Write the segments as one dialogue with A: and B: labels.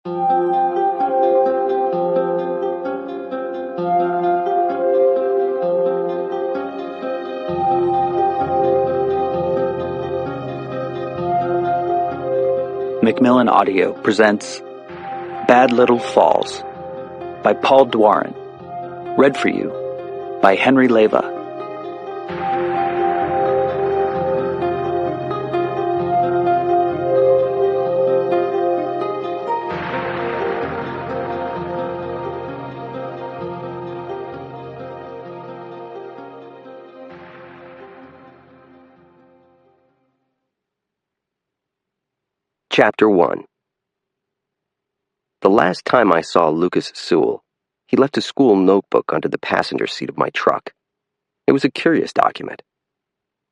A: Macmillan Audio presents Bad Little Falls by Paul Doiron. Read for you by Henry Leva.
B: Chapter 1. The last time I saw Lucas Sewell, he left a school notebook under the passenger seat of my truck. It was a curious document.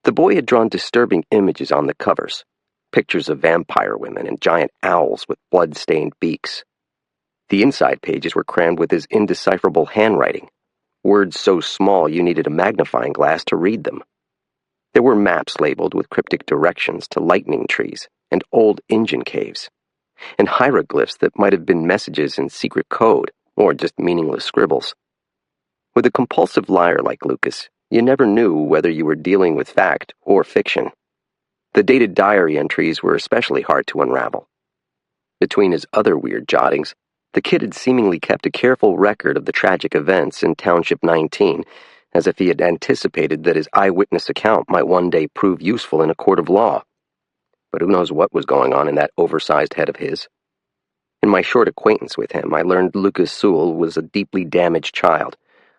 B: The boy had drawn disturbing images on the covers, pictures of vampire women and giant owls with blood-stained beaks. The inside pages were crammed with his indecipherable handwriting, words so small you needed a magnifying glass to read them. There were maps labeled with cryptic directions to lightning trees and old Indian caves, and hieroglyphs that might have been messages in secret code or just meaningless scribbles. With a compulsive liar like Lucas, you never knew whether you were dealing with fact or fiction. The dated diary entries were especially hard to unravel. Between his other weird jottings, the kid had seemingly kept a careful record of the tragic events in Township 19, as if he had anticipated that his eyewitness account might one day prove useful in a court of law. But who knows what was going on in that oversized head of his. In my short acquaintance with him, I learned Lucas Sewell was a deeply damaged child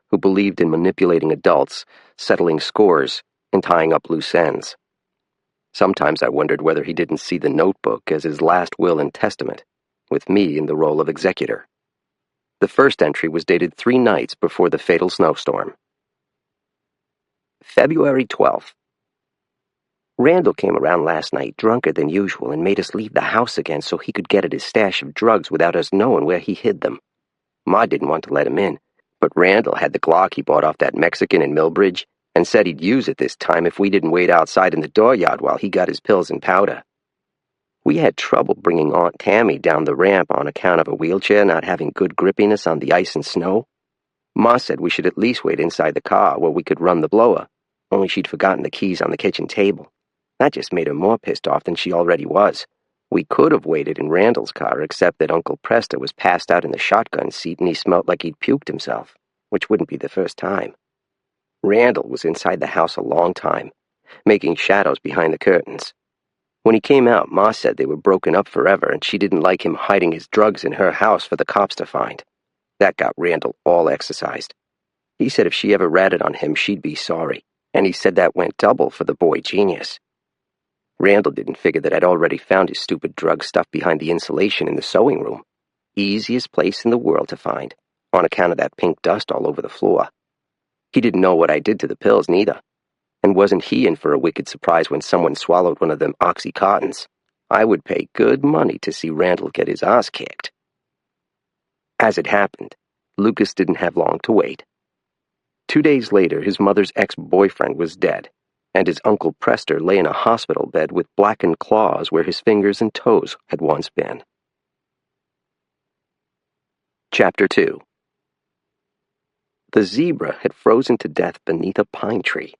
B: who believed in manipulating adults, settling scores, and tying up loose ends. Sometimes I wondered whether he didn't see the notebook as his last will and testament, with me in the role of executor. The first entry was dated 3 nights before the fatal snowstorm. February 12th. Randall came around last night drunker than usual and made us leave the house again so he could get at his stash of drugs without us knowing where he hid them. Ma didn't want to let him in, but Randall had the Glock he bought off that Mexican in Millbridge and said he'd use it this time if we didn't wait outside in the dooryard while he got his pills and powder. We had trouble bringing Aunt Tammy down the ramp on account of a wheelchair not having good grippiness on the ice and snow. Ma said we should at least wait inside the car where we could run the blower, only she'd forgotten the keys on the kitchen table. That just made her more pissed off than she already was. We could have waited in Randall's car, except that Uncle Presta was passed out in the shotgun seat and he smelt like he'd puked himself, which wouldn't be the first time. Randall was inside the house a long time, making shadows behind the curtains. When he came out, Ma said they were broken up forever and she didn't like him hiding his drugs in her house for the cops to find. That got Randall all exercised. He said if she ever ratted on him, she'd be sorry, and he said that went double for the boy genius. Randall didn't figure that I'd already found his stupid drug stuff behind the insulation in the sewing room. Easiest place in the world to find, on account of that pink dust all over the floor. He didn't know what I did to the pills, neither. And wasn't he in for a wicked surprise when someone swallowed one of them Oxycontins? I would pay good money to see Randall get his ass kicked. As it happened, Lucas didn't have long to wait. 2 days later, his mother's ex-boyfriend was dead, and his Uncle Prester lay in a hospital bed with blackened claws where his fingers and toes had once been. Chapter 2. The zebra had frozen to death beneath a pine tree.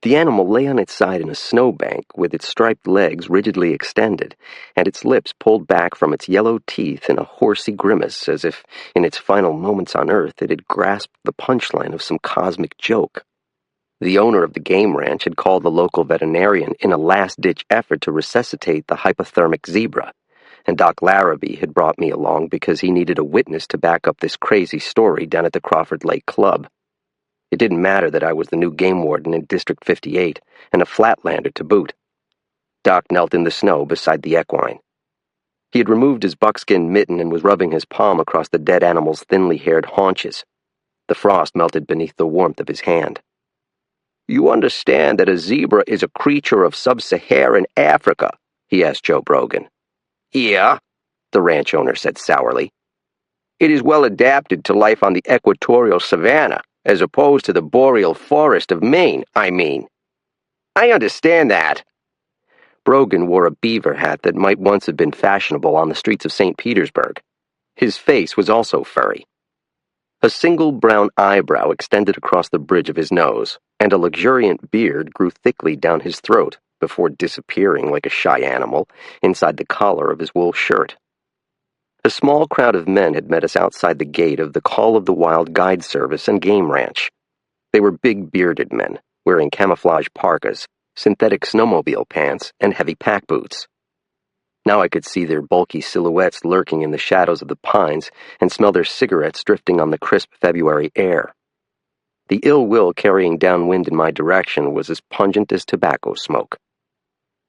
B: The animal lay on its side in a snowbank with its striped legs rigidly extended and its lips pulled back from its yellow teeth in a horsey grimace as if, in its final moments on Earth, it had grasped the punchline of some cosmic joke. The owner of the game ranch had called the local veterinarian in a last-ditch effort to resuscitate the hypothermic zebra, and Doc Larrabee had brought me along because he needed a witness to back up this crazy story down at the Crawford Lake Club. It didn't matter that I was the new game warden in District 58, and a flatlander to boot. Doc knelt in the snow beside the equine. He had removed his buckskin mitten and was rubbing his palm across the dead animal's thinly haired haunches. The frost melted beneath the warmth of his hand. "You understand that a zebra is a creature of sub-Saharan Africa?" he asked Joe Brogan. "Yeah," the ranch owner said sourly. "It is well adapted to life on the equatorial savanna, as opposed to the boreal forest of Maine, I mean." "I understand that." Brogan wore a beaver hat that might once have been fashionable on the streets of St. Petersburg. His face was also furry. A single brown eyebrow extended across the bridge of his nose, and a luxuriant beard grew thickly down his throat before disappearing like a shy animal inside the collar of his wool shirt. A small crowd of men had met us outside the gate of the Call of the Wild Guide Service and Game Ranch. They were big bearded men, wearing camouflage parkas, synthetic snowmobile pants, and heavy pack boots. Now I could see their bulky silhouettes lurking in the shadows of the pines and smell their cigarettes drifting on the crisp February air. The ill will carrying downwind in my direction was as pungent as tobacco smoke.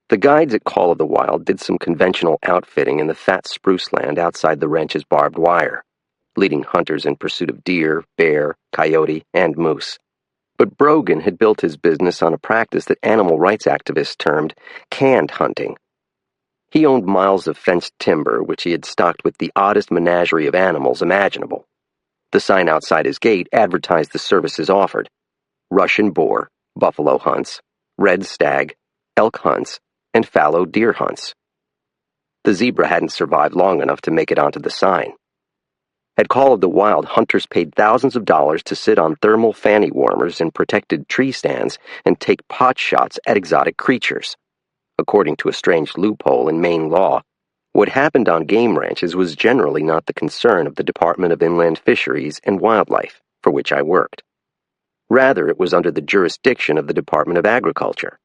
B: The guides at Call of the Wild did some conventional outfitting in the fat spruce land outside the ranch's barbed wire, leading hunters in pursuit of deer, bear, coyote, and moose. But Brogan had built his business on a practice that animal rights activists termed canned hunting. He owned miles of fenced timber, which he had stocked with the oddest menagerie of animals imaginable. The sign outside his gate advertised the services offered: Russian boar, buffalo hunts, red stag, elk hunts, and fallow deer hunts. The zebra hadn't survived long enough to make it onto the sign. At Call of the Wild, hunters paid thousands of dollars to sit on thermal fanny warmers in protected tree stands and take pot shots at exotic creatures. According to a strange loophole in Maine law, what happened on game ranches was generally not the concern of the Department of Inland Fisheries and Wildlife, for which I worked. Rather, it was under the jurisdiction of the Department of Agriculture.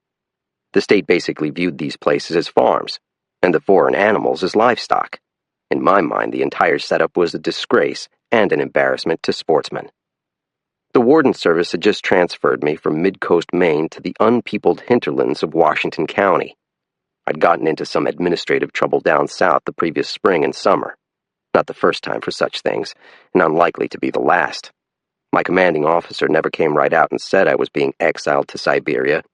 B: The state basically viewed these places as farms, and the foreign animals as livestock. In my mind, the entire setup was a disgrace and an embarrassment to sportsmen. The warden service had just transferred me from mid-coast Maine to the unpeopled hinterlands of Washington County. I'd gotten into some administrative trouble down south the previous spring and summer. Not the first time for such things, and unlikely to be the last. My commanding officer never came right out and said I was being exiled to Siberia.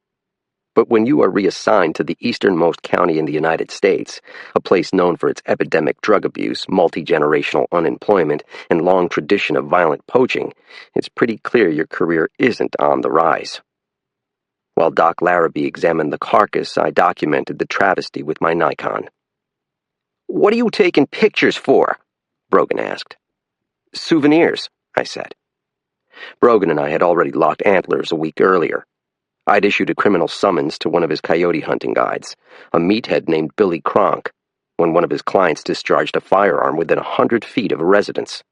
B: But when you are reassigned to the easternmost county in the United States, a place known for its epidemic drug abuse, multi-generational unemployment, and long tradition of violent poaching, it's pretty clear your career isn't on the rise. While Doc Larrabee examined the carcass, I documented the travesty with my Nikon. "What are you taking pictures for?" Brogan asked. "Souvenirs," I said. Brogan and I had already locked antlers a week earlier. I'd issued a criminal summons to one of his coyote hunting guides, a meathead named Billy Cronk, when one of his clients discharged a firearm within 100 feet of a residence.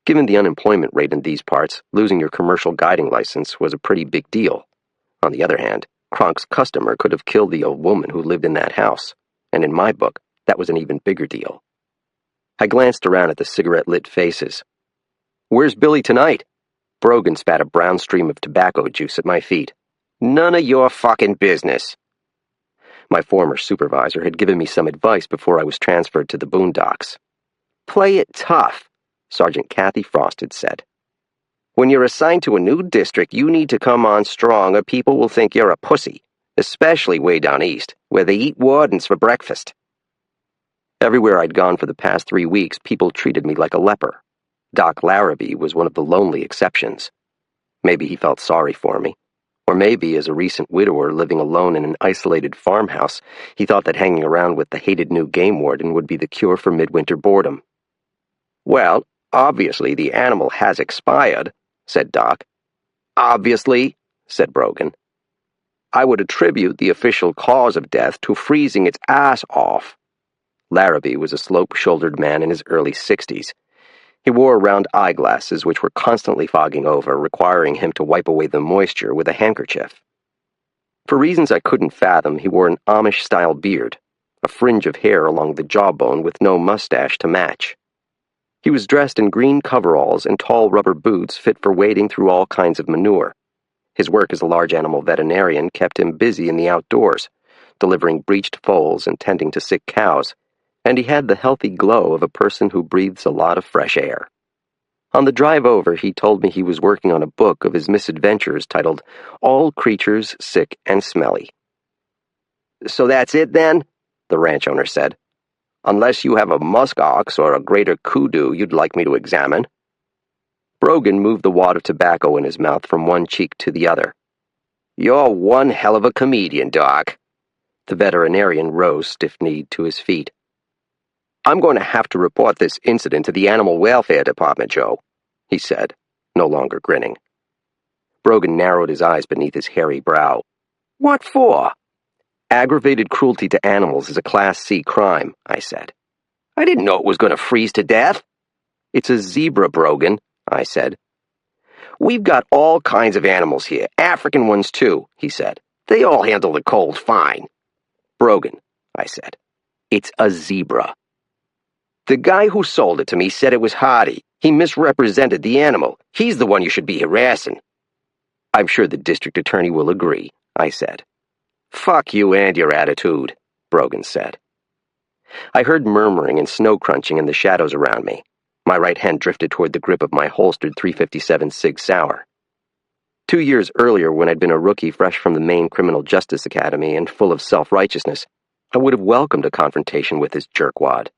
B: Given the unemployment rate in these parts, losing your commercial guiding license was a pretty big deal. On the other hand, Cronk's customer could have killed the old woman who lived in that house, and in my book, that was an even bigger deal. I glanced around at the cigarette-lit faces. "Where's Billy tonight?" Brogan spat a brown stream of tobacco juice at my feet. "None of your fucking business." My former supervisor had given me some advice before I was transferred to the boondocks. "Play it tough," Sergeant Kathy Frost had said. "When you're assigned to a new district, you need to come on strong or people will think you're a pussy, especially way down east, where they eat wardens for breakfast." Everywhere I'd gone for the past 3 weeks, people treated me like a leper. Doc Larrabee was one of the lonely exceptions. Maybe he felt sorry for me. Or maybe, as a recent widower living alone in an isolated farmhouse, he thought that hanging around with the hated new game warden would be the cure for midwinter boredom. "Well, obviously the animal has expired," said Doc. "Obviously," said Brogan. "I would attribute the official cause of death to freezing its ass off." Larrabee was a slope-shouldered man in his early 60s. He wore round eyeglasses which were constantly fogging over, requiring him to wipe away the moisture with a handkerchief. For reasons I couldn't fathom, he wore an Amish-style beard, a fringe of hair along the jawbone with no mustache to match. He was dressed in green coveralls and tall rubber boots fit for wading through all kinds of manure. His work as a large animal veterinarian kept him busy in the outdoors, delivering breached foals and tending to sick cows, and he had the healthy glow of a person who breathes a lot of fresh air. On the drive over, he told me he was working on a book of his misadventures titled All Creatures Sick and Smelly. "So that's it, then?" the ranch owner said. "Unless you have a musk ox or a greater kudu you'd like me to examine." Brogan moved the wad of tobacco in his mouth from one cheek to the other. "You're one hell of a comedian, Doc. The veterinarian rose stiff-kneed to his feet. "I'm going to have to report this incident to the Animal Welfare Department, Joe," he said, no longer grinning. Brogan narrowed his eyes beneath his hairy brow. "What for?" "Aggravated cruelty to animals is a Class C crime," I said. "I didn't know it was going to freeze to death." "It's a zebra, Brogan," I said. "We've got all kinds of animals here, African ones too," he said. "They all handle the cold fine." "Brogan," I said, "it's a zebra." "The guy who sold it to me said it was hardy. He misrepresented the animal. He's the one you should be harassing." "I'm sure the district attorney will agree," I said. "Fuck you and your attitude," Brogan said. I heard murmuring and snow crunching in the shadows around me. My right hand drifted toward the grip of my holstered .357 Sig Sauer. 2 years earlier, when I'd been a rookie fresh from the Maine Criminal Justice Academy and full of self-righteousness, I would have welcomed a confrontation with this jerkwad.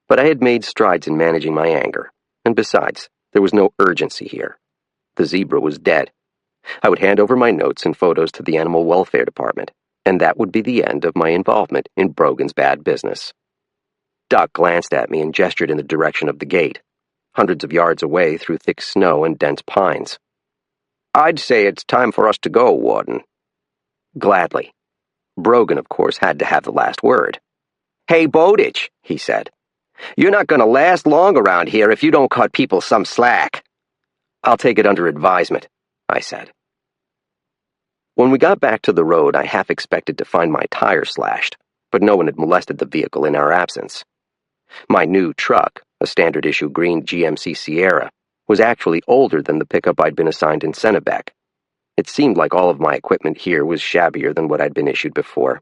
B: But I had made strides in managing my anger, and besides, there was no urgency here. The zebra was dead. I would hand over my notes and photos to the Animal Welfare Department, and that would be the end of my involvement in Brogan's bad business. Doc glanced at me and gestured in the direction of the gate, hundreds of yards away through thick snow and dense pines. "I'd say it's time for us to go, Warden." Gladly. Brogan, of course, had to have the last word. "Hey, Bowditch," he said. "You're not going to last long around here if you don't cut people some slack." "I'll take it under advisement," I said. When we got back to the road, I half expected to find my tire slashed, but no one had molested the vehicle in our absence. My new truck, a standard-issue green GMC Sierra, was actually older than the pickup I'd been assigned in Kennebec. It seemed like all of my equipment here was shabbier than what I'd been issued before.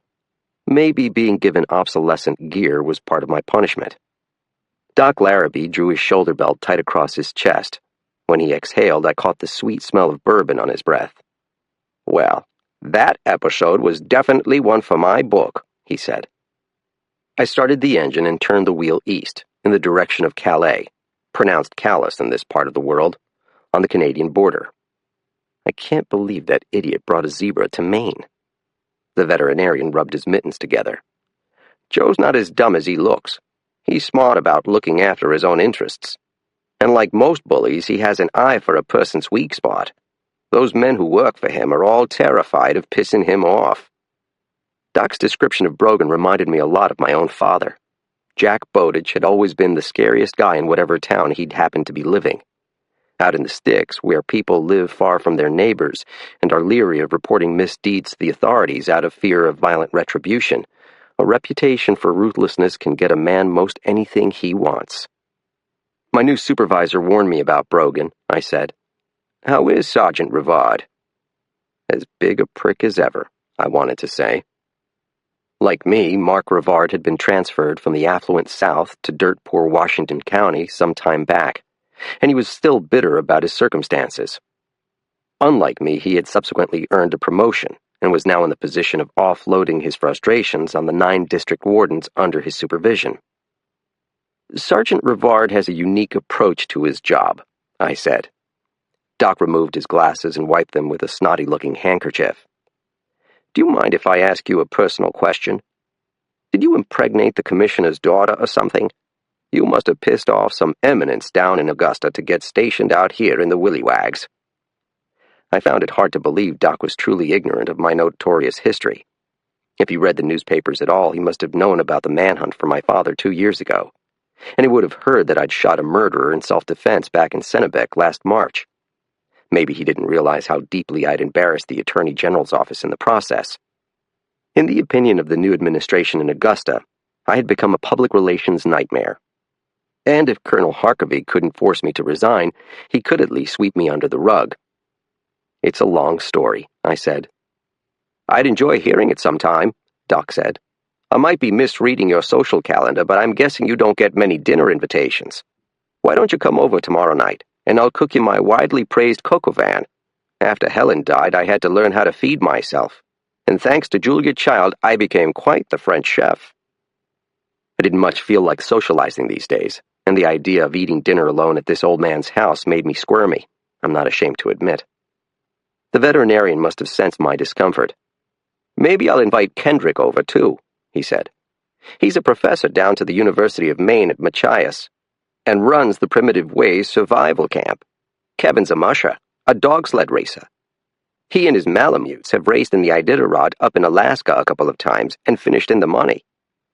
B: Maybe being given obsolescent gear was part of my punishment. Doc Larrabee drew his shoulder belt tight across his chest. When he exhaled, I caught the sweet smell of bourbon on his breath. "Well, that episode was definitely one for my book," he said. I started the engine and turned the wheel east, in the direction of Calais, pronounced callous in this part of the world, on the Canadian border. I can't believe that idiot brought a zebra to Maine. The veterinarian rubbed his mittens together. "Joe's not as dumb as he looks. He's smart about looking after his own interests. And like most bullies, he has an eye for a person's weak spot. Those men who work for him are all terrified of pissing him off." Doc's description of Brogan reminded me a lot of my own father. Jack Bowditch had always been the scariest guy in whatever town he'd happened to be living. Out in the sticks, where people live far from their neighbors and are leery of reporting misdeeds to the authorities out of fear of violent retribution, a reputation for ruthlessness can get a man most anything he wants. "My new supervisor warned me about Brogan," I said. "How is Sergeant Rivard?" "As big a prick as ever," I wanted to say. Like me, Mark Rivard had been transferred from the affluent South to dirt-poor Washington County some time back, and he was still bitter about his circumstances. Unlike me, he had subsequently earned a promotion and was now in the position of offloading his frustrations on the 9 district wardens under his supervision. "Sergeant Rivard has a unique approach to his job," I said. Doc removed his glasses and wiped them with a snotty-looking handkerchief. "Do you mind if I ask you a personal question? Did you impregnate the commissioner's daughter or something? You must have pissed off some eminence down in Augusta to get stationed out here in the willywags." I found it hard to believe Doc was truly ignorant of my notorious history. If he read the newspapers at all, he must have known about the manhunt for my father 2 years ago, and he would have heard that I'd shot a murderer in self-defense back in Kennebec last March. Maybe he didn't realize how deeply I'd embarrassed the Attorney General's office in the process. In the opinion of the new administration in Augusta, I had become a public relations nightmare. And if Colonel Harkavy couldn't force me to resign, he could at least sweep me under the rug. "It's a long story," I said. "I'd enjoy hearing it sometime," Doc said. "I might be misreading your social calendar, but I'm guessing you don't get many dinner invitations. Why don't you come over tomorrow night, and I'll cook you my widely praised coq au vin. After Helen died, I had to learn how to feed myself, and thanks to Julia Child, I became quite the French chef." I didn't much feel like socializing these days, and the idea of eating dinner alone at this old man's house made me squirmy, I'm not ashamed to admit. The veterinarian must have sensed my discomfort. "Maybe I'll invite Kendrick over, too," he said. "He's a professor down to the University of Maine at Machias, and runs the Primitive Ways Survival Camp. Kevin's a musher, a dog sled racer. He and his Malamutes have raced in the Iditarod up in Alaska a couple of times and finished in the money.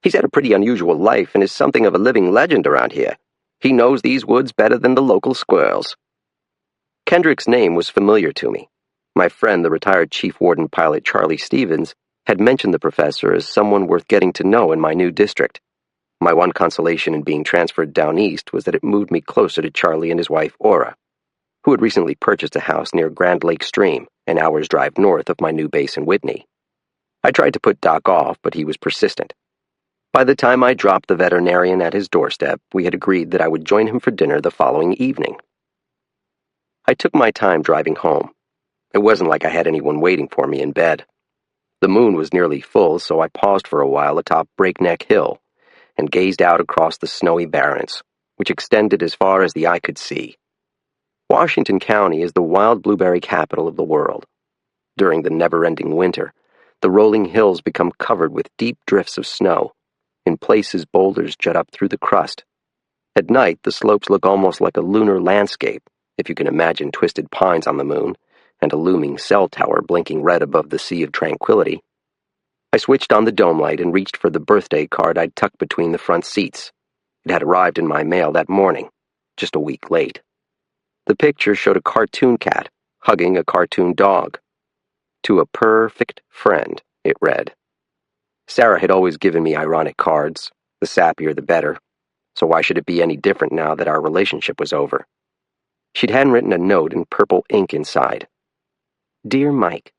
B: He's had a pretty unusual life and is something of a living legend around here. He knows these woods better than the local squirrels." Kendrick's name was familiar to me. My friend, the retired Chief Warden pilot Charlie Stevens, had mentioned the professor as someone worth getting to know in my new district. My one consolation in being transferred down east was that it moved me closer to Charlie and his wife, Aura, who had recently purchased a house near Grand Lake Stream, an hour's drive north of my new base in Whitney. I tried to put Doc off, but he was persistent. By the time I dropped the veterinarian at his doorstep, we had agreed that I would join him for dinner the following evening. I took my time driving home. It wasn't like I had anyone waiting for me in bed. The moon was nearly full, so I paused for a while atop Breakneck Hill and gazed out across the snowy barrens, which extended as far as the eye could see. Washington County is the wild blueberry capital of the world. During the never-ending winter, the rolling hills become covered with deep drifts of snow. In places, boulders jut up through the crust. At night, the slopes look almost like a lunar landscape, if you can imagine twisted pines on the moon and a looming cell tower blinking red above the sea of tranquility. I switched on the dome light and reached for the birthday card I'd tucked between the front seats. It had arrived in my mail that morning, just a week late. The picture showed a cartoon cat hugging a cartoon dog. "To a perfect friend," it read. Sarah had always given me ironic cards, the sappier the better, so why should it be any different now that our relationship was over? She'd handwritten a note in purple ink inside. "Dear Mike,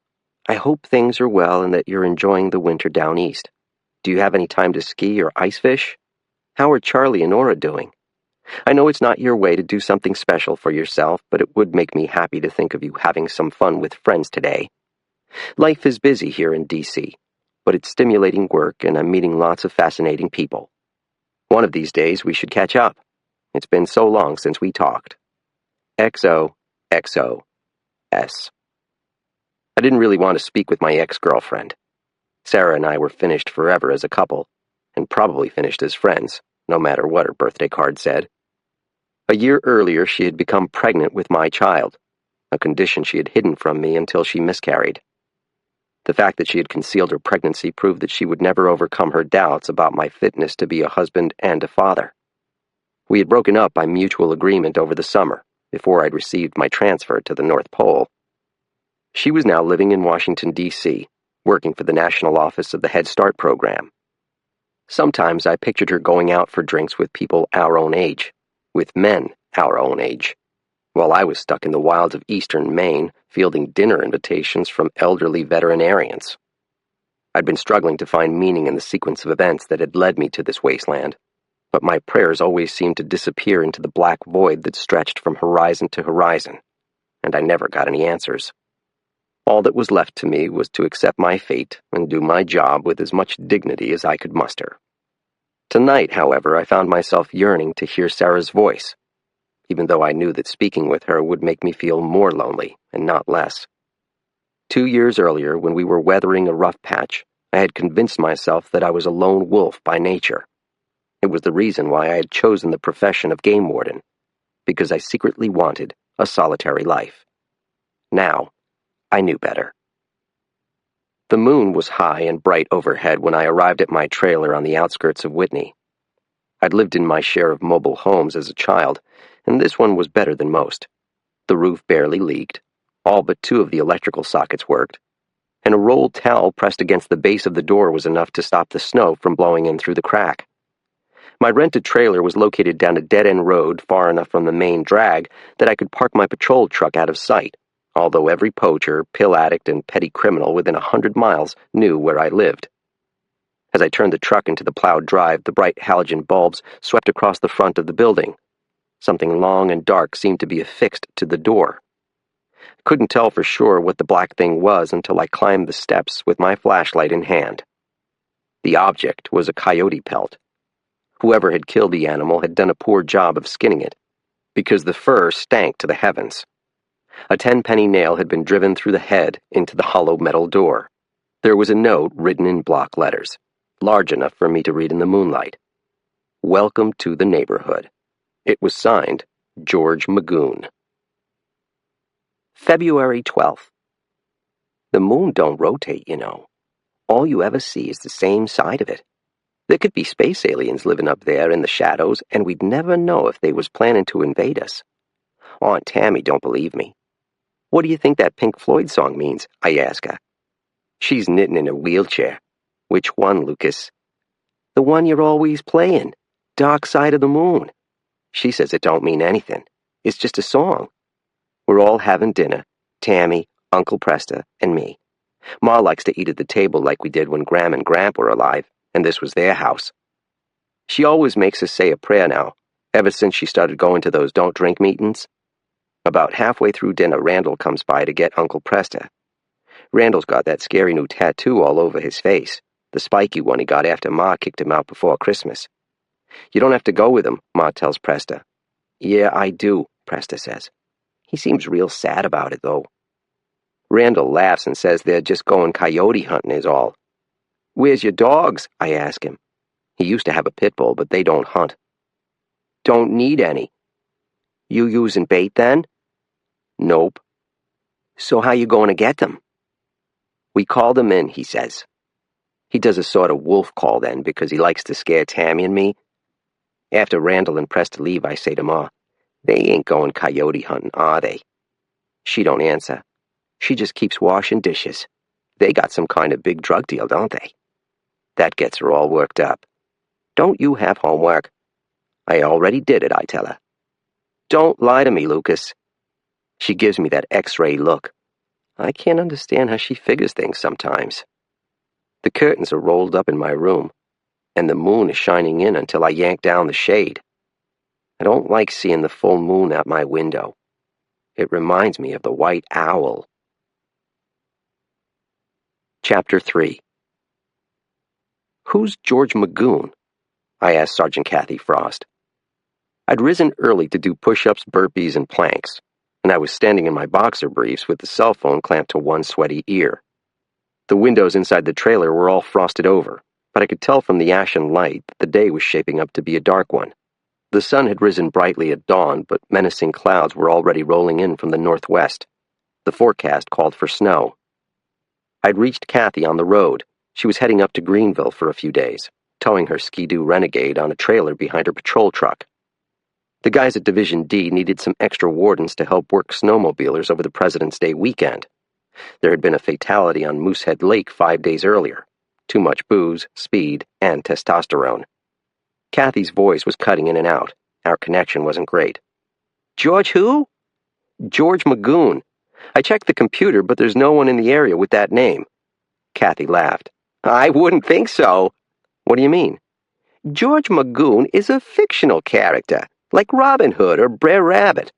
B: I hope things are well and that you're enjoying the winter down east. Do you have any time to ski or ice fish? How are Charlie and Aura doing? I know it's not your way to do something special for yourself, but it would make me happy to think of you having some fun with friends today. Life is busy here in D.C., but it's stimulating work and I'm meeting lots of fascinating people. One of these days we should catch up. It's been so long since we talked. XOXOS." I didn't really want to speak with my ex-girlfriend. Sarah and I were finished forever as a couple, and probably finished as friends, no matter what her birthday card said. A year earlier, she had become pregnant with my child, a condition she had hidden from me until she miscarried. The fact that she had concealed her pregnancy proved that she would never overcome her doubts about my fitness to be a husband and a father. We had broken up by mutual agreement over the summer, before I'd received my transfer to the North Pole. She was now living in Washington, D.C., working for the National Office of the Head Start program. Sometimes I pictured her going out for drinks with people our own age, with men our own age, while I was stuck in the wilds of eastern Maine, fielding dinner invitations from elderly veterinarians. I'd been struggling to find meaning in the sequence of events that had led me to this wasteland, but my prayers always seemed to disappear into the black void that stretched from horizon to horizon, and I never got any answers. All that was left to me was to accept my fate and do my job with as much dignity as I could muster. Tonight, however, I found myself yearning to hear Sarah's voice, even though I knew that speaking with her would make me feel more lonely and not less. 2 years earlier, when we were weathering a rough patch, I had convinced myself that I was a lone wolf by nature. It was the reason why I had chosen the profession of game warden, because I secretly wanted a solitary life. Now, I knew better. The moon was high and bright overhead when I arrived at my trailer on the outskirts of Whitney. I'd lived in my share of mobile homes as a child, and this one was better than most. The roof barely leaked, all but 2 of the electrical sockets worked, and a rolled towel pressed against the base of the door was enough to stop the snow from blowing in through the crack. My rented trailer was located down a dead-end road far enough from the main drag that I could park my patrol truck out of sight, although every poacher, pill addict, and petty criminal within 100 miles knew where I lived. As I turned the truck into the plowed drive, the bright halogen bulbs swept across the front of the building. Something long and dark seemed to be affixed to the door. I couldn't tell for sure what the black thing was until I climbed the steps with my flashlight in hand. The object was a coyote pelt. Whoever had killed the animal had done a poor job of skinning it, because the fur stank to the heavens. A 10-penny nail had been driven through the head into the hollow metal door. There was a note written in block letters, large enough for me to read in the moonlight. Welcome to the neighborhood. It was signed, George Magoon. February 12th. The moon don't rotate, you know. All you ever see is the same side of it. There could be space aliens living up there in the shadows, and we'd never know if they was planning to invade us. Aunt Tammy don't believe me. What do you think that Pink Floyd song means? I ask her. She's knitting in a wheelchair. Which one, Lucas? The one you're always playing, Dark Side of the Moon. She says it don't mean anything. It's just a song. We're all having dinner, Tammy, Uncle Presta, and me. Ma likes to eat at the table like we did when Gram and Gramp were alive, and this was their house. She always makes us say a prayer now, ever since she started going to those don't drink meetings. About halfway through dinner, Randall comes by to get Uncle Presta. Randall's got that scary new tattoo all over his face, the spiky one he got after Ma kicked him out before Christmas. You don't have to go with him, Ma tells Presta. Yeah, I do, Presta says. He seems real sad about it, though. Randall laughs and says they're just going coyote hunting is all. Where's your dogs? I ask him. He used to have a pit bull, but they don't hunt. Don't need any. You using bait then? Nope. So how you going to get them? We called them in, he says. He does a sort of wolf call then because he likes to scare Tammy and me. After Randall and Presta leave, I say to Ma, they ain't going coyote hunting, are they? She don't answer. She just keeps washing dishes. They got some kind of big drug deal, don't they? That gets her all worked up. Don't you have homework? I already did it, I tell her. Don't lie to me, Lucas. She gives me that X-ray look. I can't understand how she figures things sometimes. The curtains are rolled up in my room, and the moon is shining in until I yank down the shade. I don't like seeing the full moon out my window. It reminds me of the white owl. Chapter 3. Who's George Magoon? I asked Sergeant Kathy Frost. I'd risen early to do push-ups, burpees, and planks, and I was standing in my boxer briefs with the cell phone clamped to one sweaty ear. The windows inside the trailer were all frosted over, but I could tell from the ashen light that the day was shaping up to be a dark one. The sun had risen brightly at dawn, but menacing clouds were already rolling in from the northwest. The forecast called for snow. I'd reached Kathy on the road. She was heading up to Greenville for a few days, towing her Ski-Doo Renegade on a trailer behind her patrol truck. The guys at Division D needed some extra wardens to help work snowmobilers over the President's Day weekend. There had been a fatality on Moosehead Lake 5 days earlier. Too much booze, speed, and testosterone. Kathy's voice was cutting in and out. Our connection wasn't great. George who? George Magoon. I checked the computer, but there's no one in the area with that name. Kathy laughed. I wouldn't think so. What do you mean? George Magoon is a fictional character, like Robin Hood or Brer Rabbit.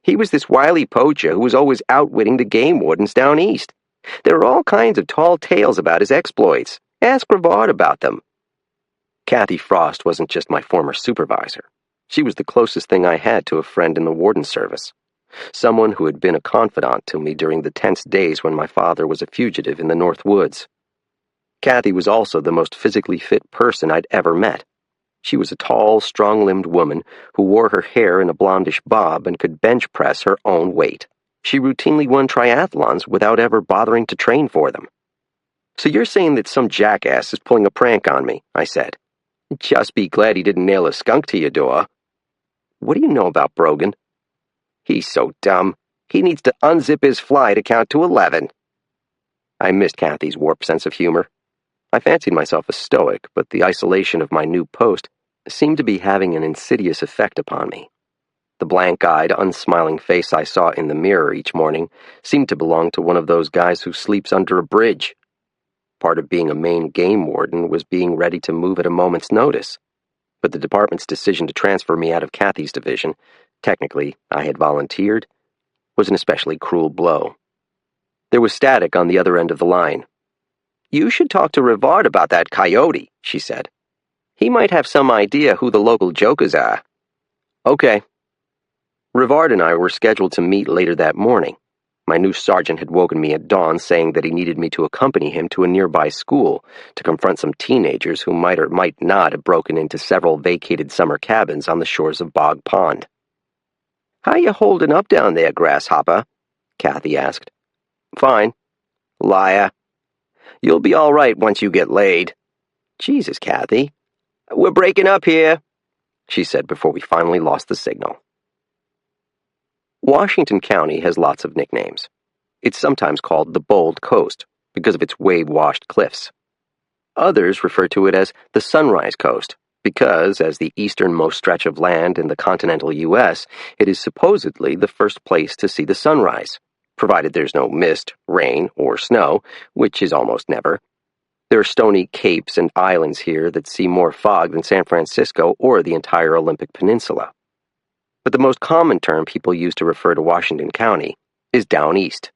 B: He was this wily poacher who was always outwitting the game wardens down east. There are all kinds of tall tales about his exploits. Ask Rivard about them. Kathy Frost wasn't just my former supervisor. She was the closest thing I had to a friend in the warden service. Someone who had been a confidant to me during the tense days when my father was a fugitive in the North Woods. Kathy was also the most physically fit person I'd ever met. She was a tall, strong-limbed woman who wore her hair in a blondish bob and could bench press her own weight. She routinely won triathlons without ever bothering to train for them. So you're saying that some jackass is pulling a prank on me, I said. Just be glad he didn't nail a skunk to your door. What do you know about Brogan? He's so dumb. He needs to unzip his fly to count to 11. I missed Kathy's warped sense of humor. I fancied myself a stoic, but the isolation of my new post seemed to be having an insidious effect upon me. The blank-eyed, unsmiling face I saw in the mirror each morning seemed to belong to one of those guys who sleeps under a bridge. Part of being a Maine game warden was being ready to move at a moment's notice. But the department's decision to transfer me out of Kathy's division, technically I had volunteered, was an especially cruel blow. There was static on the other end of the line. You should talk to Rivard about that coyote, she said. He might have some idea who the local jokers are. Okay. Rivard and I were scheduled to meet later that morning. My new sergeant had woken me at dawn saying that he needed me to accompany him to a nearby school to confront some teenagers who might or might not have broken into several vacated summer cabins on the shores of Bog Pond. "How you holding up down there, Grasshopper?" Kathy asked. "Fine." "Liar. You'll be all right once you get laid." "Jesus, Kathy." "We're breaking up here," she said before we finally lost the signal. Washington County has lots of nicknames. It's sometimes called the Bold Coast because of its wave-washed cliffs. Others refer to it as the Sunrise Coast because, as the easternmost stretch of land in the continental U.S., it is supposedly the first place to see the sunrise, provided there's no mist, rain, or snow, which is almost never. There are stony capes and islands here that see more fog than San Francisco or the entire Olympic Peninsula. But the most common term people use to refer to Washington County is down east.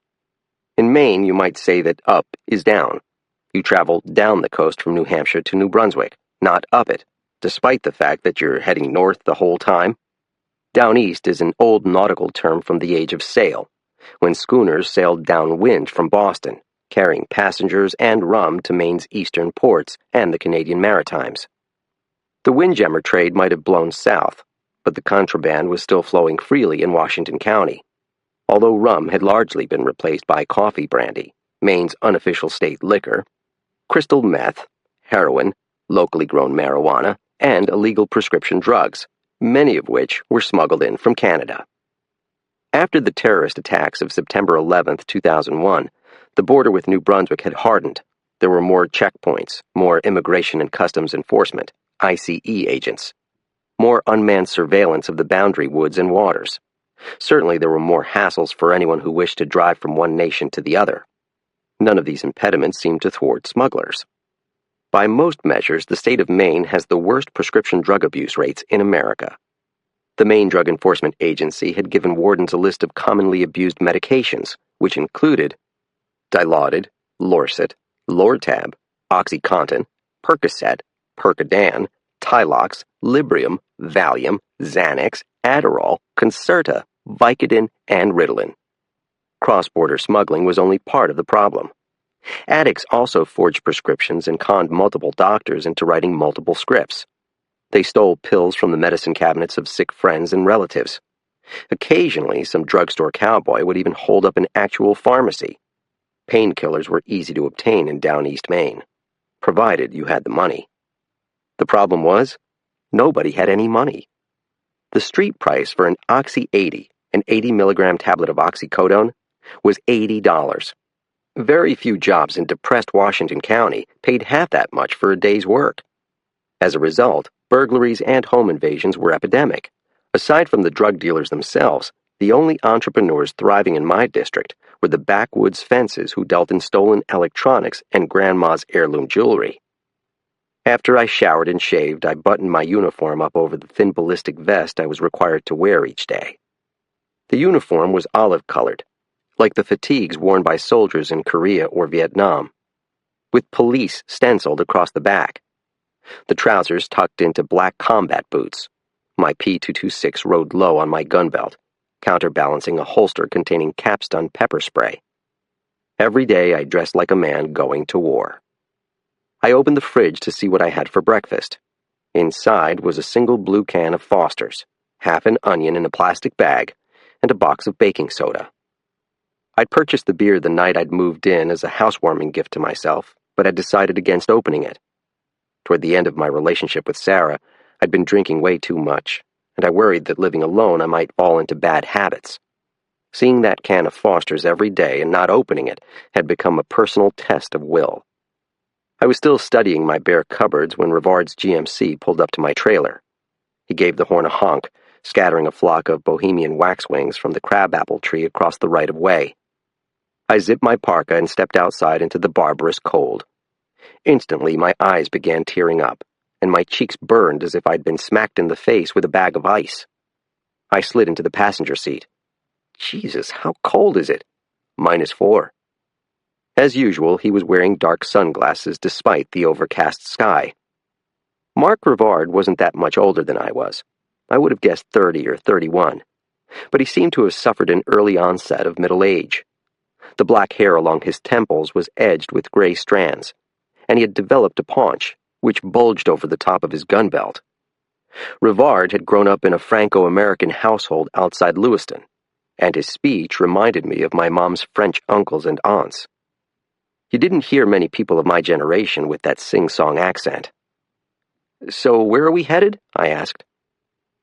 B: In Maine, you might say that up is down. You travel down the coast from New Hampshire to New Brunswick, not up it, despite the fact that you're heading north the whole time. Down east is an old nautical term from the age of sail, when schooners sailed downwind from Boston, carrying passengers and rum to Maine's eastern ports and the Canadian Maritimes. The windjammer trade might have blown south, but the contraband was still flowing freely in Washington County. Although rum had largely been replaced by coffee brandy, Maine's unofficial state liquor, crystal meth, heroin, locally grown marijuana, and illegal prescription drugs, many of which were smuggled in from Canada. After the terrorist attacks of September 11, 2001, the border with New Brunswick had hardened. There were more checkpoints, more Immigration and Customs Enforcement, ICE agents, more unmanned surveillance of the boundary woods and waters. Certainly there were more hassles for anyone who wished to drive from one nation to the other. None of these impediments seemed to thwart smugglers. By most measures, the state of Maine has the worst prescription drug abuse rates in America. The Maine Drug Enforcement Agency had given wardens a list of commonly abused medications, which included Dilaudid, Lorcet, Lortab, OxyContin, Percocet, Percodan, Tylox, Librium, Valium, Xanax, Adderall, Concerta, Vicodin, and Ritalin. Cross-border smuggling was only part of the problem. Addicts also forged prescriptions and conned multiple doctors into writing multiple scripts. They stole pills from the medicine cabinets of sick friends and relatives. Occasionally, some drugstore cowboy would even hold up an actual pharmacy. Painkillers were easy to obtain in down East Maine, provided you had the money. The problem was, nobody had any money. The street price for an Oxy 80, an 80-milligram tablet of oxycodone, was $80. Very few jobs in depressed Washington County paid half that much for a day's work. As a result, burglaries and home invasions were epidemic. Aside from the drug dealers themselves, the only entrepreneurs thriving in my district were the backwoods fences who dealt in stolen electronics and grandma's heirloom jewelry. After I showered and shaved, I buttoned my uniform up over the thin ballistic vest I was required to wear each day. The uniform was olive-colored, like the fatigues worn by soldiers in Korea or Vietnam, with police stenciled across the back. The trousers tucked into black combat boots. My P226 rode low on my gun belt, counterbalancing a holster containing capstun pepper spray. Every day I dressed like a man going to war. I opened the fridge to see what I had for breakfast. Inside was a single blue can of Foster's, half an onion in a plastic bag, and a box of baking soda. I'd purchased the beer the night I'd moved in as a housewarming gift to myself, but had decided against opening it. Toward the end of my relationship with Sarah, I'd been drinking way too much, and I worried that living alone I might fall into bad habits. Seeing that can of Foster's every day and not opening it had become a personal test of will. I was still studying my bare cupboards when Rivard's GMC pulled up to my trailer. He gave the horn a honk, scattering a flock of bohemian waxwings from the crabapple tree across the right-of-way. I zipped my parka and stepped outside into the barbarous cold. Instantly, my eyes began tearing up, and my cheeks burned as if I'd been smacked in the face with a bag of ice. I slid into the passenger seat. Jesus, how cold is it? -4. As usual, he was wearing dark sunglasses despite the overcast sky. Mark Rivard wasn't that much older than I was. I would have guessed 30 or 31. But he seemed to have suffered an early onset of middle age. The black hair along his temples was edged with gray strands, and he had developed a paunch, which bulged over the top of his gun belt. Rivard had grown up in a Franco-American household outside Lewiston, and his speech reminded me of my mom's French uncles and aunts. You didn't hear many people of my generation with that sing-song accent. "So where are we headed?" I asked.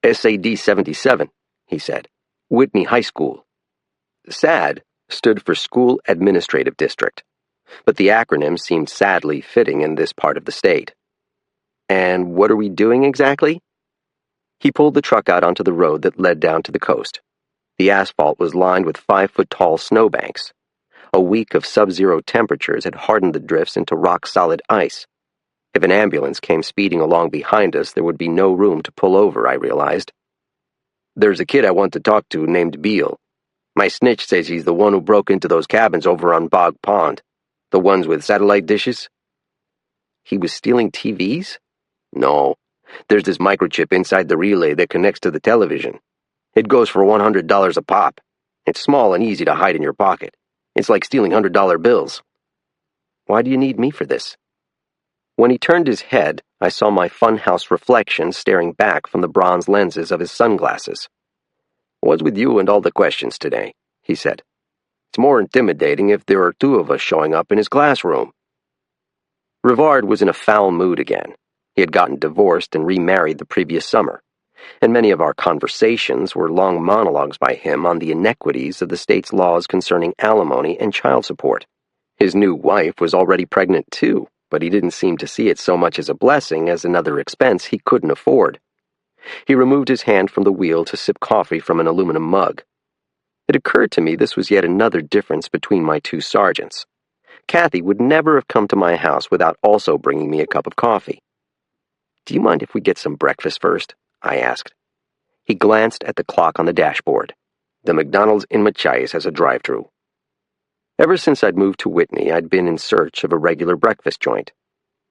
B: "SAD 77, he said. "Whitney High School." SAD stood for School Administrative District, but the acronym seemed sadly fitting in this part of the state. "And what are we doing exactly?" He pulled the truck out onto the road that led down to the coast. The asphalt was lined with 5-foot-tall snowbanks. A week of sub-zero temperatures had hardened the drifts into rock-solid ice. If an ambulance came speeding along behind us, there would be no room to pull over, I realized. "There's a kid I want to talk to named Beale. My snitch says he's the one who broke into those cabins over on Bog Pond, the ones with satellite dishes." "He was stealing TVs?" "No. There's this microchip inside the relay that connects to the television. It goes for $100 a pop. It's small and easy to hide in your pocket. It's like stealing $100 bills." "Why do you need me for this?" When he turned his head, I saw my funhouse reflection staring back from the bronze lenses of his sunglasses. "What's with you and all the questions today?" he said. "It's more intimidating if there are two of us showing up in his classroom." Rivard was in a foul mood again. He had gotten divorced and remarried the previous summer, and many of our conversations were long monologues by him on the inequities of the state's laws concerning alimony and child support. His new wife was already pregnant too, but he didn't seem to see it so much as a blessing as another expense he couldn't afford. He removed his hand from the wheel to sip coffee from an aluminum mug. It occurred to me this was yet another difference between my two sergeants. Kathy would never have come to my house without also bringing me a cup of coffee. "Do you mind if we get some breakfast first?" I asked. He glanced at the clock on the dashboard. "The McDonald's in Machias has a drive-thru." Ever since I'd moved to Whitney, I'd been in search of a regular breakfast joint.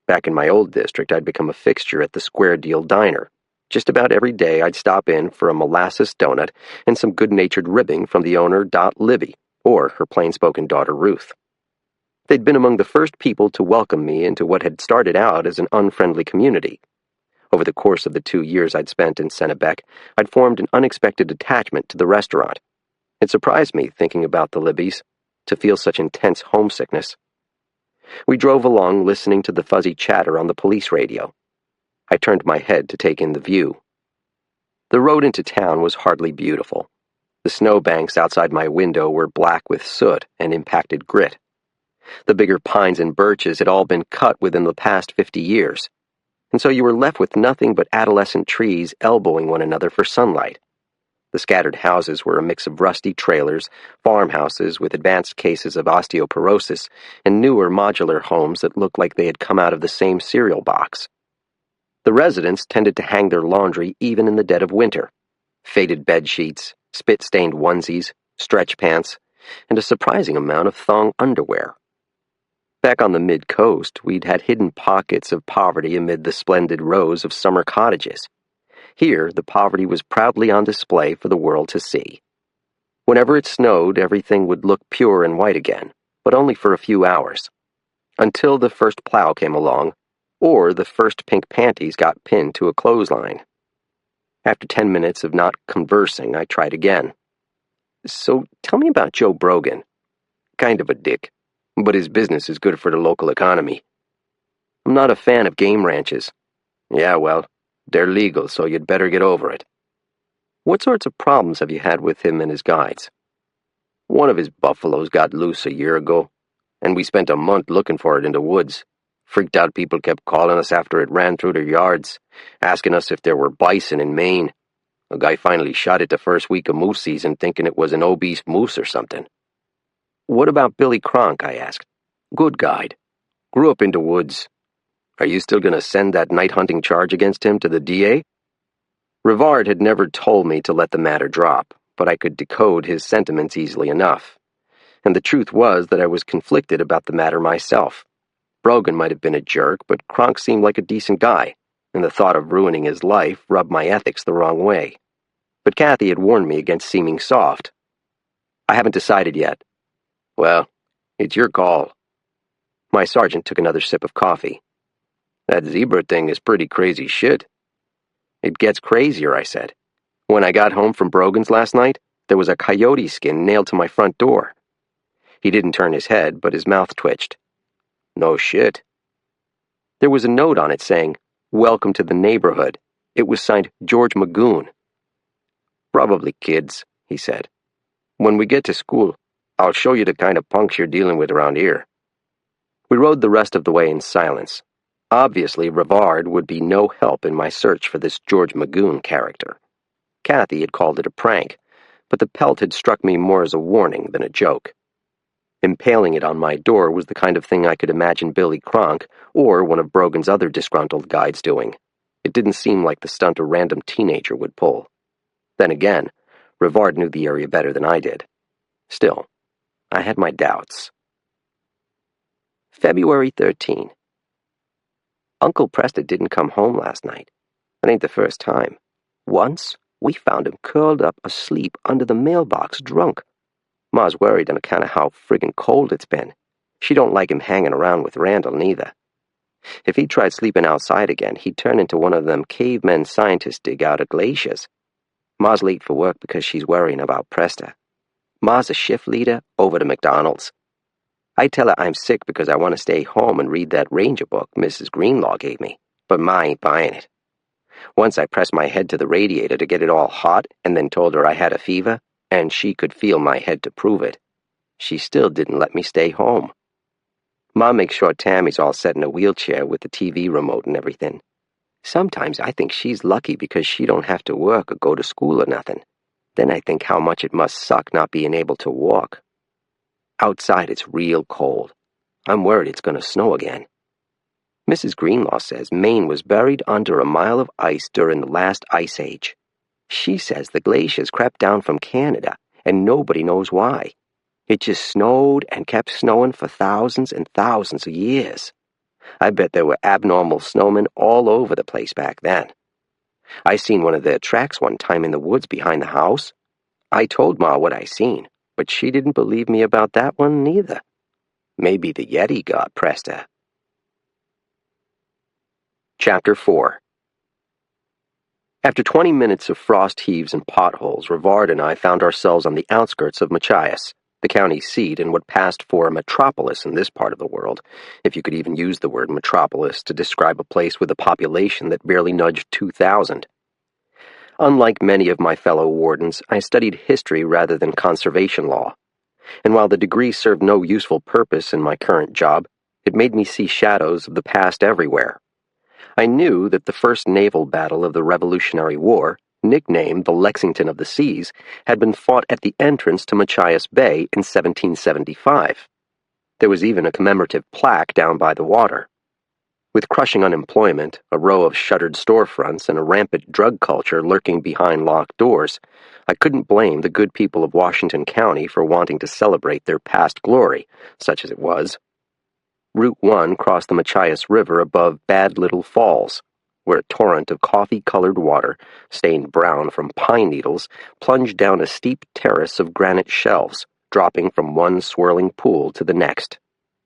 B: Back in my old district, I'd become a fixture at the Square Deal Diner. Just about every day, I'd stop in for a molasses donut and some good-natured ribbing from the owner, Dot Libby, or her plain-spoken daughter, Ruth. They'd been among the first people to welcome me into what had started out as an unfriendly community. Over the course of the 2 years I'd spent in Kennebec, I'd formed an unexpected attachment to the restaurant. It surprised me, thinking about the Libbys, to feel such intense homesickness. We drove along, listening to the fuzzy chatter on the police radio. I turned my head to take in the view. The road into town was hardly beautiful. The snowbanks outside my window were black with soot and impacted grit. The bigger pines and birches had all been cut within the past 50 years, and so you were left with nothing but adolescent trees elbowing one another for sunlight. The scattered houses were a mix of rusty trailers, farmhouses with advanced cases of osteoporosis, and newer modular homes that looked like they had come out of the same cereal box. The residents tended to hang their laundry even in the dead of winter. Faded bed sheets, spit-stained onesies, stretch pants, and a surprising amount of thong underwear. Back on the mid-coast, we'd had hidden pockets of poverty amid the splendid rows of summer cottages. Here, the poverty was proudly on display for the world to see. Whenever it snowed, everything would look pure and white again, but only for a few hours. Until the first plow came along, or the first pink panties got pinned to a clothesline. After 10 minutes of not conversing, I tried again. "So tell me about Joe Brogan." "Kind of a dick, but his business is good for the local economy." "I'm not a fan of game ranches." "Yeah, well, they're legal, so you'd better get over it." "What sorts of problems have you had with him and his guides?" "One of his buffaloes got loose a year ago, and we spent a month looking for it in the woods. Freaked out people kept calling us after it ran through their yards, asking us if there were bison in Maine. A guy finally shot it the first week of moose season, thinking it was an obese moose or something." "What about Billy Cronk?" I asked. "Good guide. Grew up in the woods. Are you still going to send that night hunting charge against him to the DA?" Rivard had never told me to let the matter drop, but I could decode his sentiments easily enough. And the truth was that I was conflicted about the matter myself. Brogan might have been a jerk, but Cronk seemed like a decent guy, and the thought of ruining his life rubbed my ethics the wrong way. But Kathy had warned me against seeming soft. "I haven't decided yet." Well, it's your call. My sergeant took another sip of coffee. That zebra thing is pretty crazy shit. It gets crazier, I said. When I got home from Brogan's last night, there was a coyote skin nailed to my front door. He didn't turn his head, but his mouth twitched. No shit. There was a note on it saying, "Welcome to the neighborhood." It was signed George Magoon. Probably kids, he said. When we get to school, I'll show you the kind of punks you're dealing with around here. We rode the rest of the way in silence. Obviously, Rivard would be no help in my search for this George Magoon character. Kathy had called it a prank, but the pelt had struck me more as a warning than a joke. Impaling it on my door was the kind of thing I could imagine Billy Cronk or one of Brogan's other disgruntled guides doing. It didn't seem like the stunt a random teenager would pull. Then again, Rivard knew the area better than I did. Still, I had my doubts. February 13. Uncle Presta didn't come home last night. It ain't the first time. Once, we found him curled up asleep under the mailbox drunk. Ma's worried on account of how friggin' cold it's been. She don't like him hanging around with Randall, neither. If he tried sleeping outside again, he'd turn into one of them cavemen scientists dig out of glaciers. Ma's late for work because she's worrying about Presta. Ma's a shift leader over to McDonald's. I tell her I'm sick because I want to stay home and read that Ranger book Mrs. Greenlaw gave me, but Ma ain't buying it. Once I pressed my head to the radiator to get it all hot and then told her I had a fever, and she could feel my head to prove it. She still didn't let me stay home. Ma makes sure Tammy's all set in a wheelchair with the TV remote and everything. Sometimes I think she's lucky because she don't have to work or go to school or nothing. Then I think how much it must suck not being able to walk. Outside it's real cold. I'm worried it's going to snow again. Mrs. Greenlaw says Maine was buried under a mile of ice during the last ice age. She says the glaciers crept down from Canada, and nobody knows why. It just snowed and kept snowing for thousands and thousands of years. I bet there were abnormal snowmen all over the place back then. I seen one of their tracks one time in the woods behind the house. I told Ma what I seen, but she didn't believe me about that one neither. Maybe the Yeti got Presta. Chapter 4. After 20 minutes of frost heaves and potholes, Rivard and I found ourselves on the outskirts of Machias, the county seat and what passed for a metropolis in this part of the world, if you could even use the word metropolis to describe a place with a population that barely nudged 2,000. Unlike many of my fellow wardens, I studied history rather than conservation law, and while the degree served no useful purpose in my current job, it made me see shadows of the past everywhere. I knew that the first naval battle of the Revolutionary War, nicknamed the Lexington of the Seas, had been fought at the entrance to Machias Bay in 1775. There was even a commemorative plaque down by the water. With crushing unemployment, a row of shuttered storefronts, and a rampant drug culture lurking behind locked doors, I couldn't blame the good people of Washington County for wanting to celebrate their past glory, such as it was. Route 1 crossed the Machias River above Bad Little Falls, where a torrent of coffee-colored water, stained brown from pine needles, plunged down a steep terrace of granite shelves, dropping from one swirling pool to the next.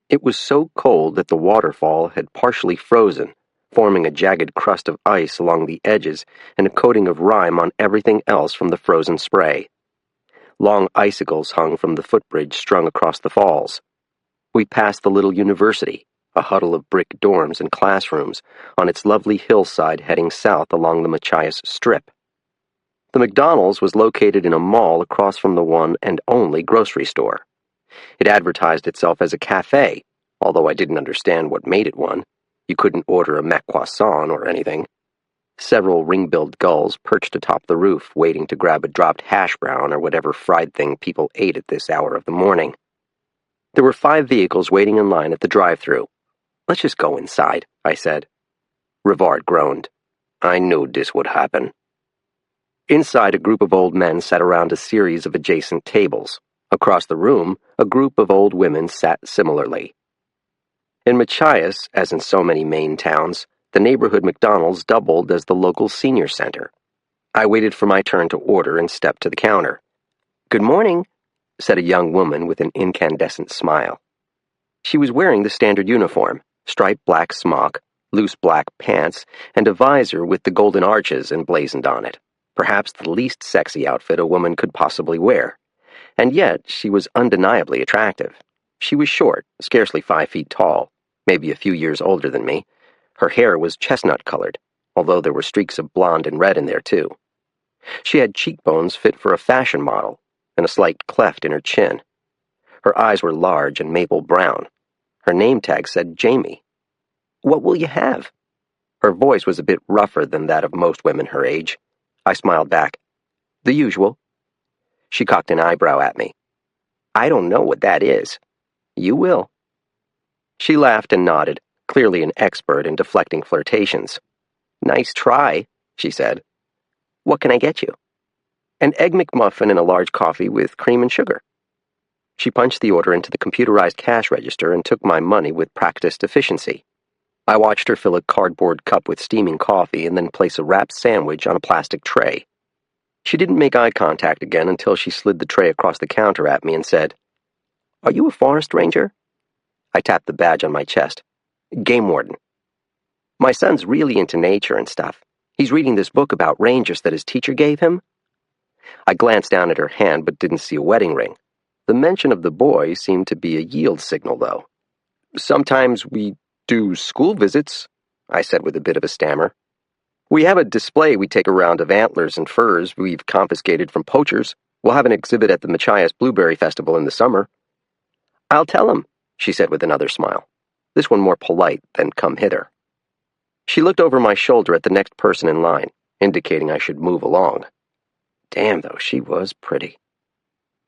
B: It was so cold that the waterfall had partially frozen, forming a jagged crust of ice along the edges and a coating of rime on everything else from the frozen spray. Long icicles hung from the footbridge strung across the falls. We passed the little university, a huddle of brick dorms and classrooms, on its lovely hillside heading south along the Machias Strip. The McDonald's was located in a mall across from the one and only grocery store. It advertised itself as a cafe, although I didn't understand what made it one. You couldn't order a mac croissant or anything. Several ring-billed gulls perched atop the roof, waiting to grab a dropped hash brown or whatever fried thing people ate at this hour of the morning. There were 5 vehicles waiting in line at the drive-thru. "Let's just go inside," I said. Rivard groaned. "I knew this would happen." Inside, a group of old men sat around a series of adjacent tables. Across the room, a group of old women sat similarly. In Machias, as in so many Maine towns, the neighborhood McDonald's doubled as the local senior center. I waited for my turn to order and stepped to the counter. "Good morning," said a young woman with an incandescent smile. She was wearing the standard uniform, striped black smock, loose black pants, and a visor with the golden arches emblazoned on it, perhaps the least sexy outfit a woman could possibly wear. And yet she was undeniably attractive. She was short, scarcely 5 feet tall, maybe a few years older than me. Her hair was chestnut-colored, although there were streaks of blonde and red in there, too. She had cheekbones fit for a fashion model, and a slight cleft in her chin. Her eyes were large and maple brown. Her name tag said Jamie. "What will you have?" Her voice was a bit rougher than that of most women her age. I smiled back. "The usual." She cocked an eyebrow at me. "I don't know what that is." "You will." She laughed and nodded, clearly an expert in deflecting flirtations. "Nice try," she said. "What can I get you?" "An Egg McMuffin and a large coffee with cream and sugar." She punched the order into the computerized cash register and took my money with practiced efficiency. I watched her fill a cardboard cup with steaming coffee and then place a wrapped sandwich on a plastic tray. She didn't make eye contact again until she slid the tray across the counter at me and said, "Are you a forest ranger?" I tapped the badge on my chest. "Game warden." "My son's really into nature and stuff. He's reading this book about rangers that his teacher gave him." I glanced down at her hand but didn't see a wedding ring. The mention of the boy seemed to be a yield signal, though. "Sometimes we do school visits," I said with a bit of a stammer. "We have a display we take around of antlers and furs we've confiscated from poachers. We'll have an exhibit at the Machias Blueberry Festival in the summer." "I'll tell him," she said with another smile, this one more polite than "come hither." She looked over my shoulder at the next person in line, indicating I should move along. Damn, though, she was pretty.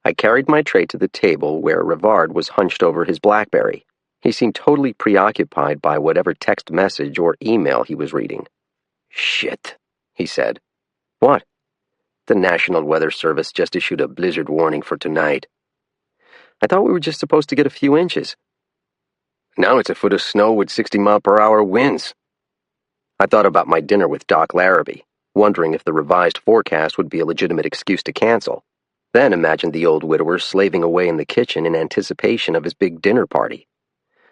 B: I carried my tray to the table where Rivard was hunched over his BlackBerry. He seemed totally preoccupied by whatever text message or email he was reading. "Shit," he said. "What?" "The National Weather Service just issued a blizzard warning for tonight." "I thought we were just supposed to get a few inches." "Now it's a foot of snow with 60-mile-per-hour winds." I thought about my dinner with Doc Larrabee, wondering if the revised forecast would be a legitimate excuse to cancel. Then imagined the old widower slaving away in the kitchen in anticipation of his big dinner party.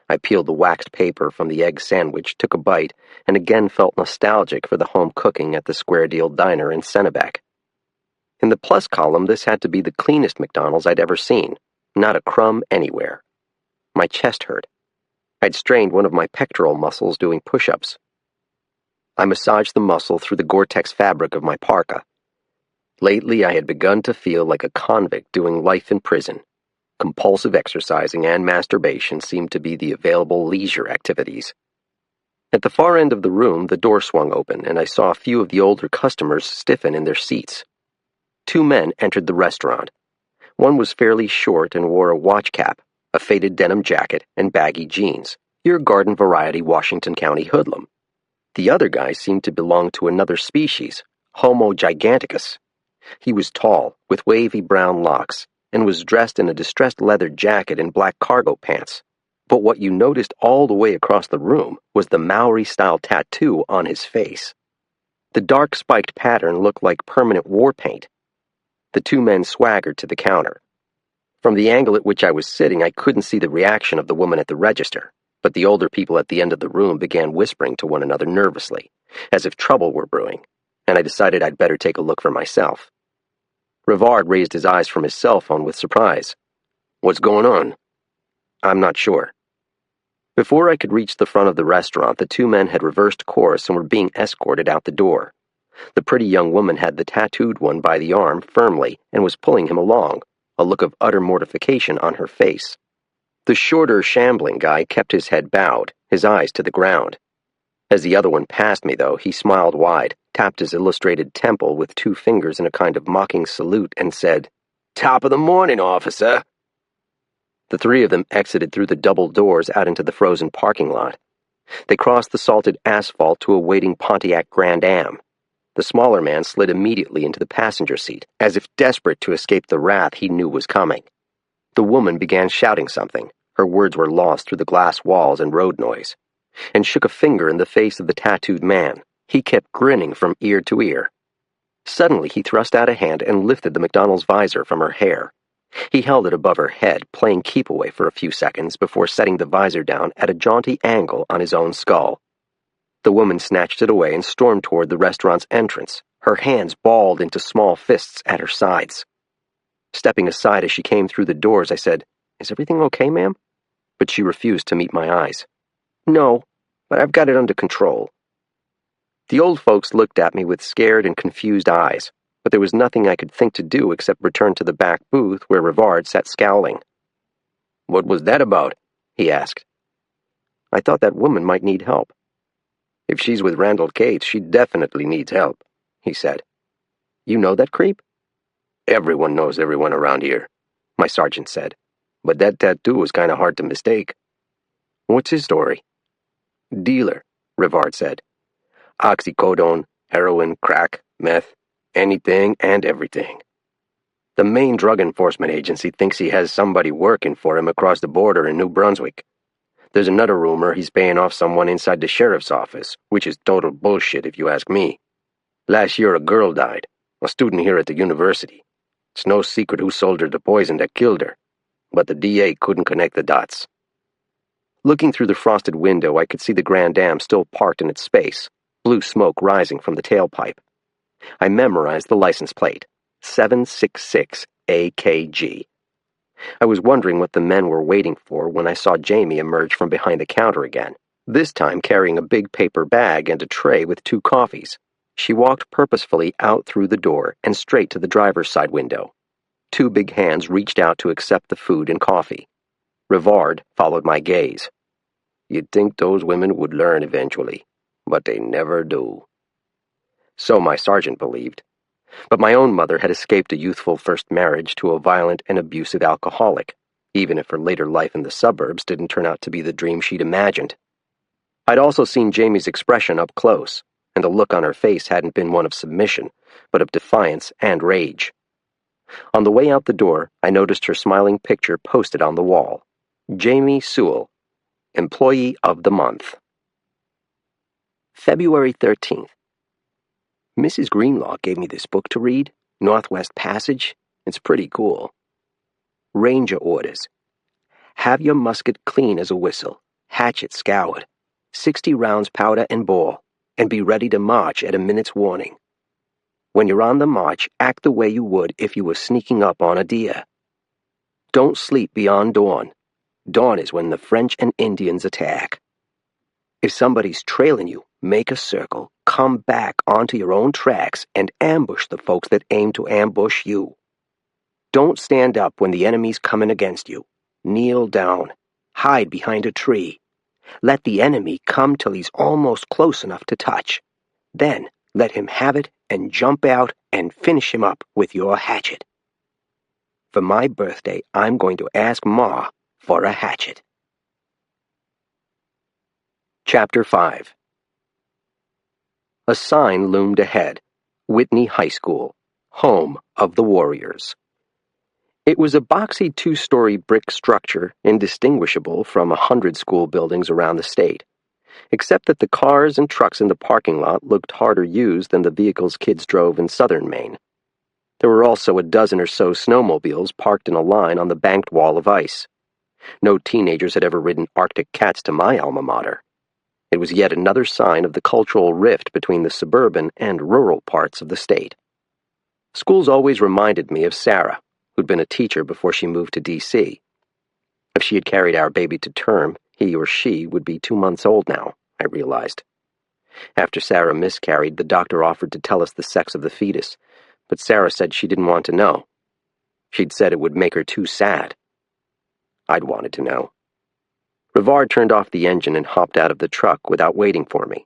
B: I peeled the waxed paper from the egg sandwich, took a bite, and again felt nostalgic for the home cooking at the Square Deal Diner in Sennebec. In the plus column, this had to be the cleanest McDonald's I'd ever seen. Not a crumb anywhere. My chest hurt. I'd strained one of my pectoral muscles doing push-ups. I massaged the muscle through the Gore-Tex fabric of my parka. Lately, I had begun to feel like a convict doing life in prison. Compulsive exercising and masturbation seemed to be the available leisure activities. At the far end of the room, the door swung open, and I saw a few of the older customers stiffen in their seats. 2 men entered the restaurant. One was fairly short and wore a watch cap, a faded denim jacket, and baggy jeans, your garden variety Washington County hoodlum. The other guy seemed to belong to another species, Homo giganticus. He was tall, with wavy brown locks, and was dressed in a distressed leather jacket and black cargo pants. But what you noticed all the way across the room was the Maori-style tattoo on his face. The dark spiked pattern looked like permanent war paint. The 2 men swaggered to the counter. From the angle at which I was sitting, I couldn't see the reaction of the woman at the register, but the older people at the end of the room began whispering to one another nervously, as if trouble were brewing, and I decided I'd better take a look for myself. Rivard raised his eyes from his cell phone with surprise. "What's going on?" "I'm not sure." Before I could reach the front of the restaurant, the 2 men had reversed course and were being escorted out the door. The pretty young woman had the tattooed one by the arm firmly and was pulling him along, a look of utter mortification on her face. The shorter, shambling guy kept his head bowed, his eyes to the ground. As the other one passed me, though, he smiled wide, tapped his illustrated temple with 2 fingers in a kind of mocking salute, and said, "Top of the morning, officer." The 3 of them exited through the double doors out into the frozen parking lot. They crossed the salted asphalt to a waiting Pontiac Grand Am. The smaller man slid immediately into the passenger seat, as if desperate to escape the wrath he knew was coming. The woman began shouting something. Her words were lost through the glass walls and road noise, and shook a finger in the face of the tattooed man. He kept grinning from ear to ear. Suddenly, he thrust out a hand and lifted the McDonald's visor from her hair. He held it above her head, playing keep-away for a few seconds before setting the visor down at a jaunty angle on his own skull. The woman snatched it away and stormed toward the restaurant's entrance, her hands balled into small fists at her sides. Stepping aside as she came through the doors, I said, "Is everything okay, ma'am?" But she refused to meet my eyes. "No, but I've got it under control." The old folks looked at me with scared and confused eyes, but there was nothing I could think to do except return to the back booth where Rivard sat scowling. "What was that about?" he asked. "I thought that woman might need help." "If she's with Randall Cates, she definitely needs help," he said. "You know that creep?" "Everyone knows everyone around here," my sergeant said. "But that tattoo was kind of hard to mistake." "What's his story?" "Dealer," Rivard said. "Oxycodone, heroin, crack, meth, anything and everything. The Maine Drug Enforcement Agency thinks he has somebody working for him across the border in New Brunswick. There's another rumor he's paying off someone inside the sheriff's office, which is total bullshit if you ask me. Last year a girl died, a student here at the university. It's no secret who sold her the poison that killed her, but the DA couldn't connect the dots." Looking through the frosted window, I could see the Grand Dam still parked in its space, blue smoke rising from the tailpipe. I memorized the license plate, 766 AKG. I was wondering what the men were waiting for when I saw Jamie emerge from behind the counter again, this time carrying a big paper bag and a tray with 2 coffees. She walked purposefully out through the door and straight to the driver's side window. 2 big hands reached out to accept the food and coffee. Rivard followed my gaze. You'd think those women would learn eventually, but they never do. So my sergeant believed. But my own mother had escaped a youthful first marriage to a violent and abusive alcoholic, even if her later life in the suburbs didn't turn out to be the dream she'd imagined. I'd also seen Jamie's expression up close, and the look on her face hadn't been one of submission, but of defiance and rage. On the way out the door, I noticed her smiling picture posted on the wall. Jamie Sewell, Employee of the Month. February 13th. Mrs. Greenlaw gave me this book to read, Northwest Passage. It's pretty cool. Ranger orders. Have your musket clean as a whistle, hatchet scoured, 60 rounds powder and ball, and be ready to march at a minute's warning. When you're on the march, act the way you would if you were sneaking up on a deer. Don't sleep beyond dawn. Dawn is when the French and Indians attack. If somebody's trailing you, make a circle, come back onto your own tracks, and ambush the folks that aim to ambush you. Don't stand up when the enemy's coming against you. Kneel down. Hide behind a tree. Let the enemy come till he's almost close enough to touch. Then let him have it and jump out and finish him up with your hatchet. For my birthday, I'm going to ask Ma for a hatchet. Chapter 5. A sign loomed ahead. Whitney High School, home of the Warriors. It was a boxy 2-story brick structure indistinguishable from 100 school buildings around the state, except that the cars and trucks in the parking lot looked harder used than the vehicles kids drove in southern Maine. There were also a dozen or so snowmobiles parked in a line on the banked wall of ice. No teenagers had ever ridden Arctic cats to my alma mater. It was yet another sign of the cultural rift between the suburban and rural parts of the state. Schools always reminded me of Sarah, who'd been a teacher before she moved to D.C. If she had carried our baby to term, he or she would be 2 months old now, I realized. After Sarah miscarried, the doctor offered to tell us the sex of the fetus, but Sarah said she didn't want to know. She'd said it would make her too sad. I'd wanted to know. Rivard turned off the engine and hopped out of the truck without waiting for me.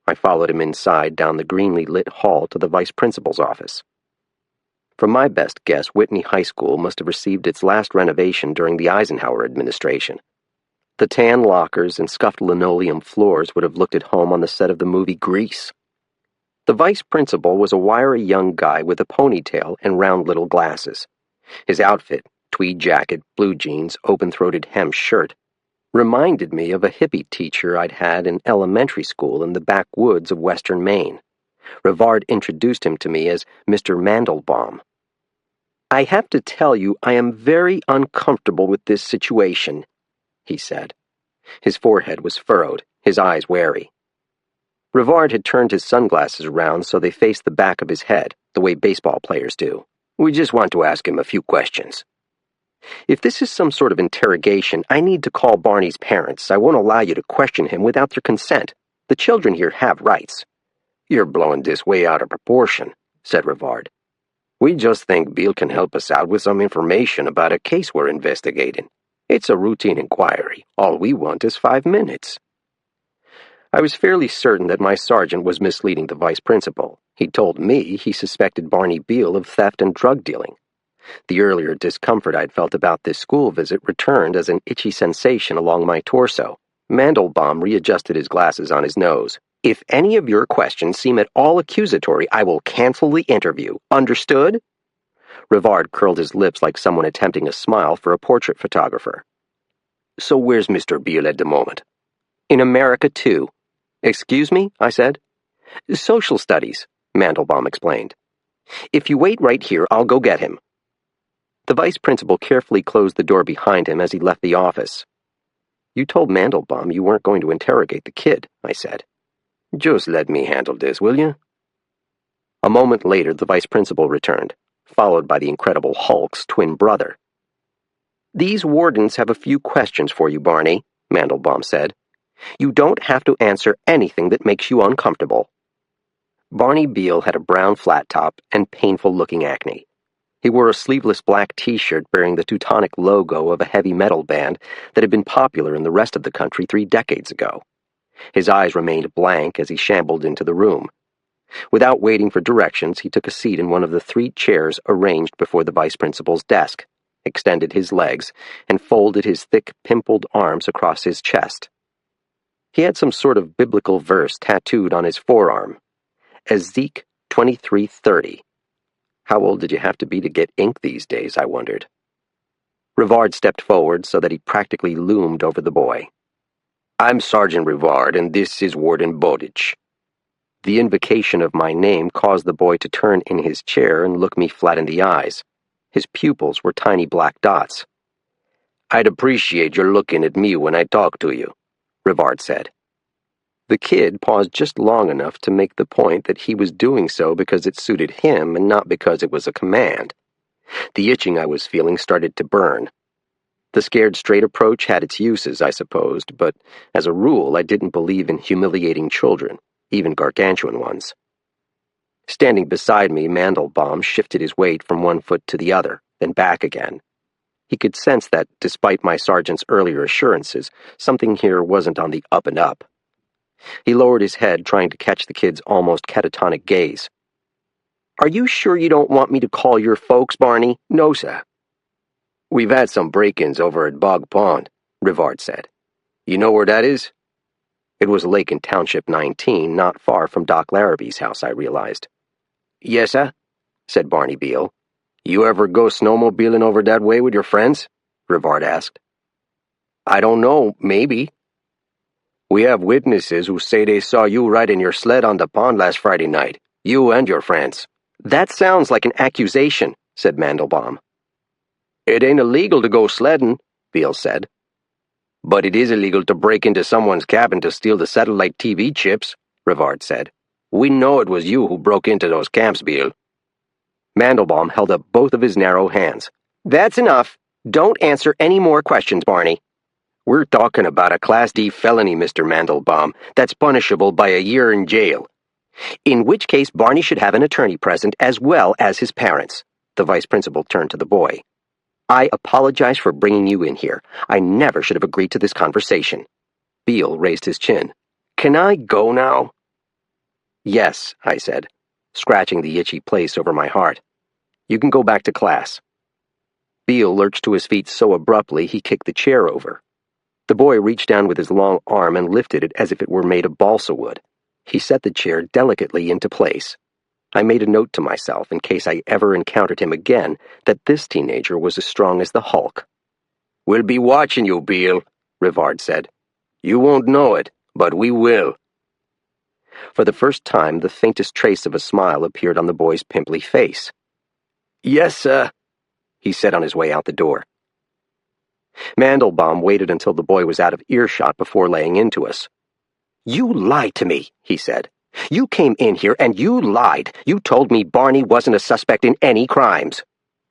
B: I followed him inside down the greenly lit hall to the vice principal's office. From my best guess, Whitney High School must have received its last renovation during the Eisenhower administration. The tan lockers and scuffed linoleum floors would have looked at home on the set of the movie Grease. The vice principal was a wiry young guy with a ponytail and round little glasses. His outfit, tweed jacket, blue jeans, open-throated hem shirt, reminded me of a hippie teacher I'd had in elementary school in the backwoods of western Maine. Rivard introduced him to me as Mr. Mandelbaum. "I have to tell you I am very uncomfortable with this situation," he said. His forehead was furrowed, his eyes wary. Rivard had turned his sunglasses around so they faced the back of his head, the way baseball players do. "We just want to ask him a few questions." "If this is some sort of interrogation, I need to call Barney's parents. I won't allow you to question him without their consent. The children here have rights." "You're blowing this way out of proportion," said Rivard. "We just think Beale can help us out with some information about a case we're investigating. It's a routine inquiry. All we want is 5 minutes." I was fairly certain that my sergeant was misleading the vice principal. He'd told me he suspected Barney Beale of theft and drug dealing. The earlier discomfort I'd felt about this school visit returned as an itchy sensation along my torso. Mandelbaum readjusted his glasses on his nose. "If any of your questions seem at all accusatory, I will cancel the interview. Understood?" Rivard curled his lips like someone attempting a smile for a portrait photographer. "So where's Mr. Beale at the moment?" "In America, too." "Excuse me?" I said. "Social studies," Mandelbaum explained. "If you wait right here, I'll go get him." The vice principal carefully closed the door behind him as he left the office. "You told Mandelbaum you weren't going to interrogate the kid," I said. "Just let me handle this, will you?" A moment later, the vice principal returned, followed by the Incredible Hulk's twin brother. "These wardens have a few questions for you, Barney," Mandelbaum said. "You don't have to answer anything that makes you uncomfortable." Barney Beale had a brown flat top and painful-looking acne. He wore a sleeveless black T-shirt bearing the Teutonic logo of a heavy metal band that had been popular in the rest of the country 3 decades ago. His eyes remained blank as he shambled into the room. Without waiting for directions, he took a seat in one of the 3 chairs arranged before the vice principal's desk, extended his legs, and folded his thick, pimpled arms across his chest. He had some sort of biblical verse tattooed on his forearm. Ezek 23:30. How old did you have to be to get ink these days, I wondered. Rivard stepped forward so that he practically loomed over the boy. "I'm Sergeant Rivard, and this is Warden Bowditch." The invocation of my name caused the boy to turn in his chair and look me flat in the eyes. His pupils were tiny black dots. "I'd appreciate your looking at me when I talk to you," Rivard said. The kid paused just long enough to make the point that he was doing so because it suited him and not because it was a command. The itching I was feeling started to burn. The scared straight approach had its uses, I supposed, but as a rule I didn't believe in humiliating children, even gargantuan ones. Standing beside me, Mandelbaum shifted his weight from one foot to the other, then back again. He could sense that, despite my sergeant's earlier assurances, something here wasn't on the up and up. He lowered his head, trying to catch the kid's almost catatonic gaze. "Are you sure you don't want me to call your folks, Barney?" "No, sir." "We've had some break-ins over at Bog Pond," Rivard said. "You know where that is?" It was a lake in Township 19, not far from Doc Larrabee's house, I realized. "Yes, sir," said Barney Beale. "You ever go snowmobiling over that way with your friends?" Rivard asked. "I don't know, maybe." "We have witnesses who say they saw you riding your sled on the pond last Friday night, you and your friends." "That sounds like an accusation," said Mandelbaum. "It ain't illegal to go sledding," Beale said. "But it is illegal to break into someone's cabin to steal the satellite TV chips," Rivard said. "We know it was you who broke into those camps, Beale." Mandelbaum held up both of his narrow hands. "That's enough. Don't answer any more questions, Barney." "We're talking about a Class D felony, Mr. Mandelbaum, that's punishable by a year in jail." "In which case Barney should have an attorney present as well as his parents." The vice principal turned to the boy. "I apologize for bringing you in here. I never should have agreed to this conversation." Beale raised his chin. "Can I go now?" "Yes," I said, scratching the itchy place over my heart. "You can go back to class." Beale lurched to his feet so abruptly he kicked the chair over. The boy reached down with his long arm and lifted it as if it were made of balsa wood. He set the chair delicately into place. I made a note to myself, in case I ever encountered him again, that this teenager was as strong as the Hulk. "We'll be watching you, Beale," Rivard said. "You won't know it, but we will." For the first time, the faintest trace of a smile appeared on the boy's pimply face. "Yes, sir," he said on his way out the door. Mandelbaum waited until the boy was out of earshot before laying into us. "You lied to me," he said. "You came in here and you lied. You told me Barney wasn't a suspect in any crimes."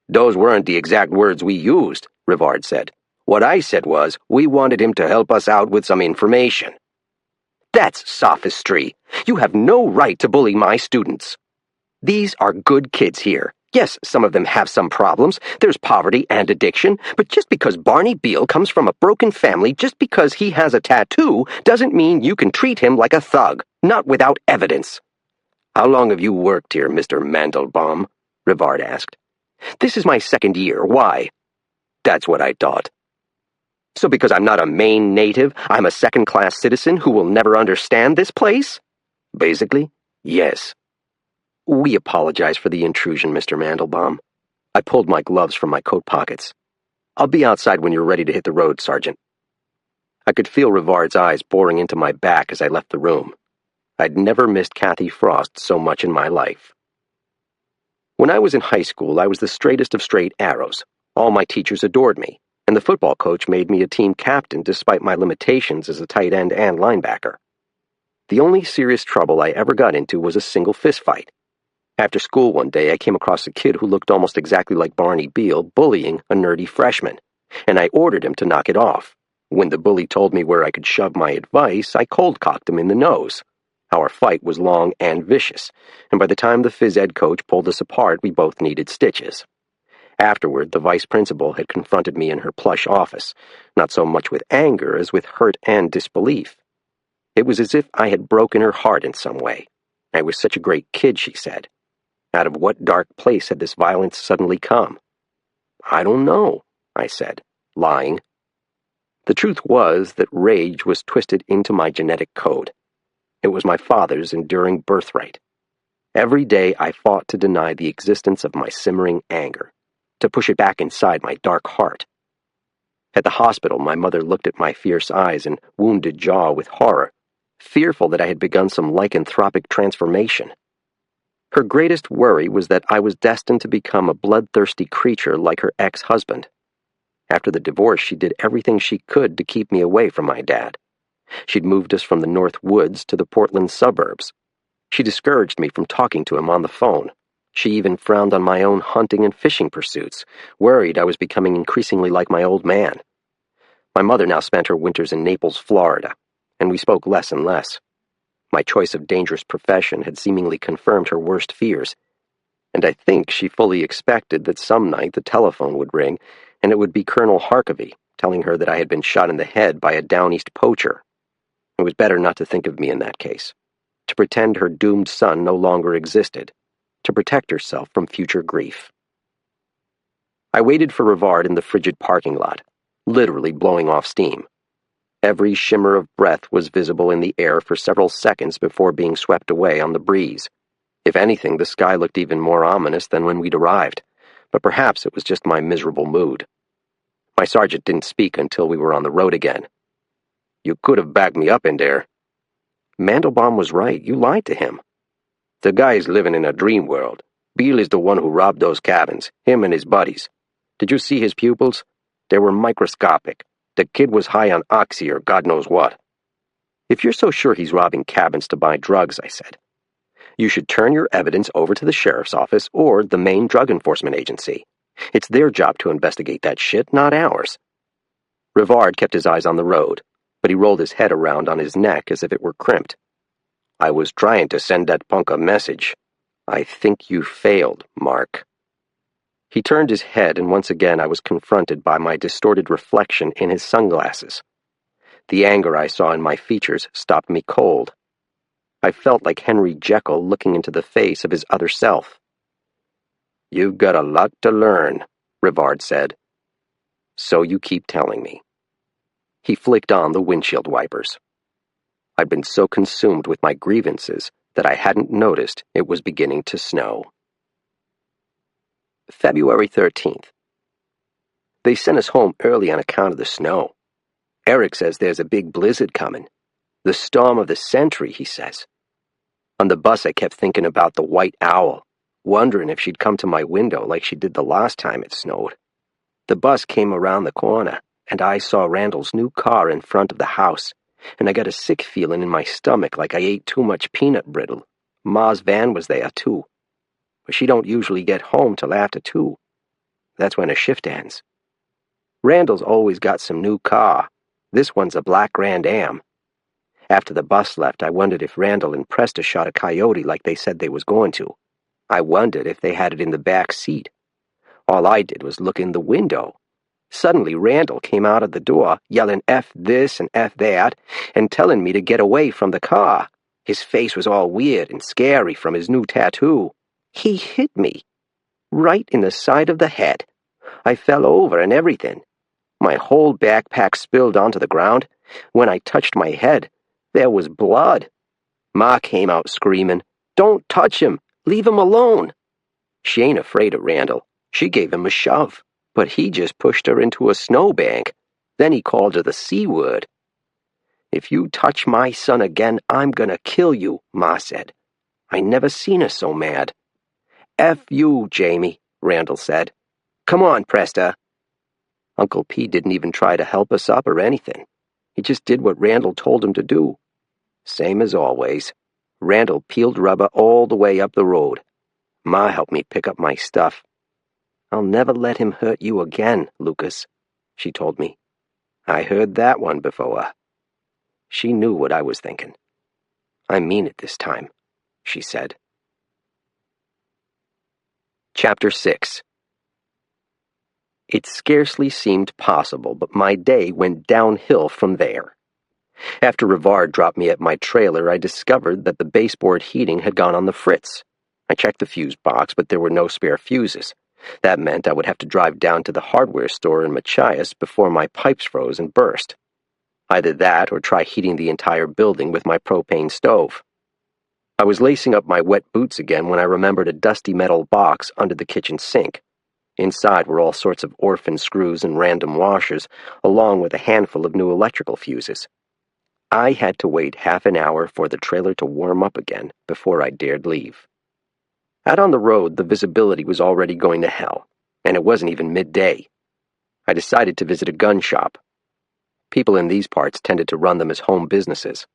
B: "Those weren't the exact words we used," Rivard said. "What I said was, we wanted him to help us out with some information." "That's sophistry. You have no right to bully my students. These are good kids here. Yes, some of them have some problems. There's poverty and addiction. But just because Barney Beale comes from a broken family, just because he has a tattoo, doesn't mean you can treat him like a thug. Not without evidence." "How long have you worked here, Mr. Mandelbaum?" Rivard asked. "This is my second year. Why?" "That's what I thought." "So because I'm not a Maine native, I'm a second-class citizen who will never understand this place?" "Basically, yes." "We apologize for the intrusion, Mr. Mandelbaum." I pulled my gloves from my coat pockets. "I'll be outside when you're ready to hit the road, Sergeant." I could feel Rivard's eyes boring into my back as I left the room. I'd never missed Kathy Frost so much in my life. When I was in high school, I was the straightest of straight arrows. All my teachers adored me, and the football coach made me a team captain despite my limitations as a tight end and linebacker. The only serious trouble I ever got into was a single fist fight. After school one day, I came across a kid who looked almost exactly like Barney Beale bullying a nerdy freshman, and I ordered him to knock it off. When the bully told me where I could shove my advice, I cold-cocked him in the nose. Our fight was long and vicious, and by the time the phys ed coach pulled us apart, we both needed stitches. Afterward, the vice principal had confronted me in her plush office, not so much with anger as with hurt and disbelief. It was as if I had broken her heart in some way. "I was such a great kid," she said. "Out of what dark place had this violence suddenly come?" "I don't know," I said, lying. The truth was that rage was twisted into my genetic code. It was my father's enduring birthright. Every day I fought to deny the existence of my simmering anger, to push it back inside my dark heart. At the hospital, my mother looked at my fierce eyes and wounded jaw with horror, fearful that I had begun some lycanthropic transformation. Her greatest worry was that I was destined to become a bloodthirsty creature like her ex-husband. After the divorce, she did everything she could to keep me away from my dad. She'd moved us from the North Woods to the Portland suburbs. She discouraged me from talking to him on the phone. She even frowned on my own hunting and fishing pursuits, worried I was becoming increasingly like my old man. My mother now spent her winters in Naples, Florida, and we spoke less and less. My choice of dangerous profession had seemingly confirmed her worst fears, and I think she fully expected that some night the telephone would ring, and it would be Colonel Harkavy telling her that I had been shot in the head by a Down East poacher. It was better not to think of me in that case, to pretend her doomed son no longer existed, to protect herself from future grief. I waited for Rivard in the frigid parking lot, literally blowing off steam. Every shimmer of breath was visible in the air for several seconds before being swept away on the breeze. If anything, the sky looked even more ominous than when we'd arrived, but perhaps it was just my miserable mood. My sergeant didn't speak until we were on the road again. "You could have backed me up in there." "Mandelbaum was right. You lied to him." "The guy's living in a dream world. Beale is the one who robbed those cabins, him and his buddies. Did you see his pupils? They were microscopic. The kid was high on oxy or God knows what." "If you're so sure he's robbing cabins to buy drugs," I said, "you should turn your evidence over to the sheriff's office or the Maine Drug Enforcement Agency. It's their job to investigate that shit, not ours." Rivard kept his eyes on the road, but he rolled his head around on his neck as if it were crimped. "I was trying to send that punk a message. I think you failed, Mark." He turned his head, and once again I was confronted by my distorted reflection in his sunglasses. The anger I saw in my features stopped me cold. I felt like Henry Jekyll looking into the face of his other self. "You've got a lot to learn," Rivard said. "So you keep telling me." He flicked on the windshield wipers. I'd been so consumed with my grievances that I hadn't noticed it was beginning to snow. February 13th. They sent us home early on account of the snow. Eric says there's a big blizzard coming. The storm of the century, he says. On the bus I kept thinking about the white owl. wondering if she'd come to my window like she did the last time it snowed. The bus came around the corner, and I saw Randall's new car in front of the house, and I got a sick feeling in my stomach like I ate too much peanut brittle. Ma's van was there, too. But she don't usually get home till after 2. That's when her shift ends. Randall's always got some new car. This one's a black Grand Am. After the bus left, I wondered if Randall and Presta shot a coyote like they said they was going to. I wondered if they had it in the back seat. All I did was look in the window. Suddenly, Randall came out of the door, yelling F this and F that, and telling me to get away from the car. His face was all weird and scary from his new tattoo. He hit me, right in the side of the head. I fell over and everything. My whole backpack spilled onto the ground. When I touched my head, there was blood. Ma came out screaming, "Don't touch him! Leave him alone!" She ain't afraid of Randall. She gave him a shove, but he just pushed her into a snowbank. Then he called her the C word. "If you touch my son again, I'm gonna kill you," Ma said. I never seen her so mad. "F you, Jamie," Randall said. "Come on, Presta." Uncle P didn't even try to help us up or anything. He just did what Randall told him to do. Same as always. Randall peeled rubber all the way up the road. Ma helped me pick up my stuff. "I'll never let him hurt you again, Lucas," she told me. I heard that one before. She knew what I was thinking. "I mean it this time," she said. Chapter 6. It scarcely seemed possible, but my day went downhill from there. After Rivard dropped me at my trailer, I discovered that the baseboard heating had gone on the fritz. I checked the fuse box, but there were no spare fuses. That meant I would have to drive down to the hardware store in Machias before my pipes froze and burst. Either that or try heating the entire building with my propane stove. I was lacing up my wet boots again when I remembered a dusty metal box under the kitchen sink. Inside were all sorts of orphan screws and random washers, along with a handful of new electrical fuses. I had to wait half an hour for the trailer to warm up again before I dared leave. Out on the road, the visibility was already going to hell, and it wasn't even midday. I decided to visit a gun shop. People in these parts tended to run them as home businesses.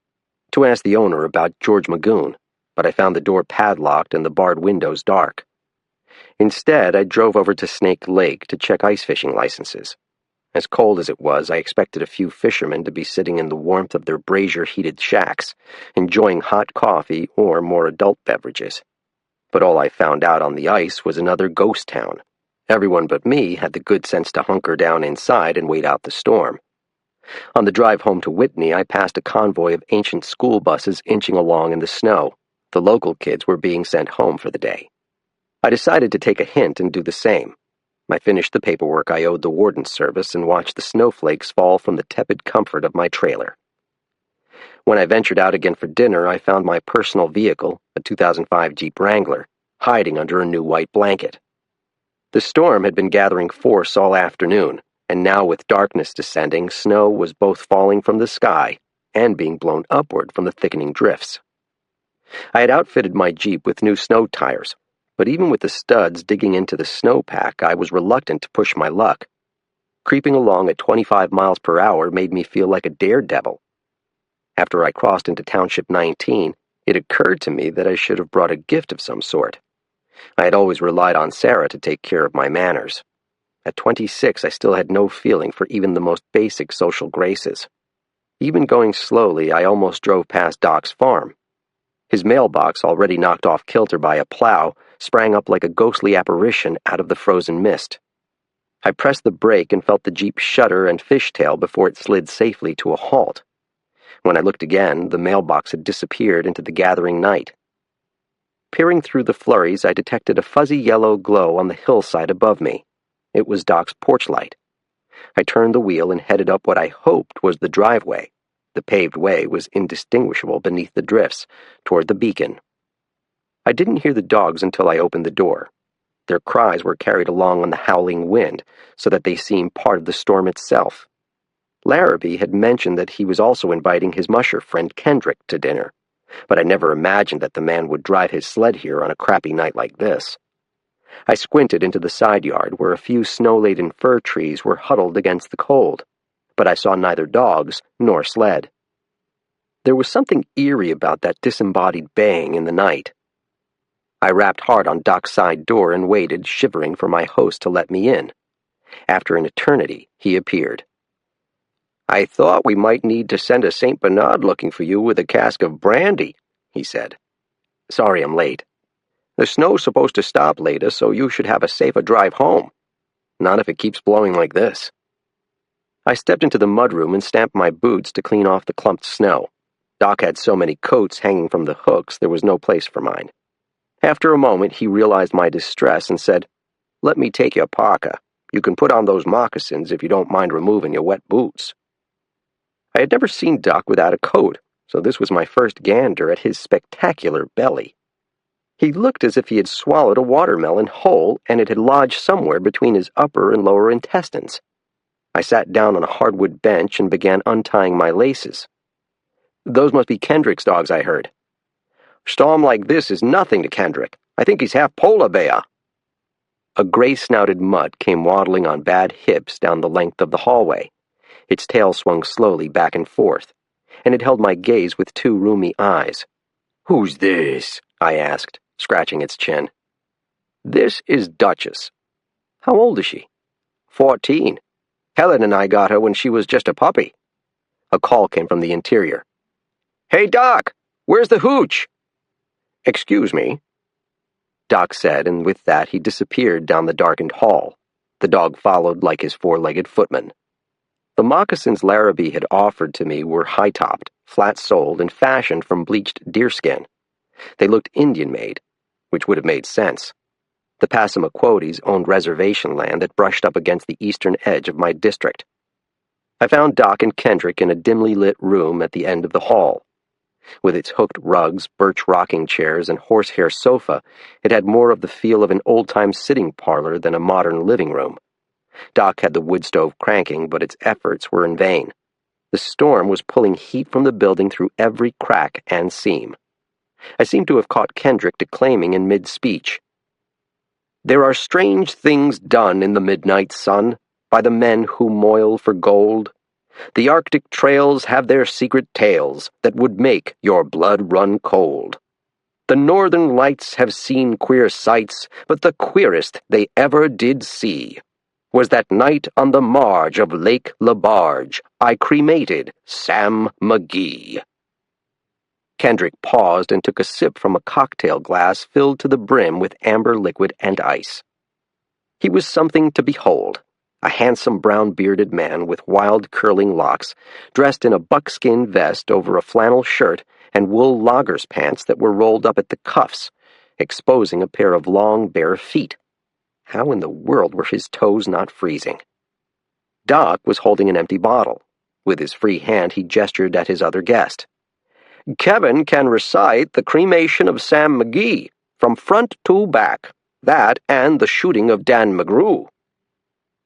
B: To ask the owner about George Magoon, but I found the door padlocked and the barred windows dark. Instead, I drove over to Snake Lake to check ice fishing licenses. As cold as it was, I expected a few fishermen to be sitting in the warmth of their brazier-heated shacks, enjoying hot coffee or more adult beverages. But all I found out on the ice was another ghost town. Everyone but me had the good sense to hunker down inside and wait out the storm. On the drive home to Whitney, I passed a convoy of ancient school buses inching along in the snow. The local kids were being sent home for the day. I decided to take a hint and do the same. I finished the paperwork I owed the warden's service and watched the snowflakes fall from the tepid comfort of my trailer. When I ventured out again for dinner, I found my personal vehicle, a 2005 Jeep Wrangler, hiding under a new white blanket. The storm had been gathering force all afternoon, and now with darkness descending, snow was both falling from the sky and being blown upward from the thickening drifts. I had outfitted my Jeep with new snow tires, but even with the studs digging into the snowpack, I was reluctant to push my luck. Creeping along at 25 miles per hour made me feel like a daredevil. After I crossed into Township 19, it occurred to me that I should have brought a gift of some sort. I had always relied on Sarah to take care of my manners. At 26, I still had no feeling for even the most basic social graces. Even going slowly, I almost drove past Doc's farm. His mailbox, already knocked off kilter by a plow, sprang up like a ghostly apparition out of the frozen mist. I pressed the brake and felt the Jeep shudder and fishtail before it slid safely to a halt. When I looked again, the mailbox had disappeared into the gathering night. Peering through the flurries, I detected a fuzzy yellow glow on the hillside above me. It was Doc's porch light. I turned the wheel and headed up what I hoped was the driveway. The paved way was indistinguishable beneath the drifts, toward the beacon. I didn't hear the dogs until I opened the door. Their cries were carried along on the howling wind, so that they seemed part of the storm itself. Larrabee had mentioned that he was also inviting his musher friend Kendrick to dinner, but I never imagined that the man would drive his sled here on a crappy night like this. I squinted into the side yard where a few snow-laden fir trees were huddled against the cold, but I saw neither dogs nor sled. There was something eerie about that disembodied baying in the night. I rapped hard on Doc's side door and waited, shivering, for my host to let me in. After an eternity, he appeared. "I thought we might need to send a St. Bernard looking for you with a cask of brandy," he said. "Sorry I'm late. The snow's supposed to stop later, so you should have a safer drive home. Not if it keeps blowing like this." I stepped into the mudroom and stamped my boots to clean off the clumped snow. Doc had so many coats hanging from the hooks there was no place for mine. After a moment, he realized my distress and said, "Let me take your parka. You can put on those moccasins if you don't mind removing your wet boots." I had never seen Doc without a coat, so this was my first gander at his spectacular belly. He looked as if he had swallowed a watermelon whole and it had lodged somewhere between his upper and lower intestines. I sat down on a hardwood bench and began untying my laces. "Those must be Kendrick's dogs, I heard." "Storm like this is nothing to Kendrick. I think he's half polar bear." A gray-snouted mutt came waddling on bad hips down the length of the hallway. Its tail swung slowly back and forth, and it held my gaze with two rheumy eyes. "Who's this?" I asked, scratching its chin. "This is Duchess." "How old is she?" 14. Helen and I got her when she was just a puppy." A call came from the interior. "Hey, Doc, where's the hooch?" "Excuse me," Doc said, and with that he disappeared down the darkened hall. The dog followed like his four-legged footman. The moccasins Larrabee had offered to me were high-topped, flat-soled, and fashioned from bleached deerskin. They looked Indian-made, which would have made sense. The Passamaquoddies owned reservation land that brushed up against the eastern edge of my district. I found Doc and Kendrick in a dimly lit room at the end of the hall. With its hooked rugs, birch rocking chairs, and horsehair sofa, it had more of the feel of an old-time sitting parlor than a modern living room. Doc had the wood stove cranking, but its efforts were in vain. The storm was pulling heat from the building through every crack and seam. I seemed to have caught Kendrick declaiming in mid-speech. "There are strange things done in the midnight sun by the men who moil for gold. The Arctic trails have their secret tales that would make your blood run cold. The northern lights have seen queer sights, but the queerest they ever did see was that night on the marge of Lake LaBarge I cremated Sam McGee." Kendrick paused and took a sip from a cocktail glass filled to the brim with amber liquid and ice. He was something to behold, a handsome brown-bearded man with wild curling locks, dressed in a buckskin vest over a flannel shirt and wool loggers' pants that were rolled up at the cuffs, exposing a pair of long, bare feet. How in the world were his toes not freezing? Doc was holding an empty bottle. With his free hand he gestured at his other guest. "Kevin can recite the cremation of Sam McGee, from front to back. That and the shooting of Dan McGrew."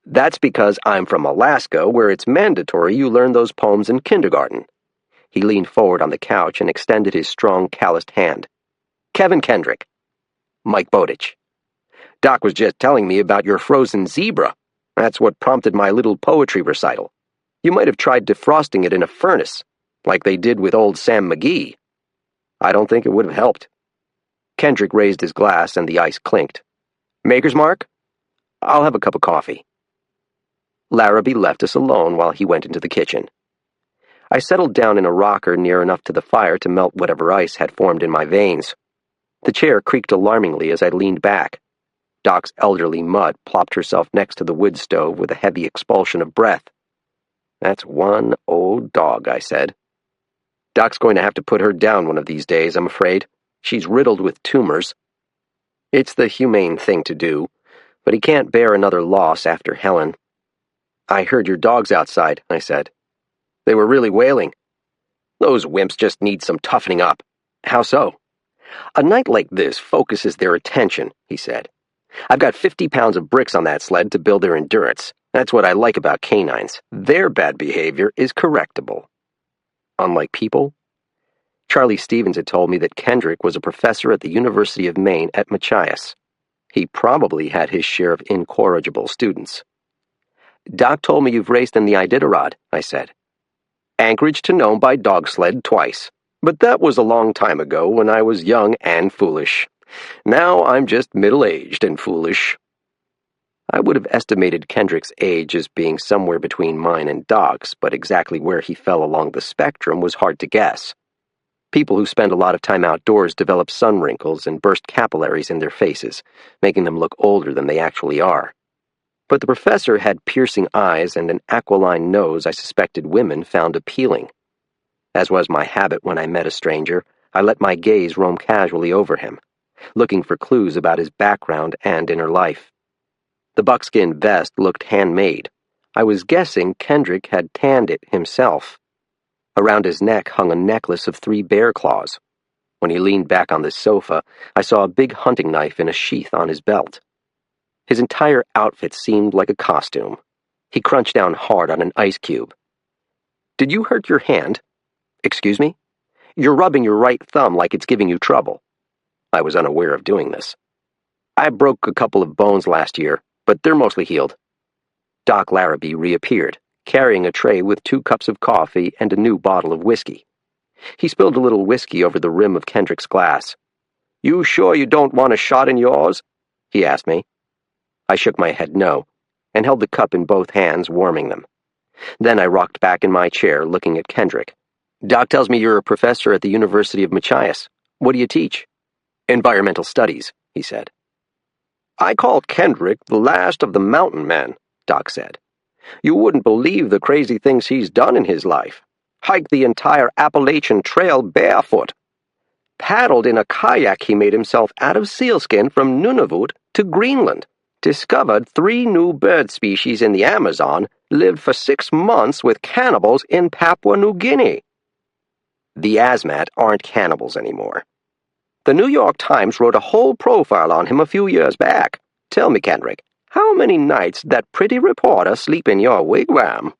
B: "That's because I'm from Alaska, where it's mandatory you learn those poems in kindergarten." He leaned forward on the couch and extended his strong, calloused hand. "Kevin Kendrick." "Mike Bowditch. Doc was just telling me about your frozen zebra. That's what prompted my little poetry recital. You might have tried defrosting it in a furnace, like they did with old Sam McGee." "I don't think it would have helped." Kendrick raised his glass and the ice clinked. "Maker's Mark? I'll have a cup of coffee." Larrabee left us alone while he went into the kitchen. I settled down in a rocker near enough to the fire to melt whatever ice had formed in my veins. The chair creaked alarmingly as I leaned back. Doc's elderly mutt plopped herself next to the wood stove with a heavy expulsion of breath. "That's one old dog," I said. "Doc's going to have to put her down one of these days, I'm afraid. She's riddled with tumors." "It's the humane thing to do, but he can't bear another loss after Helen." "I heard your dogs outside," I said. "They were really wailing." "Those wimps just need some toughening up." "How so?" "A night like this focuses their attention," he said. "I've got 50 pounds of bricks on that sled to build their endurance. That's what I like about canines. Their bad behavior is correctable." "Unlike people?" Charlie Stevens had told me that Kendrick was a professor at the University of Maine at Machias. He probably had his share of incorrigible students. "Doc told me you've raced in the Iditarod," I said. "Anchorage to Nome by dog sled twice. But that was a long time ago when I was young and foolish. Now I'm just middle-aged and foolish." I would have estimated Kendrick's age as being somewhere between mine and Doc's, but exactly where he fell along the spectrum was hard to guess. People who spend a lot of time outdoors develop sun wrinkles and burst capillaries in their faces, making them look older than they actually are. But the professor had piercing eyes and an aquiline nose I suspected women found appealing. As was my habit when I met a stranger, I let my gaze roam casually over him, looking for clues about his background and inner life. The buckskin vest looked handmade. I was guessing Kendrick had tanned it himself. Around his neck hung a necklace of 3 bear claws. When he leaned back on the sofa, I saw a big hunting knife in a sheath on his belt. His entire outfit seemed like a costume. He crunched down hard on an ice cube. "Did you hurt your hand?" "Excuse me?" "You're rubbing your right thumb like it's giving you trouble." I was unaware of doing this. "I broke a couple of bones last year, but they're mostly healed." Doc Larrabee reappeared, carrying a tray with 2 cups of coffee and a new bottle of whiskey. He spilled a little whiskey over the rim of Kendrick's glass. "You sure you don't want a shot in yours?" he asked me. I shook my head no, and held the cup in both hands, warming them. Then I rocked back in my chair, looking at Kendrick. "Doc tells me you're a professor at the University of Machias. What do you teach?" "Environmental studies," he said. "I call Kendrick the last of the mountain men," Doc said. "You wouldn't believe the crazy things he's done in his life. Hiked the entire Appalachian Trail barefoot. Paddled in a kayak he made himself out of sealskin from Nunavut to Greenland. Discovered 3 new bird species in the Amazon. Lived for 6 months with cannibals in Papua New Guinea." The Asmat aren't cannibals anymore. "The New York Times wrote a whole profile on him a few years back. Tell me, Kendrick, how many nights did that pretty reporter sleep in your wigwam?"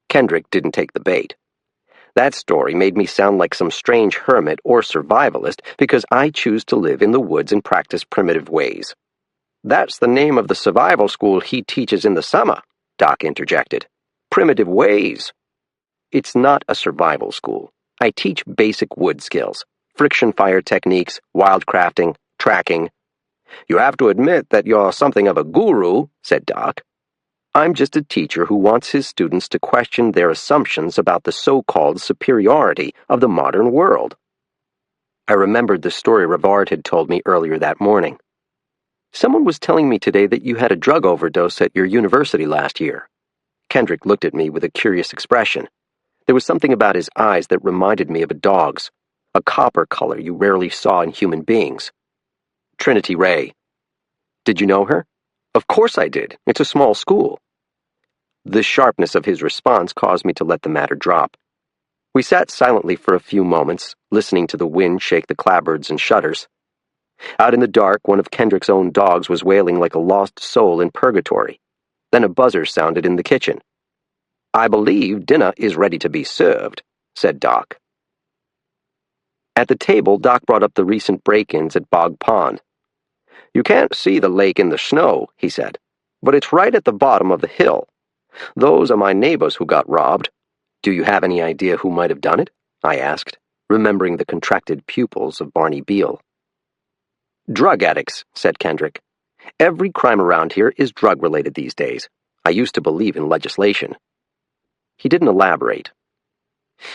B: Kendrick didn't take the bait. That story made me sound like some strange hermit or survivalist because I choose to live in the woods and practice primitive ways. "That's the name of the survival school he teaches in the summer," Doc interjected. "Primitive ways." "It's not a survival school. I teach basic wood skills. Friction fire techniques, wildcrafting, tracking." "You have to admit that you're something of a guru," said Doc. "I'm just a teacher who wants his students to question their assumptions about the so-called superiority of the modern world." I remembered the story Rivard had told me earlier that morning. "Someone was telling me today that you had a drug overdose at your university last year." Kendrick looked at me with a curious expression. There was something about his eyes that reminded me of a dog's, a copper color you rarely saw in human beings. "Trinity Ray." "Did you know her?" "Of course I did. It's a small school." The sharpness of his response caused me to let the matter drop. We sat silently for a few moments, listening to the wind shake the clapboards and shutters. Out in the dark, one of Kendrick's own dogs was wailing like a lost soul in purgatory. Then a buzzer sounded in the kitchen. "I believe dinner is ready to be served," said Doc. At the table, Doc brought up the recent break-ins at Bog Pond. "You can't see the lake in the snow," he said, "but it's right at the bottom of the hill. Those are my neighbors who got robbed." "Do you have any idea who might have done it?" I asked, remembering the contracted pupils of Barney Beale. "Drug addicts," said Kendrick. "Every crime around here is drug-related these days. I used to believe in legislation." He didn't elaborate.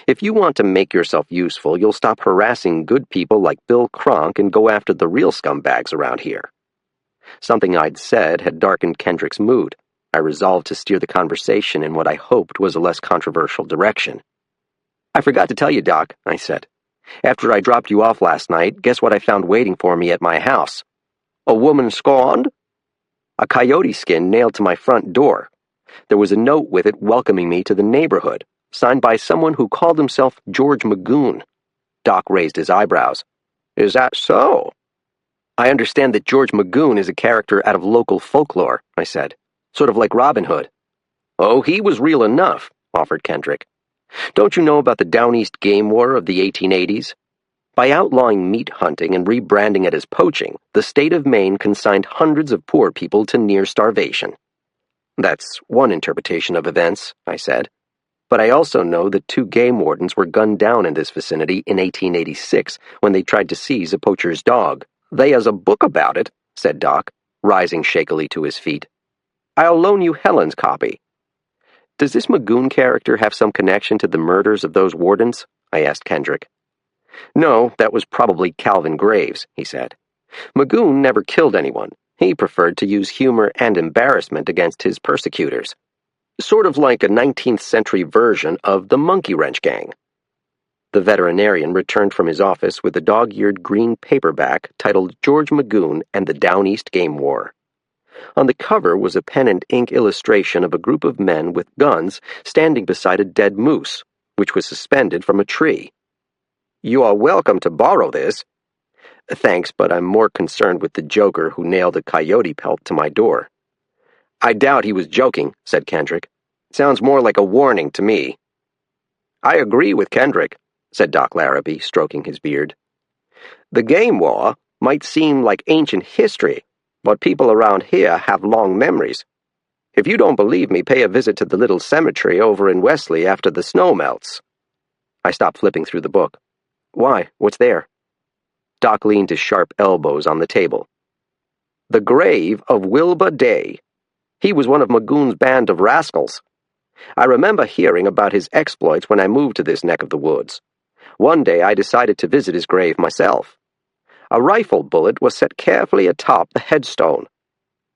B: "If you want to make yourself useful, you'll stop harassing good people like Bill Cronk and go after the real scumbags around here." Something I'd said had darkened Kendrick's mood. I resolved to steer the conversation in what I hoped was a less controversial direction. "I forgot to tell you, Doc," I said. "After I dropped you off last night, guess what I found waiting for me at my house?" "A woman scorned?" "A coyote skin nailed to my front door. There was a note with it welcoming me to the neighborhood, signed by someone who called himself George Magoon." Doc raised his eyebrows. "Is that so?" "I understand that George Magoon is a character out of local folklore," I said. "Sort of like Robin Hood." "Oh, he was real enough," offered Kendrick. "Don't you know about the Down East game war of the 1880s? By outlawing meat hunting and rebranding it as poaching, the state of Maine consigned hundreds of poor people to near starvation. That's one interpretation of events, I said. But I also know that 2 game wardens were gunned down in this vicinity in 1886 when they tried to seize a poacher's dog. There's a book about it, said Doc, rising shakily to his feet. I'll loan you Helen's copy. Does this Magoon character have some connection to the murders of those wardens? I asked Kendrick. No, that was probably Calvin Graves, he said. Magoon never killed anyone. He preferred to use humor and embarrassment against his persecutors. Sort of like a 19th century version of the Monkey Wrench Gang. The veterinarian returned from his office with a dog-eared green paperback titled George Magoon and the Down East Game War. On the cover was a pen and ink illustration of a group of men with guns standing beside a dead moose, which was suspended from a tree. You are welcome to borrow this. Thanks, but I'm more concerned with the joker who nailed a coyote pelt to my door. I doubt he was joking, said Kendrick. Sounds more like a warning to me. I agree with Kendrick, said Doc Larrabee, stroking his beard. The game war might seem like ancient history, but people around here have long memories. If you don't believe me, pay a visit to the little cemetery over in Wesley after the snow melts. I stopped flipping through the book. Why? What's there? Doc leaned his sharp elbows on the table. The grave of Wilbur Day. He was one of Magoon's band of rascals. I remember hearing about his exploits when I moved to this neck of the woods. One day I decided to visit his grave myself. A rifle bullet was set carefully atop the headstone.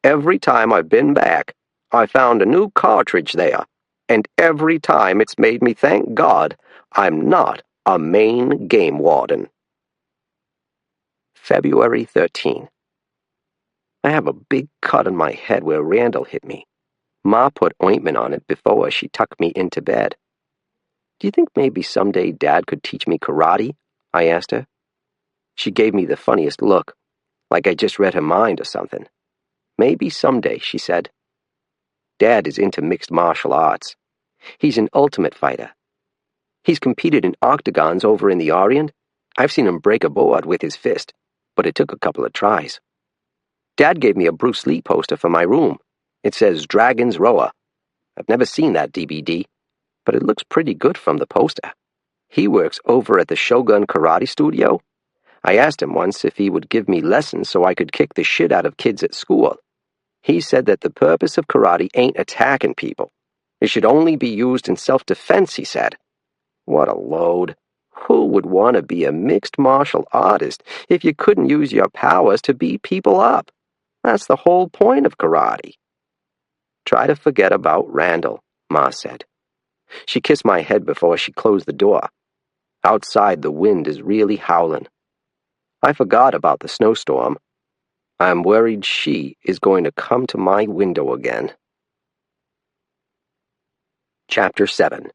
B: Every time I've been back, I found a new cartridge there, and every time it's made me thank God I'm not a Maine game warden. February 13. I have a big cut on my head where Randall hit me. Ma put ointment on it before she tucked me into bed. Do you think maybe someday Dad could teach me karate? I asked her. She gave me the funniest look, like I just read her mind or something. Maybe someday, she said. Dad is into mixed martial arts. He's an ultimate fighter. He's competed in octagons over in the Orient. I've seen him break a board with his fist, but it took a couple of tries. Dad gave me a Bruce Lee poster for my room. It says Dragon's Roar. I've never seen that DVD, but it looks pretty good from the poster. He works over at the Shogun Karate Studio. I asked him once if he would give me lessons so I could kick the shit out of kids at school. He said that the purpose of karate ain't attacking people. It should only be used in self-defense, he said. What a load. Who would want to be a mixed martial artist if you couldn't use your powers to beat people up? That's the whole point of karate. Try to forget about Randall, Ma said. She kissed my head before she closed the door. Outside, the wind is really howling. I forgot about the snowstorm. I'm worried she is going to come to my window again. Chapter 7.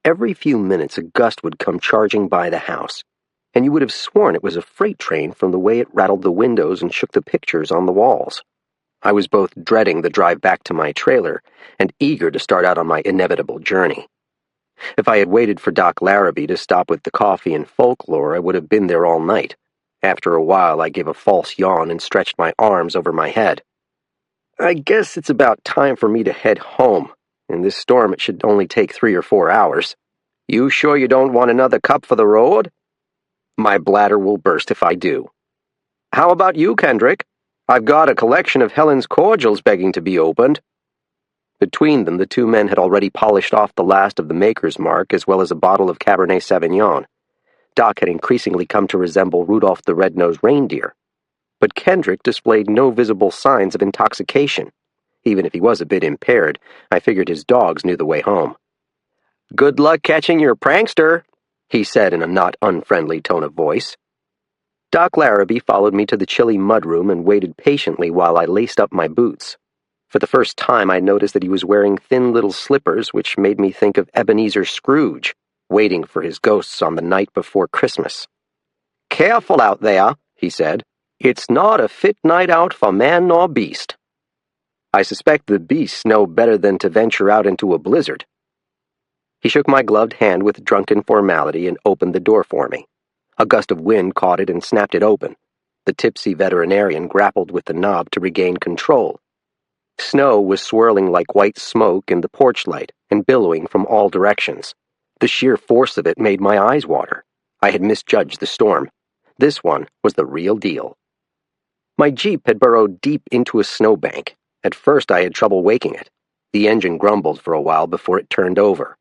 B: Every few minutes a gust would come charging by the house, and you would have sworn it was a freight train from the way it rattled the windows and shook the pictures on the walls. I was both dreading the drive back to my trailer and eager to start out on my inevitable journey. If I had waited for Doc Larrabee to stop with the coffee and folklore, I would have been there all night. After a while, I gave a false yawn and stretched my arms over my head. I guess it's about time for me to head home. In this storm, it should only take 3 or 4 hours. You sure you don't want another cup for the road? My bladder will burst if I do. How about you, Kendrick? I've got a collection of Helen's cordials begging to be opened. Between them, the 2 men had already polished off the last of the Maker's Mark, as well as a bottle of Cabernet Sauvignon. Doc had increasingly come to resemble Rudolph the Red-Nosed Reindeer. But Kendrick displayed no visible signs of intoxication. Even if he was a bit impaired, I figured his dogs knew the way home. Good luck catching your prankster, he said in a not unfriendly tone of voice. Doc Larrabee followed me to the chilly mudroom and waited patiently while I laced up my boots. For the first time, I noticed that he was wearing thin little slippers, which made me think of Ebenezer Scrooge, waiting for his ghosts on the night before Christmas. Careful out there, he said. It's not a fit night out for man nor beast. I suspect the beasts know better than to venture out into a blizzard. He shook my gloved hand with drunken formality and opened the door for me. A gust of wind caught it and snapped it open. The tipsy veterinarian grappled with the knob to regain control. Snow was swirling like white smoke in the porch light and billowing from all directions. The sheer force of it made my eyes water. I had misjudged the storm. This one was the real deal. My Jeep had burrowed deep into a snowbank. At first I had trouble waking it. The engine grumbled for a while before it turned over.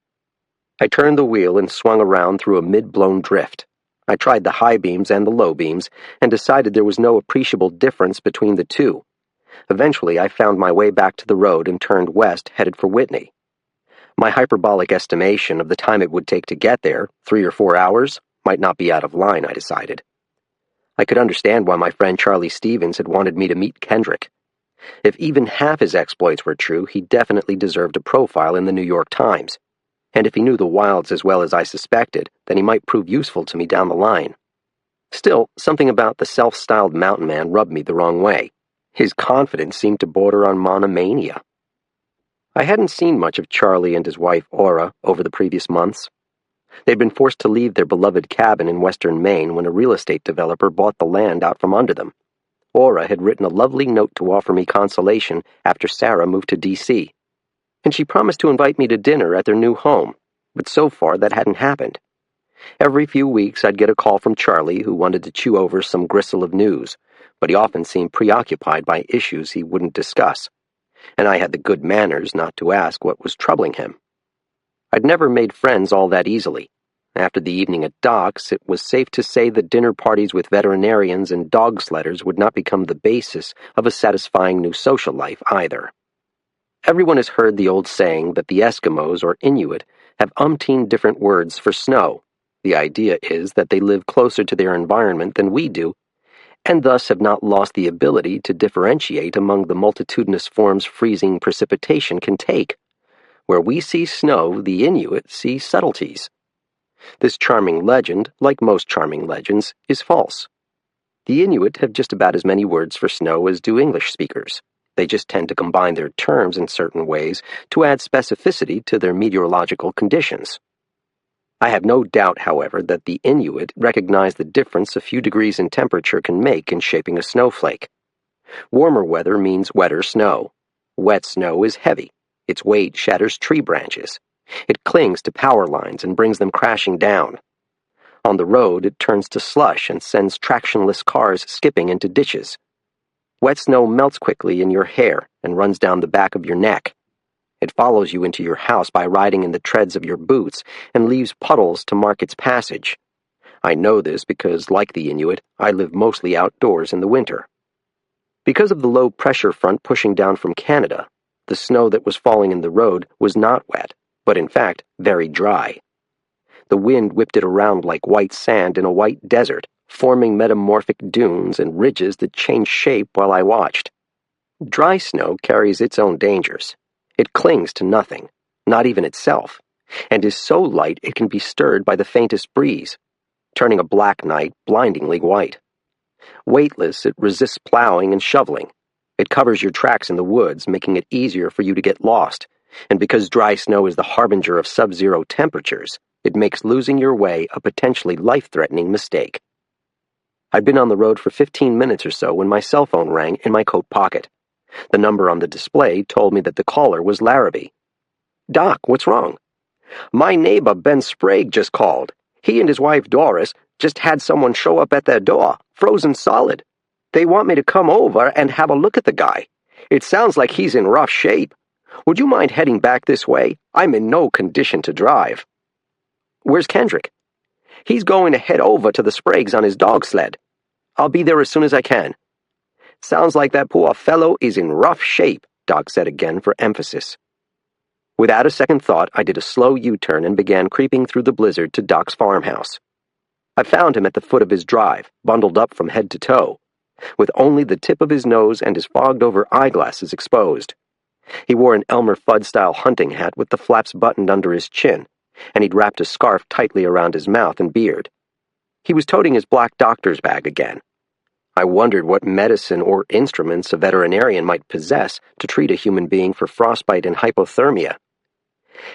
B: I turned the wheel and swung around through a mid-blown drift. I tried the high beams and the low beams and decided there was no appreciable difference between the two. Eventually, I found my way back to the road and turned west, headed for Whitney. My hyperbolic estimation of the time it would take to get there, 3 or 4 hours, might not be out of line, I decided. I could understand why my friend Charlie Stevens had wanted me to meet Kendrick. If even half his exploits were true, he definitely deserved a profile in the New York Times. And if he knew the wilds as well as I suspected, then he might prove useful to me down the line. Still, something about the self-styled mountain man rubbed me the wrong way. His confidence seemed to border on monomania. I hadn't seen much of Charlie and his wife, Aura, over the previous months. They'd been forced to leave their beloved cabin in western Maine when a real estate developer bought the land out from under them. Aura had written a lovely note to offer me consolation after Sarah moved to D.C., and she promised to invite me to dinner at their new home, but so far that hadn't happened. Every few weeks I'd get a call from Charlie, who wanted to chew over some gristle of news, but he often seemed preoccupied by issues he wouldn't discuss, and I had the good manners not to ask what was troubling him. I'd never made friends all that easily. After the evening at Doc's, it was safe to say that dinner parties with veterinarians and dog sledders would not become the basis of a satisfying new social life either. Everyone has heard the old saying that the Eskimos or Inuit have umpteen different words for snow. The idea is that they live closer to their environment than we do, and thus have not lost the ability to differentiate among the multitudinous forms freezing precipitation can take. Where we see snow, the Inuit see subtleties. This charming legend, like most charming legends, is false. The Inuit have just about as many words for snow as do English speakers. They just tend to combine their terms in certain ways to add specificity to their meteorological conditions. I have no doubt, however, that the Inuit recognize the difference a few degrees in temperature can make in shaping a snowflake. Warmer weather means wetter snow. Wet snow is heavy. Its weight shatters tree branches. It clings to power lines and brings them crashing down. On the road, it turns to slush and sends tractionless cars skipping into ditches. Wet snow melts quickly in your hair and runs down the back of your neck. It follows you into your house by riding in the treads of your boots and leaves puddles to mark its passage. I know this because, like the Inuit, I live mostly outdoors in the winter. Because of the low pressure front pushing down from Canada, the snow that was falling in the road was not wet, but in fact very dry. The wind whipped it around like white sand in a white desert, forming metamorphic dunes and ridges that changed shape while I watched. Dry snow carries its own dangers. It clings to nothing, not even itself, and is so light it can be stirred by the faintest breeze, turning a black night blindingly white. Weightless, it resists plowing and shoveling. It covers your tracks in the woods, making it easier for you to get lost, and because dry snow is the harbinger of sub-zero temperatures, it makes losing your way a potentially life-threatening mistake. I'd been on the road for 15 minutes or so when my cell phone rang in my coat pocket. The number on the display told me that the caller was Larrabee. "Doc, what's wrong?" "My neighbor, Ben Sprague, just called. He and his wife, Doris, just had someone show up at their door, frozen solid. They want me to come over and have a look at the guy. It sounds like he's in rough shape. Would you mind heading back this way? I'm in no condition to drive." "Where's Kendrick?" "He's going to head over to the Spragues on his dog sled. I'll be there as soon as I can." "Sounds like that poor fellow is in rough shape," Doc said again for emphasis. Without a second thought, I did a slow U-turn and began creeping through the blizzard to Doc's farmhouse. I found him at the foot of his drive, bundled up from head to toe, with only the tip of his nose and his fogged-over eyeglasses exposed. He wore an Elmer Fudd-style hunting hat with the flaps buttoned under his chin, and he'd wrapped a scarf tightly around his mouth and beard. He was toting his black doctor's bag again. I wondered what medicine or instruments a veterinarian might possess to treat a human being for frostbite and hypothermia.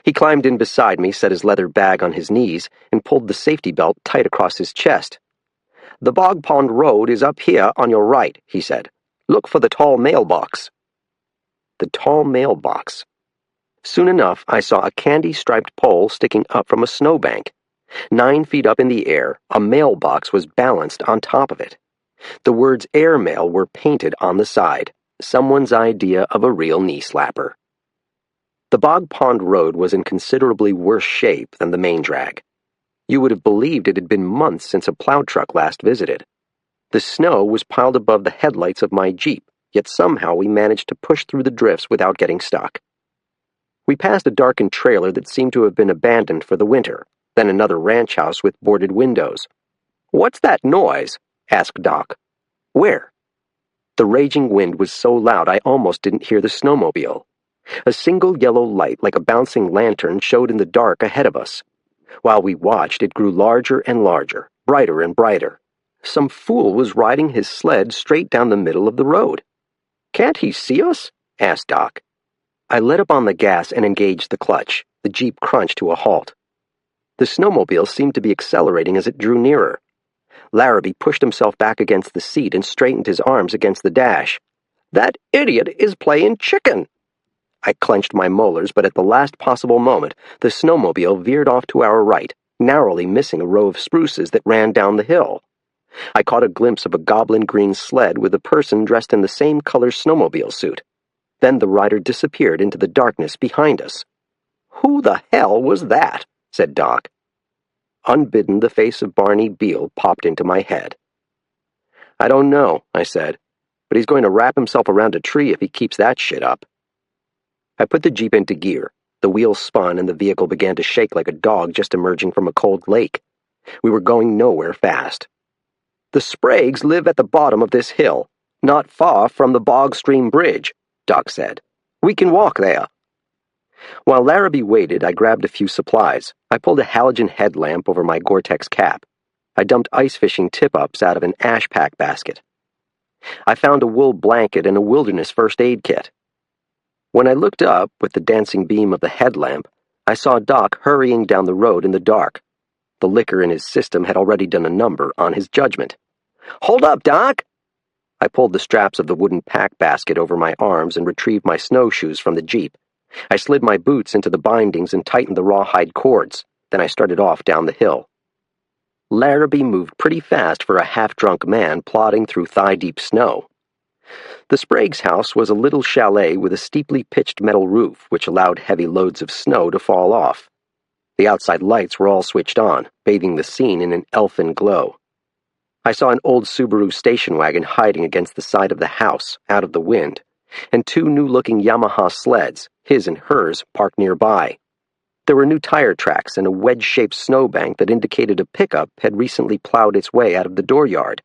B: He climbed in beside me, set his leather bag on his knees, and pulled the safety belt tight across his chest. "The Bog Pond Road is up here on your right," he said. "Look for the tall mailbox." The tall mailbox. Soon enough, I saw a candy-striped pole sticking up from a snowbank. 9 feet up in the air, a mailbox was balanced on top of it. The words airmail were painted on the side. Someone's idea of a real knee-slapper. The Bog Pond Road was in considerably worse shape than the main drag. You would have believed it had been months since a plow truck last visited. The snow was piled above the headlights of my Jeep, yet somehow we managed to push through the drifts without getting stuck. We passed a darkened trailer that seemed to have been abandoned for the winter, then another ranch house with boarded windows. "What's that noise?" asked Doc. "Where?" The raging wind was so loud I almost didn't hear the snowmobile. A single yellow light like a bouncing lantern showed in the dark ahead of us. While we watched, it grew larger and larger, brighter and brighter. Some fool was riding his sled straight down the middle of the road. "Can't he see us?" asked Doc. I let up on the gas and engaged the clutch. The Jeep crunched to a halt. The snowmobile seemed to be accelerating as it drew nearer. Larrabee pushed himself back against the seat and straightened his arms against the dash. "That idiot is playing chicken!" I clenched my molars, but at the last possible moment, the snowmobile veered off to our right, narrowly missing a row of spruces that ran down the hill. I caught a glimpse of a goblin green sled with a person dressed in the same color snowmobile suit. Then the rider disappeared into the darkness behind us. "Who the hell was that?" said Doc. Unbidden, the face of Barney Beale popped into my head. "I don't know," I said, "but he's going to wrap himself around a tree if he keeps that shit up." I put the Jeep into gear. The wheels spun and the vehicle began to shake like a dog just emerging from a cold lake. We were going nowhere fast. "The Spraggs live at the bottom of this hill, not far from the Bog Stream Bridge," Doc said. "We can walk there." While Larrabee waited, I grabbed a few supplies. I pulled a halogen headlamp over my Gore-Tex cap. I dumped ice fishing tip-ups out of an ash pack basket. I found a wool blanket and a wilderness first aid kit. When I looked up, with the dancing beam of the headlamp, I saw Doc hurrying down the road in the dark. The liquor in his system had already done a number on his judgment. "Hold up, Doc!" I pulled the straps of the wooden pack basket over my arms and retrieved my snowshoes from the Jeep. I slid my boots into the bindings and tightened the rawhide cords. Then I started off down the hill. Larrabee moved pretty fast for a half-drunk man plodding through thigh-deep snow. The Sprague's house was a little chalet with a steeply pitched metal roof which allowed heavy loads of snow to fall off. The outside lights were all switched on, bathing the scene in an elfin glow. I saw an old Subaru station wagon hiding against the side of the house, out of the wind, and 2 new-looking Yamaha sleds, his and hers, parked nearby. There were new tire tracks and a wedge-shaped snowbank that indicated a pickup had recently plowed its way out of the dooryard.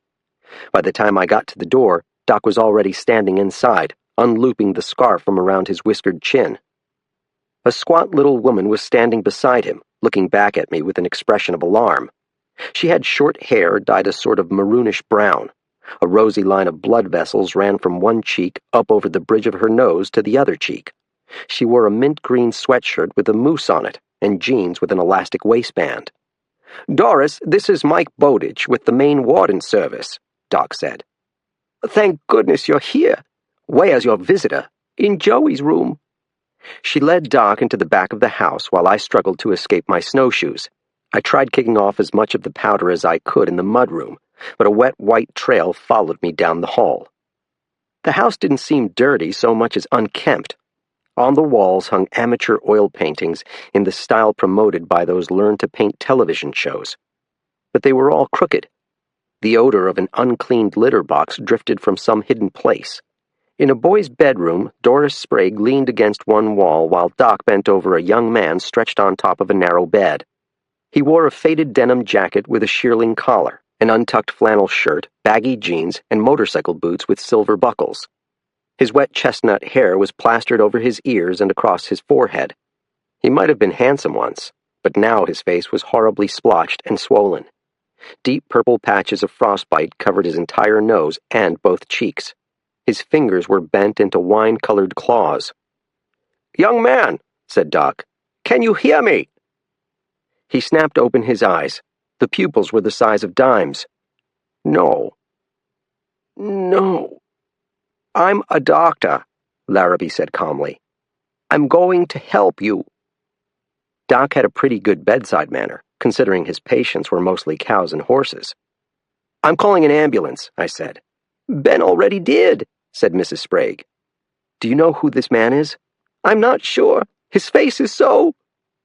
B: By the time I got to the door, Doc was already standing inside, unlooping the scarf from around his whiskered chin. A squat little woman was standing beside him, looking back at me with an expression of alarm. She had short hair dyed a sort of maroonish brown. A rosy line of blood vessels ran from one cheek up over the bridge of her nose to the other cheek. She wore a mint-green sweatshirt with a moose on it, and jeans with an elastic waistband. "Doris, this is Mike Bowditch with the Maine Warden Service," Doc said. "Thank goodness you're here. Where's your visitor? In Joey's room." She led Doc into the back of the house while I struggled to escape my snowshoes. I tried kicking off as much of the powder as I could in the mudroom, but a wet white trail followed me down the hall. The house didn't seem dirty so much as unkempt. On the walls hung amateur oil paintings in the style promoted by those learn-to-paint television shows. But they were all crooked. The odor of an uncleaned litter box drifted from some hidden place. In a boy's bedroom, Doris Sprague leaned against one wall while Doc bent over a young man stretched on top of a narrow bed. He wore a faded denim jacket with a shearling collar, an untucked flannel shirt, baggy jeans, and motorcycle boots with silver buckles. His wet chestnut hair was plastered over his ears and across his forehead. He might have been handsome once, but now his face was horribly splotched and swollen. Deep purple patches of frostbite covered his entire nose and both cheeks. His fingers were bent into wine-colored claws. "Young man," said Doc, Can you hear me?" He snapped open his eyes. The pupils were the size of dimes. "No. No. I'm a doctor," Larrabee said calmly. "I'm going to help you." Doc had a pretty good bedside manner, considering his patients were mostly cows and horses. "I'm calling an ambulance," I said. "Ben already did," said Mrs. Sprague. "Do you know who this man is?" "I'm not sure. His face is so—"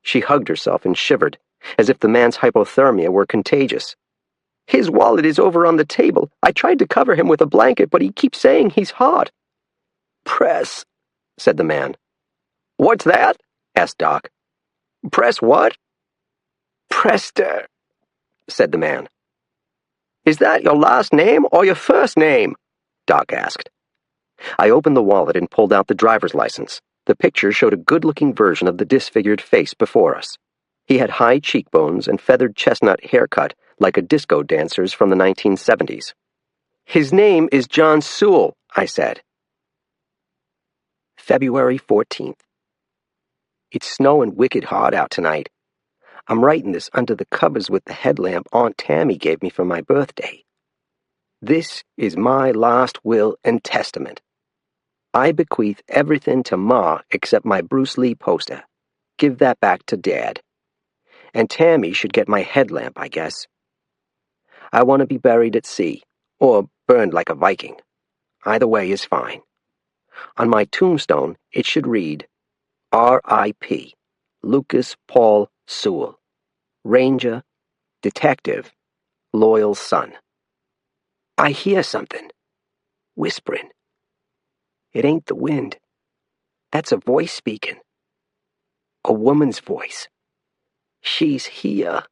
B: She hugged herself and shivered, as if the man's hypothermia were contagious. "His wallet is over on the table. I tried to cover him with a blanket, but he keeps saying he's hot." "Press," said the man. "What's that?" asked Doc. "Press what?" "Prester," said the man. "Is that your last name or your first name?" Doc asked. I opened the wallet and pulled out the driver's license. The picture showed a good-looking version of the disfigured face before us. He had high cheekbones and feathered chestnut haircut like a disco dancer's from the 1970s. "His name is John Sewell," I said. February 14th. It's snowing wicked hard out tonight. I'm writing this under the covers with the headlamp Aunt Tammy gave me for my birthday. This is my last will and testament. I bequeath everything to Ma except my Bruce Lee poster. Give that back to Dad. And Tammy should get my headlamp, I guess. I want to be buried at sea, or burned like a Viking. Either way is fine. On my tombstone, it should read, R.I.P. Lucas Paul Sewell, Ranger, Detective, Loyal Son. I hear something. Whispering. It ain't the wind. That's a voice speaking. A woman's voice. She's here.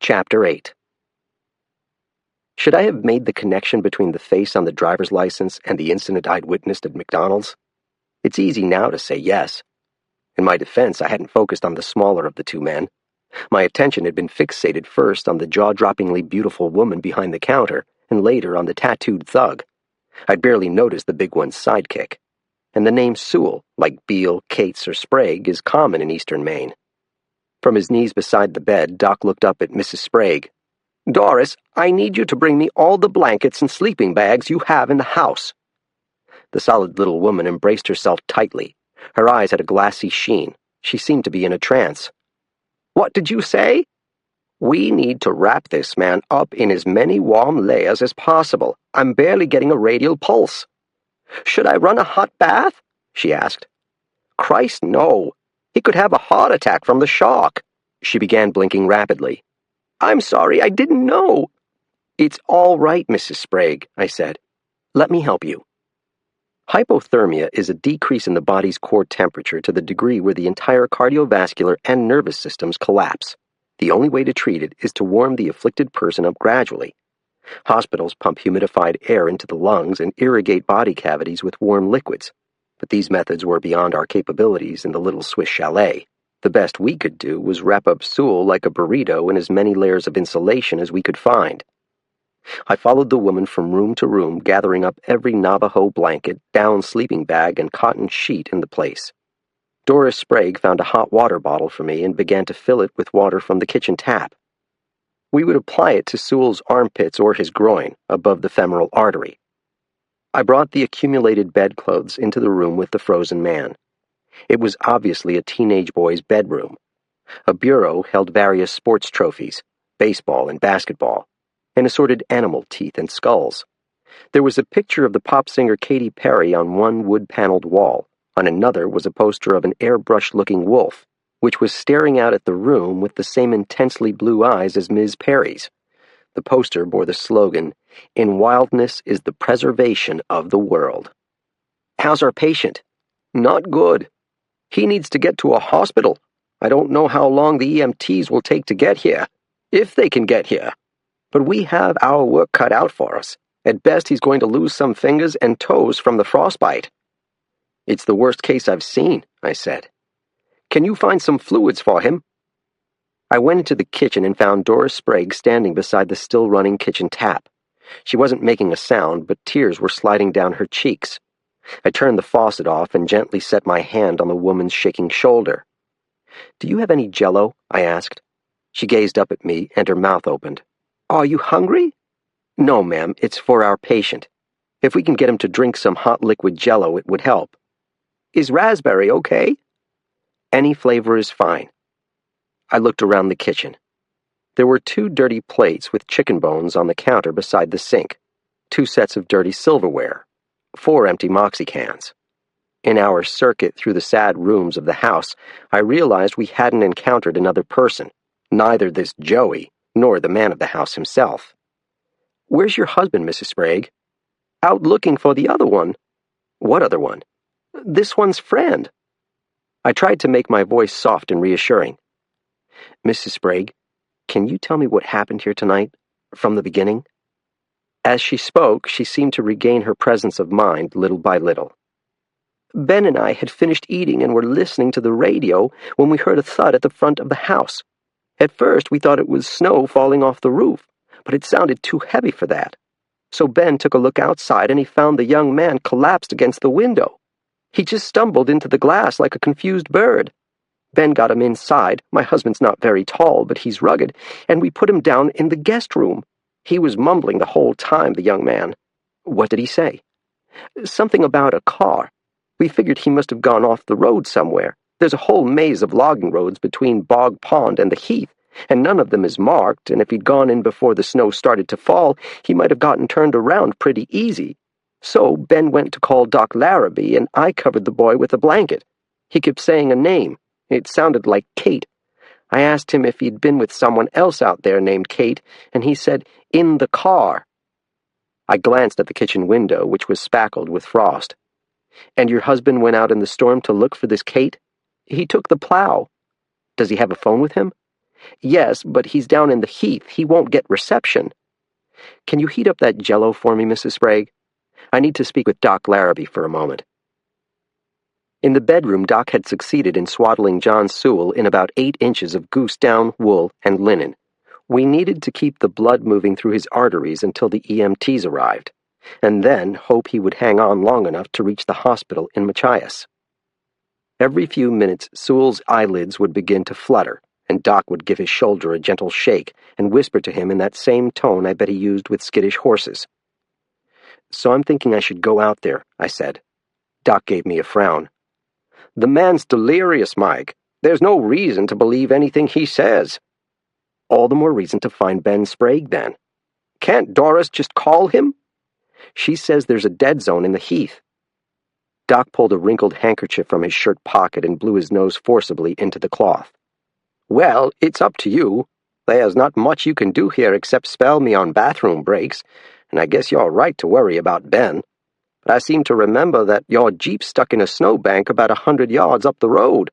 B: Chapter 8. Should I have made the connection between the face on the driver's license and the incident I'd witnessed at McDonald's? It's easy now to say yes. In my defense, I hadn't focused on the smaller of the two men. My attention had been fixated first on the jaw-droppingly beautiful woman behind the counter, and later on the tattooed thug. I'd barely noticed the big one's sidekick. And the name Sewell, like Beale, Cates, or Sprague, is common in eastern Maine. From his knees beside the bed, Doc looked up at Mrs. Sprague. "Doris, I need you to bring me all the blankets and sleeping bags you have in the house." The solid little woman embraced herself tightly. Her eyes had a glassy sheen. She seemed to be in a trance. "What did you say?" "We need to wrap this man up in as many warm layers as possible. I'm barely getting a radial pulse." "Should I run a hot bath?" she asked. "Christ, no. He could have a heart attack from the shock." She began blinking rapidly. "I'm sorry, I didn't know." "It's all right, Mrs. Sprague," I said. "Let me help you." Hypothermia is a decrease in the body's core temperature to the degree where the entire cardiovascular and nervous systems collapse. The only way to treat it is to warm the afflicted person up gradually. Hospitals pump humidified air into the lungs and irrigate body cavities with warm liquids, but these methods were beyond our capabilities in the little Swiss chalet. The best we could do was wrap up Sewell like a burrito in as many layers of insulation as we could find. I followed the woman from room to room, gathering up every Navajo blanket, down sleeping bag, and cotton sheet in the place. Doris Sprague found a hot water bottle for me and began to fill it with water from the kitchen tap. We would apply it to Sewell's armpits or his groin, above the femoral artery. I brought the accumulated bedclothes into the room with the frozen man. It was obviously a teenage boy's bedroom. A bureau held various sports trophies, baseball and basketball, and assorted animal teeth and skulls. There was a picture of the pop singer Katy Perry on one wood-paneled wall. On another was a poster of an airbrush-looking wolf, which was staring out at the room with the same intensely blue eyes as Ms. Perry's. The poster bore the slogan, "In wildness is the preservation of the world." "How's our patient?" "Not good. He needs to get to a hospital. I don't know how long the EMTs will take to get here, if they can get here. But we have our work cut out for us. At best, he's going to lose some fingers and toes from the frostbite." "It's the worst case I've seen," I said. "Can you find some fluids for him?" I went into the kitchen and found Doris Sprague standing beside the still-running kitchen tap. She wasn't making a sound, but tears were sliding down her cheeks. I turned the faucet off and gently set my hand on the woman's shaking shoulder. "Do you have any Jell-O?" I asked. She gazed up at me, and her mouth opened. "Are you hungry?" "No, ma'am, it's for our patient. If we can get him to drink some hot liquid Jell-O, it would help." "Is raspberry okay?" "Any flavor is fine." I looked around the kitchen. There were 2 dirty plates with chicken bones on the counter beside the sink, 2 sets of dirty silverware, 4 empty Moxie cans. In our circuit through the sad rooms of the house, I realized we hadn't encountered another person, neither this Joey nor the man of the house himself. "Where's your husband, Mrs. Sprague?" "Out looking for the other one." "What other one?" "This one's friend." I tried to make my voice soft and reassuring. "Mrs. Sprague, can you tell me what happened here tonight, from the beginning?" As she spoke, she seemed to regain her presence of mind little by little. "Ben and I had finished eating and were listening to the radio when we heard a thud at the front of the house. At first, we thought it was snow falling off the roof, but it sounded too heavy for that. So Ben took a look outside and he found the young man collapsed against the window. He just stumbled into the glass like a confused bird. Ben got him inside. My husband's not very tall, but he's rugged, and we put him down in the guest room. He was mumbling the whole time, the young man." "What did he say?" "Something about a car. We figured he must have gone off the road somewhere. There's a whole maze of logging roads between Bog Pond and the Heath, and none of them is marked, and if he'd gone in before the snow started to fall, he might have gotten turned around pretty easy. So Ben went to call Doc Larrabee, and I covered the boy with a blanket. He kept saying a name. It sounded like Kate. I asked him if he'd been with someone else out there named Kate, and he said, 'In the car.'" I glanced at the kitchen window, which was spackled with frost. "And your husband went out in the storm to look for this Kate?" "He took the plow." "Does he have a phone with him?" "Yes, but he's down in the Heath. He won't get reception." "Can you heat up that Jell-O for me, Mrs. Sprague? I need to speak with Doc Larrabee for a moment." In the bedroom, Doc had succeeded in swaddling John Sewell in about 8 inches of goose down, wool, and linen. We needed to keep the blood moving through his arteries until the EMTs arrived, and then hope he would hang on long enough to reach the hospital in Machias. Every few minutes, Sewell's eyelids would begin to flutter, and Doc would give his shoulder a gentle shake and whisper to him in that same tone I bet he used with skittish horses. "So I'm thinking I should go out there," I said. Doc gave me a frown. "The man's delirious, Mike. There's no reason to believe anything he says." "All the more reason to find Ben Sprague, then." "Can't Doris just call him?" "She says there's a dead zone in the Heath." Doc pulled a wrinkled handkerchief from his shirt pocket and blew his nose forcibly into the cloth. "Well, it's up to you. There's not much you can do here except spell me on bathroom breaks, and I guess you're right to worry about Ben. But I seem to remember that your Jeep's stuck in a snowbank about 100 yards up the road."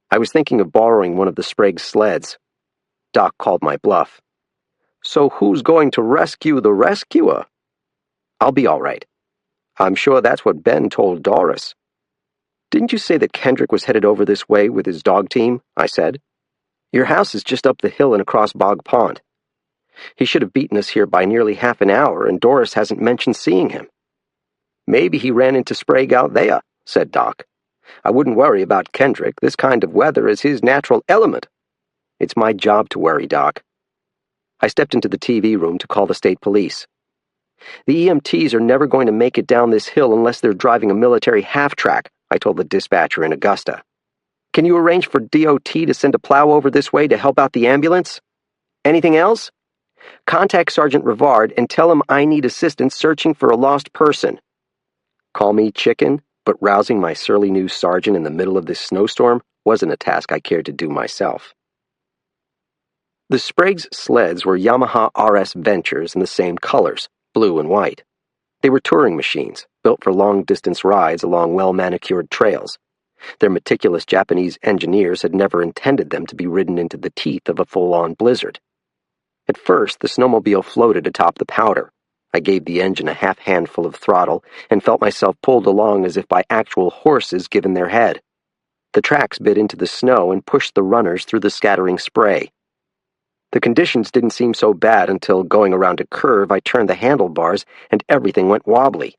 B: I was thinking of borrowing one of the Sprague sleds. Doc called my bluff. "So who's going to rescue the rescuer?" "I'll be all right." "I'm sure that's what Ben told Doris." "Didn't you say that Kendrick was headed over this way with his dog team?" I said. "Your house is just up the hill and across Bog Pond. He should have beaten us here by nearly half an hour, and Doris hasn't mentioned seeing him." "Maybe he ran into Sprague out there," said Doc. "I wouldn't worry about Kendrick. This kind of weather is his natural element." "It's my job to worry, Doc." I stepped into the TV room to call the state police. "The EMTs are never going to make it down this hill unless they're driving a military half-track," I told the dispatcher in Augusta. "Can you arrange for DOT to send a plow over this way to help out the ambulance? Anything else? Contact Sergeant Rivard and tell him I need assistance searching for a lost person." Call me chicken, but rousing my surly new sergeant in the middle of this snowstorm wasn't a task I cared to do myself. The Sprague's sleds were Yamaha RS Ventures in the same colors, blue and white. They were touring machines, built for long-distance rides along well-manicured trails. Their meticulous Japanese engineers had never intended them to be ridden into the teeth of a full-on blizzard. At first, the snowmobile floated atop the powder. I gave the engine a half-handful of throttle and felt myself pulled along as if by actual horses given their head. The tracks bit into the snow and pushed the runners through the scattering spray. The conditions didn't seem so bad until, going around a curve, I turned the handlebars and everything went wobbly.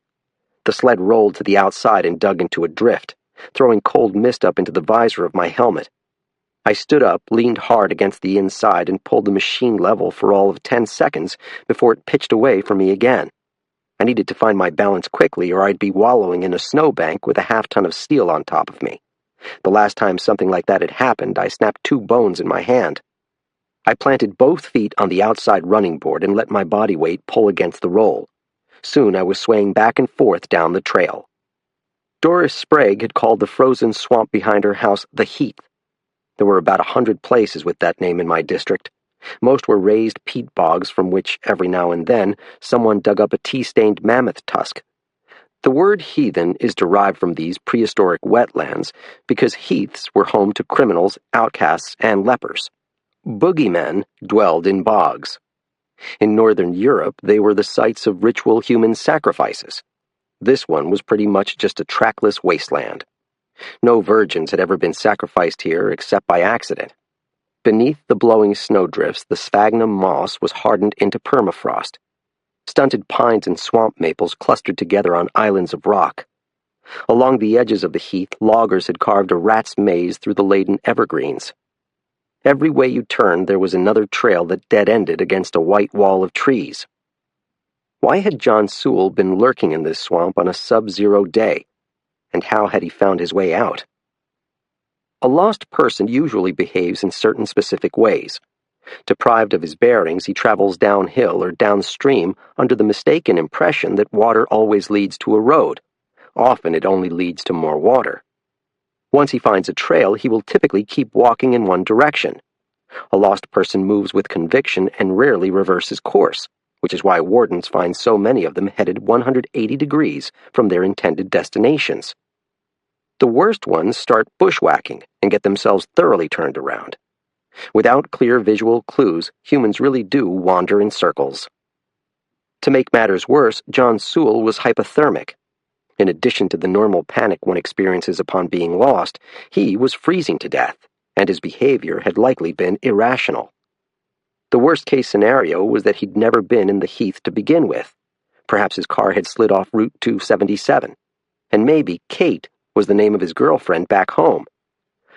B: The sled rolled to the outside and dug into a drift, throwing cold mist up into the visor of my helmet. I stood up, leaned hard against the inside, and pulled the machine level for all of 10 seconds before it pitched away from me again. I needed to find my balance quickly, or I'd be wallowing in a snowbank with a half-ton of steel on top of me. The last time something like that had happened, I snapped 2 bones in my hand. I planted both feet on the outside running board and let my body weight pull against the roll. Soon I was swaying back and forth down the trail. Doris Sprague had called the frozen swamp behind her house the Heath. There were about 100 places with that name in my district. Most were raised peat bogs from which, every now and then, someone dug up a tea-stained mammoth tusk. The word heathen is derived from these prehistoric wetlands because heaths were home to criminals, outcasts, and lepers. Boogeymen dwelled in bogs. In northern Europe, they were the sites of ritual human sacrifices. This one was pretty much just a trackless wasteland. No virgins had ever been sacrificed here except by accident. Beneath the blowing snowdrifts, the sphagnum moss was hardened into permafrost. Stunted pines and swamp maples clustered together on islands of rock. Along the edges of the heath, loggers had carved a rat's maze through the laden evergreens. Every way you turned, there was another trail that dead-ended against a white wall of trees. Why had John Sewell been lurking in this swamp on a sub-zero day? And how had he found his way out? A lost person usually behaves in certain specific ways. Deprived of his bearings, he travels downhill or downstream under the mistaken impression that water always leads to a road. Often it only leads to more water. Once he finds a trail, he will typically keep walking in one direction. A lost person moves with conviction and rarely reverses course, which is why wardens find so many of them headed 180 degrees from their intended destinations. The worst ones start bushwhacking and get themselves thoroughly turned around. Without clear visual clues, humans really do wander in circles. To make matters worse, John Sewell was hypothermic. In addition to the normal panic one experiences upon being lost, he was freezing to death, and his behavior had likely been irrational. The worst-case scenario was that he'd never been in the heath to begin with. Perhaps his car had slid off Route 277, and maybe Kate was the name of his girlfriend back home.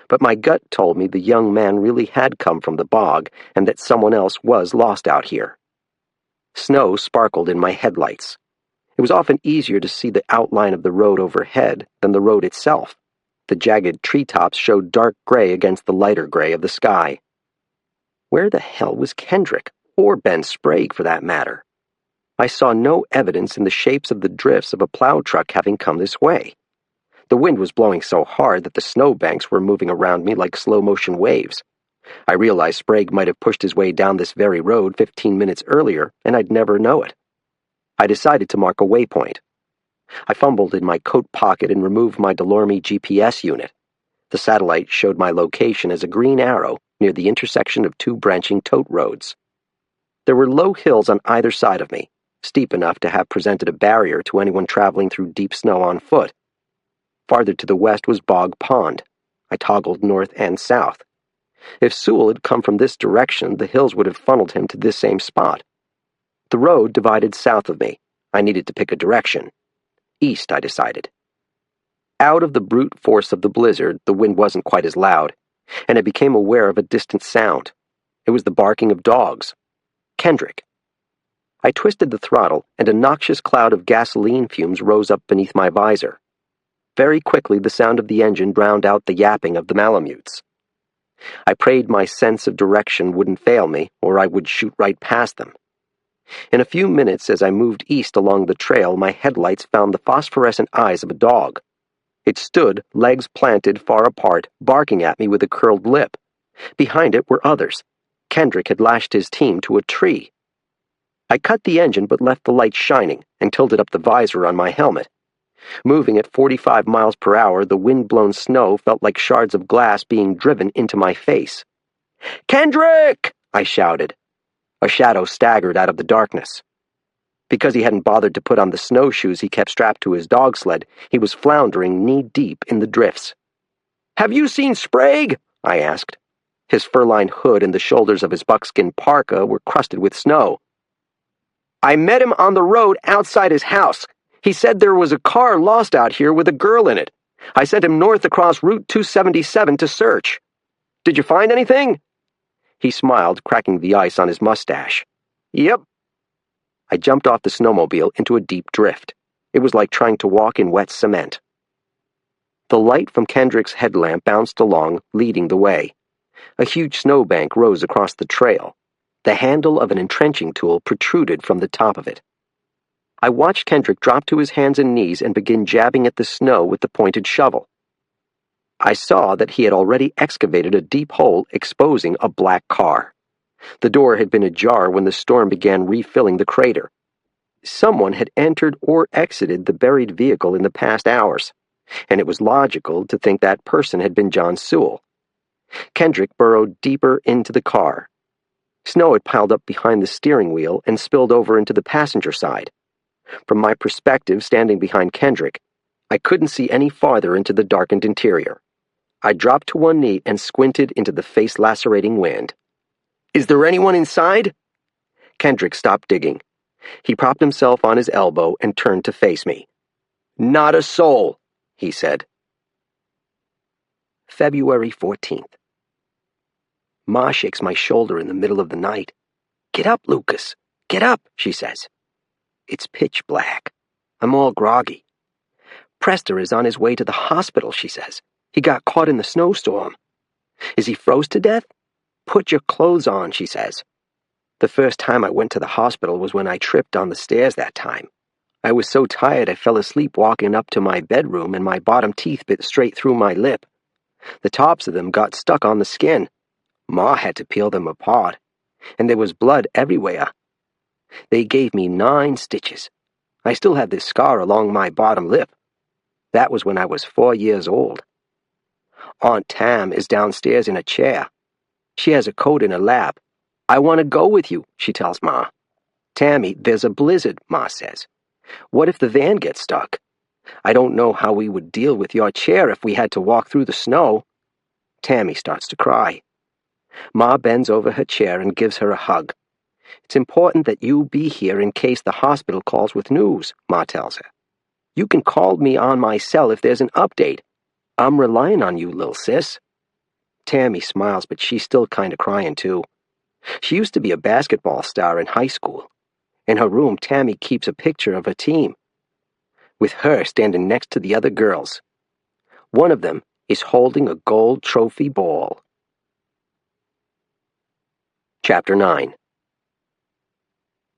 B: But my gut told me the young man really had come from the bog and that someone else was lost out here. Snow sparkled in my headlights. It was often easier to see the outline of the road overhead than the road itself. The jagged treetops showed dark gray against the lighter gray of the sky. Where the hell was Kendrick, or Ben Sprague for that matter? I saw no evidence in the shapes of the drifts of a plow truck having come this way. The wind was blowing so hard that the snowbanks were moving around me like slow-motion waves. I realized Sprague might have pushed his way down this very road 15 minutes earlier, and I'd never know it. I decided to mark a waypoint. I fumbled in my coat pocket and removed my Delorme GPS unit. The satellite showed my location as a green arrow near the intersection of 2 branching tote roads. There were low hills on either side of me, steep enough to have presented a barrier to anyone traveling through deep snow on foot. Farther to the west was Bog Pond. I toggled north and south. If Sewell had come from this direction, the hills would have funneled him to this same spot. The road divided south of me. I needed to pick a direction. East, I decided. Out of the brute force of the blizzard, the wind wasn't quite as loud, and I became aware of a distant sound. It was the barking of dogs. Kendrick. I twisted the throttle, and a noxious cloud of gasoline fumes rose up beneath my visor. Very quickly, the sound of the engine drowned out the yapping of the Malamutes. I prayed my sense of direction wouldn't fail me, or I would shoot right past them. In a few minutes, as I moved east along the trail, my headlights found the phosphorescent eyes of a dog. It stood, legs planted far apart, barking at me with a curled lip. Behind it were others. Kendrick had lashed his team to a tree. I cut the engine but left the light shining and tilted up the visor on my helmet. Moving at 45 miles per hour, the wind-blown snow felt like shards of glass being driven into my face. "Kendrick!" I shouted. A shadow staggered out of the darkness. Because he hadn't bothered to put on the snowshoes he kept strapped to his dog sled, he was floundering knee-deep in the drifts. "Have you seen Sprague?" I asked. His fur-lined hood and the shoulders of his buckskin parka were crusted with snow. "I met him on the road outside his house. He said there was a car lost out here with a girl in it. I sent him north across Route 277 to search. Did you find anything?" He smiled, cracking the ice on his mustache. "Yep." I jumped off the snowmobile into a deep drift. It was like trying to walk in wet cement. The light from Kendrick's headlamp bounced along, leading the way. A huge snowbank rose across the trail. The handle of an entrenching tool protruded from the top of it. I watched Kendrick drop to his hands and knees and begin jabbing at the snow with the pointed shovel. I saw that he had already excavated a deep hole, exposing a black car. The door had been ajar when the storm began refilling the crater. Someone had entered or exited the buried vehicle in the past hours, and it was logical to think that person had been John Sewell. Kendrick burrowed deeper into the car. Snow had piled up behind the steering wheel and spilled over into the passenger side. From my perspective, standing behind Kendrick, I couldn't see any farther into the darkened interior. I dropped to one knee and squinted into the face-lacerating wind. "Is there anyone inside?" Kendrick stopped digging. He propped himself on his elbow and turned to face me. "Not a soul," he said. February 14th. Ma shakes my shoulder in the middle of the night. "Get up, Lucas. Get up," she says. It's pitch black. I'm all groggy. "Prester is on his way to the hospital," she says. "He got caught in the snowstorm." "Is he froze to death?" "Put your clothes on," she says. The first time I went to the hospital was when I tripped on the stairs that time. I was so tired I fell asleep walking up to my bedroom and my bottom teeth bit straight through my lip. The tops of them got stuck on the skin. Ma had to peel them apart, and there was blood everywhere. They gave me 9 stitches. I still have this scar along my bottom lip. That was when I was 4 years old. Aunt Tam is downstairs in a chair. She has a coat in her lap. "I want to go with you," she tells Ma. "Tammy, there's a blizzard," Ma says. "What if the van gets stuck? I don't know how we would deal with your chair if we had to walk through the snow." Tammy starts to cry. Ma bends over her chair and gives her a hug. "It's important that you be here in case the hospital calls with news," Ma tells her. "You can call me on my cell if there's an update. I'm relying on you, lil' sis." Tammy smiles, but she's still kinda crying too. She used to be a basketball star in high school. In her room, Tammy keeps a picture of her team, with her standing next to the other girls. One of them is holding a gold trophy ball. Chapter 9.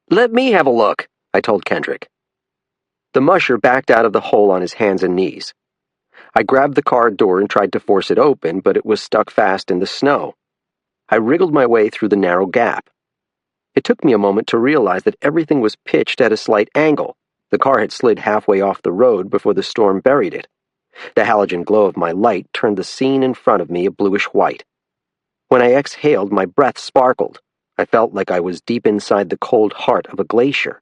B: "Let me have a look," I told Kendrick. The musher backed out of the hole on his hands and knees. I grabbed the car door and tried to force it open, but it was stuck fast in the snow. I wriggled my way through the narrow gap. It took me a moment to realize that everything was pitched at a slight angle. The car had slid halfway off the road before the storm buried it. The halogen glow of my light turned the scene in front of me a bluish white. When I exhaled, my breath sparkled. I felt like I was deep inside the cold heart of a glacier.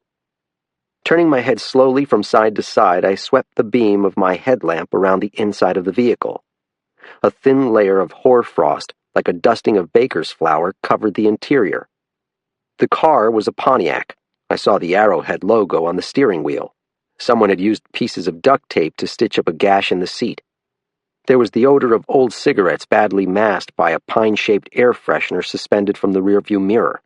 B: Turning my head slowly from side to side, I swept the beam of my headlamp around the inside of the vehicle. A thin layer of hoarfrost, like a dusting of baker's flour, covered the interior. The car was a Pontiac. I saw the Arrowhead logo on the steering wheel. Someone had used pieces of duct tape to stitch up a gash in the seat. There was the odor of old cigarettes badly masked by a pine-shaped air freshener suspended from the rearview mirror.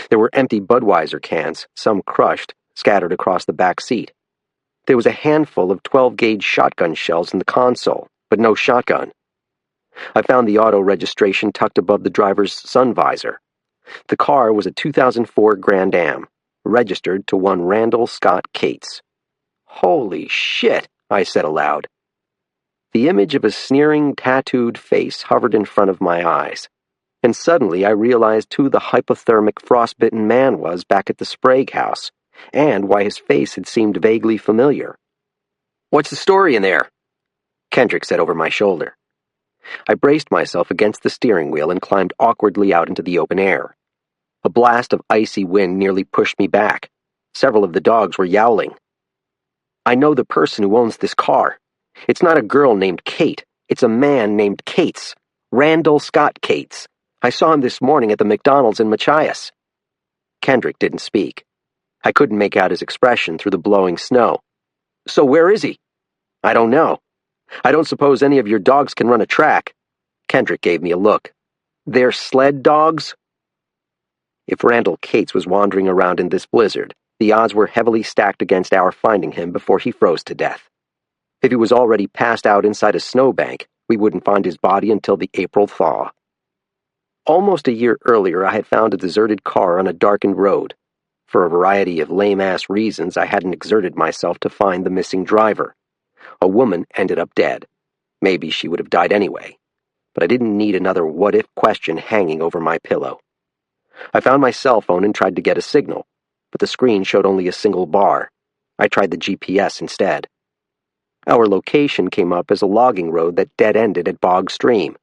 B: There were empty Budweiser cans, some crushed, scattered across the back seat. There was a handful of 12-gauge shotgun shells in the console, but no shotgun. I found the auto registration tucked above the driver's sun visor. The car was a 2004 Grand Am, registered to one Randall Scott Cates. "Holy shit," I said aloud. The image of a sneering, tattooed face hovered in front of my eyes, and suddenly I realized who the hypothermic, frostbitten man was back at the Sprague house, and why his face had seemed vaguely familiar. "What's the story in there?" Kendrick said over my shoulder. I braced myself against the steering wheel and climbed awkwardly out into the open air. A blast of icy wind nearly pushed me back. Several of the dogs were yowling. "I know the person who owns this car. It's not a girl named Kate. It's a man named Cates. Randall Scott Cates. I saw him this morning at the McDonald's in Machias." Kendrick didn't speak. I couldn't make out his expression through the blowing snow. So where is he? I don't know. I don't suppose any of your dogs can run a track. Kendrick gave me a look. They're sled dogs? If Randall Cates was wandering around in this blizzard, the odds were heavily stacked against our finding him before he froze to death. If he was already passed out inside a snowbank, we wouldn't find his body until the April thaw. Almost a year earlier, I had found a deserted car on a darkened road. For a variety of lame-ass reasons, I hadn't exerted myself to find the missing driver. A woman ended up dead. Maybe she would have died anyway. But I didn't need another what-if question hanging over my pillow. I found my cell phone and tried to get a signal, but the screen showed only a single bar. I tried the GPS instead. Our location came up as a logging road that dead-ended at Bog Stream.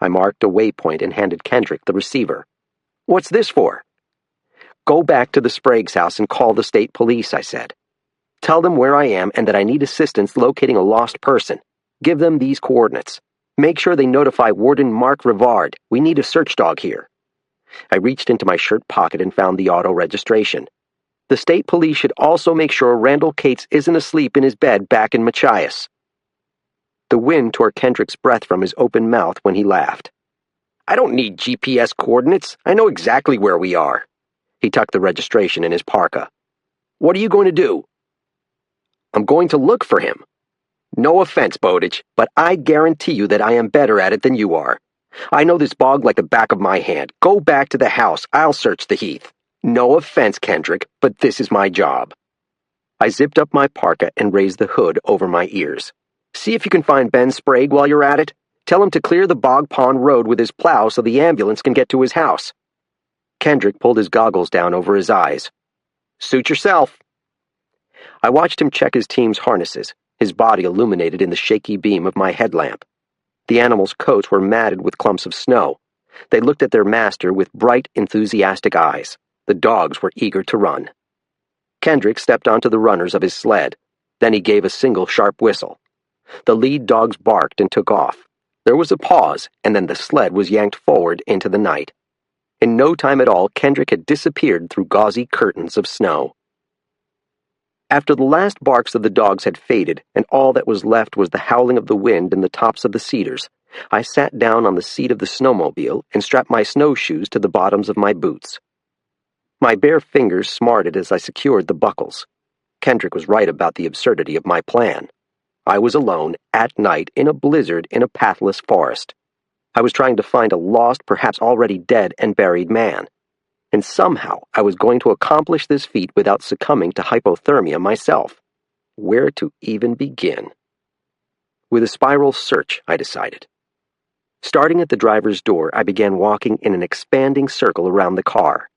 B: I marked a waypoint and handed Kendrick the receiver. "What's this for?" "Go back to the Sprague's house and call the state police," I said. "Tell them where I am and that I need assistance locating a lost person. Give them these coordinates. Make sure they notify Warden Mark Rivard. We need a search dog here." I reached into my shirt pocket and found the auto registration. "The state police should also make sure Randall Cates isn't asleep in his bed back in Machias." The wind tore Kendrick's breath from his open mouth when he laughed. "I don't need GPS coordinates. I know exactly where we are." He tucked the registration in his parka. "What are you going to do?" "I'm going to look for him. No offense, Bowditch, but I guarantee you that I am better at it than you are. I know this bog like the back of my hand. Go back to the house. I'll search the heath. No offense, Kendrick, but this is my job." I zipped up my parka and raised the hood over my ears. "See if you can find Ben Sprague while you're at it. Tell him to clear the Bog Pond Road with his plow so the ambulance can get to his house." Kendrick pulled his goggles down over his eyes. "Suit yourself." I watched him check his team's harnesses, his body illuminated in the shaky beam of my headlamp. The animals' coats were matted with clumps of snow. They looked at their master with bright, enthusiastic eyes. The dogs were eager to run. Kendrick stepped onto the runners of his sled. Then he gave a single sharp whistle. The lead dogs barked and took off. There was a pause, and then the sled was yanked forward into the night. In no time at all, Kendrick had disappeared through gauzy curtains of snow. After the last barks of the dogs had faded, and all that was left was the howling of the wind in the tops of the cedars, I sat down on the seat of the snowmobile and strapped my snowshoes to the bottoms of my boots. My bare fingers smarted as I secured the buckles. Kendrick was right about the absurdity of my plan. I was alone, at night, in a blizzard in a pathless forest. I was trying to find a lost, perhaps already dead and buried man. And somehow I was going to accomplish this feat without succumbing to hypothermia myself. Where to even begin? With a spiral search, I decided. Starting at the driver's door, I began walking in an expanding circle around the car.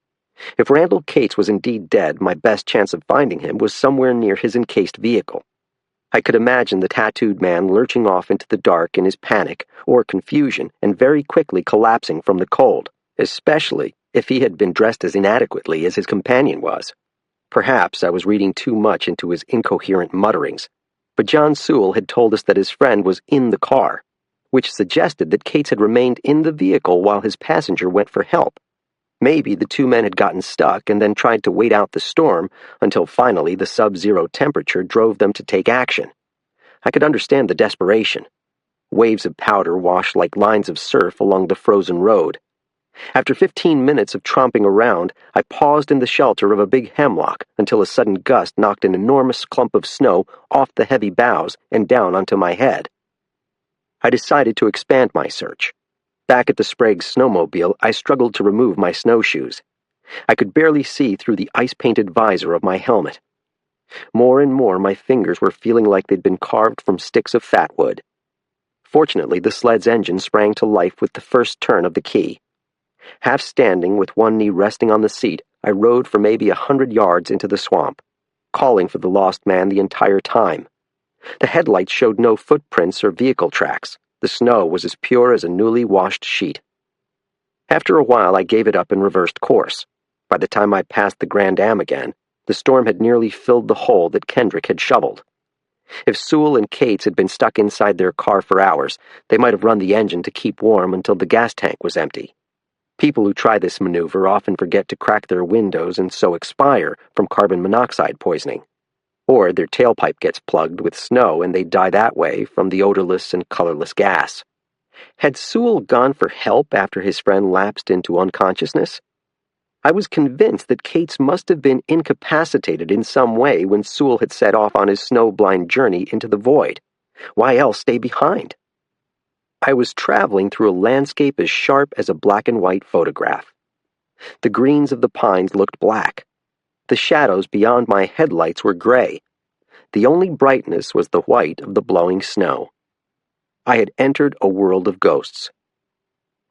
B: If Randall Cates was indeed dead, my best chance of finding him was somewhere near his encased vehicle. I could imagine the tattooed man lurching off into the dark in his panic or confusion and very quickly collapsing from the cold, especially if he had been dressed as inadequately as his companion was. Perhaps I was reading too much into his incoherent mutterings, but John Sewell had told us that his friend was in the car, which suggested that Cates had remained in the vehicle while his passenger went for help. Maybe the two men had gotten stuck and then tried to wait out the storm until finally the sub-zero temperature drove them to take action. I could understand the desperation. Waves of powder washed like lines of surf along the frozen road. After 15 minutes of tromping around, I paused in the shelter of a big hemlock until a sudden gust knocked an enormous clump of snow off the heavy boughs and down onto my head. I decided to expand my search. Back at the Sprague's snowmobile, I struggled to remove my snowshoes. I could barely see through the ice-painted visor of my helmet. More and more, my fingers were feeling like they'd been carved from sticks of fat wood. Fortunately, the sled's engine sprang to life with the first turn of the key. Half standing, with one knee resting on the seat, I rode for maybe 100 yards into the swamp, calling for the lost man the entire time. The headlights showed no footprints or vehicle tracks. The snow was as pure as a newly washed sheet. After a while, I gave it up and reversed course. By the time I passed the Grand Am again, the storm had nearly filled the hole that Kendrick had shoveled. If Sewell and Cates had been stuck inside their car for hours, they might have run the engine to keep warm until the gas tank was empty. People who try this maneuver often forget to crack their windows and so expire from carbon monoxide poisoning. Or their tailpipe gets plugged with snow and they die that way from the odorless and colorless gas. Had Sewell gone for help after his friend lapsed into unconsciousness? I was convinced that Cates must have been incapacitated in some way when Sewell had set off on his snow-blind journey into the void. Why else stay behind? I was traveling through a landscape as sharp as a black-and-white photograph. The greens of the pines looked black. The shadows beyond my headlights were gray. The only brightness was the white of the blowing snow. I had entered a world of ghosts.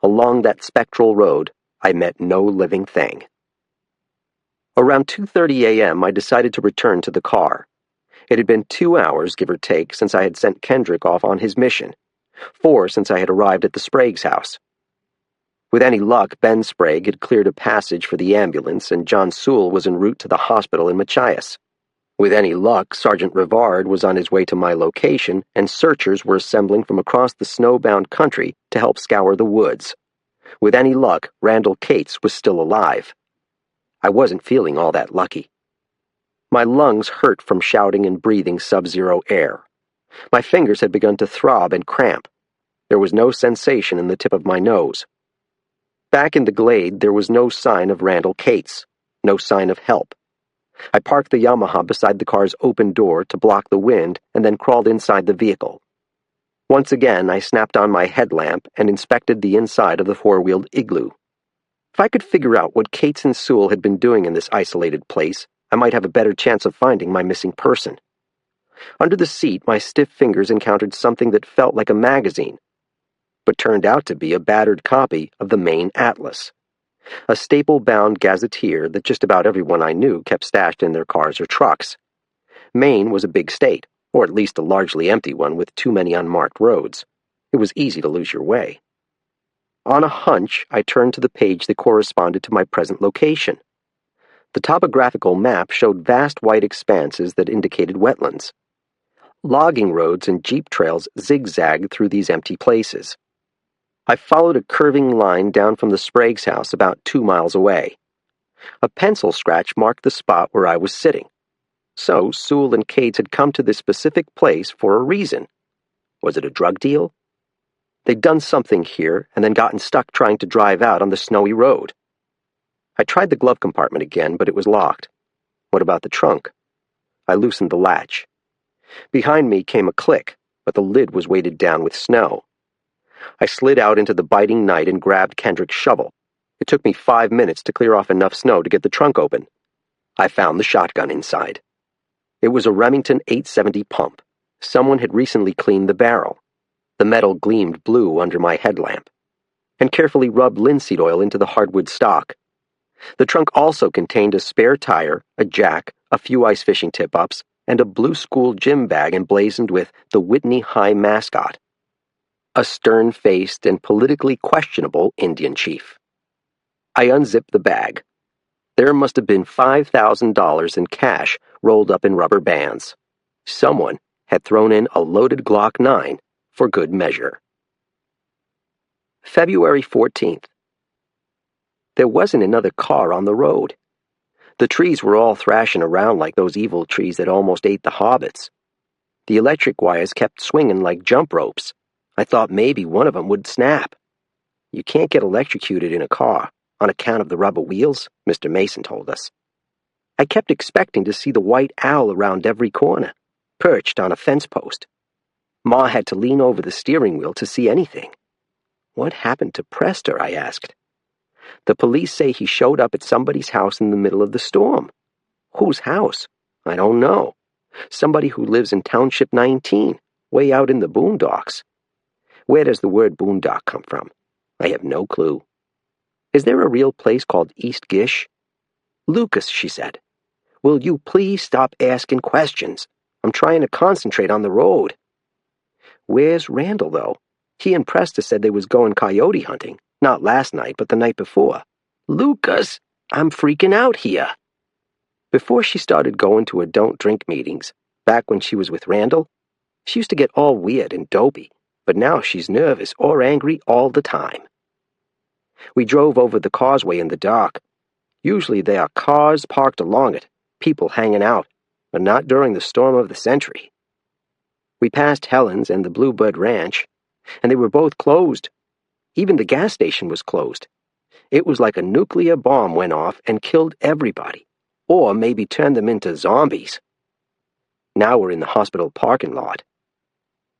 B: Along that spectral road, I met no living thing. Around 2:30 a.m., I decided to return to the car. It had been 2 hours, give or take, since I had sent Kendrick off on his mission, 4 since I had arrived at the Sprague's house. With any luck, Ben Sprague had cleared a passage for the ambulance, and John Sewell was en route to the hospital in Machias. With any luck, Sergeant Rivard was on his way to my location, and searchers were assembling from across the snowbound country to help scour the woods. With any luck, Randall Cates was still alive. I wasn't feeling all that lucky. My lungs hurt from shouting and breathing sub-zero air. My fingers had begun to throb and cramp. There was no sensation in the tip of my nose. Back in the glade, there was no sign of Randall Cates, no sign of help. I parked the Yamaha beside the car's open door to block the wind and then crawled inside the vehicle. Once again, I snapped on my headlamp and inspected the inside of the four-wheeled igloo. If I could figure out what Cates and Sewell had been doing in this isolated place, I might have a better chance of finding my missing person. Under the seat, my stiff fingers encountered something that felt like a magazine, but turned out to be a battered copy of the Maine Atlas, a staple-bound gazetteer that just about everyone I knew kept stashed in their cars or trucks. Maine was a big state, or at least a largely empty one with too many unmarked roads. It was easy to lose your way. On a hunch, I turned to the page that corresponded to my present location. The topographical map showed vast white expanses that indicated wetlands. Logging roads and jeep trails zigzagged through these empty places. I followed a curving line down from the Sprague's house about 2 miles away. A pencil scratch marked the spot where I was sitting. So Sewell and Cates had come to this specific place for a reason. Was it a drug deal? They'd done something here and then gotten stuck trying to drive out on the snowy road. I tried the glove compartment again, but it was locked. What about the trunk? I loosened the latch. Behind me came a click, but the lid was weighted down with snow. I slid out into the biting night and grabbed Kendrick's shovel. It took me 5 minutes to clear off enough snow to get the trunk open. I found the shotgun inside. It was a Remington 870 pump. Someone had recently cleaned the barrel. The metal gleamed blue under my headlamp, and carefully rubbed linseed oil into the hardwood stock. The trunk also contained a spare tire, a jack, a few ice fishing tip-ups, and a blue school gym bag emblazoned with the Whitney High mascot, a stern-faced and politically questionable Indian chief. I unzipped the bag. There must have been $5,000 in cash rolled up in rubber bands. Someone had thrown in a loaded Glock 9 for good measure. February 14th. There wasn't another car on the road. The trees were all thrashing around like those evil trees that almost ate the hobbits. The electric wires kept swinging like jump ropes. I thought maybe one of them would snap. You can't get electrocuted in a car on account of the rubber wheels, Mr. Mason told us. I kept expecting to see the white owl around every corner, perched on a fence post. Ma had to lean over the steering wheel to see anything. What happened to Prester, I asked. The police say he showed up at somebody's house in the middle of the storm. Whose house? I don't know. Somebody who lives in Township 19, way out in the boondocks. Where does the word boondock come from? I have no clue. Is there a real place called East Gish? Lucas, she said. Will you please stop asking questions? I'm trying to concentrate on the road. Where's Randall, though? He and Presta said they was going coyote hunting. Not last night, but the night before. Lucas, I'm freaking out here. Before she started going to her don't-drink meetings, back when she was with Randall, she used to get all weird and dopey, but now she's nervous or angry all the time. We drove over the causeway in the dark. Usually there are cars parked along it, people hanging out, but not during the storm of the century. We passed Helen's and the Bluebird Ranch, and they were both closed. Even the gas station was closed. It was like a nuclear bomb went off and killed everybody, or maybe turned them into zombies. Now we're in the hospital parking lot.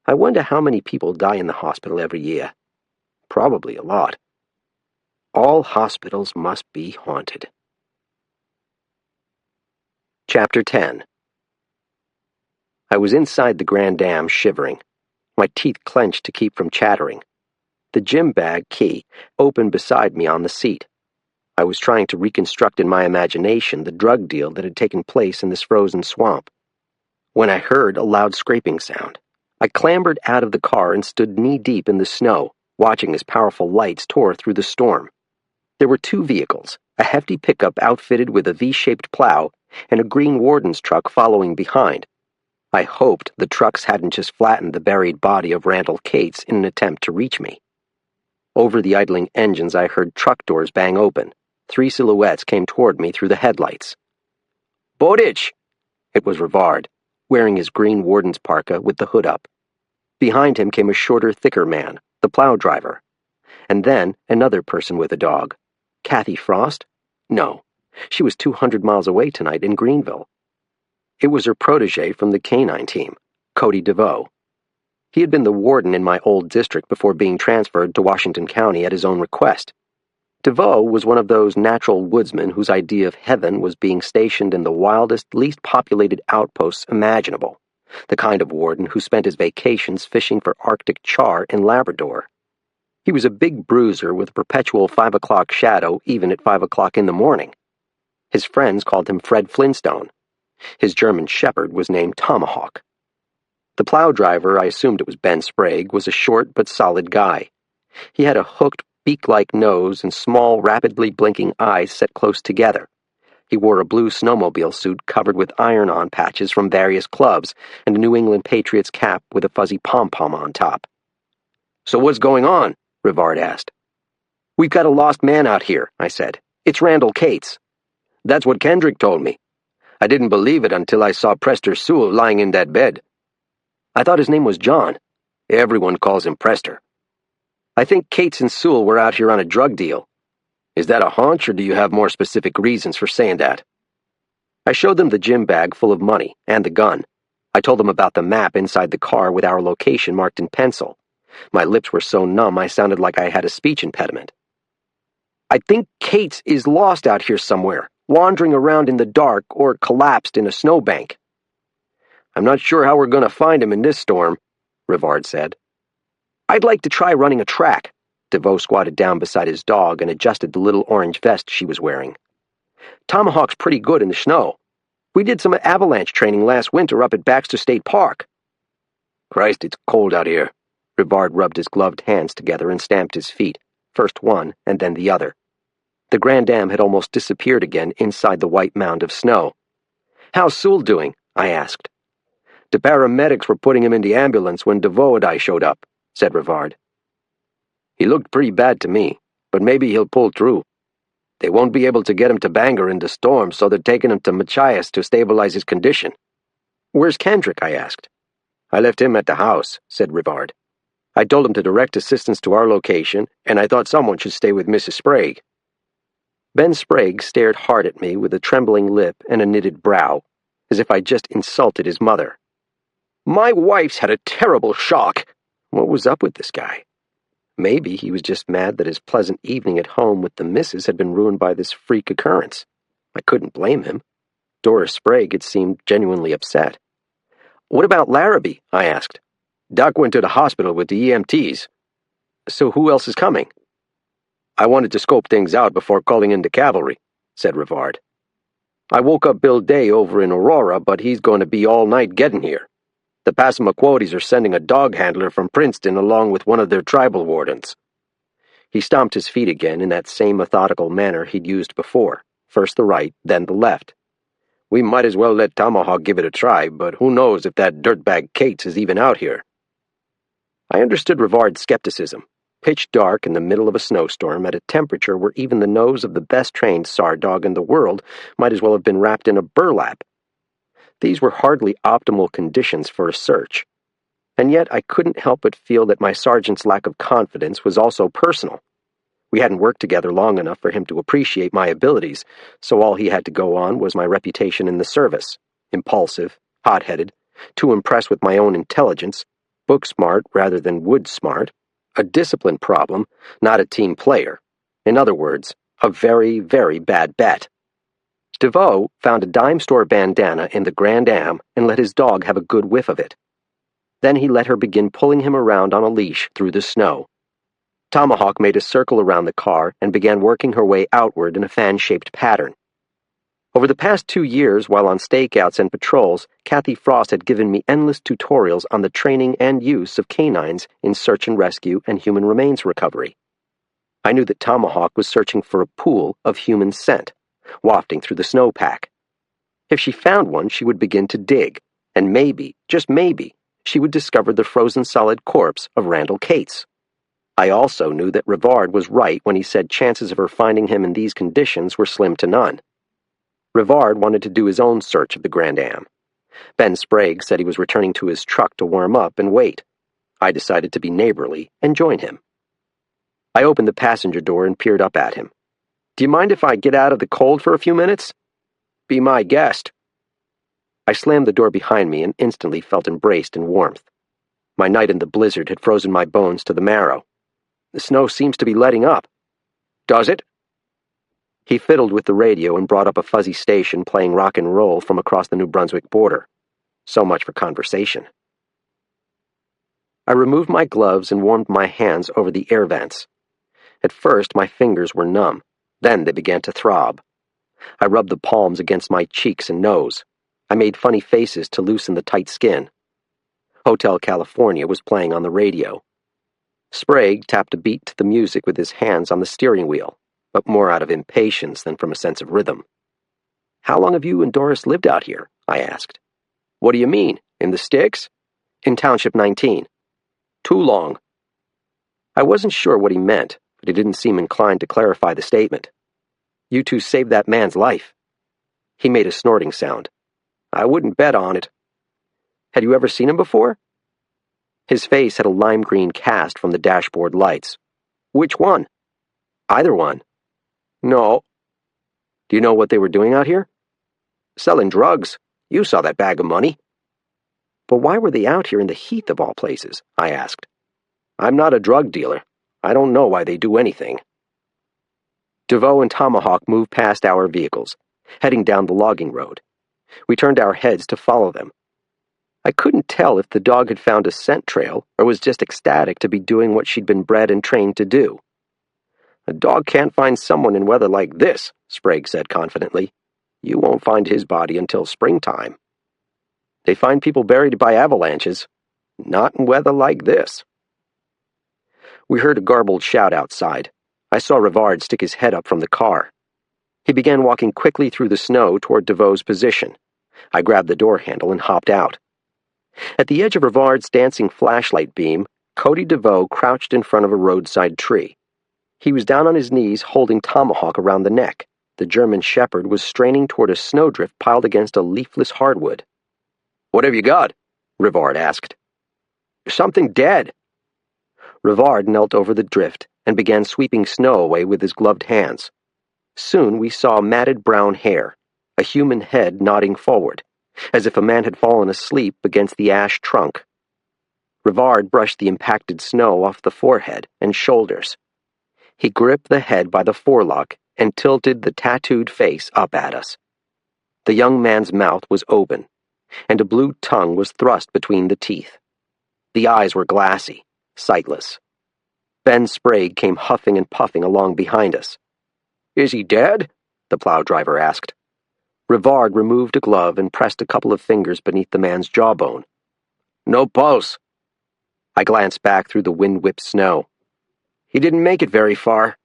B: I wonder how many people die in the hospital every year. Probably a lot. All hospitals must be haunted. Chapter 10. I was inside the Grand Dam, shivering, my teeth clenched to keep from chattering. The gym bag key opened beside me on the seat. I was trying to reconstruct in my imagination the drug deal that had taken place in this frozen swamp, when I heard a loud scraping sound. I clambered out of the car and stood knee-deep in the snow, watching as powerful lights tore through the storm. There were two vehicles, a hefty pickup outfitted with a V-shaped plow and a green warden's truck following behind. I hoped the trucks hadn't just flattened the buried body of Randall Cates in an attempt to reach me. Over the idling engines, I heard truck doors bang open. 3 silhouettes came toward me through the headlights. "Bowditch!" It was Rivard, wearing his green warden's parka with the hood up. Behind him came a shorter, thicker man, the plow driver. And then another person with a dog. Kathy Frost? No, she was 200 miles away tonight in Greenville. It was her protege from the canine team, Cody DeVoe. He had been the warden in my old district before being transferred to Washington County at his own request. DeVoe was one of those natural woodsmen whose idea of heaven was being stationed in the wildest, least populated outposts imaginable, the kind of warden who spent his vacations fishing for Arctic char in Labrador. He was a big bruiser with a perpetual 5 o'clock shadow even at 5 o'clock in the morning. His friends called him Fred Flintstone. His German shepherd was named Tomahawk. The plow driver, I assumed it was Ben Sprague, was a short but solid guy. He had a hooked, beak-like nose and small, rapidly blinking eyes set close together. He wore a blue snowmobile suit covered with iron-on patches from various clubs and a New England Patriots cap with a fuzzy pom-pom on top. "So what's going on?" Rivard asked. "We've got a lost man out here," I said. "It's Randall Cates." "That's what Kendrick told me. I didn't believe it until I saw Prester Sewell lying in that bed. I thought his name was John. Everyone calls him Prester. I think Cates and Sewell were out here on a drug deal. Is that a hunch, or do you have more specific reasons for saying that?" I showed them the gym bag full of money and the gun. I told them about the map inside the car with our location marked in pencil. My lips were so numb I sounded like I had a speech impediment. "I think Cates is lost out here somewhere, wandering around in the dark or collapsed in a snowbank." "I'm not sure how we're going to find him in this storm," Rivard said. "I'd like to try running a track." DeVoe squatted down beside his dog and adjusted the little orange vest she was wearing. "Tomahawk's pretty good in the snow. We did some avalanche training last winter up at Baxter State Park." "Christ, it's cold out here." Rivard rubbed his gloved hands together and stamped his feet, first one and then the other. The Grand Dam had almost disappeared again inside the white mound of snow. "How's Sewell doing?" I asked. "The paramedics were putting him in the ambulance when DeVoe and I showed up," said Rivard. "He looked pretty bad to me, but maybe he'll pull through. They won't be able to get him to Bangor in the storm, so they're taking him to Machias to stabilize his condition." "Where's Kendrick?" I asked. "I left him at the house," said Rivard. "I told him to direct assistance to our location, and I thought someone should stay with Mrs. Sprague." Ben Sprague stared hard at me with a trembling lip and a knitted brow, as if I'd just insulted his mother. "My wife's had a terrible shock." What was up with this guy? Maybe he was just mad that his pleasant evening at home with the missus had been ruined by this freak occurrence. I couldn't blame him. Doris Sprague had seemed genuinely upset. "What about Larrabee?" I asked. "Doc went to the hospital with the EMTs. "So who else is coming?" "I wanted to scope things out before calling in the cavalry," said Rivard. "I woke up Bill Day over in Aurora, but he's going to be all night getting here. The Passamaquoddies are sending a dog handler from Princeton along with one of their tribal wardens." He stomped his feet again in that same methodical manner he'd used before, first the right, then the left. "We might as well let Tomahawk give it a try, but who knows if that dirtbag Cates is even out here." I understood Rivard's skepticism. Pitch dark in the middle of a snowstorm at a temperature where even the nose of the best-trained SAR dog in the world might as well have been wrapped in a burlap. These were hardly optimal conditions for a search, and yet I couldn't help but feel that my sergeant's lack of confidence was also personal. We hadn't worked together long enough for him to appreciate my abilities, so all he had to go on was my reputation in the service: impulsive, hot-headed, too impressed with my own intelligence, book-smart rather than wood-smart, a discipline problem, not a team player. In other words, a very, very bad bet. DeVoe found a dime store bandana in the Grand Am and let his dog have a good whiff of it. Then he let her begin pulling him around on a leash through the snow. Tomahawk made a circle around the car and began working her way outward in a fan-shaped pattern. Over the past 2 years, while on stakeouts and patrols, Kathy Frost had given me endless tutorials on the training and use of canines in search and rescue and human remains recovery. I knew that Tomahawk was searching for a pool of human scent, wafting through the snowpack. If she found one, she would begin to dig, and maybe, just maybe, she would discover the frozen solid corpse of Randall Cates. I also knew that Rivard was right when he said chances of her finding him in these conditions were slim to none. Rivard wanted to do his own search of the Grand Am. Ben Sprague said he was returning to his truck to warm up and wait. I decided to be neighborly and join him. I opened the passenger door and peered up at him. "Do you mind if I get out of the cold for a few minutes?" "Be my guest." I slammed the door behind me and instantly felt embraced in warmth. My night in the blizzard had frozen my bones to the marrow. "The snow seems to be letting up." "Does it?" He fiddled with the radio and brought up a fuzzy station playing rock and roll from across the New Brunswick border. So much for conversation. I removed my gloves and warmed my hands over the air vents. At first, my fingers were numb. Then they began to throb. I rubbed the palms against my cheeks and nose. I made funny faces to loosen the tight skin. Hotel California was playing on the radio. Sprague tapped a beat to the music with his hands on the steering wheel, but more out of impatience than from a sense of rhythm. "How long have you and Doris lived out here?" I asked. "What do you mean? In the sticks?" "In Township 19. "Too long." I wasn't sure what he meant, but he didn't seem inclined to clarify the statement. "You two saved that man's life." He made a snorting sound. "I wouldn't bet on it." "Had you ever seen him before?" His face had a lime green cast from the dashboard lights. "Which one?" "Either one." "No." "Do you know what they were doing out here?" "Selling drugs. You saw that bag of money." "But why were they out here in the heat of all places?" I asked. "I'm not a drug dealer. I don't know why they do anything." DeVoe and Tomahawk moved past our vehicles, heading down the logging road. We turned our heads to follow them. I couldn't tell if the dog had found a scent trail or was just ecstatic to be doing what she'd been bred and trained to do. "A dog can't find someone in weather like this," Sprague said confidently. "You won't find his body until springtime." "They find people buried by avalanches. Not in weather like this." We heard a garbled shout outside. I saw Rivard stick his head up from the car. He began walking quickly through the snow toward DeVoe's position. I grabbed the door handle and hopped out. At the edge of Rivard's dancing flashlight beam, Cody DeVoe crouched in front of a roadside tree. He was down on his knees holding Tomahawk around the neck. The German shepherd was straining toward a snowdrift piled against a leafless hardwood. "What have you got?" Rivard asked. "Something dead." Rivard knelt over the drift and began sweeping snow away with his gloved hands. Soon we saw matted brown hair, a human head nodding forward, as if a man had fallen asleep against the ash trunk. Rivard brushed the impacted snow off the forehead and shoulders. He gripped the head by the forelock and tilted the tattooed face up at us. The young man's mouth was open, and a blue tongue was thrust between the teeth. The eyes were glassy, sightless. Ben Sprague came huffing and puffing along behind us. "Is he dead?" the plow driver asked. Rivard removed a glove and pressed a couple of fingers beneath the man's jawbone. "No pulse." I glanced back through the wind-whipped snow. "He didn't make it very far."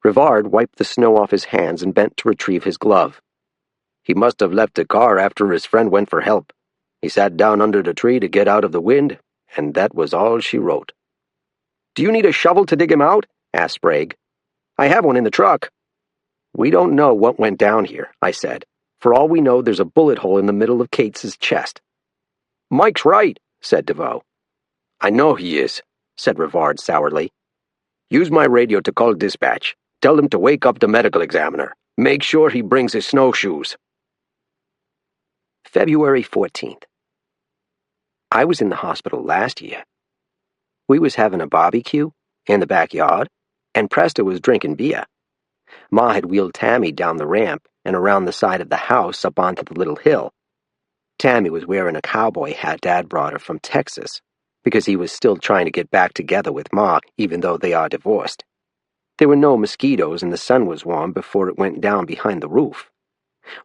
B: Rivard wiped the snow off his hands and bent to retrieve his glove. "He must have left the car after his friend went for help. He sat down under the tree to get out of the wind, and that was all she wrote." "Do you need a shovel to dig him out?" asked Sprague. "I have one in the truck." "We don't know what went down here," I said. For all we know, there's a bullet hole in the middle of Kate's chest." "Mike's right," said DeVoe. "I know he is," said Rivard sourly. "Use my radio to call dispatch. Tell them to wake up the medical examiner. Make sure he brings his snowshoes." February 14th. I was in the hospital last year. We was having a barbecue in the backyard, and Presta was drinking beer. Ma had wheeled Tammy down the ramp and around the side of the house up onto the little hill. Tammy was wearing a cowboy hat Dad brought her from Texas, because he was still trying to get back together with Ma, even though they are divorced. There were no mosquitoes and the sun was warm before it went down behind the roof.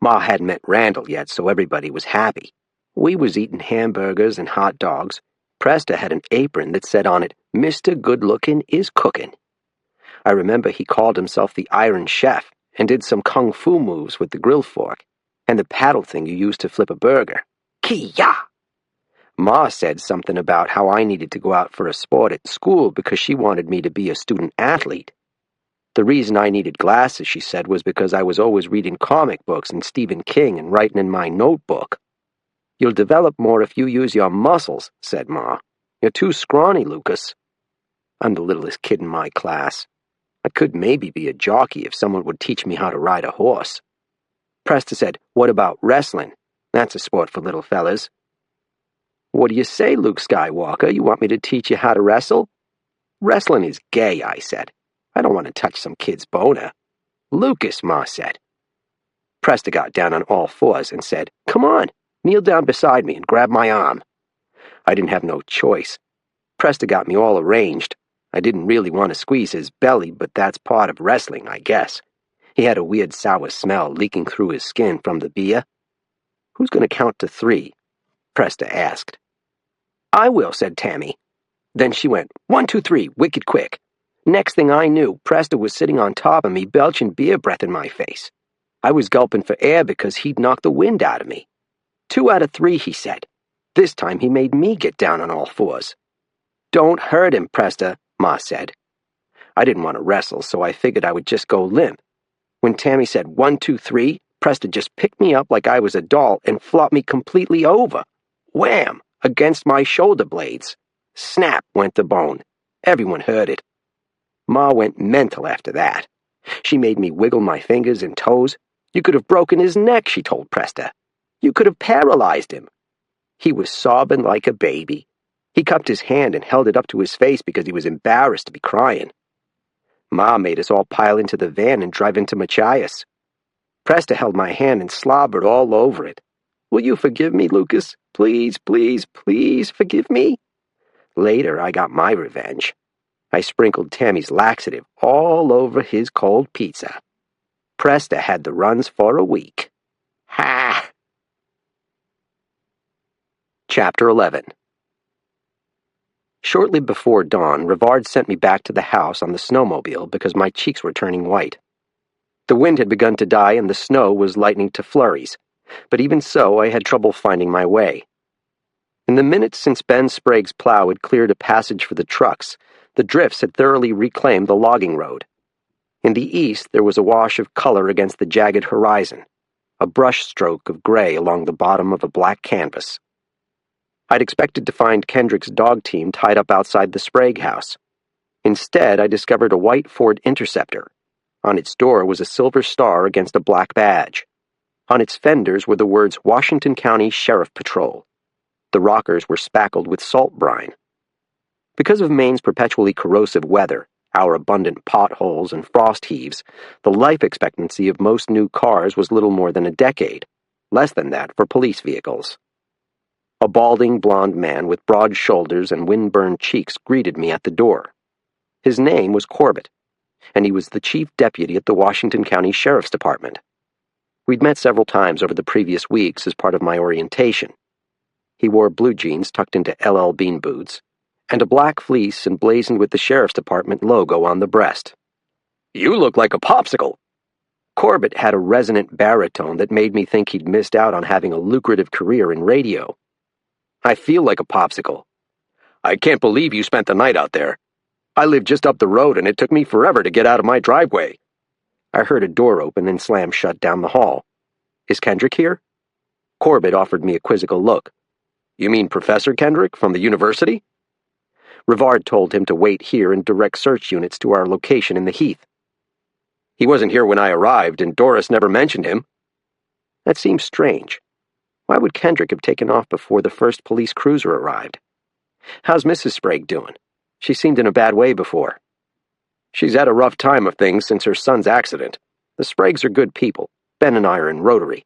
B: Ma hadn't met Randall yet, so everybody was happy. We was eating hamburgers and hot dogs. Presta had an apron that said on it, "Mr. Good-Looking is cooking." I remember he called himself the Iron Chef and did some kung fu moves with the grill fork and the paddle thing you use to flip a burger. Ki-ya! Ma said something about how I needed to go out for a sport at school because she wanted me to be a student athlete. The reason I needed glasses, she said, was because I was always reading comic books and Stephen King and writing in my notebook. "You'll develop more if you use your muscles," said Ma. "You're too scrawny, Lucas." I'm the littlest kid in my class. I could maybe be a jockey if someone would teach me how to ride a horse. Presta said, "What about wrestling? That's a sport for little fellas." "What do you say, Luke Skywalker? You want me to teach you how to wrestle?" "Wrestling is gay," I said. "I don't want to touch some kid's boner." "Lucas," Ma said. Presta got down on all fours and said, "Come on, kneel down beside me and grab my arm." I didn't have no choice. Presta got me all arranged. I didn't really want to squeeze his belly, but that's part of wrestling, I guess. He had a weird sour smell leaking through his skin from the beer. "Who's going to count to 3? Presta asked. "I will," said Tammy. Then she went, 1, 2, 3, wicked quick. Next thing I knew, Presta was sitting on top of me, belching beer breath in my face. I was gulping for air because he'd knocked the wind out of me. 2 out of 3, he said. This time he made me get down on all fours. "Don't hurt him, Presta," Ma said. I didn't want to wrestle, so I figured I would just go limp. When Tammy said 1, 2, 3, Presta just picked me up like I was a doll and flopped me completely over. Wham! Against my shoulder blades. Snap went the bone. Everyone heard it. Ma went mental after that. She made me wiggle my fingers and toes. "You could have broken his neck," she told Presta. "You could have paralyzed him." He was sobbing like a baby. He cupped his hand and held it up to his face because he was embarrassed to be crying. Ma made us all pile into the van and drive into Machias. Presta held my hand and slobbered all over it. "Will you forgive me, Lucas? Please, please, please forgive me?" Later, I got my revenge. I sprinkled Tammy's laxative all over his cold pizza. Presta had the runs for a week. Ha! Chapter 11. Shortly before dawn, Rivard sent me back to the house on the snowmobile because my cheeks were turning white. The wind had begun to die and the snow was lightening to flurries, but even so I had trouble finding my way. In the minutes since Ben Sprague's plow had cleared a passage for the trucks, the drifts had thoroughly reclaimed the logging road. In the east there was a wash of color against the jagged horizon, a brush stroke of gray along the bottom of a black canvas. I'd expected to find Kendrick's dog team tied up outside the Sprague house. Instead, I discovered a white Ford Interceptor. On its door was a silver star against a black badge. On its fenders were the words Washington County Sheriff Patrol. The rockers were spackled with salt brine. Because of Maine's perpetually corrosive weather, our abundant potholes and frost heaves, the life expectancy of most new cars was little more than a decade, less than that for police vehicles. A balding blond man with broad shoulders and wind-burned cheeks greeted me at the door. His name was Corbett, and he was the chief deputy at the Washington County Sheriff's Department. We'd met several times over the previous weeks as part of my orientation. He wore blue jeans tucked into LL Bean boots, and a black fleece emblazoned with the Sheriff's Department logo on the breast. "You look like a popsicle." Corbett had a resonant baritone that made me think he'd missed out on having a lucrative career in radio. "I feel like a popsicle." "I can't believe you spent the night out there. I live just up the road and it took me forever to get out of my driveway." I heard a door open and slam shut down the hall. Is Kendrick here?" Corbett offered me a quizzical look. "You mean Professor Kendrick from the university?" Rivard told him to wait here and direct search units to our location in the Heath. "He wasn't here when I arrived, and Doris never mentioned him." That seems strange. Why would Kendrick have taken off before the first police cruiser arrived? "How's Mrs. Sprague doing? She seemed in a bad way before." "She's had a rough time of things since her son's accident. The Spragues are good people. Ben and I are in Rotary.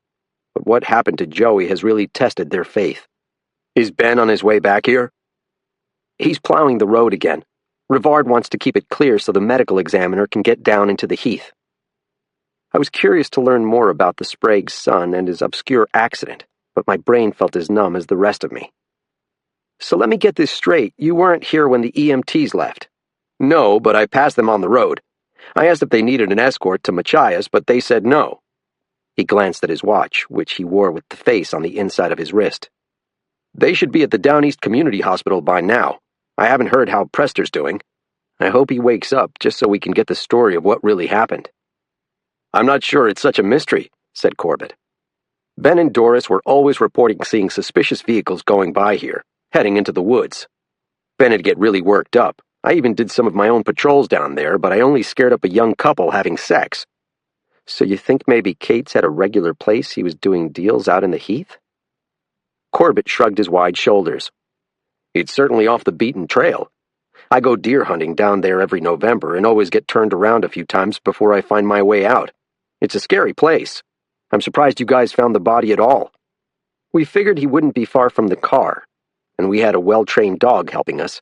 B: But what happened to Joey has really tested their faith." "Is Ben on his way back here?" "He's plowing the road again. Rivard wants to keep it clear so the medical examiner can get down into the Heath." I was curious to learn more about the Sprague's son and his obscure accident, but my brain felt as numb as the rest of me. "So let me get this straight. You weren't here when the EMTs left?" "No, but I passed them on the road. I asked if they needed an escort to Machias, but they said no." He glanced at his watch, which he wore with the face on the inside of his wrist. "They should be at the Down East Community Hospital by now. I haven't heard how Prester's doing. I hope he wakes up just so we can get the story of what really happened." "I'm not sure it's such a mystery," said Corbett. "Ben and Doris were always reporting seeing suspicious vehicles going by here, heading into the woods. Ben'd get really worked up. I even did some of my own patrols down there, but I only scared up a young couple having sex." "So you think maybe Kate's had a regular place he was doing deals out in the Heath?" Corbett shrugged his wide shoulders. "It's certainly off the beaten trail. I go deer hunting down there every November and always get turned around a few times before I find my way out. It's a scary place. I'm surprised you guys found the body at all." "We figured he wouldn't be far from the car, and we had a well-trained dog helping us."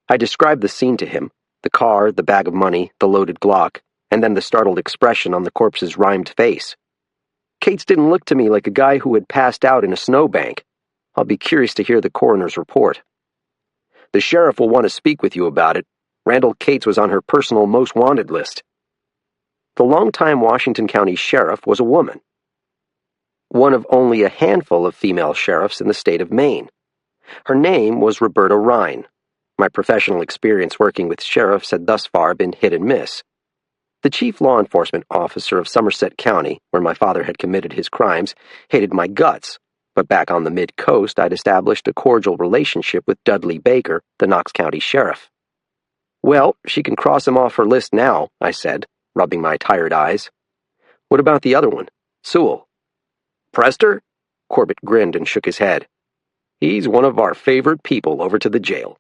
B: I described the scene to him, the car, the bag of money, the loaded Glock, and then the startled expression on the corpse's rhymed face. "Kate's didn't look to me like a guy who had passed out in a snowbank. I'll be curious to hear the coroner's report." "The sheriff will want to speak with you about it. Randall Cates was on her personal most wanted list." The longtime Washington County sheriff was a woman. One of only a handful of female sheriffs in the state of Maine. Her name was Roberta Rhine. My professional experience working with sheriffs had thus far been hit and miss. The chief law enforcement officer of Somerset County, where my father had committed his crimes, hated my guts, but back on the mid-coast I'd established a cordial relationship with Dudley Baker, the Knox County sheriff. "Well, she can cross him off her list now," I said, rubbing my tired eyes. "What about the other one, Sewell?" "Prester?" Corbett grinned and shook his head. "He's one of our favorite people over to the jail.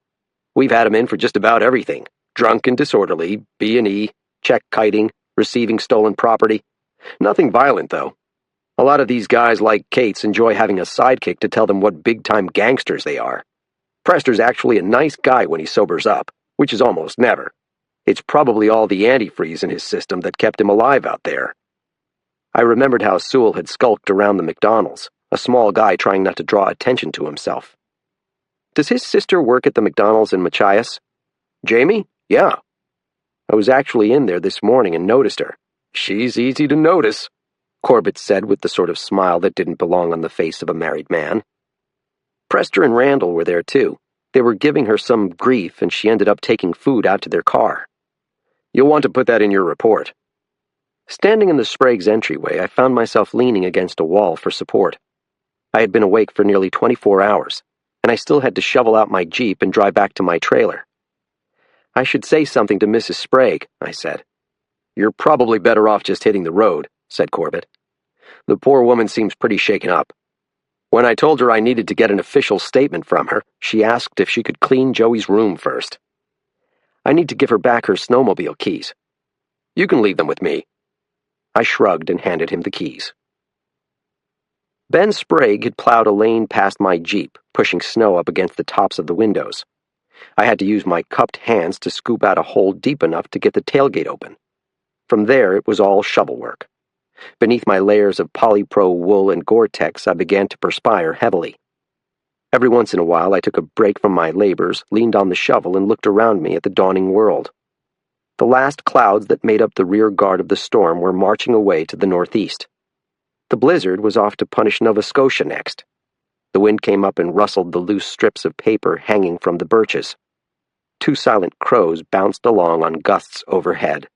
B: We've had him in for just about everything. Drunk and disorderly, B&E, check kiting, receiving stolen property. Nothing violent, though. A lot of these guys like Cates enjoy having a sidekick to tell them what big-time gangsters they are. Prester's actually a nice guy when he sobers up, which is almost never. It's probably all the antifreeze in his system that kept him alive out there." I remembered how Sewell had skulked around the McDonald's, a small guy trying not to draw attention to himself. "Does his sister work at the McDonald's in Machias?" "Jamie? Yeah. I was actually in there this morning and noticed her. She's easy to notice," Corbett said with the sort of smile that didn't belong on the face of a married man. "Prester and Randall were there, too. They were giving her some grief, and she ended up taking food out to their car." "You'll want to put that in your report." Standing in the Sprague's entryway, I found myself leaning against a wall for support. I had been awake for nearly 24 hours, and I still had to shovel out my Jeep and drive back to my trailer. "I should say something to Mrs. Sprague," I said. "You're probably better off just hitting the road," said Corbett. "The poor woman seems pretty shaken up. When I told her I needed to get an official statement from her, she asked if she could clean Joey's room first. I need to give her back her snowmobile keys." "You can leave them with me." I shrugged and handed him the keys. Ben Sprague had plowed a lane past my Jeep, pushing snow up against the tops of the windows. I had to use my cupped hands to scoop out a hole deep enough to get the tailgate open. From there, it was all shovel work. Beneath my layers of polypro wool and Gore-Tex, I began to perspire heavily. Every once in a while, I took a break from my labors, leaned on the shovel, and looked around me at the dawning world. The last clouds that made up the rear guard of the storm were marching away to the northeast. The blizzard was off to punish Nova Scotia next. The wind came up and rustled the loose strips of paper hanging from the birches. Two silent crows bounced along on gusts overhead.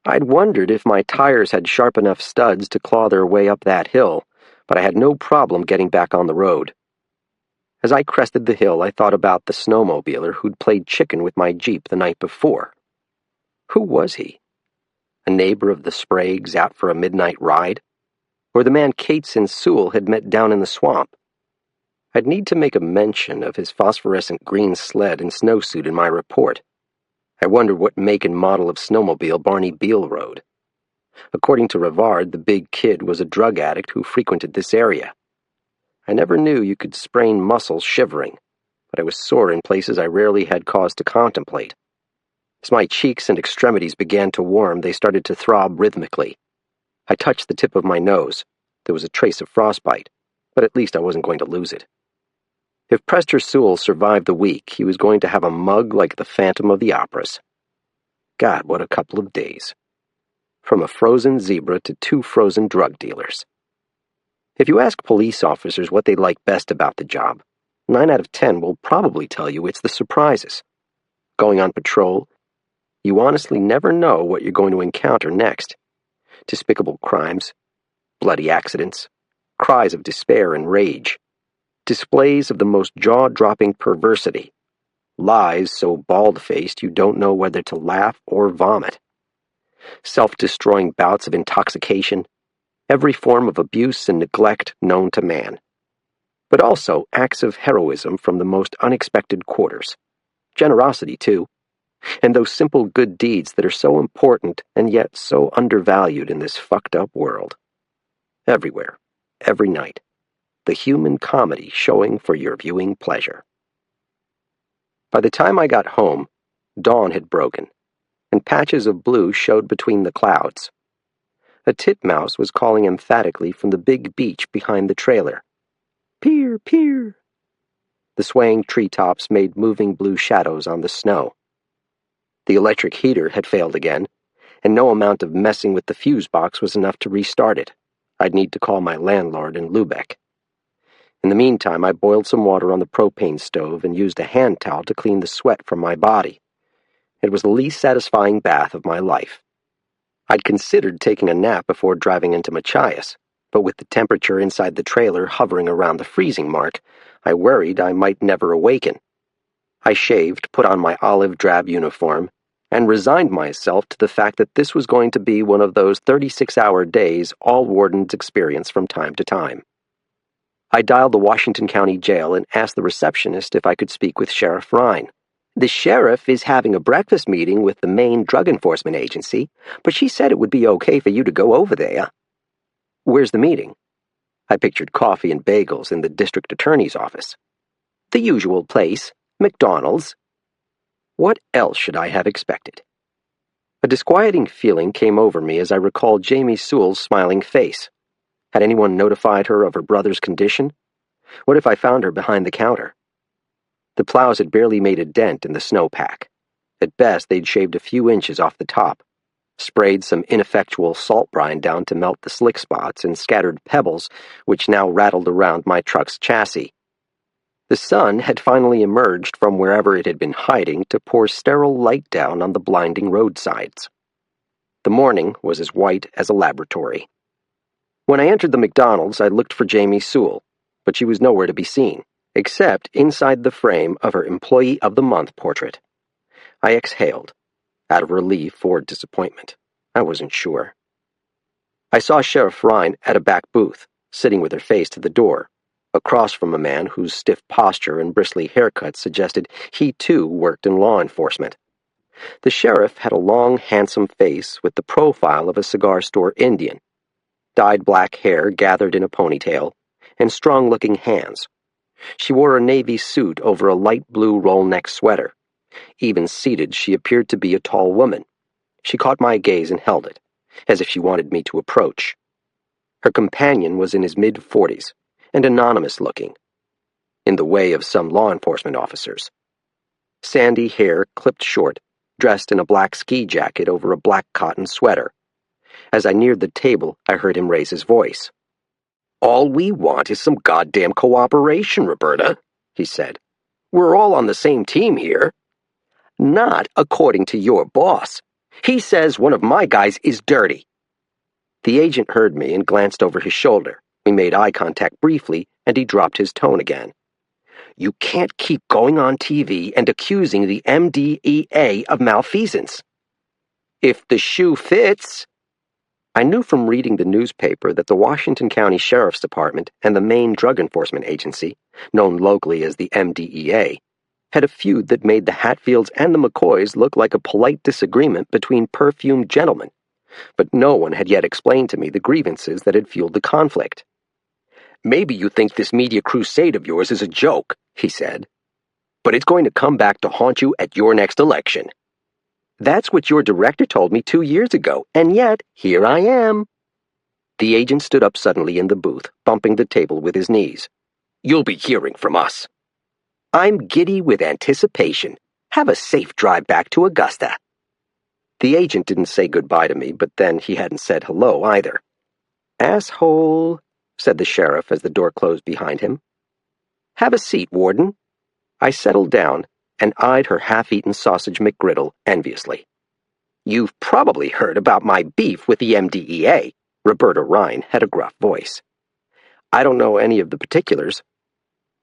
B: I'd wondered if my tires had sharp enough studs to claw their way up that hill, but I had no problem getting back on the road. As I crested the hill, I thought about the snowmobiler who'd played chicken with my Jeep the night before. Who was he? A neighbor of the Spragues out for a midnight ride? Or the man Cates and Sewell had met down in the swamp? I'd need to make a mention of his phosphorescent green sled and snowsuit in my report. I wondered what make and model of snowmobile Barney Beale rode. According to Rivard, the big kid was a drug addict who frequented this area. I never knew you could sprain muscles shivering, but I was sore in places I rarely had cause to contemplate. As my cheeks and extremities began to warm, they started to throb rhythmically. I touched the tip of my nose. There was a trace of frostbite, but at least I wasn't going to lose it. If Prester Sewell survived the week, he was going to have a mug like the Phantom of the Operas. God, what a couple of days. From a frozen zebra to 2 frozen drug dealers. If you ask police officers what they like best about the job, 9 out of 10 will probably tell you it's the surprises. Going on patrol, you honestly never know what you're going to encounter next. Despicable crimes, bloody accidents, cries of despair and rage, displays of the most jaw-dropping perversity, lies so bald-faced you don't know whether to laugh or vomit, self-destroying bouts of intoxication, every form of abuse and neglect known to man, but also acts of heroism from the most unexpected quarters, generosity too, and those simple good deeds that are so important and yet so undervalued in this fucked-up world. Everywhere, every night, the human comedy showing for your viewing pleasure. By the time I got home, dawn had broken, and patches of blue showed between the clouds. A titmouse was calling emphatically from the big beech behind the trailer. Peer, peer. The swaying treetops made moving blue shadows on the snow. The electric heater had failed again, and no amount of messing with the fuse box was enough to restart it. I'd need to call my landlord in Lubeck. In the meantime, I boiled some water on the propane stove and used a hand towel to clean the sweat from my body. It was the least satisfying bath of my life. I'd considered taking a nap before driving into Machias, but with the temperature inside the trailer hovering around the freezing mark, I worried I might never awaken. I shaved, put on my olive drab uniform, and resigned myself to the fact that this was going to be one of those 36-hour days all wardens experience from time to time. I dialed the Washington County Jail and asked the receptionist if I could speak with Sheriff Rhine. The sheriff is having a breakfast meeting with the Maine Drug Enforcement Agency, but she said it would be okay for you to go over there. Where's the meeting? I pictured coffee and bagels in the district attorney's office. The usual place, McDonald's. What else should I have expected? A disquieting feeling came over me as I recalled Jamie Sewell's smiling face. Had anyone notified her of her brother's condition? What if I found her behind the counter? The plows had barely made a dent in the snowpack. At best, they'd shaved a few inches off the top, sprayed some ineffectual salt brine down to melt the slick spots, and scattered pebbles, which now rattled around my truck's chassis. The sun had finally emerged from wherever it had been hiding to pour sterile light down on the blinding roadsides. The morning was as white as a laboratory. When I entered the McDonald's, I looked for Jamie Sewell, but she was nowhere to be seen, except inside the frame of her Employee of the Month portrait. I exhaled, out of relief or disappointment. I wasn't sure. I saw Sheriff Rhine at a back booth, sitting with her face to the door, across from a man whose stiff posture and bristly haircut suggested he too worked in law enforcement. The sheriff had a long, handsome face with the profile of a cigar store Indian, dyed black hair gathered in a ponytail, and strong-looking hands. She wore a navy suit over a light blue roll-neck sweater. Even seated, she appeared to be a tall woman. She caught my gaze and held it, as if she wanted me to approach. Her companion was in his mid-40s, and anonymous-looking, in the way of some law enforcement officers. Sandy hair clipped short, dressed in a black ski jacket over a black cotton sweater. As I neared the table, I heard him raise his voice. "All we want is some goddamn cooperation, Roberta," he said. "We're all on the same team here." "Not according to your boss. He says one of my guys is dirty." The agent heard me and glanced over his shoulder. We made eye contact briefly, and he dropped his tone again. "You can't keep going on TV and accusing the MDEA of malfeasance." "If the shoe fits." I knew from reading the newspaper that the Washington County Sheriff's Department and the Maine Drug Enforcement Agency, known locally as the MDEA, had a feud that made the Hatfields and the McCoys look like a polite disagreement between perfumed gentlemen, but no one had yet explained to me the grievances that had fueled the conflict. "Maybe you think this media crusade of yours is a joke," he said, "but it's going to come back to haunt you at your next election." "That's what your director told me 2 years ago, and yet here I am." The agent stood up suddenly in the booth, bumping the table with his knees. "You'll be hearing from us." "I'm giddy with anticipation. Have a safe drive back to Augusta." The agent didn't say goodbye to me, but then he hadn't said hello either. "Asshole," said the sheriff as the door closed behind him. "Have a seat, Warden." I settled down and eyed her half-eaten sausage McGriddle enviously. "You've probably heard about my beef with the MDEA. Roberta Rhine had a gruff voice. "I don't know any of the particulars."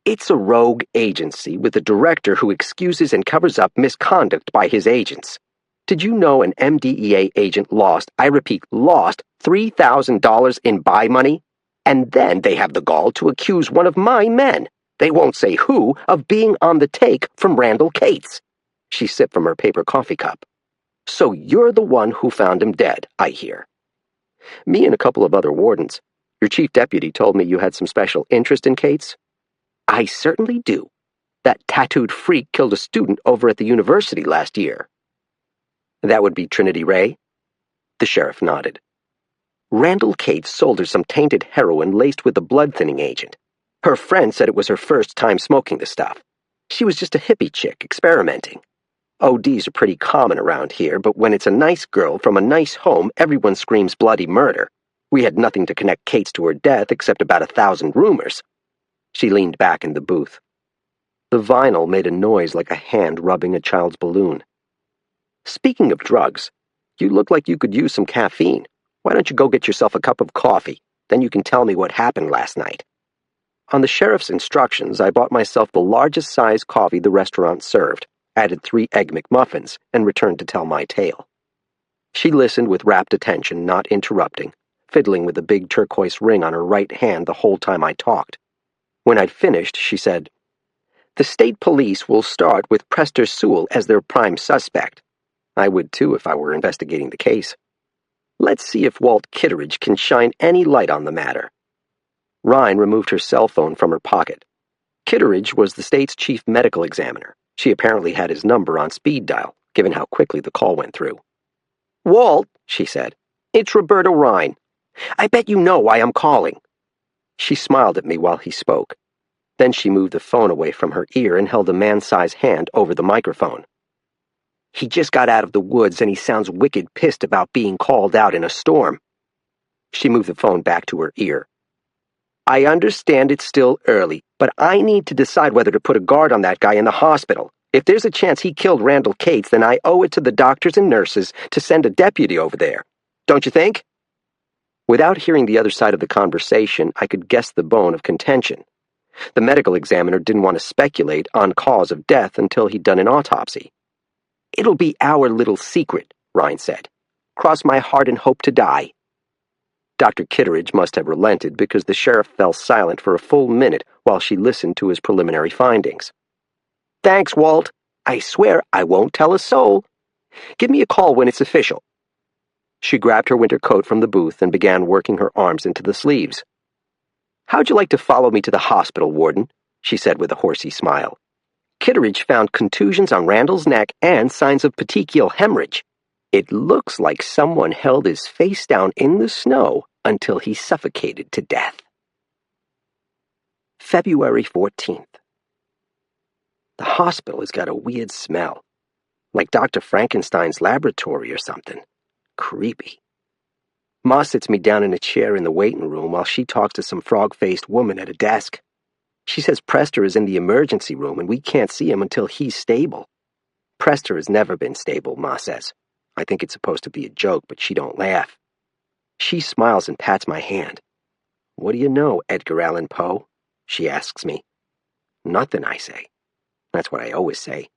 B: "It's a rogue agency with a director who excuses and covers up misconduct by his agents. Did you know an MDEA agent lost, I repeat, lost $3,000 in buy money? And then they have the gall to accuse one of my men, they won't say who, of being on the take from Randall Cates." She sipped from her paper coffee cup. "So you're the one who found him dead, I hear." "Me and a couple of other wardens. Your chief deputy told me you had some special interest in Cates." "I certainly do. That tattooed freak killed a student over at the university last year." "That would be Trinity Ray?" The sheriff nodded. "Randall Cates sold her some tainted heroin laced with a blood-thinning agent. Her friend said it was her first time smoking the stuff. She was just a hippie chick, experimenting. ODs are pretty common around here, but when it's a nice girl from a nice home, everyone screams bloody murder. We had nothing to connect Cates to her death except about 1,000 rumors." She leaned back in the booth. The vinyl made a noise like a hand rubbing a child's balloon. "Speaking of drugs, you look like you could use some caffeine. Why don't you go get yourself a cup of coffee? Then you can tell me what happened last night." On the sheriff's instructions, I bought myself the largest size coffee the restaurant served, added 3 Egg McMuffins, and returned to tell my tale. She listened with rapt attention, not interrupting, fiddling with the big turquoise ring on her right hand the whole time I talked. When I'd finished, she said, "The state police will start with Prester Sewell as their prime suspect. I would too if I were investigating the case. Let's see if Walt Kitteridge can shine any light on the matter." Rhine removed her cell phone from her pocket. Kitteridge was the state's chief medical examiner. She apparently had his number on speed dial, given how quickly the call went through. "Walt," she said, "it's Roberta Rhine. I bet you know why I'm calling." She smiled at me while he spoke. Then she moved the phone away from her ear and held a man-sized hand over the microphone. "He just got out of the woods and he sounds wicked pissed about being called out in a storm." She moved the phone back to her ear. "I understand it's still early, but I need to decide whether to put a guard on that guy in the hospital. If there's a chance he killed Randall Cates, then I owe it to the doctors and nurses to send a deputy over there. Don't you think?" Without hearing the other side of the conversation, I could guess the bone of contention. The medical examiner didn't want to speculate on cause of death until he'd done an autopsy. "It'll be our little secret," Rhine said. "Cross my heart and hope to die." Dr. Kitteridge must have relented because the sheriff fell silent for a full minute while she listened to his preliminary findings. "Thanks, Walt. I swear I won't tell a soul. Give me a call when it's official." She grabbed her winter coat from the booth and began working her arms into the sleeves. "How'd you like to follow me to the hospital, Warden?" she said with a horsey smile. "Kitteridge found contusions on Randall's neck and signs of petechial hemorrhage. It looks like someone held his face down in the snow until he suffocated to death." February 14th. The hospital has got a weird smell, like Dr. Frankenstein's laboratory or something. Creepy. Ma sits me down in a chair in the waiting room while she talks to some frog-faced woman at a desk. She says Prester is in the emergency room and we can't see him until he's stable. Prester has never been stable, Ma says. I think it's supposed to be a joke, but she don't laugh. She smiles and pats my hand. "What do you know, Edgar Allan Poe?" she asks me. "Nothing," I say. That's what I always say.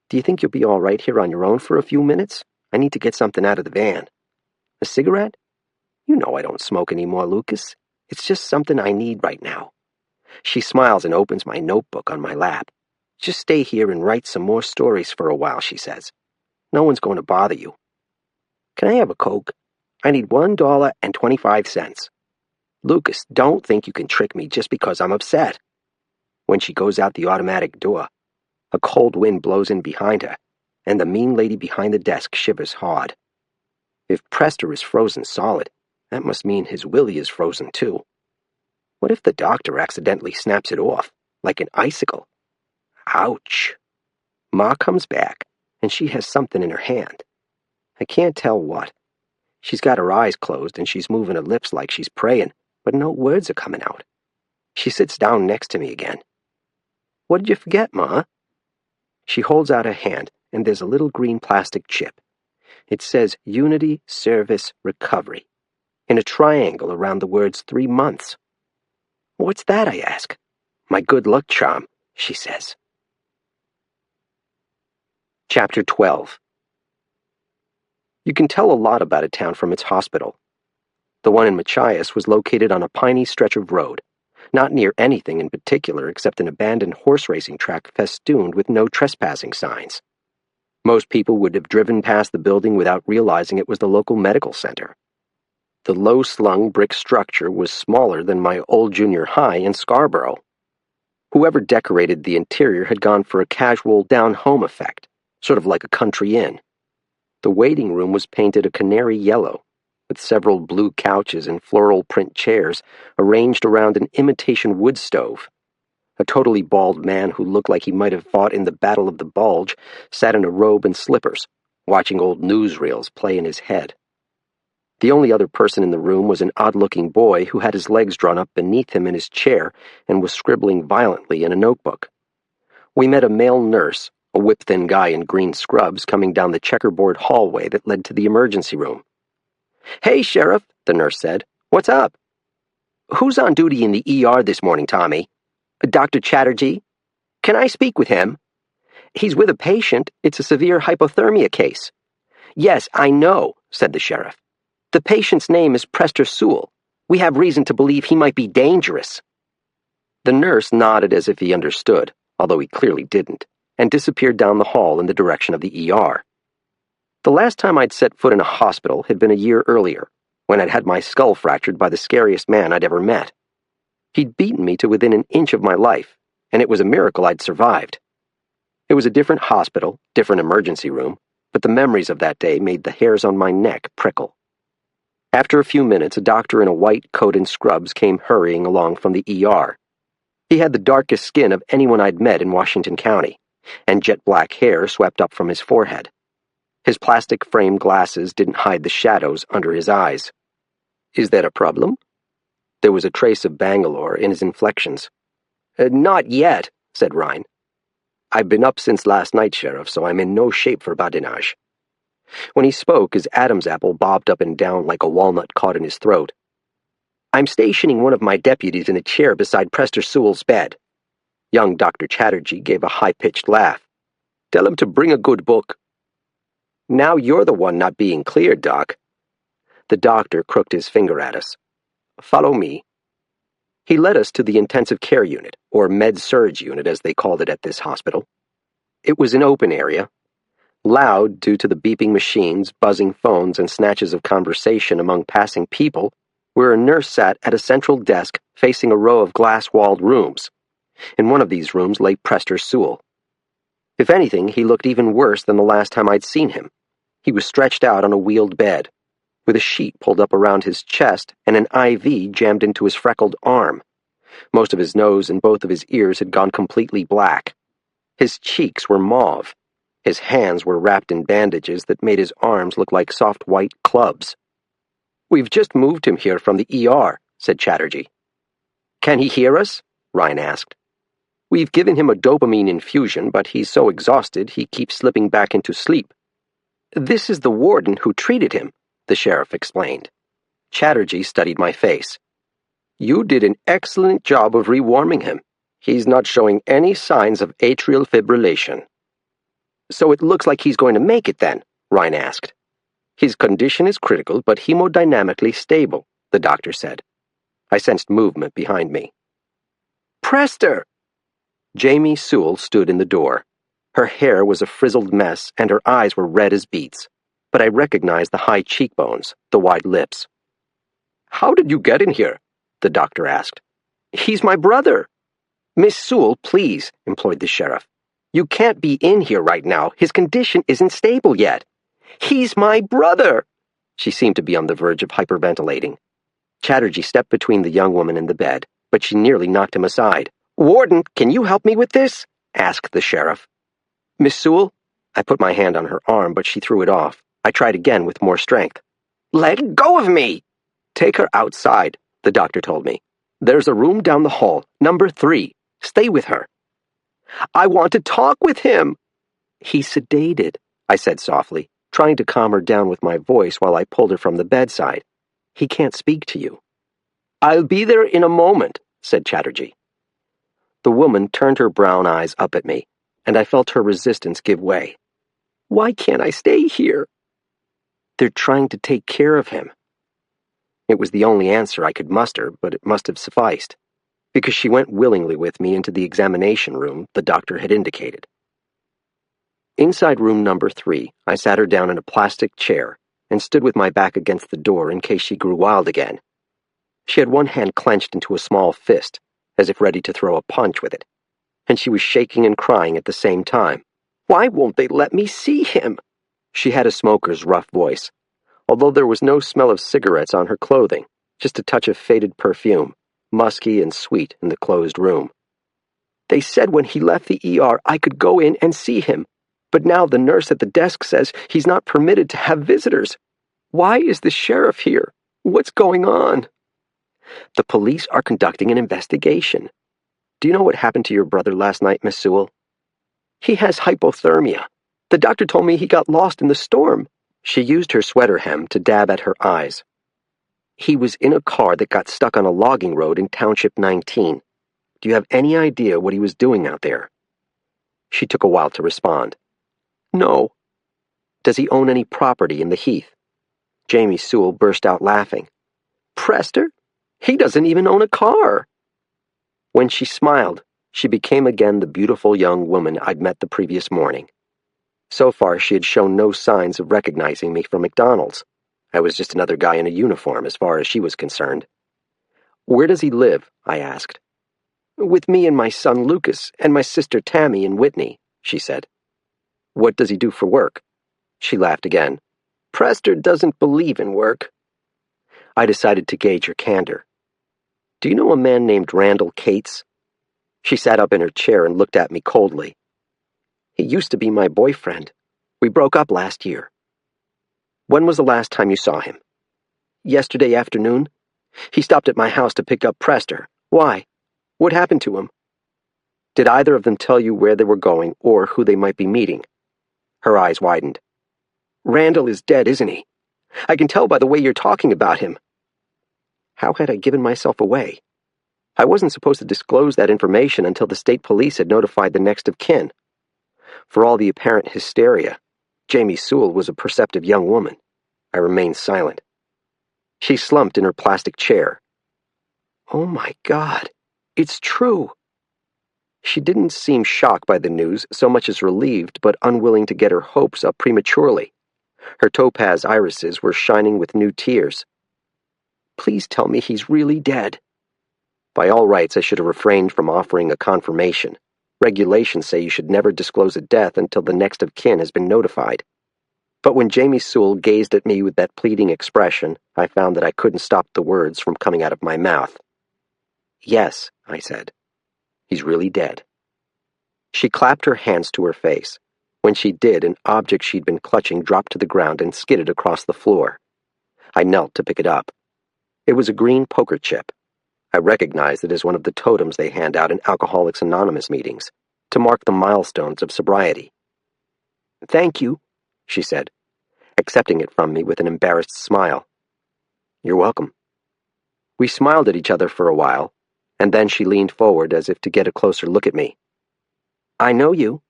B: "Do you think you'll be all right here on your own for a few minutes? I need to get something out of the van." "A cigarette?" "You know I don't smoke anymore, Lucas. It's just something I need right now." She smiles and opens my notebook on my lap. "Just stay here and write some more stories for a while," she says. "No one's going to bother you." "Can I have a Coke? I need $1.25. "Lucas, don't think you can trick me just because I'm upset." When she goes out the automatic door, a cold wind blows in behind her, and the mean lady behind the desk shivers hard. If Prester is frozen solid, that must mean his Willie is frozen too. What if the doctor accidentally snaps it off, like an icicle? Ouch. Ma comes back, and she has something in her hand. I can't tell what. She's got her eyes closed, and she's moving her lips like she's praying, but no words are coming out. She sits down next to me again. "What did you forget, Ma?" She holds out her hand, and there's a little green plastic chip. It says Unity Service Recovery, in a triangle around the words 3 months. "What's that?" I ask. "My good luck charm," she says. Chapter 12. You can tell a lot about a town from its hospital. The one in Machias was located on a piney stretch of road, not near anything in particular except an abandoned horse racing track festooned with no trespassing signs. Most people would have driven past the building without realizing it was the local medical center. The low-slung brick structure was smaller than my old junior high in Scarborough. Whoever decorated the interior had gone for a casual down-home effect, sort of like a country inn. The waiting room was painted a canary yellow, with several blue couches and floral print chairs arranged around an imitation wood stove. A totally bald man who looked like he might have fought in the Battle of the Bulge sat in a robe and slippers, watching old newsreels play in his head. The only other person in the room was an odd-looking boy who had his legs drawn up beneath him in his chair and was scribbling violently in a notebook. We met a male nurse, a whip-thin guy in green scrubs, coming down the checkerboard hallway that led to the emergency room. "Hey, Sheriff," the nurse said. "What's up?" "Who's on duty in the ER this morning, Tommy?" "Dr. Chatterjee." "Can I speak with him?" "He's with a patient. It's a severe hypothermia case." "Yes, I know," said the sheriff. "The patient's name is Prester Sewell. We have reason to believe he might be dangerous." The nurse nodded as if he understood, although he clearly didn't, and disappeared down the hall in the direction of the ER. The last time I'd set foot in a hospital had been a year earlier, when I'd had my skull fractured by the scariest man I'd ever met. He'd beaten me to within an inch of my life, and it was a miracle I'd survived. It was a different hospital, different emergency room, but the memories of that day made the hairs on my neck prickle. After a few minutes, a doctor in a white coat and scrubs came hurrying along from the ER. He had the darkest skin of anyone I'd met in Washington County, and jet-black hair swept up from his forehead. His plastic-framed glasses didn't hide the shadows under his eyes. "Is that a problem?" There was a trace of Bangalore in his inflections. "Not yet," said Ryan. "I've been up since last night, Sheriff, so I'm in no shape for badinage." When he spoke, his Adam's apple bobbed up and down like a walnut caught in his throat. "I'm stationing one of my deputies in a chair beside Prester Sewell's bed." Young Dr. Chatterjee gave a high-pitched laugh. "Tell him to bring a good book." "Now you're the one not being cleared, Doc." The doctor crooked his finger at us. "Follow me." He led us to the intensive care unit, or med-surg unit as they called it at this hospital. It was an open area, loud due to the beeping machines, buzzing phones, and snatches of conversation among passing people, where a nurse sat at a central desk facing a row of glass-walled rooms. In one of these rooms lay Prester Sewell. If anything, he looked even worse than the last time I'd seen him. He was stretched out on a wheeled bed, with a sheet pulled up around his chest and an IV jammed into his freckled arm. Most of his nose and both of his ears had gone completely black. His cheeks were mauve. His hands were wrapped in bandages that made his arms look like soft white clubs. "We've just moved him here from the ER, said Chatterjee. "Can he hear us?" Ryan asked. "We've given him a dopamine infusion, but he's so exhausted he keeps slipping back into sleep." "This is the warden who treated him," the sheriff explained. Chatterjee studied my face. "You did an excellent job of rewarming him. He's not showing any signs of atrial fibrillation." "So it looks like he's going to make it then?" Ryan asked. "His condition is critical but hemodynamically stable," the doctor said. I sensed movement behind me. "Prester!" Jamie Sewell stood in the door. Her hair was a frizzled mess and her eyes were red as beets, but I recognized the high cheekbones, the wide lips. "How did you get in here?" the doctor asked. "He's my brother." "Miss Sewell, please," implored the sheriff. "You can't be in here right now. His condition isn't stable yet." "He's my brother!" She seemed to be on the verge of hyperventilating. Chatterjee stepped between the young woman and the bed, but she nearly knocked him aside. "Warden, can you help me with this?" asked the sheriff. "Miss Sewell?" I put my hand on her arm, but she threw it off. I tried again with more strength. "Let go of me!" "Take her outside," the doctor told me. "There's a room down the hall, number 3. Stay with her." "I want to talk with him." "He's sedated," I said softly, trying to calm her down with my voice while I pulled her from the bedside. "He can't speak to you." "I'll be there in a moment," said Chatterjee. The woman turned her brown eyes up at me, and I felt her resistance give way. "Why can't I stay here?" "They're trying to take care of him." It was the only answer I could muster, but it must have sufficed, because she went willingly with me into the examination room the doctor had indicated. Inside room number 3, I sat her down in a plastic chair and stood with my back against the door in case she grew wild again. She had one hand clenched into a small fist, as if ready to throw a punch with it, and she was shaking and crying at the same time. "Why won't they let me see him?" She had a smoker's rough voice, although there was no smell of cigarettes on her clothing, just a touch of faded perfume, musky and sweet in the closed room. "They said when he left the ER I could go in and see him, but now the nurse at the desk says he's not permitted to have visitors. Why is the sheriff here? What's going on?" "The police are conducting an investigation. Do you know what happened to your brother last night, Miss Sewell?" "He has hypothermia. The doctor told me he got lost in the storm." She used her sweater hem to dab at her eyes. "He was in a car that got stuck on a logging road in Township 19. Do you have any idea what he was doing out there?" She took a while to respond. "No." "Does he own any property in the Heath?" Jamie Sewell burst out laughing. "Prester? He doesn't even own a car." When she smiled, she became again the beautiful young woman I'd met the previous morning. So far, she had shown no signs of recognizing me from McDonald's. I was just another guy in a uniform as far as she was concerned. "Where does he live?" I asked. "With me and my son Lucas and my sister Tammy in Whitney," she said. "What does he do for work?" She laughed again. "Prester doesn't believe in work." I decided to gauge her candor. "Do you know a man named Randall Cates?" She sat up in her chair and looked at me coldly. "He used to be my boyfriend. We broke up last year." "When was the last time you saw him?" "Yesterday afternoon. He stopped at my house to pick up Prester. Why? What happened to him?" "Did either of them tell you where they were going or who they might be meeting?" Her eyes widened. "Randall is dead, isn't he? I can tell by the way you're talking about him." How had I given myself away? I wasn't supposed to disclose that information until the state police had notified the next of kin. For all the apparent hysteria, Jamie Sewell was a perceptive young woman. I remained silent. She slumped in her plastic chair. "Oh my God, it's true." She didn't seem shocked by the news so much as relieved but unwilling to get her hopes up prematurely. Her topaz irises were shining with new tears. "Please tell me he's really dead." By all rights, I should have refrained from offering a confirmation. Regulations say you should never disclose a death until the next of kin has been notified. But when Jamie Sewell gazed at me with that pleading expression, I found that I couldn't stop the words from coming out of my mouth. "Yes," I said. "He's really dead." She clapped her hands to her face. When she did, an object she'd been clutching dropped to the ground and skidded across the floor. I knelt to pick it up. It was a green poker chip. I recognized it as one of the totems they hand out in Alcoholics Anonymous meetings, to mark the milestones of sobriety. "Thank you," she said. accepting it from me with an embarrassed smile. "You're welcome." We smiled at each other for a while, and then she leaned forward as if to get a closer look at me. "I know you,"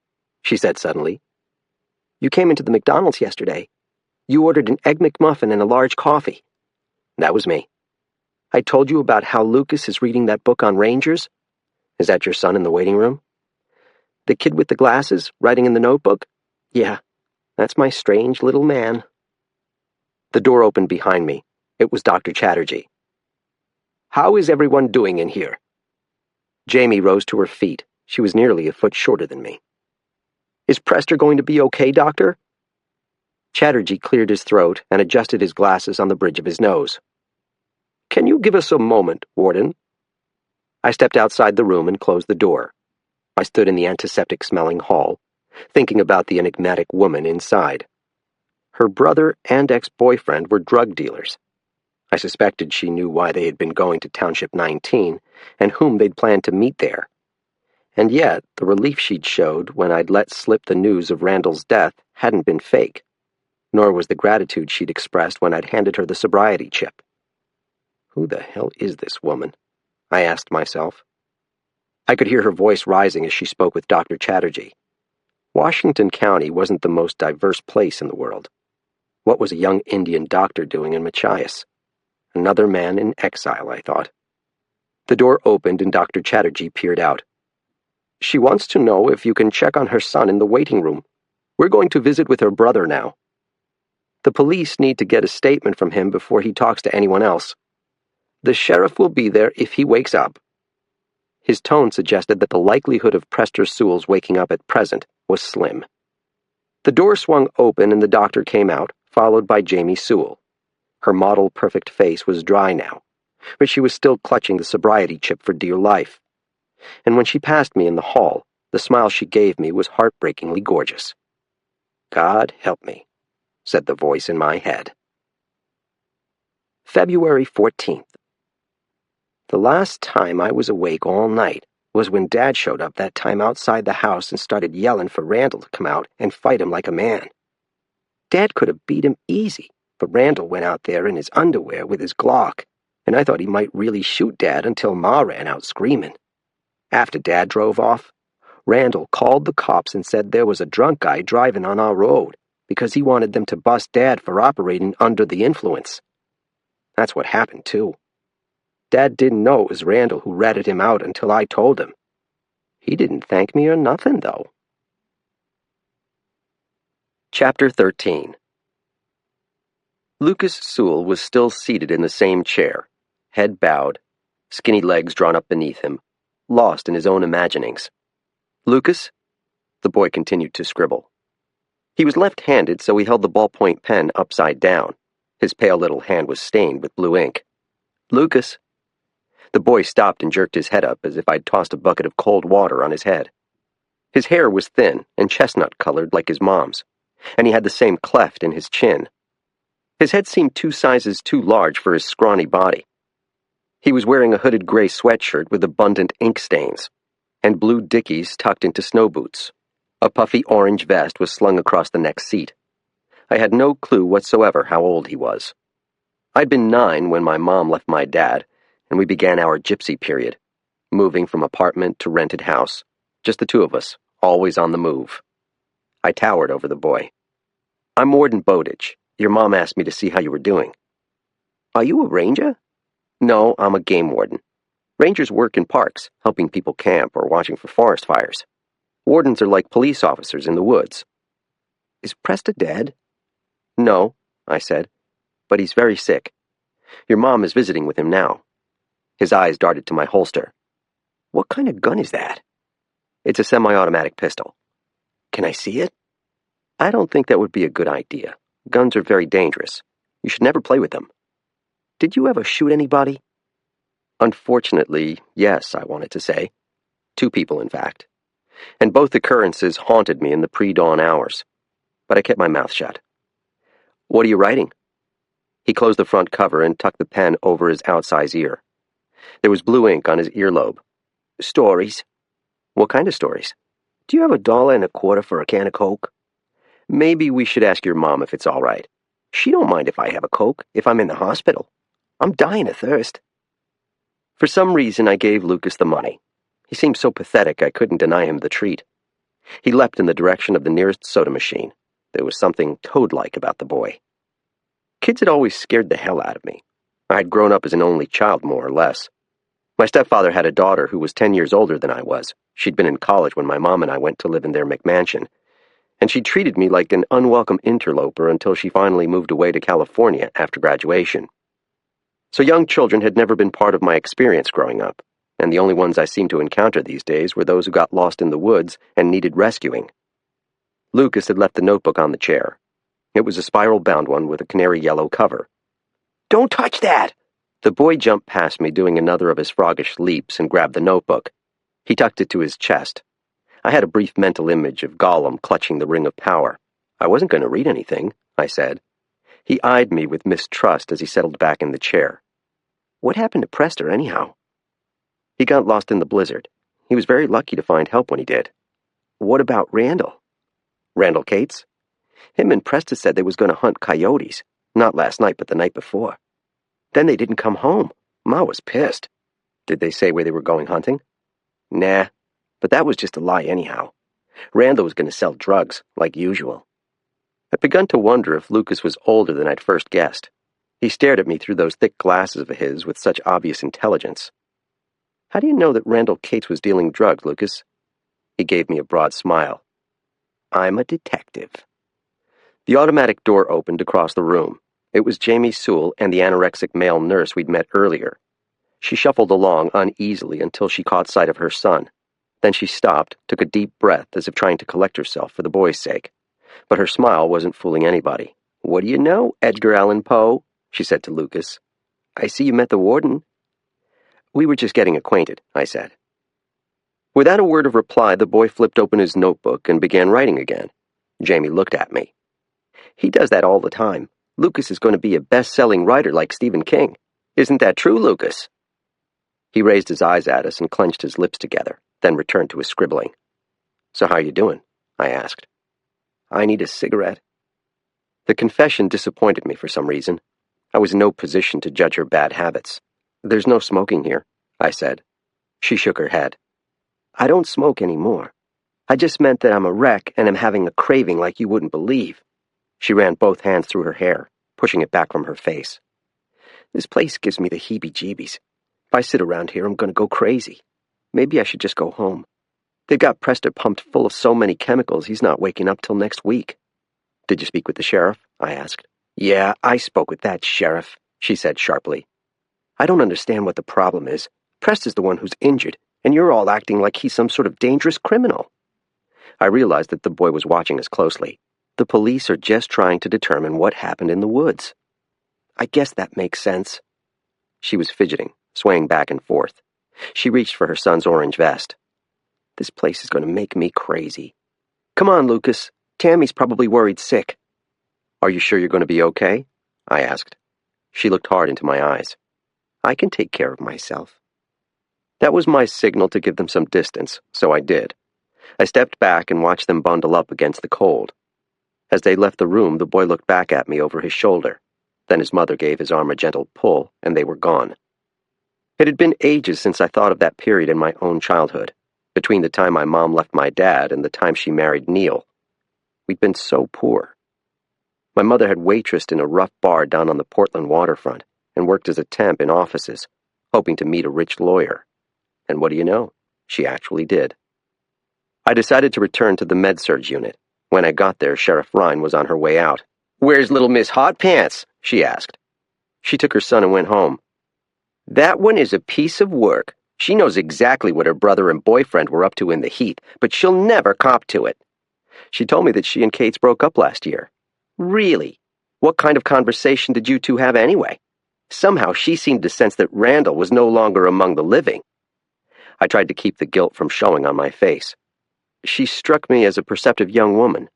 B: she said suddenly. "You came into the McDonald's yesterday. You ordered an Egg McMuffin and a large coffee." That was me. "I told you about how Lucas is reading that book on Rangers. Is that your son in the waiting room? The kid with the glasses, writing in the notebook? Yeah, that's my strange little man." The door opened behind me. It was Dr. Chatterjee. "How is everyone doing in here?" Jamie rose to her feet. She was nearly a foot shorter than me. "Is Prester going to be okay, doctor?" Chatterjee cleared his throat and adjusted his glasses on the bridge of his nose. "Can you give us a moment, Warden?" I stepped outside the room and closed the door. I stood in the antiseptic-smelling hall, thinking about the enigmatic woman inside. Her brother and ex-boyfriend were drug dealers. I suspected she knew why they had been going to Township 19 and whom they'd planned to meet there. And yet, the relief she'd showed when I'd let slip the news of Randall's death hadn't been fake, nor was the gratitude she'd expressed when I'd handed her the sobriety chip. Who the hell is this woman? I asked myself. I could hear her voice rising as she spoke with Dr. Chatterjee. Washington County wasn't the most diverse place in the world. What was a young Indian doctor doing in Machias? Another man in exile, I thought. The door opened and Dr. Chatterjee peered out. "She wants to know if you can check on her son in the waiting room. We're going to visit with her brother now. The police need to get a statement from him before he talks to anyone else. The sheriff will be there if he wakes up." His tone suggested that the likelihood of Prester Sewell's waking up at present was slim. The door swung open and the doctor came out, followed by Jamie Sewell. Her model-perfect face was dry now, but she was still clutching the sobriety chip for dear life. And when she passed me in the hall, the smile she gave me was heartbreakingly gorgeous. "God help me," said the voice in my head. February 14th. The last time I was awake all night was when Dad showed up that time outside the house and started yelling for Randall to come out and fight him like a man. Dad could have beat him easy, but Randall went out there in his underwear with his Glock, and I thought he might really shoot Dad until Ma ran out screaming. After Dad drove off, Randall called the cops and said there was a drunk guy driving on our road because he wanted them to bust Dad for operating under the influence. That's what happened, too. Dad didn't know it was Randall who ratted him out until I told him. He didn't thank me or nothing, though. Chapter 13. Lucas Sewell was still seated in the same chair, head bowed, skinny legs drawn up beneath him, lost in his own imaginings. "Lucas?" The boy continued to scribble. He was left-handed, so he held the ballpoint pen upside down. His pale little hand was stained with blue ink. "Lucas?" The boy stopped and jerked his head up as if I'd tossed a bucket of cold water on his head. His hair was thin and chestnut-colored like his mom's, and he had the same cleft in his chin. His head seemed 2 sizes too large for his scrawny body. He was wearing a hooded gray sweatshirt with abundant ink stains, and blue dickies tucked into snow boots. A puffy orange vest was slung across the next seat. I had no clue whatsoever how old he was. I'd been 9 when my mom left my dad, and we began our gypsy period, moving from apartment to rented house, just the 2 of us, always on the move. I towered over the boy. "I'm Warden Bowditch. Your mom asked me to see how you were doing." "Are you a ranger?" "No, I'm a game warden. Rangers work in parks, helping people camp or watching for forest fires. Wardens are like police officers in the woods." "Is Presta dead?" "No," I said, "but he's very sick. Your mom is visiting with him now." His eyes darted to my holster. "What kind of gun is that?" "It's a semi-automatic pistol." "Can I see it?" "I don't think that would be a good idea. Guns are very dangerous. You should never play with them." "Did you ever shoot anybody?" "Unfortunately, yes," I wanted to say. 2 people, in fact. And both occurrences haunted me in the pre-dawn hours. But I kept my mouth shut. "What are you writing?" He closed the front cover and tucked the pen over his outsize ear. There was blue ink on his earlobe. "Stories." "What kind of stories?" "Do you have $1.25 for a can of Coke?" "Maybe we should ask your mom if it's all right." She don't mind if I have a Coke, if I'm in the hospital. I'm dying of thirst. For some reason, I gave Lucas the money. He seemed so pathetic I couldn't deny him the treat. He leapt in the direction of the nearest soda machine. There was something toad-like about the boy. Kids had always scared the hell out of me. I had grown up as an only child, more or less. My stepfather had a daughter who was 10 years older than I was. She'd been in college when my mom and I went to live in their McMansion, and she treated me like an unwelcome interloper until she finally moved away to California after graduation. So young children had never been part of my experience growing up, and the only ones I seemed to encounter these days were those who got lost in the woods and needed rescuing. Lucas had left the notebook on the chair. It was a spiral-bound one with a canary yellow cover. "Don't touch that!" The boy jumped past me, doing another of his froggish leaps, and grabbed the notebook. He tucked it to his chest. I had a brief mental image of Gollum clutching the ring of power. I wasn't going to read anything, I said. He eyed me with mistrust as he settled back in the chair. What happened to Prester, anyhow? He got lost in the blizzard. He was very lucky to find help when he did. What about Randall? Randall Cates? Him and Presta said they was going to hunt coyotes. Not last night, but the night before. Then they didn't come home. Ma was pissed. Did they say where they were going hunting? Nah, but that was just a lie anyhow. Randall was going to sell drugs, like usual. I'd begun to wonder if Lucas was older than I'd first guessed. He stared at me through those thick glasses of his with such obvious intelligence. How do you know that Randall Cates was dealing drugs, Lucas? He gave me a broad smile. I'm a detective. The automatic door opened across the room. It was Jamie Sewell and the anorexic male nurse we'd met earlier. She shuffled along uneasily until she caught sight of her son. Then she stopped, took a deep breath as if trying to collect herself for the boy's sake. But her smile wasn't fooling anybody. What do you know, Edgar Allan Poe? She said to Lucas. I see you met the warden. We were just getting acquainted, I said. Without a word of reply, the boy flipped open his notebook and began writing again. Jamie looked at me. He does that all the time. Lucas is going to be a best-selling writer like Stephen King. Isn't that true, Lucas? He raised his eyes at us and clenched his lips together, then returned to his scribbling. So how you doing? I asked. I need a cigarette. The confession disappointed me for some reason. I was in no position to judge her bad habits. There's no smoking here, I said. She shook her head. I don't smoke anymore. I just meant that I'm a wreck and am having a craving like you wouldn't believe. She ran both hands through her hair, pushing it back from her face. This place gives me the heebie-jeebies. If I sit around here, I'm going to go crazy. Maybe I should just go home. They've got Prester pumped full of so many chemicals he's not waking up till next week. Did you speak with the sheriff? I asked. Yeah, I spoke with that sheriff, she said sharply. I don't understand what the problem is. Prester's the one who's injured, and you're all acting like he's some sort of dangerous criminal. I realized that the boy was watching us closely. The police are just trying to determine what happened in the woods. I guess that makes sense. She was fidgeting, swaying back and forth. She reached for her son's orange vest. This place is going to make me crazy. Come on, Lucas. Tammy's probably worried sick. Are you sure you're going to be okay? I asked. She looked hard into my eyes. I can take care of myself. That was my signal to give them some distance, so I did. I stepped back and watched them bundle up against the cold. As they left the room, the boy looked back at me over his shoulder. Then his mother gave his arm a gentle pull, and they were gone. It had been ages since I thought of that period in my own childhood, between the time my mom left my dad and the time she married Neil. We'd been so poor. My mother had waitressed in a rough bar down on the Portland waterfront and worked as a temp in offices, hoping to meet a rich lawyer. And what do you know? She actually did. I decided to return to the med-surg unit. When I got there, Sheriff Rhine was on her way out. Where's little Miss Hot Pants? She asked. She took her son and went home. That one is a piece of work. She knows exactly what her brother and boyfriend were up to in the heat, but she'll never cop to it. She told me that she and Cates broke up last year. Really? What kind of conversation did you two have anyway? Somehow she seemed to sense that Randall was no longer among the living. I tried to keep the guilt from showing on my face. She struck me as a perceptive young woman.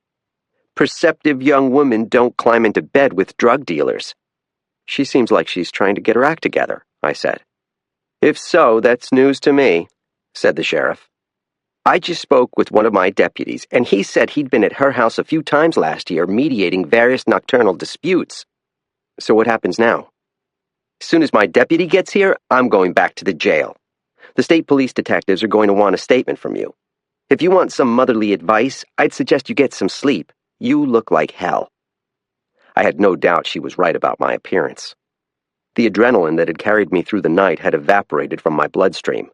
B: Perceptive young women don't climb into bed with drug dealers. She seems like she's trying to get her act together, I said. If so, that's news to me, said the sheriff. I just spoke with one of my deputies, and he said he'd been at her house a few times last year mediating various nocturnal disputes. So what happens now? As soon as my deputy gets here, I'm going back to the jail. The state police detectives are going to want a statement from you. If you want some motherly advice, I'd suggest you get some sleep. You look like hell. I had no doubt she was right about my appearance. The adrenaline that had carried me through the night had evaporated from my bloodstream.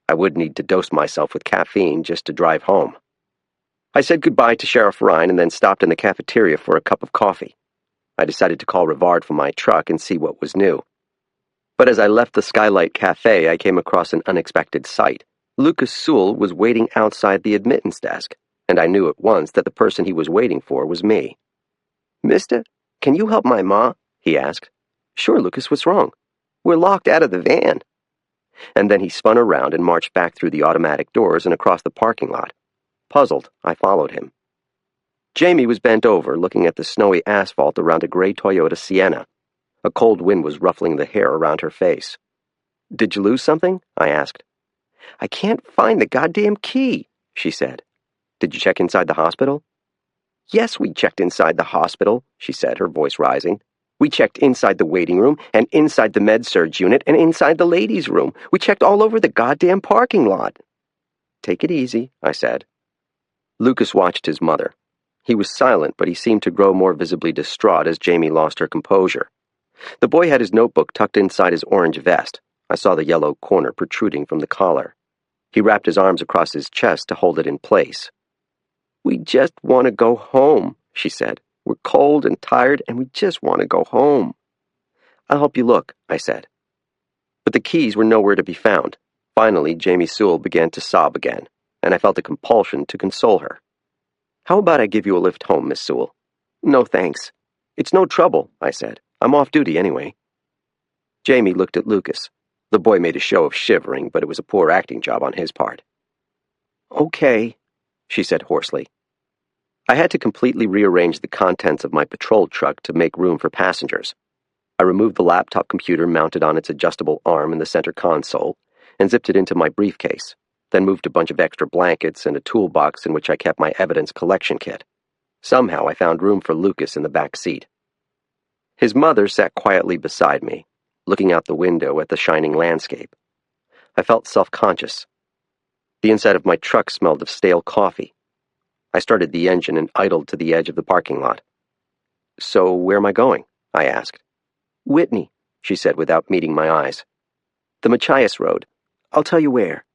B: I would need to dose myself with caffeine just to drive home. I said goodbye to Sheriff Ryan and then stopped in the cafeteria for a cup of coffee. I decided to call Rivard from my truck and see what was new. But as I left the Skylight Cafe, I came across an unexpected sight. Lucas Sewell was waiting outside the admittance desk, and I knew at once that the person he was waiting for was me. "Mister, can you help my ma?" he asked. "Sure, Lucas, what's wrong?" "We're locked out of the van." And then he spun around and marched back through the automatic doors and across the parking lot. Puzzled, I followed him. Jamie was bent over, looking at the snowy asphalt around a gray Toyota Sienna. A cold wind was ruffling the hair around her face. "Did you lose something?" I asked. "I can't find the goddamn key," she said. "Did you check inside the hospital?" "Yes, we checked inside the hospital," she said, her voice rising. "We checked inside the waiting room, and inside the med-surg unit, and inside the ladies' room. We checked all over the goddamn parking lot." "Take it easy," I said. Lucas watched his mother. He was silent, but he seemed to grow more visibly distraught as Jamie lost her composure. The boy had his notebook tucked inside his orange vest. I saw the yellow corner protruding from the collar. He wrapped his arms across his chest to hold it in place. "We just want to go home," she said. "We're cold and tired, and we just want to go home." "I'll help you look," I said. But the keys were nowhere to be found. Finally, Jamie Sewell began to sob again, and I felt a compulsion to console her. "How about I give you a lift home, Miss Sewell?" "No, thanks." "It's no trouble," I said. "I'm off duty anyway." Jamie looked at Lucas. The boy made a show of shivering, but it was a poor acting job on his part. "Okay," she said hoarsely. I had to completely rearrange the contents of my patrol truck to make room for passengers. I removed the laptop computer mounted on its adjustable arm in the center console and zipped it into my briefcase, then moved a bunch of extra blankets and a toolbox in which I kept my evidence collection kit. Somehow I found room for Lucas in the back seat. His mother sat quietly beside me, looking out the window at the shining landscape. I felt self-conscious. The inside of my truck smelled of stale coffee. I started the engine and idled to the edge of the parking lot. "So where am I going?" I asked. "Whitney," she said without meeting my eyes. "The Machias Road. I'll tell you where."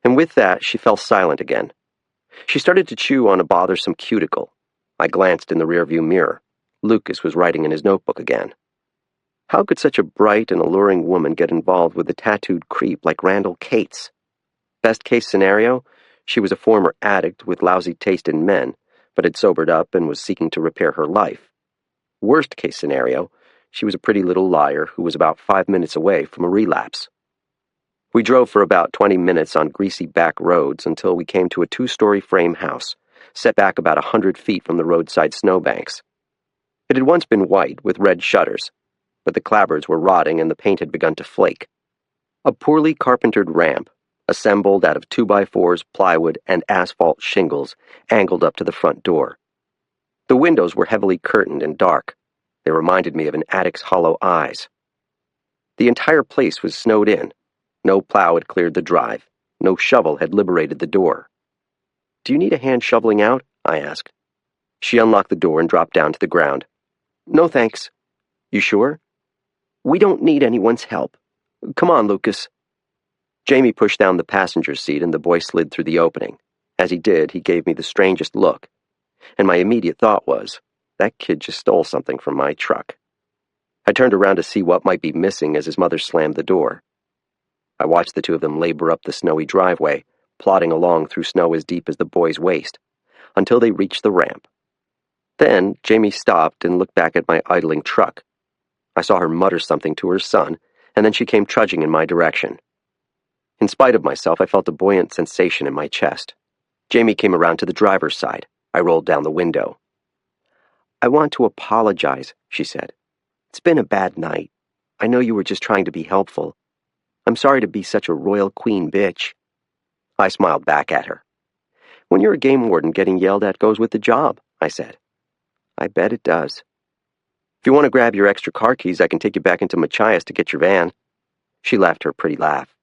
B: And with that, she fell silent again. She started to chew on a bothersome cuticle. I glanced in the rearview mirror. Lucas was writing in his notebook again. How could such a bright and alluring woman get involved with a tattooed creep like Randall Cates? Best case scenario, she was a former addict with lousy taste in men, but had sobered up and was seeking to repair her life. Worst case scenario, she was a pretty little liar who was about 5 minutes away from a relapse. We drove for about 20 minutes on greasy back roads until we came to a 2-story frame house, set back about 100 feet from the roadside snowbanks. It had once been white with red shutters, but the clapboards were rotting and the paint had begun to flake. A poorly carpentered ramp, assembled out of 2x4s, plywood, and asphalt shingles, angled up to the front door. The windows were heavily curtained and dark. They reminded me of an addict's hollow eyes. The entire place was snowed in. No plow had cleared the drive. No shovel had liberated the door. "Do you need a hand shoveling out?" I asked. She unlocked the door and dropped down to the ground. "No, thanks." "You sure?" "We don't need anyone's help. Come on, Lucas." Jamie pushed down the passenger seat and the boy slid through the opening. As he did, he gave me the strangest look. And my immediate thought was, that kid just stole something from my truck. I turned around to see what might be missing as his mother slammed the door. I watched the two of them labor up the snowy driveway, plodding along through snow as deep as the boy's waist, until they reached the ramp. Then Jamie stopped and looked back at my idling truck. I saw her mutter something to her son, and then she came trudging in my direction. In spite of myself, I felt a buoyant sensation in my chest. Jamie came around to the driver's side. I rolled down the window. "I want to apologize," she said. "It's been a bad night. I know you were just trying to be helpful. I'm sorry to be such a royal queen bitch." I smiled back at her. When you're a game warden, getting yelled at goes with the job, I said. I bet it does. If you want to grab your extra car keys, I can take you back into Machias to get your van. She laughed her pretty laugh.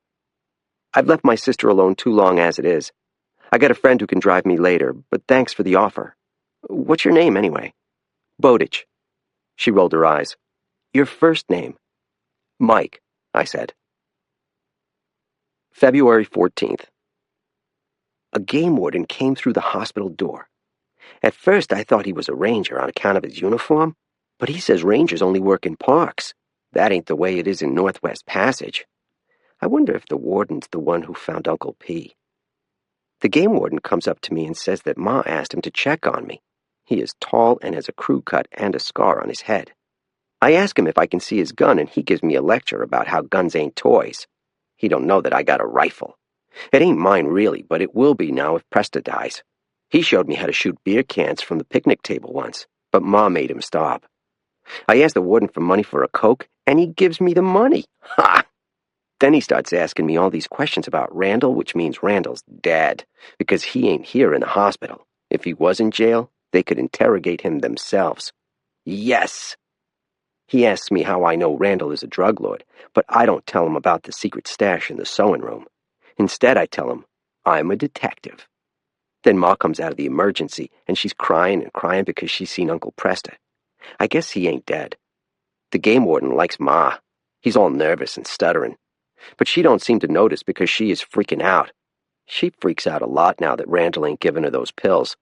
B: I've left my sister alone too long as it is. I got a friend who can drive me later, but thanks for the offer. What's your name, anyway? Bowditch. She rolled her eyes. Your first name? Mike, I said. February 14th. A game warden came through the hospital door. At first I thought he was a ranger on account of his uniform, but he says rangers only work in parks. That ain't the way it is in Northwest Passage. I wonder if the warden's the one who found Uncle P. The game warden comes up to me and says that Ma asked him to check on me. He is tall and has a crew cut and a scar on his head. I ask him if I can see his gun, and he gives me a lecture about how guns ain't toys. He don't know that I got a rifle. It ain't mine really, but it will be now if Presta dies. He showed me how to shoot beer cans from the picnic table once, but Ma made him stop. I asked the warden for money for a Coke, and he gives me the money. Ha! Then he starts asking me all these questions about Randall, which means Randall's dead, because he ain't here in the hospital. If he was in jail, they could interrogate him themselves. Yes! He asks me how I know Randall is a drug lord, but I don't tell him about the secret stash in the sewing room. Instead, I tell him, I'm a detective. Then Ma comes out of the emergency, and she's crying and crying because she's seen Uncle Presta. I guess he ain't dead. The game warden likes Ma. He's all nervous and stuttering. But she don't seem to notice because she is freaking out. She freaks out a lot now that Randall ain't giving her those pills.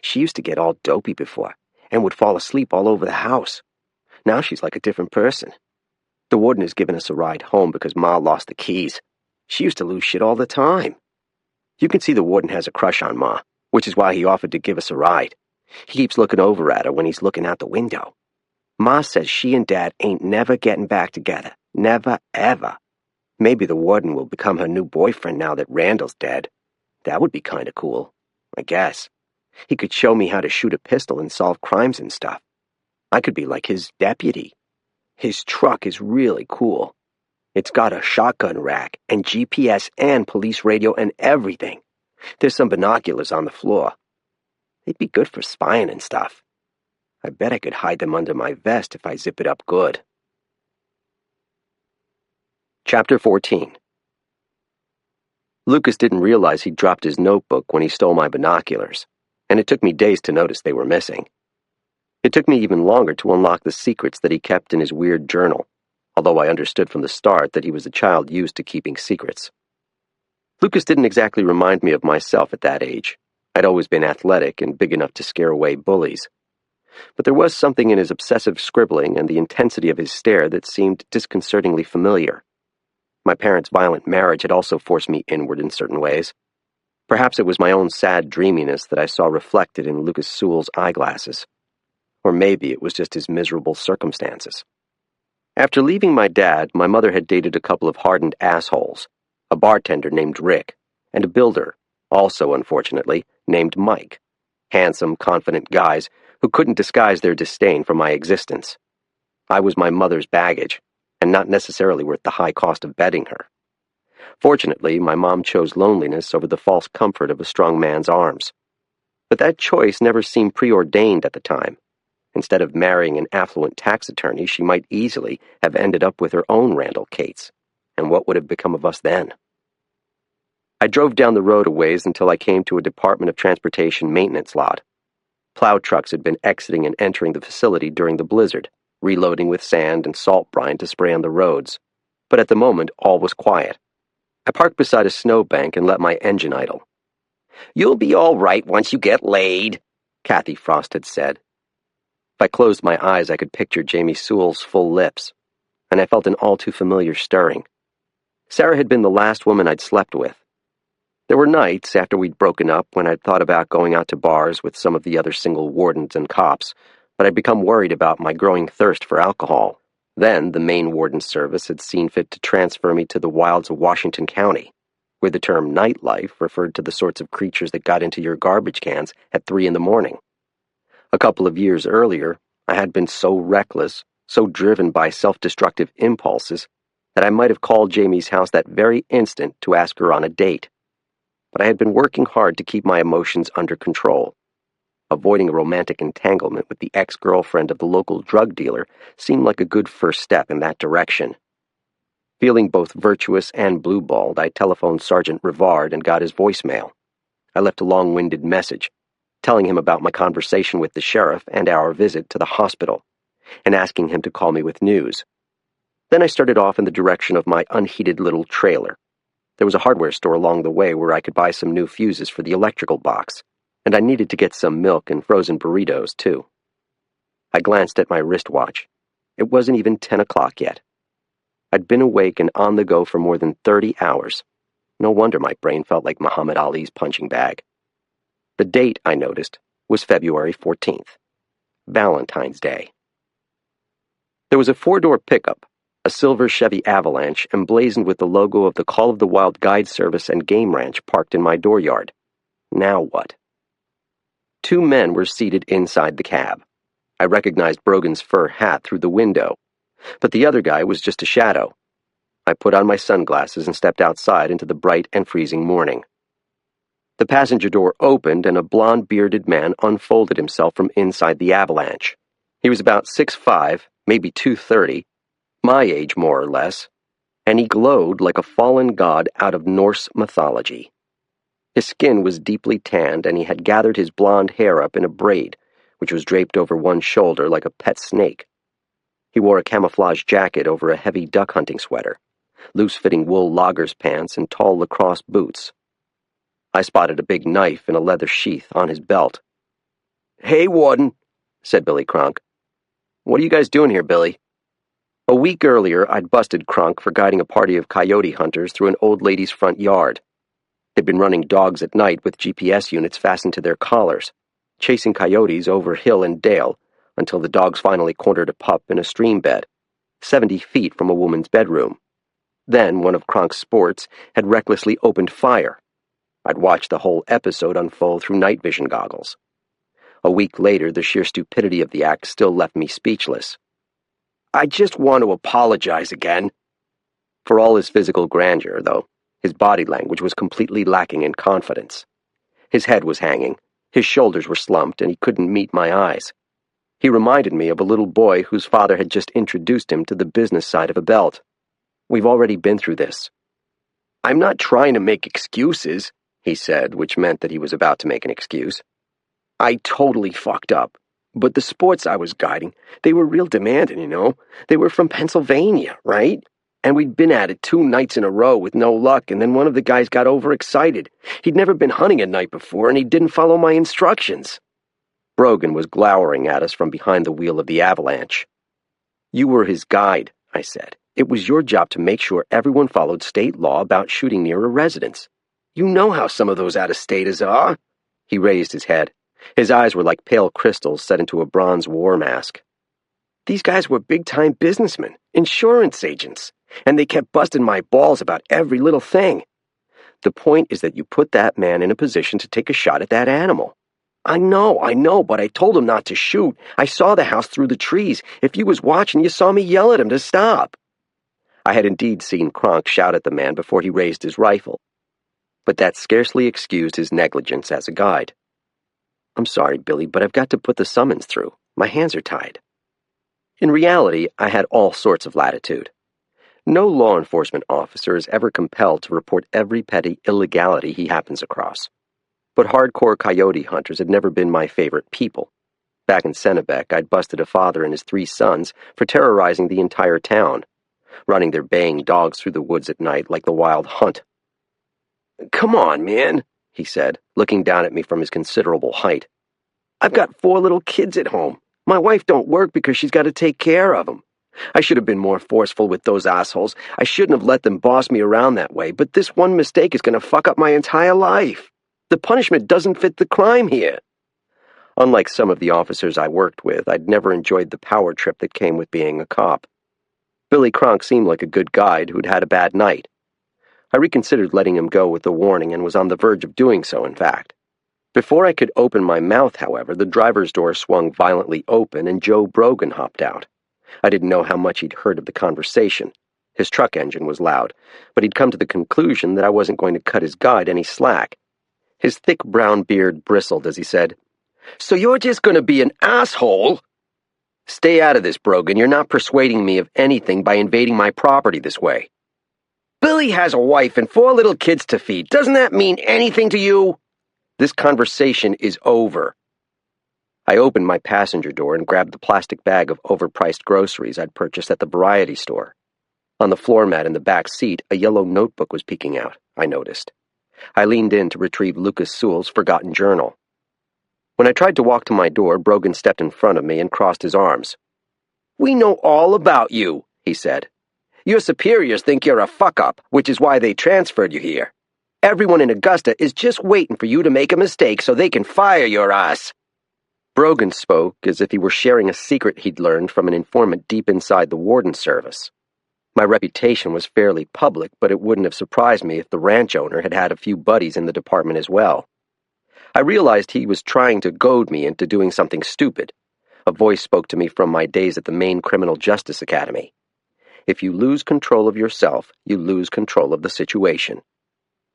B: She used to get all dopey before, and would fall asleep all over the house. Now she's like a different person. The warden has given us a ride home because Ma lost the keys. She used to lose shit all the time. You can see the warden has a crush on Ma, which is why he offered to give us a ride. He keeps looking over at her when he's looking out the window. Ma says she and Dad ain't never getting back together. Never, ever. Maybe the warden will become her new boyfriend now that Randall's dead. That would be kind of cool, I guess. He could show me how to shoot a pistol and solve crimes and stuff. I could be like his deputy. His truck is really cool. It's got a shotgun rack and GPS and police radio and everything. There's some binoculars on the floor. They'd be good for spying and stuff. I bet I could hide them under my vest if I zip it up good. Chapter 14. Lucas didn't realize he'd dropped his notebook when he stole my binoculars, and it took me days to notice they were missing. It took me even longer to unlock the secrets that he kept in his weird journal, although I understood from the start that he was a child used to keeping secrets. Lucas didn't exactly remind me of myself at that age. I'd always been athletic and big enough to scare away bullies. But there was something in his obsessive scribbling and the intensity of his stare that seemed disconcertingly familiar. My parents' violent marriage had also forced me inward in certain ways. Perhaps it was my own sad dreaminess that I saw reflected in Lucas Sewell's eyeglasses. Or maybe it was just his miserable circumstances. After leaving my dad, my mother had dated a couple of hardened assholes, a bartender named Rick, and a builder, also unfortunately, named Mike. Handsome, confident guys who couldn't disguise their disdain for my existence. I was my mother's baggage, and not necessarily worth the high cost of bedding her. Fortunately, my mom chose loneliness over the false comfort of a strong man's arms. But that choice never seemed preordained at the time. Instead of marrying an affluent tax attorney, she might easily have ended up with her own Randall Cates. And what would have become of us then? I drove down the road a ways until I came to a Department of Transportation maintenance lot. Plow trucks had been exiting and entering the facility during the blizzard, reloading with sand and salt brine to spray on the roads. But at the moment, all was quiet. I parked beside a snowbank and let my engine idle. "You'll be all right once you get laid," Kathy Frost had said. If I closed my eyes, I could picture Jamie Sewell's full lips, and I felt an all-too-familiar stirring. Sarah had been the last woman I'd slept with. There were nights, after we'd broken up, when I'd thought about going out to bars with some of the other single wardens and cops, but I'd become worried about my growing thirst for alcohol. Then the Maine Warden Service had seen fit to transfer me to the wilds of Washington County, where the term nightlife referred to the sorts of creatures that got into your garbage cans at 3 a.m. A couple of years earlier, I had been so reckless, so driven by self-destructive impulses, that I might have called Jamie's house that very instant to ask her on a date. but I had been working hard to keep my emotions under control. Avoiding a romantic entanglement with the ex-girlfriend of the local drug dealer seemed like a good first step in that direction. Feeling both virtuous and blue-balled, I telephoned Sergeant Rivard and got his voicemail. I left a long-winded message, telling him about my conversation with the sheriff and our visit to the hospital, and asking him to call me with news. Then I started off in the direction of my unheated little trailer. There was a hardware store along the way where I could buy some new fuses for the electrical box, and I needed to get some milk and frozen burritos, too. I glanced at my wristwatch. It wasn't even 10 o'clock yet. I'd been awake and on the go for more than 30 hours. No wonder my brain felt like Muhammad Ali's punching bag. The date, I noticed, was February 14th, Valentine's Day. There was a 4-door pickup, a silver Chevy Avalanche emblazoned with the logo of the Call of the Wild Guide Service and Game Ranch parked in my dooryard. Now what? 2 men were seated inside the cab. I recognized Brogan's fur hat through the window, but the other guy was just a shadow. I put on my sunglasses and stepped outside into the bright and freezing morning. The passenger door opened and a blonde-bearded man unfolded himself from inside the Avalanche. He was about 6'5", maybe 230, my age more or less, and he glowed like a fallen god out of Norse mythology. His skin was deeply tanned, and he had gathered his blonde hair up in a braid, which was draped over one shoulder like a pet snake. He wore a camouflage jacket over a heavy duck-hunting sweater, loose-fitting wool loggers pants, and tall lacrosse boots. I spotted a big knife in a leather sheath on his belt. "Hey, Warden," said Billy Cronk. "What are you guys doing here, Billy?" A week earlier, I'd busted Cronk for guiding a party of coyote hunters through an old lady's front yard. They'd been running dogs at night with GPS units fastened to their collars, chasing coyotes over hill and dale until the dogs finally cornered a pup in a stream bed, 70 feet from a woman's bedroom. Then one of Cronk's sports had recklessly opened fire. I'd watched the whole episode unfold through night vision goggles. A week later, the sheer stupidity of the act still left me speechless. "I just want to apologize again." For all his physical grandeur, though, his body language was completely lacking in confidence. His head was hanging, his shoulders were slumped, and he couldn't meet my eyes. He reminded me of a little boy whose father had just introduced him to the business side of a belt. "We've already been through this." "I'm not trying to make excuses," he said, which meant that he was about to make an excuse. "I totally fucked up. But the sports I was guiding, they were real demanding, you know. They were from Pennsylvania, right? And we'd been at it 2 nights in a row with no luck, and then one of the guys got overexcited. He'd never been hunting at night before, and he didn't follow my instructions." Brogan was glowering at us from behind the wheel of the Avalanche. "You were his guide," I said. "It was your job to make sure everyone followed state law about shooting near a residence. You know how some of those out-of-staters are." He raised his head. His eyes were like pale crystals set into a bronze war mask. "These guys were big-time businessmen, insurance agents, and they kept busting my balls about every little thing. The point is that you put that man in a position to take a shot at that animal." I know, but I told him not to shoot. I saw the house through the trees. If you was watching, you saw me yell at him to stop." I had indeed seen Cronk shout at the man before he raised his rifle, but that scarcely excused his negligence as a guide. "I'm sorry, Billy, but I've got to put the summons through. My hands are tied." In reality, I had all sorts of latitude. No law enforcement officer is ever compelled to report every petty illegality he happens across. But hardcore coyote hunters had never been my favorite people. Back in Kennebec, I'd busted a father and his 3 sons for terrorizing the entire town, running their baying dogs through the woods at night like the Wild Hunt. "Come on, man," he said, looking down at me from his considerable height. "I've got 4 little kids at home. My wife don't work because she's got to take care of them. I should have been more forceful with those assholes. I shouldn't have let them boss me around that way, but this one mistake is going to fuck up my entire life. The punishment doesn't fit the crime here." Unlike some of the officers I worked with, I'd never enjoyed the power trip that came with being a cop. Billy Cronk seemed like a good guide who'd had a bad night. I reconsidered letting him go with the warning and was on the verge of doing so, in fact. Before I could open my mouth, however, the driver's door swung violently open and Joe Brogan hopped out. I didn't know how much he'd heard of the conversation. His truck engine was loud, but he'd come to the conclusion that I wasn't going to cut his guide any slack, His thick brown beard bristled as he said, "So you're just going to be an asshole?" "Stay out of this, Brogan. You're not persuading me of anything by invading my property this way." "Billy has a wife and 4 little kids to feed. Doesn't that mean anything to you?" "This conversation is over." I opened my passenger door and grabbed the plastic bag of overpriced groceries I'd purchased at the variety store. On the floor mat in the back seat, a yellow notebook was peeking out, I noticed. I leaned in to retrieve Lucas Sewell's forgotten journal. When I tried to walk to my door, Brogan stepped in front of me and crossed his arms. "We know all about you," he said. "Your superiors think you're a fuck-up, which is why they transferred you here. Everyone in Augusta is just waiting for you to make a mistake so they can fire your ass." Brogan spoke as if he were sharing a secret he'd learned from an informant deep inside the warden service. My reputation was fairly public, but it wouldn't have surprised me if the ranch owner had had a few buddies in the department as well. I realized he was trying to goad me into doing something stupid. A voice spoke to me from my days at the Maine Criminal Justice Academy. If you lose control of yourself, you lose control of the situation.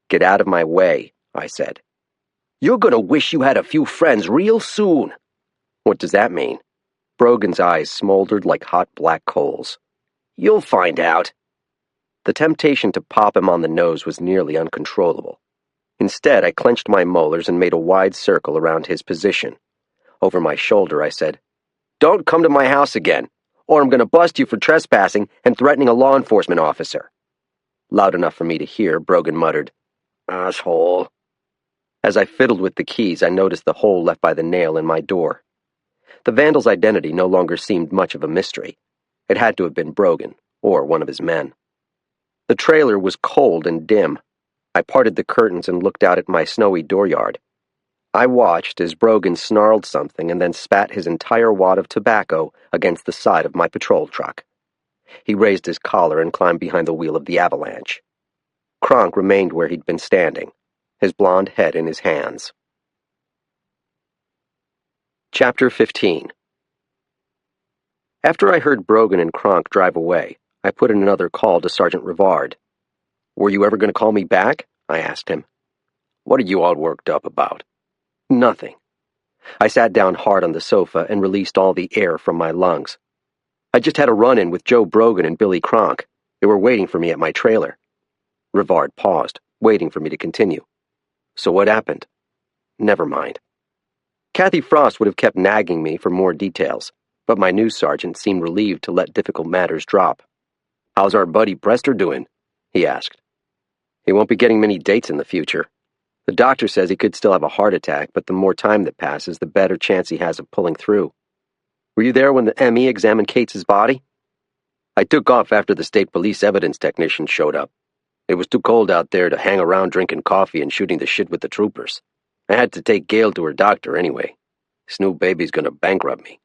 B: "Get out of my way," I said. "You're going to wish you had a few friends real soon." "What does that mean?" Brogan's eyes smoldered like hot black coals. "You'll find out." The temptation to pop him on the nose was nearly uncontrollable. Instead, I clenched my molars and made a wide circle around his position. Over my shoulder, I said, "Don't come to my house again, or I'm going to bust you for trespassing and threatening a law enforcement officer." Loud enough for me to hear, Brogan muttered, "Asshole." As I fiddled with the keys, I noticed the hole left by the nail in my door. The vandal's identity no longer seemed much of a mystery. It had to have been Brogan, or one of his men. The trailer was cold and dim. I parted the curtains and looked out at my snowy dooryard. I watched as Brogan snarled something and then spat his entire wad of tobacco against the side of my patrol truck. He raised his collar and climbed behind the wheel of the Avalanche. Kronk remained where he'd been standing, his blond head in his hands. Chapter 15. After I heard Brogan and Kronk drive away, I put in another call to Sergeant Rivard. "Were you ever going to call me back?" I asked him. "What are you all worked up about?" "Nothing." I sat down hard on the sofa and released all the air from my lungs. "I just had a run-in with Joe Brogan and Billy Kronk. They were waiting for me at my trailer." Rivard paused, waiting for me to continue. "So what happened?" "Never mind." Kathy Frost would have kept nagging me for more details, but my new sergeant seemed relieved to let difficult matters drop. "How's our buddy Prester doing?" he asked. "He won't be getting many dates in the future. The doctor says he could still have a heart attack, but the more time that passes, the better chance he has of pulling through. Were you there when the ME examined Kate's body?" "I took off after the state police evidence technician showed up. It was too cold out there to hang around drinking coffee and shooting the shit with the troopers. I had to take Gail to her doctor anyway. This new baby's gonna bankrupt me.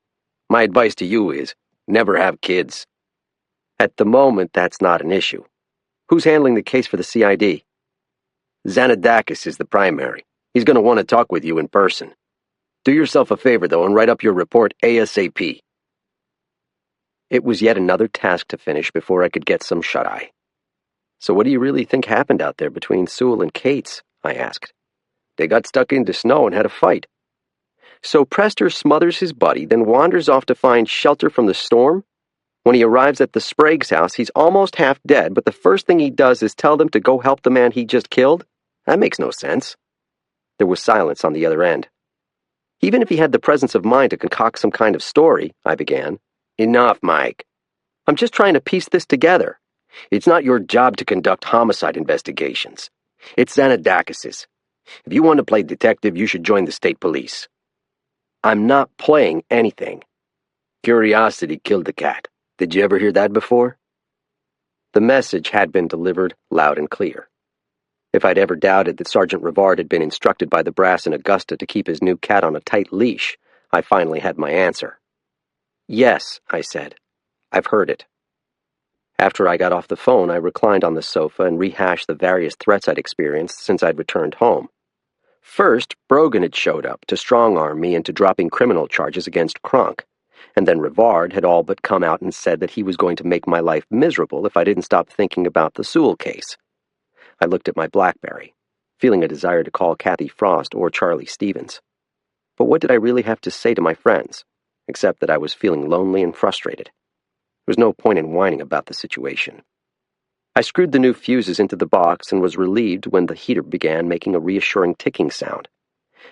B: My advice to you is, never have kids." "At the moment, that's not an issue. Who's handling the case for the CID?" "Zanadakis is the primary. He's going to want to talk with you in person. Do yourself a favor, though, and write up your report ASAP." It was yet another task to finish before I could get some shut-eye. "So what do you really think happened out there between Sewell and Cates?" I asked. "They got stuck into snow and had a fight." "So Prester smothers his buddy, then wanders off to find shelter from the storm? When he arrives at the Sprague's house, he's almost half dead, but the first thing he does is tell them to go help the man he just killed? That makes no sense." There was silence on the other end. "Even if he had the presence of mind to concoct some kind of story," I began. "Enough, Mike. I'm just trying to piece this together. It's not your job to conduct homicide investigations. It's Zanadakis's. If you want to play detective, you should join the state police." "I'm not playing anything." "Curiosity killed the cat. Did you ever hear that before?" The message had been delivered loud and clear. If I'd ever doubted that Sergeant Rivard had been instructed by the brass in Augusta to keep his new cat on a tight leash, I finally had my answer. "Yes," I said. "I've heard it." After I got off the phone, I reclined on the sofa and rehashed the various threats I'd experienced since I'd returned home. First, Brogan had showed up to strong-arm me into dropping criminal charges against Kronk, and then Rivard had all but come out and said that he was going to make my life miserable if I didn't stop thinking about the Sewell case. I looked at my BlackBerry. feeling a desire to call Kathy Frost or Charlie Stevens. But what did I really have to say to my friends, except that I was feeling lonely and frustrated? There was no point in whining about the situation. I screwed the new fuses into the box and was relieved when the heater began making a reassuring ticking sound.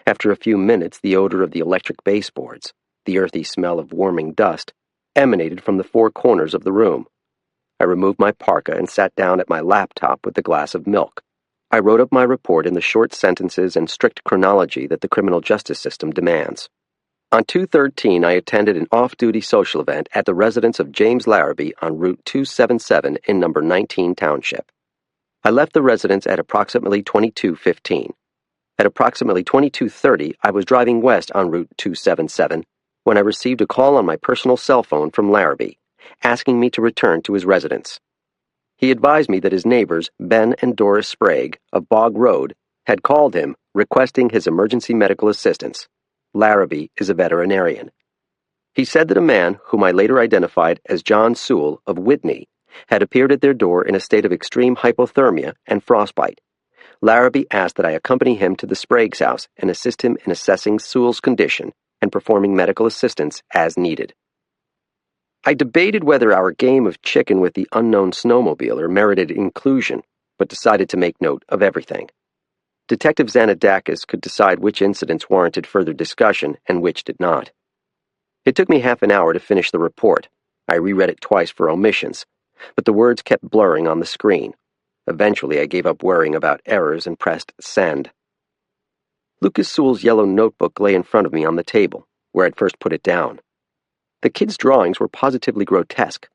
B: After a few minutes, the odor of the electric baseboards, the earthy smell of warming dust, emanated from the four corners of the room. I removed my parka and sat down at my laptop with a glass of milk. I wrote up my report in the short sentences and strict chronology that the criminal justice system demands. On 2/13, I attended an off-duty social event at the residence of James Larrabee on Route 277 in number 19 Township. I left the residence at approximately 22:15. At approximately 22:30, I was driving west on Route 277 when I received a call on my personal cell phone from Larrabee, asking me to return to his residence. He advised me that his neighbors, Ben and Doris Sprague, of Bog Road, had called him requesting his emergency medical assistance. Larrabee is a veterinarian. He said that a man, whom I later identified as John Sewell of Whitney, had appeared at their door in a state of extreme hypothermia and frostbite. Larrabee asked that I accompany him to the Sprague's house and assist him in assessing Sewell's condition and performing medical assistance as needed. I debated whether our game of chicken with the unknown snowmobiler merited inclusion, but decided to make note of everything. Detective Zanadakis could decide which incidents warranted further discussion and which did not. It took me half an hour to finish the report. I reread it twice for omissions, but the words kept blurring on the screen. Eventually, I gave up worrying about errors and pressed send. Lucas Sewell's yellow notebook lay in front of me on the table, where I'd first put it down. The kid's drawings were positively grotesque.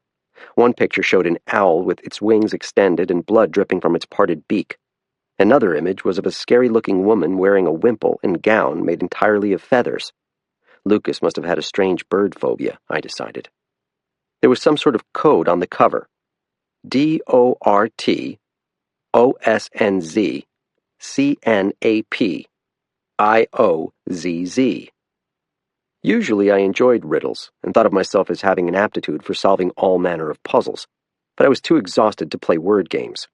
B: One picture showed an owl with its wings extended and blood dripping from its parted beak. Another image was of a scary-looking woman wearing a wimple and gown made entirely of feathers. Lucas must have had a strange bird phobia, I decided. There was some sort of code on the cover. DORT OSNZ CNAP IOZZ. Usually I enjoyed riddles and thought of myself as having an aptitude for solving all manner of puzzles, but I was too exhausted to play word games.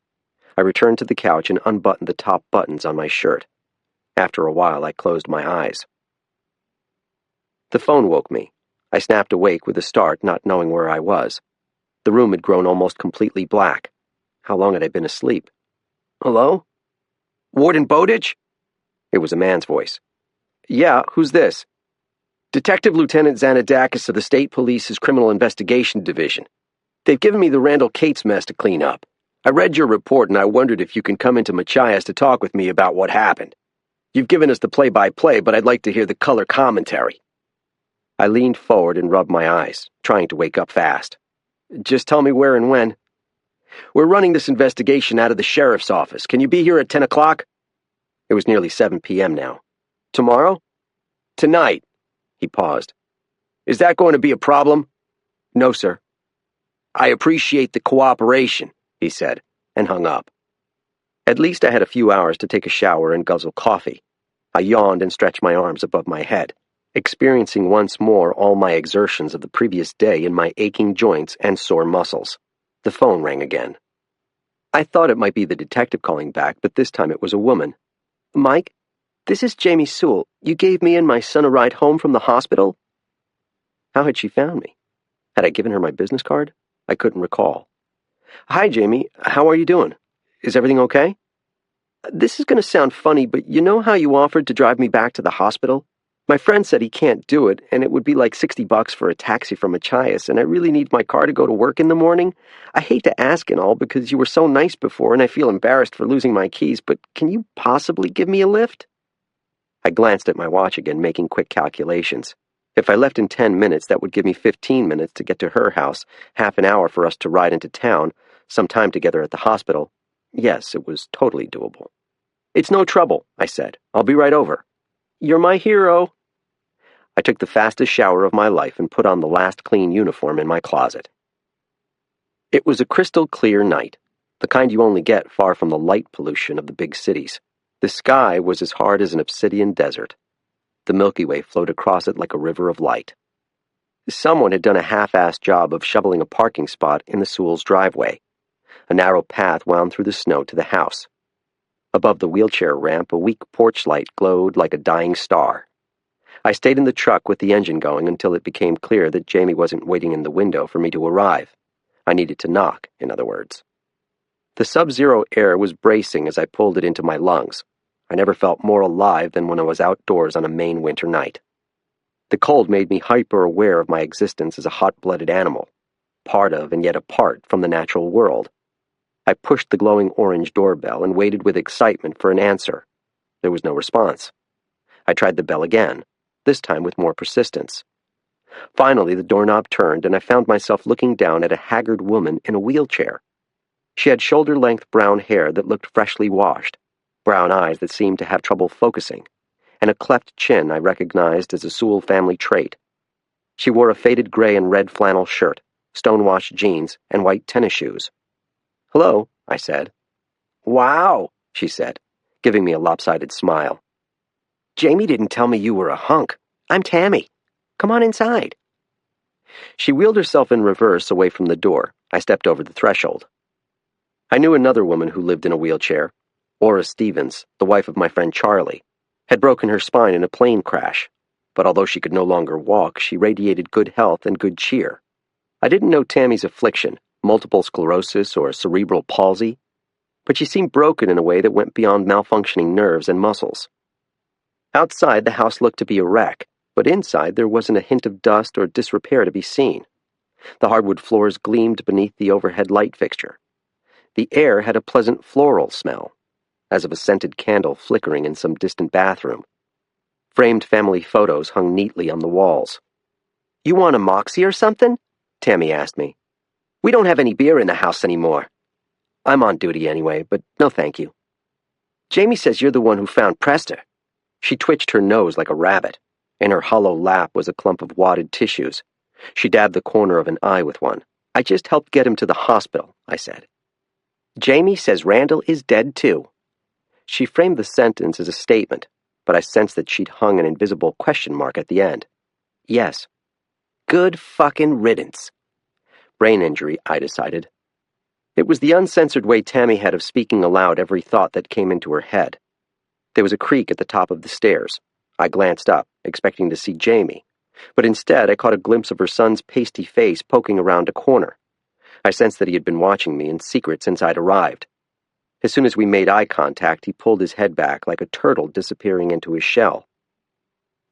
B: I returned to the couch and unbuttoned the top buttons on my shirt. After a while, I closed my eyes. The phone woke me. I snapped awake with a start, not knowing where I was. The room had grown almost completely black. How long had I been asleep? Hello? Warden Bowditch? It was a man's voice. Yeah, who's this? Detective Lieutenant Zanadakis of the State Police's Criminal Investigation Division. They've given me the Randall Cates mess to clean up. I read your report and I wondered if you can come into Machias to talk with me about what happened. You've given us the play-by-play, but I'd like to hear the color commentary. I leaned forward and rubbed my eyes, trying to wake up fast. Just tell me where and when. We're running this investigation out of the sheriff's office. Can you be here at 10 o'clock? It was nearly 7 p.m. now. Tomorrow? Tonight. He paused. Is that going to be a problem? No, sir. I appreciate the cooperation, he said, and hung up. At least I had a few hours to take a shower and guzzle coffee. I yawned and stretched my arms above my head, experiencing once more all my exertions of the previous day in my aching joints and sore muscles. The phone rang again. I thought it might be the detective calling back, but this time it was a woman. Mike, this is Jamie Sewell. You gave me and my son a ride home from the hospital? How had she found me? Had I given her my business card? I couldn't recall. Hi, Jamie. How are you doing? Is everything okay? This is going to sound funny, but you know how you offered to drive me back to the hospital? My friend said he can't do it, and it would be like $60 for a taxi from Machias, and I really need my car to go to work in the morning. I hate to ask and all because you were so nice before, and I feel embarrassed for losing my keys, but can you possibly give me a lift? I glanced at my watch again, making quick calculations. If I left in 10 minutes, that would give me 15 minutes to get to her house, half an hour for us to ride into town, some time together at the hospital. Yes, it was totally doable. It's no trouble, I said. I'll be right over. You're my hero. I took the fastest shower of my life and put on the last clean uniform in my closet. It was a crystal clear night, the kind you only get far from the light pollution of the big cities. The sky was as hard as an obsidian desert. The Milky Way flowed across it like a river of light. Someone had done a half-assed job of shoveling a parking spot in the Sewell's driveway. A narrow path wound through the snow to the house. Above the wheelchair ramp, a weak porch light glowed like a dying star. I stayed in the truck with the engine going until it became clear that Jamie wasn't waiting in the window for me to arrive. I needed to knock, in other words. The sub-zero air was bracing as I pulled it into my lungs. I never felt more alive than when I was outdoors on a Maine winter night. The cold made me hyper-aware of my existence as a hot-blooded animal, part of and yet apart from the natural world. I pushed the glowing orange doorbell and waited with excitement for an answer. There was no response. I tried the bell again, this time with more persistence. Finally, the doorknob turned, and I found myself looking down at a haggard woman in a wheelchair. She had shoulder-length brown hair that looked freshly washed, brown eyes that seemed to have trouble focusing, and a cleft chin I recognized as a Sewell family trait. She wore a faded gray and red flannel shirt, stonewashed jeans, and white tennis shoes. "Hello," I said. "Wow," she said, giving me a lopsided smile. "Jamie didn't tell me you were a hunk. I'm Tammy. Come on inside." She wheeled herself in reverse away from the door. I stepped over the threshold. I knew another woman who lived in a wheelchair. Ora Stevens, the wife of my friend Charlie, had broken her spine in a plane crash, but although she could no longer walk, she radiated good health and good cheer. I didn't know Tammy's affliction, multiple sclerosis or cerebral palsy, but she seemed broken in a way that went beyond malfunctioning nerves and muscles. Outside, the house looked to be a wreck, but inside there wasn't a hint of dust or disrepair to be seen. The hardwood floors gleamed beneath the overhead light fixture. The air had a pleasant floral smell, as of a scented candle flickering in some distant bathroom. Framed family photos hung neatly on the walls. "You want a Moxie or something?" Tammy asked me. "We don't have any beer in the house anymore." "I'm on duty anyway, but no thank you." "Jamie says you're the one who found Prester." She twitched her nose like a rabbit. In her hollow lap was a clump of wadded tissues. She dabbed the corner of an eye with one. "I just helped get him to the hospital," I said. "Jamie says Randall is dead too." She framed the sentence as a statement, but I sensed that she'd hung an invisible question mark at the end. "Yes." "Good fucking riddance." Brain injury, I decided. It was the uncensored way Tammy had of speaking aloud every thought that came into her head. There was a creak at the top of the stairs. I glanced up, expecting to see Jamie, but instead I caught a glimpse of her son's pasty face poking around a corner. I sensed that he had been watching me in secret since I'd arrived. As soon as we made eye contact, he pulled his head back like a turtle disappearing into his shell.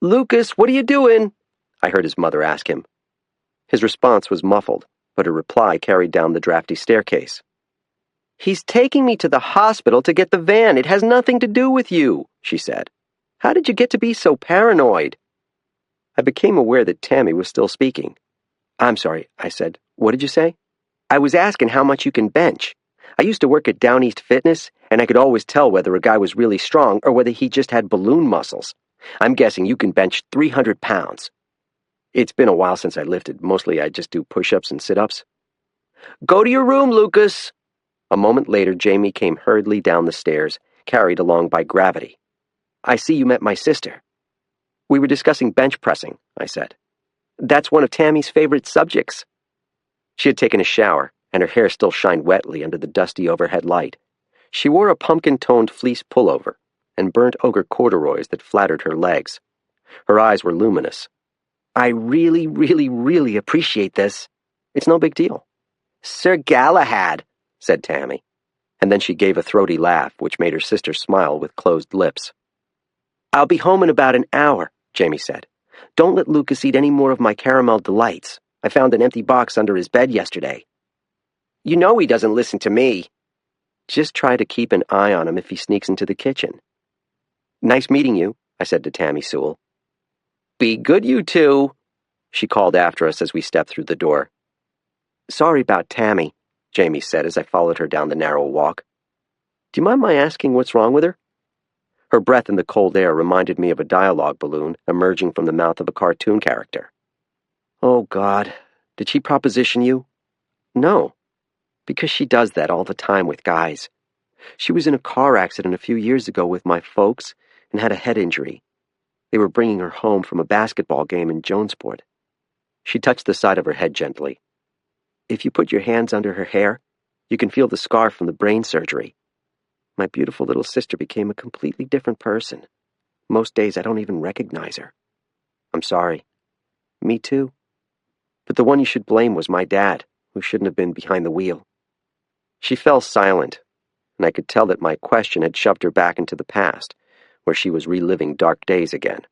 B: "Lucas, what are you doing?" I heard his mother ask him. His response was muffled, but her reply carried down the drafty staircase. "He's taking me to the hospital to get the van. It has nothing to do with you," she said. "How did you get to be so paranoid?" I became aware that Tammy was still speaking. "I'm sorry," I said. "What did you say?" "I was asking how much you can bench. I used to work at Down East Fitness, and I could always tell whether a guy was really strong or whether he just had balloon muscles. I'm guessing you can bench 300 pounds. It's been a while since I lifted. Mostly I just do push-ups and sit-ups." "Go to your room, Lucas." A moment later, Jamie came hurriedly down the stairs, carried along by gravity. "I see you met my sister." "We were discussing bench pressing," I said. "That's one of Tammy's favorite subjects." She had taken a shower, and her hair still shined wetly under the dusty overhead light. She wore a pumpkin-toned fleece pullover and burnt ochre corduroys that flattered her legs. Her eyes were luminous. "I really, really, really appreciate this." "It's no big deal." "Sir Galahad," said Tammy, and then she gave a throaty laugh, which made her sister smile with closed lips. "I'll be home in about an hour," Jamie said. "Don't let Lucas eat any more of my caramel delights. I found an empty box under his bed yesterday." "You know he doesn't listen to me." "Just try to keep an eye on him if he sneaks into the kitchen." "Nice meeting you," I said to Tammy Sewell. "Be good, you two," she called after us as we stepped through the door. "Sorry about Tammy," Jamie said as I followed her down the narrow walk. "Do you mind my asking what's wrong with her?" Her breath in the cold air reminded me of a dialogue balloon emerging from the mouth of a cartoon character. "Oh, God, did she proposition you?" "No, because she does that all the time with guys. She was in a car accident a few years ago with my folks and had a head injury. They were bringing her home from a basketball game in Jonesport." She touched the side of her head gently. "If you put your hands under her hair, you can feel the scar from the brain surgery." My beautiful little sister became a completely different person. Most days I don't even recognize her. I'm sorry. Me too. But the one you should blame was my dad, who shouldn't have been behind the wheel. She fell silent, and I could tell that my question had shoved her back into the past, where she was reliving dark days again.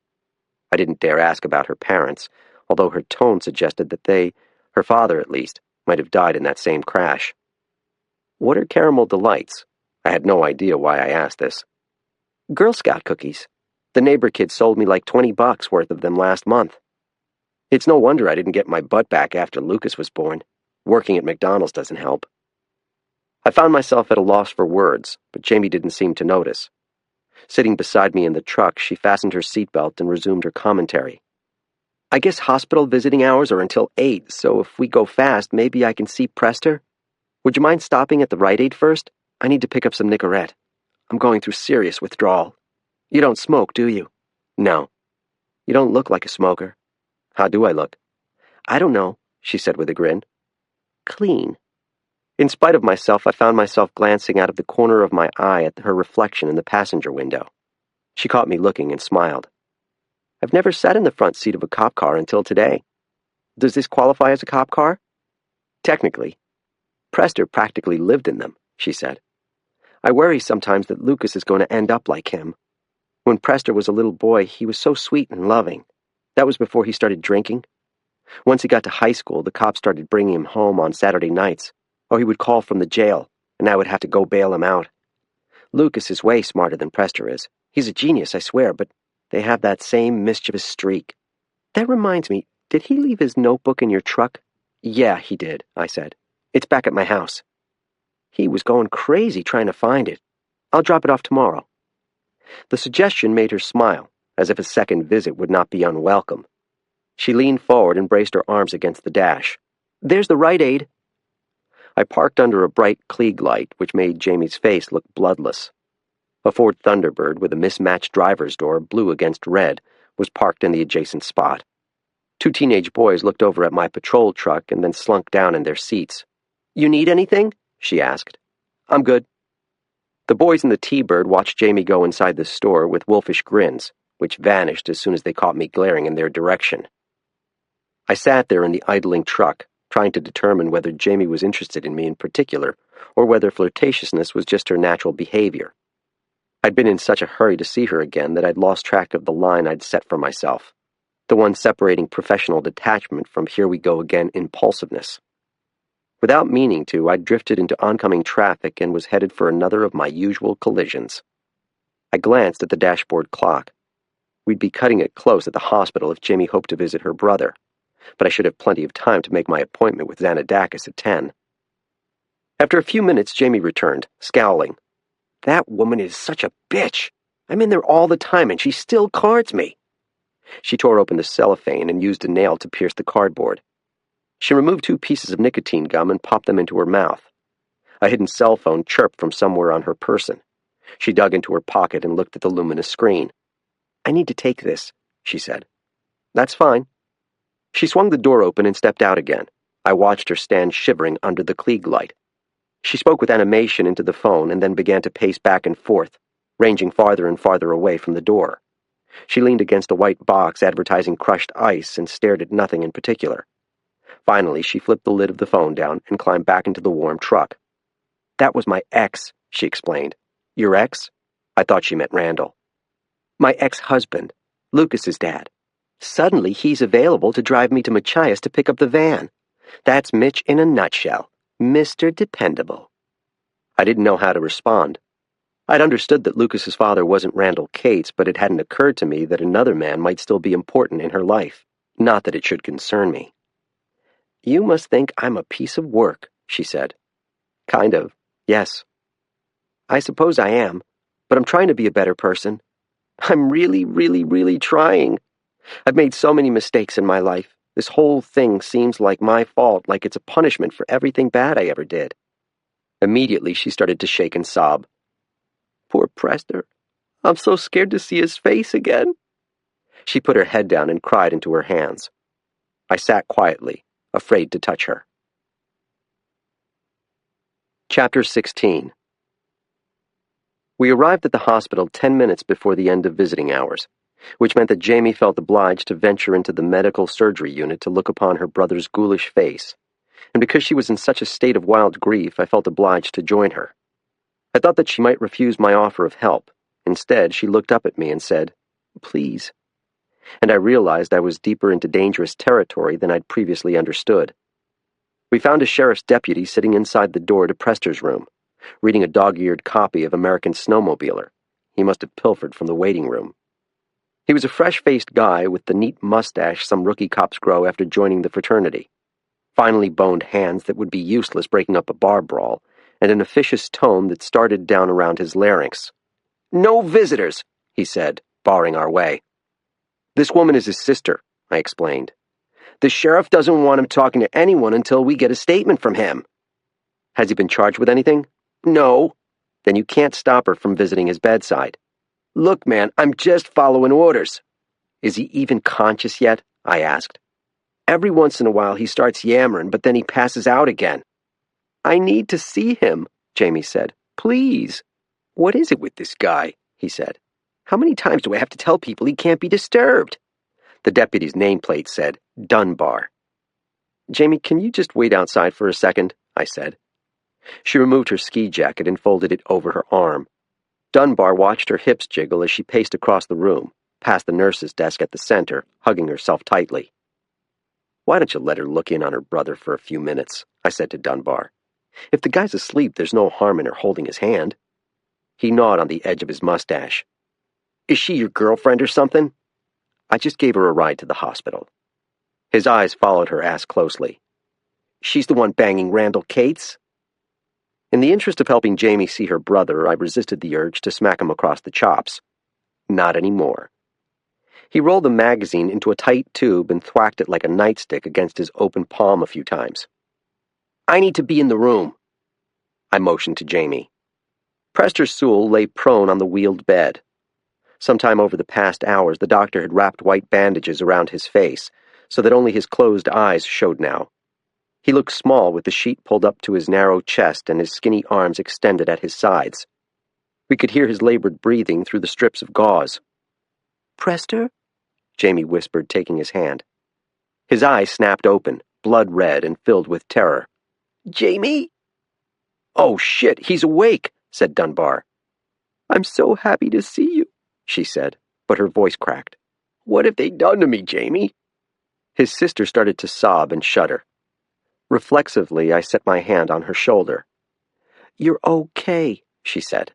B: I didn't dare ask about her parents, although her tone suggested that they, her father at least, might have died in that same crash. What are caramel delights? I had no idea why I asked this. Girl Scout cookies. The neighbor kid sold me like $20 worth of them last month. It's no wonder I didn't get my butt back after Lucas was born. Working at McDonald's doesn't help. I found myself at a loss for words, but Jamie didn't seem to notice. Sitting beside me in the truck, she fastened her seatbelt and resumed her commentary. I guess hospital visiting hours are until 8, so if we go fast, maybe I can see Prester. Would you mind stopping at the Rite Aid first? I need to pick up some Nicorette. I'm going through serious withdrawal. You don't smoke, do you? No. You don't look like a smoker. How do I look? I don't know, she said with a grin. Clean. In spite of myself, I found myself glancing out of the corner of my eye at her reflection in the passenger window. She caught me looking and smiled. I've never sat in the front seat of a cop car until today. Does this qualify as a cop car? Technically. Prester practically lived in them, she said. I worry sometimes that Lucas is going to end up like him. When Prester was a little boy, he was so sweet and loving. That was before he started drinking. Once he got to high school, the cops started bringing him home on Saturday nights, or he would call from the jail, and I would have to go bail him out. Lucas is way smarter than Prester is. He's a genius, I swear, but they have that same mischievous streak. That reminds me, did he leave his notebook in your truck? Yeah, he did, I said. It's back at my house. He was going crazy trying to find it. I'll drop it off tomorrow. The suggestion made her smile, as if a second visit would not be unwelcome. She leaned forward and braced her arms against the dash. There's the Rite Aid. I parked under a bright Klieg light, which made Jamie's face look bloodless. A Ford Thunderbird with a mismatched driver's door, blue against red, was parked in the adjacent spot. 2 teenage boys looked over at my patrol truck and then slunk down in their seats. You need anything? She asked. I'm good. The boys in the T-Bird watched Jamie go inside the store with wolfish grins, which vanished as soon as they caught me glaring in their direction. I sat there in the idling truck, trying to determine whether Jamie was interested in me in particular, or whether flirtatiousness was just her natural behavior. I'd been in such a hurry to see her again that I'd lost track of the line I'd set for myself, the one separating professional detachment from here-we-go-again impulsiveness. Without meaning to, I drifted into oncoming traffic and was headed for another of my usual collisions. I glanced at the dashboard clock. We'd be cutting it close at the hospital if Jamie hoped to visit her brother, but I should have plenty of time to make my appointment with Xanadakis at 10. After a few minutes, Jamie returned, scowling. That woman is such a bitch. I'm in there all the time and she still cards me. She tore open the cellophane and used a nail to pierce the cardboard. She removed 2 pieces of nicotine gum and popped them into her mouth. A hidden cell phone chirped from somewhere on her person. She dug into her pocket and looked at the luminous screen. I need to take this, she said. That's fine. She swung the door open and stepped out again. I watched her stand shivering under the Klieg light. She spoke with animation into the phone and then began to pace back and forth, ranging farther and farther away from the door. She leaned against a white box advertising crushed ice and stared at nothing in particular. Finally, she flipped the lid of the phone down and climbed back into the warm truck. That was my ex, she explained. Your ex? I thought she meant Randall. My ex-husband, Lucas's dad. Suddenly, he's available to drive me to Machias to pick up the van. That's Mitch in a nutshell. Mr. Dependable. I didn't know how to respond. I'd understood that Lucas's father wasn't Randall Cates, but it hadn't occurred to me that another man might still be important in her life. Not that it should concern me. You must think I'm a piece of work, she said. Kind of, yes. I suppose I am, but I'm trying to be a better person. I'm really, really, really trying. I've made so many mistakes in my life. This whole thing seems like my fault, like it's a punishment for everything bad I ever did. Immediately, she started to shake and sob. Poor Prester. I'm so scared to see his face again. She put her head down and cried into her hands. I sat quietly, afraid to touch her. Chapter 16. We arrived at the hospital 10 minutes before the end of visiting hours, which meant that Jamie felt obliged to venture into the medical surgery unit to look upon her brother's ghoulish face, and because she was in such a state of wild grief, I felt obliged to join her. I thought that she might refuse my offer of help. Instead, she looked up at me and said, "Please." And I realized I was deeper into dangerous territory than I'd previously understood. We found a sheriff's deputy sitting inside the door to Prester's room, reading a dog-eared copy of American Snowmobiler. He must have pilfered from the waiting room. He was a fresh-faced guy with the neat mustache some rookie cops grow after joining the fraternity, finely boned hands that would be useless breaking up a bar brawl, and an officious tone that started down around his larynx. "No visitors," he said, barring our way. "This woman is his sister," I explained. "The sheriff doesn't want him talking to anyone until we get a statement from him." "Has he been charged with anything?" "No." "Then you can't stop her from visiting his bedside." "Look, man, I'm just following orders." "Is he even conscious yet?" I asked. "Every once in a while he starts yammering, but then he passes out again." "I need to see him," Jamie said. "Please." "What is it with this guy?" he said. "How many times do I have to tell people he can't be disturbed?" The deputy's nameplate said, Dunbar. "Jamie, can you just wait outside for a second?" I said. She removed her ski jacket and folded it over her arm. Dunbar watched her hips jiggle as she paced across the room, past the nurse's desk at the center, hugging herself tightly. "Why don't you let her look in on her brother for a few minutes?" I said to Dunbar. "If the guy's asleep, there's no harm in her holding his hand." He gnawed on the edge of his mustache. "Is she your girlfriend or something?" "I just gave her a ride to the hospital." His eyes followed her ass closely. "She's the one banging Randall Cates?" In the interest of helping Jamie see her brother, I resisted the urge to smack him across the chops. Not anymore. He rolled the magazine into a tight tube and thwacked it like a nightstick against his open palm a few times. "I need to be in the room." I motioned to Jamie. Prester Sewell lay prone on the wheeled bed. Sometime over the past hours, the doctor had wrapped white bandages around his face, so that only his closed eyes showed now. He looked small with the sheet pulled up to his narrow chest and his skinny arms extended at his sides. We could hear his labored breathing through the strips of gauze. "Prester?" Jamie whispered, taking his hand. His eyes snapped open, blood red and filled with terror. "Jamie?" "Oh, shit, he's awake," said Dunbar. "I'm so happy to see you," she said, but her voice cracked. "What have they done to me, Jamie?" His sister started to sob and shudder. Reflexively, I set my hand on her shoulder. "You're okay," she said.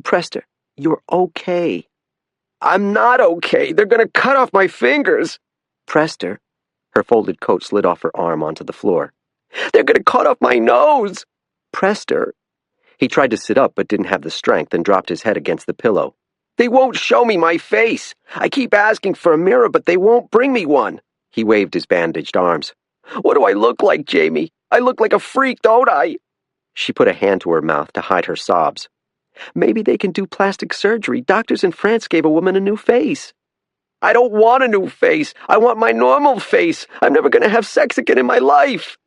B: "Prester, you're okay." "I'm not okay. They're going to cut off my fingers." "Prester." Her folded coat slid off her arm onto the floor. "They're going to cut off my nose." "Prester." He tried to sit up but didn't have the strength and dropped his head against the pillow. "They won't show me my face. I keep asking for a mirror, but they won't bring me one." He waved his bandaged arms. "What do I look like, Jamie? I look like a freak, don't I?" She put a hand to her mouth to hide her sobs. "Maybe they can do plastic surgery. Doctors in France gave a woman a new face." "I don't want a new face. I want my normal face. I'm never going to have sex again in my life."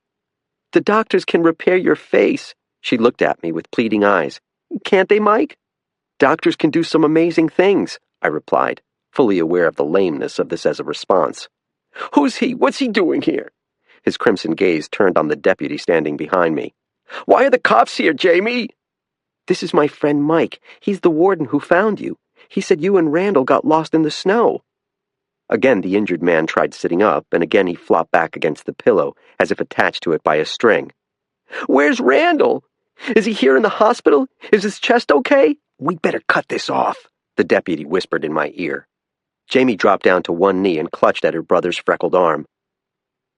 B: "The doctors can repair your face." She looked at me with pleading eyes. "Can't they, Mike?" "Doctors can do some amazing things," I replied, fully aware of the lameness of this as a response. "Who's he? What's he doing here?" His crimson gaze turned on the deputy standing behind me. "Why are the cops here, Jamie?" "This is my friend Mike. He's the warden who found you. He said you and Randall got lost in the snow." Again the injured man tried sitting up, and again he flopped back against the pillow, as if attached to it by a string. "Where's Randall? Is he here in the hospital? Is his chest okay?" "We'd better cut this off," the deputy whispered in my ear. Jamie dropped down to one knee and clutched at her brother's freckled arm.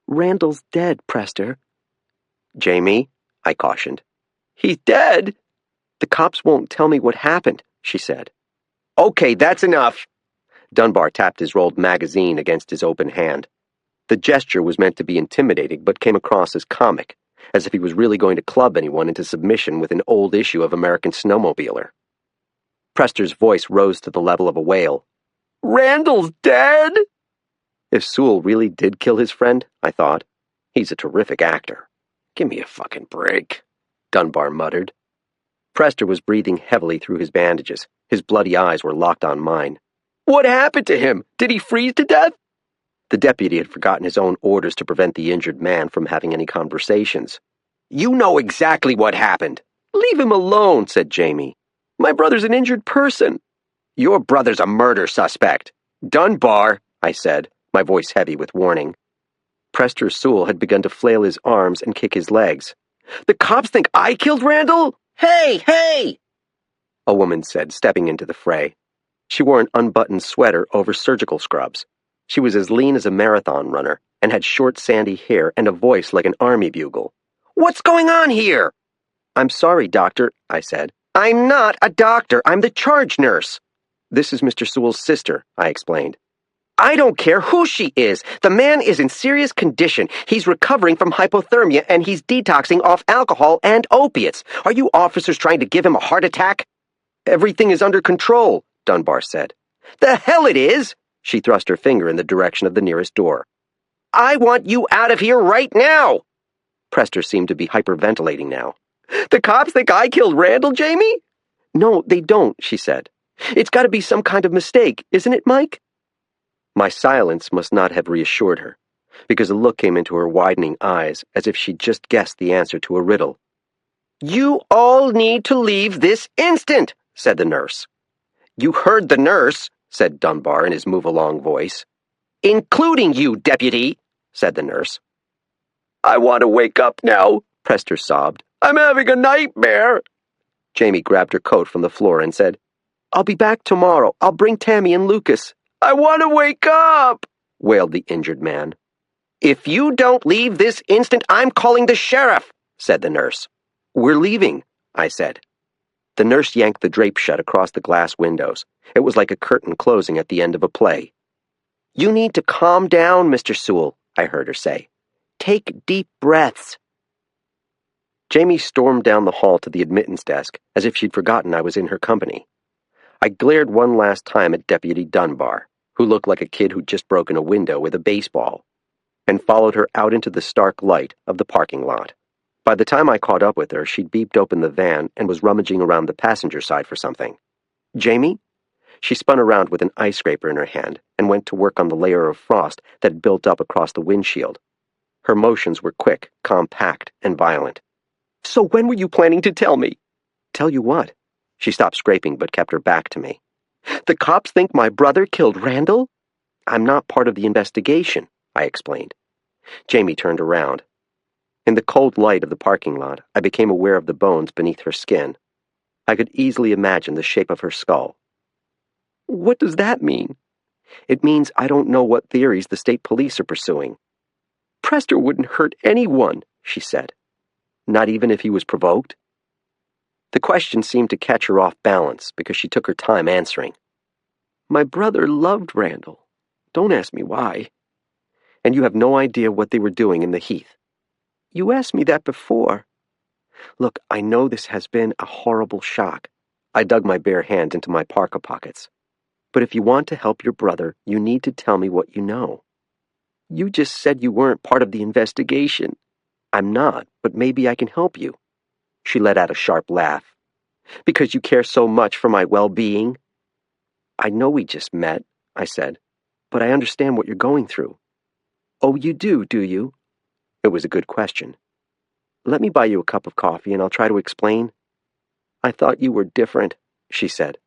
B: "Randall's dead, Prester." "Jamie," I cautioned. "He's dead?" "The cops won't tell me what happened," she said. "Okay, that's enough." Dunbar tapped his rolled magazine against his open hand. The gesture was meant to be intimidating, but came across as comic, as if he was really going to club anyone into submission with an old issue of American Snowmobiler. Prester's voice rose to the level of a wail. "Randall's dead?" If Sewell really did kill his friend, I thought, he's a terrific actor. "Give me a fucking break," Dunbar muttered. Prester was breathing heavily through his bandages. His bloody eyes were locked on mine. "What happened to him? Did he freeze to death?" The deputy had forgotten his own orders to prevent the injured man from having any conversations. "You know exactly what happened." "Leave him alone," said Jamie. "My brother's an injured person." "Your brother's a murder suspect." "Dunbar," I said, my voice heavy with warning. Prester Sewell had begun to flail his arms and kick his legs. "The cops think I killed Randall? Hey, hey!" a woman said, stepping into the fray. She wore an unbuttoned sweater over surgical scrubs. She was as lean as a marathon runner and had short sandy hair and a voice like an army bugle. "What's going on here?" "I'm sorry, doctor," I said. "I'm not a doctor. I'm the charge nurse." "This is Mr. Sewell's sister," I explained. "I don't care who she is. The man is in serious condition. He's recovering from hypothermia and he's detoxing off alcohol and opiates. Are you officers trying to give him a heart attack?" "Everything is under control," Dunbar said. "The hell it is!" She thrust her finger in the direction of the nearest door. "I want you out of here right now!" Prester seemed to be hyperventilating now. "The cops think I killed Randall, Jamie?" "No, they don't," she said. "It's got to be some kind of mistake, isn't it, Mike?" My silence must not have reassured her, because a look came into her widening eyes as if she'd just guessed the answer to a riddle. "You all need to leave this instant," said the nurse. "You heard the nurse," said Dunbar in his move-along voice. "Including you, deputy," said the nurse. "I want to wake up now," Prester sobbed. "I'm having a nightmare." Jamie grabbed her coat from the floor and said, "I'll be back tomorrow. I'll bring Tammy and Lucas." "I want to wake up," wailed the injured man. "If you don't leave this instant, I'm calling the sheriff," said the nurse. "We're leaving," I said. The nurse yanked the drape shut across the glass windows. It was like a curtain closing at the end of a play. "You need to calm down, Mr. Sewell," I heard her say. "Take deep breaths." Jamie stormed down the hall to the admittance desk, as if she'd forgotten I was in her company. I glared one last time at Deputy Dunbar, who looked like a kid who'd just broken a window with a baseball, and followed her out into the stark light of the parking lot. By the time I caught up with her, she'd beeped open the van and was rummaging around the passenger side for something. "Jamie?" She spun around with an ice scraper in her hand and went to work on the layer of frost that had built up across the windshield. Her motions were quick, compact, and violent. "So when were you planning to tell me?" "Tell you what?" She stopped scraping but kept her back to me. "The cops think my brother killed Randall?" "I'm not part of the investigation," I explained. Jamie turned around. In the cold light of the parking lot, I became aware of the bones beneath her skin. I could easily imagine the shape of her skull. "What does that mean?" "It means I don't know what theories the state police are pursuing." "Prester wouldn't hurt anyone," she said. "Not even if he was provoked?" The question seemed to catch her off balance because she took her time answering. "My brother loved Randall. Don't ask me why. And you have no idea what they were doing in the heath." "You asked me that before." "Look, I know this has been a horrible shock." I dug my bare hands into my parka pockets. "But if you want to help your brother, you need to tell me what you know." "You just said you weren't part of the investigation." "I'm not, but maybe I can help you." She let out a sharp laugh. "Because you care so much for my well-being?" "I know we just met," I said, "but I understand what you're going through." "Oh, you do you?" It was a good question. "Let me buy you a cup of coffee and I'll try to explain." "I thought you were different," she said.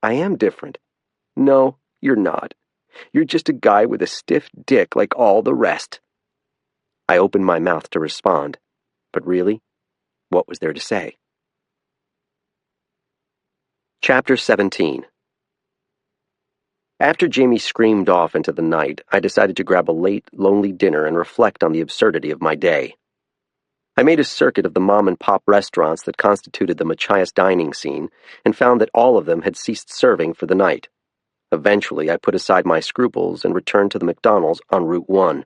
B: "I am different." "No, you're not. You're just a guy with a stiff dick like all the rest." I opened my mouth to respond, but really, what was there to say? Chapter 17. After Jamie screamed off into the night, I decided to grab a late, lonely dinner and reflect on the absurdity of my day. I made a circuit of the mom-and-pop restaurants that constituted the Machias dining scene and found that all of them had ceased serving for the night. Eventually, I put aside my scruples and returned to the McDonald's on Route 1.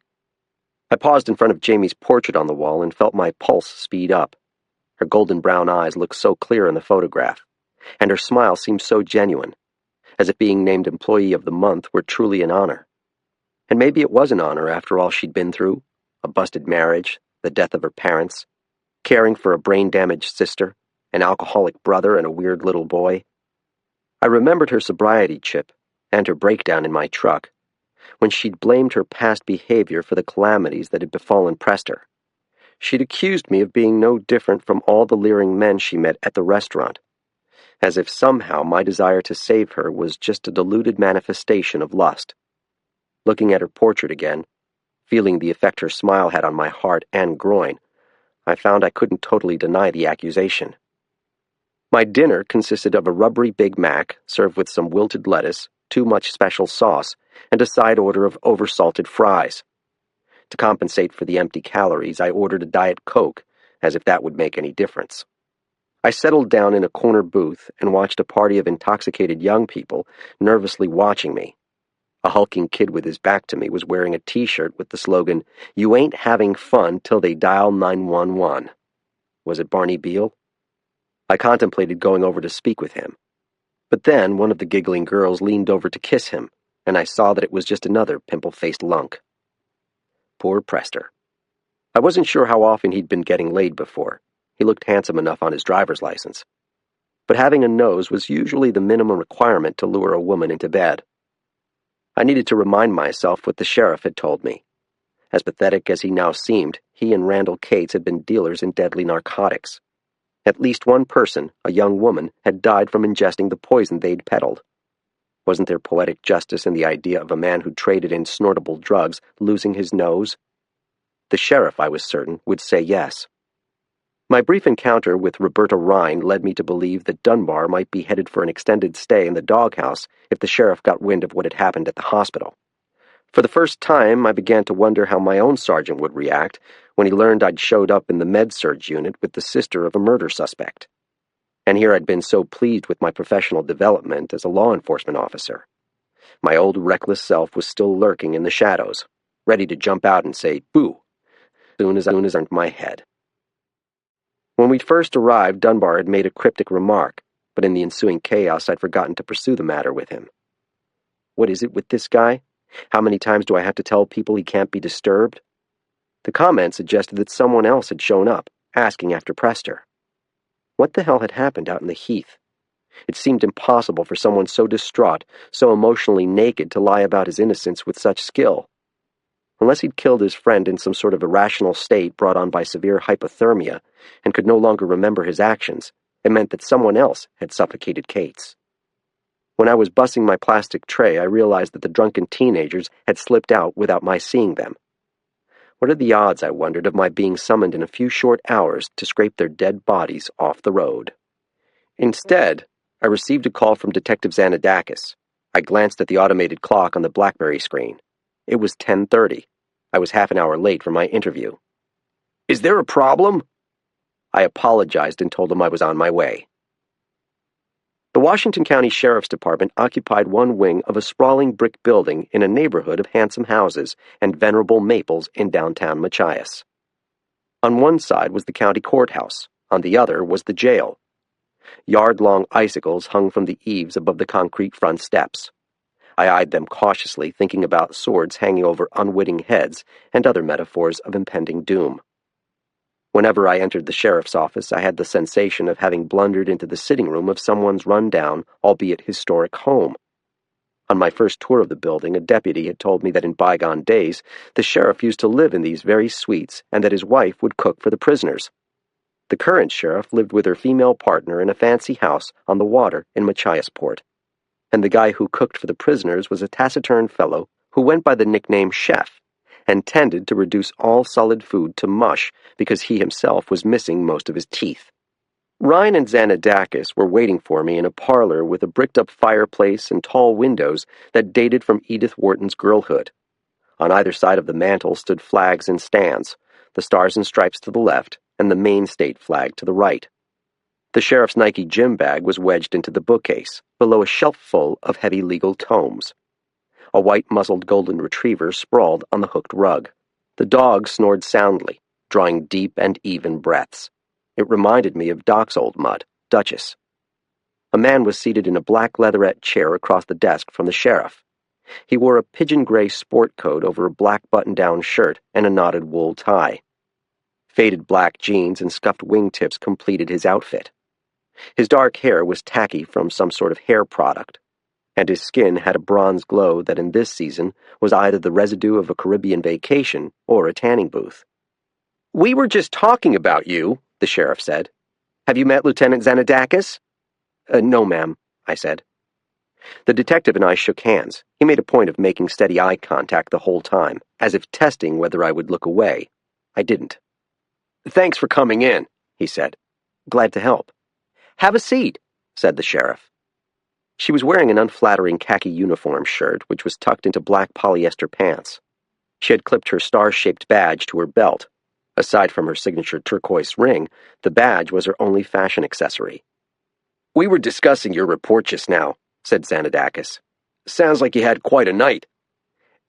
B: I paused in front of Jamie's portrait on the wall and felt my pulse speed up. Her golden brown eyes looked so clear in the photograph, and her smile seemed so genuine, as if being named Employee of the Month were truly an honor. And maybe it was an honor after all she'd been through, a busted marriage, the death of her parents, caring for a brain-damaged sister, an alcoholic brother, and a weird little boy. I remembered her sobriety chip and her breakdown in my truck, when she'd blamed her past behavior for the calamities that had befallen Prester. She'd accused me of being no different from all the leering men she met at the restaurant, as if somehow my desire to save her was just a diluted manifestation of lust. Looking at her portrait again, feeling the effect her smile had on my heart and groin, I found I couldn't totally deny the accusation. My dinner consisted of a rubbery Big Mac served with some wilted lettuce, too much special sauce, and a side order of oversalted fries. To compensate for the empty calories, I ordered a Diet Coke, as if that would make any difference. I settled down in a corner booth and watched a party of intoxicated young people nervously watching me. A hulking kid with his back to me was wearing a T-shirt with the slogan, "You ain't having fun till they dial 911. Was it Barney Beale? I contemplated going over to speak with him. But then one of the giggling girls leaned over to kiss him, and I saw that it was just another pimple-faced lunk. Poor Prester. I wasn't sure how often he'd been getting laid before. He looked handsome enough on his driver's license. But having a nose was usually the minimum requirement to lure a woman into bed. I needed to remind myself what the sheriff had told me. As pathetic as he now seemed, he and Randall Cates had been dealers in deadly narcotics. At least one person, a young woman, had died from ingesting the poison they'd peddled. Wasn't there poetic justice in the idea of a man who traded in snortable drugs losing his nose? The sheriff, I was certain, would say yes. My brief encounter with Roberta Rhine led me to believe that Dunbar might be headed for an extended stay in the doghouse if the sheriff got wind of what had happened at the hospital. For the first time, I began to wonder how my own sergeant would react when he learned I'd showed up in the med-surg unit with the sister of a murder suspect. And here I'd been so pleased with my professional development as a law enforcement officer. My old reckless self was still lurking in the shadows, ready to jump out and say, "Boo," soon as I earned my head. When we'd first arrived, Dunbar had made a cryptic remark, but in the ensuing chaos I'd forgotten to pursue the matter with him. What is it with this guy? How many times do I have to tell people he can't be disturbed? The comment suggested that someone else had shown up, asking after Prester. What the hell had happened out in the heath? It seemed impossible for someone so distraught, so emotionally naked, to lie about his innocence with such skill. Unless he'd killed his friend in some sort of irrational state brought on by severe hypothermia and could no longer remember his actions, it meant that someone else had suffocated Cates. When I was bussing my plastic tray, I realized that the drunken teenagers had slipped out without my seeing them. What are the odds, I wondered, of my being summoned in a few short hours to scrape their dead bodies off the road? Instead, I received a call from Detective Xanadakis. I glanced at the automated clock on the BlackBerry screen. It was 10:30. I was half an hour late for my interview. "Is there a problem?" I apologized and told him I was on my way. The Washington County Sheriff's Department occupied one wing of a sprawling brick building in a neighborhood of handsome houses and venerable maples in downtown Machias. On one side was the county courthouse, on the other was the jail. Yard-long icicles hung from the eaves above the concrete front steps. I eyed them cautiously, thinking about swords hanging over unwitting heads and other metaphors of impending doom. Whenever I entered the sheriff's office, I had the sensation of having blundered into the sitting room of someone's run-down, albeit historic home. On my first tour of the building, a deputy had told me that in bygone days, the sheriff used to live in these very suites and that his wife would cook for the prisoners. The current sheriff lived with her female partner in a fancy house on the water in Machiasport, and the guy who cooked for the prisoners was a taciturn fellow who went by the nickname Chef, and tended to reduce all solid food to mush because he himself was missing most of his teeth. Rhine and Xanadakis were waiting for me in a parlor with a bricked-up fireplace and tall windows that dated from Edith Wharton's girlhood. On either side of the mantel stood flags and stands, the Stars and Stripes to the left and the Maine state flag to the right. The sheriff's Nike gym bag was wedged into the bookcase, below a shelf full of heavy legal tomes. A white-muzzled golden retriever sprawled on the hooked rug. The dog snored soundly, drawing deep and even breaths. It reminded me of Doc's old mutt, Duchess. A man was seated in a black leatherette chair across the desk from the sheriff. He wore a pigeon-gray sport coat over a black button-down shirt and a knotted wool tie. Faded black jeans and scuffed wingtips completed his outfit. His dark hair was tacky from some sort of hair product, and his skin had a bronze glow that in this season was either the residue of a Caribbean vacation or a tanning booth. "We were just talking about you," the sheriff said. "Have you met Lieutenant Xanadakis?" No, ma'am," I said. The detective and I shook hands. He made a point of making steady eye contact the whole time, as if testing whether I would look away. I didn't. "Thanks for coming in," he said. "Glad to help." "Have a seat," said the sheriff. She was wearing an unflattering khaki uniform shirt, which was tucked into black polyester pants. She had clipped her star-shaped badge to her belt. Aside from her signature turquoise ring, the badge was her only fashion accessory. "We were discussing your report just now," said Xanadakis. "Sounds like you had quite a night."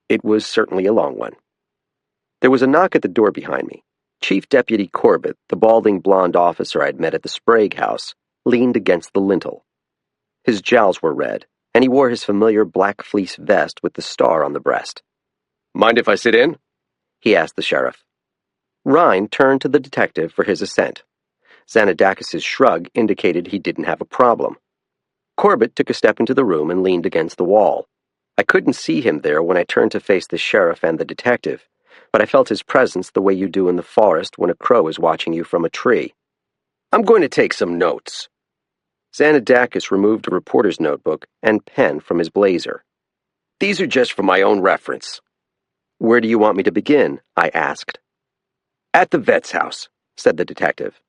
B: It was certainly a long one. There was a knock at the door behind me. Chief Deputy Corbett, the balding blonde officer I'd met at the Sprague house, leaned against the lintel. His jowls were red, and he wore his familiar black fleece vest with the star on the breast. "Mind if I sit in?" he asked the sheriff. Rhine turned to the detective for his assent. Xanadakis' shrug indicated he didn't have a problem. Corbett took a step into the room and leaned against the wall. I couldn't see him there when I turned to face the sheriff and the detective, but I felt his presence the way you do in the forest when a crow is watching you from a tree. "I'm going to take some notes." Xanadakis removed a reporter's notebook and pen from his blazer. "These are just for my own reference." "Where do you want me to begin?" I asked. "At the vet's house," said the detective.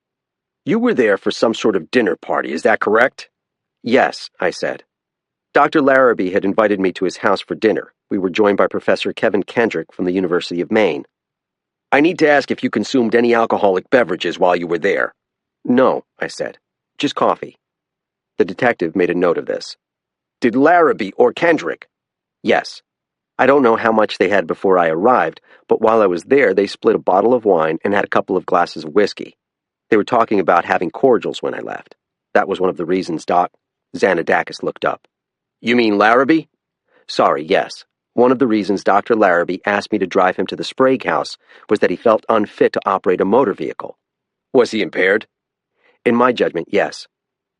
B: "You were there for some sort of dinner party, is that correct?" "Yes," I said. Dr. Larrabee had invited me to his house for dinner. We were joined by Professor Kevin Kendrick from the University of Maine. "I need to ask if you consumed any alcoholic beverages while you were there." "No," I said. "Just coffee." The detective made a note of this. "Did Larrabee or Kendrick?" "Yes. I don't know how much they had before I arrived, but while I was there they split a bottle of wine and had a couple of glasses of whiskey. They were talking about having cordials when I left. That was one of the reasons Xanadakis looked up. "You mean Larrabee?" "Sorry, yes. One of the reasons Dr. Larrabee asked me to drive him to the Sprague house was that he felt unfit to operate a motor vehicle." "Was he impaired?" "In my judgment, yes."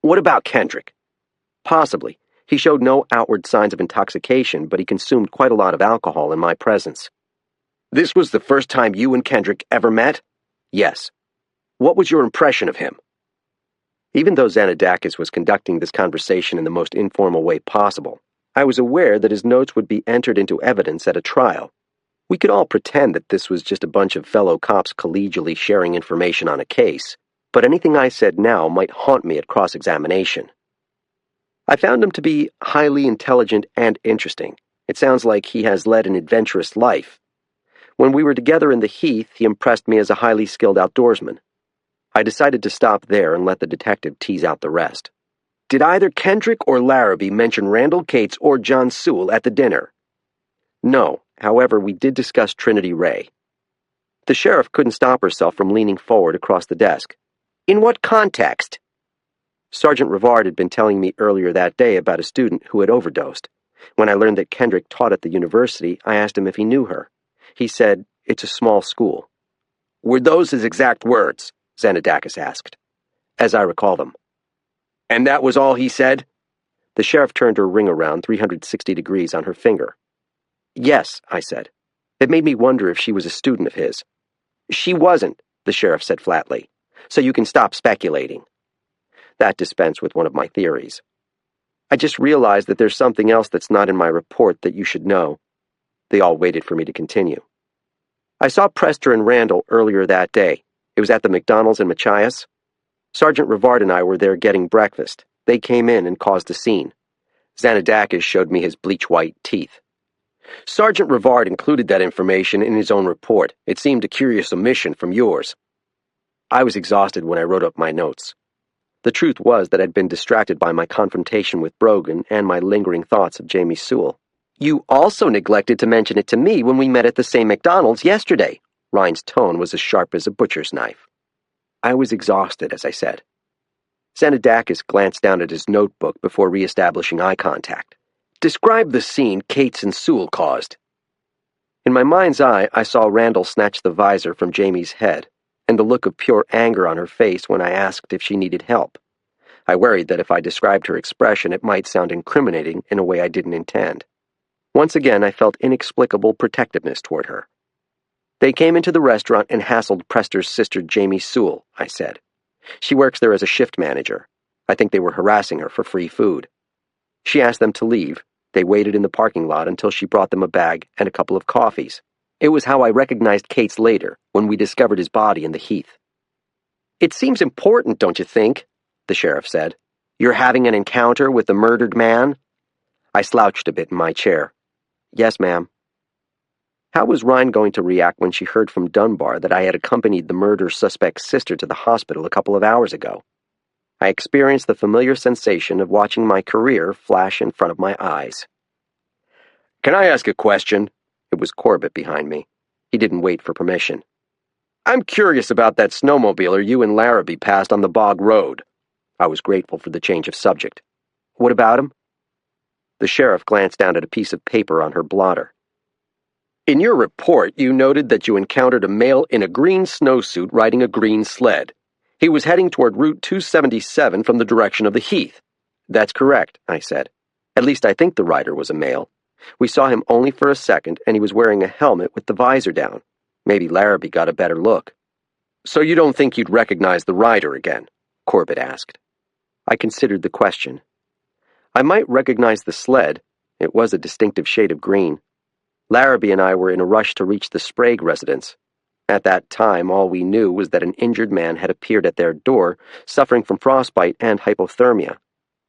B: "What about Kendrick?" "Possibly. He showed no outward signs of intoxication, but he consumed quite a lot of alcohol in my presence." "This was the first time you and Kendrick ever met?" "Yes." "What was your impression of him?" Even though Xanadakis was conducting this conversation in the most informal way possible, I was aware that his notes would be entered into evidence at a trial. We could all pretend that this was just a bunch of fellow cops collegially sharing information on a case, but anything I said now might haunt me at cross-examination. "I found him to be highly intelligent and interesting. It sounds like he has led an adventurous life. When we were together in the Heath, he impressed me as a highly skilled outdoorsman." I decided to stop there and let the detective tease out the rest. "Did either Kendrick or Larrabee mention Randall Cates or John Sewell at the dinner?" "No. However, we did discuss Trinity Ray." The sheriff couldn't stop herself from leaning forward across the desk. "In what context?" Sergeant Rivard had been telling me earlier that day about a student who had overdosed. When I learned that Kendrick taught at the university, I asked him if he knew her. He said, "It's a small school." "Were those his exact words?" Xanadakis asked. "As I recall them." "And that was all he said?" The sheriff turned her ring around 360 degrees on her finger. "Yes," I said. It made me wonder if she was a student of his. "She wasn't," the sheriff said flatly. "So you can stop speculating." That dispensed with one of my theories. "I just realized that there's something else that's not in my report that you should know." They all waited for me to continue. "I saw Prester and Randall earlier that day. It was at the McDonald's in Machias. Sergeant Rivard and I were there getting breakfast. They came in and caused a scene. Xanadakis showed me his bleach-white teeth." "Sergeant Rivard included that information in his own report. It seemed a curious omission from yours." I was exhausted when I wrote up my notes. The truth was that I'd been distracted by my confrontation with Brogan and my lingering thoughts of Jamie Sewell. "You also neglected to mention it to me when we met at the same McDonald's yesterday." Rhine's tone was as sharp as a butcher's knife. I was exhausted, as I said. Xanadakis glanced down at his notebook before re-establishing eye contact. "Describe the scene Cates and Sewell caused." In my mind's eye, I saw Randall snatch the visor from Jamie's head, and the look of pure anger on her face when I asked if she needed help. I worried that if I described her expression, it might sound incriminating in a way I didn't intend. Once again, I felt inexplicable protectiveness toward her. "They came into the restaurant and hassled Prester's sister, Jamie Sewell," I said. "She works there as a shift manager. I think they were harassing her for free food. She asked them to leave. They waited in the parking lot until she brought them a bag and a couple of coffees. It was how I recognized Cates later, when we discovered his body in the heath." "It seems important, don't you think?" the sheriff said. "You're having an encounter with the murdered man?" I slouched a bit in my chair. "Yes, ma'am." How was Ryan going to react when she heard from Dunbar that I had accompanied the murder suspect's sister to the hospital a couple of hours ago? I experienced the familiar sensation of watching my career flash in front of my eyes. "Can I ask a question?" It was Corbett behind me. He didn't wait for permission. "I'm curious about that snowmobiler you and Larrabee passed on the Bog Road." I was grateful for the change of subject. "What about him?" The sheriff glanced down at a piece of paper on her blotter. "In your report, you noted that you encountered a male in a green snowsuit riding a green sled. He was heading toward Route 277 from the direction of the heath." "That's correct," I said. "At least I think the rider was a male. We saw him only for a second, and he was wearing a helmet with the visor down. Maybe Larrabee got a better look." "So you don't think you'd recognize the rider again?" Corbett asked. I considered the question. I might recognize the sled. It was a distinctive shade of green. Larrabee and I were in a rush to reach the Sprague residence. At that time, all we knew was that an injured man had appeared at their door, suffering from frostbite and hypothermia.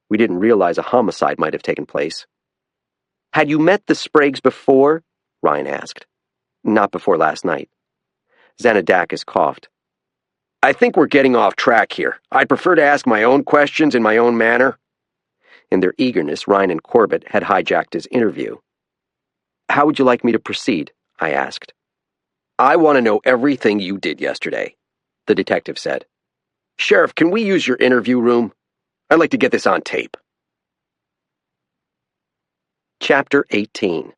B: We didn't realize a homicide might have taken place. "Had you met the Spragues before?" Ryan asked. "Not before last night." Xanadakis coughed. "I think we're getting off track here. I'd prefer to ask my own questions in my own manner." In their eagerness, Ryan and Corbett had hijacked his interview. "How would you like me to proceed?" I asked. "I want to know everything you did yesterday," the detective said. "Sheriff, can we use your interview room? I'd like to get this on tape." Chapter 18.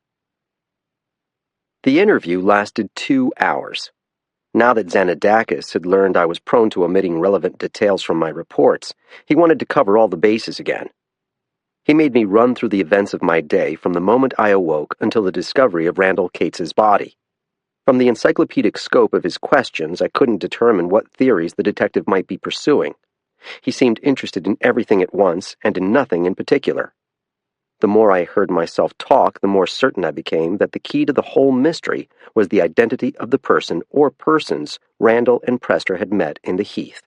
B: The interview lasted 2 hours. Now that Xanadakis had learned I was prone to omitting relevant details from my reports, he wanted to cover all the bases again. He made me run through the events of my day from the moment I awoke until the discovery of Randall Cates's body. From the encyclopedic scope of his questions, I couldn't determine what theories the detective might be pursuing. He seemed interested in everything at once and in nothing in particular. The more I heard myself talk, the more certain I became that the key to the whole mystery was the identity of the person or persons Randall and Prester had met in the heath.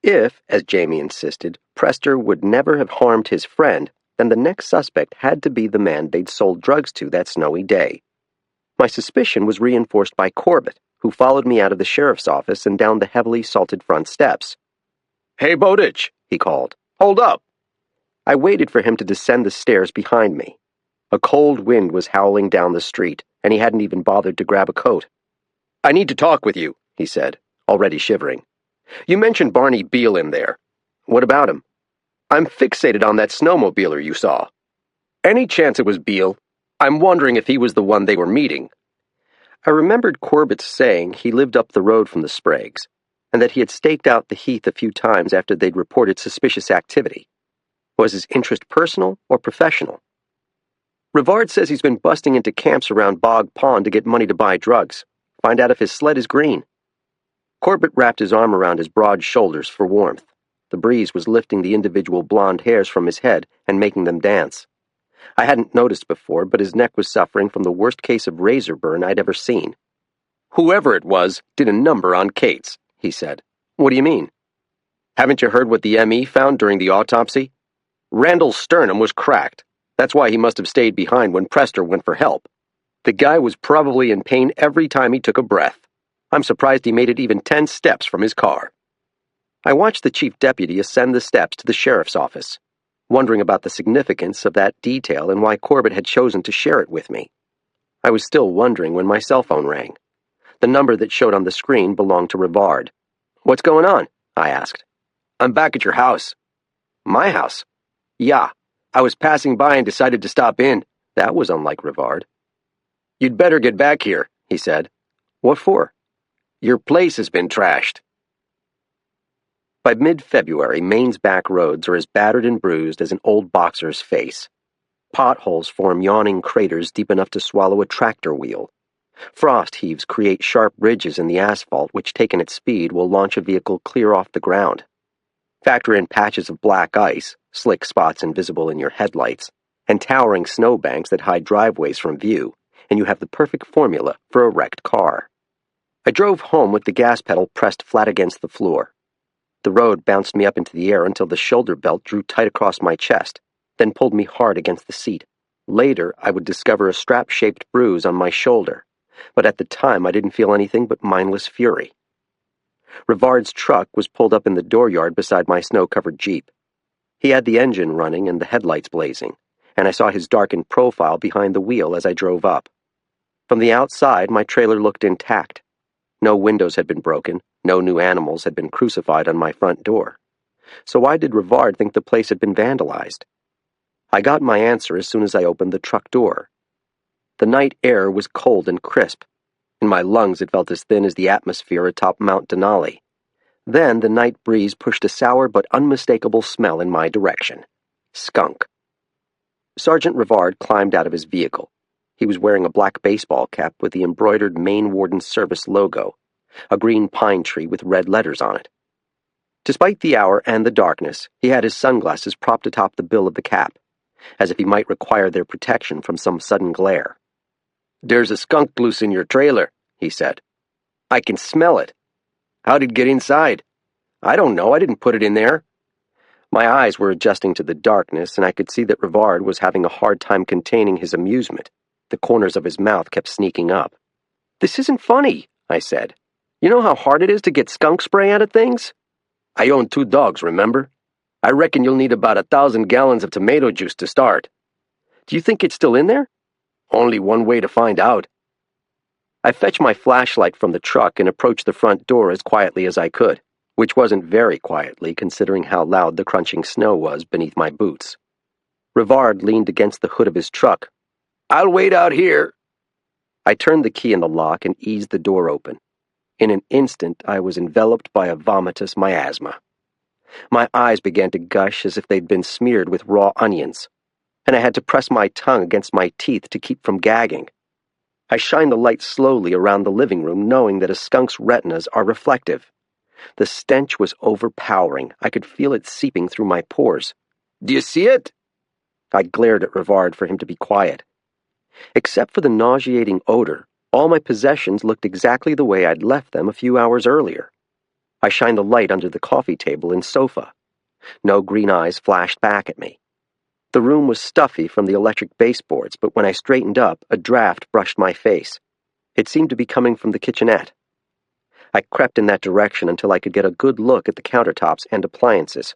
B: If, as Jamie insisted, Prester would never have harmed his friend, then the next suspect had to be the man they'd sold drugs to that snowy day. My suspicion was reinforced by Corbett, who followed me out of the sheriff's office and down the heavily salted front steps. "Hey, Bowditch," he called. "Hold up." I waited for him to descend the stairs behind me. A cold wind was howling down the street, and he hadn't even bothered to grab a coat. "I need to talk with you," he said, already shivering. "You mentioned Barney Beale in there. What about him?" "I'm fixated on that snowmobiler you saw." "Any chance it was Beale? I'm wondering if he was the one they were meeting." I remembered Corbett saying he lived up the road from the Spragues, and that he had staked out the heath a few times after they'd reported suspicious activity. Was his interest personal or professional? "Rivard says he's been busting into camps around Bog Pond to get money to buy drugs. Find out if his sled is green." Corbett wrapped his arm around his broad shoulders for warmth. The breeze was lifting the individual blonde hairs from his head and making them dance. I hadn't noticed before, but his neck was suffering from the worst case of razor burn I'd ever seen. "Whoever it was did a number on Cates," he said. "What do you mean?" "Haven't you heard what the ME found during the autopsy? Randall's sternum was cracked. That's why he must have stayed behind when Prester went for help. The guy was probably in pain every time he took a breath. I'm surprised he made it even 10 steps from his car." I watched the chief deputy ascend the steps to the sheriff's office, wondering about the significance of that detail and why Corbett had chosen to share it with me. I was still wondering when my cell phone rang. The number that showed on the screen belonged to Rivard. "What's going on?" I asked. "I'm back at your house." "My house?" "Yeah. I was passing by and decided to stop in." That was unlike Rivard. "You'd better get back here," he said. "What for?" "Your place has been trashed." By mid-February, Maine's back roads are as battered and bruised as an old boxer's face. Potholes form yawning craters deep enough to swallow a tractor wheel. Frost heaves create sharp ridges in the asphalt which, taken at speed, will launch a vehicle clear off the ground. Factor in patches of black ice, slick spots invisible in your headlights, and towering snowbanks that hide driveways from view, and you have the perfect formula for a wrecked car. I drove home with the gas pedal pressed flat against the floor. The road bounced me up into the air until the shoulder belt drew tight across my chest, then pulled me hard against the seat. Later, I would discover a strap-shaped bruise on my shoulder, but at the time I didn't feel anything but mindless fury. Rivard's truck was pulled up in the dooryard beside my snow-covered Jeep. He had the engine running and the headlights blazing, and I saw his darkened profile behind the wheel as I drove up. From the outside, my trailer looked intact. No windows had been broken, no new animals had been crucified on my front door. So why did Rivard think the place had been vandalized? I got my answer as soon as I opened the truck door. The night air was cold and crisp. In my lungs it felt as thin as the atmosphere atop Mount Denali. Then the night breeze pushed a sour but unmistakable smell in my direction. Skunk. Sergeant Rivard climbed out of his vehicle. He was wearing a black baseball cap with the embroidered Maine Warden Service logo, a green pine tree with red letters on it. Despite the hour and the darkness, he had his sunglasses propped atop the bill of the cap, as if he might require their protection from some sudden glare. "There's a skunk loose in your trailer," he said. "I can smell it." "How did it get inside?" "I don't know. I didn't put it in there." My eyes were adjusting to the darkness, and I could see that Rivard was having a hard time containing his amusement. The corners of his mouth kept sneaking up. "This isn't funny," I said. "You know how hard it is to get skunk spray out of things?" "I own 2 dogs, remember? I reckon you'll need about 1,000 gallons of tomato juice to start." "Do you think it's still in there?" "Only one way to find out." I fetched my flashlight from the truck and approached the front door as quietly as I could, which wasn't very quietly considering how loud the crunching snow was beneath my boots. Rivard leaned against the hood of his truck. "I'll wait out here." I turned the key in the lock and eased the door open. In an instant, I was enveloped by a vomitous miasma. My eyes began to gush as if they'd been smeared with raw onions, and I had to press my tongue against my teeth to keep from gagging. I shined the light slowly around the living room, knowing that a skunk's retinas are reflective. The stench was overpowering. I could feel it seeping through my pores. "Do you see it?" I glared at Rivard for him to be quiet. Except for the nauseating odor, all my possessions looked exactly the way I'd left them a few hours earlier. I shined the light under the coffee table and sofa. No green eyes flashed back at me. The room was stuffy from the electric baseboards, but when I straightened up, a draft brushed my face. It seemed to be coming from the kitchenette. I crept in that direction until I could get a good look at the countertops and appliances.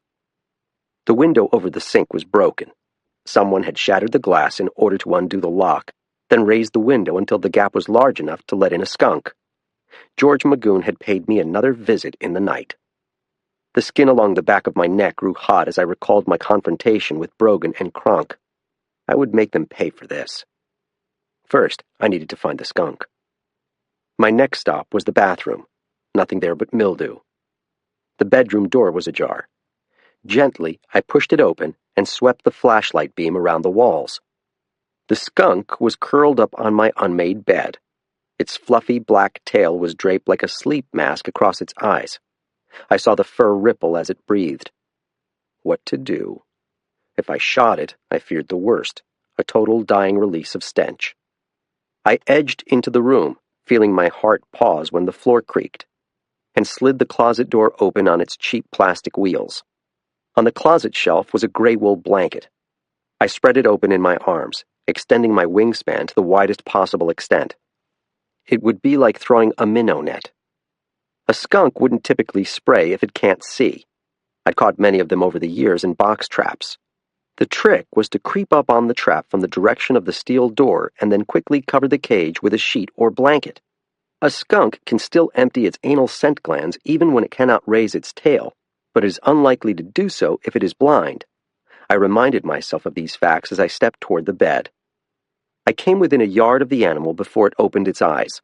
B: The window over the sink was broken. Someone had shattered the glass in order to undo the lock, then raised the window until the gap was large enough to let in a skunk. George Magoon had paid me another visit in the night. The skin along the back of my neck grew hot as I recalled my confrontation with Brogan and Kronk. I would make them pay for this. First, I needed to find the skunk. My next stop was the bathroom. Nothing there but mildew. The bedroom door was ajar. Gently, I pushed it open and swept the flashlight beam around the walls. The skunk was curled up on my unmade bed. Its fluffy black tail was draped like a sleep mask across its eyes. I saw the fur ripple as it breathed. What to do? If I shot it, I feared the worst, a total dying release of stench. I edged into the room, feeling my heart pause when the floor creaked, and slid the closet door open on its cheap plastic wheels. On the closet shelf was a gray wool blanket. I spread it open in my arms, extending my wingspan to the widest possible extent. It would be like throwing a minnow net. A skunk wouldn't typically spray if it can't see. I'd caught many of them over the years in box traps. The trick was to creep up on the trap from the direction of the steel door and then quickly cover the cage with a sheet or blanket. A skunk can still empty its anal scent glands even when it cannot raise its tail, but is unlikely to do so if it is blind. I reminded myself of these facts as I stepped toward the bed. I came within a yard of the animal before it opened its eyes.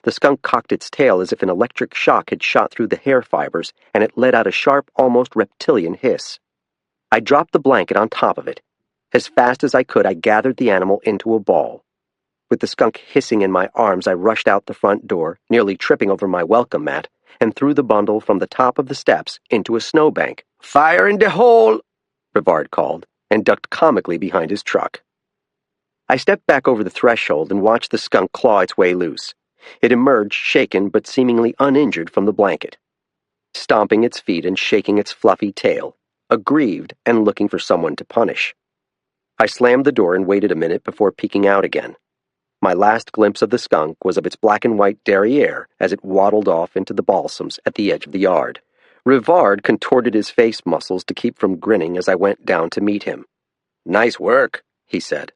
B: The skunk cocked its tail as if an electric shock had shot through the hair fibers, and it let out a sharp, almost reptilian hiss. I dropped the blanket on top of it. As fast as I could, I gathered the animal into a ball. With the skunk hissing in my arms, I rushed out the front door, nearly tripping over my welcome mat, and threw the bundle from the top of the steps into a snowbank. "Fire in the hole!" Rivard called, and ducked comically behind his truck. I stepped back over the threshold and watched the skunk claw its way loose. It emerged shaken but seemingly uninjured from the blanket, stomping its feet and shaking its fluffy tail, aggrieved and looking for someone to punish. I slammed the door and waited a minute before peeking out again. My last glimpse of the skunk was of its black and white derriere as it waddled off into the balsams at the edge of the yard. Rivard contorted his face muscles to keep from grinning as I went down to meet him. "Nice work," he said.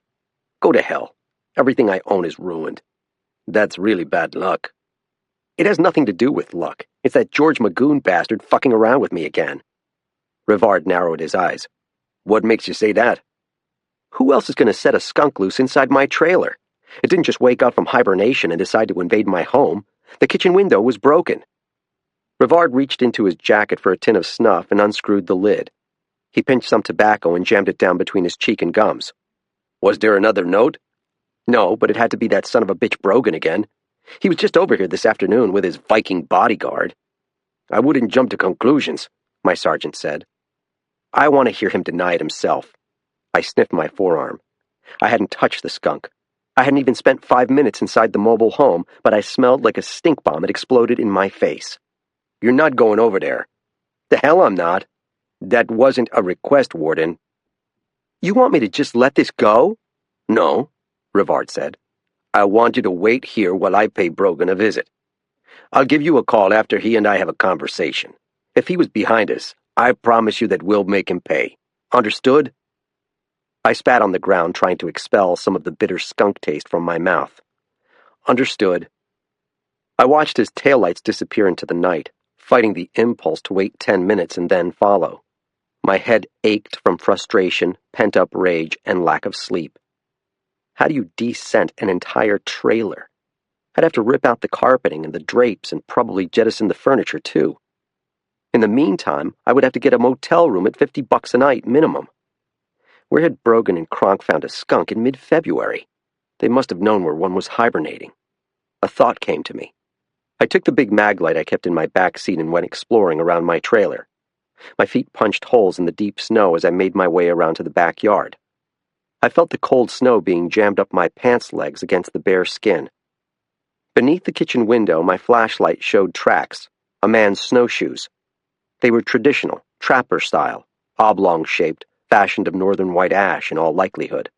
B: "Go to hell. Everything I own is ruined. That's really bad luck." "It has nothing to do with luck. It's that George Magoon bastard fucking around with me again." Rivard narrowed his eyes. "What makes you say that?" "Who else is going to set a skunk loose inside my trailer? It didn't just wake up from hibernation and decide to invade my home. The kitchen window was broken." Rivard reached into his jacket for a tin of snuff and unscrewed the lid. He pinched some tobacco and jammed it down between his cheek and gums. "Was there another note?" "No, but it had to be that son of a bitch Brogan again. He was just over here this afternoon with his Viking bodyguard." "I wouldn't jump to conclusions," my sergeant said. "I want to hear him deny it himself." I sniffed my forearm. I hadn't touched the skunk. I hadn't even spent 5 minutes inside the mobile home, but I smelled like a stink bomb had exploded in my face. "You're not going over there." "The hell I'm not. That wasn't a request, Warden." "You want me to just let this go?" "No," Rivard said. "I want you to wait here while I pay Brogan a visit. I'll give you a call after he and I have a conversation. If he was behind us, I promise you that we'll make him pay. Understood?" I spat on the ground, trying to expel some of the bitter skunk taste from my mouth. "Understood." I watched his taillights disappear into the night, fighting the impulse to wait 10 minutes and then follow. My head ached from frustration, pent-up rage, and lack of sleep. How do you descent an entire trailer? I'd have to rip out the carpeting and the drapes and probably jettison the furniture, too. In the meantime, I would have to get a motel room at $50 a night minimum. Where had Brogan and Kronk found a skunk in mid-February? They must have known where one was hibernating. A thought came to me. I took the big mag light I kept in my back seat and went exploring around my trailer. My feet punched holes in the deep snow as I made my way around to the backyard. I felt the cold snow being jammed up my pants legs against the bare skin. Beneath the kitchen window, my flashlight showed tracks, a man's snowshoes. They were traditional, trapper style, oblong-shaped, fashioned of northern white ash in all likelihood.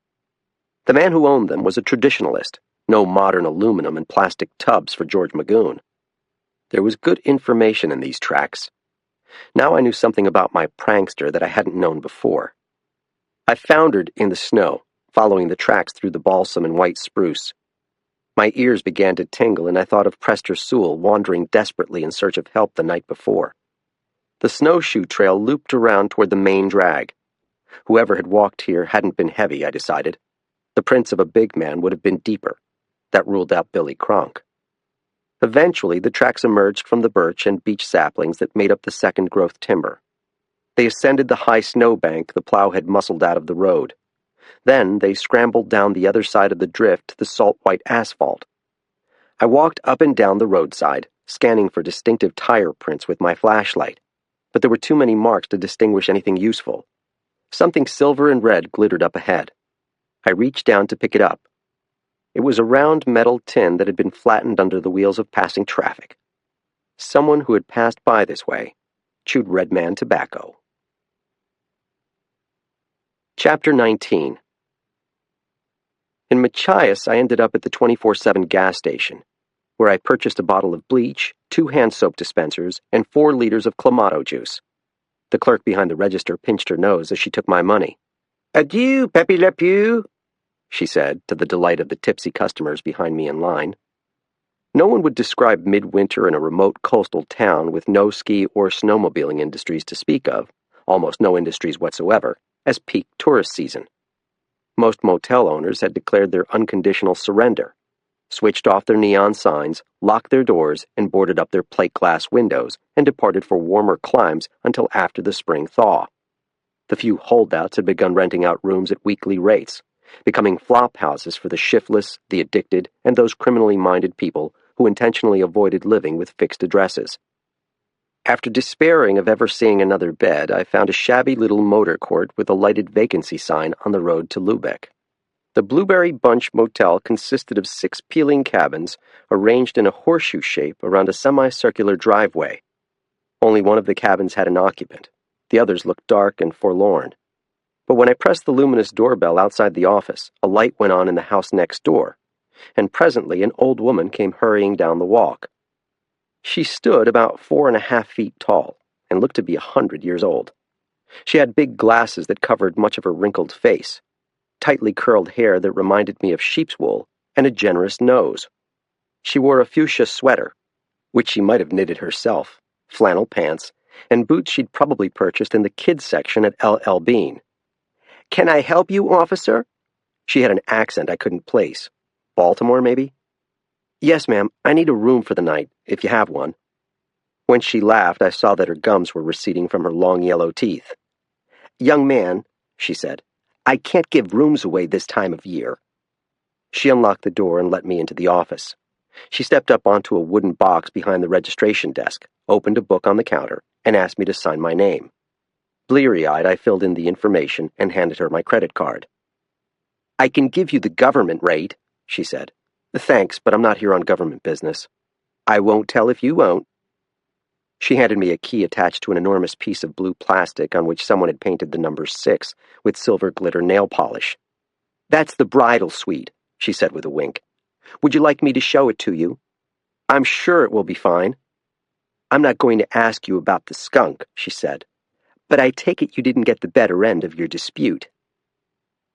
B: The man who owned them was a traditionalist, no modern aluminum and plastic tubs for George Magoon. There was good information in these tracks. Now I knew something about my prankster that I hadn't known before. I foundered in the snow, following the tracks through the balsam and white spruce. My ears began to tingle, and I thought of Prester Sewell wandering desperately in search of help the night before. The snowshoe trail looped around toward the main drag. Whoever had walked here hadn't been heavy, I decided. The prints of a big man would have been deeper. That ruled out Billy Kronk. Eventually, the tracks emerged from the birch and beech saplings that made up the second-growth timber. They ascended the high snowbank the plow had muscled out of the road. Then they scrambled down the other side of the drift to the salt-white asphalt. I walked up and down the roadside, scanning for distinctive tire prints with my flashlight, but there were too many marks to distinguish anything useful. Something silver and red glittered up ahead. I reached down to pick it up. It was a round metal tin that had been flattened under the wheels of passing traffic. Someone who had passed by this way chewed Red Man tobacco. Chapter 19. In Machias, I ended up at the 24/7 gas station, where I purchased a bottle of bleach, 2 hand soap dispensers, and 4 liters of Clamato juice. The clerk behind the register pinched her nose as she took my money. "Adieu, Pepe Le Pew," she said, to the delight of the tipsy customers behind me in line. No one would describe midwinter in a remote coastal town with no ski or snowmobiling industries to speak of, almost no industries whatsoever, as peak tourist season. Most motel owners had declared their unconditional surrender. switched off their neon signs, locked their doors, and boarded up their plate glass windows, and departed for warmer climes until after the spring thaw. The few holdouts had begun renting out rooms at weekly rates, becoming flop houses for the shiftless, the addicted, and those criminally minded people who intentionally avoided living with fixed addresses. After despairing of ever seeing another bed, I found a shabby little motor court with a lighted vacancy sign on the road to Lubeck. The Blueberry Bunch Motel consisted of 6 peeling cabins arranged in a horseshoe shape around a semicircular driveway. Only one of the cabins had an occupant. The others looked dark and forlorn. But when I pressed the luminous doorbell outside the office, a light went on in the house next door, and presently an old woman came hurrying down the walk. She stood about 4.5 feet tall and looked to be 100 years old. She had big glasses that covered much of her wrinkled face, tightly curled hair that reminded me of sheep's wool, and a generous nose. She wore a fuchsia sweater, which she might have knitted herself, flannel pants, and boots she'd probably purchased in the kids section at L.L. Bean. "Can I help you, officer?" She had an accent I couldn't place. Baltimore, maybe? "Yes, ma'am. I need a room for the night, if you have one." When she laughed, I saw that her gums were receding from her long yellow teeth. "Young man," she said, "I can't give rooms away this time of year." She unlocked the door and let me into the office. She stepped up onto a wooden box behind the registration desk, opened a book on the counter, and asked me to sign my name. Bleary-eyed, I filled in the information and handed her my credit card. "I can give you the government rate," she said. "Thanks, but I'm not here on government business." "I won't tell if you won't." She handed me a key attached to an enormous piece of blue plastic on which someone had painted the number 6 with silver glitter nail polish. "That's the bridal suite," she said with a wink. "Would you like me to show it to you?" "I'm sure it will be fine." "I'm not going to ask you about the skunk," she said, "but I take it you didn't get the better end of your dispute."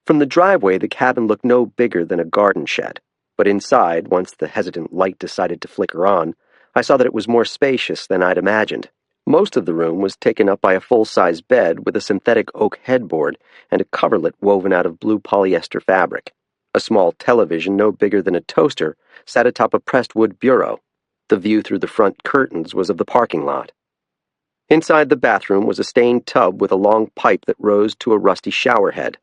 B: From the driveway, the cabin looked no bigger than a garden shed, but inside, once the hesitant light decided to flicker on, I saw that it was more spacious than I'd imagined. Most of the room was taken up by a full-size bed with a synthetic oak headboard and a coverlet woven out of blue polyester fabric. A small television, no bigger than a toaster, sat atop a pressed wood bureau. The view through the front curtains was of the parking lot. Inside the bathroom was a stained tub with a long pipe that rose to a rusty shower head.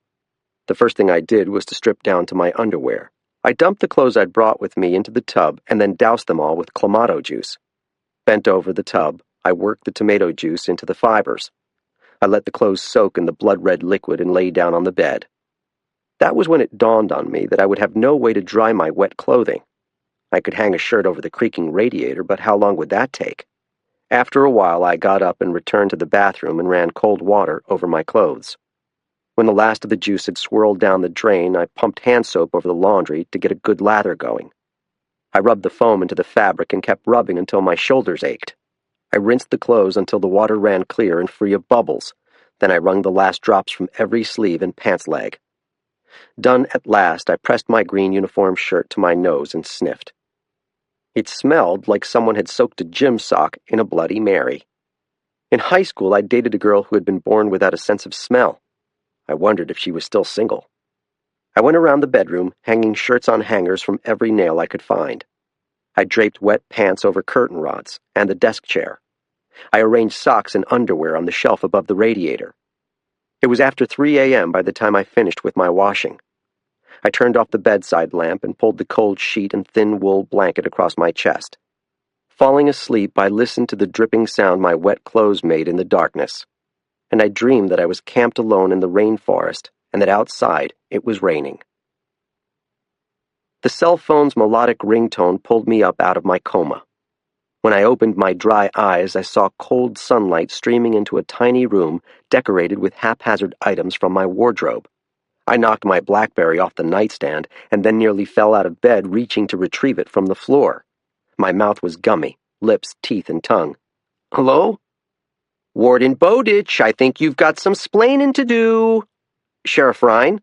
B: The first thing I did was to strip down to my underwear. I dumped the clothes I'd brought with me into the tub and then doused them all with clamato juice. Bent over the tub, I worked the tomato juice into the fibers. I let the clothes soak in the blood-red liquid and lay down on the bed. That was when it dawned on me that I would have no way to dry my wet clothing. I could hang a shirt over the creaking radiator, but how long would that take? After a while, I got up and returned to the bathroom and ran cold water over my clothes. When the last of the juice had swirled down the drain, I pumped hand soap over the laundry to get a good lather going. I rubbed the foam into the fabric and kept rubbing until my shoulders ached. I rinsed the clothes until the water ran clear and free of bubbles. Then I wrung the last drops from every sleeve and pants leg. Done at last, I pressed my green uniform shirt to my nose and sniffed. It smelled like someone had soaked a gym sock in a Bloody Mary. In high school, I dated a girl who had been born without a sense of smell. I wondered if she was still single. I went around the bedroom, hanging shirts on hangers from every nail I could find. I draped wet pants over curtain rods and the desk chair. I arranged socks and underwear on the shelf above the radiator. It was after 3 a.m. by the time I finished with my washing. I turned off the bedside lamp and pulled the cold sheet and thin wool blanket across my chest. Falling asleep, I listened to the dripping sound my wet clothes made in the darkness, and I dreamed that I was camped alone in the rainforest and that outside it was raining. The cell phone's melodic ringtone pulled me up out of my coma. When I opened my dry eyes, I saw cold sunlight streaming into a tiny room decorated with haphazard items from my wardrobe. I knocked my BlackBerry off the nightstand and then nearly fell out of bed reaching to retrieve it from the floor. My mouth was gummy, lips, teeth, and tongue. "Hello? Warden Bowditch, I think you've got some splaining to do." "Sheriff Rhine?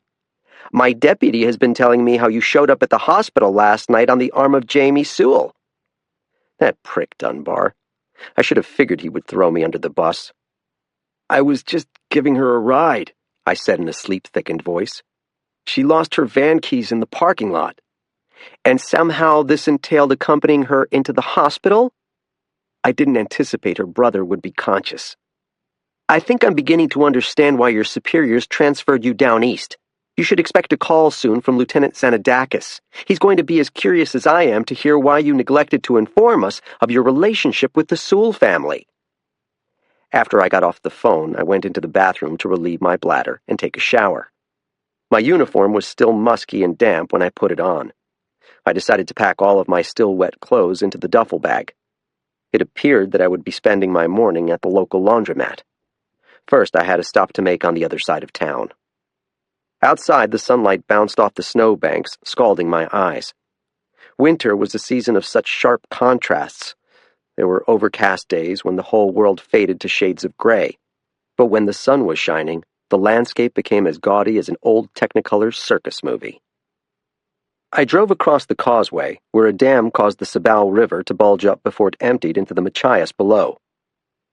B: My deputy has been telling me how you showed up at the hospital last night on the arm of Jamie Sewell." That prick Dunbar. I should have figured he would throw me under the bus. "I was just giving her a ride," I said in a sleep-thickened voice. "She lost her van keys in the parking lot." And somehow this entailed accompanying her into the hospital? I didn't anticipate her brother would be conscious. I think I'm beginning to understand why your superiors transferred you down east. You should expect a call soon from Lieutenant Xanadakis. He's going to be as curious as I am to hear why you neglected to inform us of your relationship with the Sewell family. After I got off the phone, I went into the bathroom to relieve my bladder and take a shower. My uniform was still musky and damp when I put it on. I decided to pack all of my still wet clothes into the duffel bag. It appeared that I would be spending my morning at the local laundromat. First, I had a stop to make on the other side of town. Outside, the sunlight bounced off the snowbanks, scalding my eyes. Winter was a season of such sharp contrasts. There were overcast days when the whole world faded to shades of gray. But when the sun was shining, the landscape became as gaudy as an old Technicolor circus movie. I drove across the causeway, where a dam caused the Sabal River to bulge up before it emptied into the Machias below.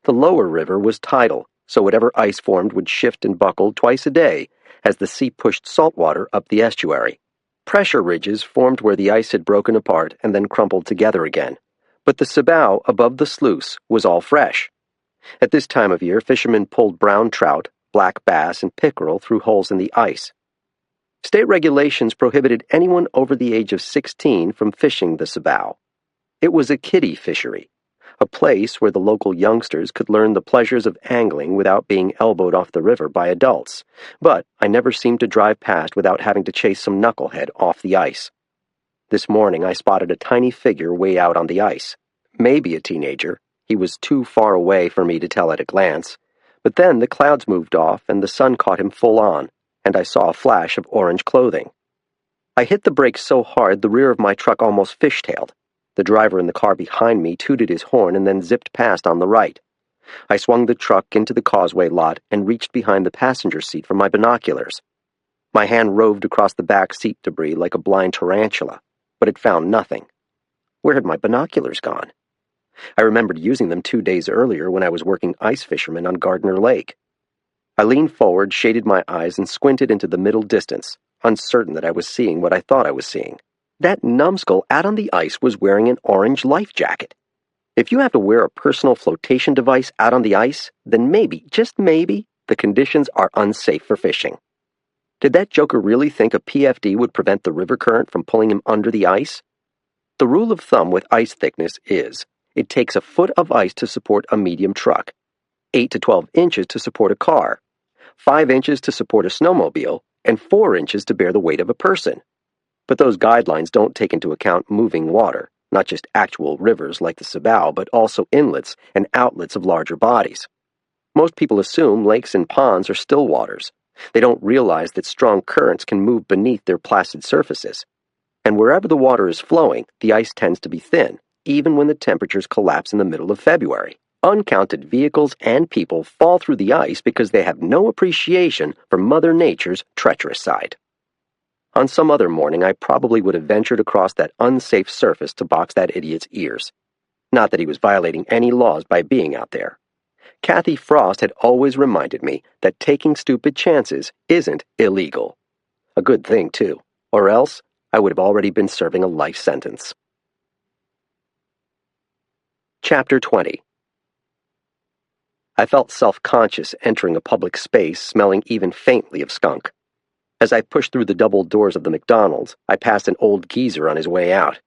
B: The lower river was tidal, so whatever ice formed would shift and buckle twice a day as the sea pushed salt water up the estuary. Pressure ridges formed where the ice had broken apart and then crumpled together again. But the Sabal above the sluice was all fresh. At this time of year, fishermen pulled brown trout, black bass, and pickerel through holes in the ice. State regulations prohibited anyone over the age of 16 from fishing the Sabal. It was a kiddie fishery, a place where the local youngsters could learn the pleasures of angling without being elbowed off the river by adults, but I never seemed to drive past without having to chase some knucklehead off the ice. This morning I spotted a tiny figure way out on the ice. Maybe a teenager. He was too far away for me to tell at a glance. But then the clouds moved off and the sun caught him full on, and I saw a flash of orange clothing. I hit the brakes so hard the rear of my truck almost fishtailed. The driver in the car behind me tooted his horn and then zipped past on the right. I swung the truck into the causeway lot and reached behind the passenger seat for my binoculars. My hand roved across the back seat debris like a blind tarantula, but it found nothing. Where had my binoculars gone? I remembered using them 2 days earlier when I was working ice fishermen on Gardner Lake. I leaned forward, shaded my eyes, and squinted into the middle distance, uncertain that I was seeing what I thought I was seeing. That numbskull out on the ice was wearing an orange life jacket. If you have to wear a personal flotation device out on the ice, then maybe, just maybe, the conditions are unsafe for fishing. Did that joker really think a PFD would prevent the river current from pulling him under the ice? The rule of thumb with ice thickness is, it takes a foot of ice to support a medium truck, 8 to 12 inches to support a car, 5 inches to support a snowmobile, and 4 inches to bear the weight of a person. But those guidelines don't take into account moving water, not just actual rivers like the Sabal, but also inlets and outlets of larger bodies. Most people assume lakes and ponds are still waters. They don't realize that strong currents can move beneath their placid surfaces. And wherever the water is flowing, the ice tends to be thin, even when the temperatures collapse in the middle of February. Uncounted vehicles and people fall through the ice because they have no appreciation for Mother Nature's treacherous side. On some other morning, I probably would have ventured across that unsafe surface to box that idiot's ears. Not that he was violating any laws by being out there. Kathy Frost had always reminded me that taking stupid chances isn't illegal. A good thing, too, or else I would have already been serving a life sentence. Chapter 20. I felt self-conscious entering a public space smelling even faintly of skunk. As I pushed through the double doors of the McDonald's, I passed an old geezer on his way out.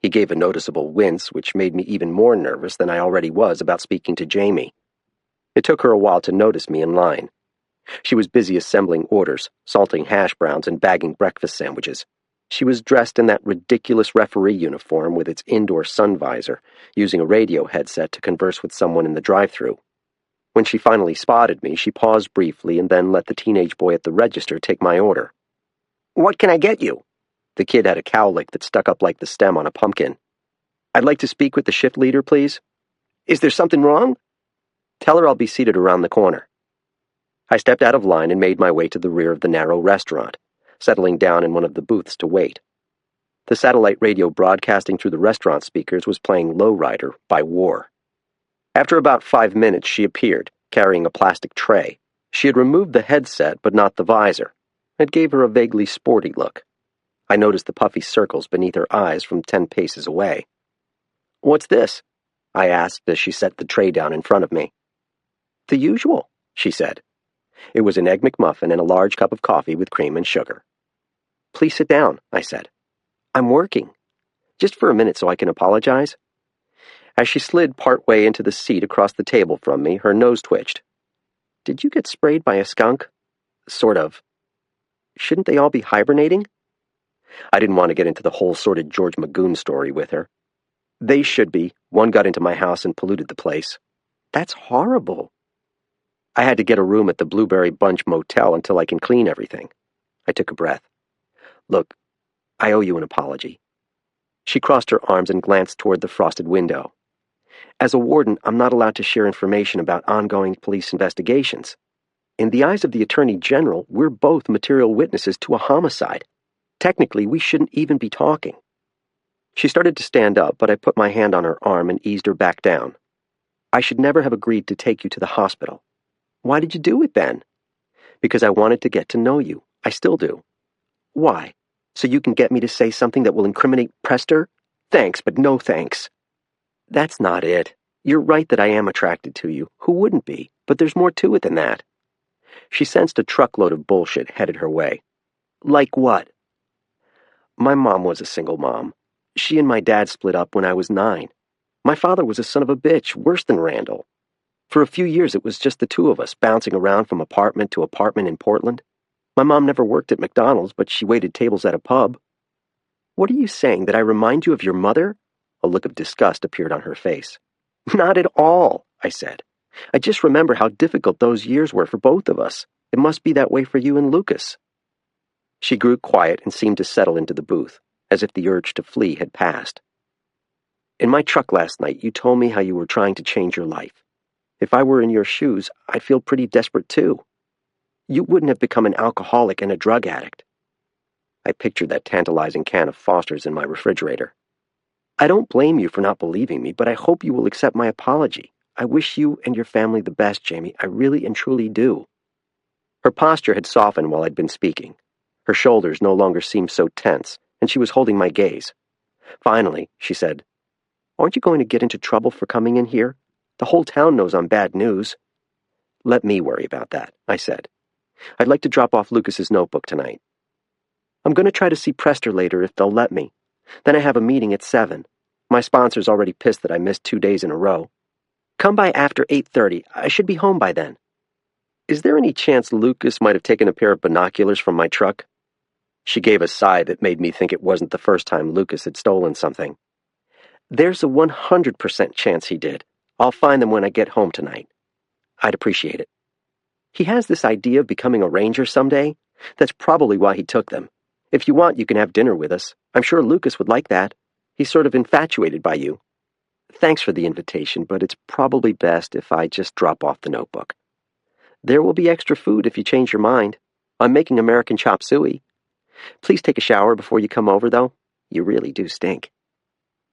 B: He gave a noticeable wince, which made me even more nervous than I already was about speaking to Jamie. It took her a while to notice me in line. She was busy assembling orders, salting hash browns and bagging breakfast sandwiches. She was dressed in that ridiculous referee uniform with its indoor sun visor, using a radio headset to converse with someone in the drive-thru. When she finally spotted me, she paused briefly and then let the teenage boy at the register take my order. "What can I get you?" The kid had a cowlick that stuck up like the stem on a pumpkin. "I'd like to speak with the shift leader, please." "Is there something wrong?" "Tell her I'll be seated around the corner." I stepped out of line and made my way to the rear of the narrow restaurant, settling down in one of the booths to wait. The satellite radio broadcasting through the restaurant speakers was playing Lowrider by War. After about 5 minutes, she appeared, carrying a plastic tray. She had removed the headset, but not the visor. It gave her a vaguely sporty look. I noticed the puffy circles beneath her eyes from 10 paces away. "What's this?" I asked as she set the tray down in front of me. "The usual," she said. It was an Egg McMuffin and a large cup of coffee with cream and sugar. "Please sit down," I said. "I'm working. Just for a minute so I can apologize." As she slid part way into the seat across the table from me, her nose twitched. "Did you get sprayed by a skunk?" "Sort of." "Shouldn't they all be hibernating?" I didn't want to get into the whole sordid George Magoon story with her. "They should be. One got into my house and polluted the place." "That's horrible." "I had to get a room at the Blueberry Bunch Motel until I can clean everything." I took a breath. "Look, I owe you an apology." She crossed her arms and glanced toward the frosted window. "As a warden, I'm not allowed to share information about ongoing police investigations. In the eyes of the Attorney General, we're both material witnesses to a homicide. Technically, we shouldn't even be talking." She started to stand up, but I put my hand on her arm and eased her back down. "I should never have agreed to take you to the hospital." "Why did you do it then?" "Because I wanted to get to know you. I still do." "Why? So you can get me to say something that will incriminate Prester? Thanks, but no thanks." "That's not it. You're right that I am attracted to you. Who wouldn't be? But there's more to it than that." She sensed a truckload of bullshit headed her way. "Like what?" "My mom was a single mom. She and my dad split up when I was 9. My father was a son of a bitch, worse than Randall. For a few years it was just the two of us, bouncing around from apartment to apartment in Portland. My mom never worked at McDonald's, but she waited tables at a pub." "What are you saying, that I remind you of your mother?" A look of disgust appeared on her face. "Not at all," I said. "I just remember how difficult those years were for both of us. It must be that way for you and Lucas." She grew quiet and seemed to settle into the booth, as if the urge to flee had passed. "In my truck last night, you told me how you were trying to change your life. If I were in your shoes, I'd feel pretty desperate too. You wouldn't have become an alcoholic and a drug addict." I pictured that tantalizing can of Foster's in my refrigerator. "I don't blame you for not believing me, but I hope you will accept my apology. I wish you and your family the best, Jamie. I really and truly do." Her posture had softened while I'd been speaking. Her shoulders no longer seemed so tense, and she was holding my gaze. Finally, she said, "Aren't you going to get into trouble for coming in here? The whole town knows I'm bad news." "Let me worry about that," I said. "I'd like to drop off Lucas's notebook tonight." "I'm going to try to see Prester later if they'll let me. Then I have a meeting at 7. My sponsor's already pissed that I missed 2 days in a row. Come by after 8:30. I should be home by then." "Is there any chance Lucas might have taken a pair of binoculars from my truck?" She gave a sigh that made me think it wasn't the first time Lucas had stolen something. "There's a 100% chance he did. I'll find them when I get home tonight." "I'd appreciate it." "He has this idea of becoming a ranger someday. That's probably why he took them. If you want, you can have dinner with us. I'm sure Lucas would like that. He's sort of infatuated by you." "Thanks for the invitation, but it's probably best if I just drop off the notebook." "There will be extra food if you change your mind. I'm making American chop suey. Please take a shower before you come over, though. You really do stink."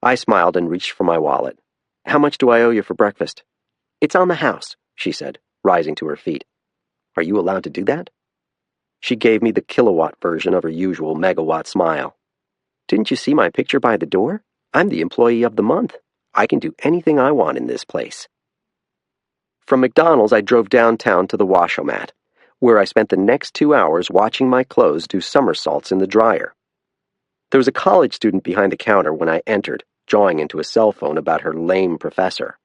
B: I smiled and reached for my wallet. "How much do I owe you for breakfast?" "It's on the house," she said, rising to her feet. "Are you allowed to do that?" She gave me the kilowatt version of her usual megawatt smile. "Didn't you see my picture by the door? I'm the employee of the month. I can do anything I want in this place." From McDonald's, I drove downtown to the Washomat, where I spent the next 2 hours watching my clothes do somersaults in the dryer. There was a college student behind the counter when I entered, jawing into a cell phone about her lame professor.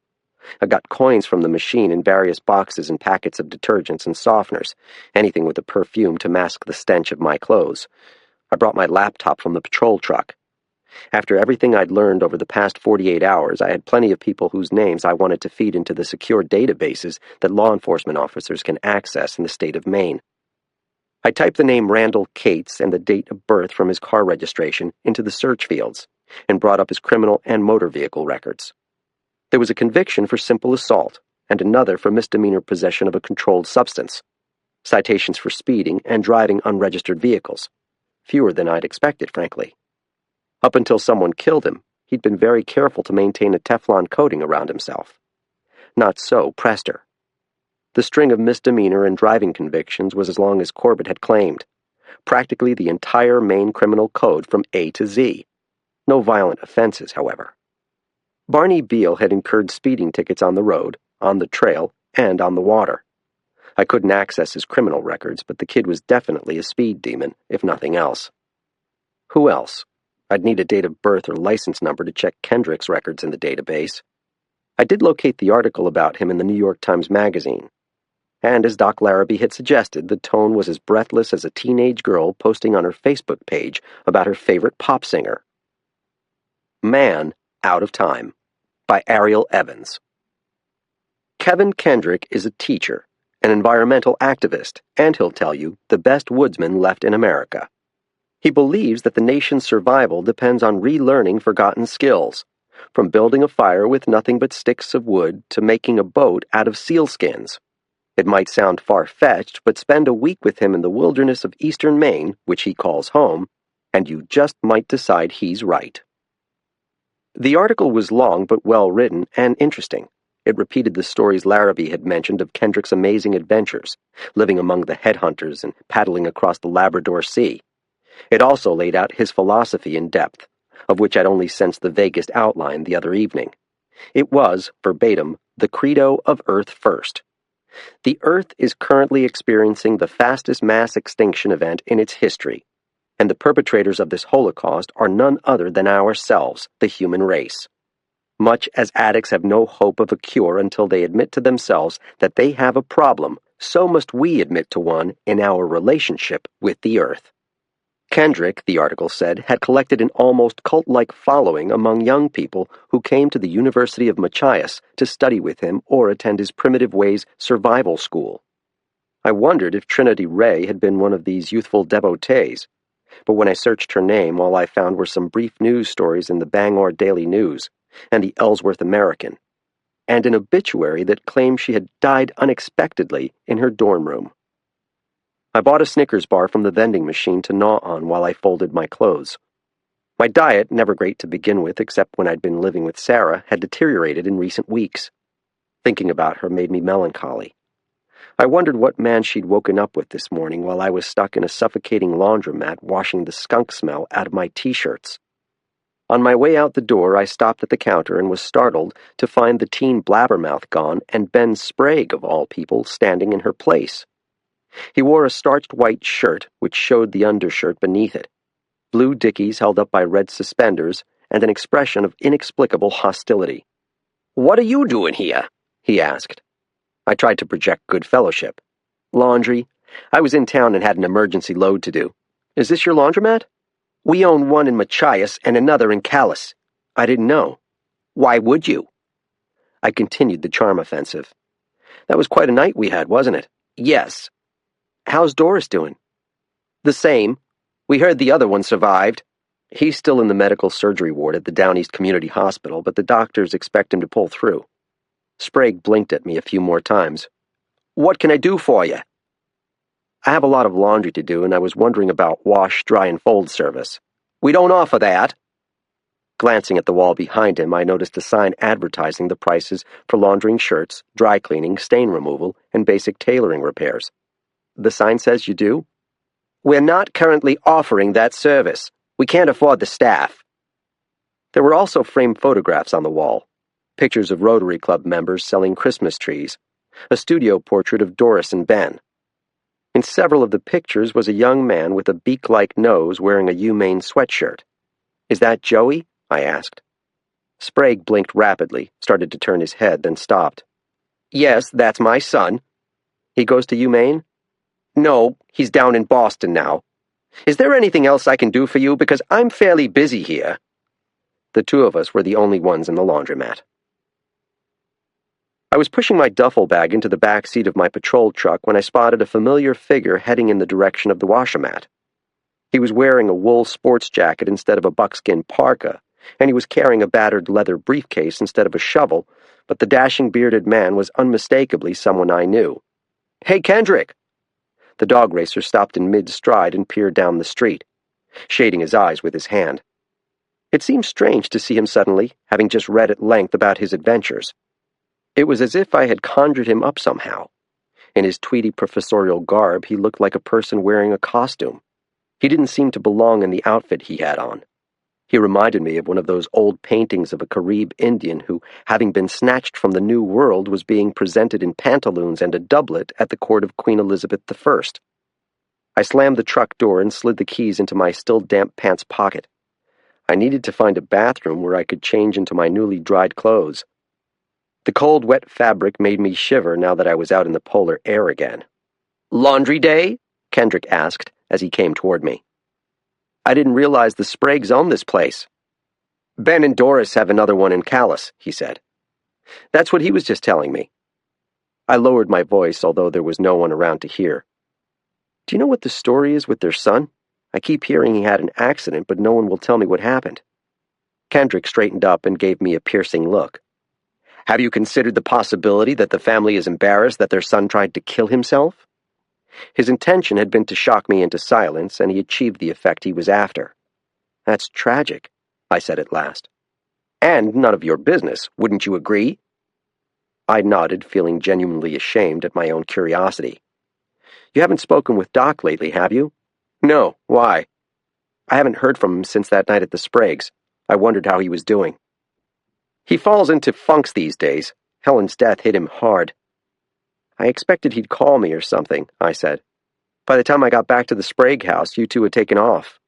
B: I got coins from the machine in various boxes and packets of detergents and softeners, anything with a perfume to mask the stench of my clothes. I brought my laptop from the patrol truck. After everything I'd learned over the past 48 hours, I had plenty of people whose names I wanted to feed into the secure databases that law enforcement officers can access in the state of Maine. I typed the name Randall Cates and the date of birth from his car registration into the search fields and brought up his criminal and motor vehicle records. There was a conviction for simple assault and another for misdemeanor possession of a controlled substance, citations for speeding and driving unregistered vehicles, fewer than I'd expected, frankly. Up until someone killed him, he'd been very careful to maintain a Teflon coating around himself. Not so Prester. The string of misdemeanor and driving convictions was as long as Corbett had claimed. Practically the entire Maine criminal code from A to Z. No violent offenses, however. Barney Beale had incurred speeding tickets on the road, on the trail, and on the water. I couldn't access his criminal records, but the kid was definitely a speed demon, if nothing else. Who else? I'd need a date of birth or license number to check Kendrick's records in the database. I did locate the article about him in the New York Times Magazine. And as Doc Larrabee had suggested, the tone was as breathless as a teenage girl posting on her Facebook page about her favorite pop singer. Man Out of Time by Ariel Evans. Kevin Kendrick is a teacher, an environmental activist, and he'll tell you, the best woodsman left in America. He believes that the nation's survival depends on relearning forgotten skills, from building a fire with nothing but sticks of wood to making a boat out of sealskins. It might sound far-fetched, but spend a week with him in the wilderness of eastern Maine, which he calls home, and you just might decide he's right. The article was long but well-written and interesting. It repeated the stories Larrabee had mentioned of Kendrick's amazing adventures, living among the headhunters and paddling across the Labrador Sea. It also laid out his philosophy in depth, of which I'd only sensed the vaguest outline the other evening. It was, verbatim, the credo of Earth First. The Earth is currently experiencing the fastest mass extinction event in its history, and the perpetrators of this Holocaust are none other than ourselves, the human race. Much as addicts have no hope of a cure until they admit to themselves that they have a problem, so must we admit to one in our relationship with the Earth. Kendrick, the article said, had collected an almost cult-like following among young people who came to the University of Machias to study with him or attend his Primitive Ways survival school. I wondered if Trinity Ray had been one of these youthful devotees, but when I searched her name, all I found were some brief news stories in the Bangor Daily News and the Ellsworth American, and an obituary that claimed she had died unexpectedly in her dorm room. I bought a Snickers bar from the vending machine to gnaw on while I folded my clothes. My diet, never great to begin with except when I'd been living with Sarah, had deteriorated in recent weeks. Thinking about her made me melancholy. I wondered what man she'd woken up with this morning while I was stuck in a suffocating laundromat washing the skunk smell out of my t-shirts. On my way out the door, I stopped at the counter and was startled to find the teen Blabbermouth gone and Ben Sprague, of all people, standing in her place. He wore a starched white shirt, which showed the undershirt beneath it, blue dickies held up by red suspenders, and an expression of inexplicable hostility. "What are you doing here?" he asked. I tried to project good fellowship. "Laundry. I was in town and had an emergency load to do. Is this your laundromat?" "We own one in Machias and another in Calais." "I didn't know." "Why would you?" I continued the charm offensive. "That was quite a night we had, wasn't it?" "Yes." "How's Doris doing?" "The same. We heard the other one survived." "He's still in the medical surgery ward at the Down East Community Hospital, but the doctors expect him to pull through." Sprague blinked at me a few more times. "What can I do for you?" "I have a lot of laundry to do, and I was wondering about wash, dry, and fold service." "We don't offer that." Glancing at the wall behind him, I noticed a sign advertising the prices for laundering shirts, dry cleaning, stain removal, and basic tailoring repairs. "The sign says you do?" "We're not currently offering that service. We can't afford the staff." There were also framed photographs on the wall, pictures of Rotary Club members selling Christmas trees, a studio portrait of Doris and Ben. In several of the pictures was a young man with a beak-like nose wearing a UMaine sweatshirt. "Is that Joey?" I asked. Sprague blinked rapidly, started to turn his head, then stopped. "Yes, that's my son." "He goes to UMaine?" "No, he's down in Boston now. Is there anything else I can do for you? Because I'm fairly busy here." The two of us were the only ones in the laundromat. I was pushing my duffel bag into the back seat of my patrol truck when I spotted a familiar figure heading in the direction of the washomat. He was wearing a wool sports jacket instead of a buckskin parka, and he was carrying a battered leather briefcase instead of a shovel, but the dashing bearded man was unmistakably someone I knew. "Hey, Kendrick!" The dog racer stopped in mid-stride and peered down the street, shading his eyes with his hand. It seemed strange to see him suddenly, having just read at length about his adventures. It was as if I had conjured him up somehow. In his tweedy professorial garb, he looked like a person wearing a costume, He didn't seem to belong in the outfit he had on. He reminded me of one of those old paintings of a Carib Indian who, having been snatched from the New World, was being presented in pantaloons and a doublet at the court of Queen Elizabeth I. I slammed the truck door and slid the keys into my still damp pants pocket. I needed to find a bathroom where I could change into my newly dried clothes. The cold, wet fabric made me shiver now that I was out in the polar air again. "Laundry day?" Kendrick asked as he came toward me. "I didn't realize the Spraggs owned this place." "Ben and Doris have another one in Calais," he said. "That's what he was just telling me." I lowered my voice, although there was no one around to hear. "Do you know what the story is with their son? I keep hearing he had an accident, but no one will tell me what happened." Kendrick straightened up and gave me a piercing look. "Have you considered the possibility that the family is embarrassed that their son tried to kill himself?" His intention had been to shock me into silence, and he achieved the effect he was after. "That's tragic," I said at last. "And none of your business, wouldn't you agree?" I nodded, feeling genuinely ashamed at my own curiosity. "You haven't spoken with Doc lately, have you?" "No. Why?" "I haven't heard from him since that night at the Spraggs. I wondered how he was doing." "He falls into funks these days. Helen's death hit him hard." "I expected he'd call me or something," I said. "By the time I got back to the Sprague house, you two had taken off."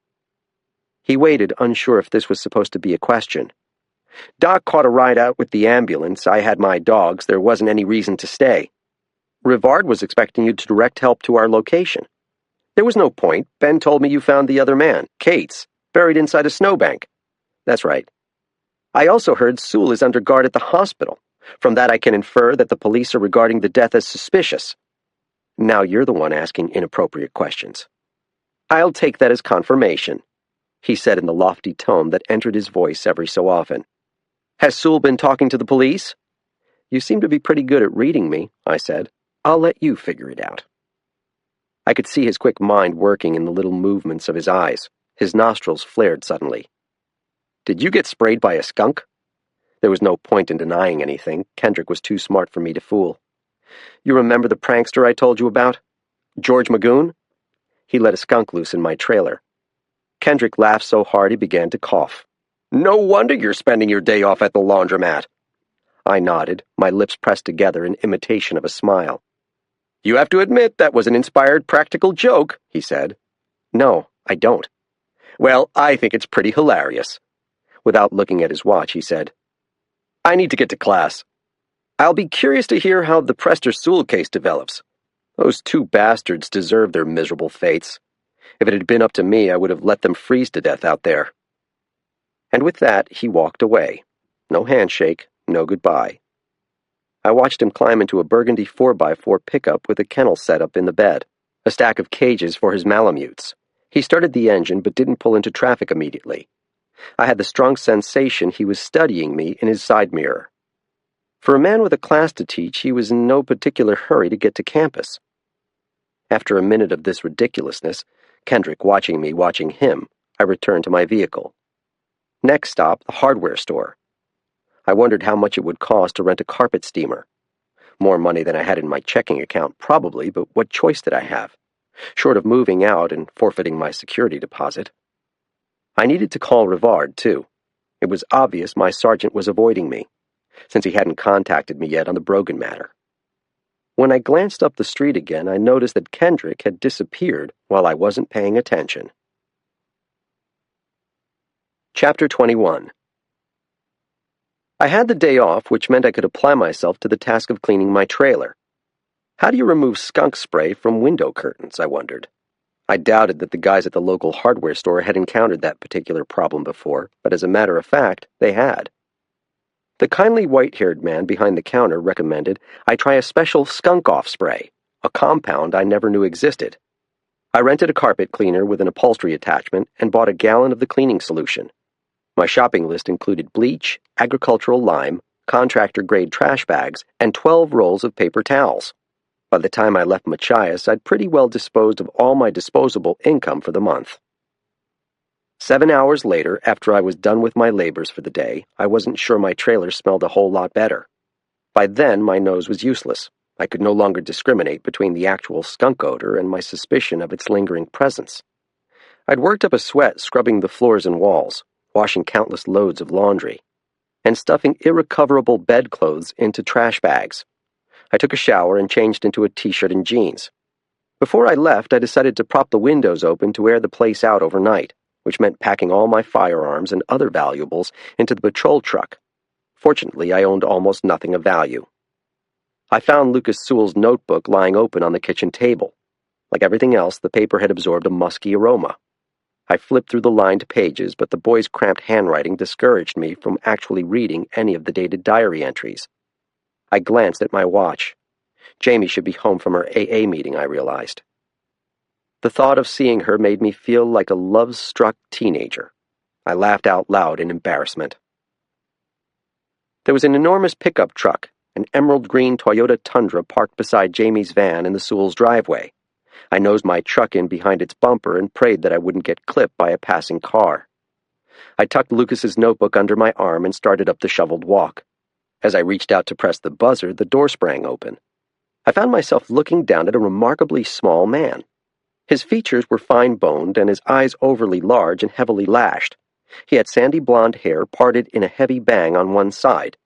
B: He waited, unsure if this was supposed to be a question. "Doc caught a ride out with the ambulance. I had my dogs. There wasn't any reason to stay. Rivard was expecting you to direct help to our location. There was no point. Ben told me you found the other man, Cates, buried inside a snowbank." "That's right." "I also heard Sewell is under guard at the hospital. From that I can infer that the police are regarding the death as suspicious." "Now you're the one asking inappropriate questions." "I'll take that as confirmation," he said in the lofty tone that entered his voice every so often. "Has Sewell been talking to the police?" "You seem to be pretty good at reading me," I said. "I'll let you figure it out." I could see his quick mind working in the little movements of his eyes. His nostrils flared suddenly. "Did you get sprayed by a skunk?" There was no point in denying anything. Kendrick was too smart for me to fool. "You remember the prankster I told you about? George Magoon? He let a skunk loose in my trailer." Kendrick laughed so hard he began to cough. "No wonder you're spending your day off at the laundromat." I nodded, my lips pressed together in imitation of a smile. "You have to admit that was an inspired practical joke," he said. "No, I don't." "Well, I think it's pretty hilarious." Without looking at his watch, he said, "I need to get to class. I'll be curious to hear how the Prester Sewell case develops. Those two bastards deserve their miserable fates. If it had been up to me, I would have let them freeze to death out there." And with that, he walked away. No handshake, no goodbye. I watched him climb into a burgundy 4x4 pickup with a kennel set up in the bed, a stack of cages for his Malamutes. He started the engine but didn't pull into traffic immediately. I had the strong sensation he was studying me in his side mirror. For a man with a class to teach, he was in no particular hurry to get to campus. After a minute of this ridiculousness, Kendrick watching me watching him, I returned to my vehicle. Next stop, the hardware store. I wondered how much it would cost to rent a carpet steamer. More money than I had in my checking account, probably, but what choice did I have? Short of moving out and forfeiting my security deposit. I needed to call Rivard, too. It was obvious my sergeant was avoiding me, since he hadn't contacted me yet on the Brogan matter. When I glanced up the street again, I noticed that Kendrick had disappeared while I wasn't paying attention. Chapter 21. I had the day off, which meant I could apply myself to the task of cleaning my trailer. How do you remove skunk spray from window curtains, I wondered. I doubted that the guys at the local hardware store had encountered that particular problem before, but as a matter of fact, they had. The kindly white-haired man behind the counter recommended I try a special skunk-off spray, a compound I never knew existed. I rented a carpet cleaner with an upholstery attachment and bought a gallon of the cleaning solution. My shopping list included bleach, agricultural lime, contractor-grade trash bags, and 12 rolls of paper towels. By the time I left Machias, I'd pretty well disposed of all my disposable income for the month. 7 hours later, after I was done with my labors for the day, I wasn't sure my trailer smelled a whole lot better. By then, my nose was useless. I could no longer discriminate between the actual skunk odor and my suspicion of its lingering presence. I'd worked up a sweat scrubbing the floors and walls, washing countless loads of laundry, and stuffing irrecoverable bedclothes into trash bags. I took a shower and changed into a t-shirt and jeans. Before I left, I decided to prop the windows open to air the place out overnight, which meant packing all my firearms and other valuables into the patrol truck. Fortunately, I owned almost nothing of value. I found Lucas Sewell's notebook lying open on the kitchen table. Like everything else, the paper had absorbed a musky aroma. I flipped through the lined pages, but the boy's cramped handwriting discouraged me from actually reading any of the dated diary entries. I glanced at my watch. Jamie should be home from her AA meeting, I realized. The thought of seeing her made me feel like a love-struck teenager. I laughed out loud in embarrassment. There was an enormous pickup truck, an emerald green Toyota Tundra parked beside Jamie's van in the Sewell's driveway. I nosed my truck in behind its bumper and prayed that I wouldn't get clipped by a passing car. I tucked Lucas's notebook under my arm and started up the shoveled walk. As I reached out to press the buzzer, the door sprang open. I found myself looking down at a remarkably small man. His features were fine-boned and his eyes overly large and heavily lashed. He had sandy blonde hair parted in a heavy bang on one side.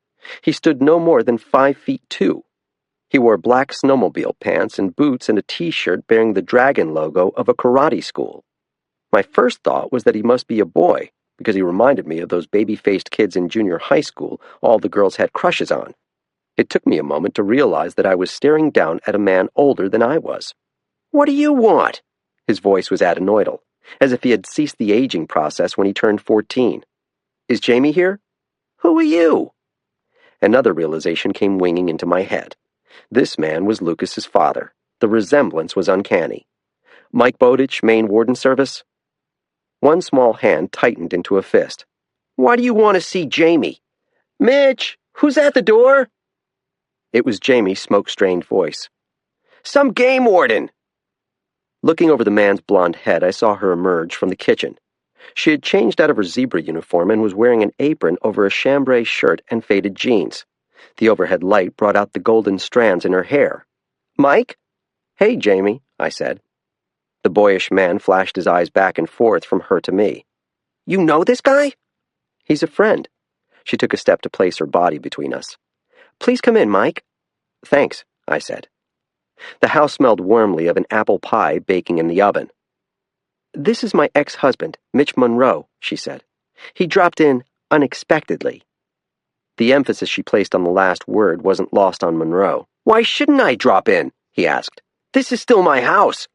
B: He stood no more than 5'2". He wore black snowmobile pants and boots and a t-shirt bearing the dragon logo of a karate school. My first thought was that he must be a boy, because he reminded me of those baby-faced kids in junior high school all the girls had crushes on. It took me a moment to realize that I was staring down at a man older than I was. "What do you want?" His voice was adenoidal, as if he had ceased the aging process when he turned 14. "Is Jamie here?" "Who are you?" Another realization came winging into my head. This man was Lucas's father. The resemblance was uncanny. "Mike Bowditch, Maine Warden Service?" One small hand tightened into a fist. "Why do you want to see Jamie?" "Mitch, who's at the door?" It was Jamie's smoke-strained voice. "Some game warden!" Looking over the man's blonde head, I saw her emerge from the kitchen. She had changed out of her zebra uniform and was wearing an apron over a chambray shirt and faded jeans. The overhead light brought out the golden strands in her hair. "Mike?" "Hey, Jamie," I said. The boyish man flashed his eyes back and forth from her to me. "You know this guy?" "He's a friend." She took a step to place her body between us. "Please come in, Mike." "Thanks," I said. The house smelled warmly of an apple pie baking in the oven. "This is my ex-husband, Mitch Monroe," she said. "He dropped in unexpectedly." The emphasis she placed on the last word wasn't lost on Monroe. "Why shouldn't I drop in?" he asked. "This is still my house."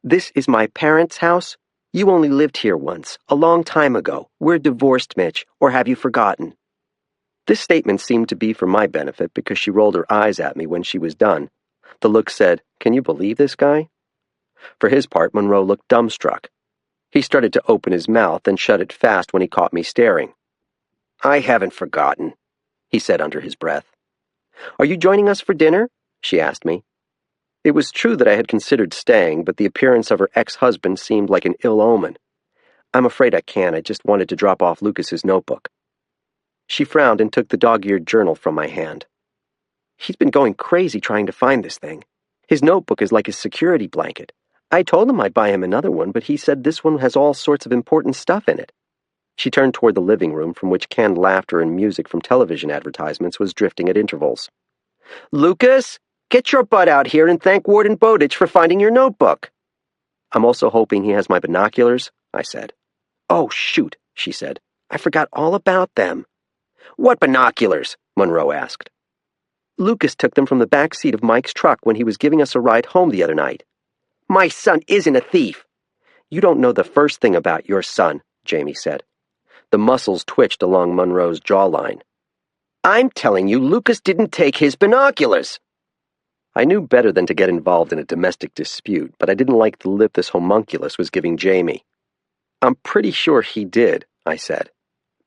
B: "This is my parents' house? You only lived here once, a long time ago. We're divorced, Mitch, or have you forgotten?" This statement seemed to be for my benefit because she rolled her eyes at me when she was done. The look said, "Can you believe this guy?" For his part, Monroe looked dumbstruck. He started to open his mouth and shut it fast when he caught me staring. "I haven't forgotten," he said under his breath. "Are you joining us for dinner?" she asked me. It was true that I had considered staying, but the appearance of her ex-husband seemed like an ill omen. "I'm afraid I can't. I just wanted to drop off Lucas's notebook." She frowned and took the dog-eared journal from my hand. "He's been going crazy trying to find this thing. His notebook is like his security blanket. I told him I'd buy him another one, but he said this one has all sorts of important stuff in it." She turned toward the living room from which canned laughter and music from television advertisements was drifting at intervals. "Lucas, get your butt out here and thank Warden Bowditch for finding your notebook." "I'm also hoping he has my binoculars," I said. "Oh, shoot," she said. "I forgot all about them." "What binoculars?" Monroe asked. "Lucas took them from the back seat of Mike's truck when he was giving us a ride home the other night." "My son isn't a thief." "You don't know the first thing about your son," Jamie said. The muscles twitched along Monroe's jawline. "I'm telling you, Lucas didn't take his binoculars." I knew better than to get involved in a domestic dispute, but I didn't like the lip this homunculus was giving Jamie. "I'm pretty sure he did," I said.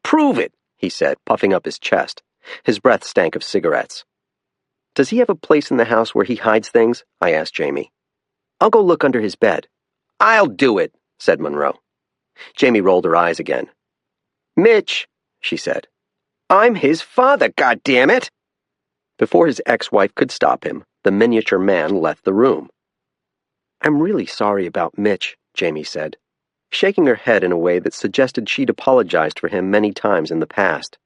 B: "Prove it," he said, puffing up his chest. His breath stank of cigarettes. "Does he have a place in the house where he hides things?" I asked Jamie. "I'll go look under his bed." "I'll do it," said Monroe. Jamie rolled her eyes again. "Mitch," she said. "I'm his father, goddammit!" Before his ex-wife could stop him, the miniature man left the room. "I'm really sorry about Mitch," Jamie said. shaking her head in a way that suggested she'd apologized for him many times in the past.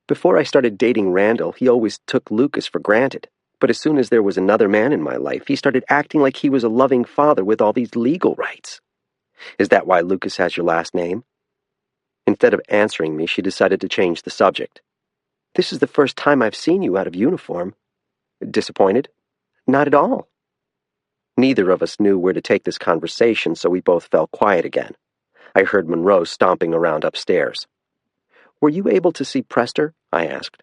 B: Before I started dating Randall, he always took Lucas for granted. But as soon as there was another man in my life, he started acting like he was a loving father with all these legal rights. Is that why Lucas has your last name? Instead of answering me, she decided to change the subject. This is the first time I've seen you out of uniform. Disappointed? Not at all. Neither of us knew where to take this conversation, so we both fell quiet again. I heard Monroe stomping around upstairs. Were you able to see Prester? I asked.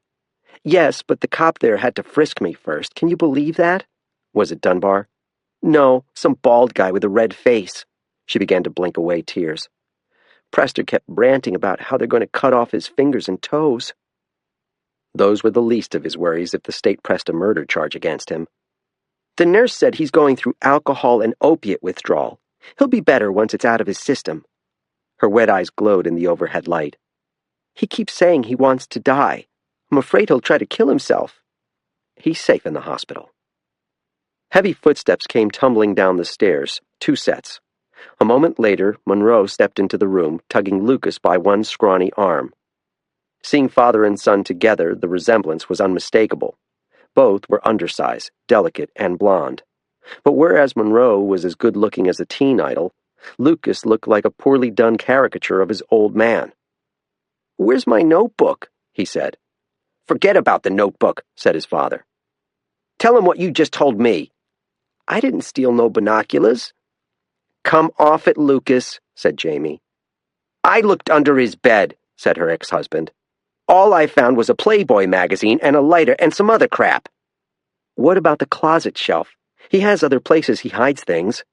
B: Yes, but the cop there had to frisk me first. Can you believe that? Was it Dunbar? No, some bald guy with a red face. She began to blink away tears. Prester kept ranting about how they're going to cut off his fingers and toes. Those were the least of his worries if the state pressed a murder charge against him. The nurse said he's going through alcohol and opiate withdrawal. He'll be better once it's out of his system. Her wet eyes glowed in the overhead light. He keeps saying he wants to die. I'm afraid he'll try to kill himself. He's safe in the hospital. Heavy footsteps came tumbling down the stairs, 2 sets. A moment later, Monroe stepped into the room, tugging Lucas by one scrawny arm. Seeing father and son together, the resemblance was unmistakable. Both were undersized, delicate, and blonde. But whereas Monroe was as good-looking as a teen idol, Lucas looked like a poorly done caricature of his old man. "Where's my notebook?" he said. "Forget about the notebook," said his father. "Tell him what you just told me." "I didn't steal no binoculars." "Come off it, Lucas," said Jamie. "I looked under his bed," said her ex-husband. "All I found was a Playboy magazine and a lighter and some other crap." "What about the closet shelf? He has other places he hides things."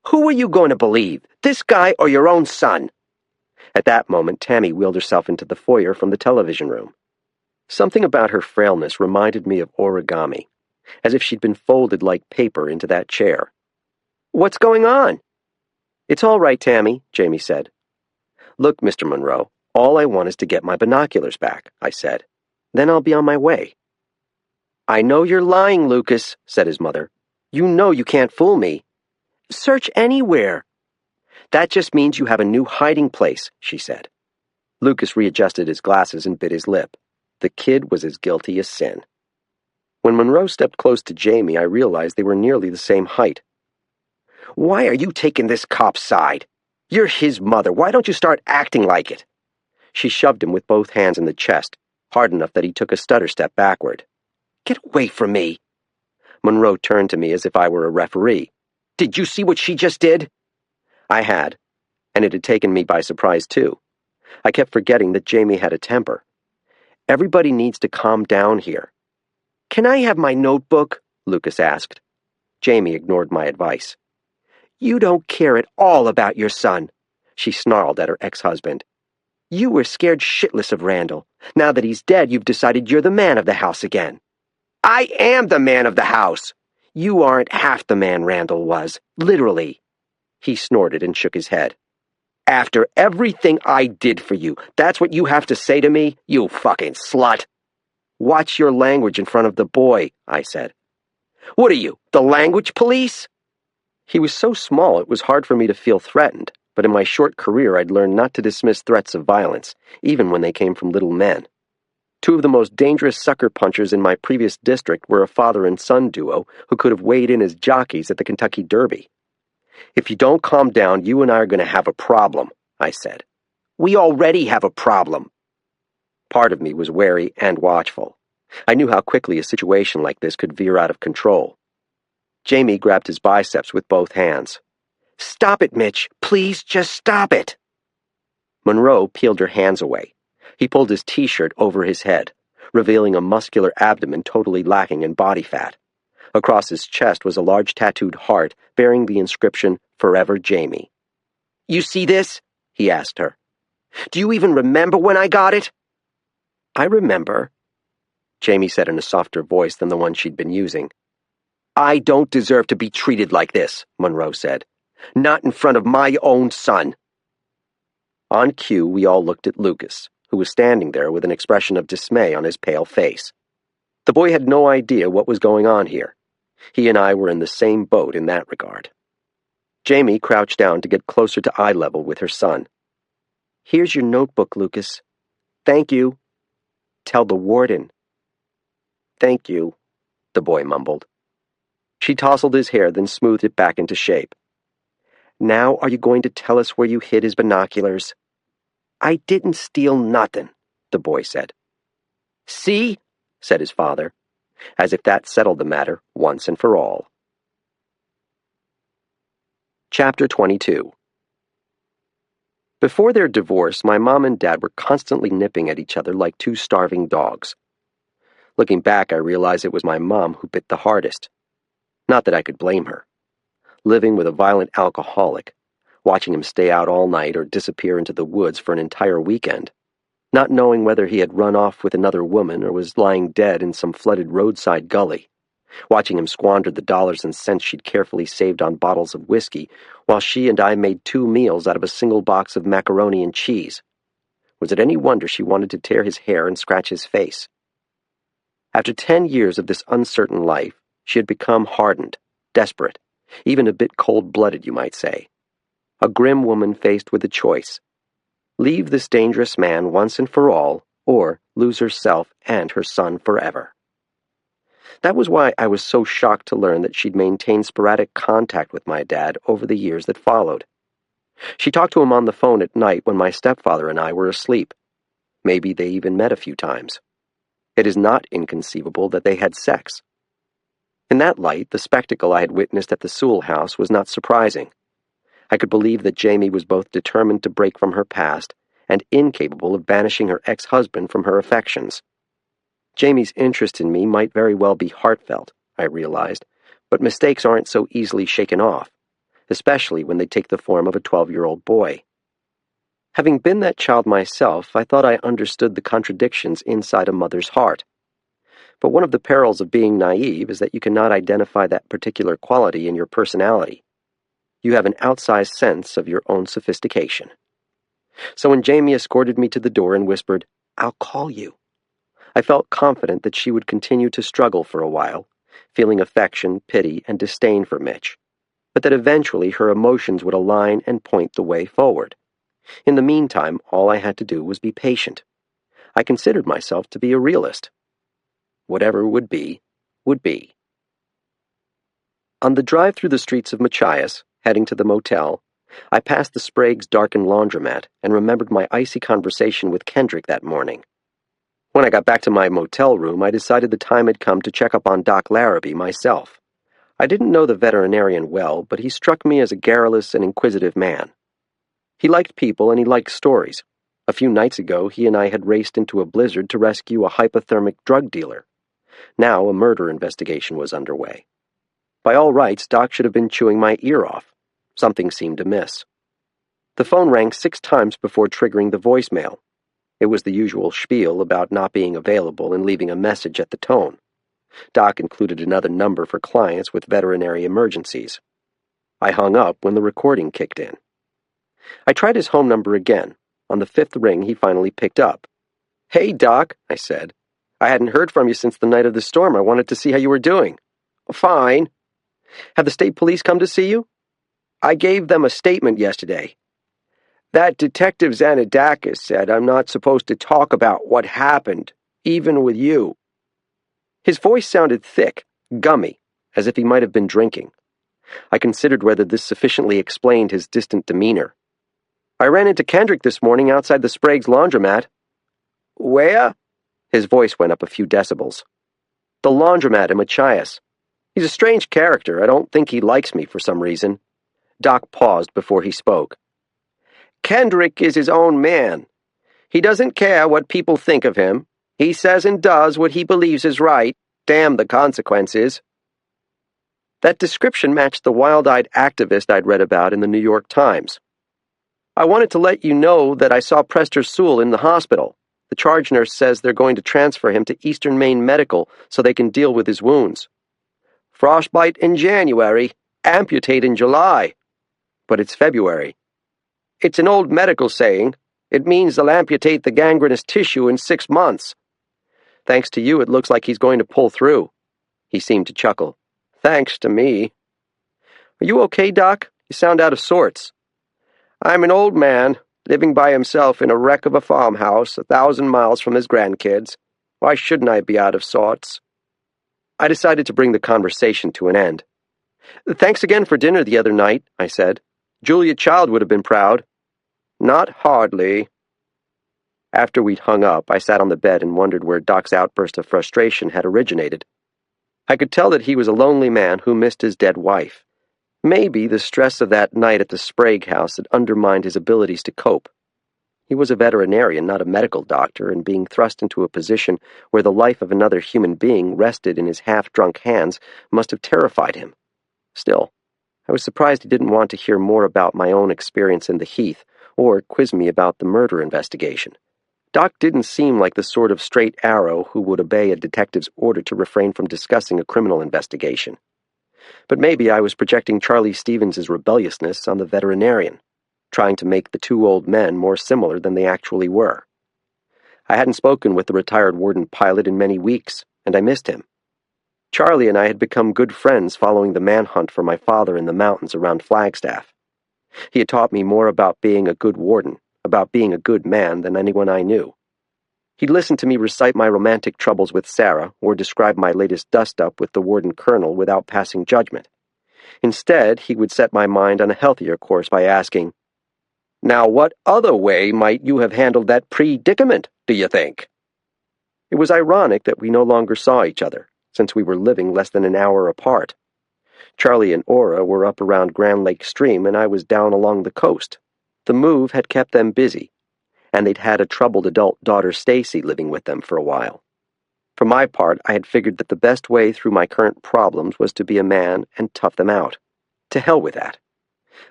B: "Who are you going to believe, this guy or your own son?" At that moment, Tammy wheeled herself into the foyer from the television room. Something about her frailness reminded me of origami, as if she'd been folded like paper into that chair. "What's going on?" "It's all right, Tammy," Jamie said. "Look, Mr. Monroe, all I want is to get my binoculars back," I said. "Then I'll be on my way." "I know you're lying, Lucas," said his mother. "You know you can't fool me." "Search anywhere." "That just means you have a new hiding place," she said. Lucas readjusted his glasses and bit his lip. The kid was as guilty as sin. When Monroe stepped close to Jamie, I realized they were nearly the same height. "Why are you taking this cop's side? You're his mother. Why don't you start acting like it?" She shoved him with both hands in the chest, hard enough that he took a stutter step backward. "Get away from me." Monroe turned to me as if I were a referee. "Did you see what she just did?" I had, and it had taken me by surprise too. I kept forgetting that Jamie had a temper. Everybody needs to calm down here. "Can I have my notebook?" Lucas asked. Jamie ignored my advice. "You don't care at all about your son," she snarled at her ex-husband. "You were scared shitless of Randall. Now that he's dead, you've decided you're the man of the house again." "I am the man of the house." "You aren't half the man Randall was, literally." He snorted and shook his head. "After everything I did for you, that's what you have to say to me, you fucking slut." "Watch your language in front of the boy," I said. "What are you, the language police?" He was so small it was hard for me to feel threatened, but in my short career I'd learned not to dismiss threats of violence, even when they came from little men. 2 of the most dangerous sucker punchers in my previous district were a father and son duo who could have weighed in as jockeys at the Kentucky Derby. "If you don't calm down, you and I are going to have a problem," I said. "We already have a problem." Part of me was wary and watchful. I knew how quickly a situation like this could veer out of control. Jamie grabbed his biceps with both hands. "Stop it, Mitch. Please, just stop it." Monroe peeled her hands away. He pulled his t-shirt over his head, revealing a muscular abdomen totally lacking in body fat. Across his chest was a large tattooed heart bearing the inscription, "Forever Jamie." "You see this?" he asked her. "Do you even remember when I got it?" "I remember," Jamie said in a softer voice than the one she'd been using. "I don't deserve to be treated like this," Monroe said. "Not in front of my own son." On cue, we all looked at Lucas, who was standing there with an expression of dismay on his pale face. The boy had no idea what was going on here. He and I were in the same boat in that regard. Jamie crouched down to get closer to eye level with her son. "Here's your notebook, Lucas." "Thank you." "Tell the warden." "Thank you," the boy mumbled. She tousled his hair, then smoothed it back into shape. "Now are you going to tell us where you hid his binoculars?" "I didn't steal nothin'," the boy said. "See?" said his father, as if that settled the matter once and for all. Chapter 22. Before their divorce, my mom and dad were constantly nipping at each other like two starving dogs. Looking back, I realize it was my mom who bit the hardest. Not that I could blame her. Living with a violent alcoholic, watching him stay out all night or disappear into the woods for an entire weekend, not knowing whether he had run off with another woman or was lying dead in some flooded roadside gully, watching him squander the dollars and cents she'd carefully saved on bottles of whiskey, while she and I made 2 meals out of a single box of macaroni and cheese. Was it any wonder she wanted to tear his hair and scratch his face? After 10 years of this uncertain life, she had become hardened, desperate, even a bit cold-blooded, you might say. A grim woman faced with a choice. Leave this dangerous man once and for all, or lose herself and her son forever. That was why I was so shocked to learn that she'd maintained sporadic contact with my dad over the years that followed. She talked to him on the phone at night when my stepfather and I were asleep. Maybe they even met a few times. It is not inconceivable that they had sex. In that light, the spectacle I had witnessed at the Sewell house was not surprising. I could believe that Jamie was both determined to break from her past and incapable of banishing her ex-husband from her affections. Jamie's interest in me might very well be heartfelt, I realized, but mistakes aren't so easily shaken off, especially when they take the form of a 12-year-old boy. Having been that child myself, I thought I understood the contradictions inside a mother's heart. But one of the perils of being naive is that you cannot identify that particular quality in your personality. You have an outsized sense of your own sophistication. So when Jamie escorted me to the door and whispered, "I'll call you," I felt confident that she would continue to struggle for a while, feeling affection, pity, and disdain for Mitch, but that eventually her emotions would align and point the way forward. In the meantime, all I had to do was be patient. I considered myself to be a realist. Whatever would be, would be. On the drive through the streets of Machias, heading to the motel, I passed the Sprague's darkened laundromat and remembered my icy conversation with Kendrick that morning. When I got back to my motel room, I decided the time had come to check up on Doc Larrabee myself. I didn't know the veterinarian well, but he struck me as a garrulous and inquisitive man. He liked people and he liked stories. A few nights ago, he and I had raced into a blizzard to rescue a hypothermic drug dealer. Now a murder investigation was underway. By all rights, Doc should have been chewing my ear off. Something seemed amiss. The phone rang 6 times before triggering the voicemail. It was the usual spiel about not being available and leaving a message at the tone. Doc included another number for clients with veterinary emergencies. I hung up when the recording kicked in. I tried his home number again. On the 5th ring, he finally picked up. "Hey, Doc," I said. "I hadn't heard from you since the night of the storm. I wanted to see how you were doing." "Fine." "Have the state police come to see you?" "I gave them a statement yesterday. That Detective Zanadakis said I'm not supposed to talk about what happened, even with you." His voice sounded thick, gummy, as if he might have been drinking. I considered whether this sufficiently explained his distant demeanor. "I ran into Kendrick this morning outside the Sprague's laundromat." "Where?" His voice went up a few decibels. "The laundromat in Machias. He's a strange character. I don't think he likes me for some reason." Doc paused before he spoke. "Kendrick is his own man. He doesn't care what people think of him. He says and does what he believes is right. Damn the consequences." That description matched the wild-eyed activist I'd read about in the New York Times. "I wanted to let you know that I saw Prester Sewell in the hospital. The charge nurse says they're going to transfer him to Eastern Maine Medical so they can deal with his wounds. Frostbite in January, amputate in July. But it's February. It's an old medical saying. It means they'll amputate the gangrenous tissue in 6 months. Thanks to you, it looks like he's going to pull through." He seemed to chuckle. "Thanks to me." "Are you okay, Doc? You sound out of sorts." "I'm an old man, living by himself in a wreck of a farmhouse 1,000 miles from his grandkids. Why shouldn't I be out of sorts?" I decided to bring the conversation to an end. "Thanks again for dinner the other night," I said. "Julia Child would have been proud." "Not hardly." After we'd hung up, I sat on the bed and wondered where Doc's outburst of frustration had originated. I could tell that he was a lonely man who missed his dead wife. Maybe the stress of that night at the Sprague house had undermined his abilities to cope. He was a veterinarian, not a medical doctor, and being thrust into a position where the life of another human being rested in his half-drunk hands must have terrified him. Still, I was surprised he didn't want to hear more about my own experience in the Heath, or quiz me about the murder investigation. Doc didn't seem like the sort of straight arrow who would obey a detective's order to refrain from discussing a criminal investigation. But maybe I was projecting Charlie Stevens' rebelliousness on the veterinarian, trying to make the two old men more similar than they actually were. I hadn't spoken with the retired warden pilot in many weeks, and I missed him. Charlie and I had become good friends following the manhunt for my father in the mountains around Flagstaff. He had taught me more about being a good warden, about being a good man, than anyone I knew. He'd listened to me recite my romantic troubles with Sarah, or describe my latest dust-up with the warden colonel without passing judgment. Instead, he would set my mind on a healthier course by asking, "Now what other way might you have handled that predicament, do you think?" It was ironic that we no longer saw each other, since we were living less than an hour apart. Charlie and Aura were up around Grand Lake Stream, and I was down along the coast. The move had kept them busy, and they'd had a troubled adult daughter Stacy living with them for a while. For my part, I had figured that the best way through my current problems was to be a man and tough them out. To hell with that.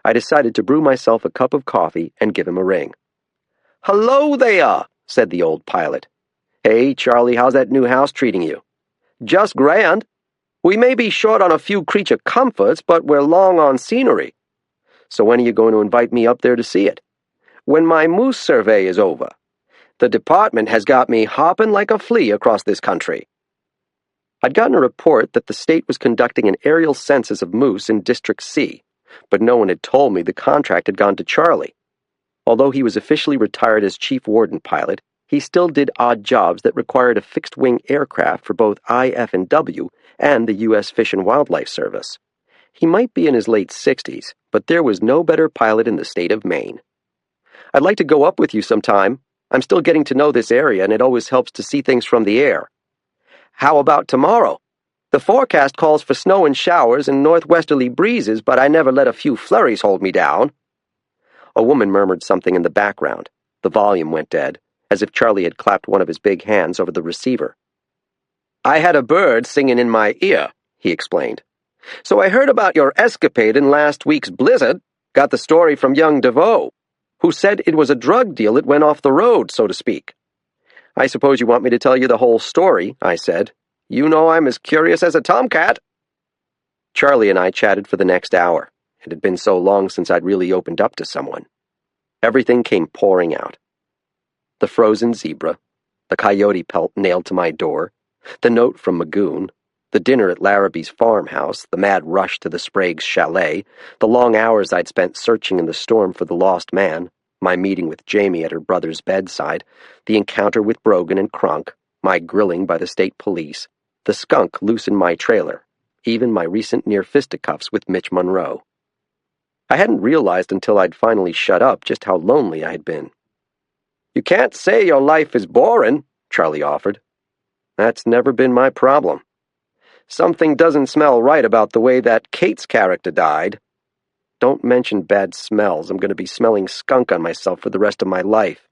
B: I decided to brew myself a cup of coffee and give him a ring. "Hello there," said the old pilot. "Hey, Charlie, how's that new house treating you?" "Just grand. We may be short on a few creature comforts, but we're long on scenery." "So when are you going to invite me up there to see it?" "When my moose survey is over. The department has got me hopping like a flea across this country." I'd gotten a report that the state was conducting an aerial census of moose in District C, but no one had told me the contract had gone to Charlie. Although he was officially retired as chief warden pilot, he still did odd jobs that required a fixed-wing aircraft for both IF&W and the U.S. Fish and Wildlife Service. He might be in his late 60s, but there was no better pilot in the state of Maine. "I'd like to go up with you sometime. I'm still getting to know this area, and it always helps to see things from the air." "How about tomorrow? The forecast calls for snow and showers and northwesterly breezes, but I never let a few flurries hold me down." A woman murmured something in the background. The volume went dead, as if Charlie had clapped one of his big hands over the receiver. "I had a bird singing in my ear," he explained. "So I heard about your escapade in last week's blizzard. Got the story from young DeVoe, who said it was a drug deal that went off the road, so to speak." "I suppose you want me to tell you the whole story," I said. "You know I'm as curious as a tomcat." Charlie and I chatted for the next hour. It had been so long since I'd really opened up to someone. Everything came pouring out. The frozen zebra, the coyote pelt nailed to my door, the note from Magoon, the dinner at Larrabee's farmhouse, the mad rush to the Sprague's chalet, the long hours I'd spent searching in the storm for the lost man, my meeting with Jamie at her brother's bedside, the encounter with Brogan and Kronk, my grilling by the state police, the skunk loose in my trailer, even my recent near fisticuffs with Mitch Monroe. I hadn't realized until I'd finally shut up just how lonely I had been. "You can't say your life is boring," Charlie offered. "That's never been my problem." "Something doesn't smell right about the way that Kate's character died." "Don't mention bad smells. I'm going to be smelling skunk on myself for the rest of my life."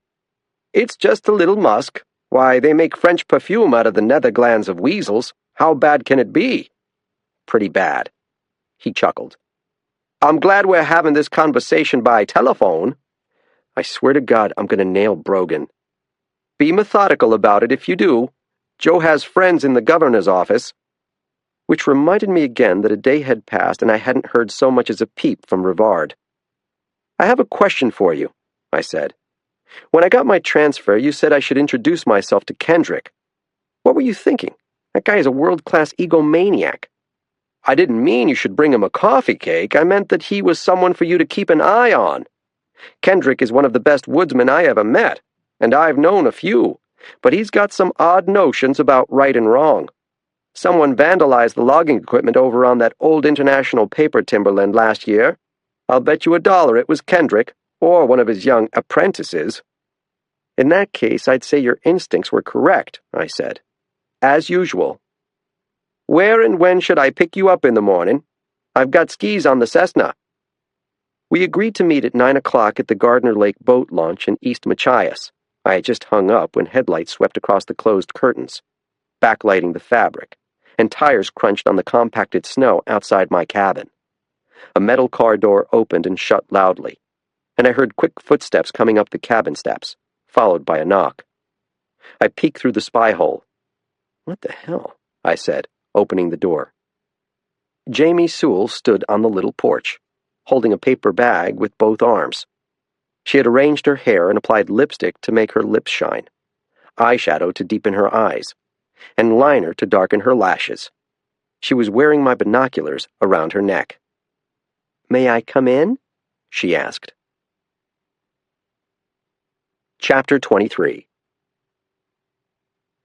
B: "It's just a little musk. Why, they make French perfume out of the nether glands of weasels. How bad can it be?" "Pretty bad." He chuckled. "I'm glad we're having this conversation by telephone." "I swear to God, I'm going to nail Brogan." "Be methodical about it if you do. Joe has friends in the governor's office." Which reminded me again that a day had passed and I hadn't heard so much as a peep from Rivard. "I have a question for you," I said. "When I got my transfer, you said I should introduce myself to Kendrick. What were you thinking? That guy is a world-class egomaniac." I didn't mean you should bring him a coffee cake. I meant that he was someone for you to keep an eye on. Kendrick is one of the best woodsmen I ever met, and I've known a few, but he's got some odd notions about right and wrong. Someone vandalized the logging equipment over on that old international paper timberland last year. I'll bet you $1 it was Kendrick, or one of his young apprentices. In that case, I'd say your instincts were correct, I said. As usual. Where and when should I pick you up in the morning? I've got skis on the Cessna. We agreed to meet at 9 o'clock at the Gardner Lake boat launch in East Machias. I had just hung up when headlights swept across the closed curtains, backlighting the fabric, and tires crunched on the compacted snow outside my cabin. A metal car door opened and shut loudly, and I heard quick footsteps coming up the cabin steps, followed by a knock. I peeked through the spy hole. What the hell? I said, opening the door. Jamie Sewell stood on the little porch, holding a paper bag with both arms. She had arranged her hair and applied lipstick to make her lips shine, eyeshadow to deepen her eyes, and liner to darken her lashes. She was wearing my binoculars around her neck. "May I come in?" she asked. Chapter 23.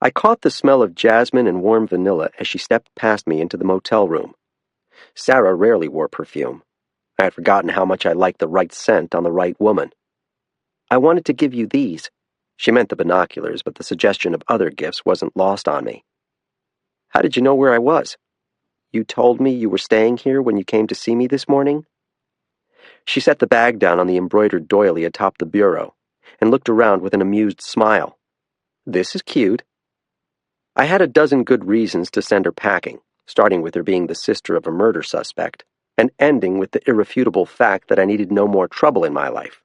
B: I caught the smell of jasmine and warm vanilla as she stepped past me into the motel room. Sarah rarely wore perfume. I had forgotten how much I liked the right scent on the right woman. "I wanted to give you these." She meant the binoculars, but the suggestion of other gifts wasn't lost on me. "How did you know where I was?" "You told me you were staying here when you came to see me this morning." She set the bag down on the embroidered doily atop the bureau and looked around with an amused smile. "This is cute." I had a dozen good reasons to send her packing, starting with her being the sister of a murder suspect, and ending with the irrefutable fact that I needed no more trouble in my life,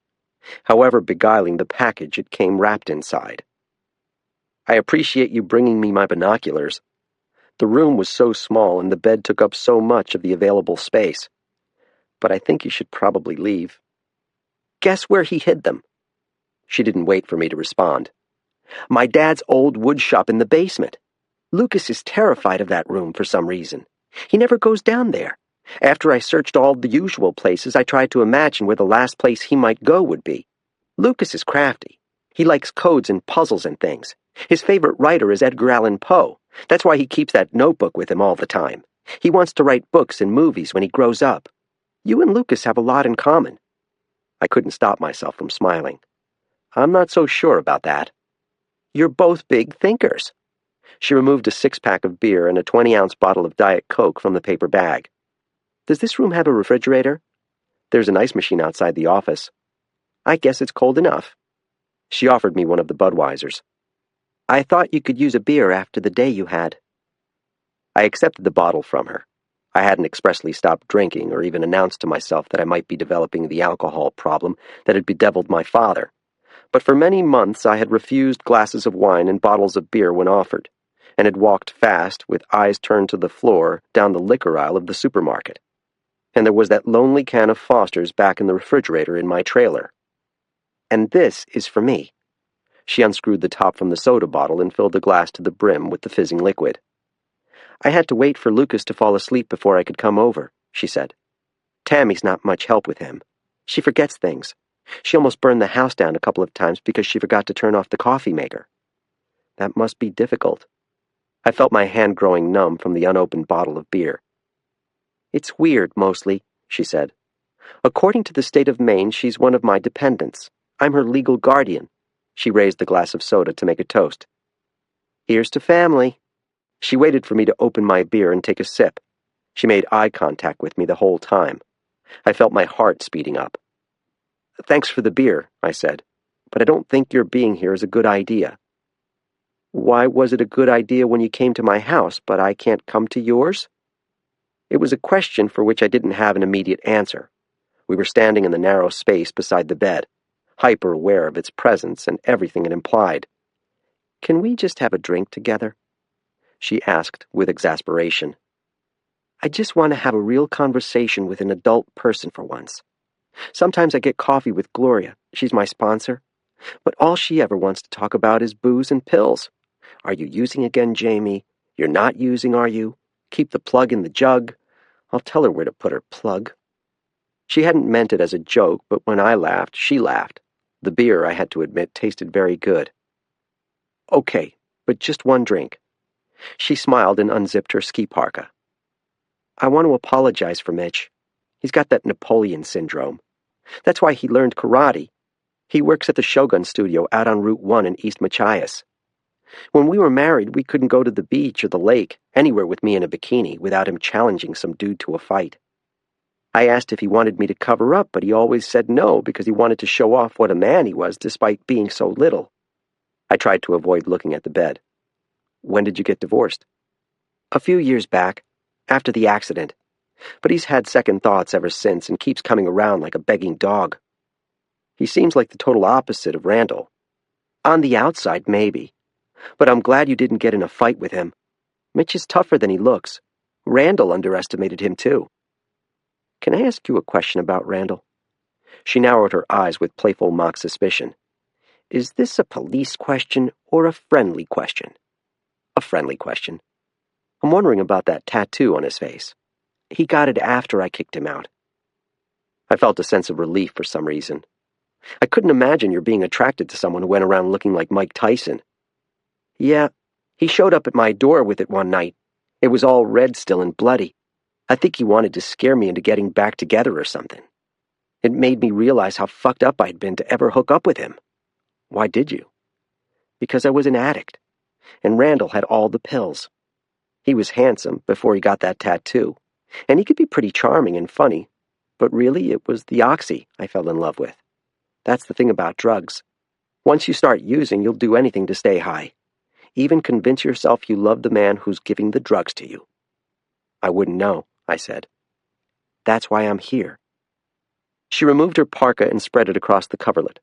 B: however beguiling the package it came wrapped inside. "I appreciate you bringing me my binoculars. The room was so small and the bed took up so much of the available space. But I think you should probably leave." "Guess where he hid them?" She didn't wait for me to respond. "My dad's old wood shop in the basement. Lucas is terrified of that room for some reason. He never goes down there. After I searched all the usual places, I tried to imagine where the last place he might go would be. Lucas is crafty. He likes codes and puzzles and things. His favorite writer is Edgar Allan Poe. That's why he keeps that notebook with him all the time. He wants to write books and movies when he grows up. You and Lucas have a lot in common." I couldn't stop myself from smiling. "I'm not so sure about that." "You're both big thinkers." She removed a 6-pack of beer and a 20-ounce bottle of Diet Coke from the paper bag. "Does this room have a refrigerator?" "There's an ice machine outside the office." "I guess it's cold enough." She offered me one of the Budweisers. "I thought you could use a beer after the day you had." I accepted the bottle from her. I hadn't expressly stopped drinking or even announced to myself that I might be developing the alcohol problem that had bedeviled my father. But for many months I had refused glasses of wine and bottles of beer when offered, and had walked fast, with eyes turned to the floor, down the liquor aisle of the supermarket. And there was that lonely can of Foster's back in the refrigerator in my trailer. "And this is for me." She unscrewed the top from the soda bottle and filled a glass to the brim with the fizzing liquid. "I had to wait for Lucas to fall asleep before I could come over," she said. "Tammy's not much help with him. She forgets things. She almost burned the house down a couple of times because she forgot to turn off the coffee maker." "That must be difficult." I felt my hand growing numb from the unopened bottle of beer. "It's weird, mostly," she said. "According to the state of Maine, she's one of my dependents. I'm her legal guardian." She raised the glass of soda to make a toast. "Here's to family." She waited for me to open my beer and take a sip. She made eye contact with me the whole time. I felt my heart speeding up. "Thanks for the beer," I said, "but I don't think your being here is a good idea." "Why was it a good idea when you came to my house, but I can't come to yours?" It was a question for which I didn't have an immediate answer. We were standing in the narrow space beside the bed, hyper-aware of its presence and everything it implied. "Can we just have a drink together?" she asked with exasperation. "I just want to have a real conversation with an adult person for once. Sometimes I get coffee with Gloria. She's my sponsor. But all she ever wants to talk about is booze and pills. Are you using again, Jamie? You're not using, are you? Keep the plug in the jug. I'll tell her where to put her plug. She hadn't meant it as a joke, but when I laughed, she laughed. The beer, I had to admit, tasted very good. Okay, but just one drink. She smiled and unzipped her ski parka. I want to apologize for Mitch. He's got that Napoleon syndrome. That's why he learned karate. He works at the Shogun Studio out on Route 1 in East Machias. When we were married, we couldn't go to the beach or the lake, anywhere with me in a bikini, without him challenging some dude to a fight. I asked if he wanted me to cover up, but he always said no because he wanted to show off what a man he was despite being so little. I tried to avoid looking at the bed. When did you get divorced? A few years back, after the accident. But he's had second thoughts ever since and keeps coming around like a begging dog. He seems like the total opposite of Randall. On the outside, maybe. But I'm glad you didn't get in a fight with him. Mitch is tougher than he looks. Randall underestimated him, too. Can I ask you a question about Randall? She narrowed her eyes with playful mock suspicion. Is this a police question or a friendly question? A friendly question. I'm wondering about that tattoo on his face. He got it after I kicked him out. I felt a sense of relief for some reason. I couldn't imagine you're being attracted to someone who went around looking like Mike Tyson. Yeah, he showed up at my door with it one night. It was all red still and bloody. I think he wanted to scare me into getting back together or something. It made me realize how fucked up I'd been to ever hook up with him. Why did you? Because I was an addict, and Randall had all the pills. He was handsome before he got that tattoo, and he could be pretty charming and funny, but really it was the oxy I fell in love with. That's the thing about drugs. Once you start using, you'll do anything to stay high. Even convince yourself you love the man who's giving the drugs to you. I wouldn't know, I said. That's why I'm here. She removed her parka and spread it across the coverlet.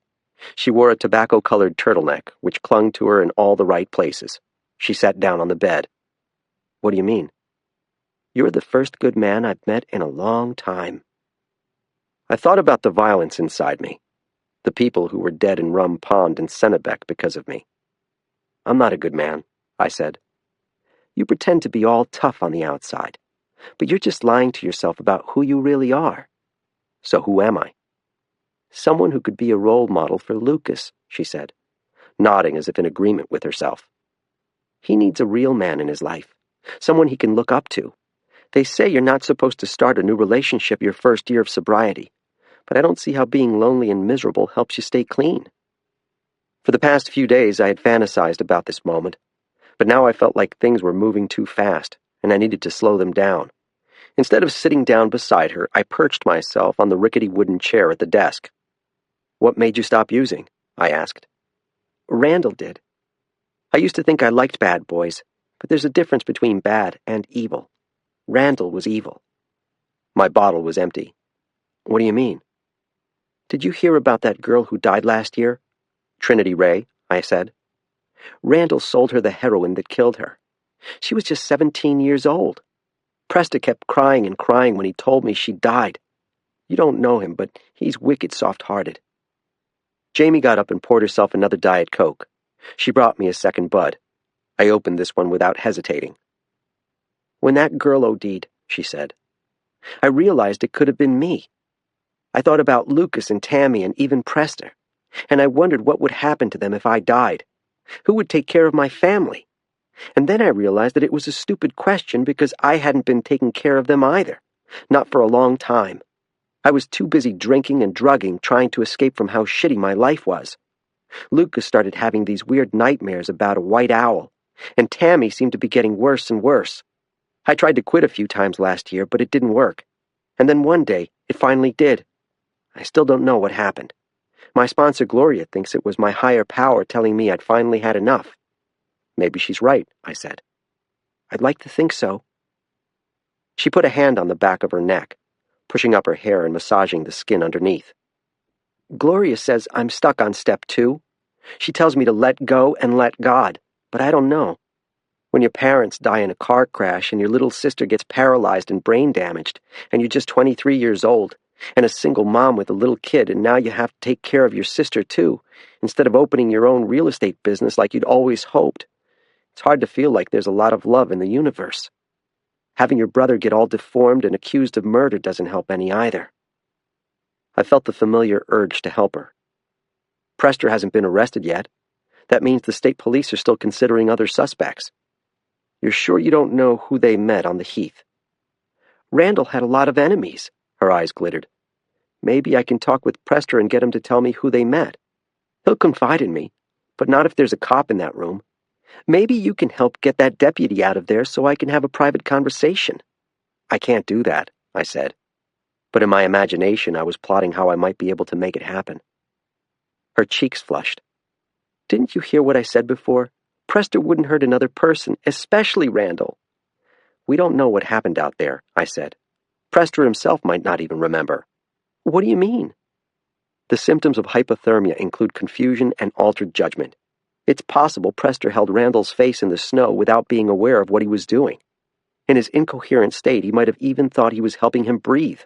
B: She wore a tobacco-colored turtleneck, which clung to her in all the right places. She sat down on the bed. What do you mean? You're the first good man I've met in a long time. I thought about the violence inside me. The people who were dead in Rum Pond and Sennebec because of me. I'm not a good man, I said. You pretend to be all tough on the outside, but you're just lying to yourself about who you really are. So who am I? Someone who could be a role model for Lucas, she said, nodding as if in agreement with herself. He needs a real man in his life, someone he can look up to. They say you're not supposed to start a new relationship your first year of sobriety, but I don't see how being lonely and miserable helps you stay clean. For the past few days, I had fantasized about this moment, but now I felt like things were moving too fast, and I needed to slow them down. Instead of sitting down beside her, I perched myself on the rickety wooden chair at the desk. What made you stop using? I asked. Randall did. I used to think I liked bad boys, but there's a difference between bad and evil. Randall was evil. My bottle was empty. What do you mean? Did you hear about that girl who died last year? Trinity Ray, I said. Randall sold her the heroin that killed her. She was just 17 years old. Presta kept crying and crying when he told me she died. You don't know him, but he's wicked soft-hearted. Jamie got up and poured herself another Diet Coke. She brought me a second bud. I opened this one without hesitating. When that girl OD'd, she said, I realized it could have been me. I thought about Lucas and Tammy and even Presta, and I wondered what would happen to them if I died. Who would take care of my family? And then I realized that it was a stupid question because I hadn't been taking care of them either, not for a long time. I was too busy drinking and drugging, trying to escape from how shitty my life was. Lucas started having these weird nightmares about a white owl, and Tammy seemed to be getting worse and worse. I tried to quit a few times last year, but it didn't work. And then one day, it finally did. I still don't know what happened. My sponsor Gloria thinks it was my higher power telling me I'd finally had enough. Maybe she's right, I said. I'd like to think so. She put a hand on the back of her neck, pushing up her hair and massaging the skin underneath. Gloria says I'm stuck on step 2. She tells me to let go and let God, but I don't know. When your parents die in a car crash and your little sister gets paralyzed and brain damaged, and you're just 23 years old, and a single mom with a little kid, and now you have to take care of your sister too, instead of opening your own real estate business like you'd always hoped. It's hard to feel like there's a lot of love in the universe. Having your brother get all deformed and accused of murder doesn't help any either. I felt the familiar urge to help her. Prester hasn't been arrested yet. That means the state police are still considering other suspects. You're sure you don't know who they met on the heath? Randall had a lot of enemies. Her eyes glittered. Maybe I can talk with Prester and get him to tell me who they met. He'll confide in me, but not if there's a cop in that room. Maybe you can help get that deputy out of there so I can have a private conversation. I can't do that, I said. But in my imagination, I was plotting how I might be able to make it happen. Her cheeks flushed. Didn't you hear what I said before? Prester wouldn't hurt another person, especially Randall. We don't know what happened out there, I said. Prester himself might not even remember. What do you mean? The symptoms of hypothermia include confusion and altered judgment. It's possible Prester held Randall's face in the snow without being aware of what he was doing. In his incoherent state, he might have even thought he was helping him breathe.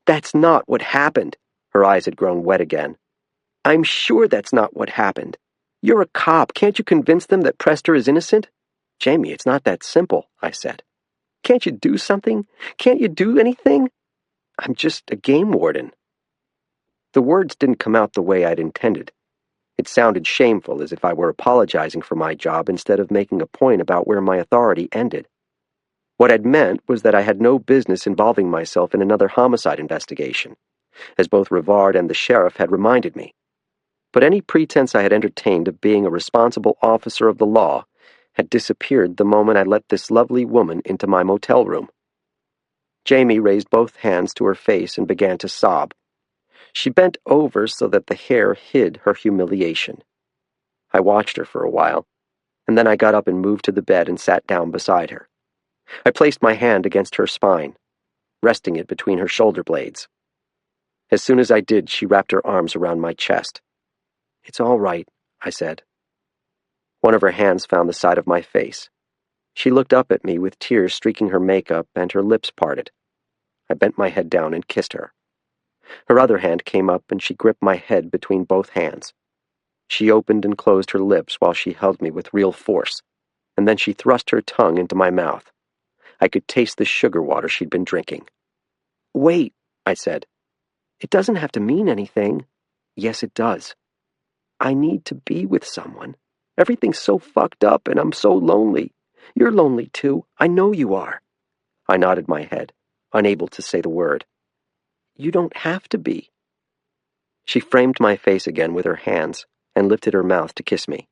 B: That's not what happened. Her eyes had grown wet again. I'm sure that's not what happened. You're a cop. Can't you convince them that Prester is innocent? Jamie, it's not that simple, I said. Can't you do something? Can't you do anything? I'm just a game warden. The words didn't come out the way I'd intended. It sounded shameful, as if I were apologizing for my job instead of making a point about where my authority ended. What I'd meant was that I had no business involving myself in another homicide investigation, as both Rivard and the sheriff had reminded me. But any pretense I had entertained of being a responsible officer of the law had disappeared the moment I let this lovely woman into my motel room. Jamie raised both hands to her face and began to sob. She bent over so that the hair hid her humiliation. I watched her for a while, and then I got up and moved to the bed and sat down beside her. I placed my hand against her spine, resting it between her shoulder blades. As soon as I did, she wrapped her arms around my chest. It's all right, I said. One of her hands found the side of my face. She looked up at me with tears streaking her makeup and her lips parted. I bent my head down and kissed her. Her other hand came up and she gripped my head between both hands. She opened and closed her lips while she held me with real force, and then she thrust her tongue into my mouth. I could taste the sugar water she'd been drinking. Wait, I said. It doesn't have to mean anything. Yes, it does. I need to be with someone. Everything's so fucked up and I'm so lonely. You're lonely too. I know you are. I nodded my head, unable to say the word. You don't have to be. She framed my face again with her hands and lifted her mouth to kiss me.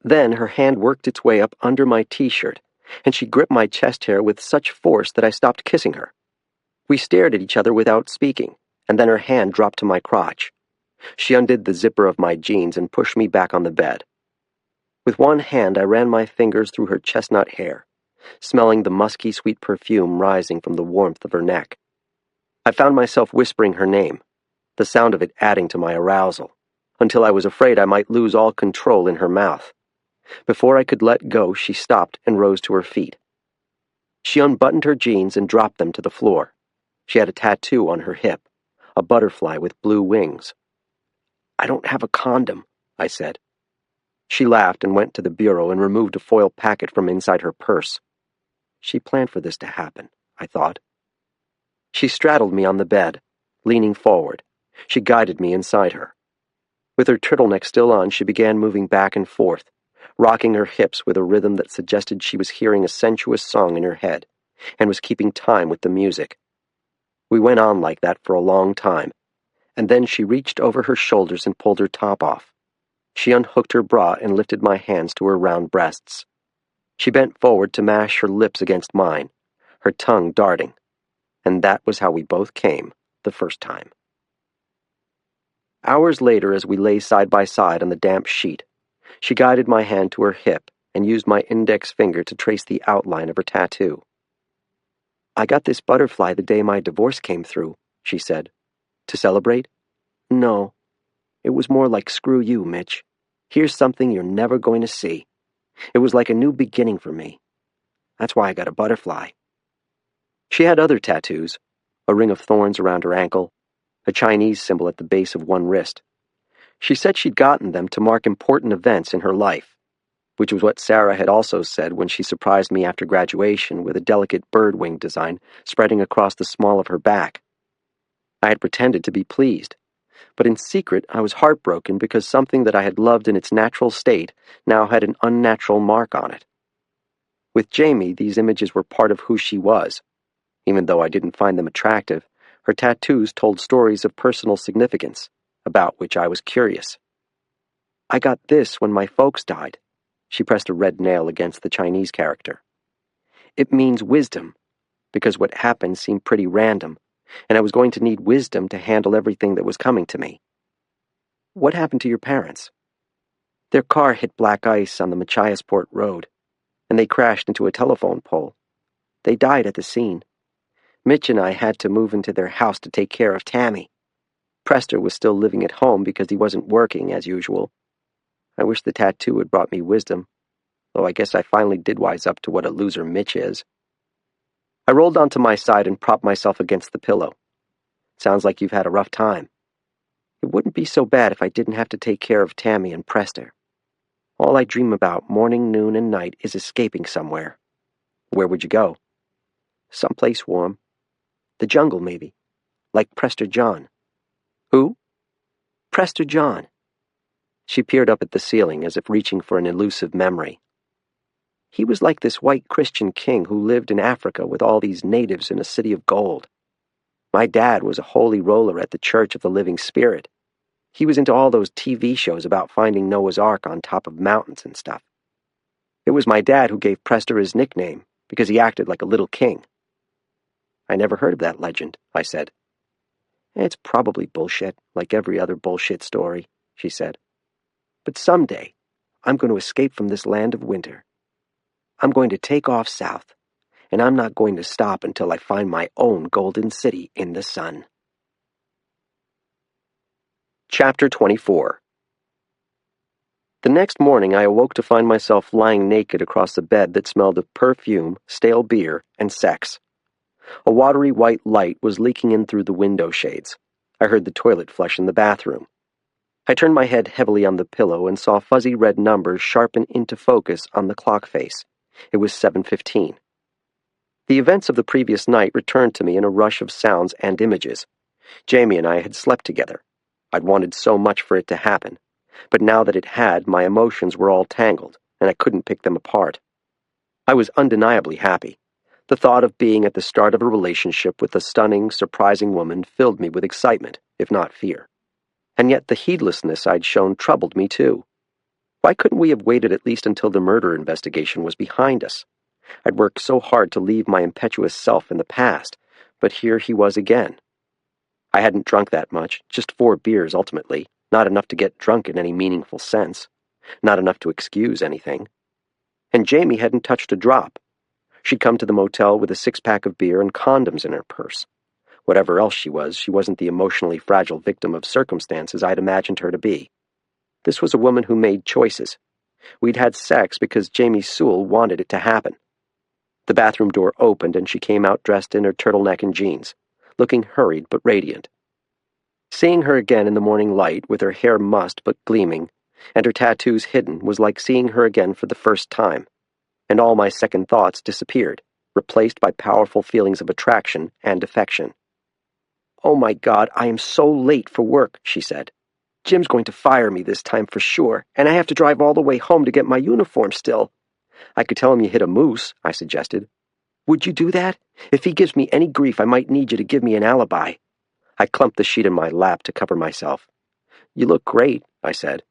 B: Then her hand worked its way up under my t-shirt, and she gripped my chest hair with such force that I stopped kissing her. We stared at each other without speaking, and then her hand dropped to my crotch. She undid the zipper of my jeans and pushed me back on the bed. With one hand, I ran my fingers through her chestnut hair, smelling the musky sweet perfume rising from the warmth of her neck. I found myself whispering her name, the sound of it adding to my arousal, until I was afraid I might lose all control in her mouth. Before I could let go, she stopped and rose to her feet. She unbuttoned her jeans and dropped them to the floor. She had a tattoo on her hip, a butterfly with blue wings. I don't have a condom, I said. She laughed and went to the bureau and removed a foil packet from inside her purse. She planned for this to happen, I thought. She straddled me on the bed, leaning forward. She guided me inside her. With her turtleneck still on, she began moving back and forth, rocking her hips with a rhythm that suggested she was hearing a sensuous song in her head, and was keeping time with the music. We went on like that for a long time, and then she reached over her shoulders and pulled her top off. She unhooked her bra and lifted my hands to her round breasts. She bent forward to mash her lips against mine, her tongue darting. And that was how we both came the first time. Hours later, as we lay side by side on the damp sheet, she guided my hand to her hip and used my index finger to trace the outline of her tattoo. I got this butterfly the day my divorce came through, she said. To celebrate? No. It was more like, screw you, Mitch. Here's something you're never going to see. It was like a new beginning for me. That's why I got a butterfly. She had other tattoos, a ring of thorns around her ankle, a Chinese symbol at the base of one wrist. She said she'd gotten them to mark important events in her life. which was what Sarah had also said when she surprised me after graduation with a delicate bird wing design spreading across the small of her back. I had pretended to be pleased, but in secret I was heartbroken because something that I had loved in its natural state now had an unnatural mark on it. With Jamie, these images were part of who she was. Even though I didn't find them attractive, her tattoos told stories of personal significance, about which I was curious. I got this when my folks died. She pressed a red nail against the Chinese character. It means wisdom, because what happened seemed pretty random, and I was going to need wisdom to handle everything that was coming to me. What happened to your parents? Their car hit black ice on the Machiasport Road, and they crashed into a telephone pole. They died at the scene. Mitch and I had to move into their house to take care of Tammy. Prester was still living at home because he wasn't working, as usual. I wish the tattoo had brought me wisdom, though I guess I finally did wise up to what a loser Mitch is. I rolled onto my side and propped myself against the pillow. Sounds like you've had a rough time. It wouldn't be so bad if I didn't have to take care of Tammy and Prester. All I dream about morning, noon, and night is escaping somewhere. Where would you go? Someplace warm. The jungle, maybe. Like Prester John. Who? Prester John. She peered up at the ceiling as if reaching for an elusive memory. He was like this white Christian king who lived in Africa with all these natives in a city of gold. My dad was a holy roller at the Church of the Living Spirit. He was into all those TV shows about finding Noah's Ark on top of mountains and stuff. It was my dad who gave Prester his nickname, because he acted like a little king. I never heard of that legend, I said. It's probably bullshit, like every other bullshit story, she said. But someday, I'm going to escape from this land of winter. I'm going to take off south, and I'm not going to stop until I find my own golden city in the sun. Chapter 24. The next morning I awoke to find myself lying naked across a bed that smelled of perfume, stale beer, and sex. A watery white light was leaking in through the window shades. I heard the toilet flush in the bathroom. I turned my head heavily on the pillow and saw fuzzy red numbers sharpen into focus on the clock face. It was 7:15. The events of the previous night returned to me in a rush of sounds and images. Jamie and I had slept together. I'd wanted so much for it to happen, but now that it had, my emotions were all tangled, and I couldn't pick them apart. I was undeniably happy. The thought of being at the start of a relationship with a stunning, surprising woman filled me with excitement, if not fear. And yet the heedlessness I'd shown troubled me too. Why couldn't we have waited at least until the murder investigation was behind us? I'd worked so hard to leave my impetuous self in the past, but here he was again. I hadn't drunk that much, just 4 beers ultimately, not enough to get drunk in any meaningful sense, not enough to excuse anything. And Jamie hadn't touched a drop. She'd come to the motel with a 6-pack of beer and condoms in her purse. Whatever else she wasn't the emotionally fragile victim of circumstances I'd imagined her to be. This was a woman who made choices. We'd had sex because Jamie Sewell wanted it to happen. The bathroom door opened and she came out dressed in her turtleneck and jeans, looking hurried but radiant. Seeing her again in the morning light, with her hair mussed but gleaming, and her tattoos hidden, was like seeing her again for the first time, and all my second thoughts disappeared, replaced by powerful feelings of attraction and affection. "Oh my God, I am so late for work," she said. "Jim's going to fire me this time for sure, and I have to drive all the way home to get my uniform still." "I could tell him you hit a moose," I suggested. "Would you do that? If he gives me any grief, I might need you to give me an alibi." I clumped the sheet in my lap to cover myself. "You look great," I said.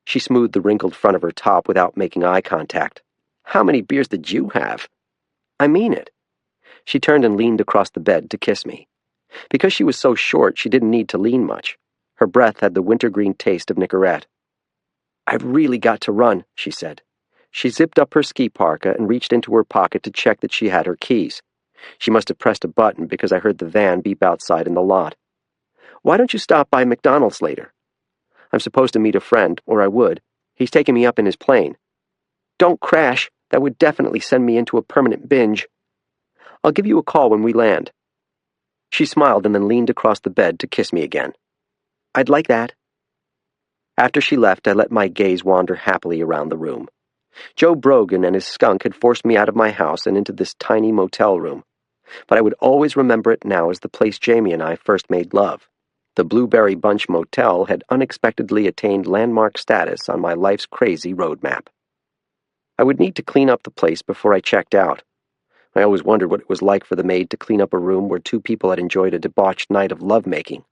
B: She smoothed the wrinkled front of her top without making eye contact. "How many beers did you have?" "I mean it." She turned and leaned across the bed to kiss me. Because she was so short, she didn't need to lean much. Her breath had the wintergreen taste of Nicorette. "I've really got to run," she said. She zipped up her ski parka and reached into her pocket to check that she had her keys. She must have pressed a button because I heard the van beep outside in the lot. "Why don't you stop by McDonald's later?" "I'm supposed to meet a friend, or I would. He's taking me up in his plane." "Don't crash. That would definitely send me into a permanent binge." "I'll give you a call when we land." She smiled and then leaned across the bed to kiss me again. "I'd like that." After she left, I let my gaze wander happily around the room. Joe Brogan and his skunk had forced me out of my house and into this tiny motel room, but I would always remember it now as the place Jamie and I first made love. The Blueberry Bunch Motel had unexpectedly attained landmark status on my life's crazy road map. I would need to clean up the place before I checked out. I always wondered what it was like for the maid to clean up a room where two people had enjoyed a debauched night of lovemaking.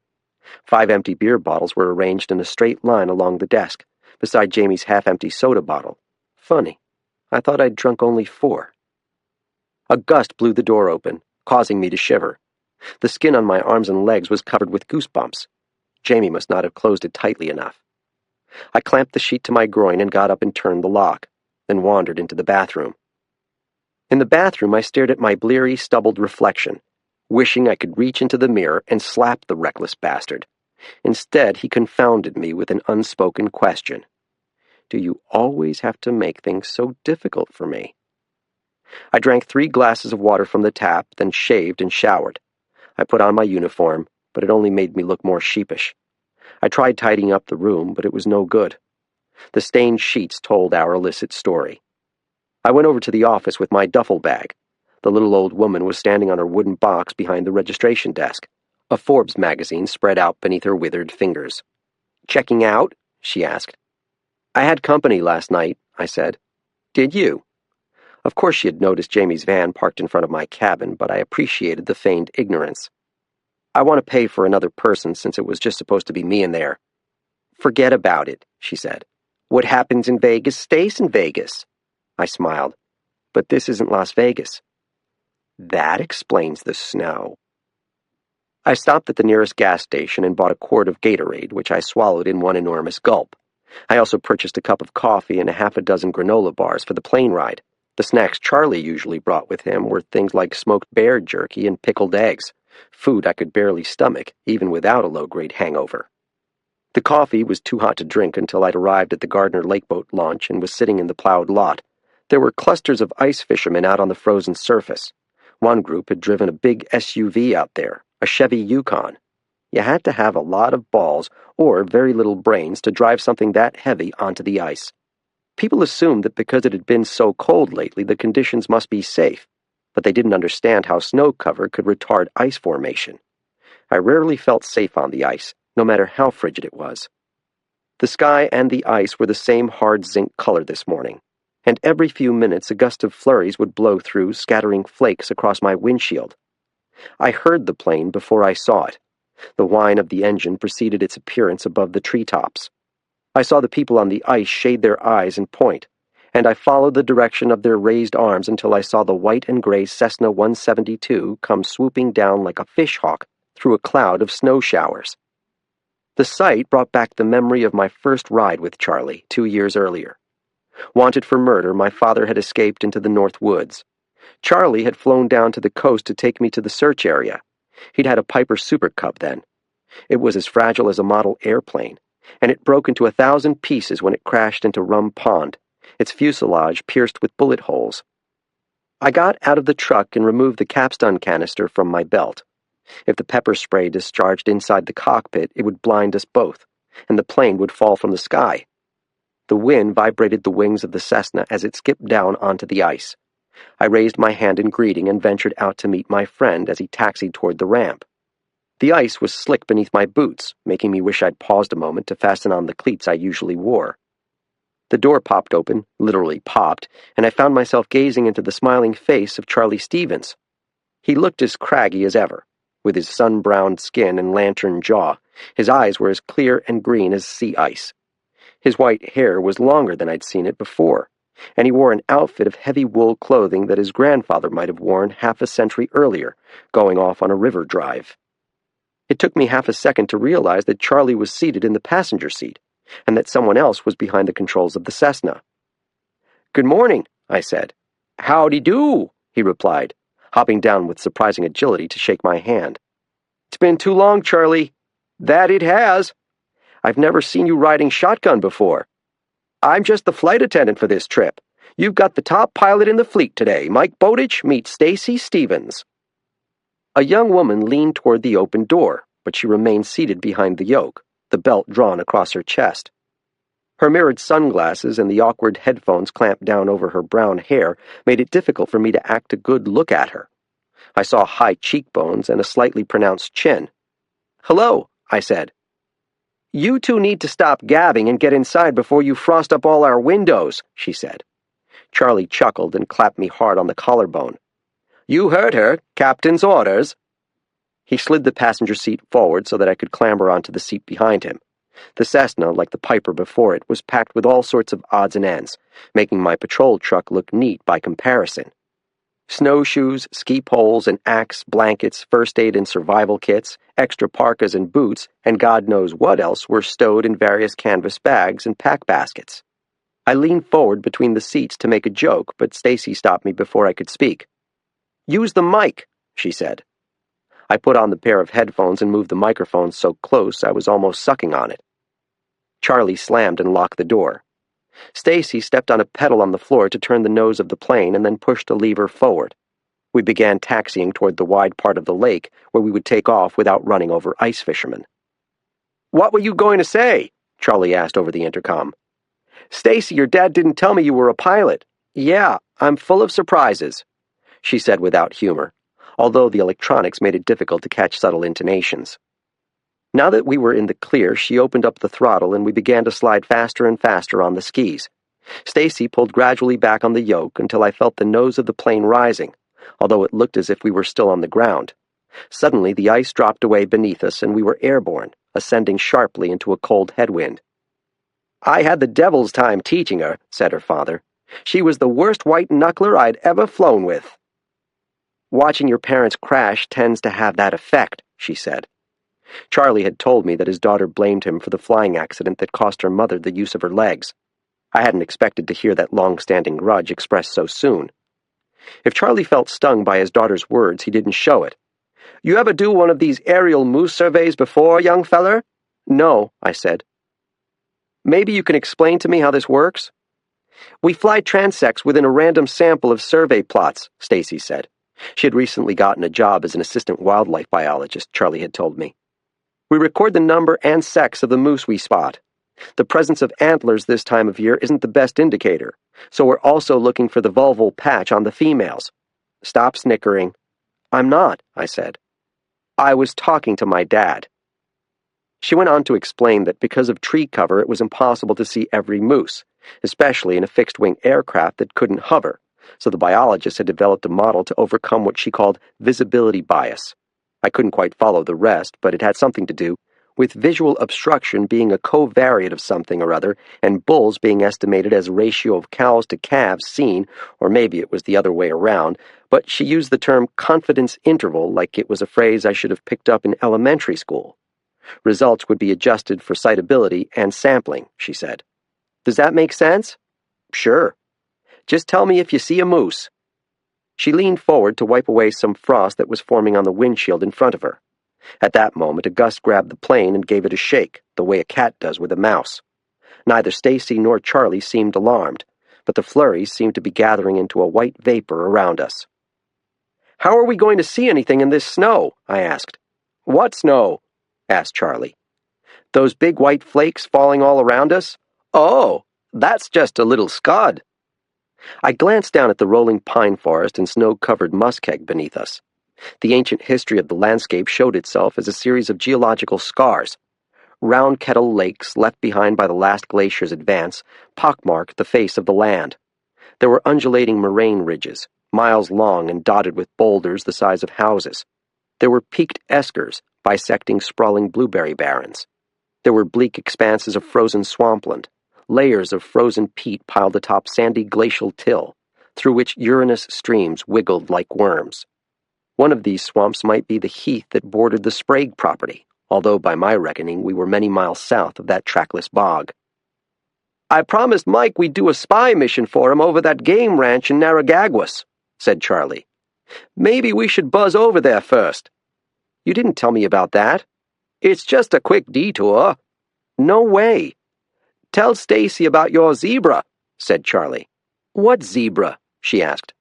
B: 5 empty beer bottles were arranged in a straight line along the desk, beside Jamie's half-empty soda bottle. Funny. I thought I'd drunk only 4. A gust blew the door open, causing me to shiver. The skin on my arms and legs was covered with goosebumps. Jamie must not have closed it tightly enough. I clamped the sheet to my groin and got up and turned the lock, then wandered into the bathroom. In the bathroom, I stared at my bleary, stubbled reflection, wishing I could reach into the mirror and slap the reckless bastard. Instead, he confounded me with an unspoken question. Do you always have to make things so difficult for me? I drank 3 glasses of water from the tap, then shaved and showered. I put on my uniform, but it only made me look more sheepish. I tried tidying up the room, but it was no good. The stained sheets told our illicit story. I went over to the office with my duffel bag. The little old woman was standing on her wooden box behind the registration desk, a Forbes magazine spread out beneath her withered fingers. "Checking out?" she asked. "I had company last night," I said. "Did you?" Of course she had noticed Jamie's van parked in front of my cabin, but I appreciated the feigned ignorance. "I want to pay for another person since it was just supposed to be me in there." "Forget about it," she said. "What happens in Vegas stays in Vegas." I smiled. "But this isn't Las Vegas." "That explains the snow." I stopped at the nearest gas station and bought a quart of Gatorade, which I swallowed in one enormous gulp. I also purchased a cup of coffee and a half a dozen granola bars for the plane ride. The snacks Charlie usually brought with him were things like smoked bear jerky and pickled eggs, food I could barely stomach, even without a low-grade hangover. The coffee was too hot to drink until I'd arrived at the Gardner Lakeboat launch and was sitting in the plowed lot. There were clusters of ice fishermen out on the frozen surface. One group had driven a big SUV out there, a Chevy Yukon. You had to have a lot of balls or very little brains to drive something that heavy onto the ice. People assumed that because it had been so cold lately, the conditions must be safe, but they didn't understand how snow cover could retard ice formation. I rarely felt safe on the ice, no matter how frigid it was. The sky and the ice were the same hard zinc color this morning, and every few minutes a gust of flurries would blow through, scattering flakes across my windshield. I heard the plane before I saw it. The whine of the engine preceded its appearance above the treetops. I saw the people on the ice shade their eyes and point, and I followed the direction of their raised arms until I saw the white and gray Cessna 172 come swooping down like a fishhawk through a cloud of snow showers. The sight brought back the memory of my first ride with Charlie 2 years earlier. Wanted for murder, my father had escaped into the North Woods. Charlie had flown down to the coast to take me to the search area. He'd had a Piper Super Cub then. It was as fragile as a model airplane, and it broke into 1,000 pieces when it crashed into Rum Pond, its fuselage pierced with bullet holes. I got out of the truck and removed the capstan canister from my belt. If the pepper spray discharged inside the cockpit, it would blind us both, and the plane would fall from the sky. The wind vibrated the wings of the Cessna as it skipped down onto the ice. I raised my hand in greeting and ventured out to meet my friend as he taxied toward the ramp. The ice was slick beneath my boots, making me wish I'd paused a moment to fasten on the cleats I usually wore. The door popped open, literally popped, and I found myself gazing into the smiling face of Charlie Stevens. He looked as craggy as ever. With his sun-browned skin and lantern jaw, his eyes were as clear and green as sea ice. His white hair was longer than I'd seen it before, and he wore an outfit of heavy wool clothing that his grandfather might have worn half a century earlier, going off on a river drive. It took me half a second to realize that Charlie was seated in the passenger seat, and that someone else was behind the controls of the Cessna. "Good morning," I said. "Howdy-do," he replied, hopping down with surprising agility to shake my hand. "It's been too long, Charlie." "That it has. I've never seen you riding shotgun before." "I'm just the flight attendant for this trip. You've got the top pilot in the fleet today. Mike Bowditch meets Stacy Stevens." A young woman leaned toward the open door, but she remained seated behind the yoke, the belt drawn across her chest. Her mirrored sunglasses and the awkward headphones clamped down over her brown hair made it difficult for me to act a good look at her. I saw high cheekbones and a slightly pronounced chin. "Hello," I said. "You two need to stop gabbing and get inside before you frost up all our windows," she said. Charlie chuckled and clapped me hard on the collarbone. "You heard her. Captain's orders." He slid the passenger seat forward so that I could clamber onto the seat behind him. The Cessna, like the Piper before it, was packed with all sorts of odds and ends, making my patrol truck look neat by comparison. Snowshoes, ski poles, and axe, blankets, first aid and survival kits, extra parkas and boots, and God knows what else were stowed in various canvas bags and pack baskets. I leaned forward between the seats to make a joke, but Stacy stopped me before I could speak. "Use the mic," she said. I put on the pair of headphones and moved the microphone so close I was almost sucking on it. Charlie slammed and locked the door. Stacy stepped on a pedal on the floor to turn the nose of the plane and then pushed a lever forward. We began taxiing toward the wide part of the lake where we would take off without running over ice fishermen. "What were you going to say?" Charlie asked over the intercom. "Stacy, your dad didn't tell me you were a pilot." "Yeah, I'm full of surprises," she said without humor, although the electronics made it difficult to catch subtle intonations. Now that we were in the clear, she opened up the throttle and we began to slide faster and faster on the skis. Stacy pulled gradually back on the yoke until I felt the nose of the plane rising, although it looked as if we were still on the ground. Suddenly, the ice dropped away beneath us and we were airborne, ascending sharply into a cold headwind. "I had the devil's time teaching her," said her father. "She was the worst white knuckler I'd ever flown with." "Watching your parents crash tends to have that effect," she said. Charlie had told me that his daughter blamed him for the flying accident that cost her mother the use of her legs. I hadn't expected to hear that long-standing grudge expressed so soon. If Charlie felt stung by his daughter's words, he didn't show it. "You ever do one of these aerial moose surveys before, young feller?" "No," I said. "Maybe you can explain to me how this works?" "We fly transects within a random sample of survey plots," Stacy said. She had recently gotten a job as an assistant wildlife biologist, Charlie had told me. "We record the number and sex of the moose we spot. The presence of antlers this time of year isn't the best indicator, so we're also looking for the vulval patch on the females." "Stop snickering." "I'm not," I said. "I was talking to my dad." She went on to explain that because of tree cover it was impossible to see every moose, especially in a fixed-wing aircraft that couldn't hover, so the biologist had developed a model to overcome what she called visibility bias. I couldn't quite follow the rest, but it had something to do with visual obstruction being a covariate of something or other, and bulls being estimated as a ratio of cows to calves seen, or maybe it was the other way around, but she used the term confidence interval like it was a phrase I should have picked up in elementary school. Results would be adjusted for citability and sampling, she said. "Does that make sense?" "Sure. Just tell me if you see a moose." She leaned forward to wipe away some frost that was forming on the windshield in front of her. At that moment, a gust grabbed the plane and gave it a shake, the way a cat does with a mouse. Neither Stacy nor Charlie seemed alarmed, but the flurries seemed to be gathering into a white vapor around us. "How are we going to see anything in this snow?" I asked. "What snow?" asked Charlie. "Those big white flakes falling all around us?" "Oh, that's just a little scud." I glanced down at the rolling pine forest and snow-covered muskeg beneath us. The ancient history of the landscape showed itself as a series of geological scars. Round Kettle lakes, left behind by the last glacier's advance, pockmarked the face of the land. There were undulating moraine ridges, miles long and dotted with boulders the size of houses. There were peaked eskers, bisecting sprawling blueberry barrens. There were bleak expanses of frozen swampland, layers of frozen peat piled atop sandy glacial till, through which urinous streams wiggled like worms. One of these swamps might be the heath that bordered the Sprague property, although by my reckoning we were many miles south of that trackless bog. "I promised Mike we'd do a spy mission for him over that game ranch in Narragansett," said Charlie. "Maybe we should buzz over there first." "You didn't tell me about that." "It's just a quick detour." "No way." "Tell Stacy about your zebra," said Charlie. "What zebra?" she asked.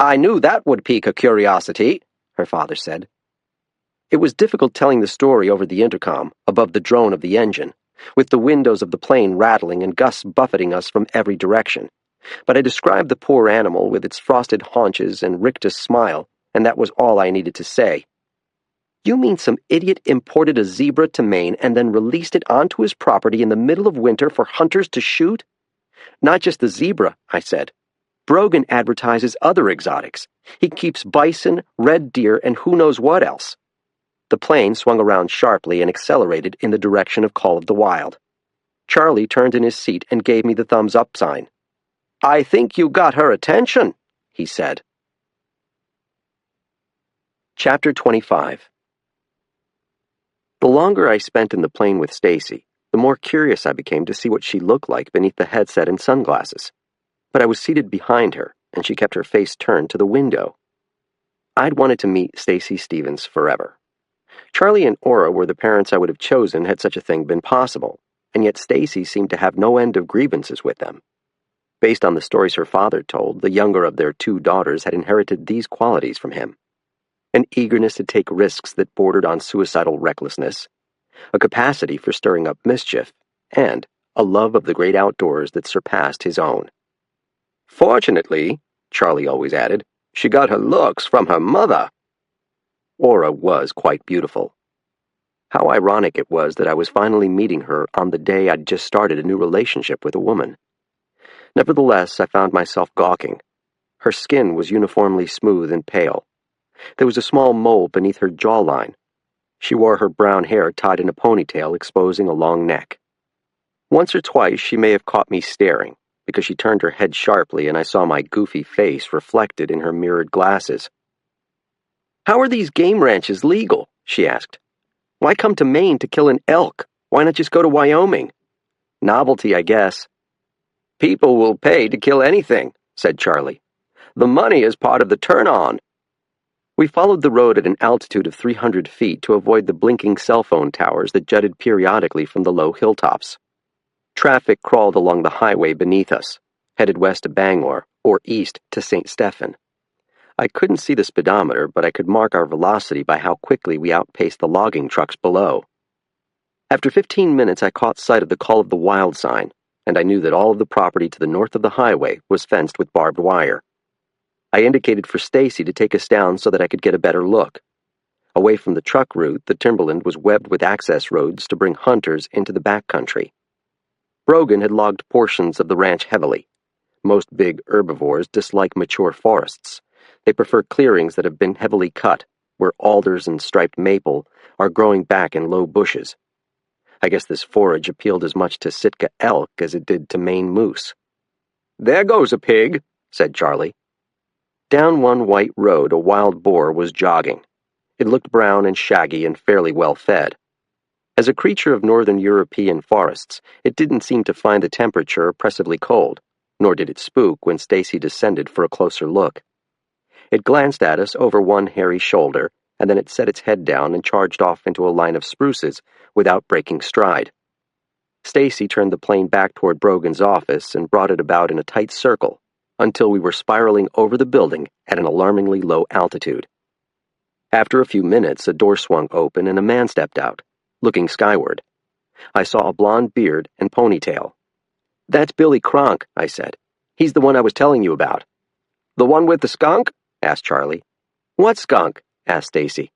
B: "I knew that would pique her curiosity," her father said. It was difficult telling the story over the intercom, above the drone of the engine, with the windows of the plane rattling and gusts buffeting us from every direction. But I described the poor animal with its frosted haunches and rictus smile, and that was all I needed to say. You mean some idiot imported a zebra to Maine and then released it onto his property in the middle of winter for hunters to shoot? Not just the zebra, I said. Brogan advertises other exotics. He keeps bison, red deer, and who knows what else. The plane swung around sharply and accelerated in the direction of Call of the Wild. Charlie turned in his seat and gave me the thumbs-up sign. "I think you got her attention," he said. Chapter 25. The longer I spent in the plane with Stacy, the more curious I became to see what she looked like beneath the headset and sunglasses. But I was seated behind her, and she kept her face turned to the window. I'd wanted to meet Stacy Stevens forever. Charlie and Aura were the parents I would have chosen had such a thing been possible, and yet Stacy seemed to have no end of grievances with them. Based on the stories her father told, the younger of their two daughters had inherited these qualities from him: an eagerness to take risks that bordered on suicidal recklessness, a capacity for stirring up mischief, and a love of the great outdoors that surpassed his own. "Fortunately," Charlie always added, "she got her looks from her mother." Aura was quite beautiful. How ironic it was that I was finally meeting her on the day I'd just started a new relationship with a woman. Nevertheless, I found myself gawking. Her skin was uniformly smooth and pale. There was a small mole beneath her jawline. She wore her brown hair tied in a ponytail, exposing a long neck. Once or twice she may have caught me staring, because she turned her head sharply and I saw my goofy face reflected in her mirrored glasses. "How are these game ranches legal?" she asked. "Why come to Maine to kill an elk? Why not just go to Wyoming?" "Novelty, I guess." "People will pay to kill anything," said Charlie. "The money is part of the turn-on." We followed the road at an altitude of 300 feet to avoid the blinking cell phone towers that jutted periodically from the low hilltops. Traffic crawled along the highway beneath us, headed west to Bangor or east to St. Stephen. I couldn't see the speedometer, but I could mark our velocity by how quickly we outpaced the logging trucks below. After 15 minutes, I caught sight of the Call of the Wild sign, and I knew that all of the property to the north of the highway was fenced with barbed wire. I indicated for Stacy to take us down so that I could get a better look. Away from the truck route, the timberland was webbed with access roads to bring hunters into the backcountry. Brogan had logged portions of the ranch heavily. Most big herbivores dislike mature forests. They prefer clearings that have been heavily cut, where alders and striped maple are growing back in low bushes. I guess this forage appealed as much to Sitka elk as it did to Maine moose. "There goes a pig," said Charlie. Down one white road, a wild boar was jogging. It looked brown and shaggy and fairly well fed. As a creature of northern European forests, it didn't seem to find the temperature oppressively cold, nor did it spook when Stacy descended for a closer look. It glanced at us over one hairy shoulder, and then it set its head down and charged off into a line of spruces without breaking stride. Stacy turned the plane back toward Brogan's office and brought it about in a tight circle until we were spiraling over the building at an alarmingly low altitude. After a few minutes, a door swung open and a man stepped out, looking skyward. I saw a blonde beard and ponytail. "That's Billy Cronk," I said. "He's the one I was telling you about." "The one with the skunk?" asked Charlie. "What skunk?" asked Stacy.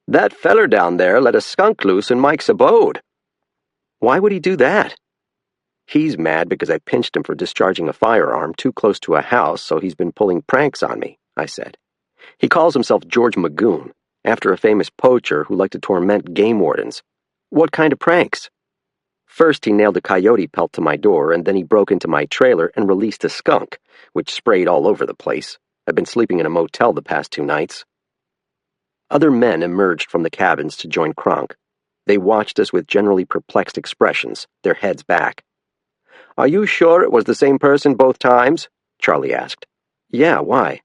B: "That feller down there let a skunk loose in Mike's abode." "Why would he do that?" "He's mad because I pinched him for discharging a firearm too close to a house, so he's been pulling pranks on me," I said. "He calls himself George Magoon, after a famous poacher who liked to torment game wardens." "What kind of pranks?" "First he nailed a coyote pelt to my door, and then he broke into my trailer and released a skunk, which sprayed all over the place. I've been sleeping in a motel the past 2 nights." Other men emerged from the cabins to join Cronk. They watched us with generally perplexed expressions, their heads back. "Are you sure it was the same person both times?" Charlie asked. "Yeah, why?"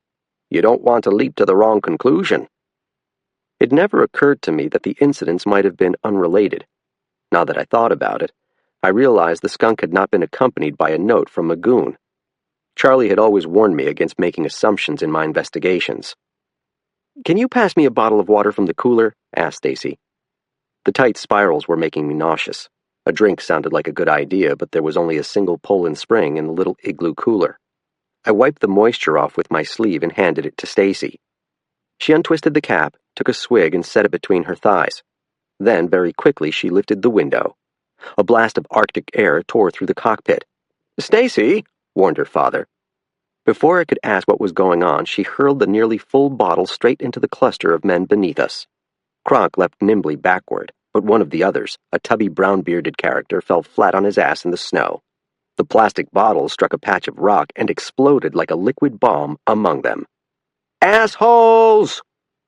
B: "You don't want to leap to the wrong conclusion." It never occurred to me that the incidents might have been unrelated. Now that I thought about it, I realized the skunk had not been accompanied by a note from Magoon. Charlie had always warned me against making assumptions in my investigations. "Can you pass me a bottle of water from the cooler?" asked Stacy. The tight spirals were making me nauseous. A drink sounded like a good idea, but there was only a single Poland Spring in the little igloo cooler. I wiped the moisture off with my sleeve and handed it to Stacy. She untwisted the cap, took a swig, and set it between her thighs. Then, very quickly, she lifted the window. A blast of Arctic air tore through the cockpit. "Stacy!" warned her father. Before I could ask what was going on, she hurled the nearly full bottle straight into the cluster of men beneath us. Kronk leapt nimbly backward, but one of the others, a tubby brown-bearded character, fell flat on his ass in the snow. The plastic bottle struck a patch of rock and exploded like a liquid bomb among them. "Assholes!"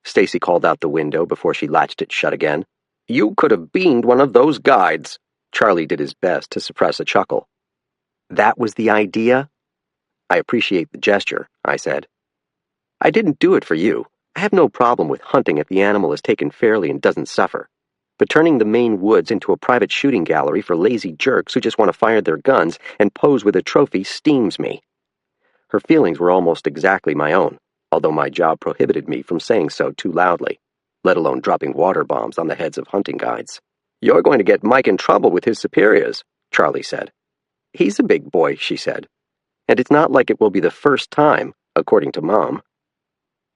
B: Stacy called out the window before she latched it shut again. "You could have beamed one of those guides." Charlie did his best to suppress a chuckle. "That was the idea?" "I appreciate the gesture," I said. "I didn't do it for you. I have no problem with hunting if the animal is taken fairly and doesn't suffer. But turning the Maine woods into a private shooting gallery for lazy jerks who just want to fire their guns and pose with a trophy steams me." Her feelings were almost exactly my own, although my job prohibited me from saying so too loudly, let alone dropping water bombs on the heads of hunting guides. "You're going to get Mike in trouble with his superiors," Charlie said. "He's a big boy," she said. "And it's not like it will be the first time, according to Mom."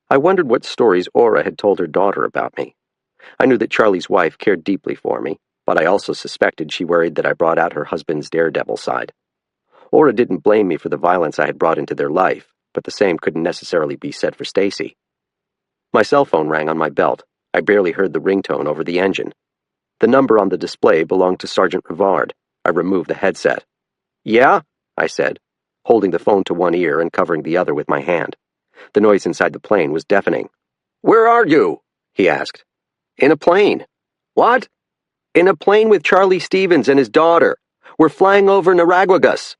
B: I wondered what stories Aura had told her daughter about me. I knew that Charlie's wife cared deeply for me, but I also suspected she worried that I brought out her husband's daredevil side. Aura didn't blame me for the violence I had brought into their life, but the same couldn't necessarily be said for Stacy. My cell phone rang on my belt. I barely heard the ringtone over the engine. The number on the display belonged to Sergeant Rivard. I removed the headset. "Yeah?" I said, holding the phone to one ear and covering the other with my hand. The noise inside the plane was deafening. "Where are you?" he asked. "In a plane." "What?" "In a plane with Charlie Stevens and his daughter. We're flying over Narragansett."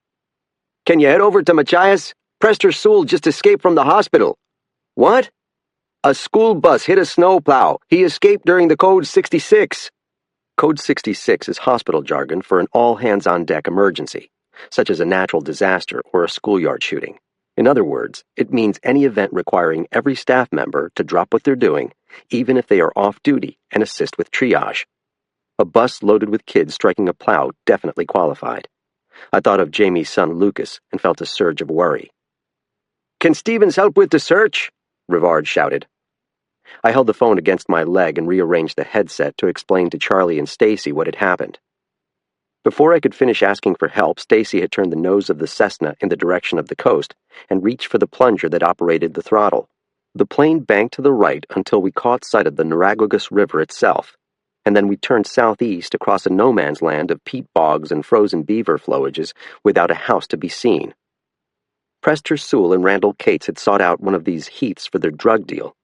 B: "Can you head over to Machias? Prester Sewell just escaped from the hospital." "What?" "A school bus hit a snowplow. He escaped during the Code 66. Code 66 is hospital jargon for an all-hands-on-deck emergency, such as a natural disaster or a schoolyard shooting. In other words, it means any event requiring every staff member to drop what they're doing, even if they are off-duty, and assist with triage. A bus loaded with kids striking a plow definitely qualified. I thought of Jamie's son Lucas and felt a surge of worry. "Can Stevens help with the search?" Rivard shouted. I held the phone against my leg and rearranged the headset to explain to Charlie and Stacy what had happened. Before I could finish asking for help, Stacy had turned the nose of the Cessna in the direction of the coast and reached for the plunger that operated the throttle. The plane banked to the right until we caught sight of the Narragansett River itself, and then we turned southeast across a no-man's land of peat bogs and frozen beaver flowages without a house to be seen. Prester Sewell and Randall Cates had sought out one of these heaths for their drug deal.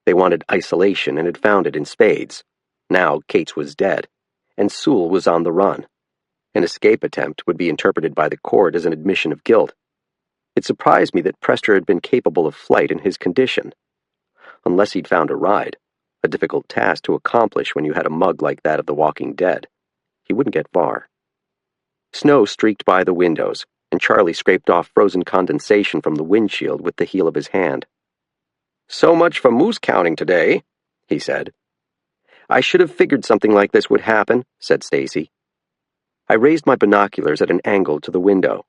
B: They wanted isolation and had found it in spades. Now Cates was dead, and Sewell was on the run. An escape attempt would be interpreted by the court as an admission of guilt. It surprised me that Prester had been capable of flight in his condition. Unless he'd found a ride, a difficult task to accomplish when you had a mug like that of the Walking Dead, he wouldn't get far. Snow streaked by the windows, and Charlie scraped off frozen condensation from the windshield with the heel of his hand. "So much for moose counting today," he said. "I should have figured something like this would happen," said Stacy. I raised my binoculars at an angle to the window.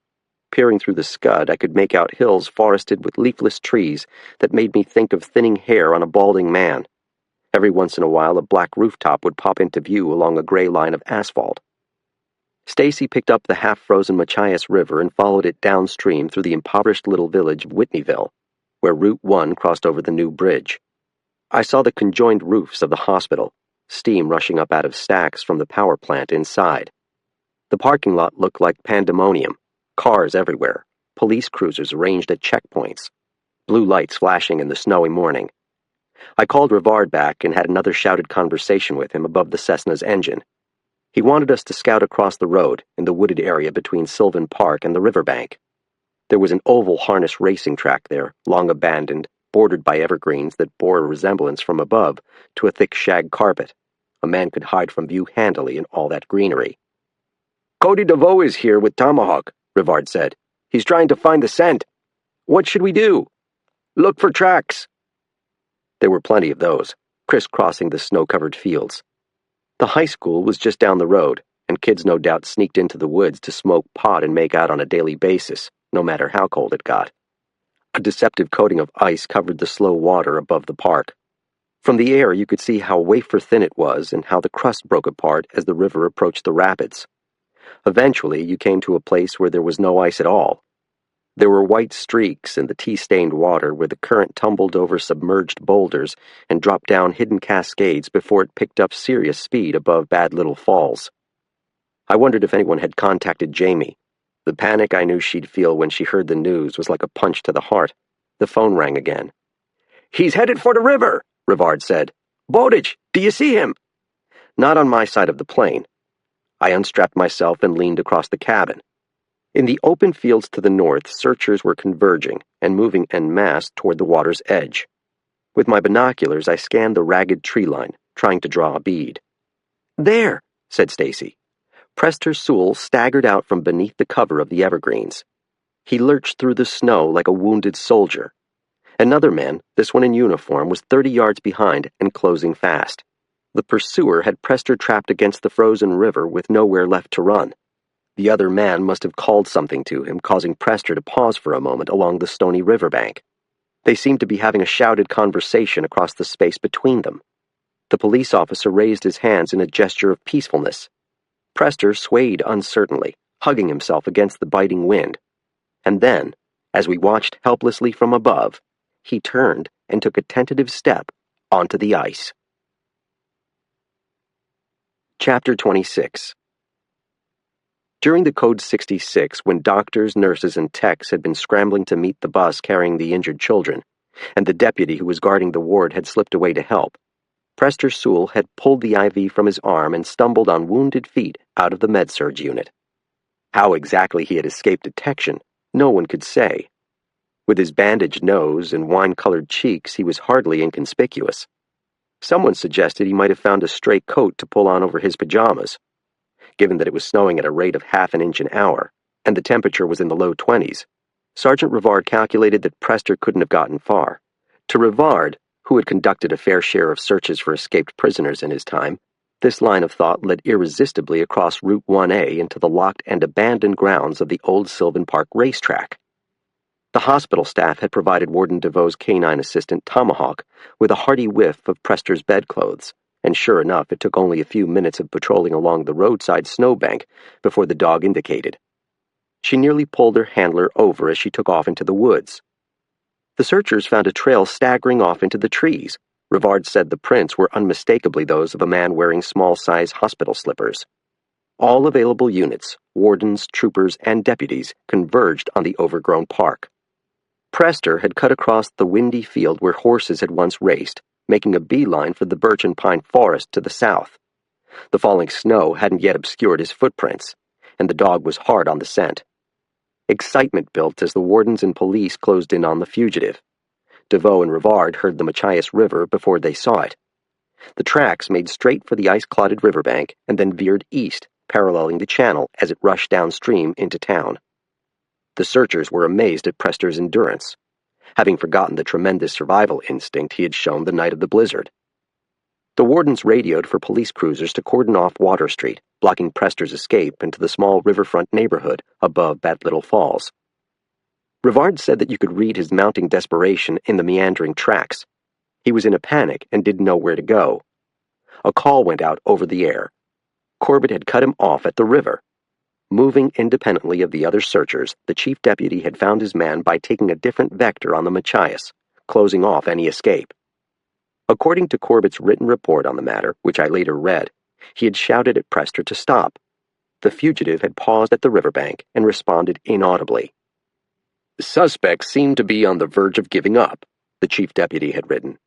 B: Peering through the scud, I could make out hills forested with leafless trees that made me think of thinning hair on a balding man. Every once in a while, a black rooftop would pop into view along a gray line of asphalt. Stacy picked up the half-frozen Machias River and followed it downstream through the impoverished little village of Whitneyville, where Route 1 crossed over the new bridge. I saw the conjoined roofs of the hospital, steam rushing up out of stacks from the power plant inside. The parking lot looked like pandemonium, cars everywhere, police cruisers arranged at checkpoints, blue lights flashing in the snowy morning. I called Rivard back and had another shouted conversation with him above the Cessna's engine. He wanted us to scout across the road in the wooded area between Sylvan Park and the riverbank. There was an oval harness racing track there, long abandoned, bordered by evergreens that bore a resemblance from above to a thick shag carpet. A man could hide from view handily in all that greenery. "Cody DeVoe is here with Tomahawk," Rivard said. "He's trying to find the scent. What should we do?" "Look for tracks." There were plenty of those, crisscrossing the snow-covered fields. The high school was just down the road, and kids no doubt sneaked into the woods to smoke pot and make out on a daily basis, no matter how cold it got. A deceptive coating of ice covered the slow water above the park. From the air you could see how wafer-thin it was and how the crust broke apart as the river approached the rapids. Eventually you came to a place where there was no ice at all. There were white streaks in the tea-stained water where the current tumbled over submerged boulders and dropped down hidden cascades before it picked up serious speed above Bad Little Falls. I wondered if anyone had contacted Jamie. The panic I knew she'd feel when she heard the news was like a punch to the heart. The phone rang again. "He's headed for the river," Rivard said. "Bowditch, do you see him?" Not on my side of the plane. I unstrapped myself and leaned across the cabin. In the open fields to the north, searchers were converging and moving en masse toward the water's edge. With my binoculars, I scanned the ragged tree line, trying to draw a bead. "There," said Stacy. Prester Sewell staggered out from beneath the cover of the evergreens. He lurched through the snow like a wounded soldier. Another man, this one in uniform, was 30 yards behind and closing fast. The pursuer had Prester trapped against the frozen river with nowhere left to run. The other man must have called something to him, causing Prester to pause for a moment along the stony riverbank. They seemed to be having a shouted conversation across the space between them. The police officer raised his hands in a gesture of peacefulness. Prester swayed uncertainly, hugging himself against the biting wind. And then, as we watched helplessly from above, he turned and took a tentative step onto the ice. Chapter 26. During the Code 66, when doctors, nurses, and techs had been scrambling to meet the bus carrying the injured children, and the deputy who was guarding the ward had slipped away to help, Prester Sewell had pulled the IV from his arm and stumbled on wounded feet out of the med-surg unit. How exactly he had escaped detection, no one could say. With his bandaged nose and wine-colored cheeks, he was hardly inconspicuous. Someone suggested he might have found a stray coat to pull on over his pajamas. Given that it was snowing at a rate of half an inch an hour, and the temperature was in the low 20s, Sergeant Rivard calculated that Prester couldn't have gotten far. To Rivard, who had conducted a fair share of searches for escaped prisoners in his time, this line of thought led irresistibly across Route 1A into the locked and abandoned grounds of the old Sylvan Park racetrack. The hospital staff had provided Warden DeVoe's canine assistant, Tomahawk, with a hearty whiff of Prester's bedclothes, and sure enough, it took only a few minutes of patrolling along the roadside snowbank before the dog indicated. She nearly pulled her handler over as she took off into the woods. The searchers found a trail staggering off into the trees. Rivard said the prints were unmistakably those of a man wearing small-size hospital slippers. All available units, wardens, troopers, and deputies, converged on the overgrown park. Prester had cut across the windy field where horses had once raced, making a beeline for the birch and pine forest to the south. The falling snow hadn't yet obscured his footprints, and the dog was hard on the scent. Excitement built as the wardens and police closed in on the fugitive. DeVoe and Rivard heard the Machias River before they saw it. The tracks made straight for the ice-clotted riverbank and then veered east, paralleling the channel as it rushed downstream into town. The searchers were amazed at Prester's endurance, having forgotten the tremendous survival instinct he had shown the night of the blizzard. The wardens radioed for police cruisers to cordon off Water Street, blocking Prester's escape into the small riverfront neighborhood above Bad Little Falls. Rivard said that you could read his mounting desperation in the meandering tracks. He was in a panic and didn't know where to go. A call went out over the air. Corbett had cut him off at the river. Moving independently of the other searchers, the chief deputy had found his man by taking a different vector on the Machias, closing off any escape. According to Corbett's written report on the matter, which I later read, he had shouted at Prester to stop. The fugitive had paused at the riverbank and responded inaudibly. "Suspects seemed to be on the verge of giving up," the chief deputy had written,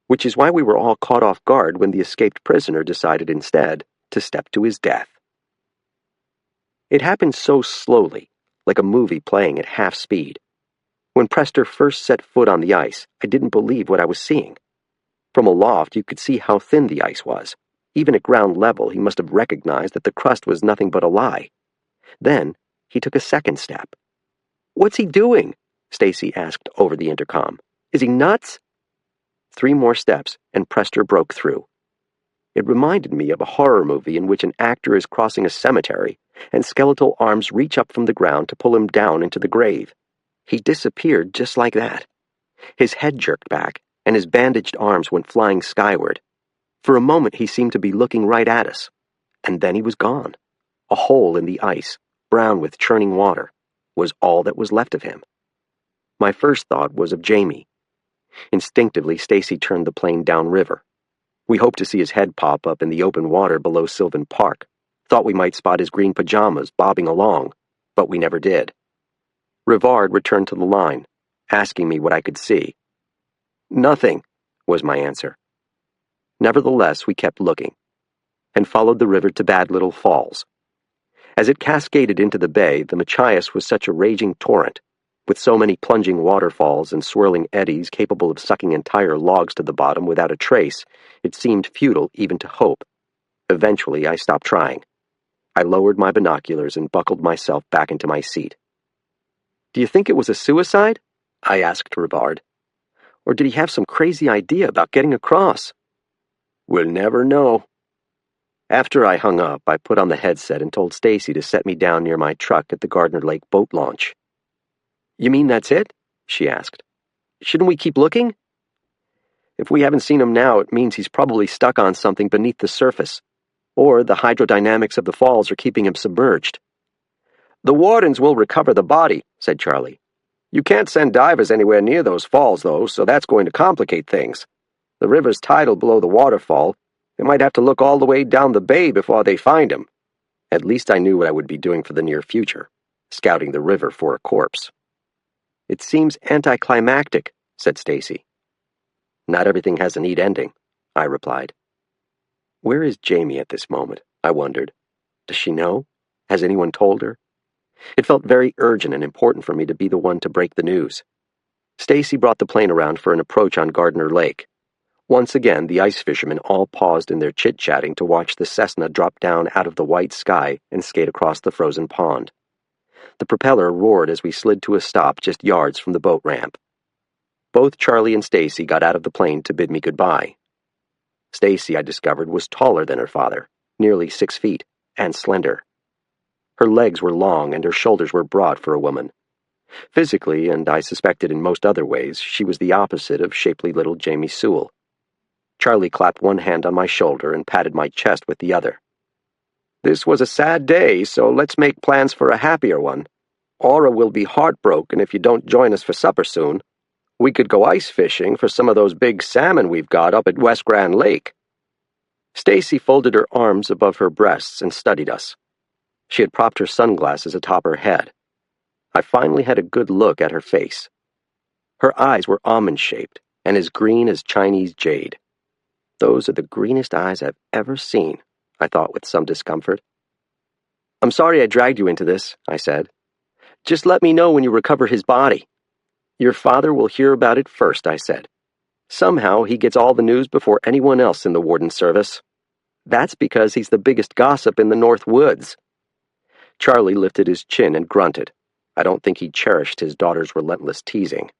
B: which is why we were all caught off guard when the escaped prisoner decided instead to step to his death. It happened so slowly, like a movie playing at half speed. When Prester first set foot on the ice, I didn't believe what I was seeing. From aloft, you could see how thin the ice was. Even at ground level, he must have recognized that the crust was nothing but a lie. Then, he took a second step. "What's he doing?" Stacy asked over the intercom. "Is he nuts?" 3 more steps, and Prester broke through. It reminded me of a horror movie in which an actor is crossing a cemetery and skeletal arms reach up from the ground to pull him down into the grave. He disappeared just like that. His head jerked back, and his bandaged arms went flying skyward. For a moment he seemed to be looking right at us, and then he was gone. A hole in the ice, brown with churning water, was all that was left of him. My first thought was of Jamie. Instinctively, Stacy turned the plane downriver. We hoped to see his head pop up in the open water below Sylvan Park, thought we might spot his green pajamas bobbing along, but we never did. Rivard returned to the line, asking me what I could see. "Nothing," was my answer. Nevertheless, we kept looking, and followed the river to Bad Little Falls. As it cascaded into the bay, the Machias was such a raging torrent, with so many plunging waterfalls and swirling eddies capable of sucking entire logs to the bottom without a trace, it seemed futile even to hope. Eventually, I stopped trying. I lowered my binoculars and buckled myself back into my seat. "Do you think it was a suicide?" I asked Rivard. "Or did he have some crazy idea about getting across?" "We'll never know." After I hung up, I put on the headset and told Stacy to set me down near my truck at the Gardner Lake boat launch. "You mean that's it?" she asked. "Shouldn't we keep looking?" "If we haven't seen him now, it means he's probably stuck on something beneath the surface, or the hydrodynamics of the falls are keeping him submerged." "The wardens will recover the body," said Charlie. "You can't send divers anywhere near those falls, though, so that's going to complicate things. The river's tidal below the waterfall. They might have to look all the way down the bay before they find him." At least I knew what I would be doing for the near future, scouting the river for a corpse. "It seems anticlimactic," said Stacy. "Not everything has a neat ending," I replied. Where is Jamie at this moment? I wondered. Does she know? Has anyone told her? It felt very urgent and important for me to be the one to break the news. Stacy brought the plane around for an approach on Gardner Lake. Once again, the ice fishermen all paused in their chit-chatting to watch the Cessna drop down out of the white sky and skate across the frozen pond. The propeller roared as we slid to a stop just yards from the boat ramp. Both Charlie and Stacy got out of the plane to bid me goodbye. Stacy, I discovered, was taller than her father, nearly 6 feet, and slender. Her legs were long and her shoulders were broad for a woman. Physically, and I suspected in most other ways, she was the opposite of shapely little Jamie Sewell. Charlie clapped one hand on my shoulder and patted my chest with the other. "This was a sad day, so let's make plans for a happier one. Aura will be heartbroken if you don't join us for supper soon. We could go ice fishing for some of those big salmon we've got up at West Grand Lake." Stacy folded her arms above her breasts and studied us. She had propped her sunglasses atop her head. I finally had a good look at her face. Her eyes were almond-shaped and as green as Chinese jade. Those are the greenest eyes I've ever seen, I thought with some discomfort. "I'm sorry I dragged you into this," I said. "Just let me know when you recover his body." "Your father will hear about it first," I said. "Somehow he gets all the news before anyone else in the warden service. That's because he's the biggest gossip in the North Woods." Charlie lifted his chin and grunted. I don't think he cherished his daughter's relentless teasing.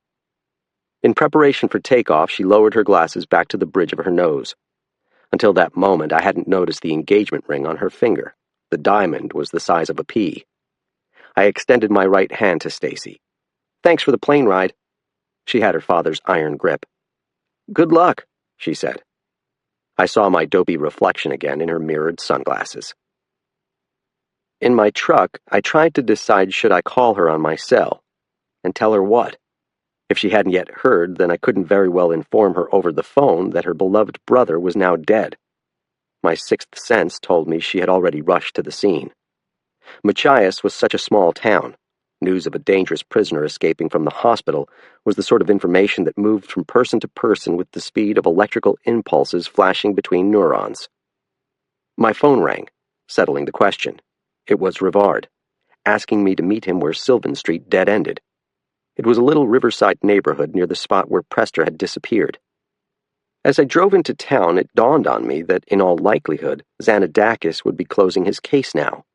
B: In preparation for takeoff, she lowered her glasses back to the bridge of her nose. Until that moment, I hadn't noticed the engagement ring on her finger. The diamond was the size of a pea. I extended my right hand to Stacy. "Thanks for the plane ride." She had her father's iron grip. "Good luck," she said. I saw my dopey reflection again in her mirrored sunglasses. In my truck, I tried to decide should I call her on my cell, and tell her what. If she hadn't yet heard, then I couldn't very well inform her over the phone that her beloved brother was now dead. My sixth sense told me she had already rushed to the scene. Machias was such a small town. News of a dangerous prisoner escaping from the hospital was the sort of information that moved from person to person with the speed of electrical impulses flashing between neurons. My phone rang, settling the question. It was Rivard, asking me to meet him where Sylvan Street dead-ended. It was a little riverside neighborhood near the spot where Prester had disappeared. As I drove into town, it dawned on me that, in all likelihood, Xanadakis would be closing his case now.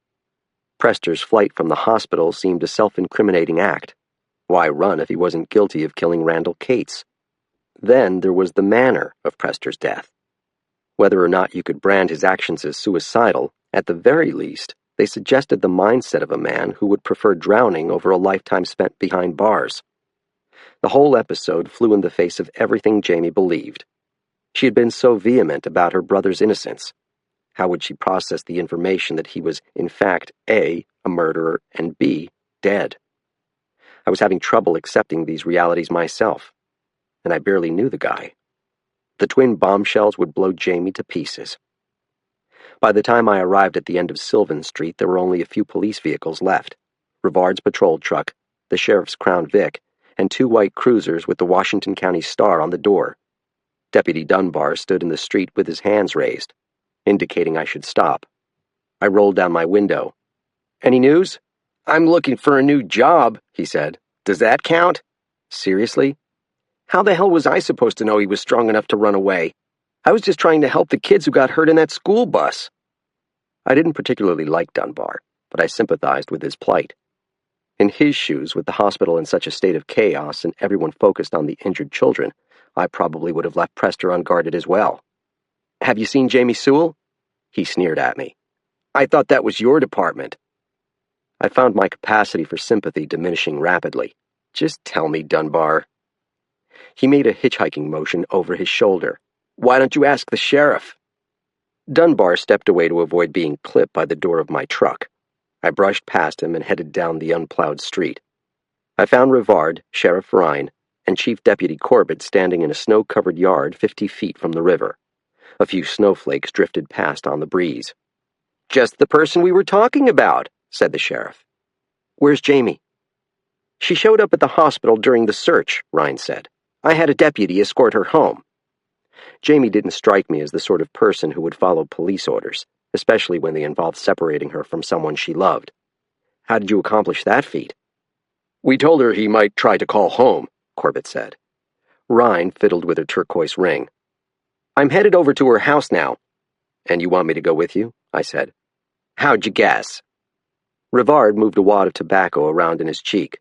B: Prester's flight from the hospital seemed a self-incriminating act. Why run if he wasn't guilty of killing Randall Cates? Then there was the manner of Prester's death. Whether or not you could brand his actions as suicidal, at the very least, they suggested the mindset of a man who would prefer drowning over a lifetime spent behind bars. The whole episode flew in the face of everything Jamie believed. She had been so vehement about her brother's innocence. How would she process the information that he was, in fact, A, a murderer, and B, dead? I was having trouble accepting these realities myself, and I barely knew the guy. The twin bombshells would blow Jamie to pieces. By the time I arrived at the end of Sylvan Street, there were only a few police vehicles left: Rivard's patrol truck, the sheriff's Crown Vic, and 2 white cruisers with the Washington County Star on the door. Deputy Dunbar stood in the street with his hands raised, indicating I should stop. I rolled down my window. "Any news?" "I'm looking for a new job," he said. "Does that count?" "Seriously? How the hell was I supposed to know he was strong enough to run away? I was just trying to help the kids who got hurt in that school bus." I didn't particularly like Dunbar, but I sympathized with his plight. In his shoes, with the hospital in such a state of chaos and everyone focused on the injured children, I probably would have left Prester unguarded as well. "Have you seen Jamie Sewell?" He sneered at me. "I thought that was your department." I found my capacity for sympathy diminishing rapidly. "Just tell me, Dunbar." He made a hitchhiking motion over his shoulder. "Why don't you ask the sheriff?" Dunbar stepped away to avoid being clipped by the door of my truck. I brushed past him and headed down the unplowed street. I found Rivard, Sheriff Rhine, and Chief Deputy Corbett standing in a snow-covered yard 50 feet from the river. A few snowflakes drifted past on the breeze. "Just the person we were talking about," said the sheriff. "Where's Jamie?" "She showed up at the hospital during the search," Rhine said. "I had a deputy escort her home." Jamie didn't strike me as the sort of person who would follow police orders, especially when they involved separating her from someone she loved. "How did you accomplish that feat?" "We told her he might try to call home," Corbett said. Rhine fiddled with her turquoise ring. "I'm headed over to her house now." "And you want me to go with you?" I said. "How'd you guess?" Rivard moved a wad of tobacco around in his cheek.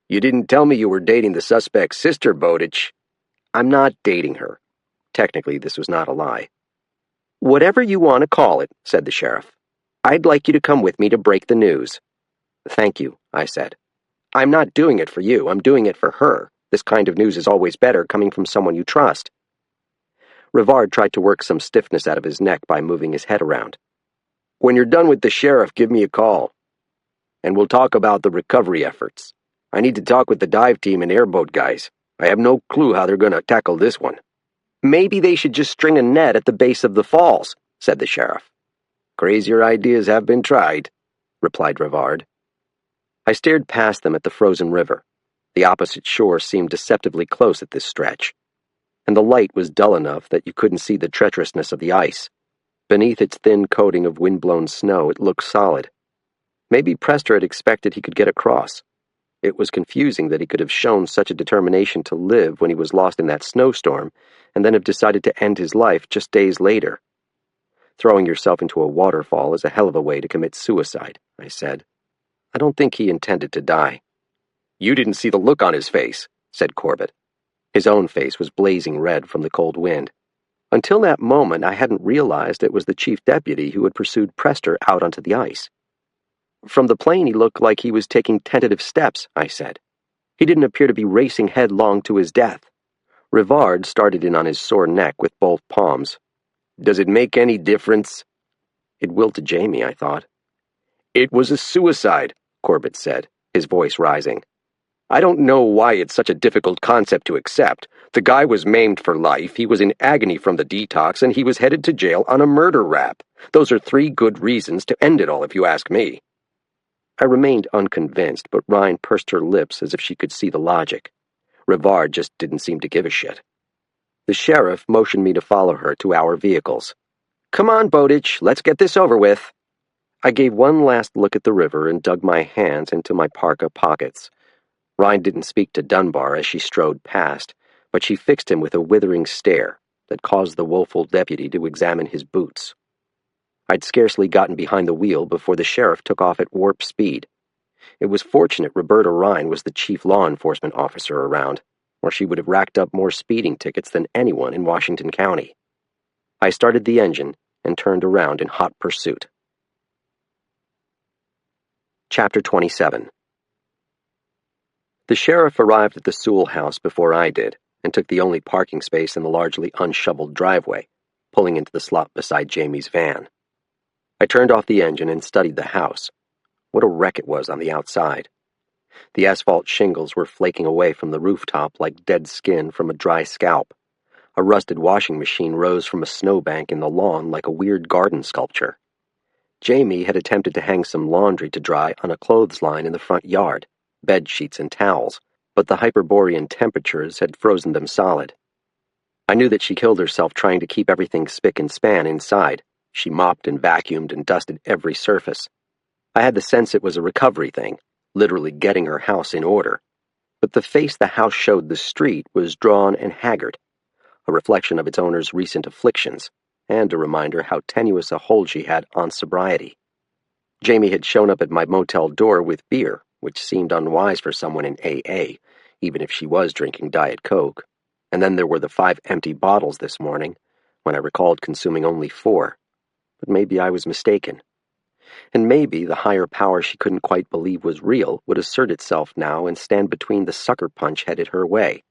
B: "You didn't tell me you were dating the suspect's sister, Bowditch." "I'm not dating her." Technically, this was not a lie. "Whatever you want to call it," said the sheriff. "I'd like you to come with me to break the news." "Thank you," I said. "I'm not doing it for you. I'm doing it for her. This kind of news is always better coming from someone you trust." Rivard tried to work some stiffness out of his neck by moving his head around. "When you're done with the sheriff, give me a call. And we'll talk about the recovery efforts. I need to talk with the dive team and airboat guys. I have no clue how they're going to tackle this one." "Maybe they should just string a net at the base of the falls," said the sheriff. "Crazier ideas have been tried," replied Rivard. I stared past them at the frozen river. The opposite shore seemed deceptively close at this stretch, and the light was dull enough that you couldn't see the treacherousness of the ice. Beneath its thin coating of wind-blown snow, it looked solid. Maybe Prester had expected he could get across. It was confusing that he could have shown such a determination to live when he was lost in that snowstorm, and then have decided to end his life just days later. "Throwing yourself into a waterfall is a hell of a way to commit suicide," I said. "I don't think he intended to die." "You didn't see the look on his face," said Corbett. His own face was blazing red from the cold wind. Until that moment, I hadn't realized it was the chief deputy who had pursued Prester out onto the ice. "From the plane, he looked like he was taking tentative steps," I said. "He didn't appear to be racing headlong to his death." Rivard started in on his sore neck with both palms. "Does it make any difference?" It will to Jamie, I thought. "It was a suicide," Corbett said, his voice rising. "I don't know why it's such a difficult concept to accept. The guy was maimed for life, he was in agony from the detox, and he was headed to jail on a murder rap. Those are 3 good reasons to end it all, if you ask me." I remained unconvinced, but Rhine pursed her lips as if she could see the logic. Rivard just didn't seem to give a shit. The sheriff motioned me to follow her to our vehicles. "Come on, Bowditch, let's get this over with." I gave one last look at the river and dug my hands into my parka pockets. Rhine didn't speak to Dunbar as she strode past, but she fixed him with a withering stare that caused the woeful deputy to examine his boots. I'd scarcely gotten behind the wheel before the sheriff took off at warp speed. It was fortunate Roberta Rhine was the chief law enforcement officer around, or she would have racked up more speeding tickets than anyone in Washington County. I started the engine and turned around in hot pursuit. Chapter 27. The sheriff arrived at the Sewell house before I did, and took the only parking space in the largely unshoveled driveway, pulling into the slot beside Jamie's van. I turned off the engine and studied the house. What a wreck it was on the outside. The asphalt shingles were flaking away from the rooftop like dead skin from a dry scalp. A rusted washing machine rose from a snowbank in the lawn like a weird garden sculpture. Jamie had attempted to hang some laundry to dry on a clothesline in the front yard, bed sheets and towels, but the Hyperborean temperatures had frozen them solid. I knew that she killed herself trying to keep everything spick and span inside. She mopped and vacuumed and dusted every surface. I had the sense it was a recovery thing, literally getting her house in order. But the face the house showed the street was drawn and haggard, a reflection of its owner's recent afflictions, and a reminder how tenuous a hold she had on sobriety. Jamie had shown up at my motel door with beer, which seemed unwise for someone in AA, even if she was drinking Diet Coke. And then there were the 5 empty bottles this morning, when I recalled consuming only 4. But maybe I was mistaken. And maybe the higher power she couldn't quite believe was real would assert itself now and stand between the sucker punch headed her way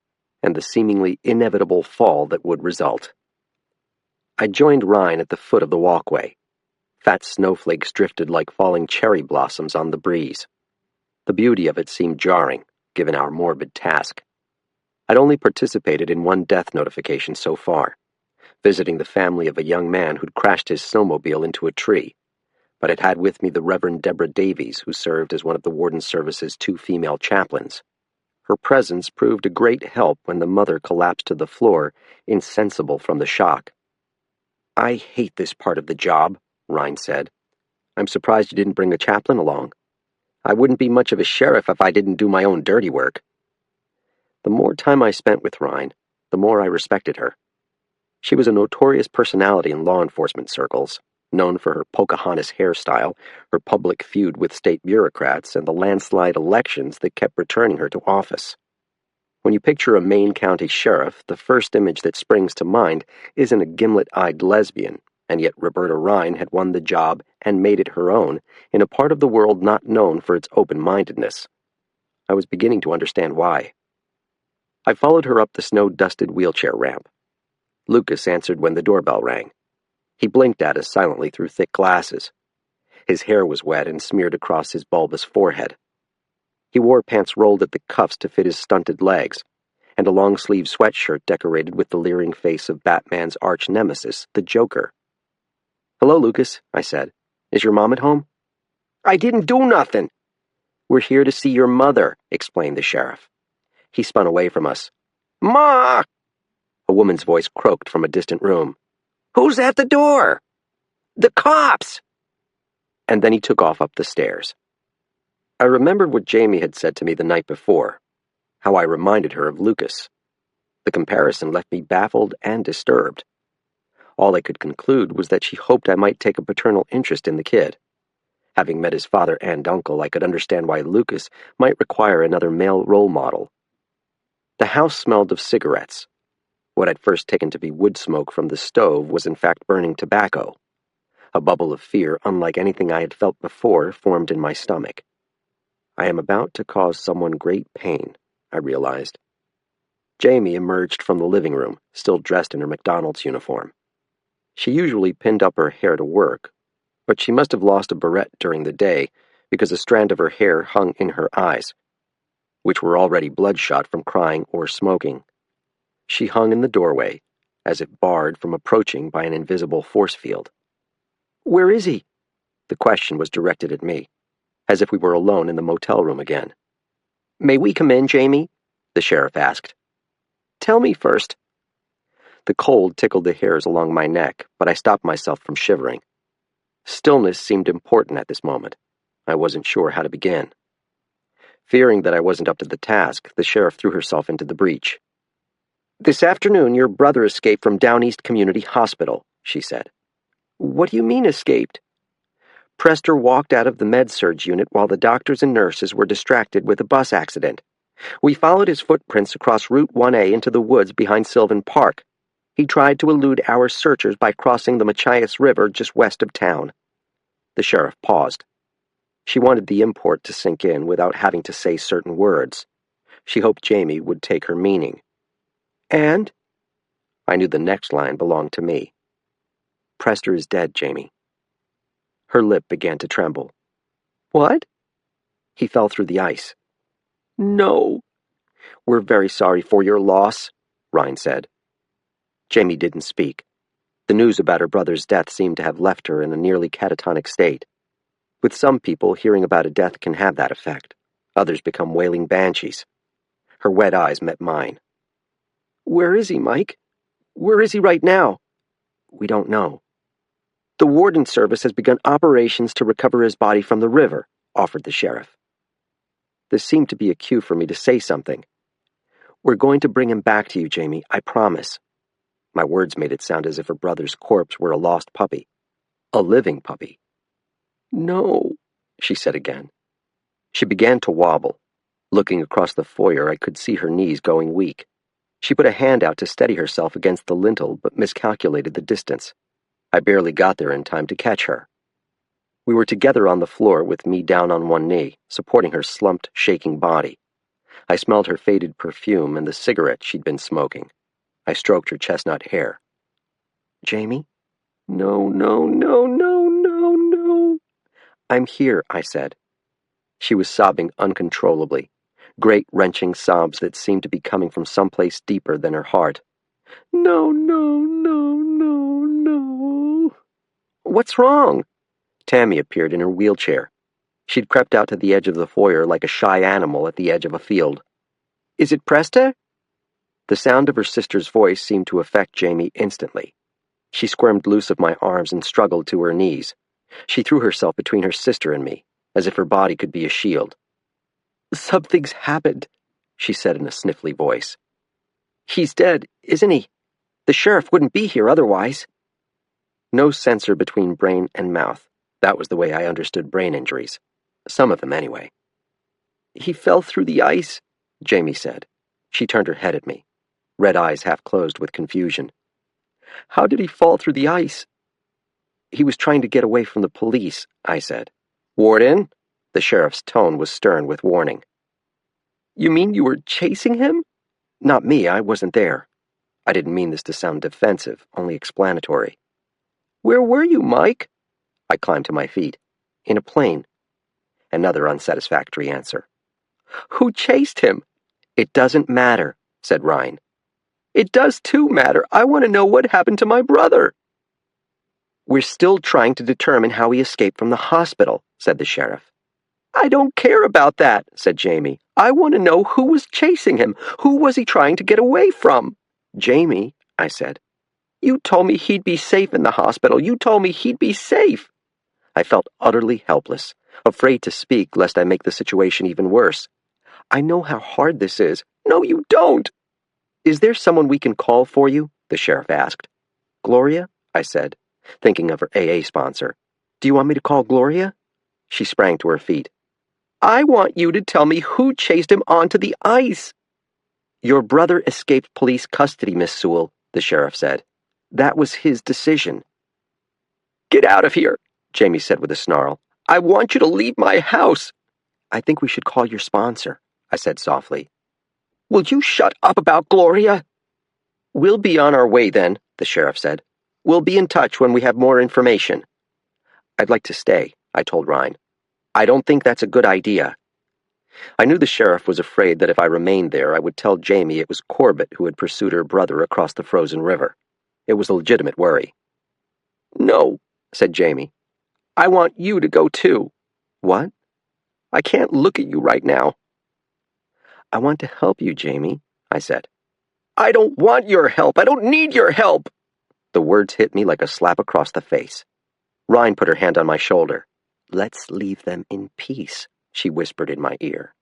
B: and the seemingly inevitable fall that would result. I joined Ryan at the foot of the walkway. Fat snowflakes drifted like falling cherry blossoms on the breeze. The beauty of it seemed jarring, given our morbid task. I'd only participated in one death notification so far, visiting the family of a young man who'd crashed his snowmobile into a tree, but it had with me the Reverend Deborah Davies, who served as one of the warden's service's 2 female chaplains. Her presence proved a great help when the mother collapsed to the floor, insensible from the shock. "I hate this part of the job," Ryan said. "I'm surprised you didn't bring a chaplain along. I wouldn't be much of a sheriff if I didn't do my own dirty work." The more time I spent with Ryan, the more I respected her. She was a notorious personality in law enforcement circles, known for her Pocahontas hairstyle, her public feud with state bureaucrats, and the landslide elections that kept returning her to office. When you picture a Maine county sheriff, the first image that springs to mind isn't a gimlet-eyed lesbian, and yet Roberta Ryan had won the job and made it her own in a part of the world not known for its open-mindedness. I was beginning to understand why. I followed her up the snow-dusted wheelchair ramp. Lucas answered when the doorbell rang. He blinked at us silently through thick glasses. His hair was wet and smeared across his bulbous forehead. He wore pants rolled at the cuffs to fit his stunted legs, and a long-sleeved sweatshirt decorated with the leering face of Batman's arch-nemesis, the Joker. "Hello, Lucas," I said. "Is your mom at home?" "I didn't do nothing." "We're here to see your mother," explained the sheriff. He spun away from us. "Ma!" A woman's voice croaked from a distant room. "Who's at the door?" "The cops!" And then he took off up the stairs. I remembered what Jamie had said to me the night before, how I reminded her of Lucas. The comparison left me baffled and disturbed. All I could conclude was that she hoped I might take a paternal interest in the kid. Having met his father and uncle, I could understand why Lucas might require another male role model. The house smelled of cigarettes. What I'd first taken to be wood smoke from the stove was in fact burning tobacco. A bubble of fear, unlike anything I had felt before, formed in my stomach. I am about to cause someone great pain, I realized. Jamie emerged from the living room, still dressed in her McDonald's uniform. She usually pinned up her hair to work, but she must have lost a barrette during the day because a strand of her hair hung in her eyes, which were already bloodshot from crying or smoking. She hung in the doorway, as if barred from approaching by an invisible force field. "Where is he?" The question was directed at me, as if we were alone in the motel room again. "May we come in, Jamie?" the sheriff asked. "Tell me first." The cold tickled the hairs along my neck, but I stopped myself from shivering. Stillness seemed important at this moment. I wasn't sure how to begin. Fearing that I wasn't up to the task, the sheriff threw herself into the breach. "This afternoon your brother escaped from Down East Community Hospital," she said. "What do you mean escaped?" "Prester walked out of the med-surg unit while the doctors and nurses were distracted with a bus accident. We followed his footprints across Route 1A into the woods behind Sylvan Park. He tried to elude our searchers by crossing the Machias River just west of town." The sheriff paused. She wanted the import to sink in without having to say certain words. She hoped Jamie would take her meaning. "And?" I knew the next line belonged to me. "Prester is dead, Jamie." Her lip began to tremble. "What?" "He fell through the ice." "No." "We're very sorry for your loss," Ryan said. Jamie didn't speak. The news about her brother's death seemed to have left her in a nearly catatonic state. With some people, hearing about a death can have that effect. Others become wailing banshees. Her wet eyes met mine. "Where is he, Mike? Where is he right now?" "We don't know." "The warden service has begun operations to recover his body from the river," offered the sheriff. This seemed to be a cue for me to say something. "We're going to bring him back to you, Jamie, I promise." My words made it sound as if her brother's corpse were a lost puppy. A living puppy. "No," she said again. She began to wobble. Looking across the foyer, I could see her knees going weak. She put a hand out to steady herself against the lintel, but miscalculated the distance. I barely got there in time to catch her. We were together on the floor, with me down on one knee, supporting her slumped, shaking body. I smelled her faded perfume and the cigarette she'd been smoking. I stroked her chestnut hair. "Jamie?" "No, no, no, no, no, no." "I'm here," I said. She was sobbing uncontrollably, great wrenching sobs that seemed to be coming from someplace deeper than her heart. "No, no, no, no, no." "What's wrong?" Tammy appeared in her wheelchair. She'd crept out to the edge of the foyer like a shy animal at the edge of a field. "Is it Presta?" The sound of her sister's voice seemed to affect Jamie instantly. She squirmed loose of my arms and struggled to her knees. She threw herself between her sister and me, as if her body could be a shield. "Something's happened," she said in a sniffly voice. "He's dead, isn't he? The sheriff wouldn't be here otherwise." No sensor between brain and mouth. That was the way I understood brain injuries. Some of them, anyway. "He fell through the ice," Jamie said. She turned her head at me, red eyes half closed with confusion. "How did he fall through the ice?" "He was trying to get away from the police," I said. "Warden?" The sheriff's tone was stern with warning. "You mean you were chasing him?" "Not me, I wasn't there." I didn't mean this to sound defensive, only explanatory. "Where were you, Mike?" I climbed to my feet. "In a plane." Another unsatisfactory answer. "Who chased him?" "It doesn't matter," said Ryan. "It does too matter. I want to know what happened to my brother." "We're still trying to determine how he escaped from the hospital," said the sheriff. "I don't care about that," said Jamie. "I want to know who was chasing him. Who was he trying to get away from?" "Jamie," I said. "You told me he'd be safe in the hospital. You told me he'd be safe." I felt utterly helpless, afraid to speak lest I make the situation even worse. "I know how hard this is." "No, you don't." "Is there someone we can call for you?" the sheriff asked. "Gloria?" I said, thinking of her AA sponsor. "Do you want me to call Gloria?" She sprang to her feet. "I want you to tell me who chased him onto the ice." "Your brother escaped police custody, Miss Sewell," the sheriff said. "That was his decision." "Get out of here," Jamie said with a snarl. "I want you to leave my house." "I think we should call your sponsor," I said softly. "Will you shut up about Gloria?" "We'll be on our way then," the sheriff said. "We'll be in touch when we have more information." "I'd like to stay," I told Ryan. "I don't think that's a good idea." I knew the sheriff was afraid that if I remained there, I would tell Jamie it was Corbett who had pursued her brother across the frozen river. It was a legitimate worry. "No," said Jamie. "I want you to go too." "What?" "I can't look at you right now." "I want to help you, Jamie," I said. "I don't want your help. I don't need your help." The words hit me like a slap across the face. Ryan put her hand on my shoulder. "Let's leave them in peace," she whispered in my ear.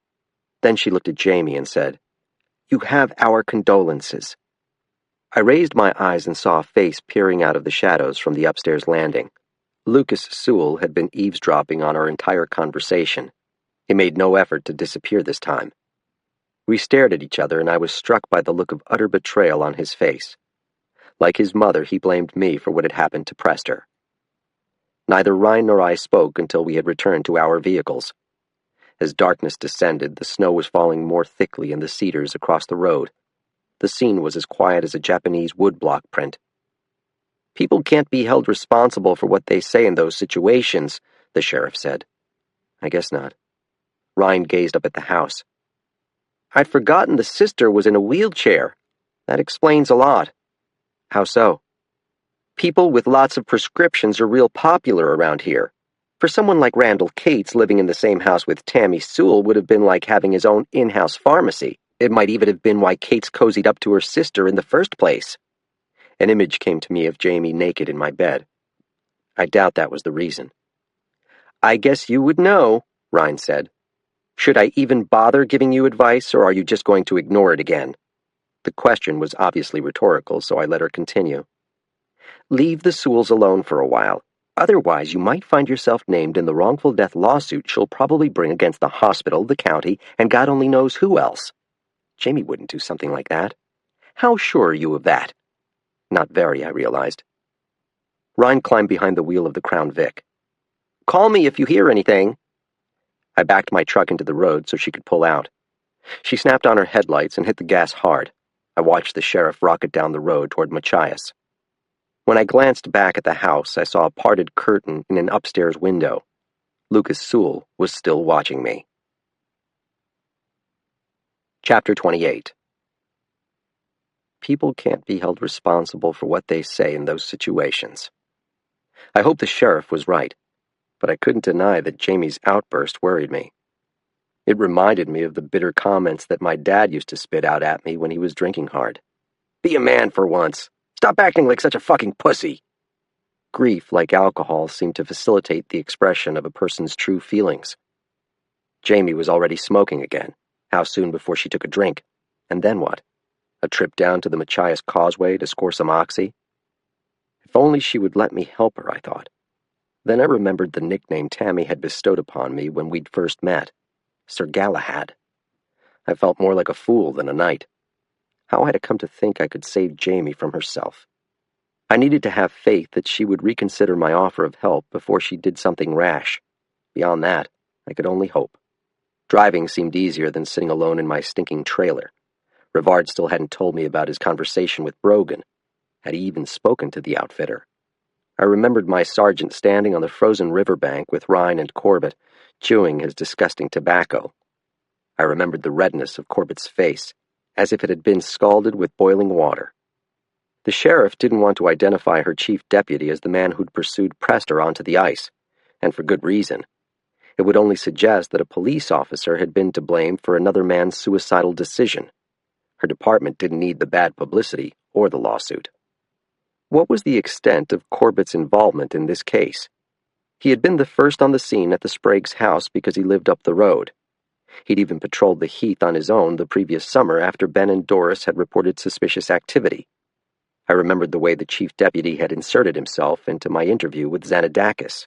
B: Then she looked at Jamie and said, "You have our condolences." I raised my eyes and saw a face peering out of the shadows from the upstairs landing. Lucas Sewell had been eavesdropping on our entire conversation. He made no effort to disappear this time. We stared at each other, and I was struck by the look of utter betrayal on his face. Like his mother, he blamed me for what had happened to Prester. Neither Ryan nor I spoke until we had returned to our vehicles. As darkness descended, the snow was falling more thickly in the cedars across the road. The scene was as quiet as a Japanese woodblock print. "People can't be held responsible for what they say in those situations," the sheriff said. "I guess not." Ryan gazed up at the house. "I'd forgotten the sister was in a wheelchair. That explains a lot." "How so?" "People with lots of prescriptions are real popular around here. For someone like Randall Cates, living in the same house with Tammy Sewell would have been like having his own in-house pharmacy. It might even have been why Cates cozied up to her sister in the first place." An image came to me of Jamie naked in my bed. I doubt that was the reason. "I guess you would know," Ryan said. "Should I even bother giving you advice, or are you just going to ignore it again?" The question was obviously rhetorical, so I let her continue. "Leave the Sewells alone for a while. Otherwise, you might find yourself named in the wrongful death lawsuit she'll probably bring against the hospital, the county, and God only knows who else. Jamie wouldn't do something like that. How sure are you of that?" Not very, I realized. Ryan climbed behind the wheel of the Crown Vic. "Call me if you hear anything." I backed my truck into the road so she could pull out. She snapped on her headlights and hit the gas hard. I watched the sheriff rocket down the road toward Machias. When I glanced back at the house, I saw a parted curtain in an upstairs window. Lucas Sewell was still watching me. Chapter 28. People can't be held responsible for what they say in those situations. I hope the sheriff was right, but I couldn't deny that Jamie's outburst worried me. It reminded me of the bitter comments that my dad used to spit out at me when he was drinking hard. "Be a man for once. Stop acting like such a fucking pussy." Grief, like alcohol, seemed to facilitate the expression of a person's true feelings. Jamie was already smoking again. How soon before she took a drink? And then what? A trip down to the Machias Causeway to score some oxy? If only she would let me help her, I thought. Then I remembered the nickname Tammy had bestowed upon me when we'd first met. Sir Galahad. I felt more like a fool than a knight. How had I come to think I could save Jamie from herself? I needed to have faith that she would reconsider my offer of help before she did something rash. Beyond that, I could only hope. Driving seemed easier than sitting alone in my stinking trailer. Rivard still hadn't told me about his conversation with Brogan. Had he even spoken to the outfitter? I remembered my sergeant standing on the frozen riverbank with Ryan and Corbett, chewing his disgusting tobacco. I remembered the redness of Corbett's face, as if it had been scalded with boiling water. The sheriff didn't want to identify her chief deputy as the man who'd pursued Prester onto the ice, and for good reason. It would only suggest that a police officer had been to blame for another man's suicidal decision. Her department didn't need the bad publicity or the lawsuit. What was the extent of Corbett's involvement in this case? He had been the first on the scene at the Sprague's house because he lived up the road. He'd even patrolled the heath on his own the previous summer after Ben and Doris had reported suspicious activity. I remembered the way the chief deputy had inserted himself into my interview with Xanadakis,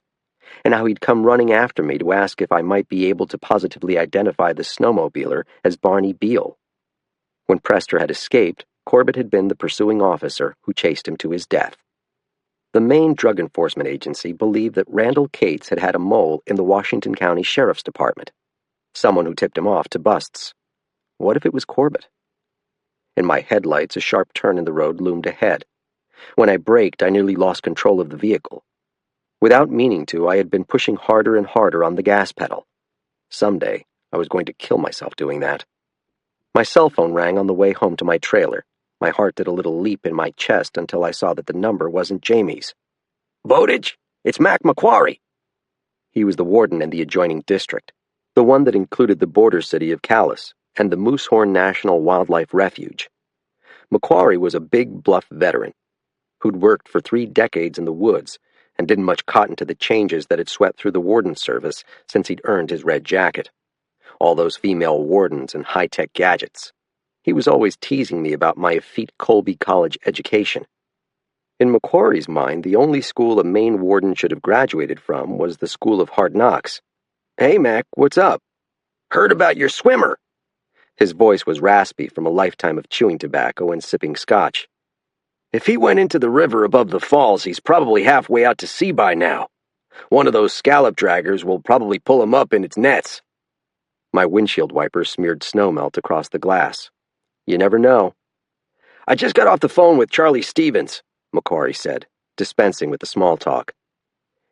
B: and how he'd come running after me to ask if I might be able to positively identify the snowmobiler as Barney Beale. When Prester had escaped, Corbett had been the pursuing officer who chased him to his death. The Maine Drug Enforcement Agency believed that Randall Cates had had a mole in the Washington County Sheriff's Department, someone who tipped him off to busts. What if it was Corbett? In my headlights, a sharp turn in the road loomed ahead. When I braked, I nearly lost control of the vehicle. Without meaning to, I had been pushing harder and harder on the gas pedal. Someday, I was going to kill myself doing that. My cell phone rang on the way home to my trailer. My heart did a little leap in my chest until I saw that the number wasn't Jamie's. "Bowditch, it's Mac McQuarrie." He was the warden in the adjoining district, the one that included the border city of Calais and the Moosehorn National Wildlife Refuge. McQuarrie was a big, bluff veteran who'd worked for 3 decades in the woods and didn't much cotton to the changes that had swept through the warden service since he'd earned his red jacket. All those female wardens and high-tech gadgets. He was always teasing me about my effete Colby College education. In McQuarrie's mind, the only school a Maine warden should have graduated from was the School of Hard Knocks. "Hey, Mac, what's up?" "Heard about your swimmer." His voice was raspy from a lifetime of chewing tobacco and sipping scotch. If he went into the river above the falls, he's probably halfway out to sea by now. One of those scallop draggers will probably pull him up in its nets. My windshield wiper smeared snowmelt across the glass. You never know. I just got off the phone with Charlie Stevens, Macquarie said, dispensing with the small talk.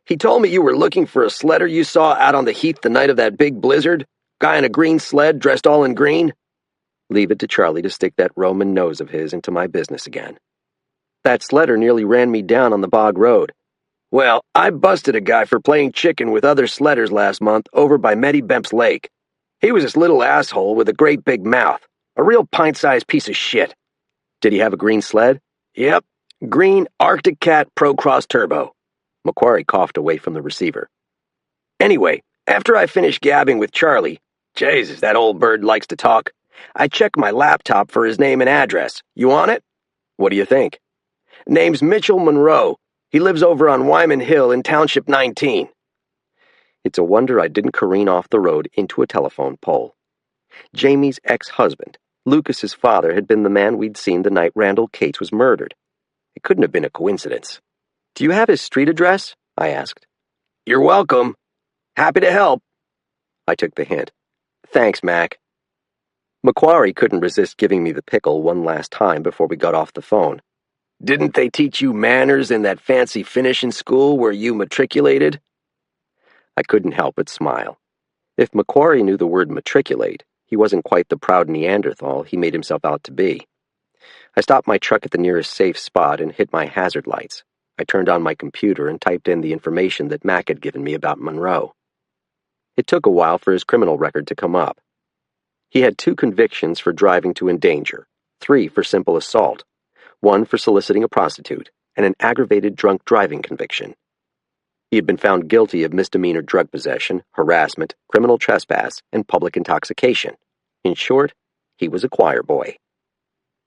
B: He told me you were looking for a sledder you saw out on the heath the night of that big blizzard. Guy in a green sled dressed all in green. Leave it to Charlie to stick that Roman nose of his into my business again. That sledder nearly ran me down on the bog road. Well, I busted a guy for playing chicken with other sledders last month over by Meddy Bemp's lake. He was this little asshole with a great big mouth. A real pint-sized piece of shit. Did he have a green sled? Yep. Green Arctic Cat Pro Cross Turbo. Macquarie coughed away from the receiver. Anyway, after I finished gabbing with Charlie, Jesus, that old bird likes to talk, I checked my laptop for his name and address. You on it? What do you think? Name's Mitchell Monroe. He lives over on Wyman Hill in Township 19. It's a wonder I didn't careen off the road into a telephone pole. Jamie's ex-husband, Lucas's father, had been the man we'd seen the night Randall Cates was murdered. It couldn't have been a coincidence. Do you have his street address? I asked. You're welcome. Happy to help. I took the hint. Thanks, Mac. Macquarie couldn't resist giving me the pickle one last time before we got off the phone. Didn't they teach you manners in that fancy finishing school where you matriculated? I couldn't help but smile. If Macquarie knew the word matriculate, he wasn't quite the proud Neanderthal he made himself out to be. I stopped my truck at the nearest safe spot and hit my hazard lights. I turned on my computer and typed in the information that Mac had given me about Monroe. It took a while for his criminal record to come up. He had 2 convictions for driving to endanger, 3 for simple assault, 1 for soliciting a prostitute, and an aggravated drunk driving conviction. He had been found guilty of misdemeanor drug possession, harassment, criminal trespass, and public intoxication. In short, he was a choir boy.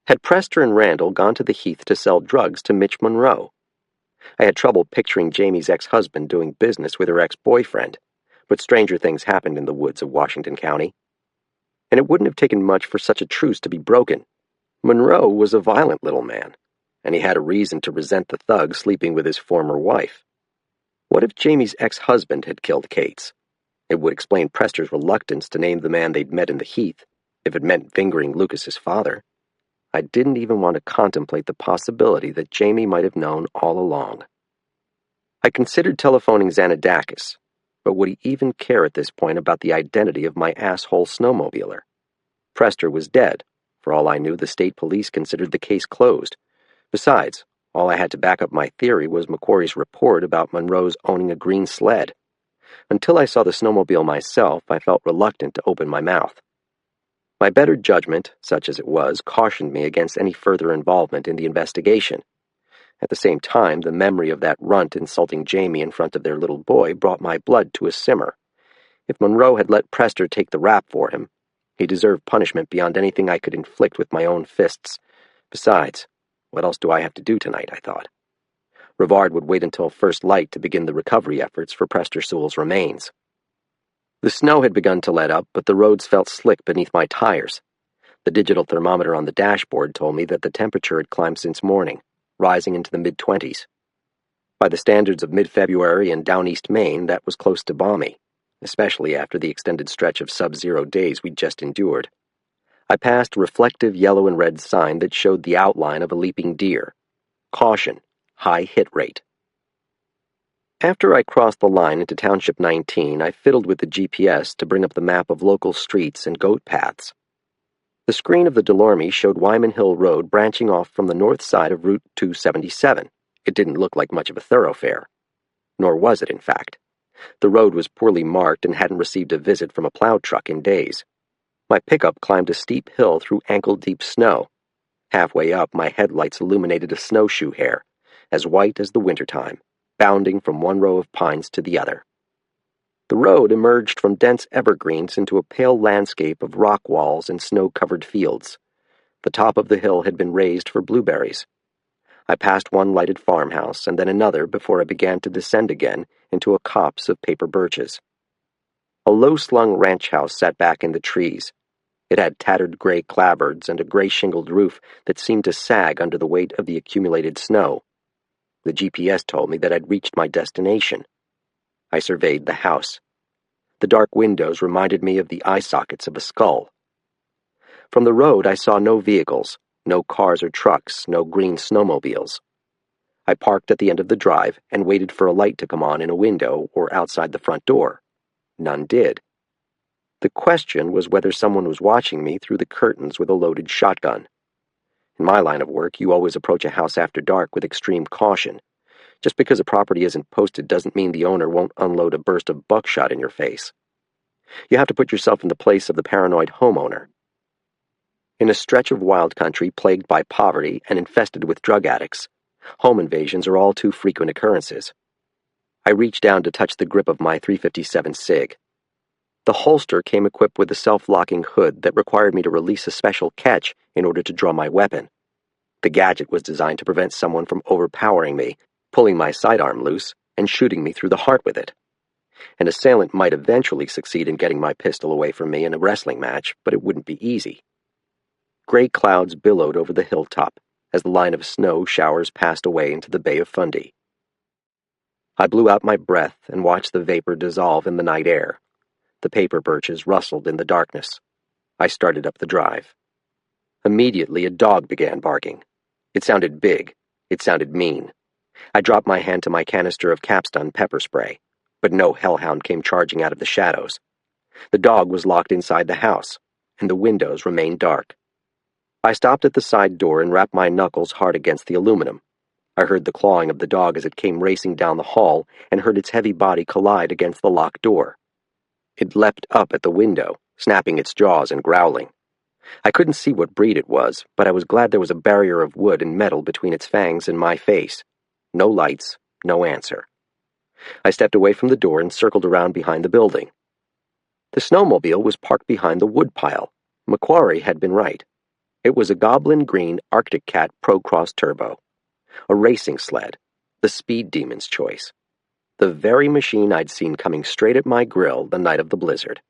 B: Had Prester and Randall gone to the heath to sell drugs to Mitch Monroe? I had trouble picturing Jamie's ex-husband doing business with her ex-boyfriend, but stranger things happened in the woods of Washington County. And it wouldn't have taken much for such a truce to be broken. Monroe was a violent little man, and he had a reason to resent the thug sleeping with his former wife. What if Jamie's ex-husband had killed Cates? It would explain Prester's reluctance to name the man they'd met in the heath, if it meant fingering Lucas's father. I didn't even want to contemplate the possibility that Jamie might have known all along. I considered telephoning Xanadakis, but would he even care at this point about the identity of my asshole snowmobiler? Prester was dead. For all I knew, the state police considered the case closed. Besides, all I had to back up my theory was Macquarie's report about Monroe's owning a green sled. Until I saw the snowmobile myself, I felt reluctant to open my mouth. My better judgment, such as it was, cautioned me against any further involvement in the investigation. At the same time, the memory of that runt insulting Jamie in front of their little boy brought my blood to a simmer. If Monroe had let Prester take the rap for him, he deserved punishment beyond anything I could inflict with my own fists. Besides, what else do I have to do tonight, I thought. Rivard would wait until first light to begin the recovery efforts for Prester Sewell's remains. The snow had begun to let up, but the roads felt slick beneath my tires. The digital thermometer on the dashboard told me that the temperature had climbed since morning, rising into the mid-20s. By the standards of mid-February in down east Maine, that was close to balmy, especially after the extended stretch of sub-zero days we'd just endured. I passed a reflective yellow and red sign that showed the outline of a leaping deer. Caution, high hit rate. After I crossed the line into Township 19, I fiddled with the GPS to bring up the map of local streets and goat paths. The screen of the Delorme showed Wyman Hill Road branching off from the north side of Route 277. It didn't look like much of a thoroughfare. Nor was it, in fact. The road was poorly marked and hadn't received a visit from a plow truck in days. My pickup climbed a steep hill through ankle-deep snow. Halfway up, my headlights illuminated a snowshoe hare, as white as the wintertime, bounding from one row of pines to the other. The road emerged from dense evergreens into a pale landscape of rock walls and snow-covered fields. The top of the hill had been raised for blueberries. I passed one lighted farmhouse and then another before I began to descend again into a copse of paper birches. A low-slung ranch house sat back in the trees. It had tattered gray clapboards and a gray shingled roof that seemed to sag under the weight of the accumulated snow. The GPS told me that I'd reached my destination. I surveyed the house. The dark windows reminded me of the eye sockets of a skull. From the road, I saw no vehicles, no cars or trucks, no green snowmobiles. I parked at the end of the drive and waited for a light to come on in a window or outside the front door. None did. The question was whether someone was watching me through the curtains with a loaded shotgun. In my line of work, you always approach a house after dark with extreme caution. Just because a property isn't posted doesn't mean the owner won't unload a burst of buckshot in your face. You have to put yourself in the place of the paranoid homeowner. In a stretch of wild country plagued by poverty and infested with drug addicts, home invasions are all too frequent occurrences. I reached down to touch the grip of my .357 SIG. The holster came equipped with a self-locking hood that required me to release a special catch in order to draw my weapon. The gadget was designed to prevent someone from overpowering me, pulling my sidearm loose, and shooting me through the heart with it. An assailant might eventually succeed in getting my pistol away from me in a wrestling match, but it wouldn't be easy. Gray clouds billowed over the hilltop as the line of snow showers passed away into the Bay of Fundy. I blew out my breath and watched the vapor dissolve in the night air. The paper birches rustled in the darkness. I started up the drive. Immediately, a dog began barking. It sounded big. It sounded mean. I dropped my hand to my canister of Capstun pepper spray, but no hellhound came charging out of the shadows. The dog was locked inside the house, and the windows remained dark. I stopped at the side door and rapped my knuckles hard against the aluminum. I heard the clawing of the dog as it came racing down the hall and heard its heavy body collide against the locked door. It leapt up at the window, snapping its jaws and growling. I couldn't see what breed it was, but I was glad there was a barrier of wood and metal between its fangs and my face. No lights, no answer. I stepped away from the door and circled around behind the building. The snowmobile was parked behind the woodpile. Macquarie had been right. It was a Goblin Green Arctic Cat Pro Cross Turbo. A racing sled, the Speed Demon's choice. The very machine I'd seen coming straight at my grill the night of the blizzard.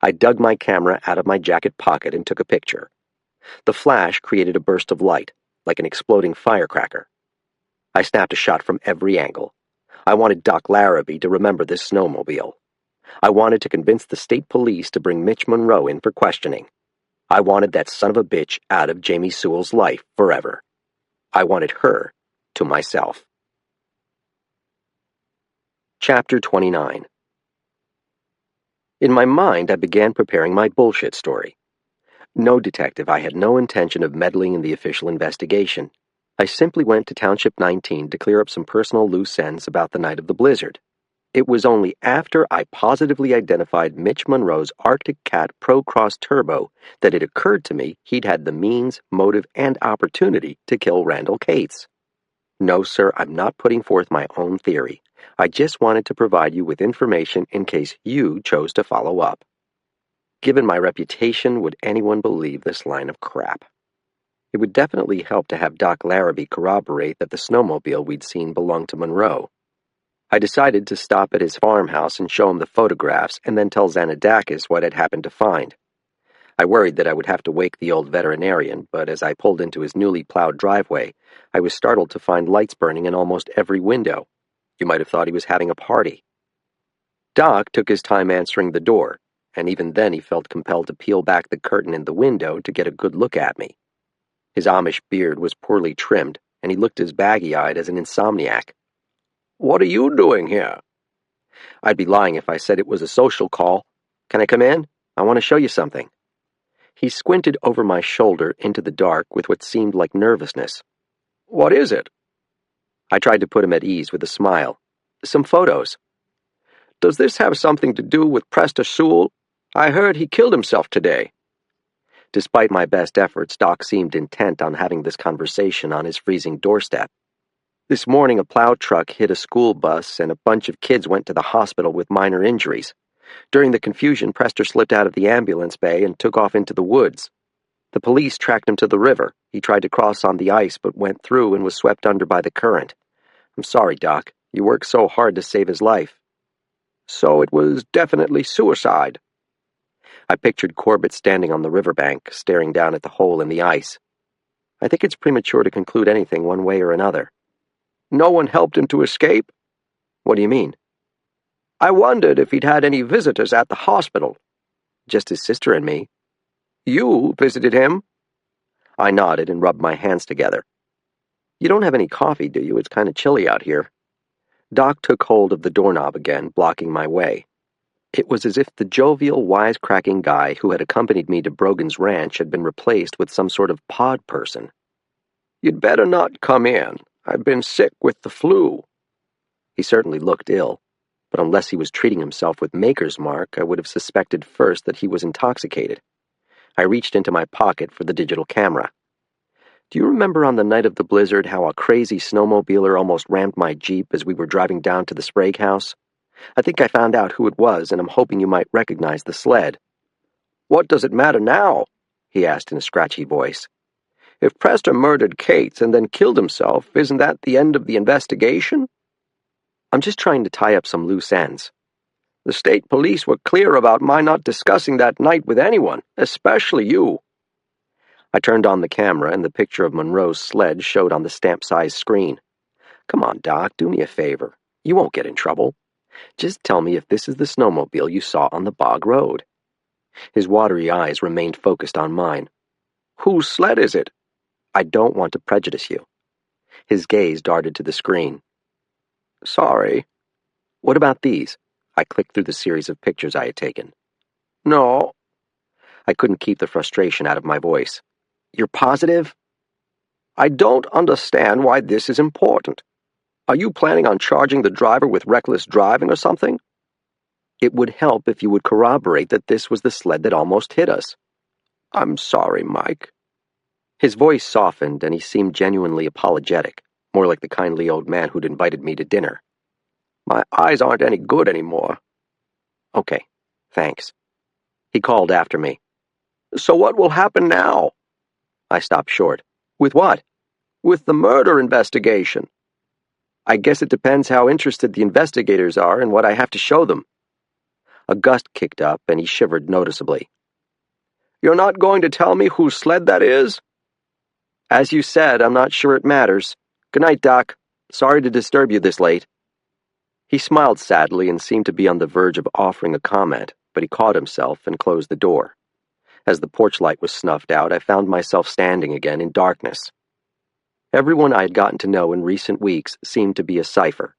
B: I dug my camera out of my jacket pocket and took a picture. The flash created a burst of light, like an exploding firecracker. I snapped a shot from every angle. I wanted Doc Larrabee to remember this snowmobile. I wanted to convince the state police to bring Mitch Monroe in for questioning. I wanted that son of a bitch out of Jamie Sewell's life forever. I wanted her to myself. Chapter 29. In my mind, I began preparing my bullshit story. No, detective, I had no intention of meddling in the official investigation. I simply went to Township 19 to clear up some personal loose ends about the night of the blizzard. It was only after I positively identified Mitch Monroe's Arctic Cat Pro Cross Turbo that it occurred to me he'd had the means, motive, and opportunity to kill Randall Cates. No, sir, I'm not putting forth my own theory. I just wanted to provide you with information in case you chose to follow up. Given my reputation, would anyone believe this line of crap? It would definitely help to have Doc Larrabee corroborate that the snowmobile we'd seen belonged to Monroe. I decided to stop at his farmhouse and show him the photographs and then tell Xanadakis what I'd happened to find. I worried that I would have to wake the old veterinarian, but as I pulled into his newly plowed driveway, I was startled to find lights burning in almost every window. You might have thought he was having a party. Doc took his time answering the door, and even then he felt compelled to peel back the curtain in the window to get a good look at me. His Amish beard was poorly trimmed, and he looked as baggy-eyed as an insomniac. "What are you doing here?" I'd be lying if I said it was a social call. "Can I come in? I want to show you something." He squinted over my shoulder into the dark with what seemed like nervousness. "What is it?" I tried to put him at ease with a smile. "Some photos." "Does this have something to do with Prester Sewell? I heard he killed himself today." Despite my best efforts, Doc seemed intent on having this conversation on his freezing doorstep. "This morning, a plow truck hit a school bus, and a bunch of kids went to the hospital with minor injuries. During the confusion, Prester slipped out of the ambulance bay and took off into the woods. The police tracked him to the river. He tried to cross on the ice, but went through and was swept under by the current. I'm sorry, Doc. You worked so hard to save his life." "So it was definitely suicide." I pictured Corbett standing on the riverbank, staring down at the hole in the ice. I think it's premature to conclude anything one way or another. No one helped him to escape? What do you mean? I wondered if he'd had any visitors at the hospital. Just his sister and me. You visited him? I nodded and rubbed my hands together. You don't have any coffee, do you? It's kind of chilly out here. Doc took hold of the doorknob again, blocking my way. It was as if the jovial, wisecracking guy who had accompanied me to Brogan's ranch had been replaced with some sort of pod person. You'd better not come in. I've been sick with the flu. He certainly looked ill, but unless he was treating himself with Maker's Mark, I would have suspected first that he was intoxicated. I reached into my pocket for the digital camera. Do you remember on the night of the blizzard how a crazy snowmobiler almost rammed my Jeep as we were driving down to the Sprague house? I think I found out who it was, and I'm hoping you might recognize the sled. What does it matter now? He asked in a scratchy voice. If Prester murdered Cates and then killed himself, isn't that the end of the investigation? I'm just trying to tie up some loose ends. The state police were clear about my not discussing that night with anyone, especially you. I turned on the camera, and the picture of Monroe's sled showed on the stamp-sized screen. Come on, Doc, do me a favor. You won't get in trouble. Just tell me if this is the snowmobile you saw on the bog road. His watery eyes remained focused on mine. Whose sled is it? I don't want to prejudice you. His gaze darted to the screen. Sorry. What about these? I clicked through the series of pictures I had taken. No. I couldn't keep the frustration out of my voice. You're positive? I don't understand why this is important. Are you planning on charging the driver with reckless driving or something? It would help if you would corroborate that this was the sled that almost hit us. I'm sorry, Mike. His voice softened, and he seemed genuinely apologetic, more like the kindly old man who'd invited me to dinner. My eyes aren't any good anymore. Okay, thanks. He called after me. So what will happen now? I stopped short. With what? With the murder investigation. I guess it depends how interested the investigators are and what I have to show them. A gust kicked up, and he shivered noticeably. You're not going to tell me whose sled that is? As you said, I'm not sure it matters. Good night, Doc. Sorry to disturb you this late. He smiled sadly and seemed to be on the verge of offering a comment, but he caught himself and closed the door. As the porch light was snuffed out, I found myself standing again in darkness. Everyone I had gotten to know in recent weeks seemed to be a cipher,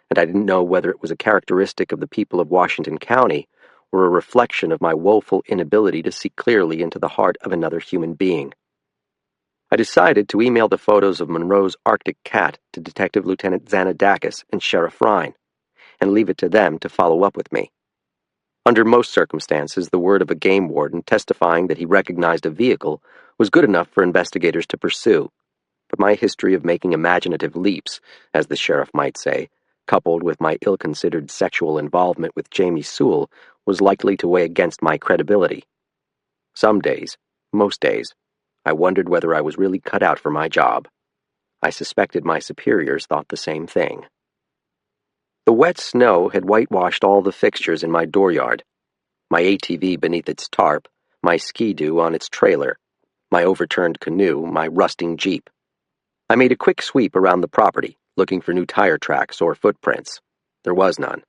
B: and I didn't know whether it was a characteristic of the people of Washington County or a reflection of my woeful inability to see clearly into the heart of another human being. I decided to email the photos of Monroe's Arctic cat to Detective Lieutenant Zanadakis and Sheriff Rhine, and leave it to them to follow up with me. Under most circumstances, the word of a game warden testifying that he recognized a vehicle was good enough for investigators to pursue, but my history of making imaginative leaps, as the sheriff might say, coupled with my ill-considered sexual involvement with Jamie Sewell, was likely to weigh against my credibility. Some days, most days, I wondered whether I was really cut out for my job. I suspected my superiors thought the same thing. The wet snow had whitewashed all the fixtures in my dooryard. My ATV beneath its tarp, my skidoo on its trailer, my overturned canoe, my rusting Jeep. I made a quick sweep around the property, looking for new tire tracks or footprints. There was none.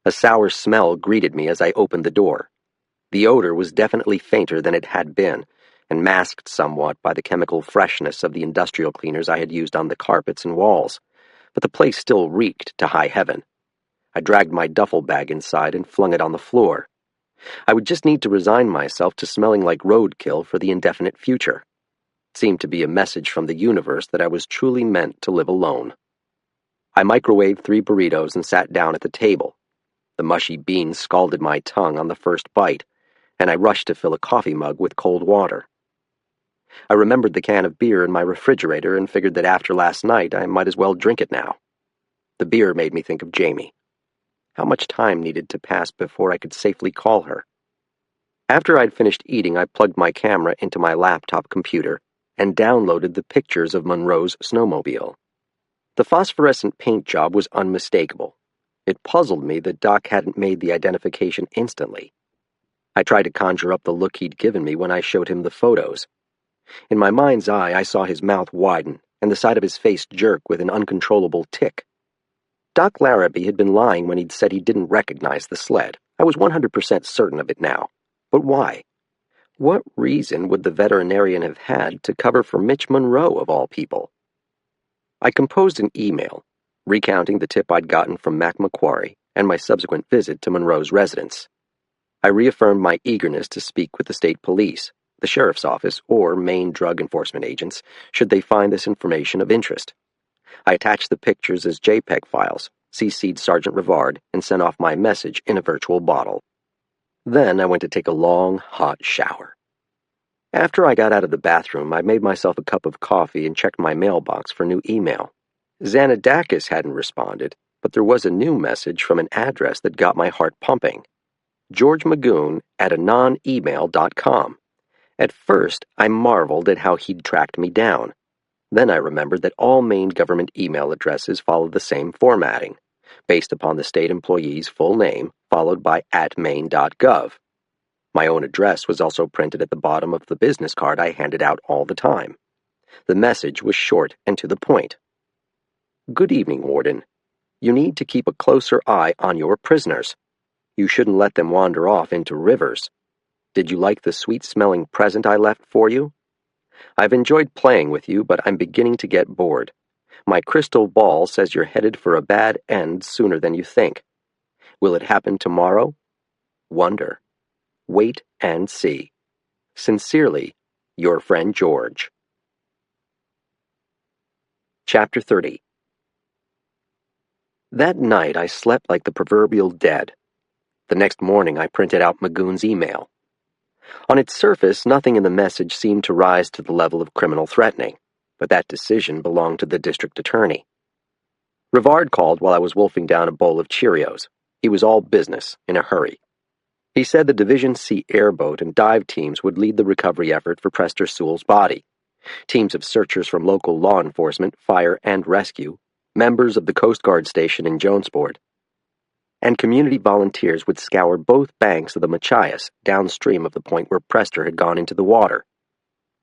B: A sour smell greeted me as I opened the door. The odor was definitely fainter than it had been, and masked somewhat by the chemical freshness of the industrial cleaners I had used on the carpets and walls, but the place still reeked to high heaven. I dragged my duffel bag inside and flung it on the floor. I would just need to resign myself to smelling like roadkill for the indefinite future. It seemed to be a message from the universe that I was truly meant to live alone. I microwaved 3 burritos and sat down at the table. The mushy beans scalded my tongue on the first bite, and I rushed to fill a coffee mug with cold water. I remembered the can of beer in my refrigerator and figured that after last night I might as well drink it now. The beer made me think of Jamie. How much time needed to pass before I could safely call her? After I'd finished eating, I plugged my camera into my laptop computer and downloaded the pictures of Monroe's snowmobile. The phosphorescent paint job was unmistakable. It puzzled me that Doc hadn't made the identification instantly. I tried to conjure up the look he'd given me when I showed him the photos. In my mind's eye, I saw his mouth widen and the side of his face jerk with an uncontrollable tic. Doc Larrabee had been lying when he'd said he didn't recognize the sled. I was 100% certain of it now. But why? What reason would the veterinarian have had to cover for Mitch Monroe, of all people? I composed an email, recounting the tip I'd gotten from Mac Macquarie and my subsequent visit to Monroe's residence. I reaffirmed my eagerness to speak with the state police, the sheriff's office, or Maine drug enforcement agents, should they find this information of interest. I attached the pictures as JPEG files, CC'd Sergeant Rivard, and sent off my message in a virtual bottle. Then I went to take a long, hot shower. After I got out of the bathroom, I made myself a cup of coffee and checked my mailbox for new email. Xanadakis hadn't responded, but there was a new message from an address that got my heart pumping. George Magoon at anonemail.com. At first, I marveled at how he'd tracked me down. Then I remembered that all Maine government email addresses followed the same formatting, based upon the state employee's full name, followed by @maine.gov. My own address was also printed at the bottom of the business card I handed out all the time. The message was short and to the point. Good evening, Warden. You need to keep a closer eye on your prisoners. You shouldn't let them wander off into rivers. Did you like the sweet-smelling present I left for you? I've enjoyed playing with you, but I'm beginning to get bored. My crystal ball says you're headed for a bad end sooner than you think. Will it happen tomorrow? Wonder. Wait and see. Sincerely, your friend George. Chapter 30. That night I slept like the proverbial dead. The next morning I printed out Magoon's email. On its surface, nothing in the message seemed to rise to the level of criminal threatening, but that decision belonged to the district attorney. Rivard called while I was wolfing down a bowl of Cheerios. He was all business, in a hurry. He said the Division C airboat and dive teams would lead the recovery effort for Prester Sewell's body. Teams of searchers from local law enforcement, fire, and rescue, members of the Coast Guard station in Jonesport, and community volunteers would scour both banks of the Machias downstream of the point where Prester had gone into the water.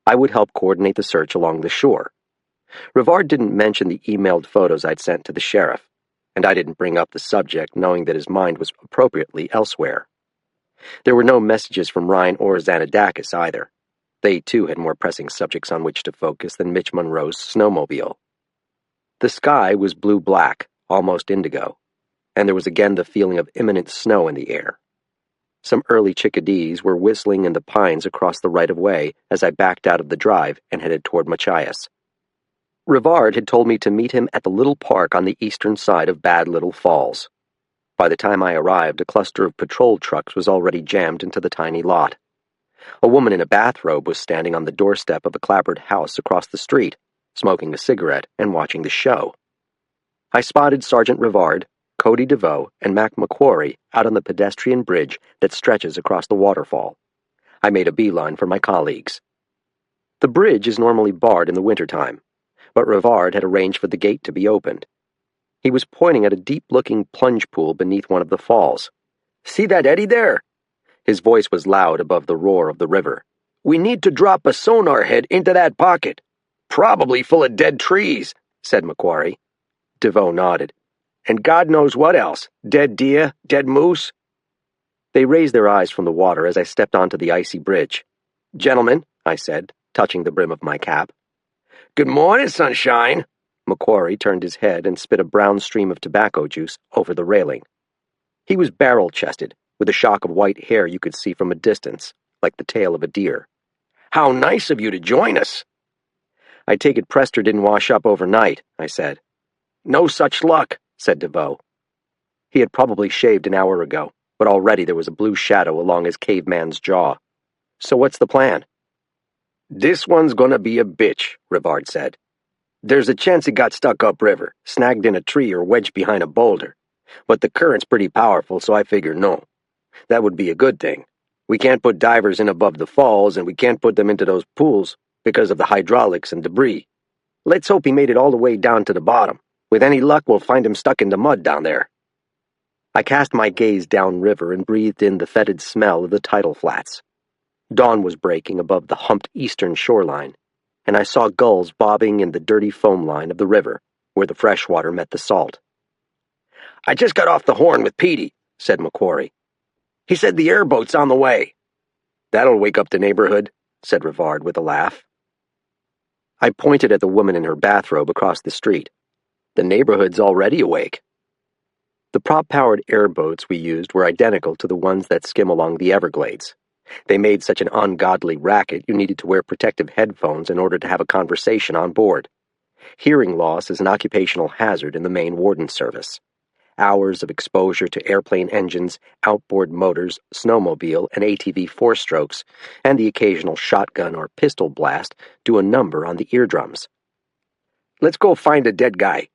B: I would help coordinate the search along the shore. Rivard didn't mention the emailed photos I'd sent to the sheriff, and I didn't bring up the subject knowing that his mind was appropriately elsewhere. There were no messages from Ryan or Xanadakis either. They, too, had more pressing subjects on which to focus than Mitch Monroe's snowmobile. The sky was blue-black, almost indigo, and there was again the feeling of imminent snow in the air. Some early chickadees were whistling in the pines across the right-of-way as I backed out of the drive and headed toward Machias. Rivard had told me to meet him at the little park on the eastern side of Bad Little Falls. By the time I arrived, a cluster of patrol trucks was already jammed into the tiny lot. A woman in a bathrobe was standing on the doorstep of a clapboard house across the street, smoking a cigarette and watching the show. I spotted Sergeant Rivard, Cody DeVoe, and Mac Macquarie out on the pedestrian bridge that stretches across the waterfall. I made a beeline for my colleagues. The bridge is normally barred in the wintertime, but Rivard had arranged for the gate to be opened. He was pointing at a deep-looking plunge pool beneath one of the falls. "See that eddy there?" His voice was loud above the roar of the river. "We need to drop a sonar head into that pocket. Probably full of dead trees," said Macquarie. DeVoe nodded. "And God knows what else. Dead deer, dead moose." They raised their eyes from the water as I stepped onto the icy bridge. "Gentlemen," I said, touching the brim of my cap. "Good morning, sunshine." Macquarie turned his head and spit a brown stream of tobacco juice over the railing. He was barrel-chested, with a shock of white hair you could see from a distance, like the tail of a deer. "How nice of you to join us." "I take it Prester didn't wash up overnight," I said. "No such luck," said DeVoe. He had probably shaved an hour ago, but already there was a blue shadow along his caveman's jaw. "So what's the plan?" "This one's gonna be a bitch," Rivard said. "There's a chance he got stuck upriver, snagged in a tree or wedged behind a boulder. But the current's pretty powerful, so I figure no. That would be a good thing. We can't put divers in above the falls, and we can't put them into those pools because of the hydraulics and debris. Let's hope he made it all the way down to the bottom. With any luck, we'll find him stuck in the mud down there." I cast my gaze downriver and breathed in the fetid smell of the tidal flats. Dawn was breaking above the humped eastern shoreline, and I saw gulls bobbing in the dirty foam line of the river, where the fresh water met the salt. "I just got off the horn with Petey," said Macquarie. "He said the airboat's on the way." "That'll wake up the neighborhood," said Rivard with a laugh. I pointed at the woman in her bathrobe across the street. "The neighborhood's already awake." The prop-powered airboats we used were identical to the ones that skim along the Everglades. They made such an ungodly racket you needed to wear protective headphones in order to have a conversation on board. Hearing loss is an occupational hazard in the Maine Warden Service. Hours of exposure to airplane engines, outboard motors, snowmobile, and ATV four-strokes, and the occasional shotgun or pistol blast do a number on the eardrums. "Let's go find a dead guy,"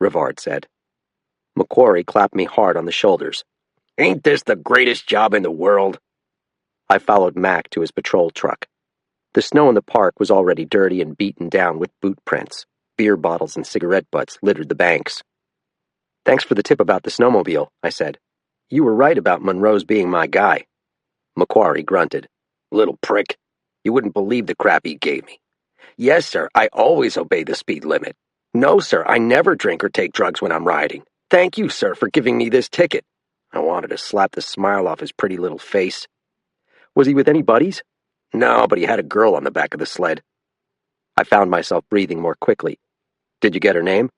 B: Rivard said. Macquarie clapped me hard on the shoulders. "Ain't this the greatest job in the world?" I followed Mac to his patrol truck. The snow in the park was already dirty and beaten down with boot prints. Beer bottles and cigarette butts littered the banks. "Thanks for the tip about the snowmobile," I said. "You were right about Monroe's being my guy." Macquarie grunted. "Little prick. You wouldn't believe the crap he gave me. Yes, sir, I always obey the speed limit. No, sir, I never drink or take drugs when I'm riding. Thank you, sir, for giving me this ticket." I wanted to slap the smile off his pretty little face. "Was he with any buddies?" "No, but he had a girl on the back of the sled." I found myself breathing more quickly. "Did you get her name?"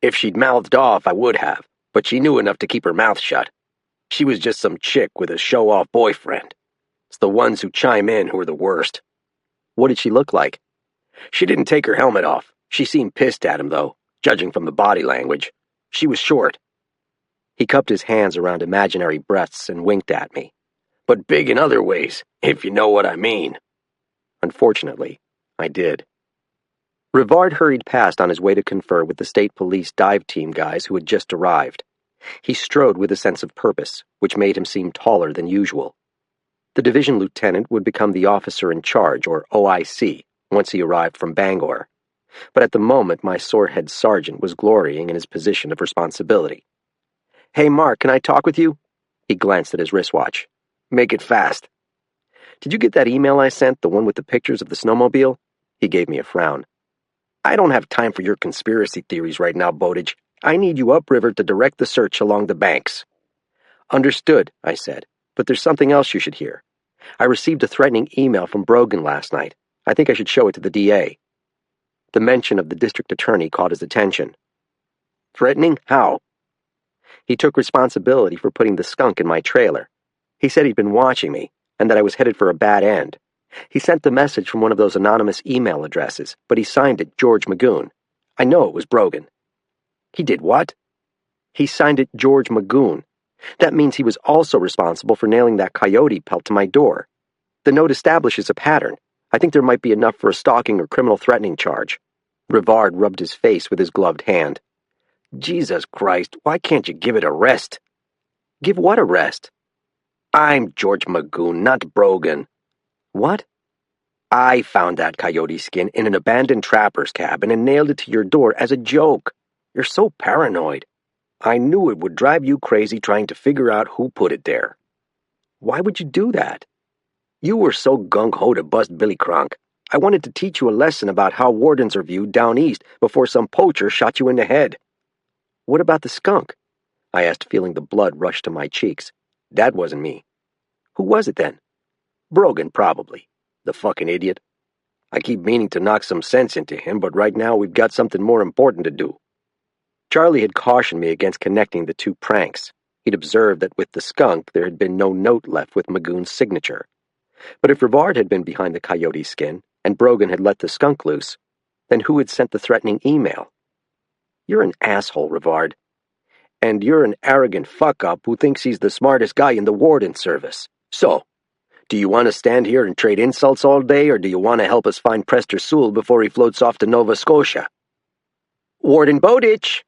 B: "If she'd mouthed off, I would have, but she knew enough to keep her mouth shut. She was just some chick with a show-off boyfriend. It's the ones who chime in who are the worst." "What did she look like?" "She didn't take her helmet off. She seemed pissed at him, though, judging from the body language. She was short." He cupped his hands around imaginary breasts and winked at me. "But big in other ways, if you know what I mean." Unfortunately, I did. Rivard hurried past on his way to confer with the state police dive team guys who had just arrived. He strode with a sense of purpose, which made him seem taller than usual. The division lieutenant would become the officer in charge, or OIC, once he arrived from Bangor. But at the moment, my sore-head sergeant was glorying in his position of responsibility. "Hey, Mark, can I talk with you?" He glanced at his wristwatch. "Make it fast." "Did you get that email I sent, the one with the pictures of the snowmobile?" He gave me a frown. "I don't have time for your conspiracy theories right now, Bowditch. I need you upriver to direct the search along the banks." "Understood," I said, "but there's something else you should hear. I received a threatening email from Brogan last night. I think I should show it to the DA." The mention of the district attorney caught his attention. "Threatening? How?" "He took responsibility for putting the skunk in my trailer. He said he'd been watching me, and that I was headed for a bad end. He sent the message from one of those anonymous email addresses, but he signed it George Magoon. I know it was Brogan." "He did what?" "He signed it George Magoon. That means he was also responsible for nailing that coyote pelt to my door. The note establishes a pattern. I think there might be enough for a stalking or criminal threatening charge." Rivard rubbed his face with his gloved hand. "Jesus Christ, why can't you give it a rest?" "Give what a rest?" "I'm George Magoon, not Brogan." "What?" "I found that coyote skin in an abandoned trapper's cabin and nailed it to your door as a joke. You're so paranoid. I knew it would drive you crazy trying to figure out who put it there." "Why would you do that?" "You were so gung-ho to bust Billy Cronk. I wanted to teach you a lesson about how wardens are viewed down east before some poacher shot you in the head." "What about the skunk?" I asked, feeling the blood rush to my cheeks. "That wasn't me." "Who was it then?" "Brogan, probably. The fucking idiot. I keep meaning to knock some sense into him, but right now we've got something more important to do." Charlie had cautioned me against connecting the two pranks. He'd observed that with the skunk there had been no note left with Magoon's signature. But if Rivard had been behind the coyote skin, and Brogan had let the skunk loose, then who had sent the threatening email? "You're an asshole, Rivard. And you're an arrogant fuck-up who thinks he's the smartest guy in the warden service. So, do you want to stand here and trade insults all day, or do you want to help us find Prester Sewell before he floats off to Nova Scotia?" "Warden Bowditch!"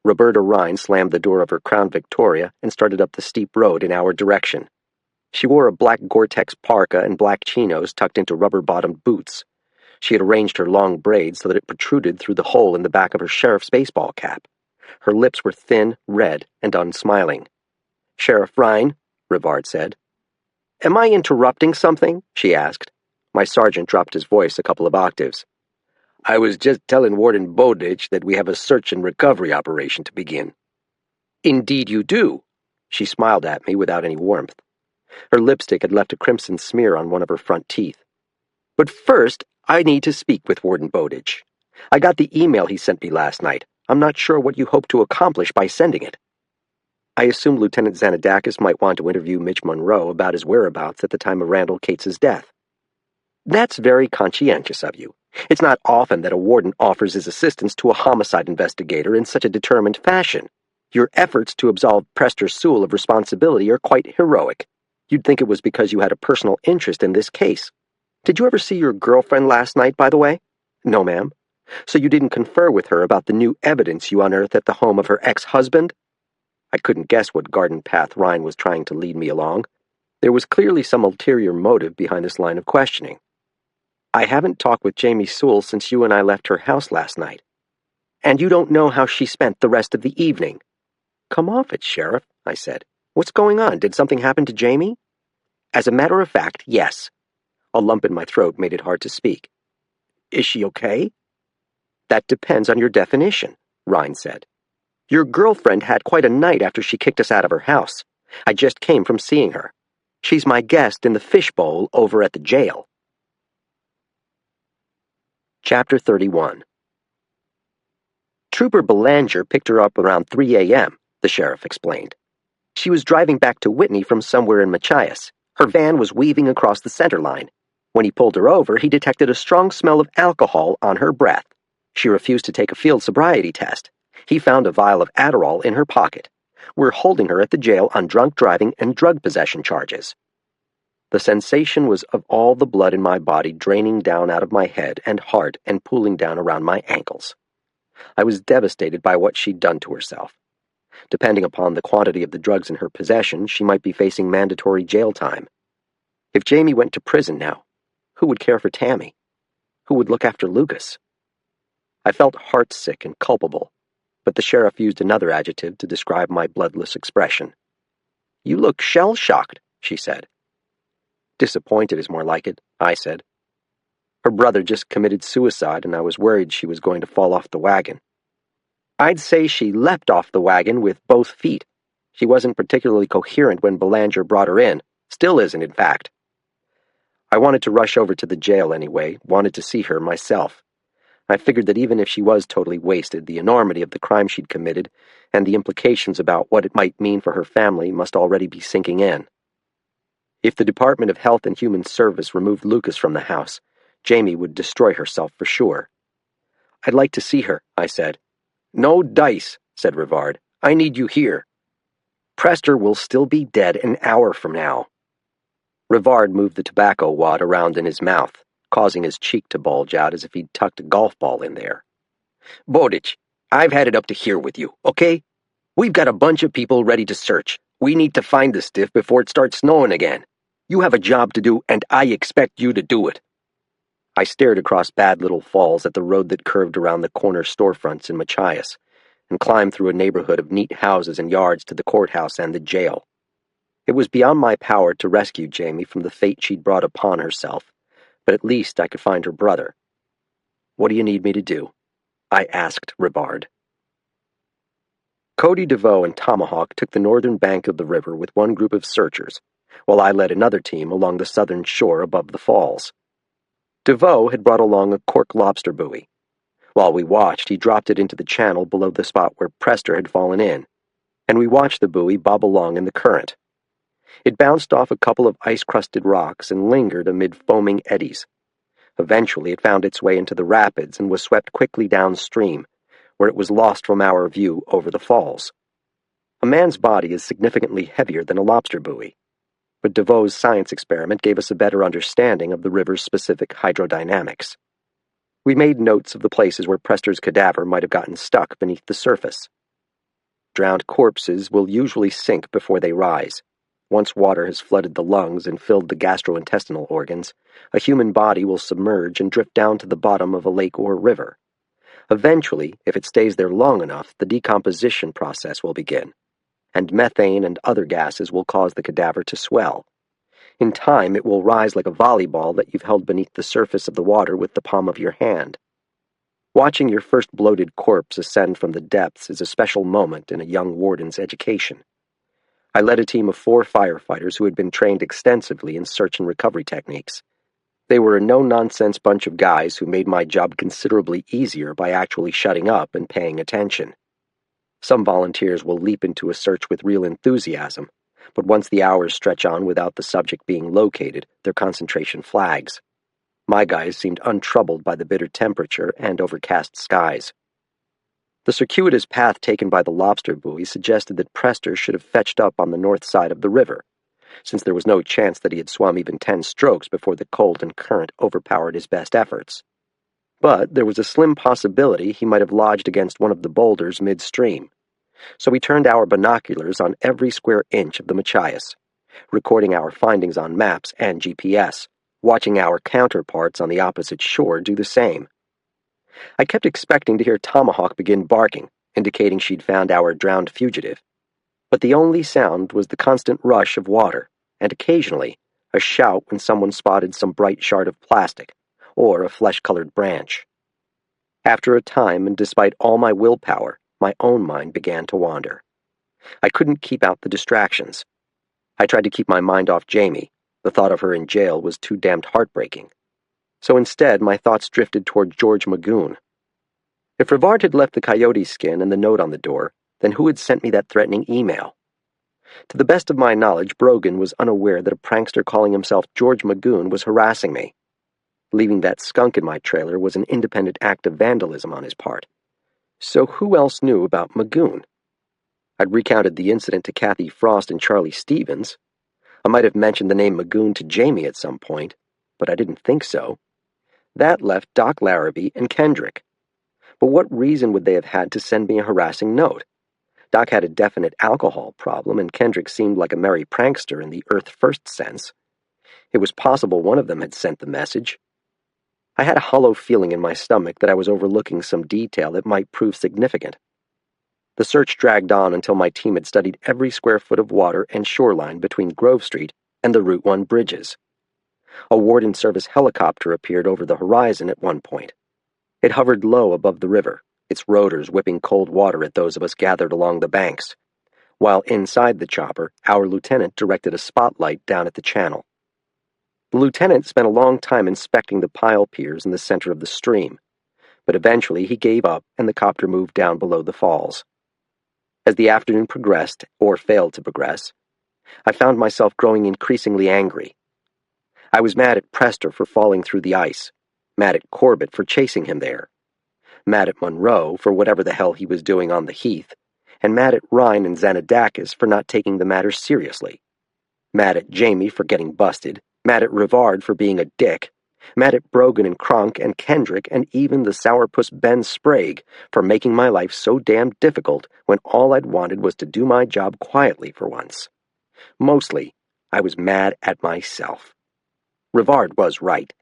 B: Roberta Rhine slammed the door of her Crown Victoria and started up the steep road in our direction. She wore a black Gore-Tex parka and black chinos tucked into rubber-bottomed boots. She had arranged her long braids so that it protruded through the hole in the back of her sheriff's baseball cap. Her lips were thin, red, and unsmiling. Sheriff Rhine, Rivard said. Am I interrupting something? She asked. My sergeant dropped his voice a couple of octaves. I was just telling Warden Bowditch that we have a search and recovery operation to begin. Indeed you do. She smiled at me without any warmth. Her lipstick had left a crimson smear on one of her front teeth. But first, I need to speak with Warden Bowditch. I got the email he sent me last night. I'm not sure what you hope to accomplish by sending it. I assumed Lieutenant Xanadakis might want to interview Mitch Monroe about his whereabouts at the time of Randall Cates's death. That's very conscientious of you. It's not often that a warden offers his assistance to a homicide investigator in such a determined fashion. Your efforts to absolve Prester Sewell of responsibility are quite heroic. You'd think it was because you had a personal interest in this case. Did you ever see your girlfriend last night, by the way? No, ma'am. So you didn't confer with her about the new evidence you unearthed at the home of her ex-husband? I couldn't guess what garden path Rhine was trying to lead me along. There was clearly some ulterior motive behind this line of questioning. I haven't talked with Jamie Sewell since you and I left her house last night. And you don't know how she spent the rest of the evening. Come off it, Sheriff, I said. What's going on? Did something happen to Jamie? As a matter of fact, yes. A lump in my throat made it hard to speak. Is she okay? That depends on your definition, Rhine said. Your girlfriend had quite a night after she kicked us out of her house. I just came from seeing her. She's my guest in the fishbowl over at the jail. Chapter 31. Trooper Belanger picked her up around 3 a.m., the sheriff explained. She was driving back to Whitney from somewhere in Machias. Her van was weaving across the center line. When he pulled her over, he detected a strong smell of alcohol on her breath. She refused to take a field sobriety test. He found a vial of Adderall in her pocket. We're holding her at the jail on drunk driving and drug possession charges. The sensation was of all the blood in my body draining down out of my head and heart and pooling down around my ankles. I was devastated by what she'd done to herself. Depending upon the quantity of the drugs in her possession, she might be facing mandatory jail time. If Jamie went to prison now, who would care for Tammy? Who would look after Lucas? I felt heartsick and culpable, but the sheriff used another adjective to describe my bloodless expression. You look shell-shocked, she said. Disappointed is more like it, I said. Her brother just committed suicide, and I was worried she was going to fall off the wagon. I'd say she leapt off the wagon with both feet. She wasn't particularly coherent when Belanger brought her in. Still isn't, in fact. I wanted to rush over to the jail anyway, wanted to see her myself. I figured that even if she was totally wasted, the enormity of the crime she'd committed and the implications about what it might mean for her family must already be sinking in. If the Department of Health and Human Service removed Lucas from the house, Jamie would destroy herself for sure. I'd like to see her, I said. No dice, said Rivard. I need you here. Prester will still be dead an hour from now. Rivard moved the tobacco wad around in his mouth, causing his cheek to bulge out as if he'd tucked a golf ball in there. Bowditch, I've had it up to here with you, okay? We've got a bunch of people ready to search. We need to find the stiff before it starts snowing again. You have a job to do, and I expect you to do it. I stared across Bad Little Falls at the road that curved around the corner storefronts in Machias, and climbed through a neighborhood of neat houses and yards to the courthouse and the jail. It was beyond my power to rescue Jamie from the fate she'd brought upon herself, but at least I could find her brother. What do you need me to do? I asked Rivard. Cody DeVoe and Tomahawk took the northern bank of the river with one group of searchers, while I led another team along the southern shore above the falls. DeVoe had brought along a cork lobster buoy. While we watched, he dropped it into the channel below the spot where Prester had fallen in, and we watched the buoy bob along in the current. It bounced off a couple of ice-crusted rocks and lingered amid foaming eddies. Eventually it found its way into the rapids and was swept quickly downstream, where it was lost from our view over the falls. A man's body is significantly heavier than a lobster buoy, but DeVoe's science experiment gave us a better understanding of the river's specific hydrodynamics. We made notes of the places where Prester's cadaver might have gotten stuck beneath the surface. Drowned corpses will usually sink before they rise. Once water has flooded the lungs and filled the gastrointestinal organs, a human body will submerge and drift down to the bottom of a lake or river. Eventually, if it stays there long enough, the decomposition process will begin. and methane and other gases will cause the cadaver to swell. In time, it will rise like a volleyball that you've held beneath the surface of the water with the palm of your hand. Watching your first bloated corpse ascend from the depths is a special moment in a young warden's education. I led a team of 4 firefighters who had been trained extensively in search and recovery techniques. They were a no-nonsense bunch of guys who made my job considerably easier by actually shutting up and paying attention. Some volunteers will leap into a search with real enthusiasm, but once the hours stretch on without the subject being located, their concentration flags. My guys seemed untroubled by the bitter temperature and overcast skies. The circuitous path taken by the lobster buoy suggested that Prester should have fetched up on the north side of the river, since there was no chance that he had swum even 10 strokes before the cold and current overpowered his best efforts. But there was a slim possibility he might have lodged against one of the boulders midstream, so we turned our binoculars on every square inch of the Machias, recording our findings on maps and GPS, watching our counterparts on the opposite shore do the same. I kept expecting to hear Tomahawk begin barking, indicating she'd found our drowned fugitive, but the only sound was the constant rush of water, and occasionally a shout when someone spotted some bright shard of plastic, or a flesh-colored branch. After a time, and despite all my willpower, my own mind began to wander. I couldn't keep out the distractions. I tried to keep my mind off Jamie. The thought of her in jail was too damned heartbreaking. So instead, my thoughts drifted toward George Magoon. If Rivard had left the coyote skin and the note on the door, then who had sent me that threatening email? To the best of my knowledge, Brogan was unaware that a prankster calling himself George Magoon was harassing me. Leaving that skunk in my trailer was an independent act of vandalism on his part. So who else knew about Magoon? I'd recounted the incident to Kathy Frost and Charlie Stevens. I might have mentioned the name Magoon to Jamie at some point, but I didn't think so. That left Doc Larrabee and Kendrick. But what reason would they have had to send me a harassing note? Doc had a definite alcohol problem, and Kendrick seemed like a merry prankster in the Earth First sense. It was possible one of them had sent the message. I had a hollow feeling in my stomach that I was overlooking some detail that might prove significant. The search dragged on until my team had studied every square foot of water and shoreline between Grove Street and the Route 1 bridges. A Warden Service helicopter appeared over the horizon at one point. It hovered low above the river, its rotors whipping cold water at those of us gathered along the banks, while inside the chopper, our lieutenant directed a spotlight down at the channel. The lieutenant spent a long time inspecting the pile piers in the center of the stream, but eventually he gave up and the copter moved down below the falls. As the afternoon progressed, or failed to progress, I found myself growing increasingly angry. I was mad at Prester for falling through the ice, mad at Corbett for chasing him there, mad at Monroe for whatever the hell he was doing on the heath, and mad at Rhine and Xanadakis for not taking the matter seriously, mad at Jamie for getting busted, mad at Rivard for being a dick, mad at Brogan and Kronk and Kendrick and even the sourpuss Ben Sprague for making my life so damn difficult when all I'd wanted was to do my job quietly for once. Mostly, I was mad at myself. Rivard was right.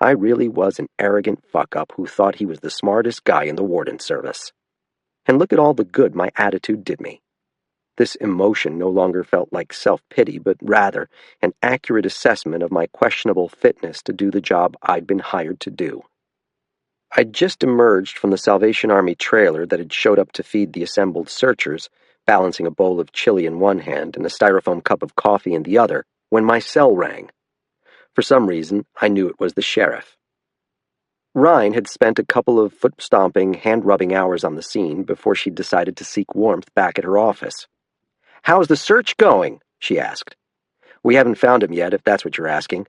B: I really was an arrogant fuck-up who thought he was the smartest guy in the Warden Service. And look at all the good my attitude did me. This emotion no longer felt like self-pity, but rather an accurate assessment of my questionable fitness to do the job I'd been hired to do. I'd just emerged from the Salvation Army trailer that had showed up to feed the assembled searchers, balancing a bowl of chili in one hand and a styrofoam cup of coffee in the other, when my cell rang. For some reason, I knew it was the sheriff. Rhine had spent a couple of foot-stomping, hand-rubbing hours on the scene before she'd decided to seek warmth back at her office. "How's the search going?" she asked. "We haven't found him yet, if that's what you're asking.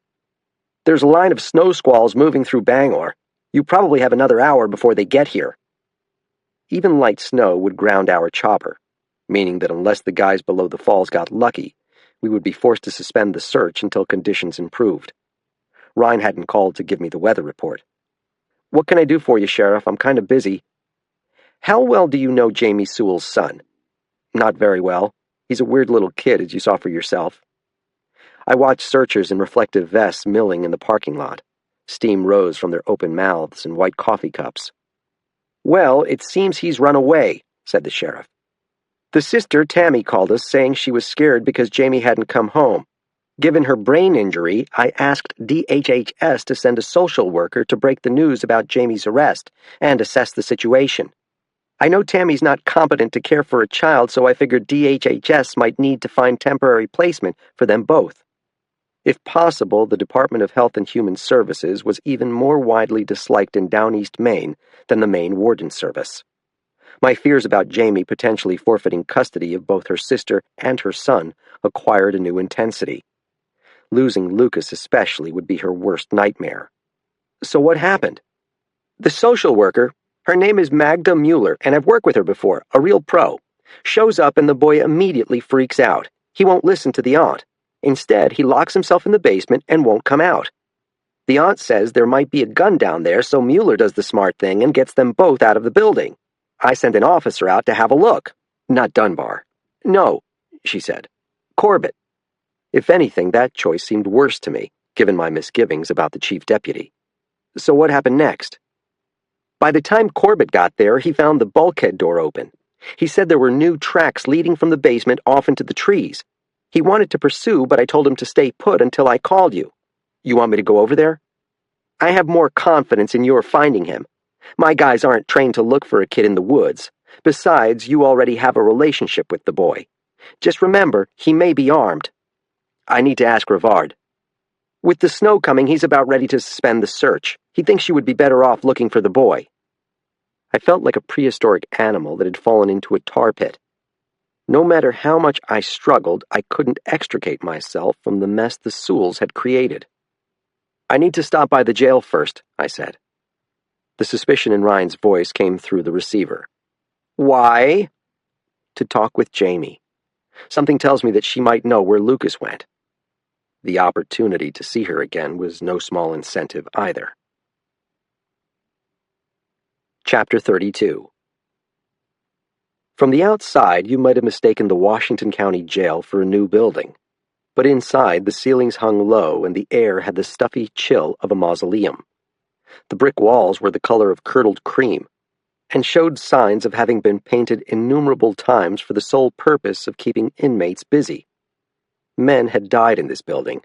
B: There's a line of snow squalls moving through Bangor. You probably have another hour before they get here." Even light snow would ground our chopper, meaning that unless the guys below the falls got lucky, we would be forced to suspend the search until conditions improved. Rhine hadn't called to give me the weather report. "What can I do for you, Sheriff? I'm kind of busy." "How well do you know Jamie Sewell's son?" "Not very well. He's a weird little kid, as you saw for yourself." I watched searchers in reflective vests milling in the parking lot. Steam rose from their open mouths and white coffee cups. "Well, it seems he's run away," said the sheriff. The sister, Tammy, called us saying she was scared because Jamie hadn't come home. Given her brain injury, I asked DHHS to send a social worker to break the news about Jamie's arrest and assess the situation. I know Tammy's not competent to care for a child, so I figured DHHS might need to find temporary placement for them both. If possible, the Department of Health and Human Services was even more widely disliked in Down East Maine than the Maine Warden Service. My fears about Jamie potentially forfeiting custody of both her sister and her son acquired a new intensity. Losing Lucas especially would be her worst nightmare. So what happened? The social worker, her name is Magda Mueller, and I've worked with her before, a real pro, shows up and the boy immediately freaks out. He won't listen to the aunt. Instead, he locks himself in the basement and won't come out. The aunt says there might be a gun down there, so Mueller does the smart thing and gets them both out of the building. I sent an officer out to have a look. Not Dunbar. No, she said. Corbett. If anything, that choice seemed worse to me, given my misgivings about the chief deputy. So what happened next? By the time Corbett got there, he found the bulkhead door open. He said there were new tracks leading from the basement off into the trees. He wanted to pursue, but I told him to stay put until I called you. You want me to go over there? I have more confidence in your finding him. My guys aren't trained to look for a kid in the woods. Besides, you already have a relationship with the boy. Just remember, he may be armed. I need to ask Rivard. With the snow coming, he's about ready to suspend the search. He thinks you would be better off looking for the boy. I felt like a prehistoric animal that had fallen into a tar pit. No matter how much I struggled, I couldn't extricate myself from the mess the Sewells had created. I need to stop by the jail first, I said. The suspicion in Ryan's voice came through the receiver. Why? To talk with Jamie. Something tells me that she might know where Lucas went. The opportunity to see her again was no small incentive either. Chapter 32. From the outside, you might have mistaken the Washington County Jail for a new building, but inside the ceilings hung low and the air had the stuffy chill of a mausoleum. The brick walls were the color of curdled cream, and showed signs of having been painted innumerable times for the sole purpose of keeping inmates busy. Men had died in this building,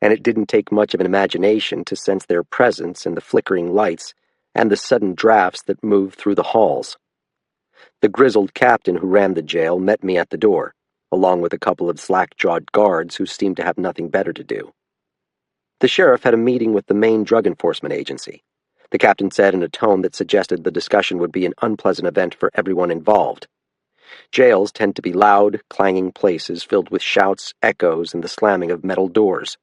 B: and it didn't take much of an imagination to sense their presence in the flickering lights and the sudden drafts that moved through the halls. The grizzled captain who ran the jail met me at the door, along with a couple of slack-jawed guards who seemed to have nothing better to do. The sheriff had a meeting with the Maine Drug Enforcement Agency. The captain said in a tone that suggested the discussion would be an unpleasant event for everyone involved. Jails tend to be loud, clanging places filled with shouts, echoes, and the slamming of metal doors.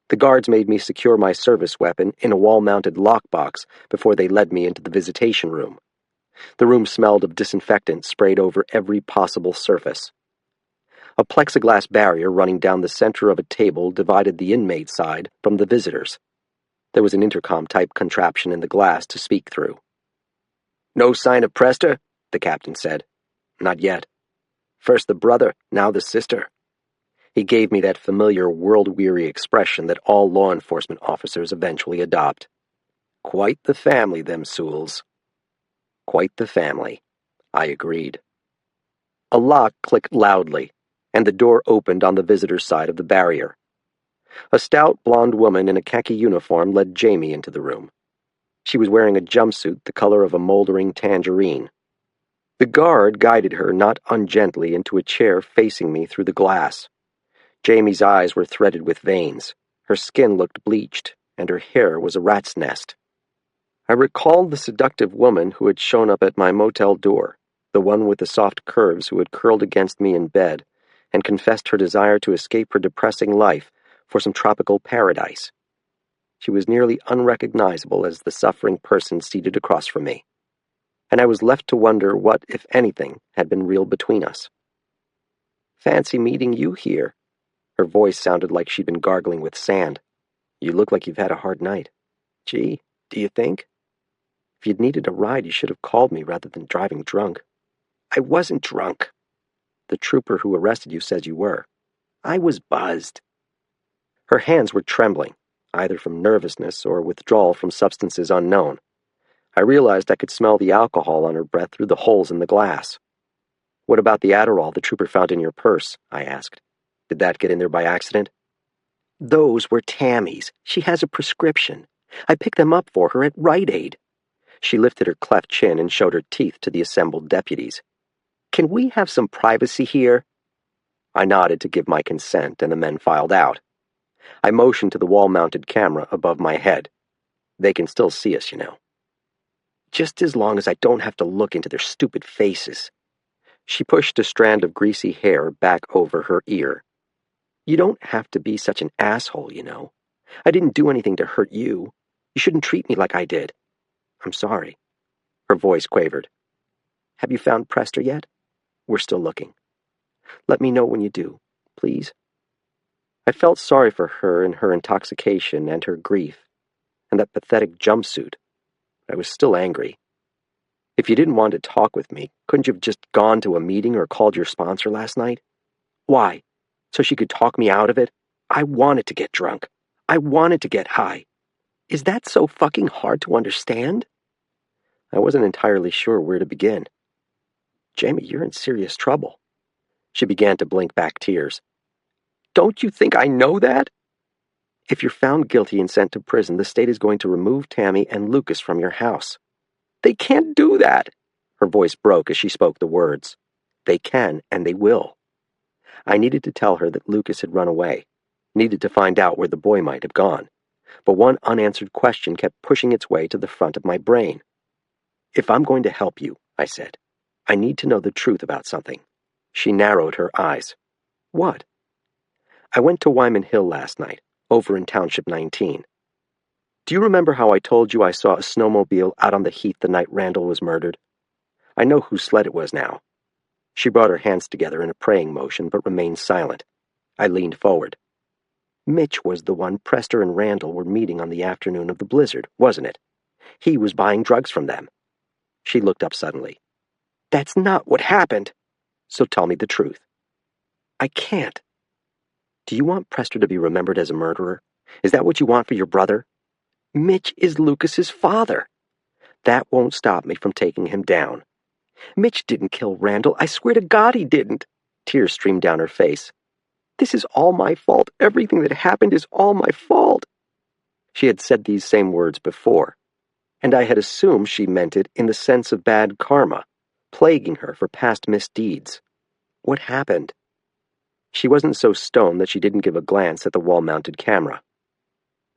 B: The guards made me secure my service weapon in a wall-mounted lockbox before they led me into the visitation room. The room smelled of disinfectant sprayed over every possible surface. A plexiglass barrier running down the center of a table divided the inmate side from the visitors. There was an intercom-type contraption in the glass to speak through. "No sign of Prester?" the captain said. "Not yet. First the brother, now the sister." He gave me that familiar world-weary expression that all law enforcement officers eventually adopt. Quite the family, them Sewells. Quite the family, I agreed. A lock clicked loudly, and the door opened on the visitor's side of the barrier. A stout blonde woman in a khaki uniform led Jamie into the room. She was wearing a jumpsuit the color of a moldering tangerine. The guard guided her not ungently into a chair facing me through the glass. Jamie's eyes were threaded with veins. Her skin looked bleached, and her hair was a rat's nest. I recalled the seductive woman who had shown up at my motel door, the one with the soft curves who had curled against me in bed and confessed her desire to escape her depressing life for some tropical paradise. She was nearly unrecognizable as the suffering person seated across from me, and I was left to wonder what, if anything, had been real between us. "Fancy meeting you here." Her voice sounded like she'd been gargling with sand. "You look like you've had a hard night. Gee, do you think? If you'd needed a ride, you should have called me rather than driving drunk." "I wasn't drunk." "The trooper who arrested you says you were." "I was buzzed." Her hands were trembling, either from nervousness or withdrawal from substances unknown. I realized I could smell the alcohol on her breath through the holes in the glass. What about the Adderall the trooper found in your purse? I asked. Did that get in there by accident? Those were Tammy's. She has a prescription. I picked them up for her at Rite Aid. She lifted her cleft chin and showed her teeth to the assembled deputies. Can we have some privacy here? I nodded to give my consent, and the men filed out. I motioned to the wall-mounted camera above my head. They can still see us, you know. Just as long as I don't have to look into their stupid faces. She pushed a strand of greasy hair back over her ear. You don't have to be such an asshole, you know. I didn't do anything to hurt you. You shouldn't treat me like I did. I'm sorry. Her voice quavered. Have you found Prester yet? We're still looking. Let me know when you do, please. I felt sorry for her in her intoxication and her grief, and that pathetic jumpsuit. I was still angry. If you didn't want to talk with me, couldn't you have just gone to a meeting or called your sponsor last night? Why? So she could talk me out of it? I wanted to get drunk. I wanted to get high. Is that so fucking hard to understand? I wasn't entirely sure where to begin. Jamie, you're in serious trouble. She began to blink back tears. Don't you think I know that? If you're found guilty and sent to prison, the state is going to remove Tammy and Lucas from your house. They can't do that. Her voice broke as she spoke the words. They can, and they will. I needed to tell her that Lucas had run away, needed to find out where the boy might have gone. But one unanswered question kept pushing its way to the front of my brain. If I'm going to help you, I said, I need to know the truth about something. She narrowed her eyes. What? I went to Wyman Hill last night, over in Township 19. Do you remember how I told you I saw a snowmobile out on the heath the night Randall was murdered? I know whose sled it was now. She brought her hands together in a praying motion, but remained silent. I leaned forward. Mitch was the one Prester and Randall were meeting on the afternoon of the blizzard, wasn't it? He was buying drugs from them. She looked up suddenly. That's not what happened. So tell me the truth. I can't. Do you want Prester to be remembered as a murderer? Is that what you want for your brother? Mitch is Lucas's father. That won't stop me from taking him down. Mitch didn't kill Randall. I swear to God he didn't. Tears streamed down her face. This is all my fault. Everything that happened is all my fault. She had said these same words before, and I had assumed she meant it in the sense of bad karma, plaguing her for past misdeeds. What happened? She wasn't so stoned that she didn't give a glance at the wall-mounted camera.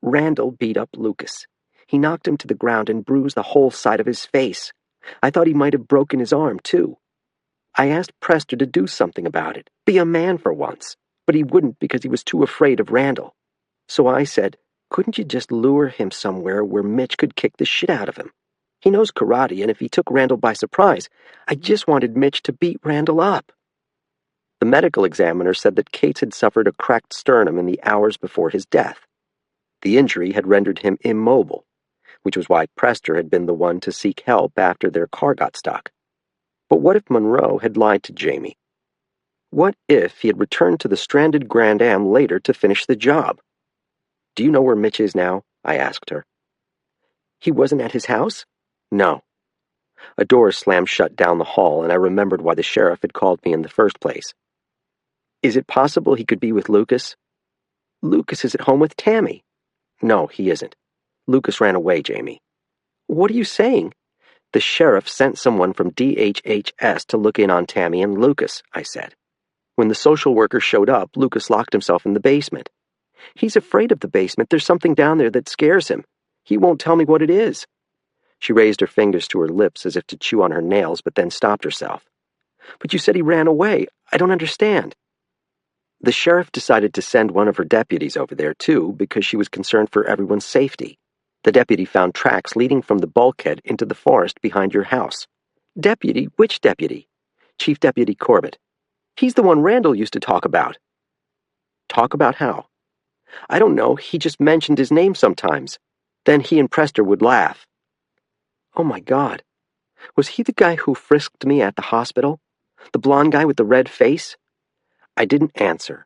B: Randall beat up Lucas. He knocked him to the ground and bruised the whole side of his face. I thought he might have broken his arm, too. I asked Prester to do something about it, be a man for once, but he wouldn't because he was too afraid of Randall. So I said, couldn't you just lure him somewhere where Mitch could kick the shit out of him? He knows karate, and if he took Randall by surprise, I just wanted Mitch to beat Randall up. The medical examiner said that Cates had suffered a cracked sternum in the hours before his death. The injury had rendered him immobile, which was why Prester had been the one to seek help after their car got stuck. But what if Monroe had lied to Jamie? What if he had returned to the stranded Grand Am later to finish the job? Do you know where Mitch is now? I asked her. He wasn't at his house? No. A door slammed shut down the hall, and I remembered why the sheriff had called me in the first place. Is it possible he could be with Lucas? Lucas is at home with Tammy. No, he isn't. Lucas ran away, Jamie. What are you saying? The sheriff sent someone from DHHS to look in on Tammy and Lucas, I said. When the social worker showed up, Lucas locked himself in the basement. He's afraid of the basement. There's something down there that scares him. He won't tell me what it is. She raised her fingers to her lips as if to chew on her nails, but then stopped herself. But you said he ran away. I don't understand. The sheriff decided to send one of her deputies over there, too, because she was concerned for everyone's safety. The deputy found tracks leading from the bulkhead into the forest behind your house. Deputy? Which deputy? Chief Deputy Corbett. He's the one Randall used to talk about. Talk about how? I don't know. He just mentioned his name sometimes. Then he and Prester would laugh. Oh my God. Was he the guy who frisked me at the hospital? The blonde guy with the red face? I didn't answer.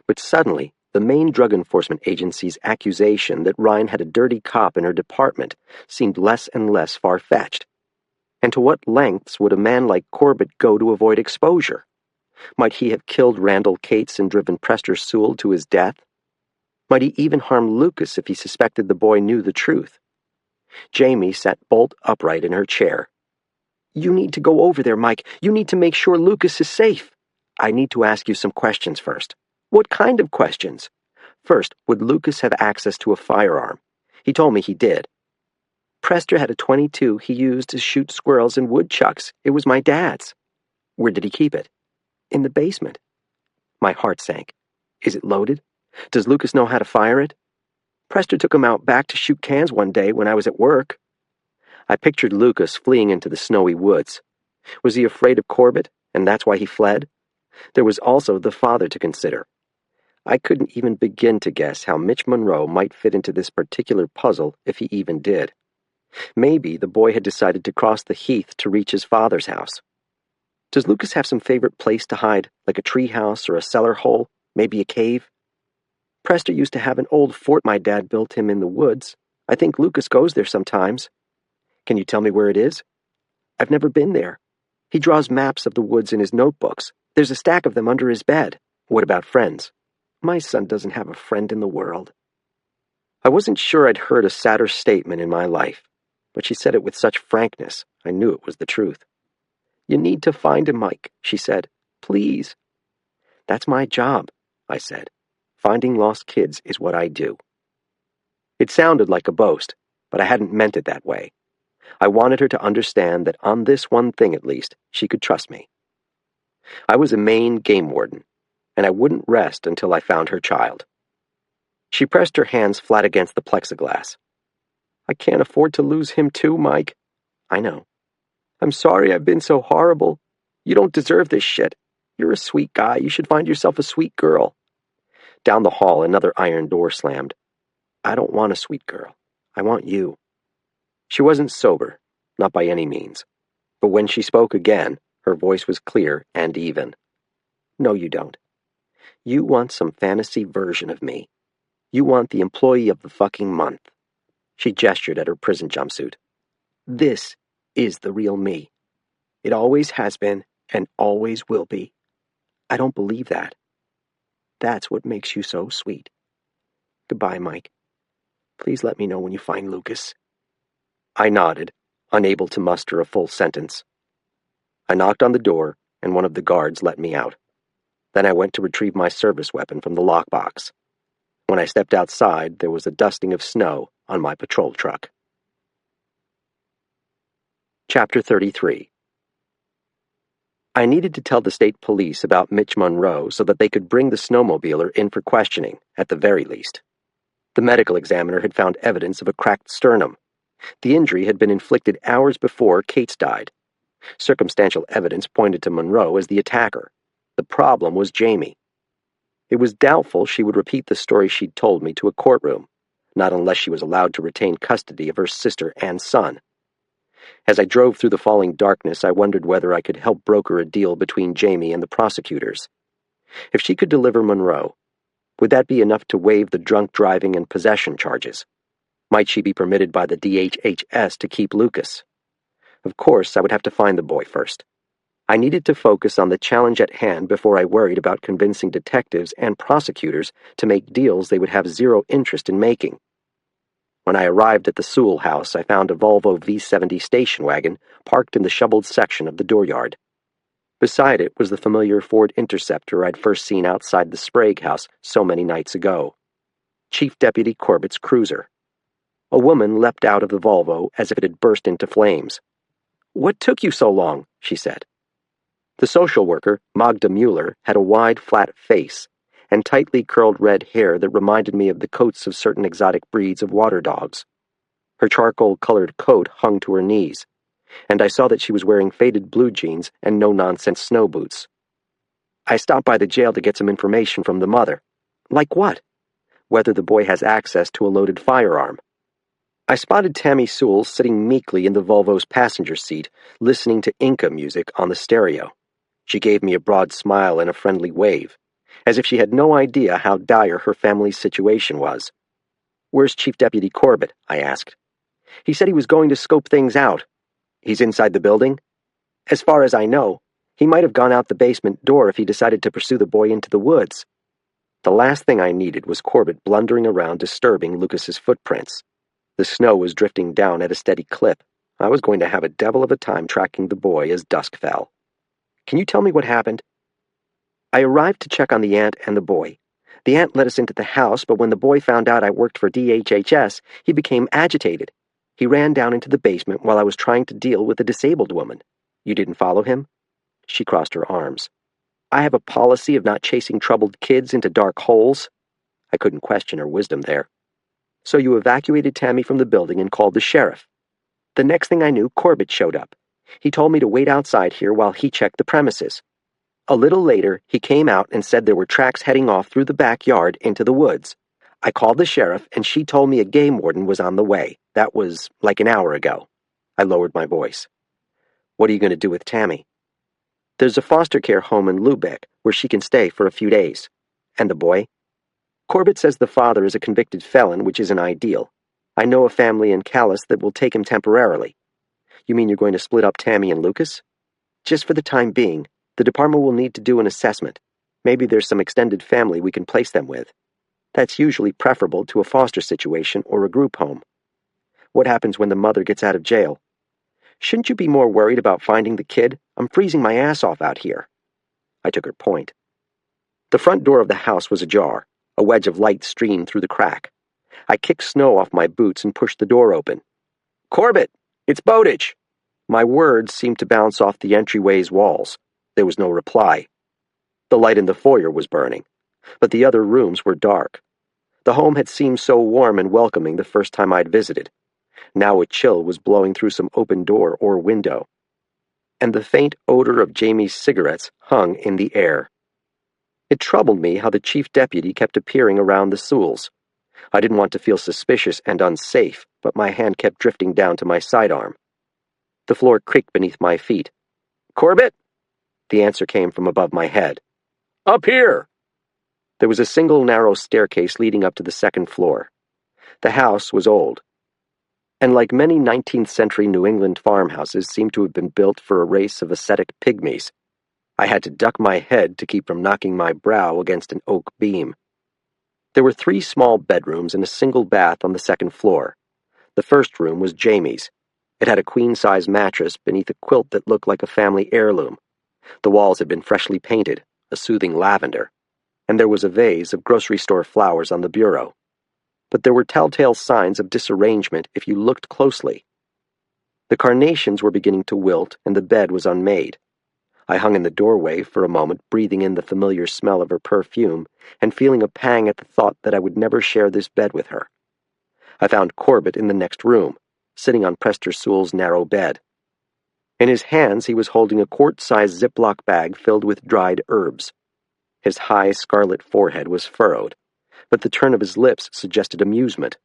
B: But suddenly, the Maine Drug Enforcement Agency's accusation that Ryan had a dirty cop in her department seemed less and less far-fetched. And to what lengths would a man like Corbett go to avoid exposure? Might he have killed Randall Cates and driven Prester Sewell to his death? Might he even harm Lucas if he suspected the boy knew the truth? Jamie sat bolt upright in her chair. "You need to go over there, Mike. You need to make sure Lucas is safe." "I need to ask you some questions first." "What kind of questions?" "First, would Lucas have access to a firearm? He told me he did." "Prester had a .22 he used to shoot squirrels and woodchucks. It was my dad's." "Where did he keep it?" "In the basement." My heart sank. "Is it loaded? Does Lucas know how to fire it?" "Prester took him out back to shoot cans one day when I was at work." I pictured Lucas fleeing into the snowy woods. Was he afraid of Corbett, and that's why he fled? There was also the father to consider. I couldn't even begin to guess how Mitch Monroe might fit into this particular puzzle if he even did. Maybe the boy had decided to cross the heath to reach his father's house. Does Lucas have some favorite place to hide, like a treehouse or a cellar hole, maybe a cave? Prester used to have an old fort my dad built him in the woods. I think Lucas goes there sometimes. Can you tell me where it is? I've never been there. He draws maps of the woods in his notebooks. There's a stack of them under his bed. What about friends? My son doesn't have a friend in the world. I wasn't sure I'd heard a sadder statement in my life, but she said it with such frankness, I knew it was the truth. "You need to find him, Mike," she said. "Please." "That's my job," I said. "Finding lost kids is what I do." It sounded like a boast, but I hadn't meant it that way. I wanted her to understand that on this one thing at least, she could trust me. I was a Maine game warden, and I wouldn't rest until I found her child. She pressed her hands flat against the plexiglass. "I can't afford to lose him too, Mike." "I know." "I'm sorry I've been so horrible. You don't deserve this shit. You're a sweet guy. You should find yourself a sweet girl." Down the hall, another iron door slammed. "I don't want a sweet girl. I want you." She wasn't sober, not by any means. But when she spoke again, her voice was clear and even. "No, you don't. You want some fantasy version of me. You want the employee of the fucking month." She gestured at her prison jumpsuit. "This is the real me. It always has been and always will be. I don't believe that. That's what makes you so sweet. Goodbye, Mike. Please let me know when you find Lucas." I nodded, unable to muster a full sentence. I knocked on the door, and one of the guards let me out. Then I went to retrieve my service weapon from the lockbox. When I stepped outside, there was a dusting of snow on my patrol truck. Chapter 33. I needed to tell the state police about Mitch Monroe so that they could bring the snowmobiler in for questioning, at the very least. The medical examiner had found evidence of a cracked sternum. The injury had been inflicted hours before Cates died. Circumstantial evidence pointed to Monroe as the attacker. The problem was Jamie. It was doubtful she would repeat the story she'd told me to a courtroom, not unless she was allowed to retain custody of her sister and son. As I drove through the falling darkness, I wondered whether I could help broker a deal between Jamie and the prosecutors. If she could deliver Monroe, would that be enough to waive the drunk driving and possession charges? Might she be permitted by the DHHS to keep Lucas? Of course, I would have to find the boy first. I needed to focus on the challenge at hand before I worried about convincing detectives and prosecutors to make deals they would have zero interest in making. When I arrived at the Sewell house, I found a Volvo V70 station wagon parked in the shoveled section of the dooryard. Beside it was the familiar Ford Interceptor I'd first seen outside the Sprague house so many nights ago. Chief Deputy Corbett's cruiser. A woman leapt out of the Volvo as if it had burst into flames. "What took you so long?" she said. The social worker, Magda Mueller, had a wide, flat face and tightly curled red hair that reminded me of the coats of certain exotic breeds of water dogs. Her charcoal-colored coat hung to her knees, and I saw that she was wearing faded blue jeans and no-nonsense snow boots. "I stopped by the jail to get some information from the mother." "Like what?" "Whether the boy has access to a loaded firearm." I spotted Tammy Sewell sitting meekly in the Volvo's passenger seat, listening to Inca music on the stereo. She gave me a broad smile and a friendly wave, as if she had no idea how dire her family's situation was. "Where's Chief Deputy Corbett?" I asked. "He said he was going to scope things out." He's inside the building? As far as I know, he might have gone out the basement door if he decided to pursue the boy into the woods. The last thing I needed was Corbett blundering around disturbing Lucas's footprints. The snow was drifting down at a steady clip. I was going to have a devil of a time tracking the boy as dusk fell. Can you tell me what happened? I arrived to check on the aunt and the boy. The aunt let us into the house, but when the boy found out I worked for DHHS, he became agitated. He ran down into the basement while I was trying to deal with a disabled woman. You didn't follow him? She crossed her arms. I have a policy of not chasing troubled kids into dark holes. I couldn't question her wisdom there. So you evacuated Tammy from the building and called the sheriff. The next thing I knew, Corbett showed up. He told me to wait outside here while he checked the premises. A little later, he came out and said there were tracks heading off through the backyard into the woods. I called the sheriff, and she told me a game warden was on the way. That was like an hour ago. I lowered my voice. What are you going to do with Tammy? There's a foster care home in Lubeck where she can stay for a few days. And the boy? Corbett says the father is a convicted felon, which isn't ideal. I know a family in Calais that will take him temporarily. You mean you're going to split up Tammy and Lucas? Just for the time being. The department will need to do an assessment. Maybe there's some extended family we can place them with. That's usually preferable to a foster situation or a group home. What happens when the mother gets out of jail? Shouldn't you be more worried about finding the kid? I'm freezing my ass off out here. I took her point. The front door of the house was ajar. A wedge of light streamed through the crack. I kicked snow off my boots and pushed the door open. Corbett! It's Bowditch! My words seemed to bounce off the entryway's walls. There was no reply. The light in the foyer was burning, but the other rooms were dark. The home had seemed so warm and welcoming the first time I'd visited. Now a chill was blowing through some open door or window, and the faint odor of Jamie's cigarettes hung in the air. It troubled me how the chief deputy kept appearing around the Sewells. I didn't want to feel suspicious and unsafe, but my hand kept drifting down to my sidearm. The floor creaked beneath my feet. Corbett? The answer came from above my head. Up here! There was a single narrow staircase leading up to the second floor. The house was old, and like many 19th century New England farmhouses seemed to have been built for a race of ascetic pygmies. I had to duck my head to keep from knocking my brow against an oak beam. There were 3 small bedrooms and a single bath on the second floor. The first room was Jamie's. It had a queen-size mattress beneath a quilt that looked like a family heirloom. The walls had been freshly painted, a soothing lavender, and there was a vase of grocery store flowers on the bureau. But there were telltale signs of disarrangement if you looked closely. The carnations were beginning to wilt, and the bed was unmade. I hung in the doorway for a moment, breathing in the familiar smell of her perfume, and feeling a pang at the thought that I would never share this bed with her. I found Corbett in the next room, sitting on Prester Sewell's narrow bed. In his hands he was holding a quart-sized Ziploc bag filled with dried herbs. His high scarlet forehead was furrowed, but the turn of his lips suggested amusement.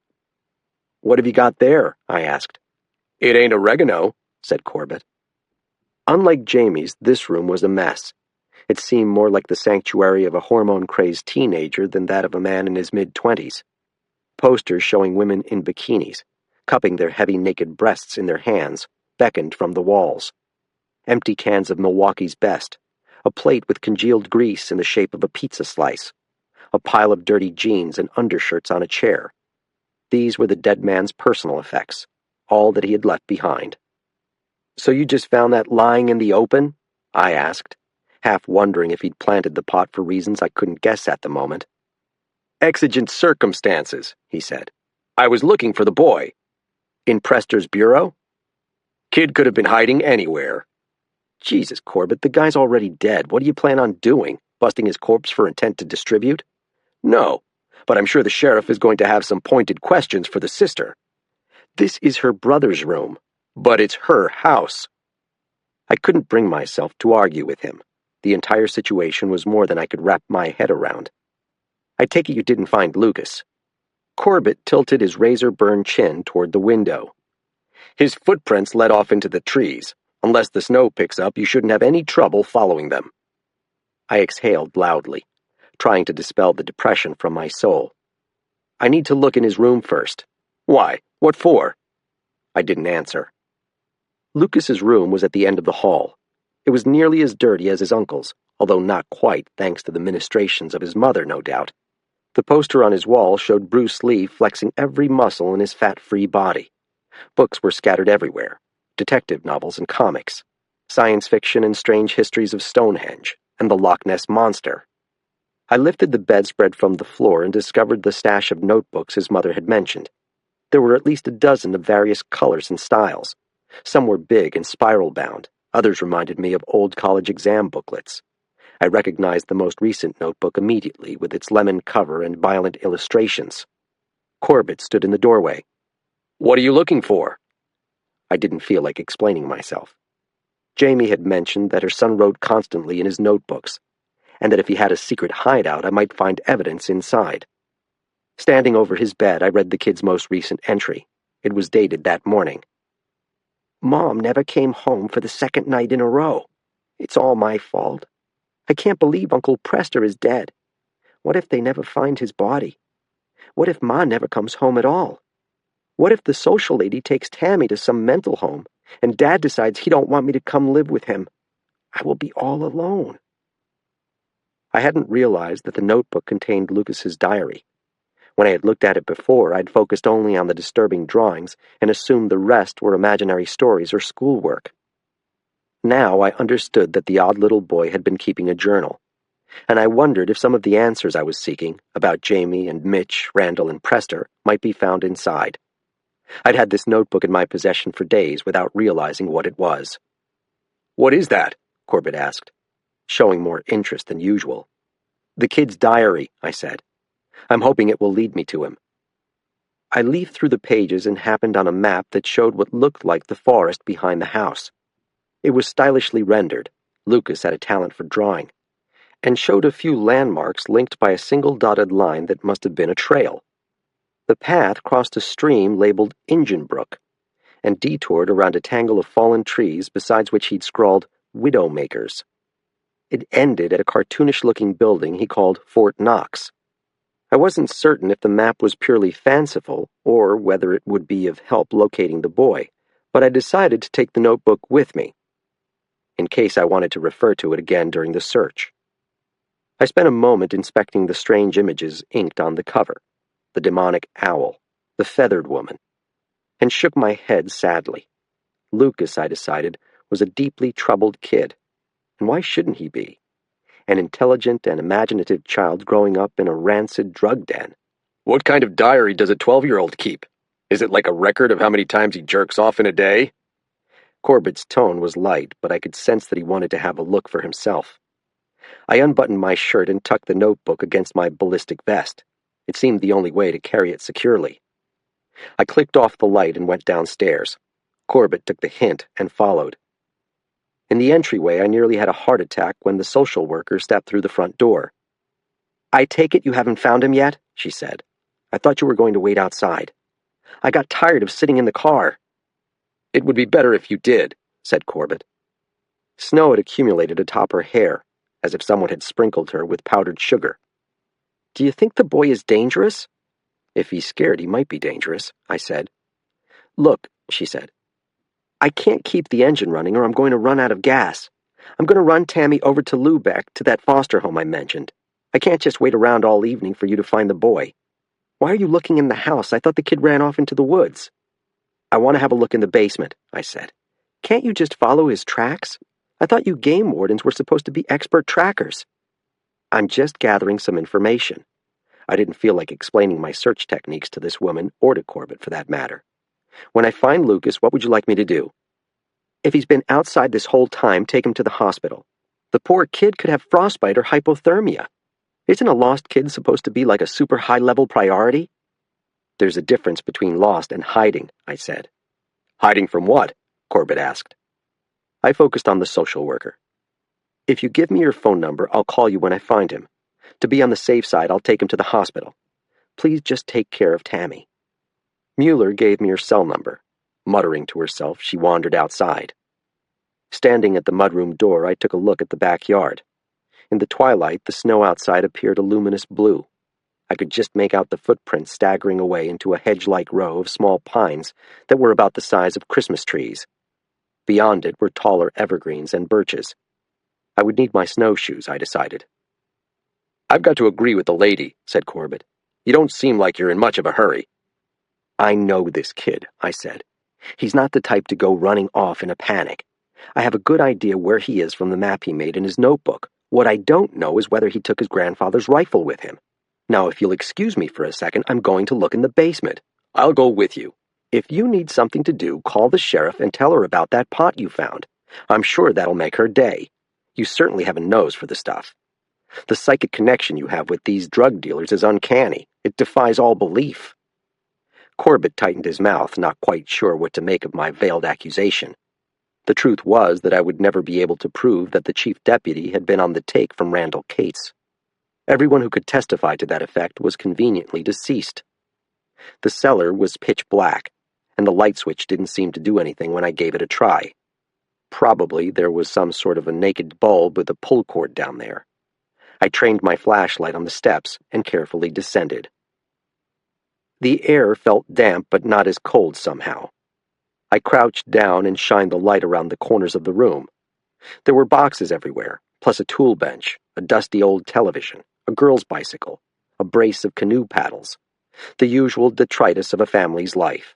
B: "What have you got there?" I asked. "It ain't oregano," said Corbett. Unlike Jamie's, this room was a mess. It seemed more like the sanctuary of a hormone-crazed teenager than that of a man in his mid-20s. Posters showing women in bikinis, cupping their heavy naked breasts in their hands, beckoned from the walls. Empty cans of Milwaukee's Best, a plate with congealed grease in the shape of a pizza slice, a pile of dirty jeans and undershirts on a chair. These were the dead man's personal effects, all that he had left behind. "So you just found that lying in the open?" I asked, half wondering if he'd planted the pot for reasons I couldn't guess at the moment. "Exigent circumstances," he said. "I was looking for the boy." "In Prester's bureau?" "Kid could have been hiding anywhere." "Jesus, Corbett, the guy's already dead. What do you plan on doing? Busting his corpse for intent to distribute?" "No, but I'm sure the sheriff is going to have some pointed questions for the sister." "This is her brother's room." "But it's her house." I couldn't bring myself to argue with him. The entire situation was more than I could wrap my head around. "I take it you didn't find Lucas." Corbett tilted his razor-burned chin toward the window. "His footprints led off into the trees. Unless the snow picks up, you shouldn't have any trouble following them." I exhaled loudly, trying to dispel the depression from my soul. "I need to look in his room first." "Why? What for?" I didn't answer. Lucas's room was at the end of the hall. It was nearly as dirty as his uncle's, although not quite, thanks to the ministrations of his mother, no doubt. The poster on his wall showed Bruce Lee flexing every muscle in his fat-free body. Books were scattered everywhere, detective novels and comics, science fiction and strange histories of Stonehenge, and the Loch Ness Monster. I lifted the bedspread from the floor and discovered the stash of notebooks his mother had mentioned. There were at least a dozen of various colors and styles. Some were big and spiral-bound. Others reminded me of old college exam booklets. I recognized the most recent notebook immediately with its lemon cover and violent illustrations. Corbett stood in the doorway. "What are you looking for?" I didn't feel like explaining myself. Jamie had mentioned that her son wrote constantly in his notebooks, and that if he had a secret hideout, I might find evidence inside. Standing over his bed, I read the kid's most recent entry. It was dated that morning. "Mom never came home for the second night in a row. It's all my fault. I can't believe Uncle Prester is dead. What if they never find his body? What if Ma never comes home at all? What if the social lady takes Tammy to some mental home, and Dad decides he don't want me to come live with him? I will be all alone." I hadn't realized that the notebook contained Lucas's diary. When I had looked at it before, I'd focused only on the disturbing drawings and assumed the rest were imaginary stories or schoolwork. Now I understood that the odd little boy had been keeping a journal, and I wondered if some of the answers I was seeking, about Jamie and Mitch, Randall and Prester, might be found inside. I'd had this notebook in my possession for days without realizing what it was. "What is that?" Corbett asked, showing more interest than usual. "The kid's diary," I said. "I'm hoping it will lead me to him." I leafed through the pages and happened on a map that showed what looked like the forest behind the house. It was stylishly rendered. Lucas had a talent for drawing, and showed a few landmarks linked by a single dotted line that must have been a trail. The path crossed a stream labeled Injun Brook, and detoured around a tangle of fallen trees beside which he'd scrawled Widowmakers. It ended at a cartoonish-looking building he called Fort Knox. I wasn't certain if the map was purely fanciful or whether it would be of help locating the boy, but I decided to take the notebook with me, in case I wanted to refer to it again during the search. I spent a moment inspecting the strange images inked on the cover, the demonic owl, the feathered woman, and shook my head sadly. Lucas, I decided, was a deeply troubled kid, and why shouldn't he be? An intelligent and imaginative child growing up in a rancid drug den. "What kind of diary does a 12-year-old keep? Is it like a record of how many times he jerks off in a day?" Corbett's tone was light, but I could sense that he wanted to have a look for himself. I unbuttoned my shirt and tucked the notebook against my ballistic vest. It seemed the only way to carry it securely. I clicked off the light and went downstairs. Corbett took the hint and followed. In the entryway, I nearly had a heart attack when the social worker stepped through the front door. "I take it you haven't found him yet?" she said. "I thought you were going to wait outside. I got tired of sitting in the car." "It would be better if you did," said Corbett. Snow had accumulated atop her hair, as if someone had sprinkled her with powdered sugar. "Do you think the boy is dangerous?" "If he's scared, he might be dangerous," I said. "Look," she said, "I can't keep the engine running or I'm going to run out of gas. I'm going to run Tammy over to Lubeck, to that foster home I mentioned. I can't just wait around all evening for you to find the boy. Why are you looking in the house? I thought the kid ran off into the woods." "I want to have a look in the basement," I said. "Can't you just follow his tracks? I thought you game wardens were supposed to be expert trackers." "I'm just gathering some information." I didn't feel like explaining my search techniques to this woman, or to Corbett for that matter. "When I find Lucas, what would you like me to do?" "If he's been outside this whole time, take him to the hospital. The poor kid could have frostbite or hypothermia. Isn't a lost kid supposed to be like a super high-level priority?" "There's a difference between lost and hiding," I said. "Hiding from what?" Corbett asked. I focused on the social worker. "If you give me your phone number, I'll call you when I find him. To be on the safe side, I'll take him to the hospital. Please just take care of Tammy." Mueller gave me her cell number. Muttering to herself, she wandered outside. Standing at the mudroom door, I took a look at the backyard. In the twilight, the snow outside appeared a luminous blue. I could just make out the footprints staggering away into a hedge-like row of small pines that were about the size of Christmas trees. Beyond it were taller evergreens and birches. I would need my snowshoes, I decided. "I've got to agree with the lady," said Corbett. "You don't seem like you're in much of a hurry." "I know this kid," I said. "He's not the type to go running off in a panic. I have a good idea where he is from the map he made in his notebook. What I don't know is whether he took his grandfather's rifle with him. Now, if you'll excuse me for a second, I'm going to look in the basement." "I'll go with you." "If you need something to do, call the sheriff and tell her about that pot you found. I'm sure that'll make her day. You certainly have a nose for the stuff. The psychic connection you have with these drug dealers is uncanny. It defies all belief." Corbett tightened his mouth, not quite sure what to make of my veiled accusation. The truth was that I would never be able to prove that the chief deputy had been on the take from Randall Cates. Everyone who could testify to that effect was conveniently deceased. The cellar was pitch black, and the light switch didn't seem to do anything when I gave it a try. Probably there was some sort of a naked bulb with a pull cord down there. I trained my flashlight on the steps and carefully descended. The air felt damp but not as cold somehow. I crouched down and shined the light around the corners of the room. There were boxes everywhere, plus a tool bench, a dusty old television, a girl's bicycle, a brace of canoe paddles, the usual detritus of a family's life.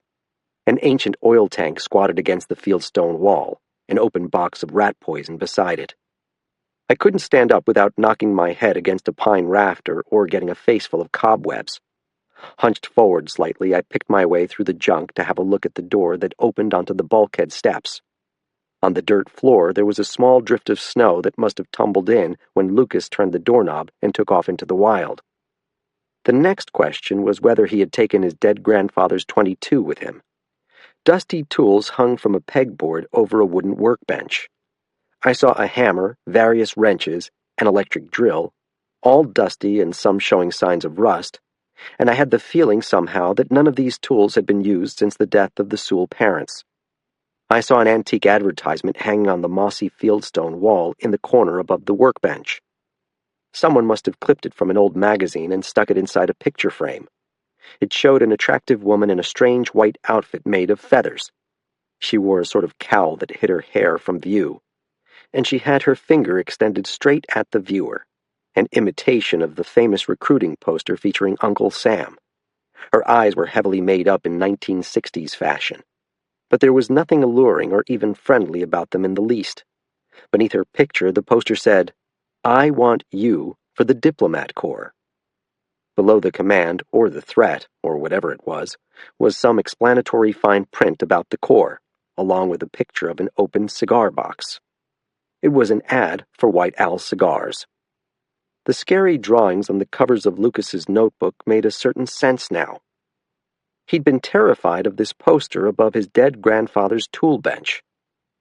B: An ancient oil tank squatted against the fieldstone wall, an open box of rat poison beside it. I couldn't stand up without knocking my head against a pine rafter or getting a face full of cobwebs. Hunched forward slightly, I picked my way through the junk to have a look at the door that opened onto the bulkhead steps. On the dirt floor, there was a small drift of snow that must have tumbled in when Lucas turned the doorknob and took off into the wild. The next question was whether he had taken his dead grandfather's .22 with him. Dusty tools hung from a pegboard over a wooden workbench. I saw a hammer, various wrenches, an electric drill, all dusty and some showing signs of rust, and I had the feeling somehow that none of these tools had been used since the death of the Sewell parents. I saw an antique advertisement hanging on the mossy fieldstone wall in the corner above the workbench. Someone must have clipped it from an old magazine and stuck it inside a picture frame. It showed an attractive woman in a strange white outfit made of feathers. She wore a sort of cowl that hid her hair from view, and she had her finger extended straight at the viewer, an imitation of the famous recruiting poster featuring Uncle Sam. Her eyes were heavily made up in 1960s fashion, but there was nothing alluring or even friendly about them in the least. Beneath her picture, the poster said, "I want you for the Diplomat Corps." Below the command, or the threat, or whatever it was some explanatory fine print about the Corps, along with a picture of an open cigar box. It was an ad for White Owl cigars. The scary drawings on the covers of Lucas's notebook made a certain sense now. He'd been terrified of this poster above his dead grandfather's tool bench.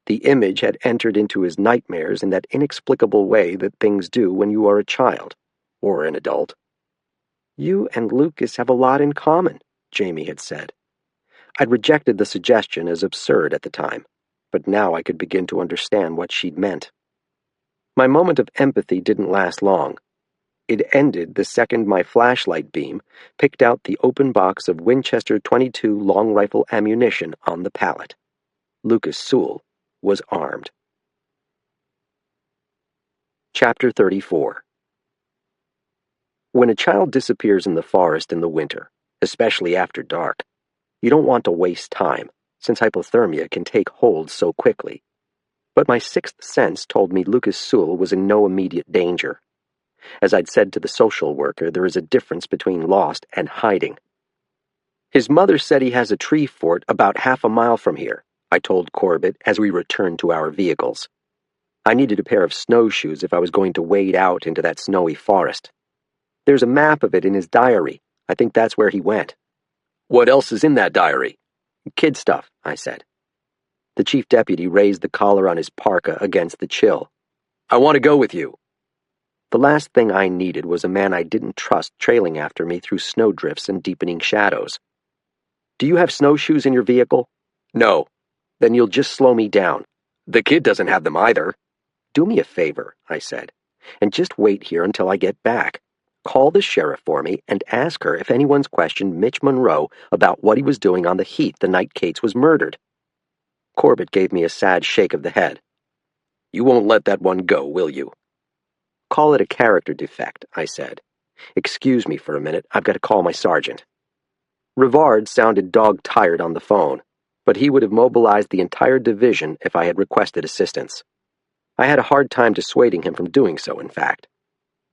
B: The image had entered into his nightmares in that inexplicable way that things do when you are a child, or an adult. "You and Lucas have a lot in common," Jamie had said. I'd rejected the suggestion as absurd at the time, but now I could begin to understand what she'd meant. My moment of empathy didn't last long. It ended the second my flashlight beam picked out the open box of Winchester .22 long rifle ammunition on the pallet. Lucas Sewell was armed. Chapter 34. When a child disappears in the forest in the winter, especially after dark, you don't want to waste time, since hypothermia can take hold so quickly. But my sixth sense told me Lucas Sewell was in no immediate danger. As I'd said to the social worker, there is a difference between lost and hiding. "His mother said he has a tree fort about half a mile from here," I told Corbett as we returned to our vehicles. I needed a pair of snowshoes if I was going to wade out into that snowy forest. "There's a map of it in his diary. I think that's where he went." "What else is in that diary?" "Kid stuff," I said. The chief deputy raised the collar on his parka against the chill. "I want to go with you." The last thing I needed was a man I didn't trust trailing after me through snowdrifts and deepening shadows. "Do you have snowshoes in your vehicle?" "No." "Then you'll just slow me down." "The kid doesn't have them either." "Do me a favor," I said, "and just wait here until I get back. Call the sheriff for me and ask her if anyone's questioned Mitch Monroe about what he was doing on the heath the night Cates was murdered." Corbett gave me a sad shake of the head. "You won't let that one go, will you?" "Call it a character defect," I said. "Excuse me for a minute, I've got to call my sergeant." Rivard sounded dog-tired on the phone, but he would have mobilized the entire division if I had requested assistance. I had a hard time dissuading him from doing so, in fact.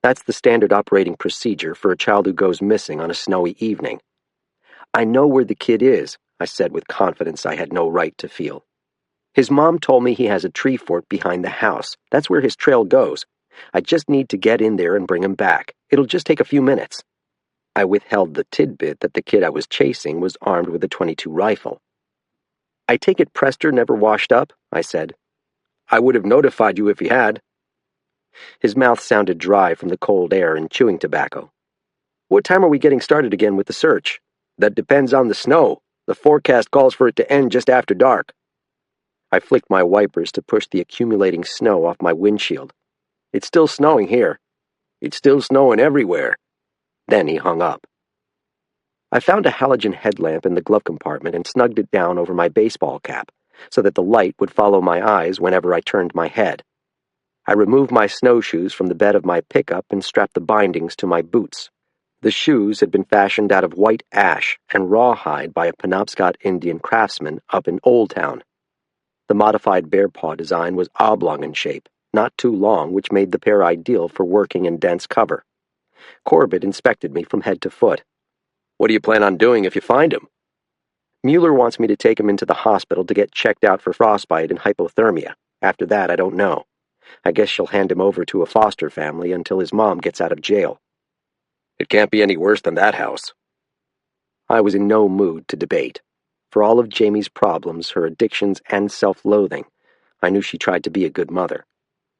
B: That's the standard operating procedure for a child who goes missing on a snowy evening. "I know where the kid is," I said with confidence I had no right to feel. "His mom told me he has a tree fort behind the house. That's where his trail goes. I just need to get in there and bring him back. It'll just take a few minutes." I withheld the tidbit that the kid I was chasing was armed with a .22 rifle. "I take it Prester never washed up?" I said. "I would have notified you if he had." His mouth sounded dry from the cold air and chewing tobacco. "What time are we getting started again with the search?" "That depends on the snow. The forecast calls for it to end just after dark." I flicked my wipers to push the accumulating snow off my windshield. "It's still snowing here." "It's still snowing everywhere." Then he hung up. I found a halogen headlamp in the glove compartment and snugged it down over my baseball cap so that the light would follow my eyes whenever I turned my head. I removed my snowshoes from the bed of my pickup and strapped the bindings to my boots. The shoes had been fashioned out of white ash and rawhide by a Penobscot Indian craftsman up in Old Town. The modified bear paw design was oblong in shape, not too long, which made the pair ideal for working in dense cover. Corbett inspected me from head to foot. "What do you plan on doing if you find him?" "Mueller wants me to take him into the hospital to get checked out for frostbite and hypothermia. After that, I don't know. I guess she'll hand him over to a foster family until his mom gets out of jail." "It can't be any worse than that house." I was in no mood to debate. For all of Jamie's problems, her addictions and self-loathing, I knew she tried to be a good mother.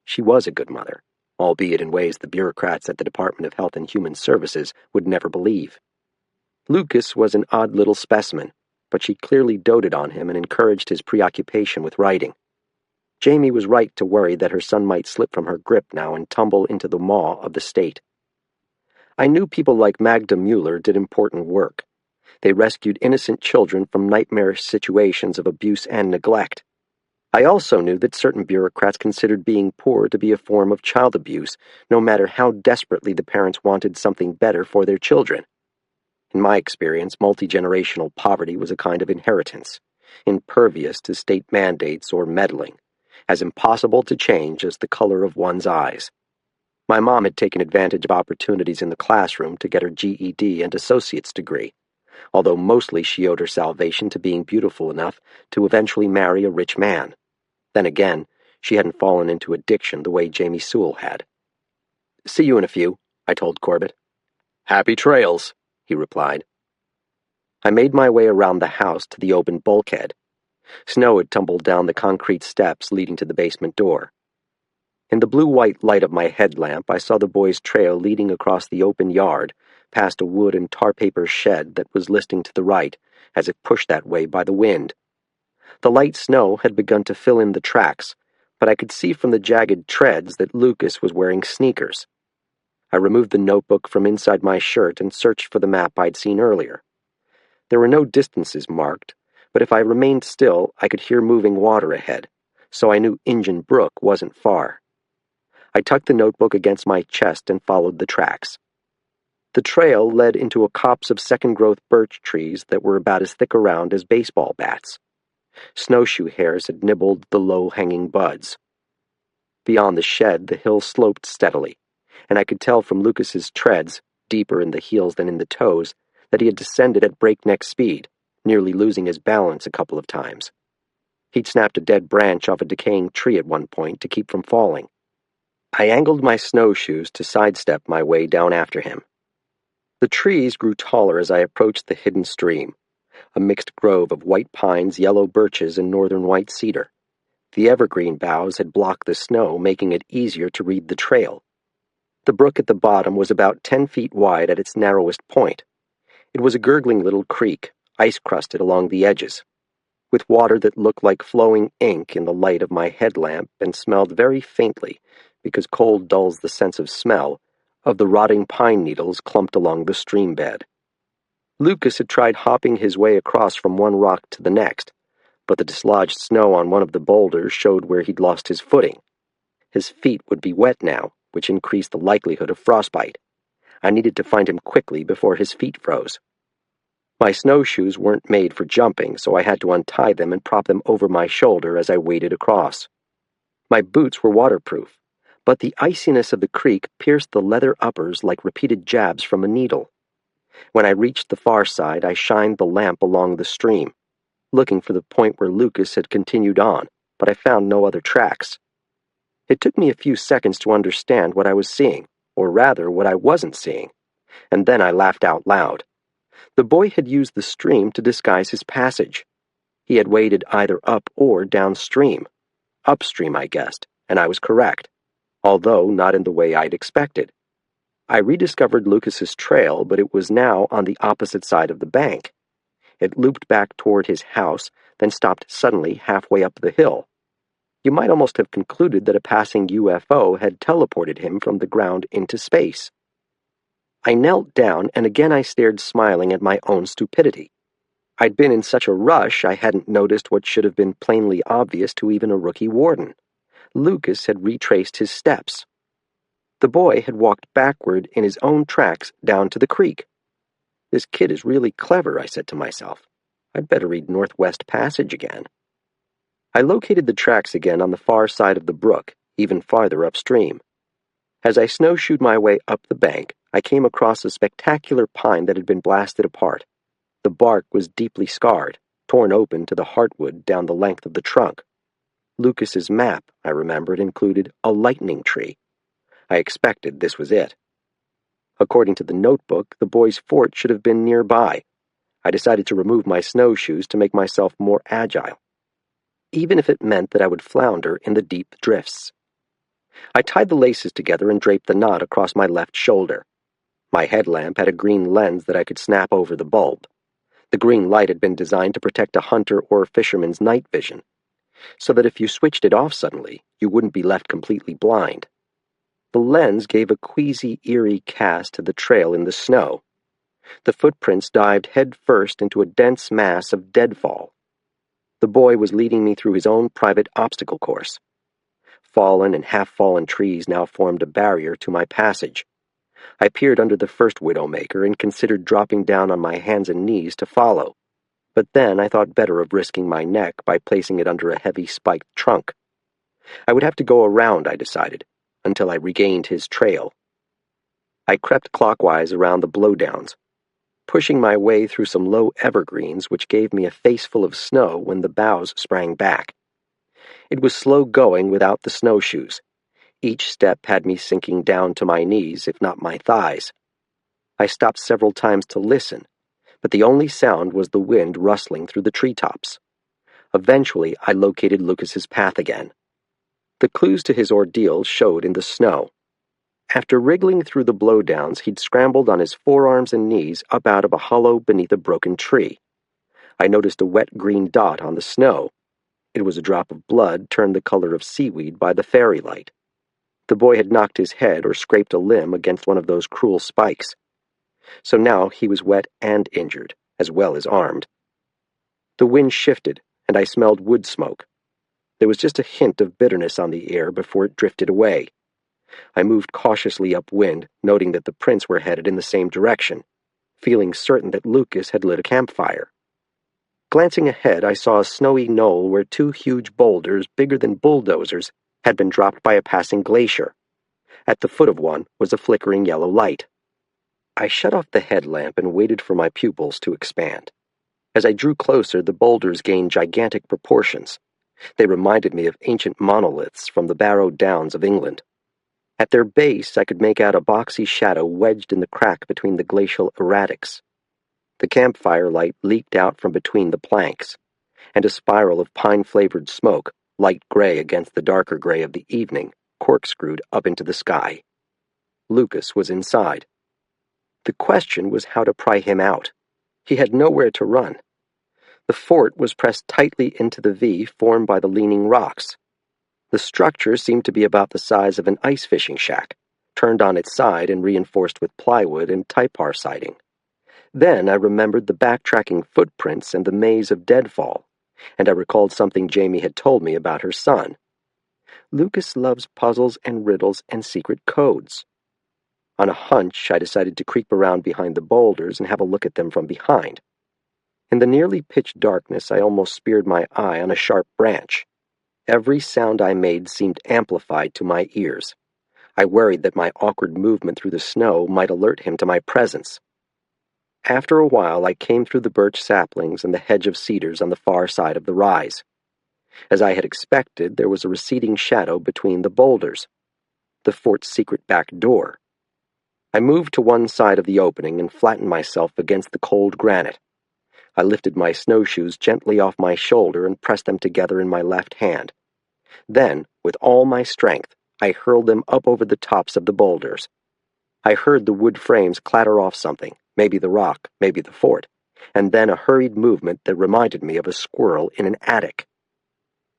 B: She was a good mother, albeit in ways the bureaucrats at the Department of Health and Human Services would never believe. Lucas was an odd little specimen, but she clearly doted on him and encouraged his preoccupation with writing. Jamie was right to worry that her son might slip from her grip now and tumble into the maw of the state. I knew people like Magda Mueller did important work. They rescued innocent children from nightmarish situations of abuse and neglect. I also knew that certain bureaucrats considered being poor to be a form of child abuse, no matter how desperately the parents wanted something better for their children. In my experience, multi-generational poverty was a kind of inheritance, impervious to state mandates or meddling, as impossible to change as the color of one's eyes. My mom had taken advantage of opportunities in the classroom to get her GED and associate's degree, although mostly she owed her salvation to being beautiful enough to eventually marry a rich man. Then again, she hadn't fallen into addiction the way Jamie Sewell had. "See you in a few," I told Corbett. "Happy trails," he replied. I made my way around the house to the open bulkhead. Snow had tumbled down the concrete steps leading to the basement door. In the blue-white light of my headlamp, I saw the boy's trail leading across the open yard, past a wood and tar-paper shed that was listing to the right, as if pushed that way by the wind. The light snow had begun to fill in the tracks, but I could see from the jagged treads that Lucas was wearing sneakers. I removed the notebook from inside my shirt and searched for the map I'd seen earlier. There were no distances marked, but if I remained still, I could hear moving water ahead, so I knew Injun Brook wasn't far. I tucked the notebook against my chest and followed the tracks. The trail led into a copse of second-growth birch trees that were about as thick around as baseball bats. Snowshoe hares had nibbled the low-hanging buds. Beyond the shed, the hill sloped steadily, and I could tell from Lucas's treads, deeper in the heels than in the toes, that he had descended at breakneck speed, nearly losing his balance a couple of times. He'd snapped a dead branch off a decaying tree at one point to keep from falling. I angled my snowshoes to sidestep my way down after him. The trees grew taller as I approached the hidden stream, a mixed grove of white pines, yellow birches, and northern white cedar. The evergreen boughs had blocked the snow, making it easier to read the trail. The brook at the bottom was about 10 feet wide at its narrowest point. It was a gurgling little creek, ice-crusted along the edges, with water that looked like flowing ink in the light of my headlamp and smelled very faintly, because cold dulls the sense of smell, of the rotting pine needles clumped along the stream bed. Lucas had tried hopping his way across from one rock to the next, but the dislodged snow on one of the boulders showed where he'd lost his footing. His feet would be wet now, which increased the likelihood of frostbite. I needed to find him quickly before his feet froze. My snowshoes weren't made for jumping, so I had to untie them and prop them over my shoulder as I waded across. My boots were waterproof, but the iciness of the creek pierced the leather uppers like repeated jabs from a needle. When I reached the far side, I shined the lamp along the stream, looking for the point where Lucas had continued on, but I found no other tracks. It took me a few seconds to understand what I was seeing, or rather, what I wasn't seeing, and then I laughed out loud. The boy had used the stream to disguise his passage. He had waded either up or downstream. Upstream, I guessed, and I was correct, although not in the way I'd expected. I rediscovered Lucas's trail, but it was now on the opposite side of the bank. It looped back toward his house, then stopped suddenly halfway up the hill. You might almost have concluded that a passing UFO had teleported him from the ground into space. I knelt down, and again I stared smiling at my own stupidity. I'd been in such a rush I hadn't noticed what should have been plainly obvious to even a rookie warden. Lucas had retraced his steps. The boy had walked backward in his own tracks down to the creek. This kid is really clever, I said to myself. I'd better read Northwest Passage again. I located the tracks again on the far side of the brook, even farther upstream. As I snowshoed my way up the bank, I came across a spectacular pine that had been blasted apart. The bark was deeply scarred, torn open to the heartwood down the length of the trunk. Lucas's map, I remembered, included a lightning tree. I expected this was it. According to the notebook, the boy's fort should have been nearby. I decided to remove my snowshoes to make myself more agile, even if it meant that I would flounder in the deep drifts. I tied the laces together and draped the knot across my left shoulder. My headlamp had a green lens that I could snap over the bulb. The green light had been designed to protect a hunter or fisherman's night vision, so that if you switched it off suddenly, you wouldn't be left completely blind. The lens gave a queasy, eerie cast to the trail in the snow. The footprints dived head first into a dense mass of deadfall. The boy was leading me through his own private obstacle course. Fallen and half-fallen trees now formed a barrier to my passage. I peered under the first widowmaker and considered dropping down on my hands and knees to follow, but then I thought better of risking my neck by placing it under a heavy spiked trunk. I would have to go around, I decided, until I regained his trail. I crept clockwise around the blowdowns, pushing my way through some low evergreens which gave me a face full of snow when the boughs sprang back. It was slow going without the snowshoes. Each step had me sinking down to my knees, if not my thighs. I stopped several times to listen, but the only sound was the wind rustling through the treetops. Eventually, I located Lucas's path again. The clues to his ordeal showed in the snow. After wriggling through the blowdowns, he'd scrambled on his forearms and knees up out of a hollow beneath a broken tree. I noticed a wet green dot on the snow. It was a drop of blood turned the color of seaweed by the fairy light. The boy had knocked his head or scraped a limb against one of those cruel spikes. So now he was wet and injured, as well as armed. The wind shifted, and I smelled wood smoke. There was just a hint of bitterness on the air before it drifted away. I moved cautiously upwind, noting that the prints were headed in the same direction, feeling certain that Lucas had lit a campfire. Glancing ahead, I saw a snowy knoll where two huge boulders, bigger than bulldozers, had been dropped by a passing glacier. At the foot of one was a flickering yellow light. I shut off the headlamp and waited for my pupils to expand. As I drew closer, the boulders gained gigantic proportions. They reminded me of ancient monoliths from the Barrow Downs of England. At their base, I could make out a boxy shadow wedged in the crack between the glacial erratics. The campfire light leaked out from between the planks, and a spiral of pine-flavored smoke, light gray against the darker gray of the evening, corkscrewed up into the sky. Lucas was inside. The question was how to pry him out. He had nowhere to run. The fort was pressed tightly into the V formed by the leaning rocks. The structure seemed to be about the size of an ice fishing shack, turned on its side and reinforced with plywood and typar siding. Then I remembered the backtracking footprints and the maze of deadfall, and I recalled something Jamie had told me about her son. Lucas loves puzzles and riddles and secret codes. On a hunch, I decided to creep around behind the boulders and have a look at them from behind. In the nearly pitch darkness, I almost speared my eye on a sharp branch. Every sound I made seemed amplified to my ears. I worried that my awkward movement through the snow might alert him to my presence. After a while, I came through the birch saplings and the hedge of cedars on the far side of the rise. As I had expected, there was a receding shadow between the boulders. The fort's secret back door. I moved to one side of the opening and flattened myself against the cold granite. I lifted my snowshoes gently off my shoulder and pressed them together in my left hand. Then, with all my strength, I hurled them up over the tops of the boulders. I heard the wood frames clatter off something, maybe the rock, maybe the fort, and then a hurried movement that reminded me of a squirrel in an attic.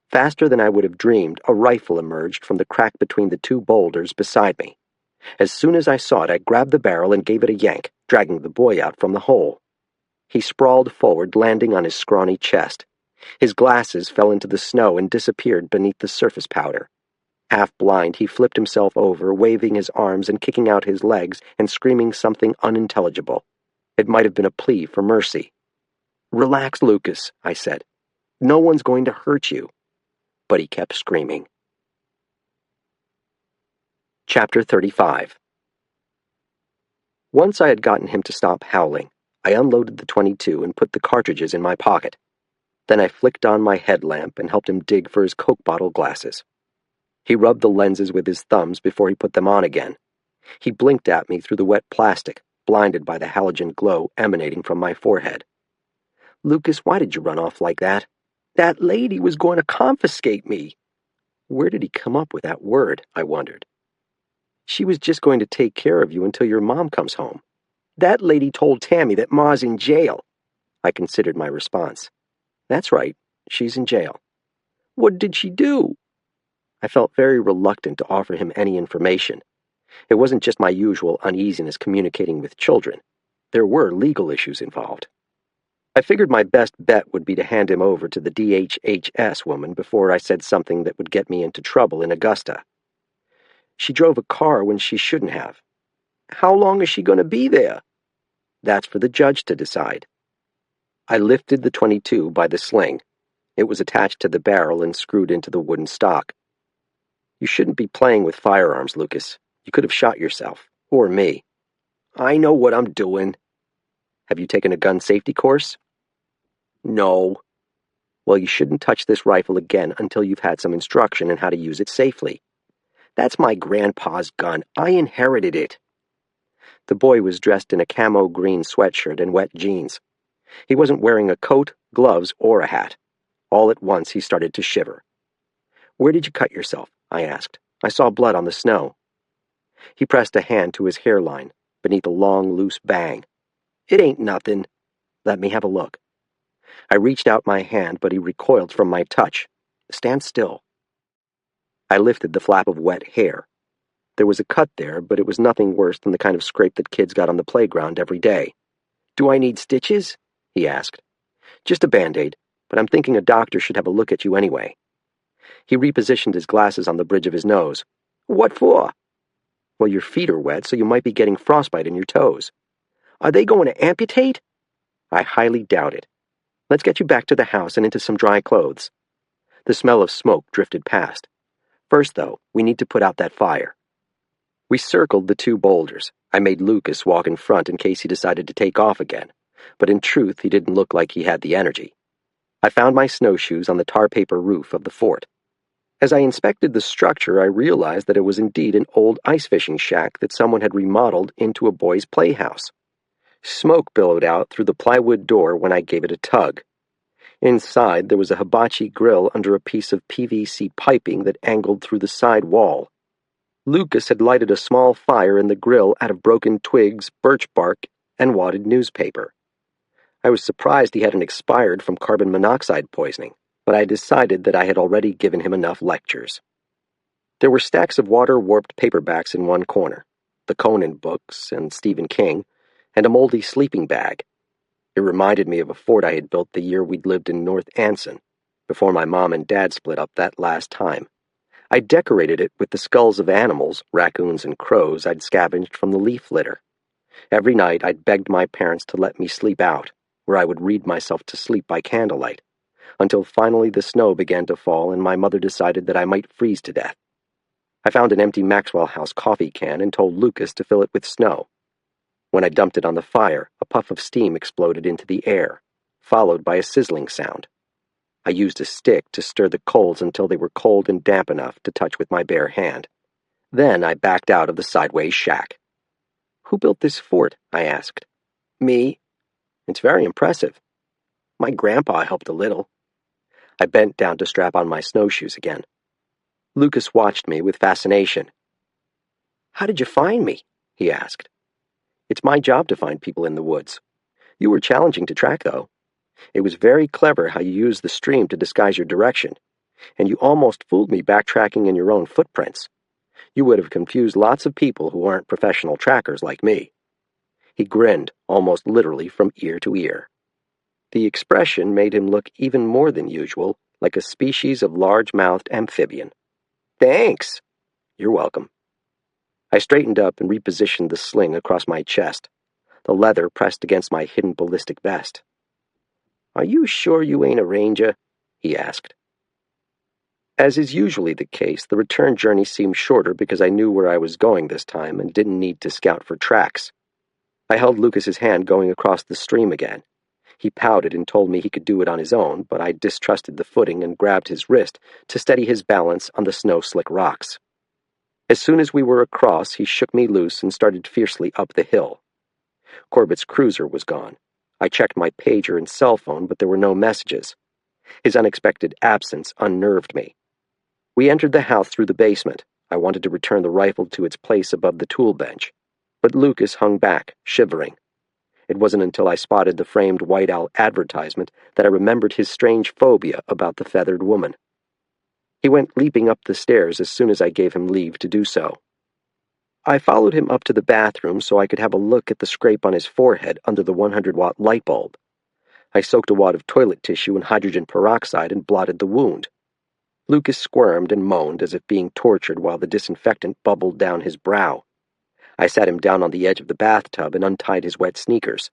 B: Faster than I would have dreamed, a rifle emerged from the crack between the two boulders beside me. As soon as I saw it, I grabbed the barrel and gave it a yank, dragging the boy out from the hole. He sprawled forward, landing on his scrawny chest. His glasses fell into the snow and disappeared beneath the surface powder. Half blind, he flipped himself over, waving his arms and kicking out his legs and screaming something unintelligible. It might have been a plea for mercy. "Relax, Lucas," I said. "No one's going to hurt you." But he kept screaming. Chapter 35. Once I had gotten him to stop howling, I unloaded the .22 and put the cartridges in my pocket. Then I flicked on my headlamp and helped him dig for his Coke bottle glasses. He rubbed the lenses with his thumbs before he put them on again. He blinked at me through the wet plastic, blinded by the halogen glow emanating from my forehead. "Lucas, why did you run off like that?" "That lady was going to confiscate me." Where did he come up with that word, I wondered. "She was just going to take care of you until your mom comes home." "That lady told Tammy that Ma's in jail." I considered my response. "That's right, she's in jail." "What did she do?" I felt very reluctant to offer him any information. It wasn't just my usual uneasiness communicating with children. There were legal issues involved. I figured my best bet would be to hand him over to the DHHS woman before I said something that would get me into trouble in Augusta. "She drove a car when she shouldn't have." "How long is she going to be there?" "That's for the judge to decide." I lifted the .22 by the sling. It was attached to the barrel and screwed into the wooden stock. "You shouldn't be playing with firearms, Lucas. You could have shot yourself, or me." "I know what I'm doing." "Have you taken a gun safety course?" "No." "Well, you shouldn't touch this rifle again until you've had some instruction in how to use it safely." "That's my grandpa's gun. I inherited it." The boy was dressed in a camo green sweatshirt and wet jeans. He wasn't wearing a coat, gloves, or a hat. All at once he started to shiver. "Where did you cut yourself?" I asked. "I saw blood on the snow." He pressed a hand to his hairline, beneath a long, loose bang. "It ain't nothing." "Let me have a look." I reached out my hand, but he recoiled from my touch. "Stand still." I lifted the flap of wet hair. There was a cut there, but it was nothing worse than the kind of scrape that kids got on the playground every day. "Do I need stitches?" he asked. "Just a Band-Aid, but I'm thinking a doctor should have a look at you anyway." He repositioned his glasses on the bridge of his nose. "What for?" "Well, your feet are wet, so you might be getting frostbite in your toes." "Are they going to amputate?" "I highly doubt it. Let's get you back to the house and into some dry clothes." The smell of smoke drifted past. "First, though, we need to put out that fire." We circled the two boulders. I made Lucas walk in front in case he decided to take off again, but in truth he didn't look like he had the energy. I found my snowshoes on the tar paper roof of the fort. As I inspected the structure, I realized that it was indeed an old ice fishing shack that someone had remodeled into a boys' playhouse. Smoke billowed out through the plywood door when I gave it a tug. Inside, there was a hibachi grill under a piece of PVC piping that angled through the side wall. Lucas had lighted a small fire in the grill out of broken twigs, birch bark, and wadded newspaper. I was surprised he hadn't expired from carbon monoxide poisoning, but I decided that I had already given him enough lectures. There were stacks of water-warped paperbacks in one corner, the Conan books and Stephen King, and a moldy sleeping bag. It reminded me of a fort I had built the year we'd lived in North Anson, before my mom and dad split up that last time. I decorated it with the skulls of animals, raccoons and crows I'd scavenged from the leaf litter. Every night I'd begged my parents to let me sleep out, where I would read myself to sleep by candlelight, until finally the snow began to fall and my mother decided that I might freeze to death. I found an empty Maxwell House coffee can and told Lucas to fill it with snow. When I dumped it on the fire, a puff of steam exploded into the air, followed by a sizzling sound. I used a stick to stir the coals until they were cold and damp enough to touch with my bare hand. Then I backed out of the sideways shack. "Who built this fort?" I asked. "Me." "It's very impressive." "My grandpa helped a little." I bent down to strap on my snowshoes again. Lucas watched me with fascination. "How did you find me?" he asked. "It's my job to find people in the woods. You were challenging to track, though. It was very clever how you used the stream to disguise your direction, and you almost fooled me backtracking in your own footprints. You would have confused lots of people who aren't professional trackers like me." He grinned, almost literally from ear to ear. The expression made him look even more than usual, like a species of large-mouthed amphibian. "Thanks." "You're welcome." I straightened up and repositioned the sling across my chest, the leather pressed against my hidden ballistic vest. "Are you sure you ain't a ranger?" he asked. As is usually the case, the return journey seemed shorter because I knew where I was going this time and didn't need to scout for tracks. I held Lucas's hand going across the stream again. He pouted and told me he could do it on his own, but I distrusted the footing and grabbed his wrist to steady his balance on the snow-slick rocks. As soon as we were across, he shook me loose and started fiercely up the hill. Corbett's cruiser was gone. I checked my pager and cell phone, but there were no messages. His unexpected absence unnerved me. We entered the house through the basement. I wanted to return the rifle to its place above the tool bench, but Lucas hung back, shivering. It wasn't until I spotted the framed White Owl advertisement that I remembered his strange phobia about the feathered woman. He went leaping up the stairs as soon as I gave him leave to do so. I followed him up to the bathroom so I could have a look at the scrape on his forehead under the 100-watt light bulb. I soaked a wad of toilet tissue in hydrogen peroxide and blotted the wound. Lucas squirmed and moaned as if being tortured while the disinfectant bubbled down his brow. I sat him down on the edge of the bathtub and untied his wet sneakers.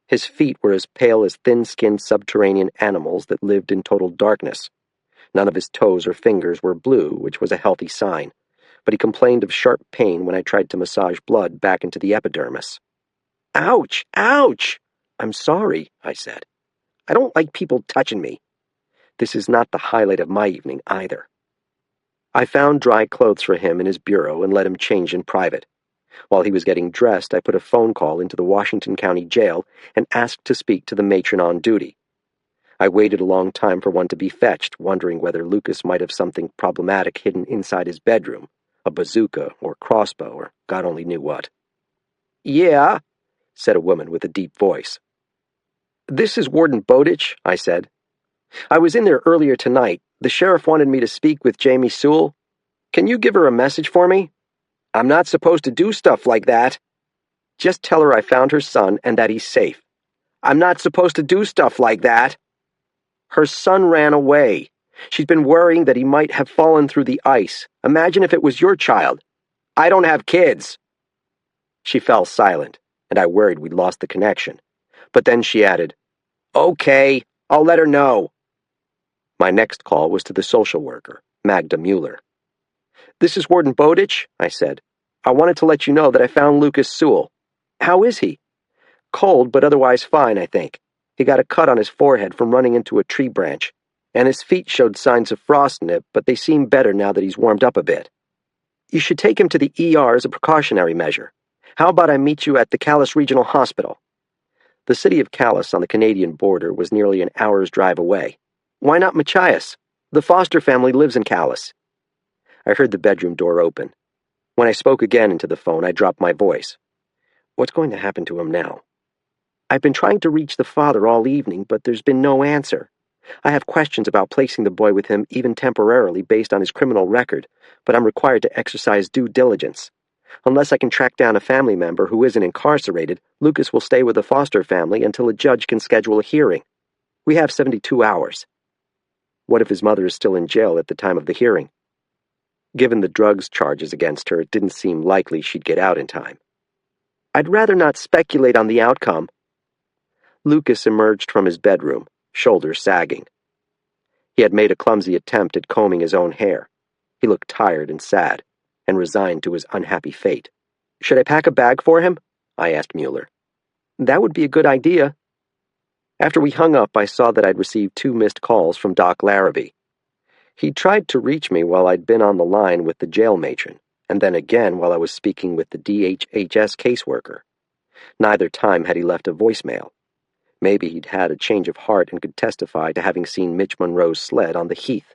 B: His feet were as pale as thin-skinned subterranean animals that lived in total darkness. None of his toes or fingers were blue, which was a healthy sign, but he complained of sharp pain when I tried to massage blood back into the epidermis. "Ouch! Ouch!" "I'm sorry," I said. "I don't like people touching me." This is not the highlight of my evening, either. I found dry clothes for him in his bureau and let him change in private. While he was getting dressed, I put a phone call into the Washington County Jail and asked to speak to the matron on duty. I waited a long time for one to be fetched, wondering whether Lucas might have something problematic hidden inside his bedroom, a bazooka or crossbow or God only knew what. "Yeah," said a woman with a deep voice. "This is Warden Bowditch," I said. "I was in there earlier tonight. The sheriff wanted me to speak with Jamie Sewell. Can you give her a message for me?" "I'm not supposed to do stuff like that." "Just tell her I found her son and that he's safe." "I'm not supposed to do stuff like that." "Her son ran away. She's been worrying that he might have fallen through the ice. Imagine if it was your child." "I don't have kids." She fell silent, and I worried we'd lost the connection. But then she added, "Okay, I'll let her know." My next call was to the social worker, Magda Mueller. "This is Warden Bowditch," I said. "I wanted to let you know that I found Lucas Sewell." "How is he?" "Cold, but otherwise fine, I think. He got a cut on his forehead from running into a tree branch, and his feet showed signs of frostnip, but they seem better now that he's warmed up a bit. You should take him to the ER as a precautionary measure. How about I meet you at the Calais Regional Hospital?" The city of Calais on the Canadian border was nearly an hour's drive away. "Why not Machias? The Foster family lives in Calais." I heard the bedroom door open. When I spoke again into the phone, I dropped my voice. "What's going to happen to him now?" "I've been trying to reach the father all evening, but there's been no answer. I have questions about placing the boy with him even temporarily based on his criminal record, but I'm required to exercise due diligence. Unless I can track down a family member who isn't incarcerated, Lucas will stay with the Foster family until a judge can schedule a hearing. We have 72 hours. What if his mother is still in jail at the time of the hearing? Given the drugs charges against her, it didn't seem likely she'd get out in time. I'd rather not speculate on the outcome. Lucas emerged from his bedroom, shoulders sagging. He had made a clumsy attempt at combing his own hair. He looked tired and sad, and resigned to his unhappy fate. Should I pack a bag for him? I asked Mueller. That would be a good idea. After we hung up, I saw that I'd received 2 missed calls from Doc Larrabee. He'd tried to reach me while I'd been on the line with the jail matron, and then again while I was speaking with the DHHS caseworker. Neither time had he left a voicemail. Maybe he'd had a change of heart and could testify to having seen Mitch Monroe's sled on the heath.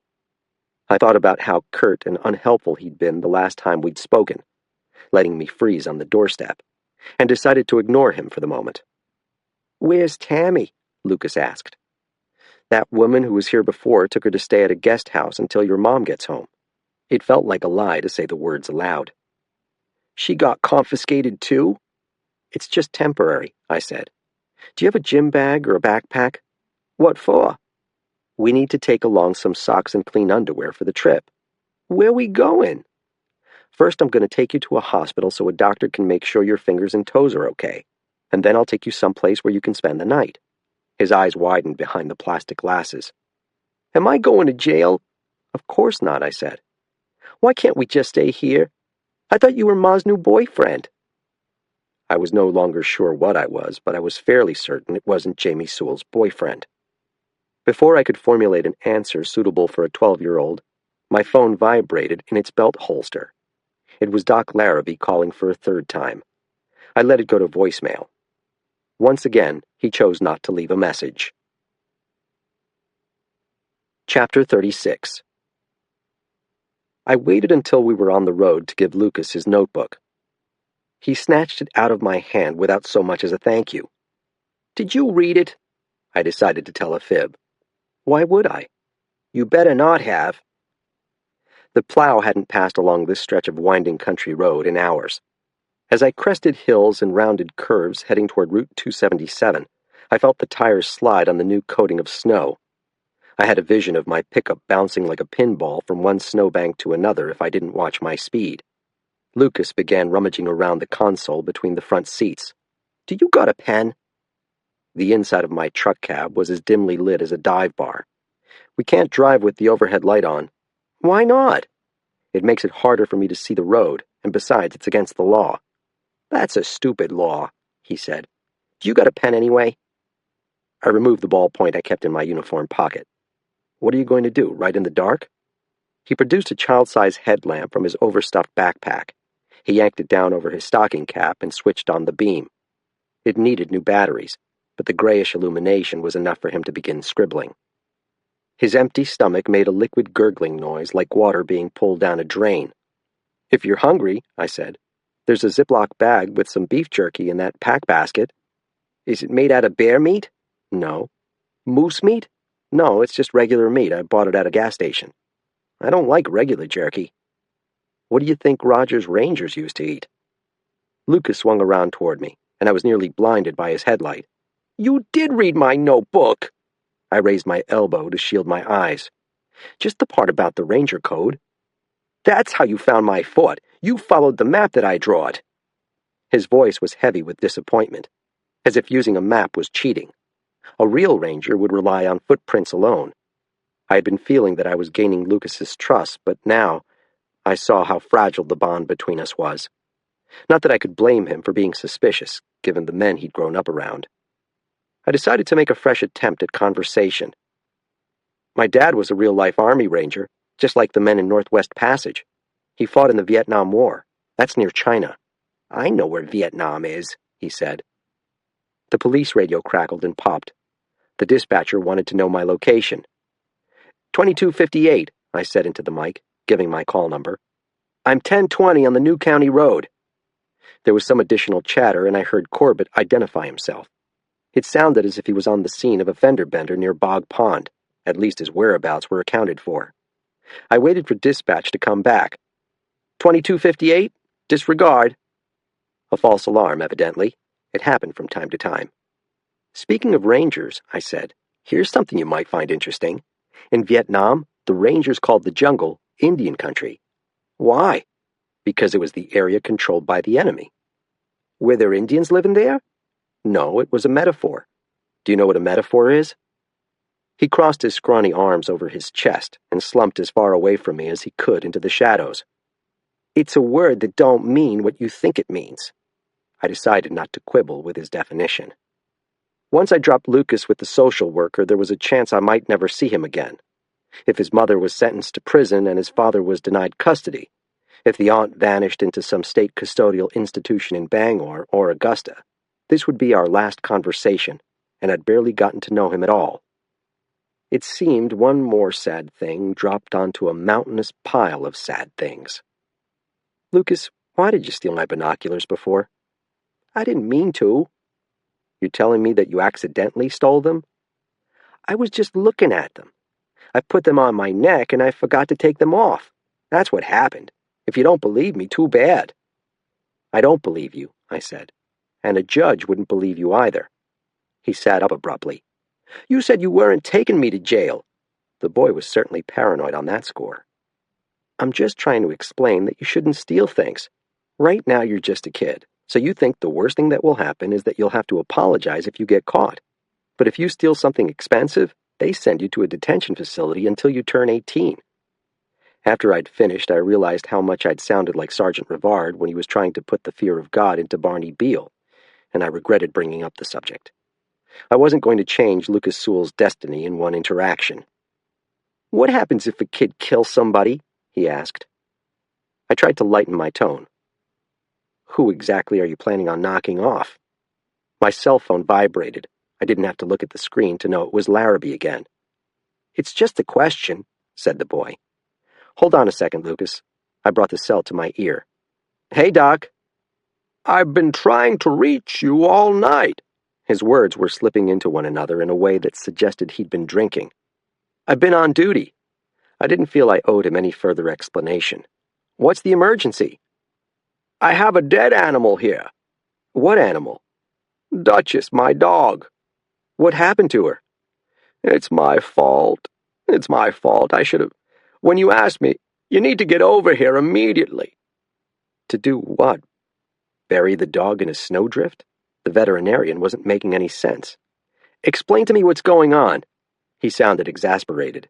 B: I thought about how curt and unhelpful he'd been the last time we'd spoken, letting me freeze on the doorstep, and decided to ignore him for the moment. "Where's Tammy?" Lucas asked. "That woman who was here before took her to stay at a guest house until your mom gets home." It felt like a lie to say the words aloud. "She got confiscated too?" "It's just temporary," I said. "Do you have a gym bag or a backpack?" "What for?" "We need to take along some socks and clean underwear for the trip." "Where we going?" "First, I'm going to take you to a hospital so a doctor can make sure your fingers and toes are okay, and then I'll take you someplace where you can spend the night." His eyes widened behind the plastic glasses. "Am I going to jail?" "Of course not," I said. "Why can't we just stay here? I thought you were Ma's new boyfriend." I was no longer sure what I was, but I was fairly certain it wasn't Jamie Sewell's boyfriend. Before I could formulate an answer suitable for a 12-year-old, my phone vibrated in its belt holster. It was Doc Larrabee calling for a 3rd time. I let it go to voicemail. Once again, he chose not to leave a message. Chapter 36. I waited until we were on the road to give Lucas his notebook. He snatched it out of my hand without so much as a thank you. "Did you read it?" I decided to tell a fib. "Why would I?" "You better not have." The plow hadn't passed along this stretch of winding country road in hours. As I crested hills and rounded curves heading toward Route 277, I felt the tires slide on the new coating of snow. I had a vision of my pickup bouncing like a pinball from one snowbank to another if I didn't watch my speed. Lucas began rummaging around the console between the front seats. "Do you got a pen?" The inside of my truck cab was as dimly lit as a dive bar. "We can't drive with the overhead light on." "Why not?" "It makes it harder for me to see the road, and besides, it's against the law." "That's a stupid law," he said. "Do you got a pen anyway?" I removed the ballpoint I kept in my uniform pocket. "What are you going to do, write in the dark?" He produced a child-size headlamp from his overstuffed backpack. He yanked it down over his stocking cap and switched on the beam. It needed new batteries, but the grayish illumination was enough for him to begin scribbling. His empty stomach made a liquid gurgling noise like water being pulled down a drain. "If you're hungry," I said, "there's a Ziploc bag with some beef jerky in that pack basket." "Is it made out of bear meat?" "No." "Moose meat?" "No, it's just regular meat. I bought it at a gas station." "I don't like regular jerky." "What do you think Roger's Rangers used to eat?" Lucas swung around toward me, and I was nearly blinded by his headlight. "You did read my notebook!" I raised my elbow to shield my eyes. "Just the part about the Ranger Code." "That's how you found my foot. You followed the map that I drawed." His voice was heavy with disappointment, as if using a map was cheating. A real ranger would rely on footprints alone. I had been feeling that I was gaining Lucas's trust, but now I saw how fragile the bond between us was. Not that I could blame him for being suspicious, given the men he'd grown up around. I decided to make a fresh attempt at conversation. "My dad was a real-life Army Ranger, just like the men in Northwest Passage. He fought in the Vietnam War. That's near China." "I know where Vietnam is," he said. The police radio crackled and popped. The dispatcher wanted to know my location. 2258, I said into the mic, giving my call number. "I'm 1020 on the New County Road." There was some additional chatter, and I heard Corbett identify himself. It sounded as if he was on the scene of a fender bender near Bog Pond. At least his whereabouts were accounted for. I waited for dispatch to come back. 2258? Disregard. A false alarm, evidently. It happened from time to time. "Speaking of Rangers," I said, "here's something you might find interesting. In Vietnam, the Rangers called the jungle Indian country. Why? Because it was the area controlled by the enemy. Were there Indians living there? No, it was a metaphor. Do you know what a metaphor is? He crossed his scrawny arms over his chest and slumped as far away from me as he could into the shadows. It's a word that don't mean what you think it means. I decided not to quibble with his definition. Once I dropped Lucas with the social worker, there was a chance I might never see him again. If his mother was sentenced to prison and his father was denied custody, if the aunt vanished into some state custodial institution in Bangor or Augusta, this would be our last conversation, and I'd barely gotten to know him at all. It seemed one more sad thing dropped onto a mountainous pile of sad things. Lucas, why did you steal my binoculars before? I didn't mean to. You're telling me that you accidentally stole them? I was just looking at them. I put them on my neck and I forgot to take them off. That's what happened. If you don't believe me, too bad. I don't believe you, I said, and a judge wouldn't believe you either. He sat up abruptly. You said you weren't taking me to jail. The boy was certainly paranoid on that score. I'm just trying to explain that you shouldn't steal things. Right now you're just a kid, so you think the worst thing that will happen is that you'll have to apologize if you get caught. But if you steal something expensive, they send you to a detention facility until you turn 18. After I'd finished, I realized how much I'd sounded like Sergeant Rivard when he was trying to put the fear of God into Barney Beale, and I regretted bringing up the subject. I wasn't going to change Lucas Sewell's destiny in one interaction. What happens if a kid kills somebody? He asked. I tried to lighten my tone. Who exactly are you planning on knocking off? My cell phone vibrated. I didn't have to look at the screen to know it was Larrabee again. It's just a question, said the boy. Hold on a second, Lucas. I brought the cell to my ear. Hey, Doc. I've been trying to reach you all night. His words were slipping into one another in a way that suggested he'd been drinking. I've been on duty. I didn't feel I owed him any further explanation. What's the emergency? I have a dead animal here. What animal? Duchess, my dog. What happened to her? It's my fault. It's my fault. I should have... When you asked me, you need to get over here immediately. To do what? Bury the dog in a snowdrift? The veterinarian wasn't making any sense. Explain to me what's going on. He sounded exasperated.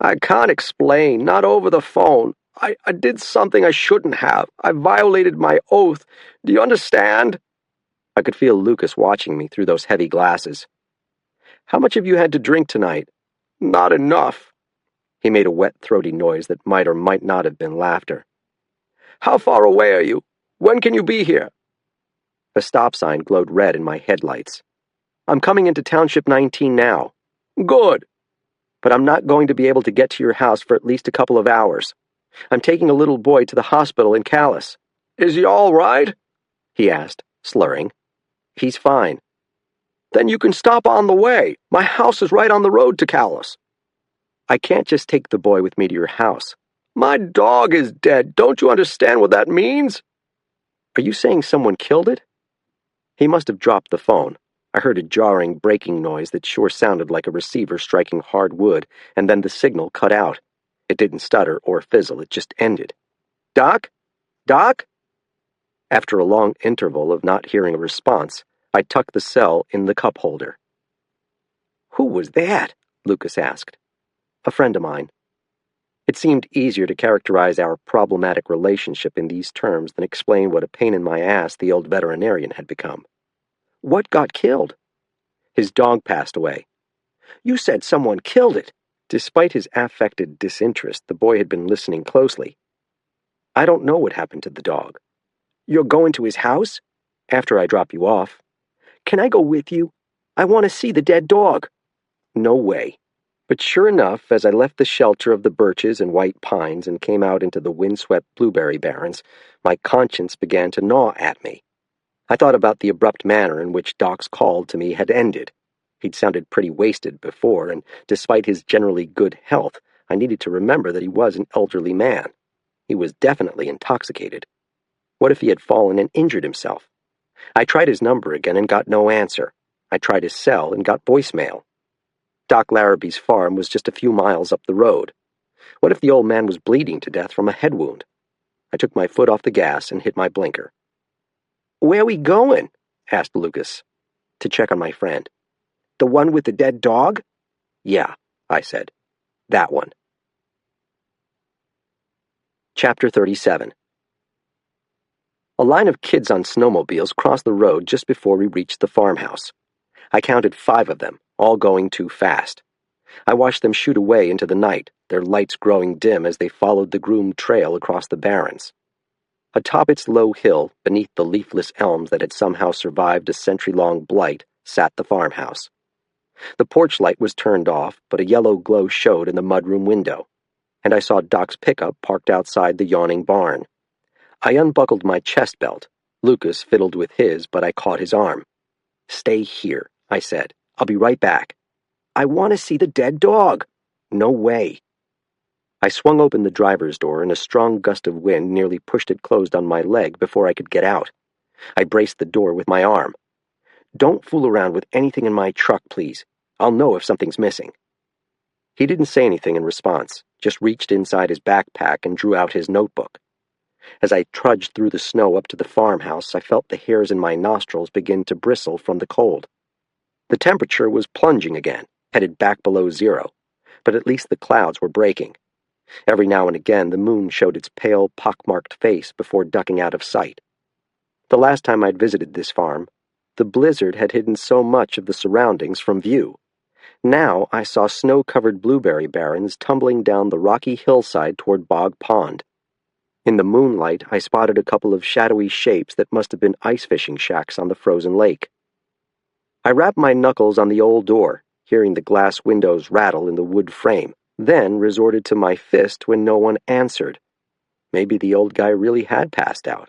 B: I can't explain, not over the phone. I did something I shouldn't have. I violated my oath. Do you understand? I could feel Lucas watching me through those heavy glasses. How much have you had to drink tonight? Not enough. He made a wet, throaty noise that might or might not have been laughter. How far away are you? When can you be here? A stop sign glowed red in my headlights. I'm coming into Township 19 now. Good. But I'm not going to be able to get to your house for at least a couple of hours. I'm taking a little boy to the hospital in Calais. Is he all right? He asked, slurring. He's fine. Then you can stop on the way. My house is right on the road to Calais. I can't just take the boy with me to your house. My dog is dead. Don't you understand what that means? Are you saying someone killed it? He must have dropped the phone. I heard a jarring, breaking noise that sure sounded like a receiver striking hard wood, and then the signal cut out. It didn't stutter or fizzle, it just ended. Doc? Doc? After a long interval of not hearing a response, I tucked the cell in the cup holder. Who was that? Lucas asked. A friend of mine. It seemed easier to characterize our problematic relationship in these terms than explain what a pain in my ass the old veterinarian had become. What got killed? His dog passed away. You said someone killed it. Despite his affected disinterest, the boy had been listening closely. I don't know what happened to the dog. You're going to his house? After I drop you off. Can I go with you? I want to see the dead dog. No way. But sure enough, as I left the shelter of the birches and white pines and came out into the windswept blueberry barrens, my conscience began to gnaw at me. I thought about the abrupt manner in which Doc's call to me had ended. He'd sounded pretty wasted before, and despite his generally good health, I needed to remember that he was an elderly man. He was definitely intoxicated. What if he had fallen and injured himself? I tried his number again and got no answer. I tried his cell and got voicemail. Doc Larrabee's farm was just a few miles up the road. What if the old man was bleeding to death from a head wound? I took my foot off the gas and hit my blinker. "Where we going?" asked Lucas. "To check on my friend." "The one with the dead dog?" "Yeah," I said. "That one." Chapter 37. A line of kids on snowmobiles crossed the road just before we reached the farmhouse. I counted 5 of them, all going too fast. I watched them shoot away into the night, their lights growing dim as they followed the groomed trail across the barrens. Atop its low hill, beneath the leafless elms that had somehow survived a century-long blight, sat the farmhouse. The porch light was turned off, but a yellow glow showed in the mudroom window, and I saw Doc's pickup parked outside the yawning barn. I unbuckled my chest belt. Lucas fiddled with his, but I caught his arm. "Stay here," I said. "I'll be right back." "I want to see the dead dog." "No way." I swung open the driver's door, and a strong gust of wind nearly pushed it closed on my leg before I could get out. I braced the door with my arm. "Don't fool around with anything in my truck, please. I'll know if something's missing." He didn't say anything in response, just reached inside his backpack and drew out his notebook. As I trudged through the snow up to the farmhouse, I felt the hairs in my nostrils begin to bristle from the cold. The temperature was plunging again, headed back below 0, but at least the clouds were breaking. Every now and again the moon showed its pale, pockmarked face before ducking out of sight. The last time I'd visited this farm, the blizzard had hidden so much of the surroundings from view. Now I saw snow-covered blueberry barrens tumbling down the rocky hillside toward Bog Pond. In the moonlight, I spotted a couple of shadowy shapes that must have been ice fishing shacks on the frozen lake. I rapped my knuckles on the old door, hearing the glass windows rattle in the wood frame, then resorted to my fist when no one answered. Maybe the old guy really had passed out.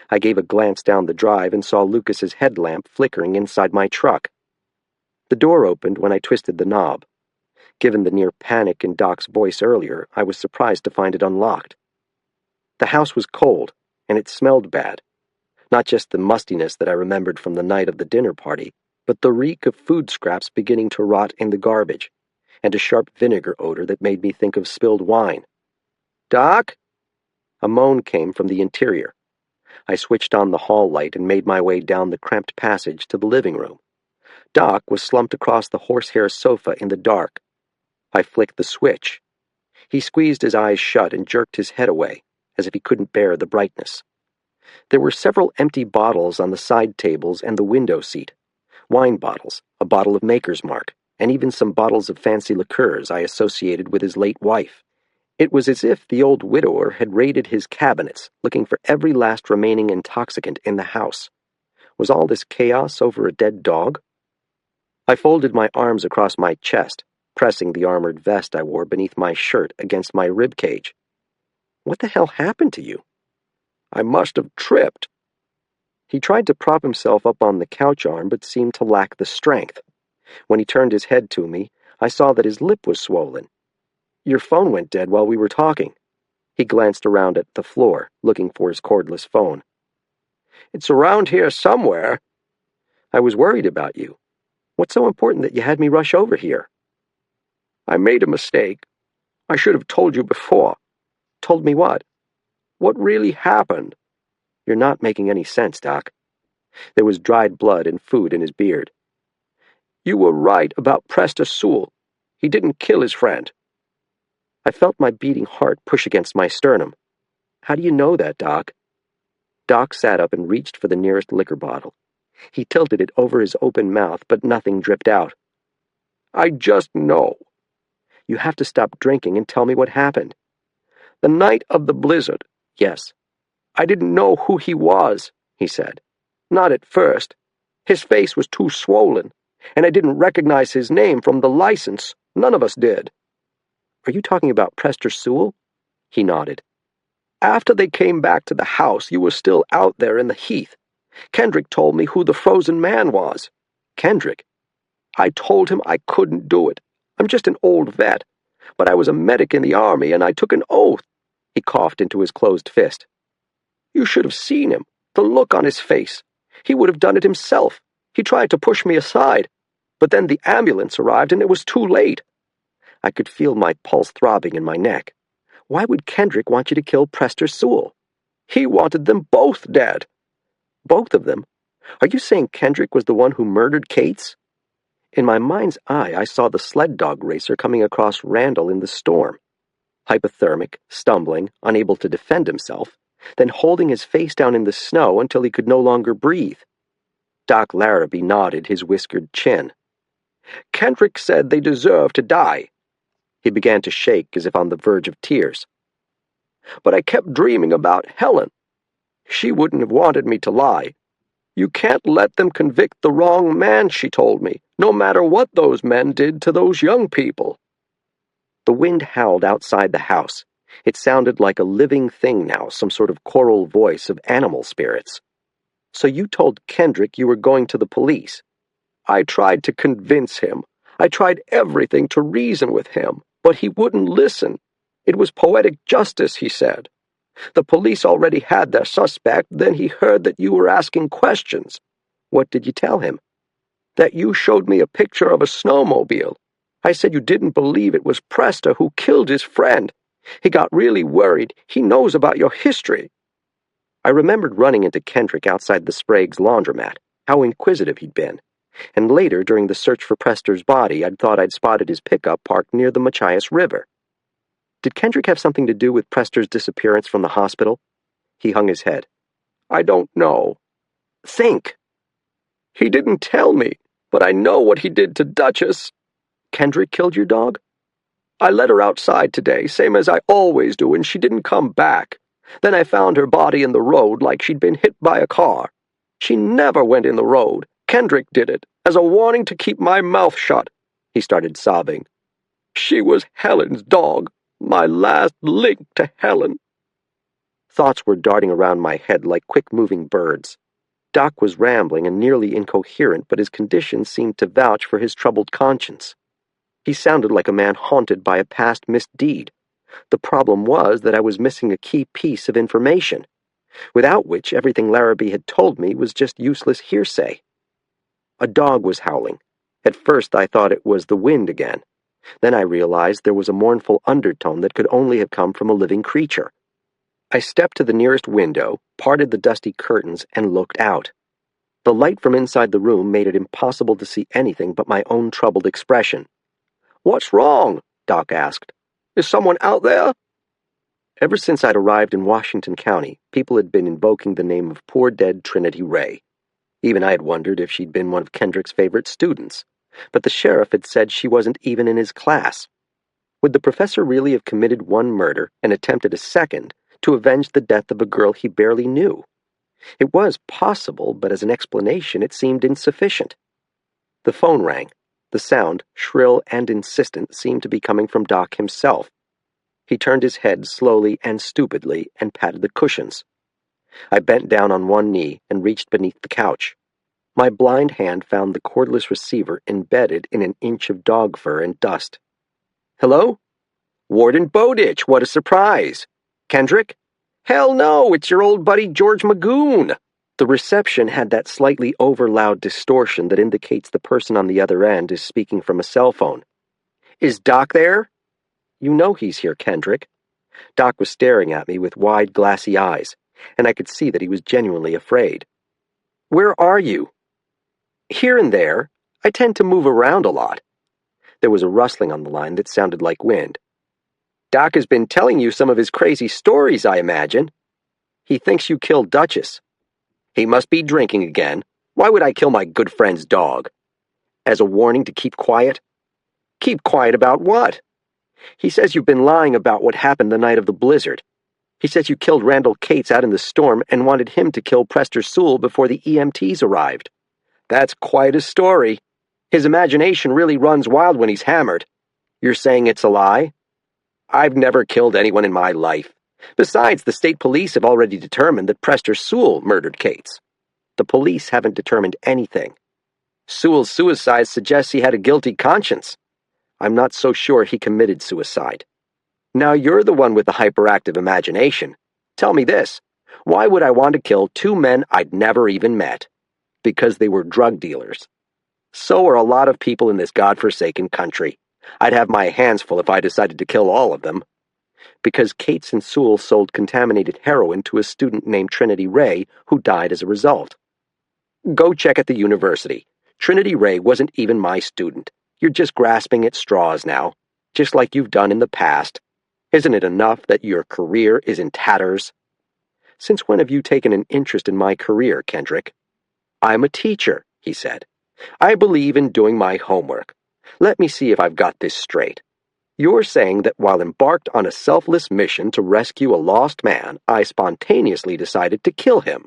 B: I gave a glance down the drive and saw Lucas's headlamp flickering inside my truck. The door opened when I twisted the knob. Given the near panic in Doc's voice earlier, I was surprised to find it unlocked. The house was cold, and it smelled bad. Not just the mustiness that I remembered from the night of the dinner party, but the reek of food scraps beginning to rot in the garbage, and a sharp vinegar odor that made me think of spilled wine. "Doc?" A moan came from the interior. I switched on the hall light and made my way down the cramped passage to the living room. Doc was slumped across the horsehair sofa in the dark. I flicked the switch. He squeezed his eyes shut and jerked his head away, as if he couldn't bear the brightness. There were several empty bottles on the side tables and the window seat. Wine bottles, a bottle of Maker's Mark, and even some bottles of fancy liqueurs I associated with his late wife. It was as if the old widower had raided his cabinets, looking for every last remaining intoxicant in the house. Was all this chaos over a dead dog? I folded my arms across my chest, pressing the armored vest I wore beneath my shirt against my rib cage. "What the hell happened to you?" "I must have tripped." He tried to prop himself up on the couch arm, but seemed to lack the strength. When he turned his head to me, I saw that his lip was swollen. "Your phone went dead while we were talking." He glanced around at the floor, looking for his cordless phone. "It's around here somewhere." "I was worried about you. What's so important that you had me rush over here?" "I made a mistake. I should have told you before." "Told me what?" "What really happened." "You're not making any sense, Doc." There was dried blood and food in his beard. "You were right about Prester Sewell. He didn't kill his friend." I felt my beating heart push against my sternum. "How do you know that, Doc?" Doc sat up and reached for the nearest liquor bottle. He tilted it over his open mouth, but nothing dripped out. "I just know." "You have to stop drinking and tell me what happened." "The night of the blizzard." "Yes." "I didn't know who he was," he said. "Not at first. His face was too swollen, and I didn't recognize his name from the license. None of us did." "Are you talking about Prester Sewell?" He nodded. "After they came back to the house, you were still out there in the heath. Kendrick told me who the frozen man was." "Kendrick?" "I told him I couldn't do it. I'm just an old vet, but I was a medic in the army, and I took an oath." He coughed into his closed fist. "You should have seen him, the look on his face. He would have done it himself. He tried to push me aside, But then the ambulance arrived and it was too late. I could feel my pulse throbbing in my neck. Why would Kendrick want you to kill Prester Sewell? He wanted them both dead. Both of them? Are you saying Kendrick was the one who murdered Cates? In my mind's eye, I saw the sled dog racer coming across Randall in the storm. Hypothermic, stumbling, unable to defend himself, then holding his face down in the snow until he could no longer breathe. Doc Larrabee nodded his whiskered chin. Kendrick said they deserved to die. He began to shake as if on the verge of tears. But I kept dreaming about Helen. She wouldn't have wanted me to lie. You can't let them convict the wrong man, she told me, no matter what those men did to those young people. The wind howled outside the house. It sounded like a living thing now, some sort of choral voice of animal spirits. So you told Kendrick you were going to the police. I tried to convince him. I tried everything to reason with him, but he wouldn't listen. It was poetic justice, he said. The police already had their suspect, then he heard that you were asking questions. What did you tell him? That you showed me a picture of a snowmobile. I said you didn't believe it was Prester who killed his friend. He got really worried. He knows about your history. I remembered running into Kendrick outside the Sprague's laundromat, how inquisitive he'd been. And later, during the search for Prester's body, I'd thought I'd spotted his pickup parked near the Machias River. Did Kendrick have something to do with Prester's disappearance from the hospital? He hung his head. I don't know. Think. He didn't tell me, but I know what he did to Duchess. Kendrick killed your dog? I let her outside today, same as I always do, and she didn't come back. Then I found her body in the road like she'd been hit by a car. She never went in the road. Kendrick did it, as a warning to keep my mouth shut. He started sobbing. She was Helen's dog. My last link to Helen. Thoughts were darting around my head like quick-moving birds. Doc was rambling and nearly incoherent, but his condition seemed to vouch for his troubled conscience. He sounded like a man haunted by a past misdeed. The problem was that I was missing a key piece of information, without which everything Larrabee had told me was just useless hearsay. A dog was howling. At first I thought it was the wind again. Then I realized there was a mournful undertone that could only have come from a living creature. I stepped to the nearest window, parted the dusty curtains, and looked out. The light from inside the room made it impossible to see anything but my own troubled expression. What's wrong? Doc asked. Is someone out there? Ever since I'd arrived in Washington County, people had been invoking the name of poor dead Trinity Ray. Even I had wondered if she'd been one of Kendrick's favorite students. But the sheriff had said she wasn't even in his class. Would the professor really have committed one murder and attempted a second to avenge the death of a girl he barely knew? It was possible, but as an explanation it seemed insufficient. The phone rang. The sound, shrill and insistent, seemed to be coming from Doc himself. He turned his head slowly and stupidly and patted the cushions. I bent down on one knee and reached beneath the couch. My blind hand found the cordless receiver embedded in an inch of dog fur and dust. Hello? Warden Bowditch, what a surprise! Kendrick? Hell no, it's your old buddy George Magoon! The reception had that slightly over-loud distortion that indicates the person on the other end is speaking from a cell phone. Is Doc there? You know he's here, Kendrick. Doc was staring at me with wide, glassy eyes, and I could see that he was genuinely afraid. Where are you? Here and there. I tend to move around a lot. There was a rustling on the line that sounded like wind. Doc has been telling you some of his crazy stories, I imagine. He thinks you killed Duchess. He must be drinking again. Why would I kill my good friend's dog? As a warning to keep quiet? Keep quiet about what? He says you've been lying about what happened the night of the blizzard. He says you killed Randall Cates out in the storm and wanted him to kill Prester Sewell before the EMTs arrived. That's quite a story. His imagination really runs wild when he's hammered. You're saying it's a lie? I've never killed anyone in my life. Besides, the state police have already determined that Prester Sewell murdered Cates. The police haven't determined anything. Sewell's suicide suggests he had a guilty conscience. I'm not so sure he committed suicide. Now you're the one with the hyperactive imagination. Tell me this. Why would I want to kill two men I'd never even met? Because they were drug dealers. So are a lot of people in this godforsaken country. I'd have my hands full if I decided to kill all of them. Because Cates and Sewell sold contaminated heroin to a student named Trinity Ray, who died as a result. Go check at the university. Trinity Ray wasn't even my student. You're just grasping at straws now, just like you've done in the past. Isn't it enough that your career is in tatters? Since when have you taken an interest in my career, Kendrick? I'm a teacher, he said. I believe in doing my homework. Let me see if I've got this straight. You're saying that while embarked on a selfless mission to rescue a lost man, I spontaneously decided to kill him.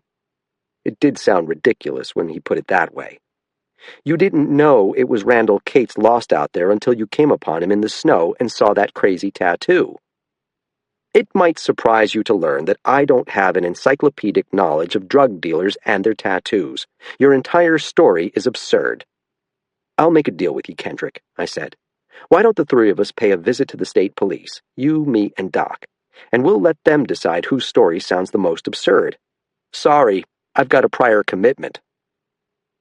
B: It did sound ridiculous when he put it that way. You didn't know it was Randall Cates lost out there until you came upon him in the snow and saw that crazy tattoo. It might surprise you to learn that I don't have an encyclopedic knowledge of drug dealers and their tattoos. Your entire story is absurd. I'll make a deal with you, Kendrick, I said. Why don't the three of us pay a visit to the state police, you, me, and Doc, and we'll let them decide whose story sounds the most absurd. Sorry, I've got a prior commitment.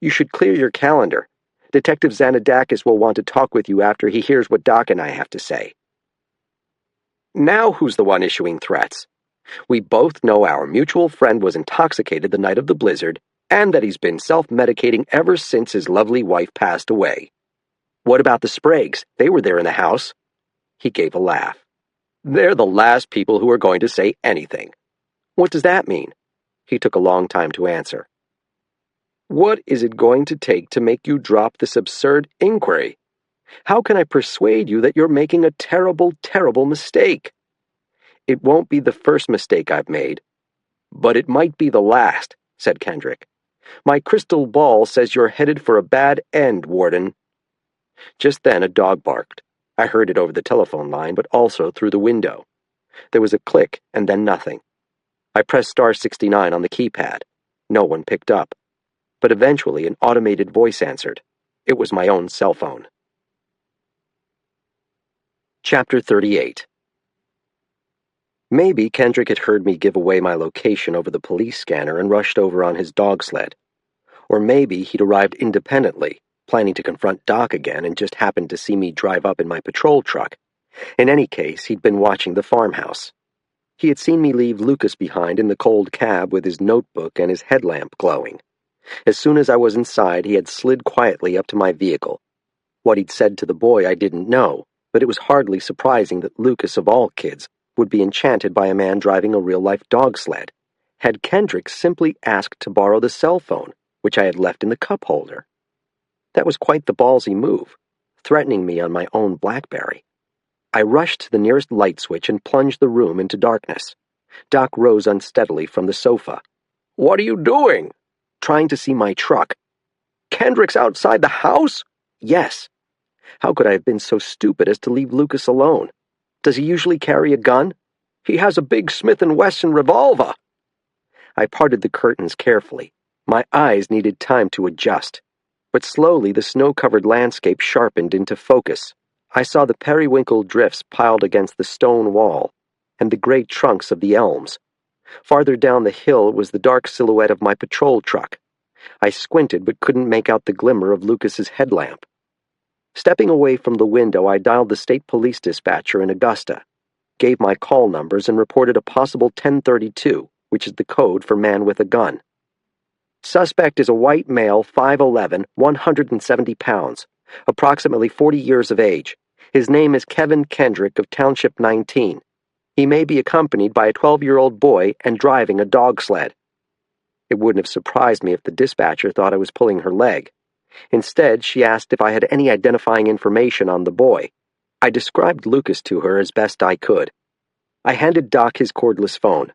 B: You should clear your calendar. Detective Xanadakis will want to talk with you after he hears what Doc and I have to say. Now who's the one issuing threats? We both know our mutual friend was intoxicated the night of the blizzard, and that he's been self-medicating ever since his lovely wife passed away. What about the Spraggs? They were there in the house. He gave a laugh. They're the last people who are going to say anything. What does that mean? He took a long time to answer. What is it going to take to make you drop this absurd inquiry? How can I persuade you that you're making a terrible, terrible mistake? It won't be the first mistake I've made. But it might be the last, said Kendrick. My crystal ball says you're headed for a bad end, Warden. Just then a dog barked. I heard it over the telephone line, but also through the window. There was a click, and then nothing. I pressed star 69 on the keypad. No one picked up. But eventually an automated voice answered. It was my own cell phone. Chapter 38. Maybe Kendrick had heard me give away my location over the police scanner and rushed over on his dog sled. Or maybe he'd arrived independently, planning to confront Doc again, and just happened to see me drive up in my patrol truck. In any case, he'd been watching the farmhouse. He had seen me leave Lucas behind in the cold cab with his notebook and his headlamp glowing. As soon as I was inside, he had slid quietly up to my vehicle. What he'd said to the boy I didn't know, but it was hardly surprising that Lucas, of all kids, would be enchanted by a man driving a real-life dog sled. Had Kendrick simply asked to borrow the cell phone, which I had left in the cup holder. That was quite the ballsy move, threatening me on my own BlackBerry. I rushed to the nearest light switch and plunged the room into darkness. Doc rose unsteadily from the sofa. What are you doing? Trying to see my truck. Kendrick's outside the house? Yes. How could I have been so stupid as to leave Lucas alone? Does he usually carry a gun? He has a big Smith & Wesson revolver. I parted the curtains carefully. My eyes needed time to adjust. But slowly the snow-covered landscape sharpened into focus. I saw the periwinkle drifts piled against the stone wall, and the gray trunks of the elms. Farther down the hill was the dark silhouette of my patrol truck. I squinted but couldn't make out the glimmer of Lucas's headlamp. Stepping away from the window, I dialed the state police dispatcher in Augusta, gave my call numbers, and reported a possible 1032, which is the code for man with a gun. Suspect is a white male, 5'11", 170 pounds, approximately 40 years of age. His name is Kevin Kendrick of Township 19. He may be accompanied by a 12-year-old boy and driving a dog sled. It wouldn't have surprised me if the dispatcher thought I was pulling her leg. Instead, she asked if I had any identifying information on the boy. I described Lucas to her as best I could. I handed Doc his cordless phone.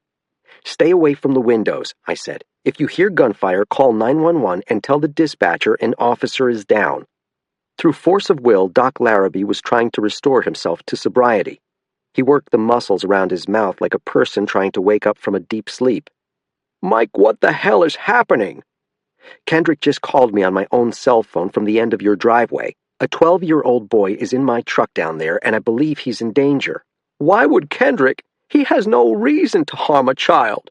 B: Stay away from the windows, I said. If you hear gunfire, call 911 and tell the dispatcher an officer is down. Through force of will, Doc Larrabee was trying to restore himself to sobriety. He worked the muscles around his mouth like a person trying to wake up from a deep sleep. Mike, what the hell is happening? Kendrick just called me on my own cell phone from the end of your driveway. A 12-year-old boy is in my truck down there, and I believe he's in danger. Why would Kendrick? He has no reason to harm a child.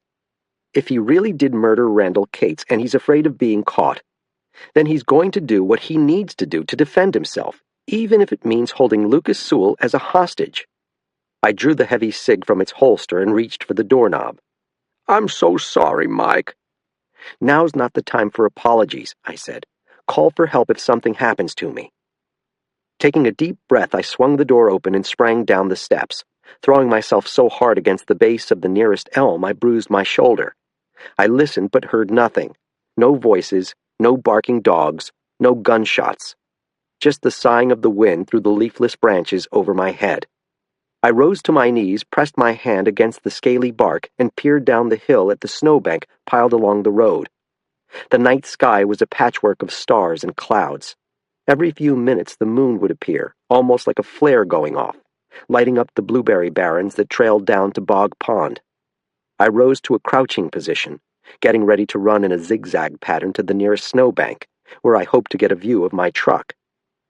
B: If he really did murder Randall Cates, and he's afraid of being caught, then he's going to do what he needs to do to defend himself, even if it means holding Lucas Sewell as a hostage. I drew the heavy cig from its holster and reached for the doorknob. "I'm so sorry, Mike." "Now's not the time for apologies," I said. "Call for help if something happens to me." Taking a deep breath, I swung the door open and sprang down the steps, throwing myself so hard against the base of the nearest elm I bruised my shoulder. I listened but heard nothing. No voices, no barking dogs, no gunshots. Just the sighing of the wind through the leafless branches over my head. I rose to my knees, pressed my hand against the scaly bark, and peered down the hill at the snowbank piled along the road. The night sky was a patchwork of stars and clouds. Every few minutes the moon would appear, almost like a flare going off, lighting up the blueberry barrens that trailed down to Bog Pond. I rose to a crouching position, getting ready to run in a zigzag pattern to the nearest snowbank, where I hoped to get a view of my truck,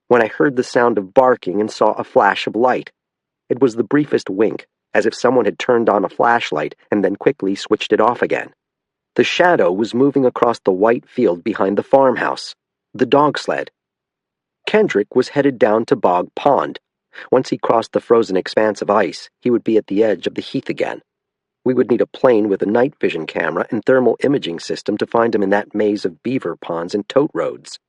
B: when I heard the sound of barking and saw a flash of light. It was the briefest wink, as if someone had turned on a flashlight and then quickly switched it off again. The shadow was moving across the white field behind the farmhouse, the dog sled. Kendrick was headed down to Bog Pond. Once he crossed the frozen expanse of ice, he would be at the edge of the heath again. We would need a plane with a night vision camera and thermal imaging system to find him in that maze of beaver ponds and tote roads.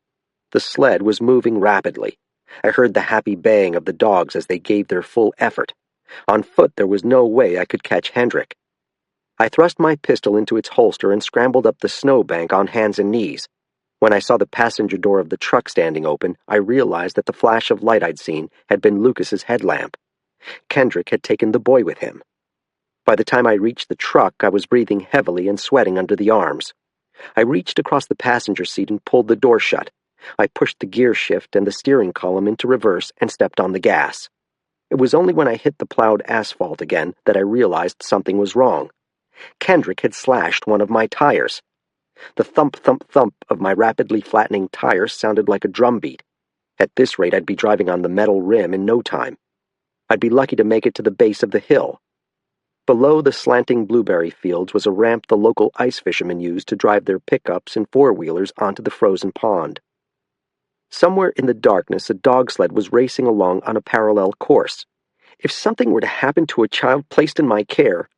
B: The sled was moving rapidly. I heard the happy baying of the dogs as they gave their full effort. On foot there was no way I could catch Hendrik. I thrust my pistol into its holster and scrambled up the snowbank on hands and knees. When I saw the passenger door of the truck standing open, I realized that the flash of light I'd seen had been Lucas's headlamp. Kendrick had taken the boy with him. By the time I reached the truck, I was breathing heavily and sweating under the arms. I reached across the passenger seat and pulled the door shut. I pushed the gear shift and the steering column into reverse and stepped on the gas. It was only when I hit the plowed asphalt again that I realized something was wrong. Kendrick had slashed one of my tires. The thump, thump, thump of my rapidly flattening tires sounded like a drumbeat. At this rate, I'd be driving on the metal rim in no time. I'd be lucky to make it to the base of the hill. Below the slanting blueberry fields was a ramp the local ice fishermen used to drive their pickups and four-wheelers onto the frozen pond. Somewhere in the darkness, a dog sled was racing along on a parallel course. If something were to happen to a child placed in my care,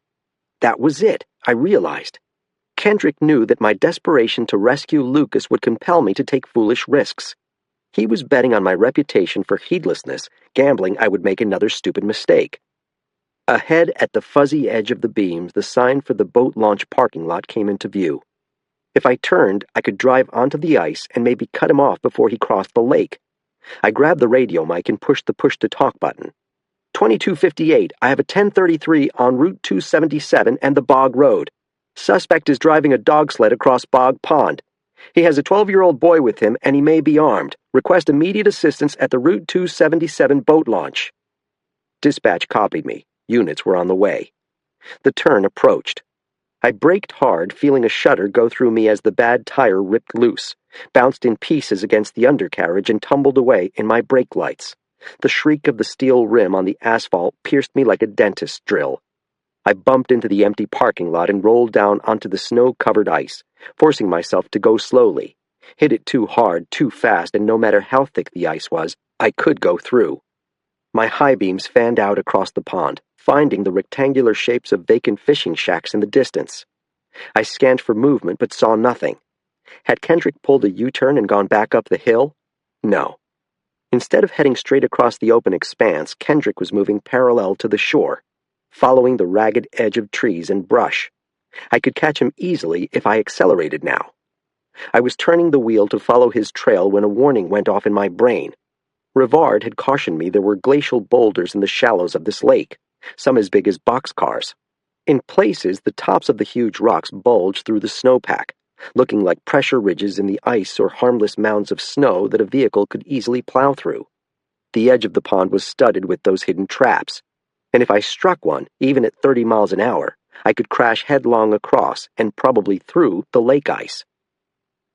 B: that was it, I realized. Kendrick knew that my desperation to rescue Lucas would compel me to take foolish risks. He was betting on my reputation for heedlessness, gambling I would make another stupid mistake. Ahead at the fuzzy edge of the beams, the sign for the boat launch parking lot came into view. If I turned, I could drive onto the ice and maybe cut him off before he crossed the lake. I grabbed the radio mic and pushed the push-to-talk button. 2258, I have a 1033 on Route 277 and the Bog Road. Suspect is driving a dog sled across Bog Pond. He has a 12-year-old boy with him, and he may be armed. Request immediate assistance at the Route 277 boat launch. Dispatch copied me. Units were on the way. The turn approached. I braked hard, feeling a shudder go through me as the bad tire ripped loose, bounced in pieces against the undercarriage, and tumbled away in my brake lights. The shriek of the steel rim on the asphalt pierced me like a dentist's drill. I bumped into the empty parking lot and rolled down onto the snow-covered ice, forcing myself to go slowly. Hit it too hard, too fast, and no matter how thick the ice was, I could go through. My high beams fanned out across the pond, finding the rectangular shapes of vacant fishing shacks in the distance. I scanned for movement but saw nothing. Had Kendrick pulled a U-turn and gone back up the hill? No. Instead of heading straight across the open expanse, Kendrick was moving parallel to the shore, following the ragged edge of trees and brush. I could catch him easily if I accelerated now. I was turning the wheel to follow his trail when a warning went off in my brain. Rivard had cautioned me there were glacial boulders in the shallows of this lake, some as big as boxcars. In places, the tops of the huge rocks bulged through the snowpack, looking like pressure ridges in the ice or harmless mounds of snow that a vehicle could easily plow through. The edge of the pond was studded with those hidden traps, and if I struck one, even at 30 miles an hour, I could crash headlong across and probably through the lake ice.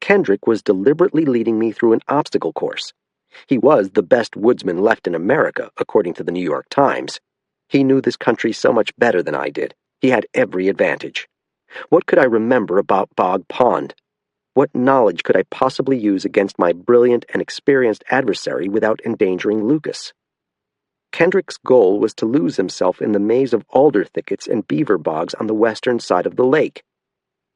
B: Kendrick was deliberately leading me through an obstacle course. He was the best woodsman left in America, according to the New York Times. He knew this country so much better than I did. He had every advantage. What could I remember about Bog Pond? What knowledge could I possibly use against my brilliant and experienced adversary without endangering Lucas? Kendrick's goal was to lose himself in the maze of alder thickets and beaver bogs on the western side of the lake.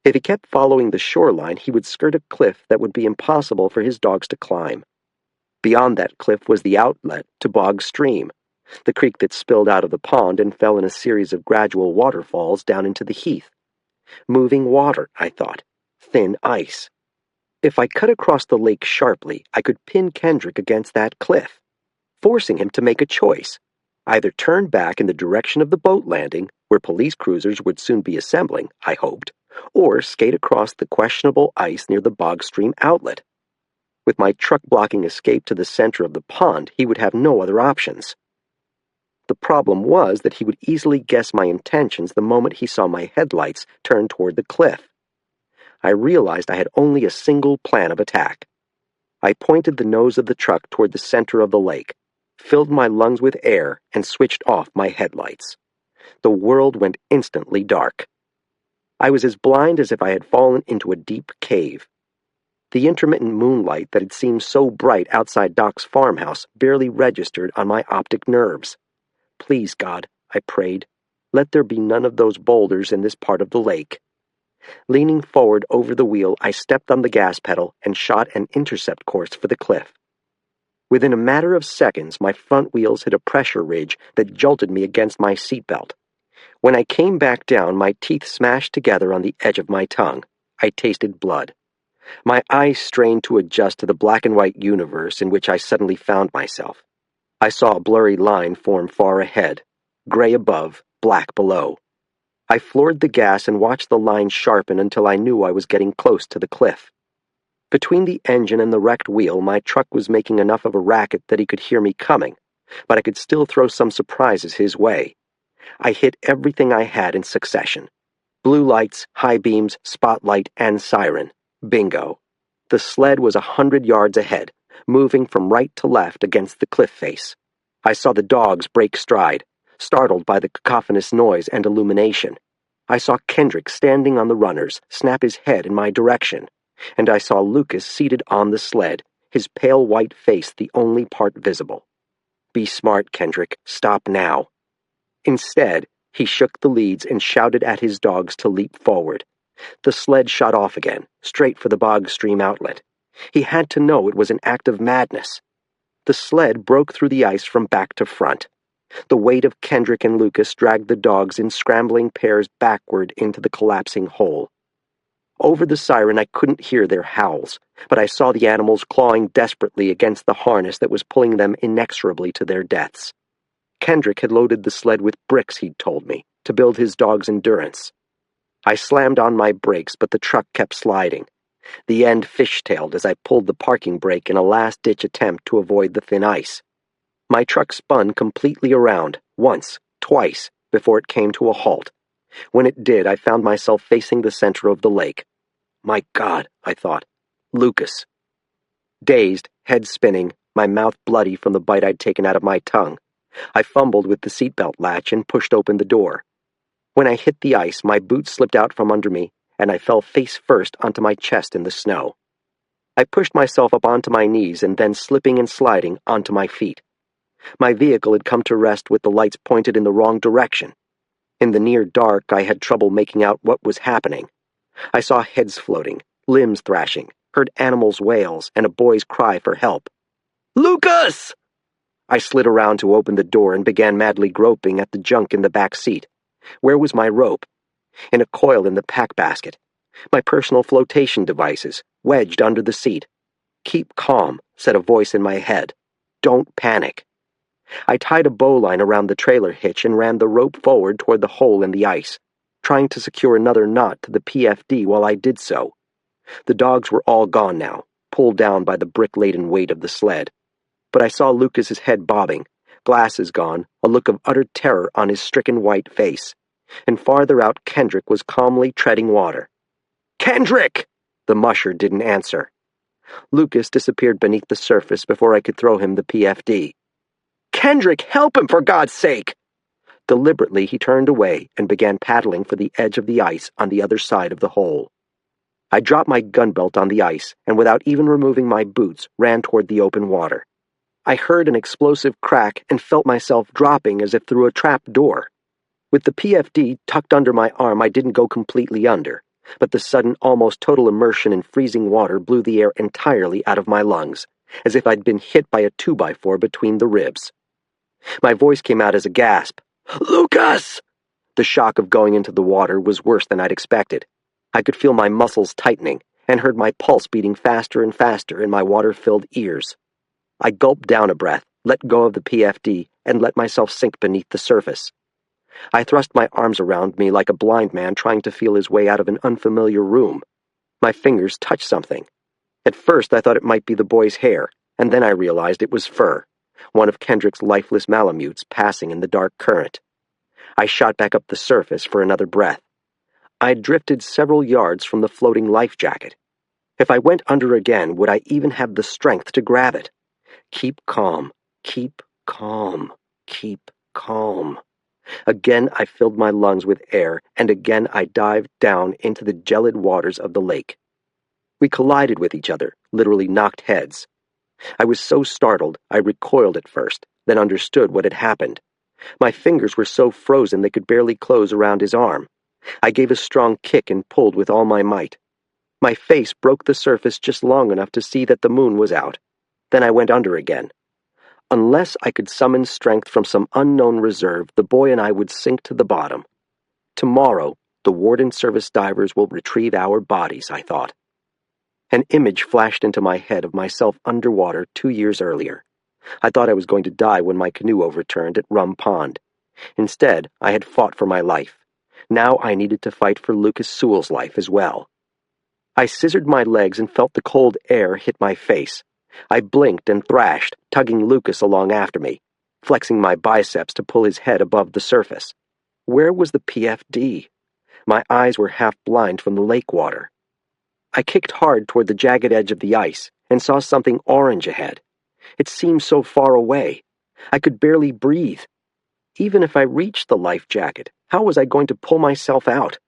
B: If he kept following the shoreline, he would skirt a cliff that would be impossible for his dogs to climb. Beyond that cliff was the outlet to Bog Stream, the creek that spilled out of the pond and fell in a series of gradual waterfalls down into the heath. Moving water, I thought. Thin ice. If I cut across the lake sharply, I could pin Kendrick against that cliff, forcing him to make a choice. Either turn back in the direction of the boat landing, where police cruisers would soon be assembling, I hoped, or skate across the questionable ice near the Bog Stream outlet. With my truck blocking escape to the center of the pond, he would have no other options. The problem was that he would easily guess my intentions the moment he saw my headlights turn toward the cliff. I realized I had only a single plan of attack. I pointed the nose of the truck toward the center of the lake, filled my lungs with air, and switched off my headlights. The world went instantly dark. I was as blind as if I had fallen into a deep cave. The intermittent moonlight that had seemed so bright outside Doc's farmhouse barely registered on my optic nerves. Please, God, I prayed, let there be none of those boulders in this part of the lake. Leaning forward over the wheel, I stepped on the gas pedal and shot an intercept course for the cliff. Within a matter of seconds, my front wheels hit a pressure ridge that jolted me against my seatbelt. When I came back down, my teeth smashed together on the edge of my tongue. I tasted blood. My eyes strained to adjust to the black and white universe in which I suddenly found myself. I saw a blurry line form far ahead, gray above, black below. I floored the gas and watched the line sharpen until I knew I was getting close to the cliff. Between the engine and the wrecked wheel, my truck was making enough of a racket that he could hear me coming, but I could still throw some surprises his way. I hit everything I had in succession. Blue lights, high beams, spotlight, and siren. Bingo. The sled was 100 yards ahead, moving from right to left against the cliff face. I saw the dogs break stride, startled by the cacophonous noise and illumination. I saw Kendrick standing on the runners, snap his head in my direction, and I saw Lucas seated on the sled, his pale white face the only part visible. Be smart, Kendrick. Stop now. Instead, he shook the leads and shouted at his dogs to leap forward. The sled shot off again, straight for the Bog Stream outlet. He had to know it was an act of madness. The sled broke through the ice from back to front. The weight of Kendrick and Lucas dragged the dogs in scrambling pairs backward into the collapsing hole. Over the siren, I couldn't hear their howls, but I saw the animals clawing desperately against the harness that was pulling them inexorably to their deaths. Kendrick had loaded the sled with bricks, he'd told me, to build his dog's endurance. I slammed on my brakes, but the truck kept sliding. The end fishtailed as I pulled the parking brake in a last-ditch attempt to avoid the thin ice. My truck spun completely around, once, twice, before it came to a halt. When it did, I found myself facing the center of the lake. My God, I thought. Lucas. Dazed, head spinning, my mouth bloody from the bite I'd taken out of my tongue, I fumbled with the seatbelt latch and pushed open the door. When I hit the ice, my boots slipped out from under me, and I fell face first onto my chest in the snow. I pushed myself up onto my knees and then, slipping and sliding, onto my feet. My vehicle had come to rest with the lights pointed in the wrong direction. In the near dark, I had trouble making out what was happening. I saw heads floating, limbs thrashing, heard animals' wails, and a boy's cry for help. "Lucas!" I slid around to open the door and began madly groping at the junk in the back seat. Where was my rope? In a coil in the pack basket. My personal flotation devices, wedged under the seat. "Keep calm," said a voice in my head. "Don't panic." I tied a bowline around the trailer hitch and ran the rope forward toward the hole in the ice, trying to secure another knot to the PFD while I did so. The dogs were all gone now, pulled down by the brick-laden weight of the sled. But I saw Lucas's head bobbing, glasses gone, a look of utter terror on his stricken white face. And farther out, Kendrick was calmly treading water. "Kendrick!" The musher didn't answer. Lucas disappeared beneath the surface before I could throw him the PFD. "Kendrick, help him, for God's sake!" Deliberately, he turned away and began paddling for the edge of the ice on the other side of the hole. I dropped my gun belt on the ice and without even removing my boots ran toward the open water. I heard an explosive crack and felt myself dropping as if through a trap door. With the PFD tucked under my arm, I didn't go completely under, but the sudden, almost total immersion in freezing water blew the air entirely out of my lungs, as if I'd been hit by a 2x4 between the ribs. My voice came out as a gasp. "Lucas!" The shock of going into the water was worse than I'd expected. I could feel my muscles tightening and heard my pulse beating faster and faster in my water-filled ears. I gulped down a breath, let go of the PFD, and let myself sink beneath the surface. I thrust my arms around me like a blind man trying to feel his way out of an unfamiliar room. My fingers touched something. At first I thought it might be the boy's hair, and then I realized it was fur, one of Kendrick's lifeless malamutes passing in the dark current. I shot back up the surface for another breath. I'd drifted several yards from the floating life jacket. If I went under again, would I even have the strength to grab it? Keep calm, keep calm, keep calm. Again I filled my lungs with air, and again I dived down into the gelid waters of the lake. We collided with each other, literally knocked heads. I was so startled, I recoiled at first, then understood what had happened. My fingers were so frozen they could barely close around his arm. I gave a strong kick and pulled with all my might. My face broke the surface just long enough to see that the moon was out. Then I went under again. Unless I could summon strength from some unknown reserve, the boy and I would sink to the bottom. Tomorrow, the warden service divers will retrieve our bodies, I thought. An image flashed into my head of myself underwater 2 years earlier. I thought I was going to die when my canoe overturned at Rum Pond. Instead, I had fought for my life. Now I needed to fight for Lucas Sewell's life as well. I scissored my legs and felt the cold air hit my face. I blinked and thrashed, tugging Lucas along after me, flexing my biceps to pull his head above the surface. Where was the PFD? My eyes were half blind from the lake water. I kicked hard toward the jagged edge of the ice and saw something orange ahead. It seemed so far away. I could barely breathe. Even if I reached the life jacket, how was I going to pull myself out?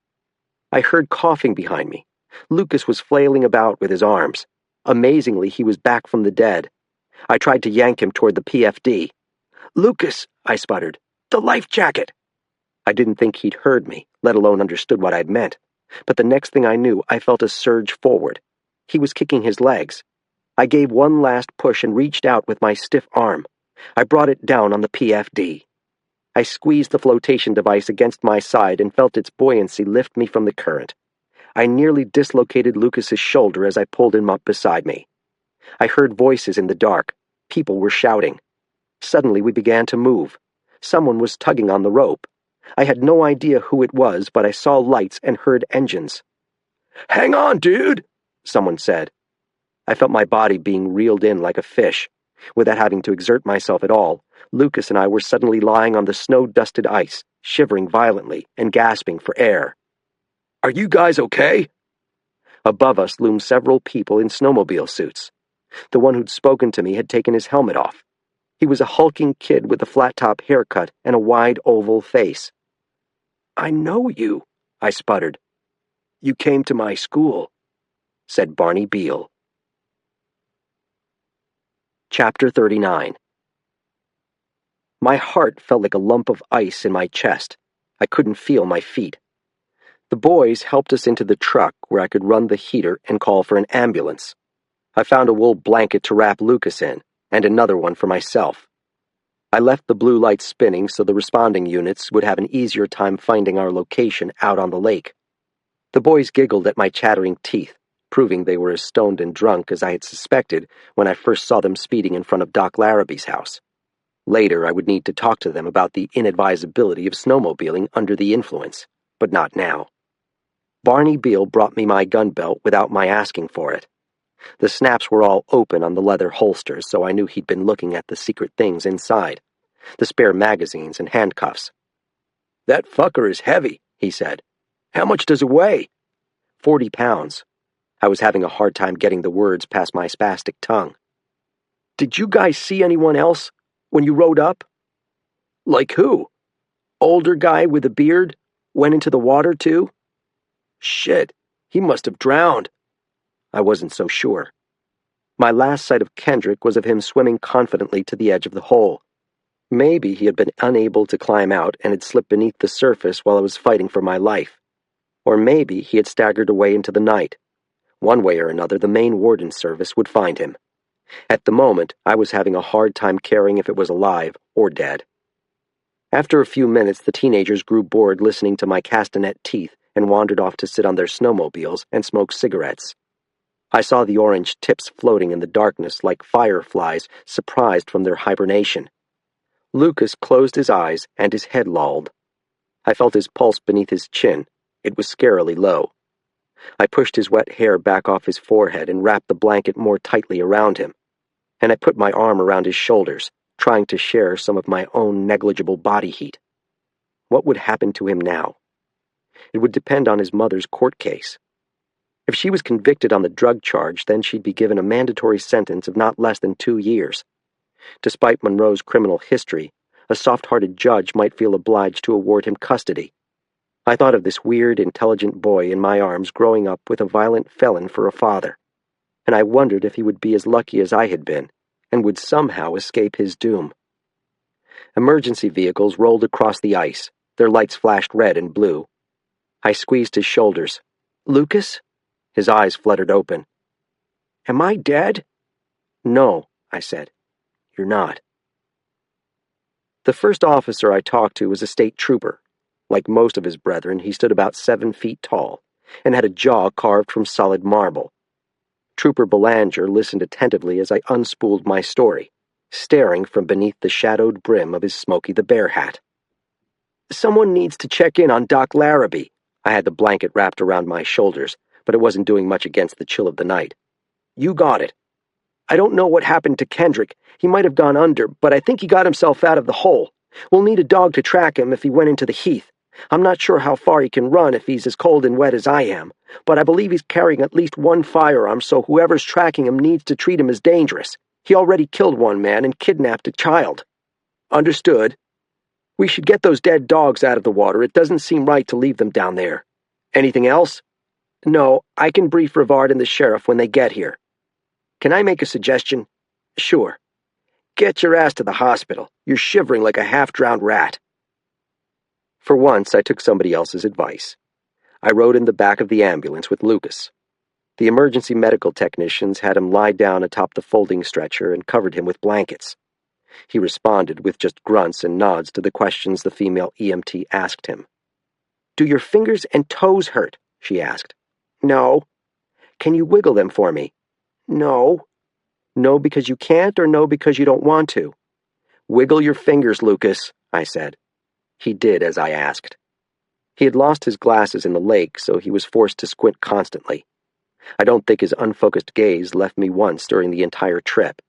B: I heard coughing behind me. Lucas was flailing about with his arms. Amazingly, he was back from the dead. I tried to yank him toward the PFD. "Lucas," I sputtered, "the life jacket!" I didn't think he'd heard me, let alone understood what I'd meant. But the next thing I knew, I felt a surge forward. He was kicking his legs. I gave one last push and reached out with my stiff arm. I brought it down on the PFD. I squeezed the flotation device against my side and felt its buoyancy lift me from the current. I nearly dislocated Lucas's shoulder as I pulled him up beside me. I heard voices in the dark. People were shouting. Suddenly we began to move. Someone was tugging on the rope. I had no idea who it was, but I saw lights and heard engines. "Hang on, dude," someone said. I felt my body being reeled in like a fish. Without having to exert myself at all, Lucas and I were suddenly lying on the snow-dusted ice, shivering violently and gasping for air. "Are you guys okay?" Above us loomed several people in snowmobile suits. The one who'd spoken to me had taken his helmet off. He was a hulking kid with a flat-top haircut and a wide oval face. "I know you," I sputtered. "You came to my school," said Barney Beale. Chapter 39. My heart felt like a lump of ice in my chest. I couldn't feel my feet. The boys helped us into the truck where I could run the heater and call for an ambulance. I found a wool blanket to wrap Lucas in, and another one for myself. I left the blue light spinning so the responding units would have an easier time finding our location out on the lake. The boys giggled at my chattering teeth, proving they were as stoned and drunk as I had suspected when I first saw them speeding in front of Doc Larrabee's house. Later, I would need to talk to them about the inadvisability of snowmobiling under the influence, but not now. Barney Beale brought me my gun belt without my asking for it. The snaps were all open on the leather holsters, so I knew he'd been looking at the secret things inside, the spare magazines and handcuffs. "That fucker is heavy," he said. "How much does it weigh?" 40 pounds. I was having a hard time getting the words past my spastic tongue. "Did you guys see anyone else when you rode up?" "Like who?" "Older guy with a beard? Went into the water too?" "Shit, he must have drowned," I wasn't so sure. My last sight of Kendrick was of him swimming confidently to the edge of the hole. Maybe he had been unable to climb out and had slipped beneath the surface while I was fighting for my life. Or maybe he had staggered away into the night. One way or another, the Maine warden service would find him. At the moment, I was having a hard time caring if it was alive or dead. After a few minutes, the teenagers grew bored listening to my castanet teeth and wandered off to sit on their snowmobiles and smoke cigarettes. I saw the orange tips floating in the darkness like fireflies surprised from their hibernation. Lucas closed his eyes and his head lolled. I felt his pulse beneath his chin. It was scarily low. I pushed his wet hair back off his forehead and wrapped the blanket more tightly around him. And I put my arm around his shoulders, trying to share some of my own negligible body heat. What would happen to him now? It would depend on his mother's court case. If she was convicted on the drug charge, then she'd be given a mandatory sentence of not less than 2 years. Despite Monroe's criminal history, a soft-hearted judge might feel obliged to award him custody. I thought of this weird, intelligent boy in my arms growing up with a violent felon for a father, and I wondered if he would be as lucky as I had been, and would somehow escape his doom. Emergency vehicles rolled across the ice. Their lights flashed red and blue. I squeezed his shoulders. "Lucas?" His eyes fluttered open. "Am I dead?" "No," I said. "You're not." The first officer I talked to was a state trooper. Like most of his brethren, he stood about 7 feet tall, and had a jaw carved from solid marble. Trooper Belanger listened attentively as I unspooled my story, staring from beneath the shadowed brim of his Smokey the Bear hat. "Someone needs to check in on Doc Larrabee." I had the blanket wrapped around my shoulders, but it wasn't doing much against the chill of the night. "You got it. I don't know what happened to Kendrick. He might have gone under, but I think he got himself out of the hole. We'll need a dog to track him if he went into the heath. I'm not sure how far he can run if he's as cold and wet as I am, but I believe he's carrying at least one firearm, so whoever's tracking him needs to treat him as dangerous. He already killed one man and kidnapped a child." "Understood. We should get those dead dogs out of the water. It doesn't seem right to leave them down there. Anything else?" "No, I can brief Rivard and the sheriff when they get here." "Can I make a suggestion?" "Sure. Get your ass to the hospital. You're shivering like a half-drowned rat." For once, I took somebody else's advice. I rode in the back of the ambulance with Lucas. The emergency medical technicians had him lie down atop the folding stretcher and covered him with blankets. He responded with just grunts and nods to the questions the female EMT asked him. "Do your fingers and toes hurt?" she asked. "No." "Can you wiggle them for me?" "No." "No because you can't, or no because you don't want to?" "Wiggle your fingers, Lucas," I said. He did as I asked. He had lost his glasses in the lake, so he was forced to squint constantly. I don't think his unfocused gaze left me once during the entire trip.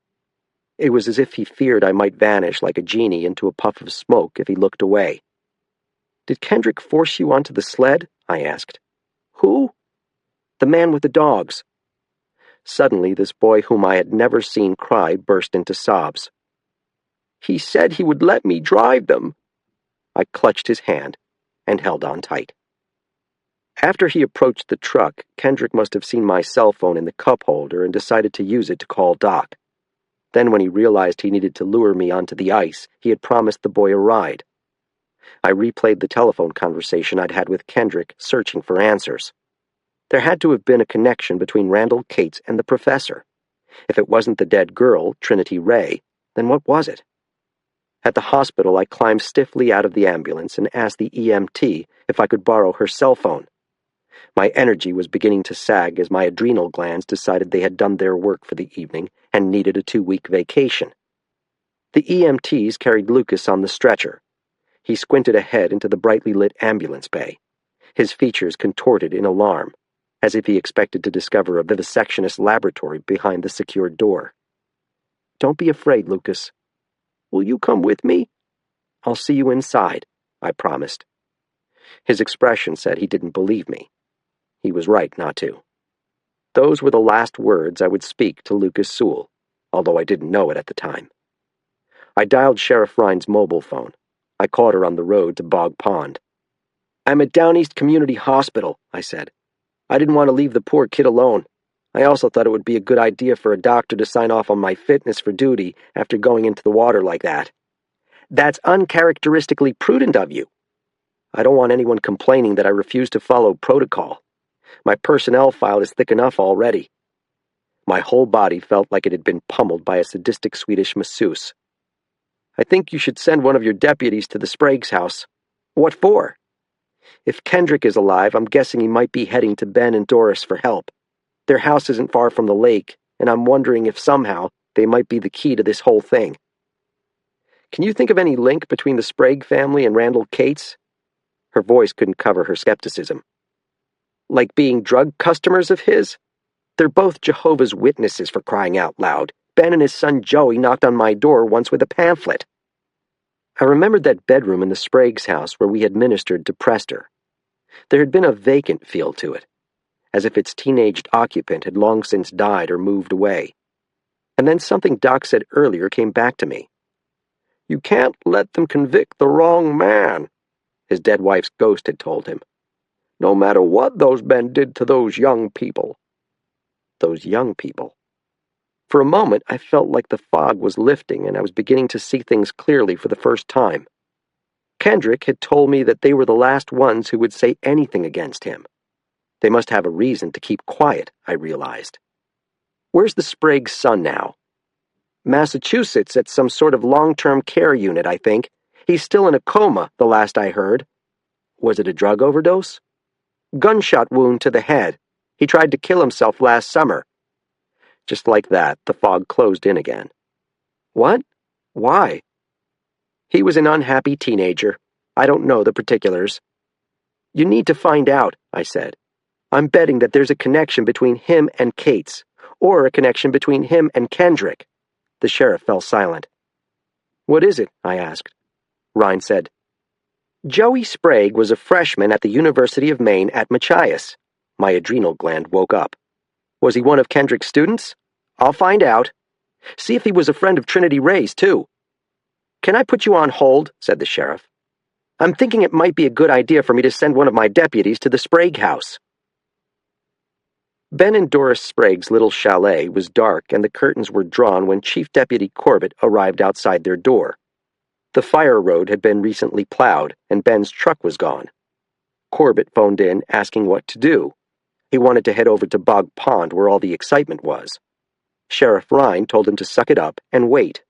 B: It was as if he feared I might vanish like a genie into a puff of smoke if he looked away. "Did Kendrick force you onto the sled?" I asked. "Who?" "The man with the dogs." Suddenly, this boy whom I had never seen cry burst into sobs. "He said he would let me drive them." I clutched his hand and held on tight. After he approached the truck, Kendrick must have seen my cell phone in the cup holder and decided to use it to call Doc. Then when he realized he needed to lure me onto the ice, he had promised the boy a ride. I replayed the telephone conversation I'd had with Kendrick, searching for answers. There had to have been a connection between Randall Cates and the professor. If it wasn't the dead girl, Trinity Ray, then what was it? At the hospital, I climbed stiffly out of the ambulance and asked the EMT if I could borrow her cell phone. My energy was beginning to sag as my adrenal glands decided they had done their work for the evening and needed a 2-week vacation. The EMTs carried Lucas on the stretcher. He squinted ahead into the brightly lit ambulance bay, his features contorted in alarm, as if he expected to discover a vivisectionist laboratory behind the secured door. "Don't be afraid, Lucas." "Will you come with me?" "I'll see you inside," I promised. His expression said he didn't believe me. He was right not to. Those were the last words I would speak to Lucas Sewell, although I didn't know it at the time. I dialed Sheriff Rhine's mobile phone. I caught her on the road to Bog Pond. "I'm at Down East Community Hospital," I said. "I didn't want to leave the poor kid alone. I also thought it would be a good idea for a doctor to sign off on my fitness for duty after going into the water like that. That's uncharacteristically prudent of you. I don't want anyone complaining that I refuse to follow protocol. My personnel file is thick enough already. My whole body felt like it had been pummeled by a sadistic Swedish masseuse. I think you should send one of your deputies to the Sprague's house. What for? If Kendrick is alive, I'm guessing he might be heading to Ben and Doris for help. Their house isn't far from the lake, and I'm wondering if somehow they might be the key to this whole thing. Can you think of any link between the Sprague family and Randall Cates? Her voice couldn't cover her skepticism. Like being drug customers of his? They're both Jehovah's Witnesses, for crying out loud. Ben and his son Joey knocked on my door once with a pamphlet. I remembered that bedroom in the Sprague's house where we had ministered to Prester. There had been a vacant feel to it, as if its teenaged occupant had long since died or moved away. And then something Doc said earlier came back to me. You can't let them convict the wrong man, his dead wife's ghost had told him. No matter what those men did to those young people. Those young people. For a moment, I felt like the fog was lifting and I was beginning to see things clearly for the first time. Kendrick had told me that they were the last ones who would say anything against him. They must have a reason to keep quiet, I realized. Where's the Sprague's son now? Massachusetts, at some sort of long-term care unit, I think. He's still in a coma, the last I heard. Was it a drug overdose? Gunshot wound to the head. He tried to kill himself last summer. Just like that, the fog closed in again. What? Why? He was an unhappy teenager. I don't know the particulars. You need to find out, I said. I'm betting that there's a connection between him and Cates, or a connection between him and Kendrick. The sheriff fell silent. What is it? I asked. Rhine said, Joey Sprague was a freshman at the University of Maine at Machias. My adrenal gland woke up. Was he one of Kendrick's students? I'll find out. See if he was a friend of Trinity Ray's, too. Can I put you on hold? Said the sheriff. I'm thinking it might be a good idea for me to send one of my deputies to the Sprague house. Ben and Doris Sprague's little chalet was dark and the curtains were drawn when Chief Deputy Corbett arrived outside their door. The fire road had been recently plowed and Ben's truck was gone. Corbett phoned in asking what to do. He wanted to head over to Bog Pond where all the excitement was. Sheriff Rhine told him to suck it up and wait.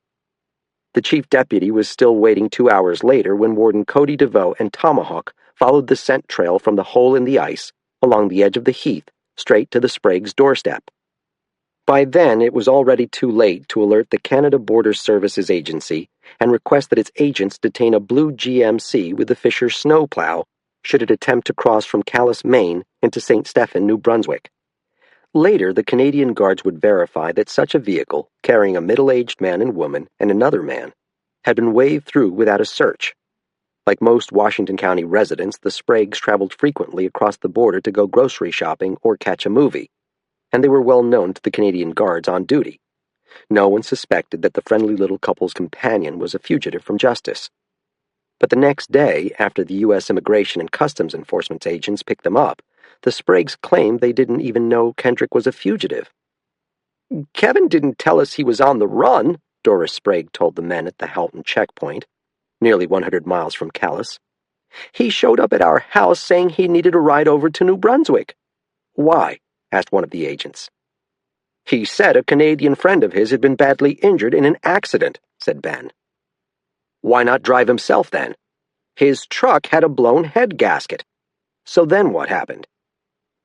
B: The chief deputy was still waiting 2 hours later when Warden Cody DeVoe and Tomahawk followed the scent trail from the hole in the ice along the edge of the heath straight to the Sprague's doorstep. By then, it was already too late to alert the Canada Border Services Agency and request that its agents detain a blue GMC with the Fisher snowplow should it attempt to cross from Calais, Maine into St. Stephen, New Brunswick. Later, the Canadian Guards would verify that such a vehicle, carrying a middle-aged man and woman and another man, had been waved through without a search. Like most Washington County residents, the Spragues traveled frequently across the border to go grocery shopping or catch a movie, and they were well known to the Canadian Guards on duty. No one suspected that the friendly little couple's companion was a fugitive from justice. But the next day, after the U.S. Immigration and Customs Enforcement agents picked them up, the Spragues claimed they didn't even know Kendrick was a fugitive. Kevin didn't tell us he was on the run, Doris Sprague told the men at the Halton checkpoint, nearly 100 miles from Calais. He showed up at our house saying he needed a ride over to New Brunswick. Why? Asked one of the agents. He said a Canadian friend of his had been badly injured in an accident, said Ben. Why not drive himself then? His truck had a blown head gasket. So then what happened?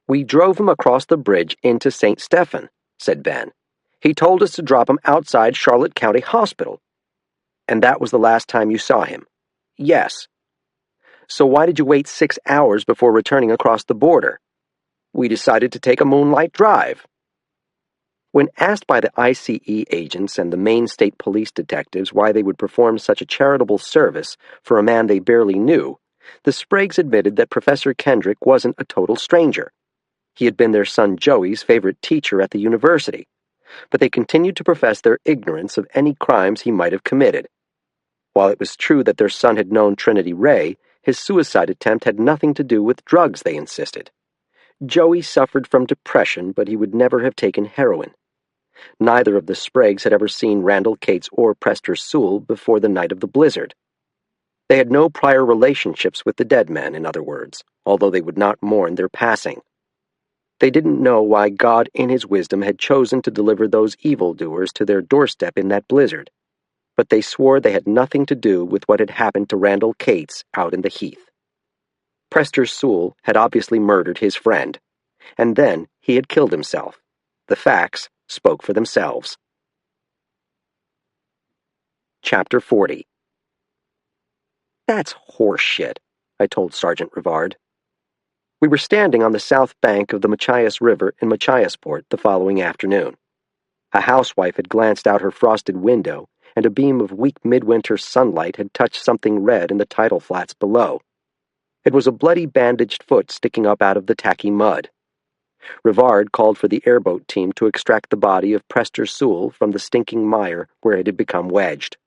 B: We drove him across the bridge into St. Stephen, said Ben. He told us to drop him outside Charlotte County Hospital. And that was the last time you saw him? Yes. So why did you wait 6 hours before returning across the border? We decided to take a moonlight drive. When asked by the ICE agents and the Maine State Police detectives why they would perform such a charitable service for a man they barely knew, the Spragues admitted that Professor Kendrick wasn't a total stranger. He had been their son Joey's favorite teacher at the university, but they continued to profess their ignorance of any crimes he might have committed. While it was true that their son had known Trinity Ray, his suicide attempt had nothing to do with drugs, they insisted. Joey suffered from depression, but he would never have taken heroin. Neither of the Spraggs had ever seen Randall Cates or Prester Sewell before the night of the blizzard. They had no prior relationships with the dead man, in other words, although they would not mourn their passing. They didn't know why God in his wisdom had chosen to deliver those evildoers to their doorstep in that blizzard, but they swore they had nothing to do with what had happened to Randall Cates out in the heath. Prester Sewell had obviously murdered his friend, and then he had killed himself. The facts spoke for themselves. Chapter 40. That's horseshit, I told Sergeant Rivard. We were standing on the south bank of the Machias River in Machiasport the following afternoon. A housewife had glanced out her frosted window, and a beam of weak midwinter sunlight had touched something red in the tidal flats below. It was a bloody bandaged foot sticking up out of the tacky mud. Rivard called for the airboat team to extract the body of Prester Sewell from the stinking mire where it had become wedged.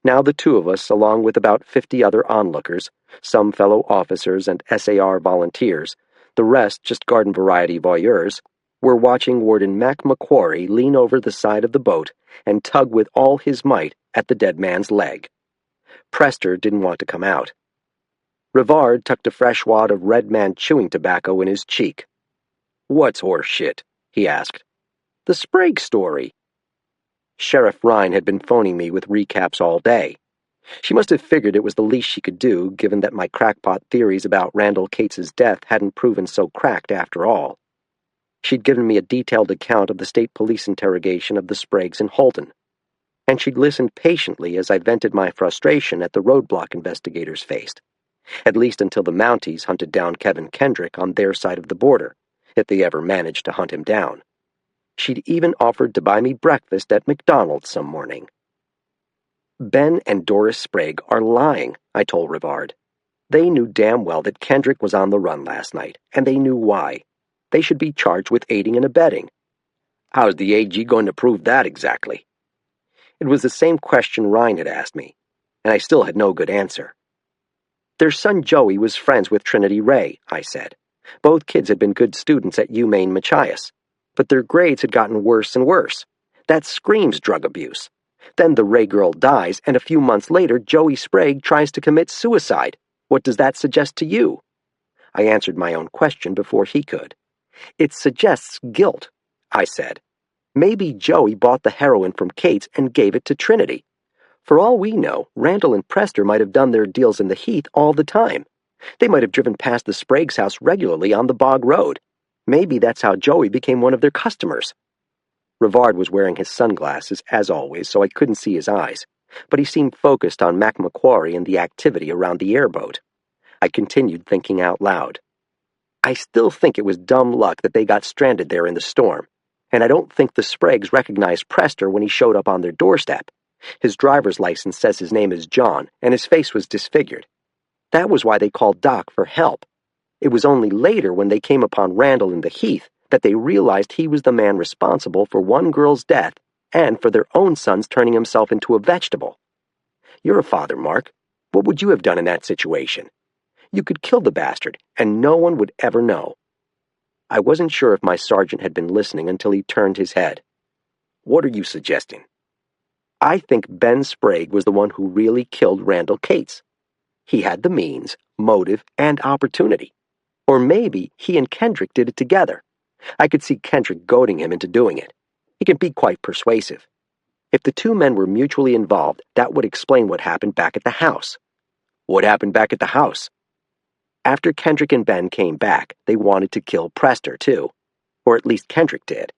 B: Now the two of us, along with about 50 other onlookers, some fellow officers and SAR volunteers, the rest just garden variety voyeurs, were watching Warden Mac Macquarie lean over the side of the boat and tug with all his might at the dead man's leg. Prester didn't want to come out. Rivard tucked a fresh wad of Red Man chewing tobacco in his cheek. "What's horse shit?" he asked. "The Sprague story." Sheriff Rhine had been phoning me with recaps all day. She must have figured it was the least she could do, given that my crackpot theories about Randall Cates's death hadn't proven so cracked after all. She'd given me a detailed account of the state police interrogation of the Spraggs in Holton, and she'd listened patiently as I vented my frustration at the roadblock investigators faced, at least until the Mounties hunted down Kevin Kendrick on their side of the border, if they ever managed to hunt him down. She'd even offered to buy me breakfast at McDonald's some morning. Ben and Doris Sprague are lying, I told Rivard. They knew damn well that Kendrick was on the run last night, and they knew why. They should be charged with aiding and abetting. How's the AG going to prove that exactly? It was the same question Rhine had asked me, and I still had no good answer. Their son Joey was friends with Trinity Ray, I said. Both kids had been good students at Maine Machias, but their grades had gotten worse and worse. That screams drug abuse. Then the Ray girl dies, and a few months later, Joey Sprague tries to commit suicide. What does that suggest to you? I answered my own question before he could. It suggests guilt, I said. Maybe Joey bought the heroin from Cates and gave it to Trinity. For all we know, Randall and Prester might have done their deals in the heath all the time. They might have driven past the Spragues' house regularly on the bog road. Maybe that's how Joey became one of their customers. Rivard was wearing his sunglasses, as always, so I couldn't see his eyes, but he seemed focused on Mac Macquarie and the activity around the airboat. I continued thinking out loud. I still think it was dumb luck that they got stranded there in the storm, and I don't think the Spraggs recognized Prester when he showed up on their doorstep. His driver's license says his name is John, and his face was disfigured. That was why they called Doc for help. It was only later, when they came upon Randall in the heath, that they realized he was the man responsible for one girl's death and for their own son's turning himself into a vegetable. You're a father, Mark. What would you have done in that situation? You could kill the bastard, and no one would ever know. I wasn't sure if my sergeant had been listening until he turned his head. What are you suggesting? I think Ben Sprague was the one who really killed Randall Cates. He had the means, motive, and opportunity. Or maybe he and Kendrick did it together. I could see Kendrick goading him into doing it. He can be quite persuasive. If the two men were mutually involved, that would explain what happened back at the house. What happened back at the house? After Kendrick and Ben came back, they wanted to kill Prester, too. Or at least Kendrick did.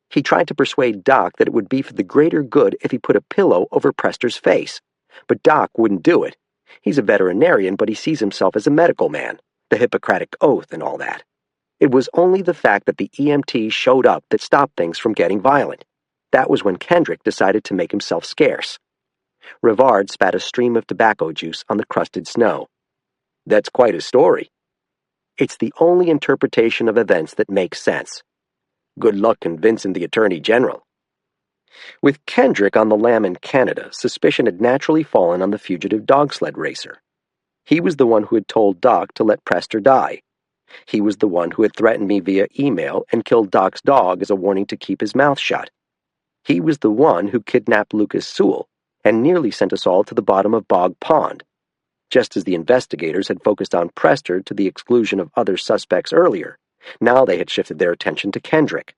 B: He tried to persuade Doc that it would be for the greater good if he put a pillow over Prester's face. But Doc wouldn't do it. He's a veterinarian, but he sees himself as a medical man, the Hippocratic Oath and all that. It was only the fact that the EMTs showed up that stopped things from getting violent. That was when Kendrick decided to make himself scarce. Rivard spat a stream of tobacco juice on the crusted snow. That's quite a story. It's the only interpretation of events that makes sense. Good luck convincing the Attorney General. With Kendrick on the lam in Canada, suspicion had naturally fallen on the fugitive dog sled racer. He was the one who had told Doc to let Prester die. He was the one who had threatened me via email and killed Doc's dog as a warning to keep his mouth shut. He was the one who kidnapped Lucas Sewell and nearly sent us all to the bottom of Bog Pond, just as the investigators had focused on Prester to the exclusion of other suspects earlier. Now they had shifted their attention to Kendrick.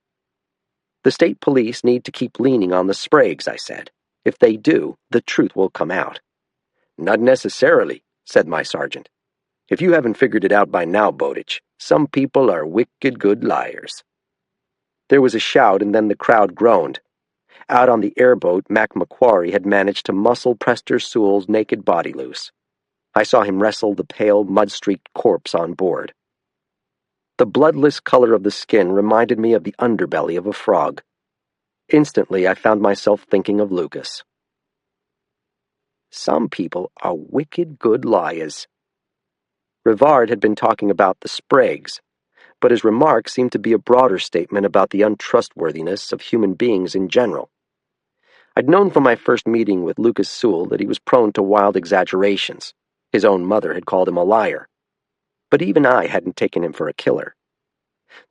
B: The state police need to keep leaning on the Spraggs, I said. If they do, the truth will come out. Not necessarily, said my sergeant. If you haven't figured it out by now, Bowditch, some people are wicked good liars. There was a shout, and then the crowd groaned. Out on the airboat, Mac Macquarie had managed to muscle Prester Sewell's naked body loose. I saw him wrestle the pale, mud-streaked corpse on board. The bloodless color of the skin reminded me of the underbelly of a frog. Instantly, I found myself thinking of Lucas. Some people are wicked good liars. Rivard had been talking about the Spraggs, but his remark seemed to be a broader statement about the untrustworthiness of human beings in general. I'd known from my first meeting with Lucas Sewell that he was prone to wild exaggerations. His own mother had called him a liar. But even I hadn't taken him for a killer.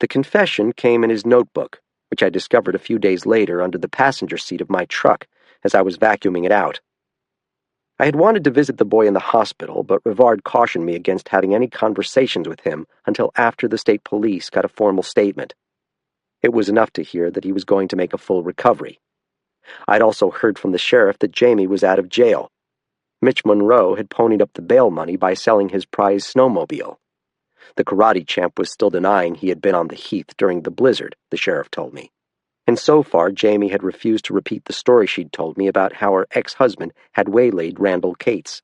B: The confession came in his notebook, which I discovered a few days later under the passenger seat of my truck as I was vacuuming it out. I had wanted to visit the boy in the hospital, but Rivard cautioned me against having any conversations with him until after the state police got a formal statement. It was enough to hear that he was going to make a full recovery. I'd also heard from the sheriff that Jamie was out of jail. Mitch Monroe had ponied up the bail money by selling his prize snowmobile. The karate champ was still denying he had been on the heath during the blizzard, the sheriff told me. And so far, Jamie had refused to repeat the story she'd told me about how her ex-husband had waylaid Randall Cates.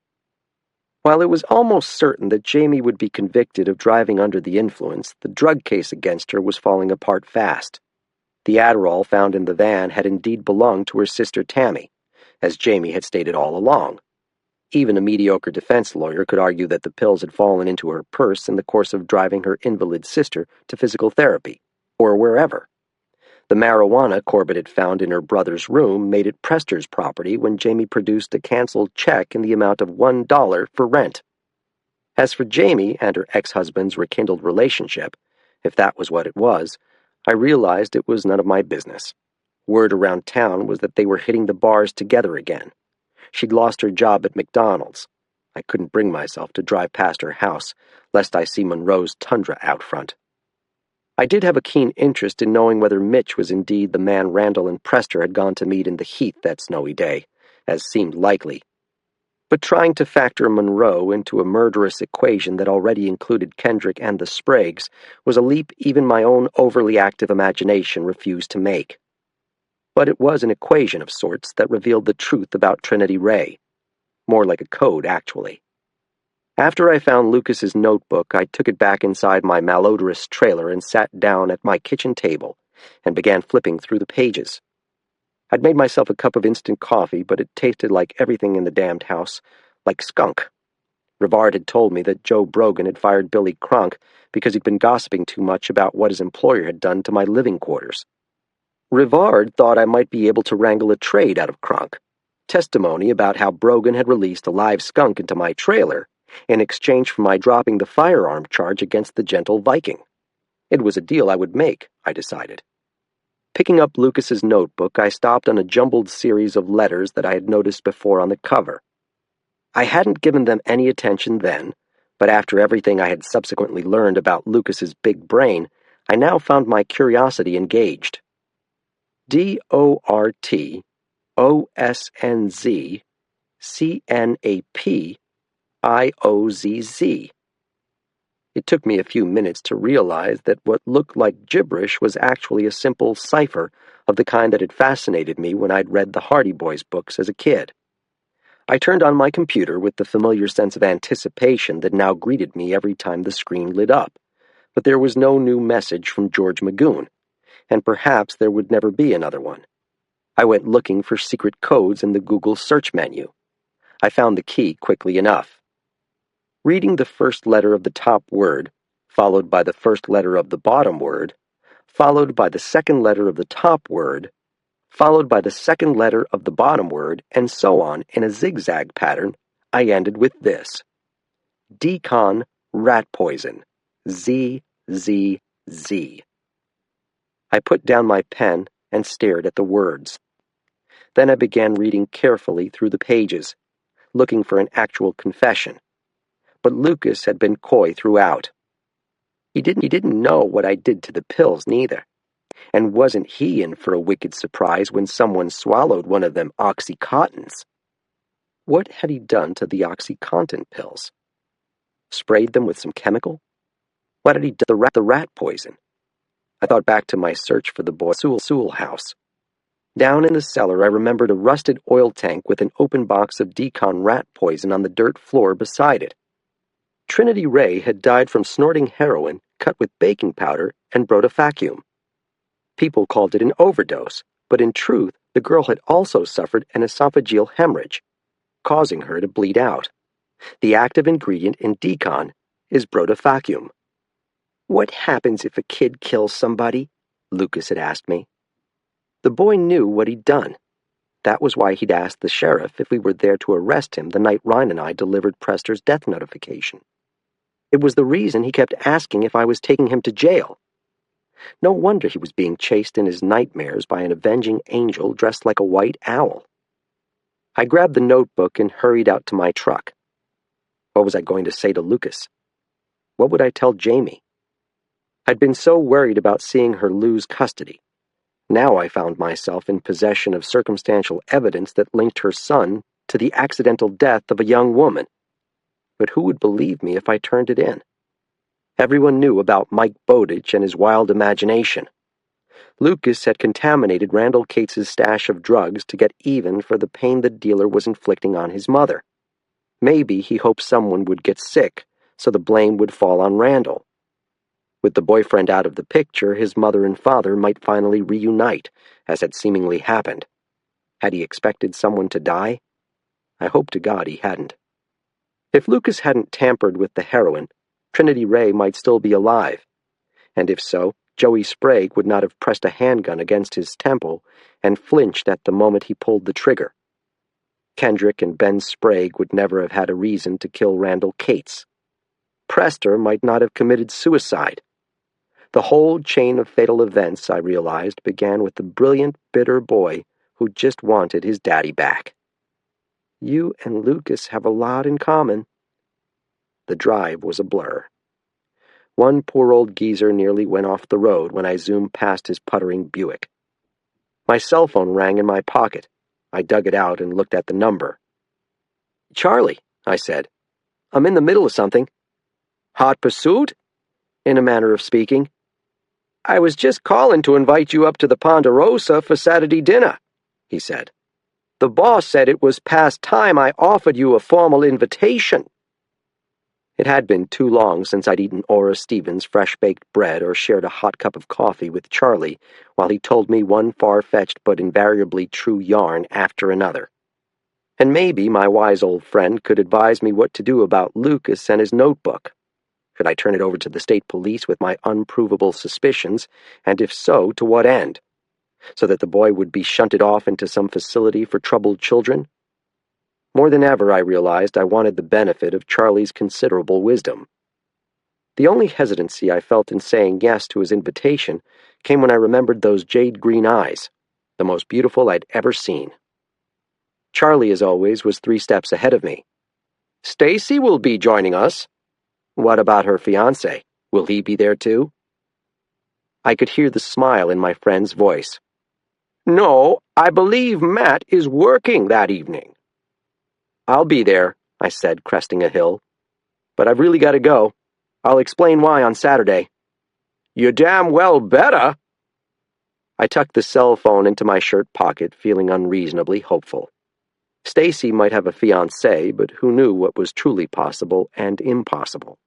B: While it was almost certain that Jamie would be convicted of driving under the influence, the drug case against her was falling apart fast. The Adderall found in the van had indeed belonged to her sister Tammy, as Jamie had stated all along. Even a mediocre defense lawyer could argue that the pills had fallen into her purse in the course of driving her invalid sister to physical therapy, or wherever. The marijuana Corbett had found in her brother's room made it Prester's property when Jamie produced a canceled check in the amount of $1 for rent. As for Jamie and her ex-husband's rekindled relationship, if that was what it was, I realized it was none of my business. Word around town was that they were hitting the bars together again. She'd lost her job at McDonald's. I couldn't bring myself to drive past her house, lest I see Monroe's Tundra out front. I did have a keen interest in knowing whether Mitch was indeed the man Randall and Prester had gone to meet in the heath that snowy day, as seemed likely. But trying to factor Monroe into a murderous equation that already included Kendrick and the Spraggs was a leap even my own overly active imagination refused to make. But it was an equation of sorts that revealed the truth about Trinity Ray. More like a code, actually. After I found Lucas's notebook, I took it back inside my malodorous trailer and sat down at my kitchen table and began flipping through the pages. I'd made myself a cup of instant coffee, but it tasted like everything in the damned house, like skunk. Rivard had told me that Joe Brogan had fired Billy Cronk because he'd been gossiping too much about what his employer had done to my living quarters. Rivard thought I might be able to wrangle a trade out of Cronk, testimony about how Brogan had released a live skunk into my trailer in exchange for my dropping the firearm charge against the gentle Viking. It was a deal I would make, I decided. Picking up Lucas's notebook, I stopped on a jumbled series of letters that I had noticed before on the cover. I hadn't given them any attention then, but after everything I had subsequently learned about Lucas's big brain, I now found my curiosity engaged. DORTOSNZCNAPIOZZ. It took me a few minutes to realize that what looked like gibberish was actually a simple cipher of the kind that had fascinated me when I'd read the Hardy Boys books as a kid. I turned on my computer with the familiar sense of anticipation that now greeted me every time the screen lit up, but there was no new message from George Magoon, and perhaps there would never be another one. I went looking for secret codes in the Google search menu. I found the key quickly enough. Reading the first letter of the top word, followed by the first letter of the bottom word, followed by the second letter of the top word, followed by the second letter of the bottom word, and so on in a zigzag pattern, I ended with this: Decon rat poison, Z Z. I put down my pen and stared at the words. Then I began reading carefully through the pages, looking for an actual confession. But Lucas had been coy throughout. He didn't know what I did to the pills, neither. And wasn't he in for a wicked surprise when someone swallowed one of them Oxycontins? What had he done to the Oxycontin pills? Sprayed them with some chemical? What had he done to the rat poison? I thought back to my search for the boy Sewell house. Down in the cellar, I remembered a rusted oil tank with an open box of decon rat poison on the dirt floor beside it. Trinity Ray had died from snorting heroin cut with baking powder and brotafacium. People called it an overdose, but in truth, the girl had also suffered an esophageal hemorrhage, causing her to bleed out. The active ingredient in decon is brotafacium. "What happens if a kid kills somebody?" Lucas had asked me. The boy knew what he'd done. That was why he'd asked the sheriff if we were there to arrest him the night Ryan and I delivered Prester's death notification. It was the reason he kept asking if I was taking him to jail. No wonder he was being chased in his nightmares by an avenging angel dressed like a white owl. I grabbed the notebook and hurried out to my truck. What was I going to say to Lucas? What would I tell Jamie? I'd been so worried about seeing her lose custody. Now I found myself in possession of circumstantial evidence that linked her son to the accidental death of a young woman. But who would believe me if I turned it in? Everyone knew about Mike Bowditch and his wild imagination. Lucas had contaminated Randall Cates' stash of drugs to get even for the pain the dealer was inflicting on his mother. Maybe he hoped someone would get sick, so the blame would fall on Randall. With the boyfriend out of the picture, his mother and father might finally reunite, as had seemingly happened. Had he expected someone to die? I hope to God he hadn't. If Lucas hadn't tampered with the heroin, Trinity Ray might still be alive. And if so, Joey Sprague would not have pressed a handgun against his temple and flinched at the moment he pulled the trigger. Kendrick and Ben Sprague would never have had a reason to kill Randall Cates. Prester might not have committed suicide. The whole chain of fatal events, I realized, began with the brilliant, bitter boy who just wanted his daddy back. You and Lucas have a lot in common. The drive was a blur. One poor old geezer nearly went off the road when I zoomed past his puttering Buick. My cell phone rang in my pocket. I dug it out and looked at the number. "Charlie," I said. "I'm in the middle of something." "Hot pursuit?" "In a manner of speaking." "I was just calling to invite you up to the Ponderosa for Saturday dinner," he said. "The boss said it was past time I offered you a formal invitation." It had been too long since I'd eaten Ora Stevens' fresh-baked bread or shared a hot cup of coffee with Charlie while he told me one far-fetched but invariably true yarn after another. And maybe my wise old friend could advise me what to do about Lucas and his notebook. Should I turn it over to the state police with my unprovable suspicions, and if so, to what end? So that the boy would be shunted off into some facility for troubled children? More than ever, I realized I wanted the benefit of Charlie's considerable wisdom. The only hesitancy I felt in saying yes to his invitation came when I remembered those jade green eyes, the most beautiful I'd ever seen. Charlie, as always, was 3 steps ahead of me. "Stacy will be joining us." "What about her fiancé? Will he be there too?" I could hear the smile in my friend's voice. "No, I believe Matt is working that evening." "I'll be there," I said, cresting a hill. "But I've really got to go. I'll explain why on Saturday." "You damn well better." I tucked the cell phone into my shirt pocket, feeling unreasonably hopeful. Stacy might have a fiancé, but who knew what was truly possible and impossible?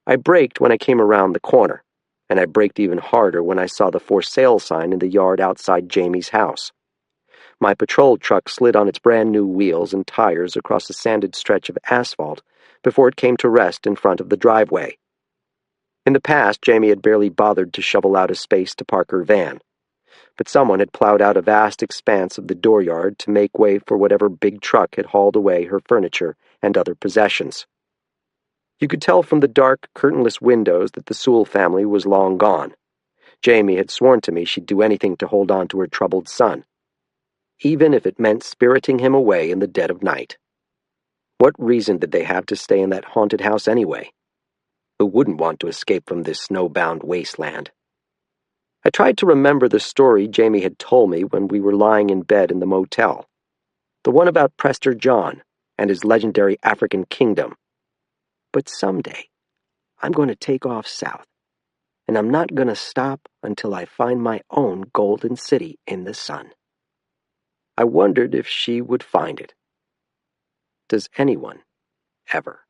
B: I braked when I came around the corner, and I braked even harder when I saw the for sale sign in the yard outside Jamie's house. My patrol truck slid on its brand-new wheels and tires across a sanded stretch of asphalt before it came to rest in front of the driveway. In the past, Jamie had barely bothered to shovel out a space to park her van, but someone had plowed out a vast expanse of the dooryard to make way for whatever big truck had hauled away her furniture and other possessions. You could tell from the dark, curtainless windows that the Sewell family was long gone. Jamie had sworn to me she'd do anything to hold on to her troubled son, even if it meant spiriting him away in the dead of night. What reason did they have to stay in that haunted house anyway? Who wouldn't want to escape from this snowbound wasteland? I tried to remember the story Jamie had told me when we were lying in bed in the motel. The one about Prester John and his legendary African kingdom. But someday, I'm going to take off south, and I'm not going to stop until I find my own golden city in the sun. I wondered if she would find it. Does anyone ever?